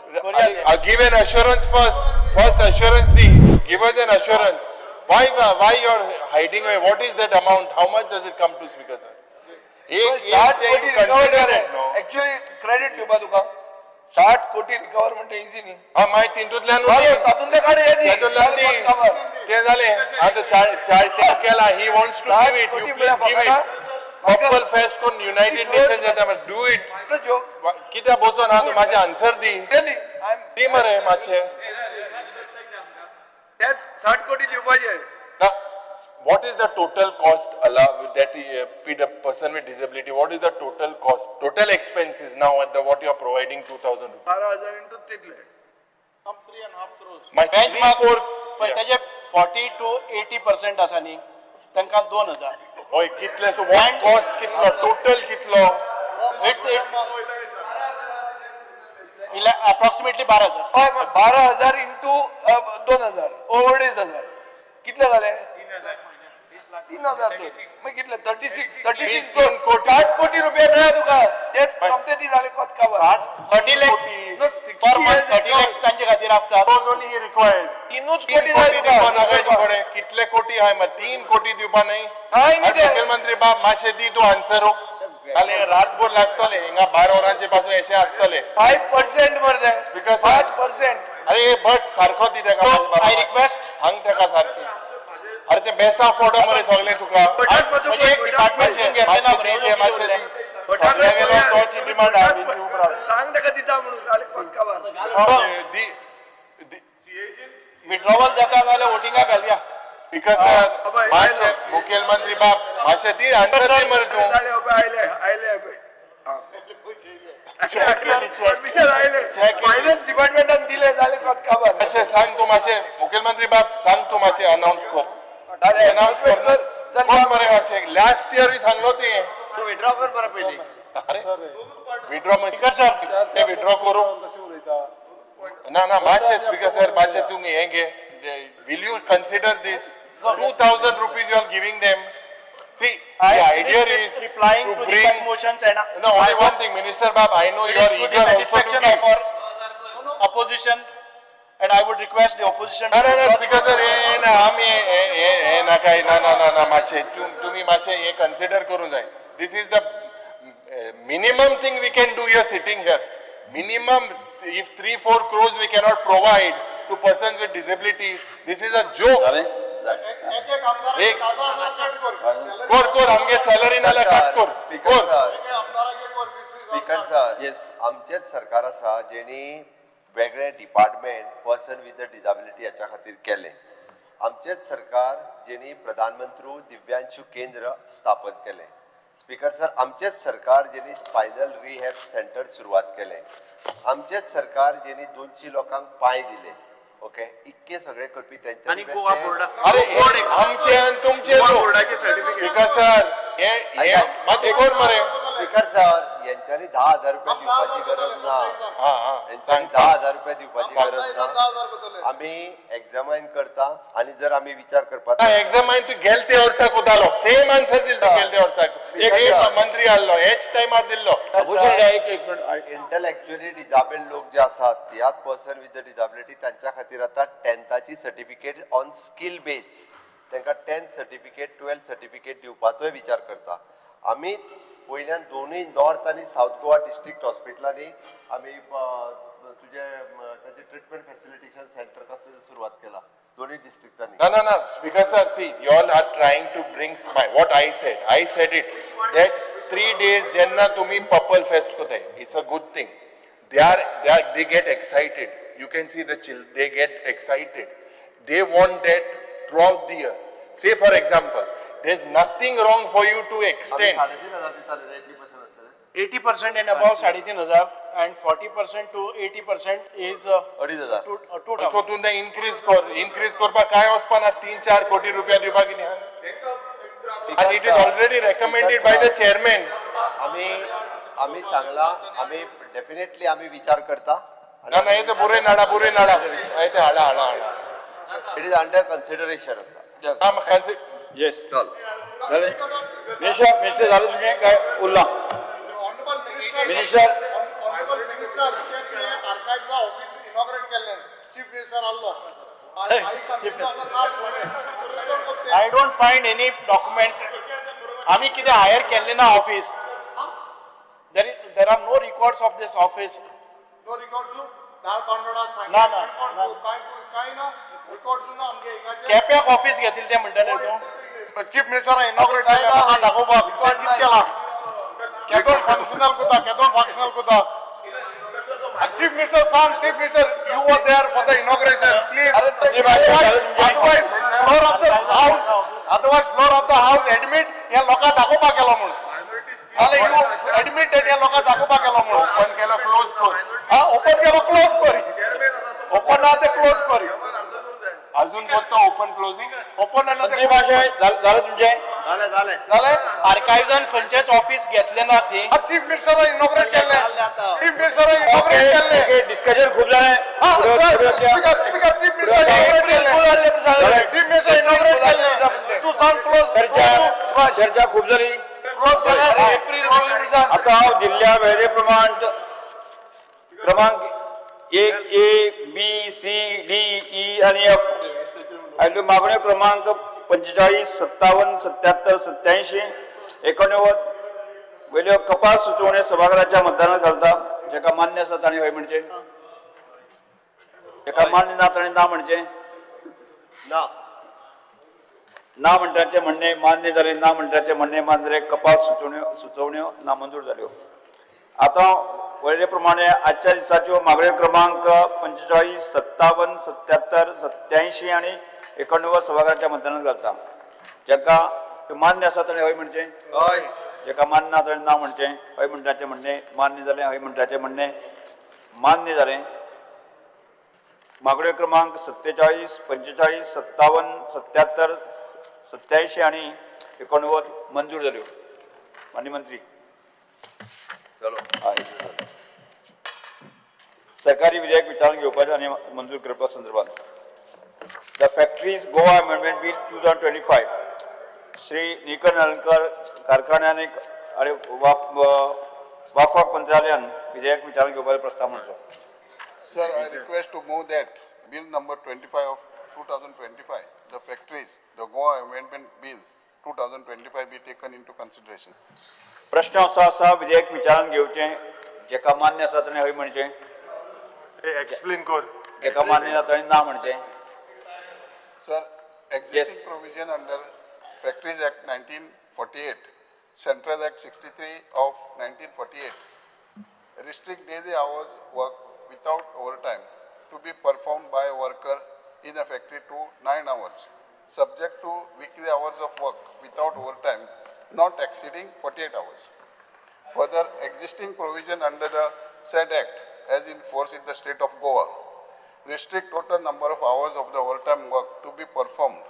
give an assurance first assurance दी give us an assurance why you are hiding away? What is that amount? How much does it come to, Speaker sir? 60 कोटी recover जाले actually credit दिवपा तुका 60 कोटी recover म्हणजे easy न्ही हा माय तितूंतल्यान तातूंतले काडे ते जाले आता 40 केला ही wants to give it you please give it purple fest कोन युनायटेड नेशन्स येता मरे डू इट कित्या बसोन हा तू माझे आन्सर दी मरे मातशे 60 कोटी दिवपाचे what is the total cost that a person with disability, what is the total cost, total expenses now at what you are providing 2,000 rupees? 12,000 into title 3.5 crores. My 3-4 पण त्याचे 40 to 80% आसा न्ही तांकां 2,000 होय कितले सो what cost कितलो total कितलो it's approximately 12,000 हय 12,000 into 2,000 over 2,000 कितले जाले 3,000 मग कितले 36 60 कोटी रुपये मेळ्ळा तुका तेच कमते दी जाले कोत काबार 30 lakhs per month 30 lakhs तांचे खातीर आसता only he requires 3 कोटी जाय तुका कितले कोटी हाय मग 3 कोटी दिवपा नाही मुख्यमंत्री बाब मातशे दी तू आन्सर जाले रातभर लागतले हिंगा 12 वरांचे पासून अशें आसतले 5% मरदे Because 5% अरे बट सारको दी तेका I request सांग तेका सारकी अरे ते बेसा पडो मरे सगळे तुका म्हणजे एक डिपार्टमेंट घेतले ना मातशे मातशे दी सगळे गेलो तोची डिमांड आहे सांग तेका दिता म्हणून जाले कोत काबार दी विड्रॉवल जाता जाल्यार वोटिंगा घालया Because मातशे मुख्यमंत्री बाप मातशे दी आन्सर दी मरे तू आयले परमिशन आयले फायनान्स डिपार्टमेंटान दिले जाले कोत काबार मातशे सांग तू मातशे मुख्यमंत्री बाप सांग तू मातशे अनाउन्स कर अनाउन्स कर कोण मरे मातशे लास्ट इयर सांगलो ते तू विड्रॉ कर मरे पयली अरे विड्रॉ स्पीकर सर ते विड्रॉ करू ना मातशे स्पीकर सर मातशे तुम्ही हे घे will you consider this 2,000 rupees you are giving them? See, the idea is replying to to bring the motions and no only one thing, Minister Bab, I know you are eager also to give. for opposition and I would request the opposition No, Speaker sir, ना आम्ही ना काय ना मातशे तुम्ही मातशे हे consider करून जाय. This is the minimum thing we can do here sitting here. Minimum, if 3-4 crores we cannot provide to persons with disability, this is a joke. कर आमगे सॅलरी नाल्या कट कर स्पीकर सर आमचेच सरकार आसा जेणी वेगळे department person with the disability हाच्या खातीर केले आमचेच सरकार जेणी प्रधानमंत्री दिव्यांशू केंद्र स्थापन केले स्पीकर सर आमचेच सरकार जेणी स्पायनल रिहॅब सेंटर सुरवात केले आमचेच सरकार जेणी 200 लोकांक पांय दिले ओके इतके सगळे करपी त्यांचे आणि गोवा बोर्ड अरे आमचे आणि तुमचे बोर्डाचे सर्टिफिकेट स्पीकर सर हे मत कोण मरे स्पीकर सर यांच्यानी 10,000 रुपये दिवपाची गरज ना यांच्यानी 10,000 रुपये दिवपाची गरज ना आम्ही एक्झामाइन करता आणि जर आम्ही विचार करपाक एक्झामाइन तू गेलते वर्साक उतालो सेम आन्सर दिलो गेलते वर्साक एक मंत्री आल्लो हेच टायमार दिल्लो इंटलेक्च्युअली डिसेबल्ड लोक जे असतात त्याच पर्सन विथ द डिसेबिलिटी त्यांच्या खातीर आता 10th certificate on skill base तांकां 10th सर्टिफिकेट 12th सर्टिफिकेट दिवपाचोय विचार करता आम्ही पयल्यान दोनूय नॉर्थ आणि साऊथ गोवा डिस्ट्रिक्ट हॉस्पिटलांनी आम्ही तुझे ताचे ट्रीटमेंट फॅसिलिटेशन सेंटर कसं सुरवात केला दोन्ही डिस्ट्रिक्टांनी No, Speaker sir, see, you all are trying to bring smile. What I said it, that 3 days jenna tumi Purple Fest kote, it's a good thing. They get excited. You can see the children, they get excited. They want that throughout the year. Say for example, there's nothing wrong for you to extend. 80% and above 3,500 and 40% to 80% is 2,000 So तुंदा increase करपा काय वचपाना 3-4 कोटी रुपया दिवपा कितें And it is already recommended by the chairman. आम्ही सांगला आम्ही डेफिनेटली आम्ही विचार करता नाही ते बुरे नाडा नाही ते हाडा हाडा हाडा इट इज अंडर कन्सिडरेशन आसा येस मिनिस्टर झालं तुमचे काय उरला minister I don't find any documents. आम्ही किती हायर केले ना office. There are no records of this office. No records ना केप्याक ऑफिस घेतली ते म्हणटले तू चीफ मिनिस्टर इनॉग्रेट केला दाखोवपाक रिकॉर्ड केला केदोन फंक्शनल कोता चीफ मिनिस्टर सांग chief minister you were there for the inauguration please otherwise floor of the house admit या लोकांक दाखोवपाक गेलो म्हणून नाले यू एडमिटेड या लोकांक दाखोवपाक गेलो म्हणून ओपन केलो क्लोज कर हा ओपन केलो क्लोज करी ओपन ना ते क्लोज करी अजून फक्त ओपन क्लोजिंग ओपन ना ते भाषा झालं तुमचे झाले आर्काइव्हजान खंयचेच ऑफिस घेतले ना ते चीफ मिनिस्टर इनॉग्रेट केले चीफ मिनिस्टर इनॉग्रेट केले डिस्कशन खूप स्पीकर चीफ मिनिस्टर इनॉग्रेट केले चीफ मिनिस्टर इनॉग्रेट केले तू सांग क्लोज चर्चा खूप झाली क्लोज केला एप्रिल आता हांव दिल्ल्या वेळे प्रमाण क्रमांक 1A B C D E आणि F आयल्यो मागण्यो क्रमांक 45 57 77 87 89 वयल्यो कपात सुचोवण्यो सभागृहाच्या मतदानात घालता जेका मान्य आसा ताणें हय म्हणचे जेका मान्य ना ताणें ना म्हणचे ना म्हणटाचे म्हणणे मान्य जाले ना म्हणटाचे म्हणणे मान्य जाले कपात सुचोवण्यो नामंजूर जाल्यो आता वळले प्रमाणे आजच्या दिसाच्यो मागण्यो क्रमांक 45 57 77 87 आणि 89 सभागृहाच्या मतदानात घालता जेका मान्य आसा ताणें हय म्हणचे जेका मान्य ना ताणें ना म्हणचे हय म्हणटाचे म्हणणे मान्य जालें हय म्हणटाचे म्हणणे मान्य जालें मागण्यो क्रमांक 47 45 57 77 87 आणि 89 मंजूर जाल्यो माननीय मंत्री सरकारी विधेयक विचारान घेवपाचें आनी मंजूर करपा संदर्भात the factories Goa amendment bill 2025 Shri Nilkanth Halarnkar कारखान्याने आणि वाफाक मंत्रालयान विधेयक विचारान घेवपाचो प्रस्ताव मांडलो Sir, I request to move that bill number 25 of 2025, the factories, the Goa Amendment Bill 2025 be taken into consideration. प्रश्न असो आसा विधेयक विचारान घेवचें जेका मान्य आसा ताणें हय म्हणचें Explain कर. जेका मान्य ना ताणें ना म्हणचें Sir, existing provision under Factories Act 1948, Central Act 63 of 1948, restrict daily hours work without overtime to be performed by a worker in a factory to 9 hours, subject to weekly hours of work without overtime not exceeding 48 hours. Further, existing provision under the said Act as in force in the state of Goa restrict total number of hours of the overtime work to be performed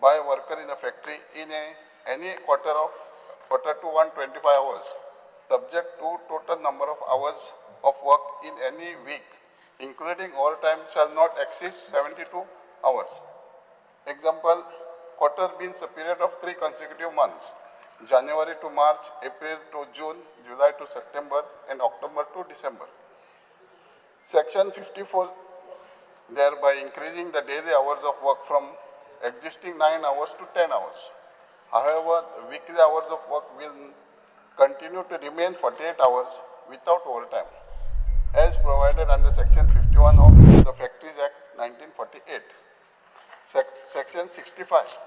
by a worker in a factory in any quarter to 125 hours, subject to total number of hours of work in any week, including overtime, shall not exceed 72 hours. Example, quarter means a period of 3 consecutive months, January to March, April to June, July to September, and October to December. Section 54, thereby increasing the daily hours of work from existing 9 hours to 10 hours. However, the weekly hours of work will continue to remain 48 hours without overtime, as provided under Section 51 of the Factories Act 1948. Section 65,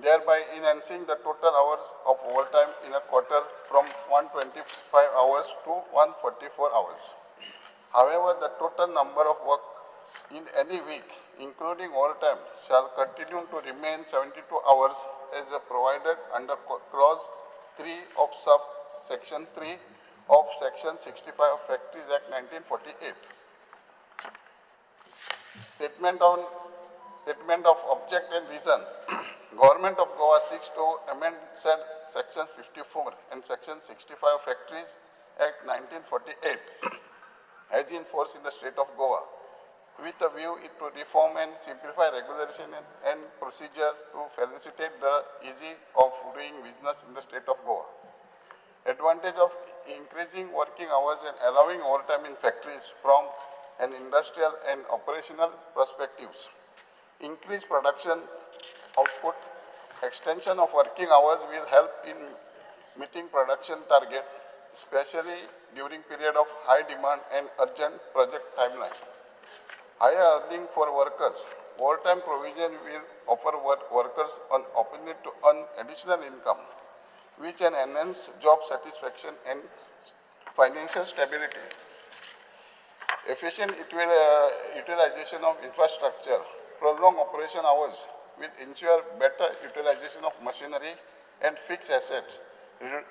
thereby enhancing the total hours of overtime in a quarter from 125 hours to 144 hours. However, the total number of work in any week, including overtime, shall continue to remain 72 hours as provided under Clause 3 of Subsection 3 of Section 65 of Factories Act 1948. Statement of object and reason. Government of Goa seeks to amend said Section 54 and Section 65 of Factories Act 1948 as in force in the state of Goa, with a view to reform and simplify regulation and procedure to facilitate the easy of doing business in the state of Goa. Advantage of increasing working hours and allowing overtime in factories from an industrial and operational perspectives. Increased production output, extension of working hours will help in meeting production target, especially during period of high demand and urgent project timeline. Higher earning for workers. Overtime provision will offer workers an opportunity to earn additional income, which can enhance job satisfaction and financial stability. Efficient utilization of infrastructure. Prolonged operation hours will ensure better utilization of machinery and fixed assets,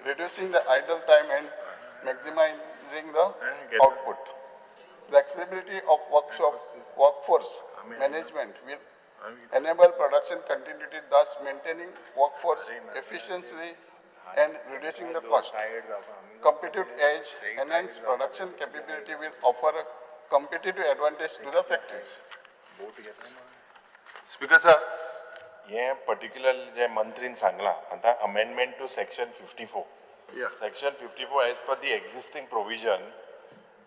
reducing the idle time and maximizing the output. Flexibility of workforce management will enable production continuity, thus maintaining workforce efficiency and reducing the cost. Competitive edge, enhanced production capability will offer a competitive advantage to the factories. Speaker sir, हे particular जे मंत्रीन सांगला आता amendment to section 54. Yeah. Section 54 as per the existing provision,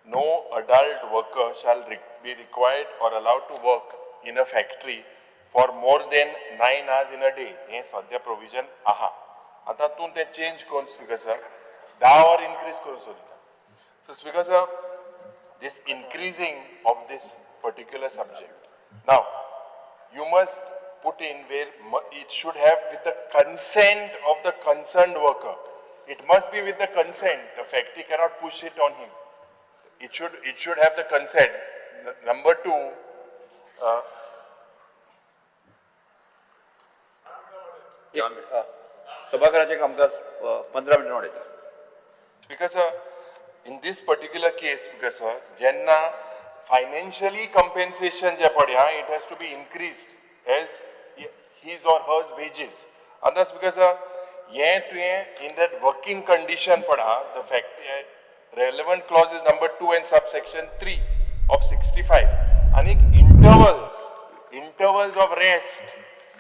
no adult worker shall be required or allowed to work in a factory for more than 9 hours in a day. हे सध्या provision आहा. आता तू ते change करून speaker sir, 10 hour increase करून सोडता. So speaker sir, this increasing of this particular subject. Now, you must put in where it should have with the consent of the concerned worker. It must be with the consent. The factory cannot push it on him. It should have the consent. Number two, सभागृहाचे कामकाज 15 minute वाढवतात. because in this particular case, because jenna financially compensation je padya, it has to be increased as his or her wages. And that's because in that working condition pada, the fact relevant clause is number 2 and subsection 3 of 65. And intervals of rest.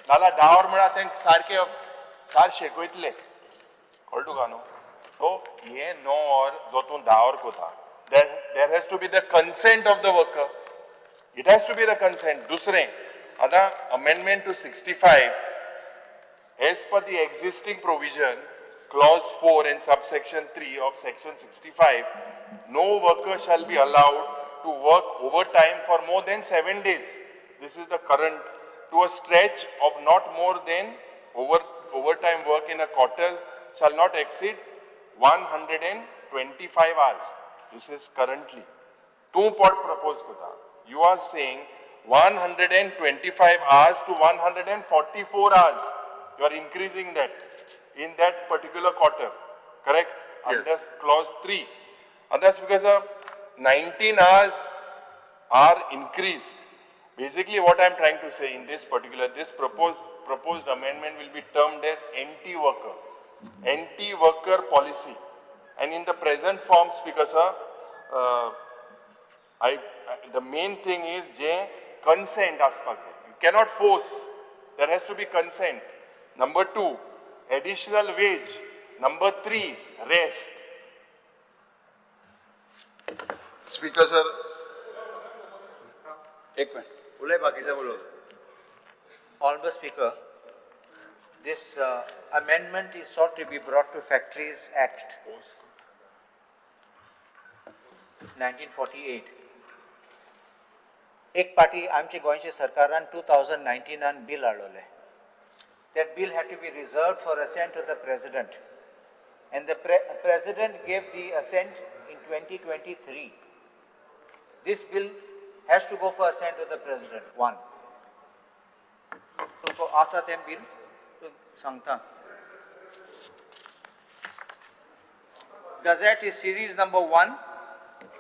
Nala daur mena think sar shekoitle. Koltu gano. So ye no or zotun daur ko tha. There has to be the consent of the worker. It has to be the consent. Dusre, other amendment to 65, as per the existing provision, clause 4 and subsection 3 of section 65, no worker shall be allowed to work overtime for more than 7 days. This is the current, to a stretch of not more than overtime work in a quarter shall not exceed 125 hours. This is currently. Two pot propose kota. You are saying 125 hours to 144 hours. You are increasing that in that particular quarter. Correct? Yes. Under clause 3. And that's because 19 hours are increased. Basically what I am trying to say in this particular, this proposed amendment will be termed as anti-worker policy. And in the present form, Speaker sir, the main thing is consent aspect. You cannot force. There has to be consent. Number 2, additional wage. Number 3, rest. Speaker sir. एक minute. Honorable Speaker, this amendment is sought to be brought to Factories Act 1948. एक party आमची गोंयच्या सरकारान 2019 bill हाडलोलें. That bill had to be reserved for assent to the President. And the President gave the assent in 2023. This bill has to go for assent to the President. One. तुमको आसा तें bill सांगता. Gazette is series number 1,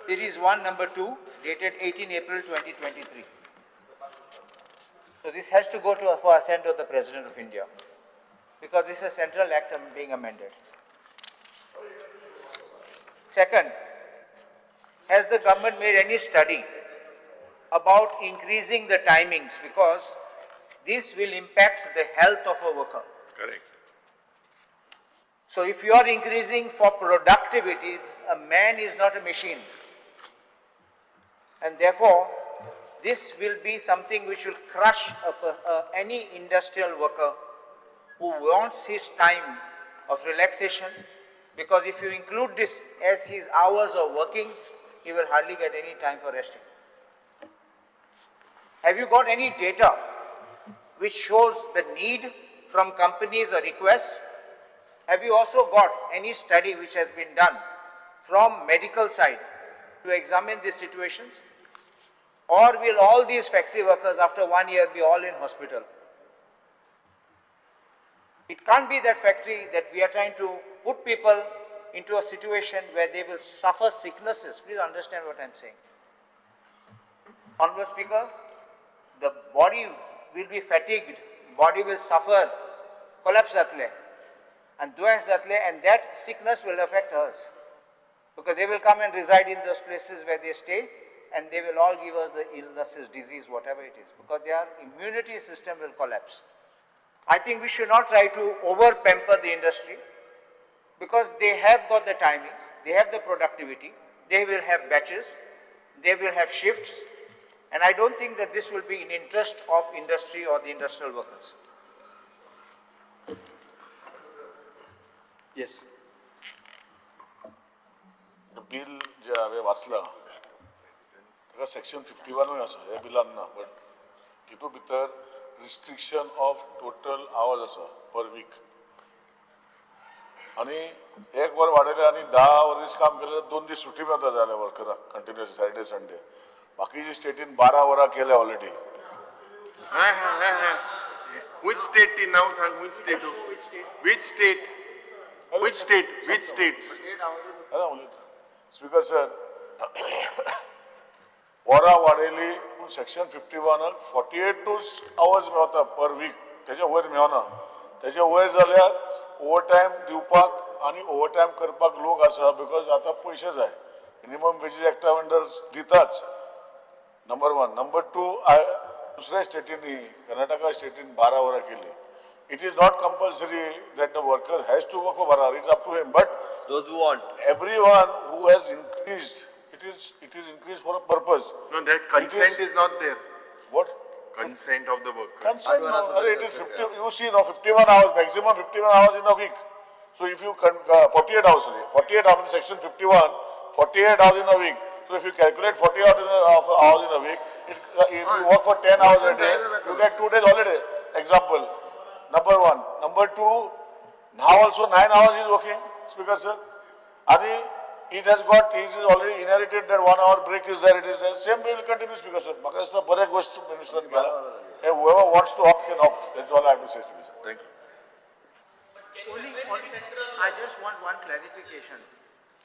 series 1 number 2, dated 18 April 2023. So this has to go to for assent of the President of India, because this is a central act being amended. Second, has the government made any study about increasing the timings, because this will impact the health of a worker? Correct. So if you are increasing for productivity, a man is not a machine. And therefore, this will be something which will crush any industrial worker who wants his time of relaxation, because if you include this as his hours of working, he will hardly get any time for resting. Have you got any data which shows the need from companies or requests? Have you also got any study which has been done from medical side to examine these situations? Or will all these factory workers after 1 year be all in hospital? It can't be that factory that we are trying to put people into a situation where they will suffer sicknesses. Please understand what I'm saying. Honorable Speaker, the body will be fatigued, body will suffer, collapse and that sickness will affect us, because they will come and reside in those places where they stay, and they will all give us the illnesses, disease, whatever it is, because their immunity system will collapse. I think we should not try to over pamper the industry, because they have got the timings, they have the productivity, they will have batches, they will have shifts, and I don't think that this will be in interest of industry or the industrial workers. Yes. Bill जे हांवें वाचलां ताका section 51 आसा ह्या बिलान ना, but तितून भितर restriction of total hours आसा पर वीक, आनी 1 वर वाडयलें आनी 10 वरीस काम केलें 2 दीस सुटी मेळटा जाल्या वर्कराक कंटिन्युअस सॅटर्डे संडे. बाकीच्या स्टेटीन 12 वरां केल्या already. Which state now sang? Which state? Which state? Which state? Which states? Speaker sir, वरां वाडयली पूण सेक्शन 51 48 आवर्स मेळटा पर वीक, तेच्या वयर मेळना. तेच्या वयर जाल्यार ओवर टायम दिवपाक आनी ओवर टायम करपाक लोक आसा, बिकॉज आतां पयशे जाय. मिनिमम वेजीस एक्टा अंडर दिताच. नंबर 1. नंबर 2, दुसऱ्या स्टेटींनी कर्नाटका स्टेटीन 12 वरां केली. It is not compulsory that the worker has to work for 12 hours. It's up to him. But those who want, everyone who has increased, it is increased for a purpose. No, that consent is not there. What? Consent of the worker. Consent. No, it is 50. You see now 51 hours, maximum 51 hours in a week. So if you 48 hours, 48 hours in section 51, 48 hours in a week. So if you calculate 40 hours in a week, if you work for 10 hours a day, you get 2 days holiday. Example. Number 1. Number 2, now also 9 hours is working, Speaker sir. And it is already inherited that 1 hour break is there, it is there. Same way will continue, Speaker sir. Because the bore goes to Minister Gala. Whoever wants to opt can opt. That's all I have to say, Speaker sir. Thank you. I just want one clarification.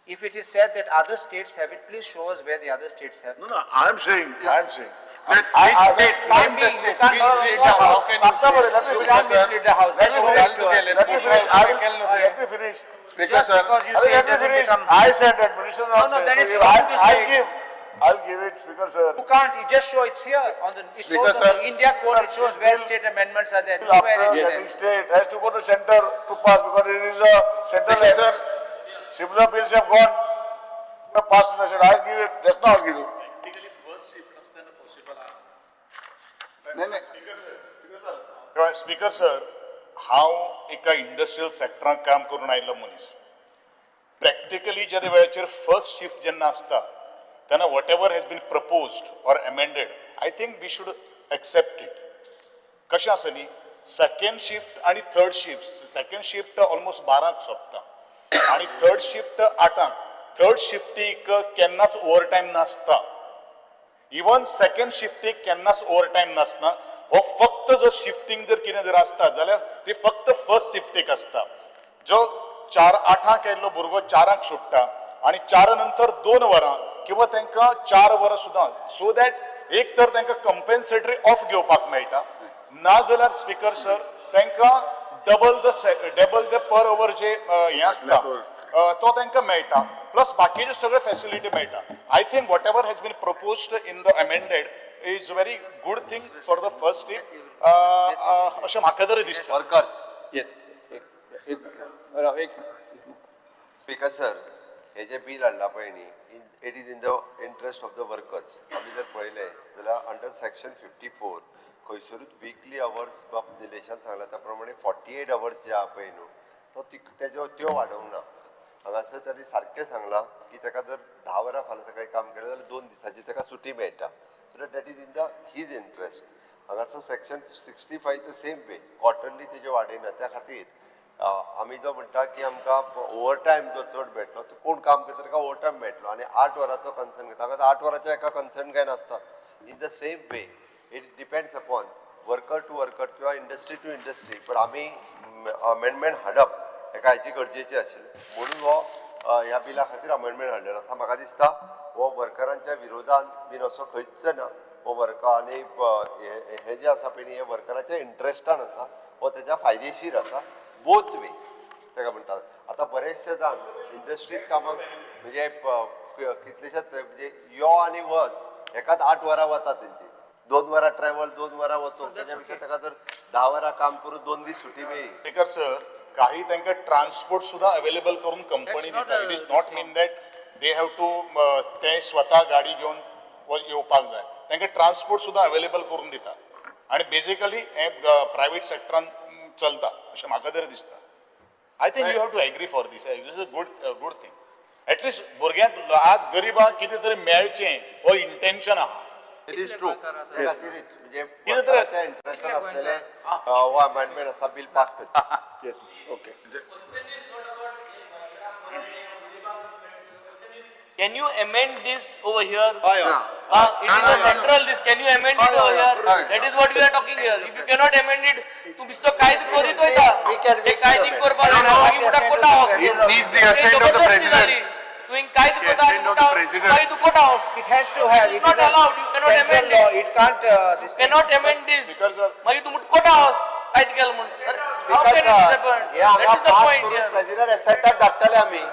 If it is said that other states have it, please show us where the other states have. No, I am saying. Let's state. Let me finish. Let me finish. Speaker sir. I said that Minister. No, that is wrong to say. I'll give it, Speaker sir. You can't. You just show it's here on the. It shows on the India code. It shows where state amendments are there. State has to go to center to pass, because it is a central. Similar bills have gone passed in the state. I'll give it. That's not I'll give it. Speaker sir, हांव एका industrial सेक्टरांत काम करून आयिल्लो मनीस. Practically ज्या वेळाचेर first shift जेन्ना आसता तेन्ना whatever has been proposed or amended, I think we should accept it. कशें आसा न्ही, सेकंड शिफ्ट आनी third shift, second shift almost 12 सोंपता आनी थर्ड शिफ्ट 8. थर्ड शिफ्टीक केन्नाच ओवर टायम नासता. इवन सेकंड शिफ्टीक केन्नाच ओवर टायम नासना. हो फक्त जो शिफ्टिंग जर कितें जर आसता जाल्यार ती फक्त फर्स्ट शिफ्टीक आसता. जो 4-8 येयल्लो भुरगो 4 सुट्टा आनी 4 नंतर 2 वरां किंवा तांकां 4 वरां सुद्दां सो दॅट एक तर तांकां कंपेन्सेटरी ऑफ घेवपाक मेळटा नाजाल्यार स्पीकर सर तांकां डबल द पर अवर जे हें आसता तो तांकां मेळटा प्लस बाकीचे सगळे फॅसिलिटी मेळटा I think whatever has been proposed in the amended is very good thing for the first step अशें म्हाका तरी दिसता वर्कर्स येस स्पीकर सर हे जे बील हाडला पळय न्ही it is in the interest of the workers आमी जर पळयलें जाल्यार अंडर सेक्शन 54 खंयसरूच वीकली अवर्स बाब निलेशान सांगला त्या प्रमाणे 48 अवर्स जे आहा पळय न्हू तो त्यो वाडोवंक ना हांगासर ताणी सारकें सांगलां की ताका जर 10 वरां फाल्यां सकाळीं काम केलें जाल्यार 2 दिसांची ताका सुटी मेळटा so that is in the his interest हांगासर section 65 the same way quarterly तेजे वाडयना त्या खातीर आमी जो म्हणटा की आमकां ओवर टायम जो चड मेळटलो तो कोण काम करता ताका ओवर टायम मेळटलो आनी 8 वरांचो कन्सर्न घेता हांगा 8 वरांचो एका कन्सर्न काय नासता in the same way it depends upon worker to worker किंवा इंडस्ट्री टू इंडस्ट्री पण आमी अमेंडमेंट हाडप हेका हेची गरजेची आशिल्ली म्हणून हो ह्या बिला खातीर अमेंडमेंट हाडलेलो आसा म्हाका दिसता हो वर्करांच्या विरोधान बीन असो खंयच ना हो वर्कर आनी हे जे आसा पळय हे वर्करांच्या इंट्रस्टान आसा हो तेच्या फायदेशीर आसा बोथ वे ताका म्हणटात आतां बरेचशे जाण इंडस्ट्रीत कामाक म्हणजे कितलेशेच म्हणजे यो आनी वच एकाच 8 वरां वता तेंची 2 वरां ट्रॅव्हल 2 वरां वचून तेच्या पेक्षा ताका जर 10 वरां काम करून 2 दीस सुटी मेळ्ळी स्पीकर सर काही तांकां ट्रान्सपोर्ट सुद्धा अवेलेबल करून कंपनी दिता it is not mean that they have to ते स्वता गाडी घेवन येवपाक जाय तांकां ट्रान्सपोर्ट सुद्धा अवेलेबल करून दिता आणि बेसिकली हे प्रायवेट सेक्टरान चलता अशें म्हाका तरी दिसता I think you have to agree for this is a good thing at least भुरग्यांक आज गरिबांक कितें तरी मेळचें हो इंटेन्शन आहा इट इज ट्रू त्या खातीरच म्हणजे वर्करांच्या इंट्रस्टान आसलेले हो अमेंडमेंट आसा बील पास करता yes okay Can you amend this over here? It is a central this. Can you amend it over here? That is what we are talking here. If you cannot amend it, tu bisto kaid koritu eta. He kaid korpa dena. Agi muta kota house. It needs the assent of the president. Tu in kaid kota muta kaid kota house. It has to have. It is not allowed. You cannot amend it. It can't. This cannot amend this. Magi tu mut kota house. Kaid kel mun. How can it happen? That is the point here. President एसेंटाक धाडटले आमी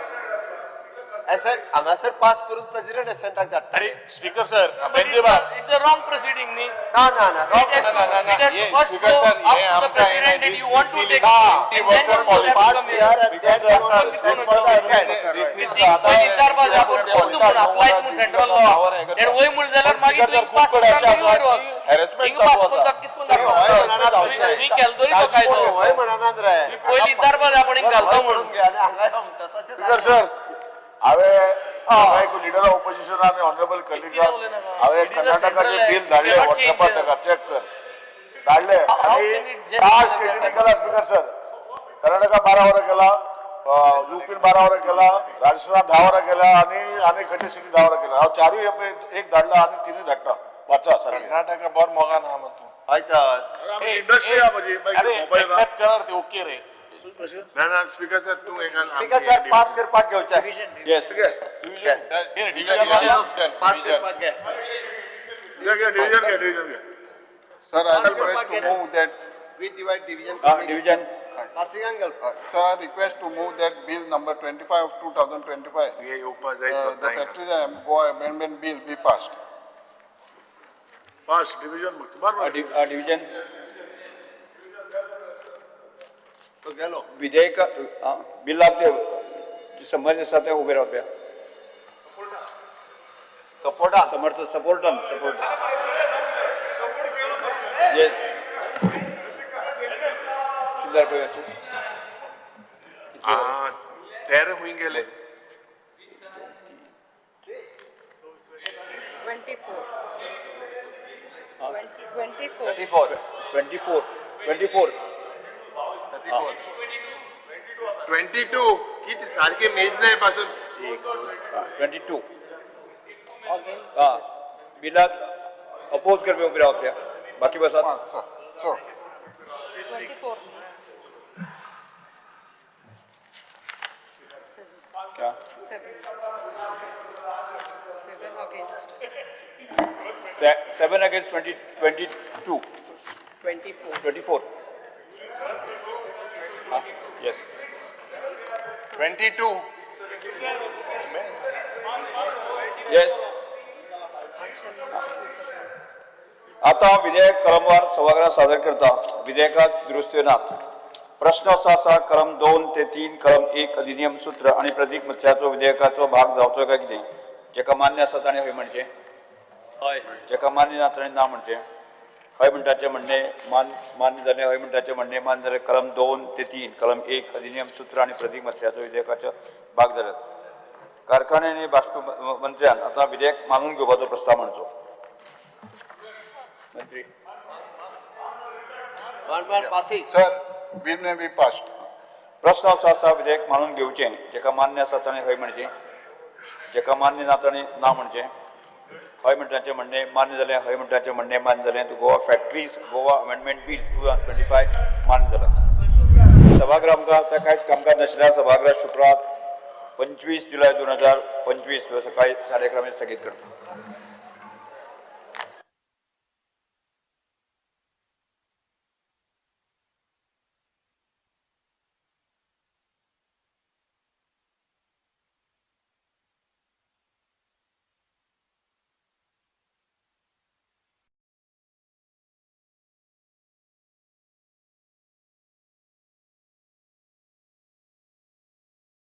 accent हांगासर pass करून president एसेंटाक धाडटले अरे speaker sir बेंजेबा It's a wrong proceeding, ni. ना It has to first go up to the president and you want to take it. And then you have to come here. पहिली 4 बाजू आपण कोण तुम्हाला apply to central law. Then वय मुळ जाल्यार मागीर तू पास करता वयर वस. हिंग पास कोण कितकोन दाखव. मी केल तरी तो कायदो. वय म्हणनात रे पहिली 4 बाजू आपण घालता म्हणून. स्पीकर सर हांवें लिडर ऑफ ऑपोजिशन आनी ऑनरेबल कलिगान हांवें कर्नाटकाचें बिल धाडलें व्हॉट्सएपार ताका चॅक कर धाडलें आनी लास्ट स्टेटीन केला स्पीकर सर कर्नाटका 12 वरां केला यूपीन 12 वरां केला राजस्थानात 10 वरां केला आनी खंयच्या सिटीन 10 वरां केला हांव चारूय एक धाडला आनी तिनूय धाडटा वाचा सर कर्नाटका बर मोगान आहा म्हणतो आयता इंडस्ट्री आहा म्हजी एक्सेप्ट करणार ते ओके रे ना स्पीकर सर तू स्पीकर सर पास करपाक घेवचे येस पास करपाक घे डिव्हिजन घे sir I request to move that we divide division division passing angle Sir, I request to move that bill number 25 of 2025. हे येवपा जाय The factories and amendment bill be passed. Pass division बरोबर division तो गेलो विधेयक बिलाक ते समज आसा ते उबे रावप्या सपोर्टान समर्थ सपोर्टान सपोर्ट येस कितल्यार पळयाचे तेरे हुई गेले 22 किती सारखे मेज नाही पासून 22 बिलाक अपोज करपी उबे रावप्या बाकी बसात So, 24. क्या 7. 7 against. 7 against 22. 24. Yes. 22. Yes. आता विधेयक क्रमवार सभागृहात सादर करता विधेयकात दुरुस्ती नात. प्रश्न असो आसा क्रम 2 ते 3 क्रम 1 अधिनियम सूत्र आणि प्रतीक मथल्याचो विधेयकाचो भाग जावचो काय कितें? जेका मान्य आसा ताणें हय म्हणचें. जेका मान्य ना ताणें ना म्हणचें. हय म्हणटाचे म्हणणे मान्य जालें, हय म्हणटाचे म्हणणे मान्य जालें. क्रम 2 ते 3 क्रम 1 अधिनियम सूत्र आणि प्रतीक मथल्याचो विधेयकाचो भाग जाल्यात. कारखाने आणि बाष्प मंत्र्यान आता विधेयक मानून घेवपाचो प्रस्ताव मांडचो. मंत्री. Sir, bill may be passed. प्रश्न असो आसा विधेयक मानून घेवचें. जेका मान्य आसा ताणें हय म्हणचें. जेका मान्य ना ताणें ना म्हणचें. हय म्हणटाचें म्हणणे मान्य जालें, हय म्हणटाचें म्हणणे मान्य जालें. Goa factories Goa amendment bill 2025 मान्य जालां. सभागृह आमकां आता कांयच कामकाज नाशिल्ल्या सभागृह शुक्रार 25 जुलय 2025 सकाळी 11:30 स्थगीत करता.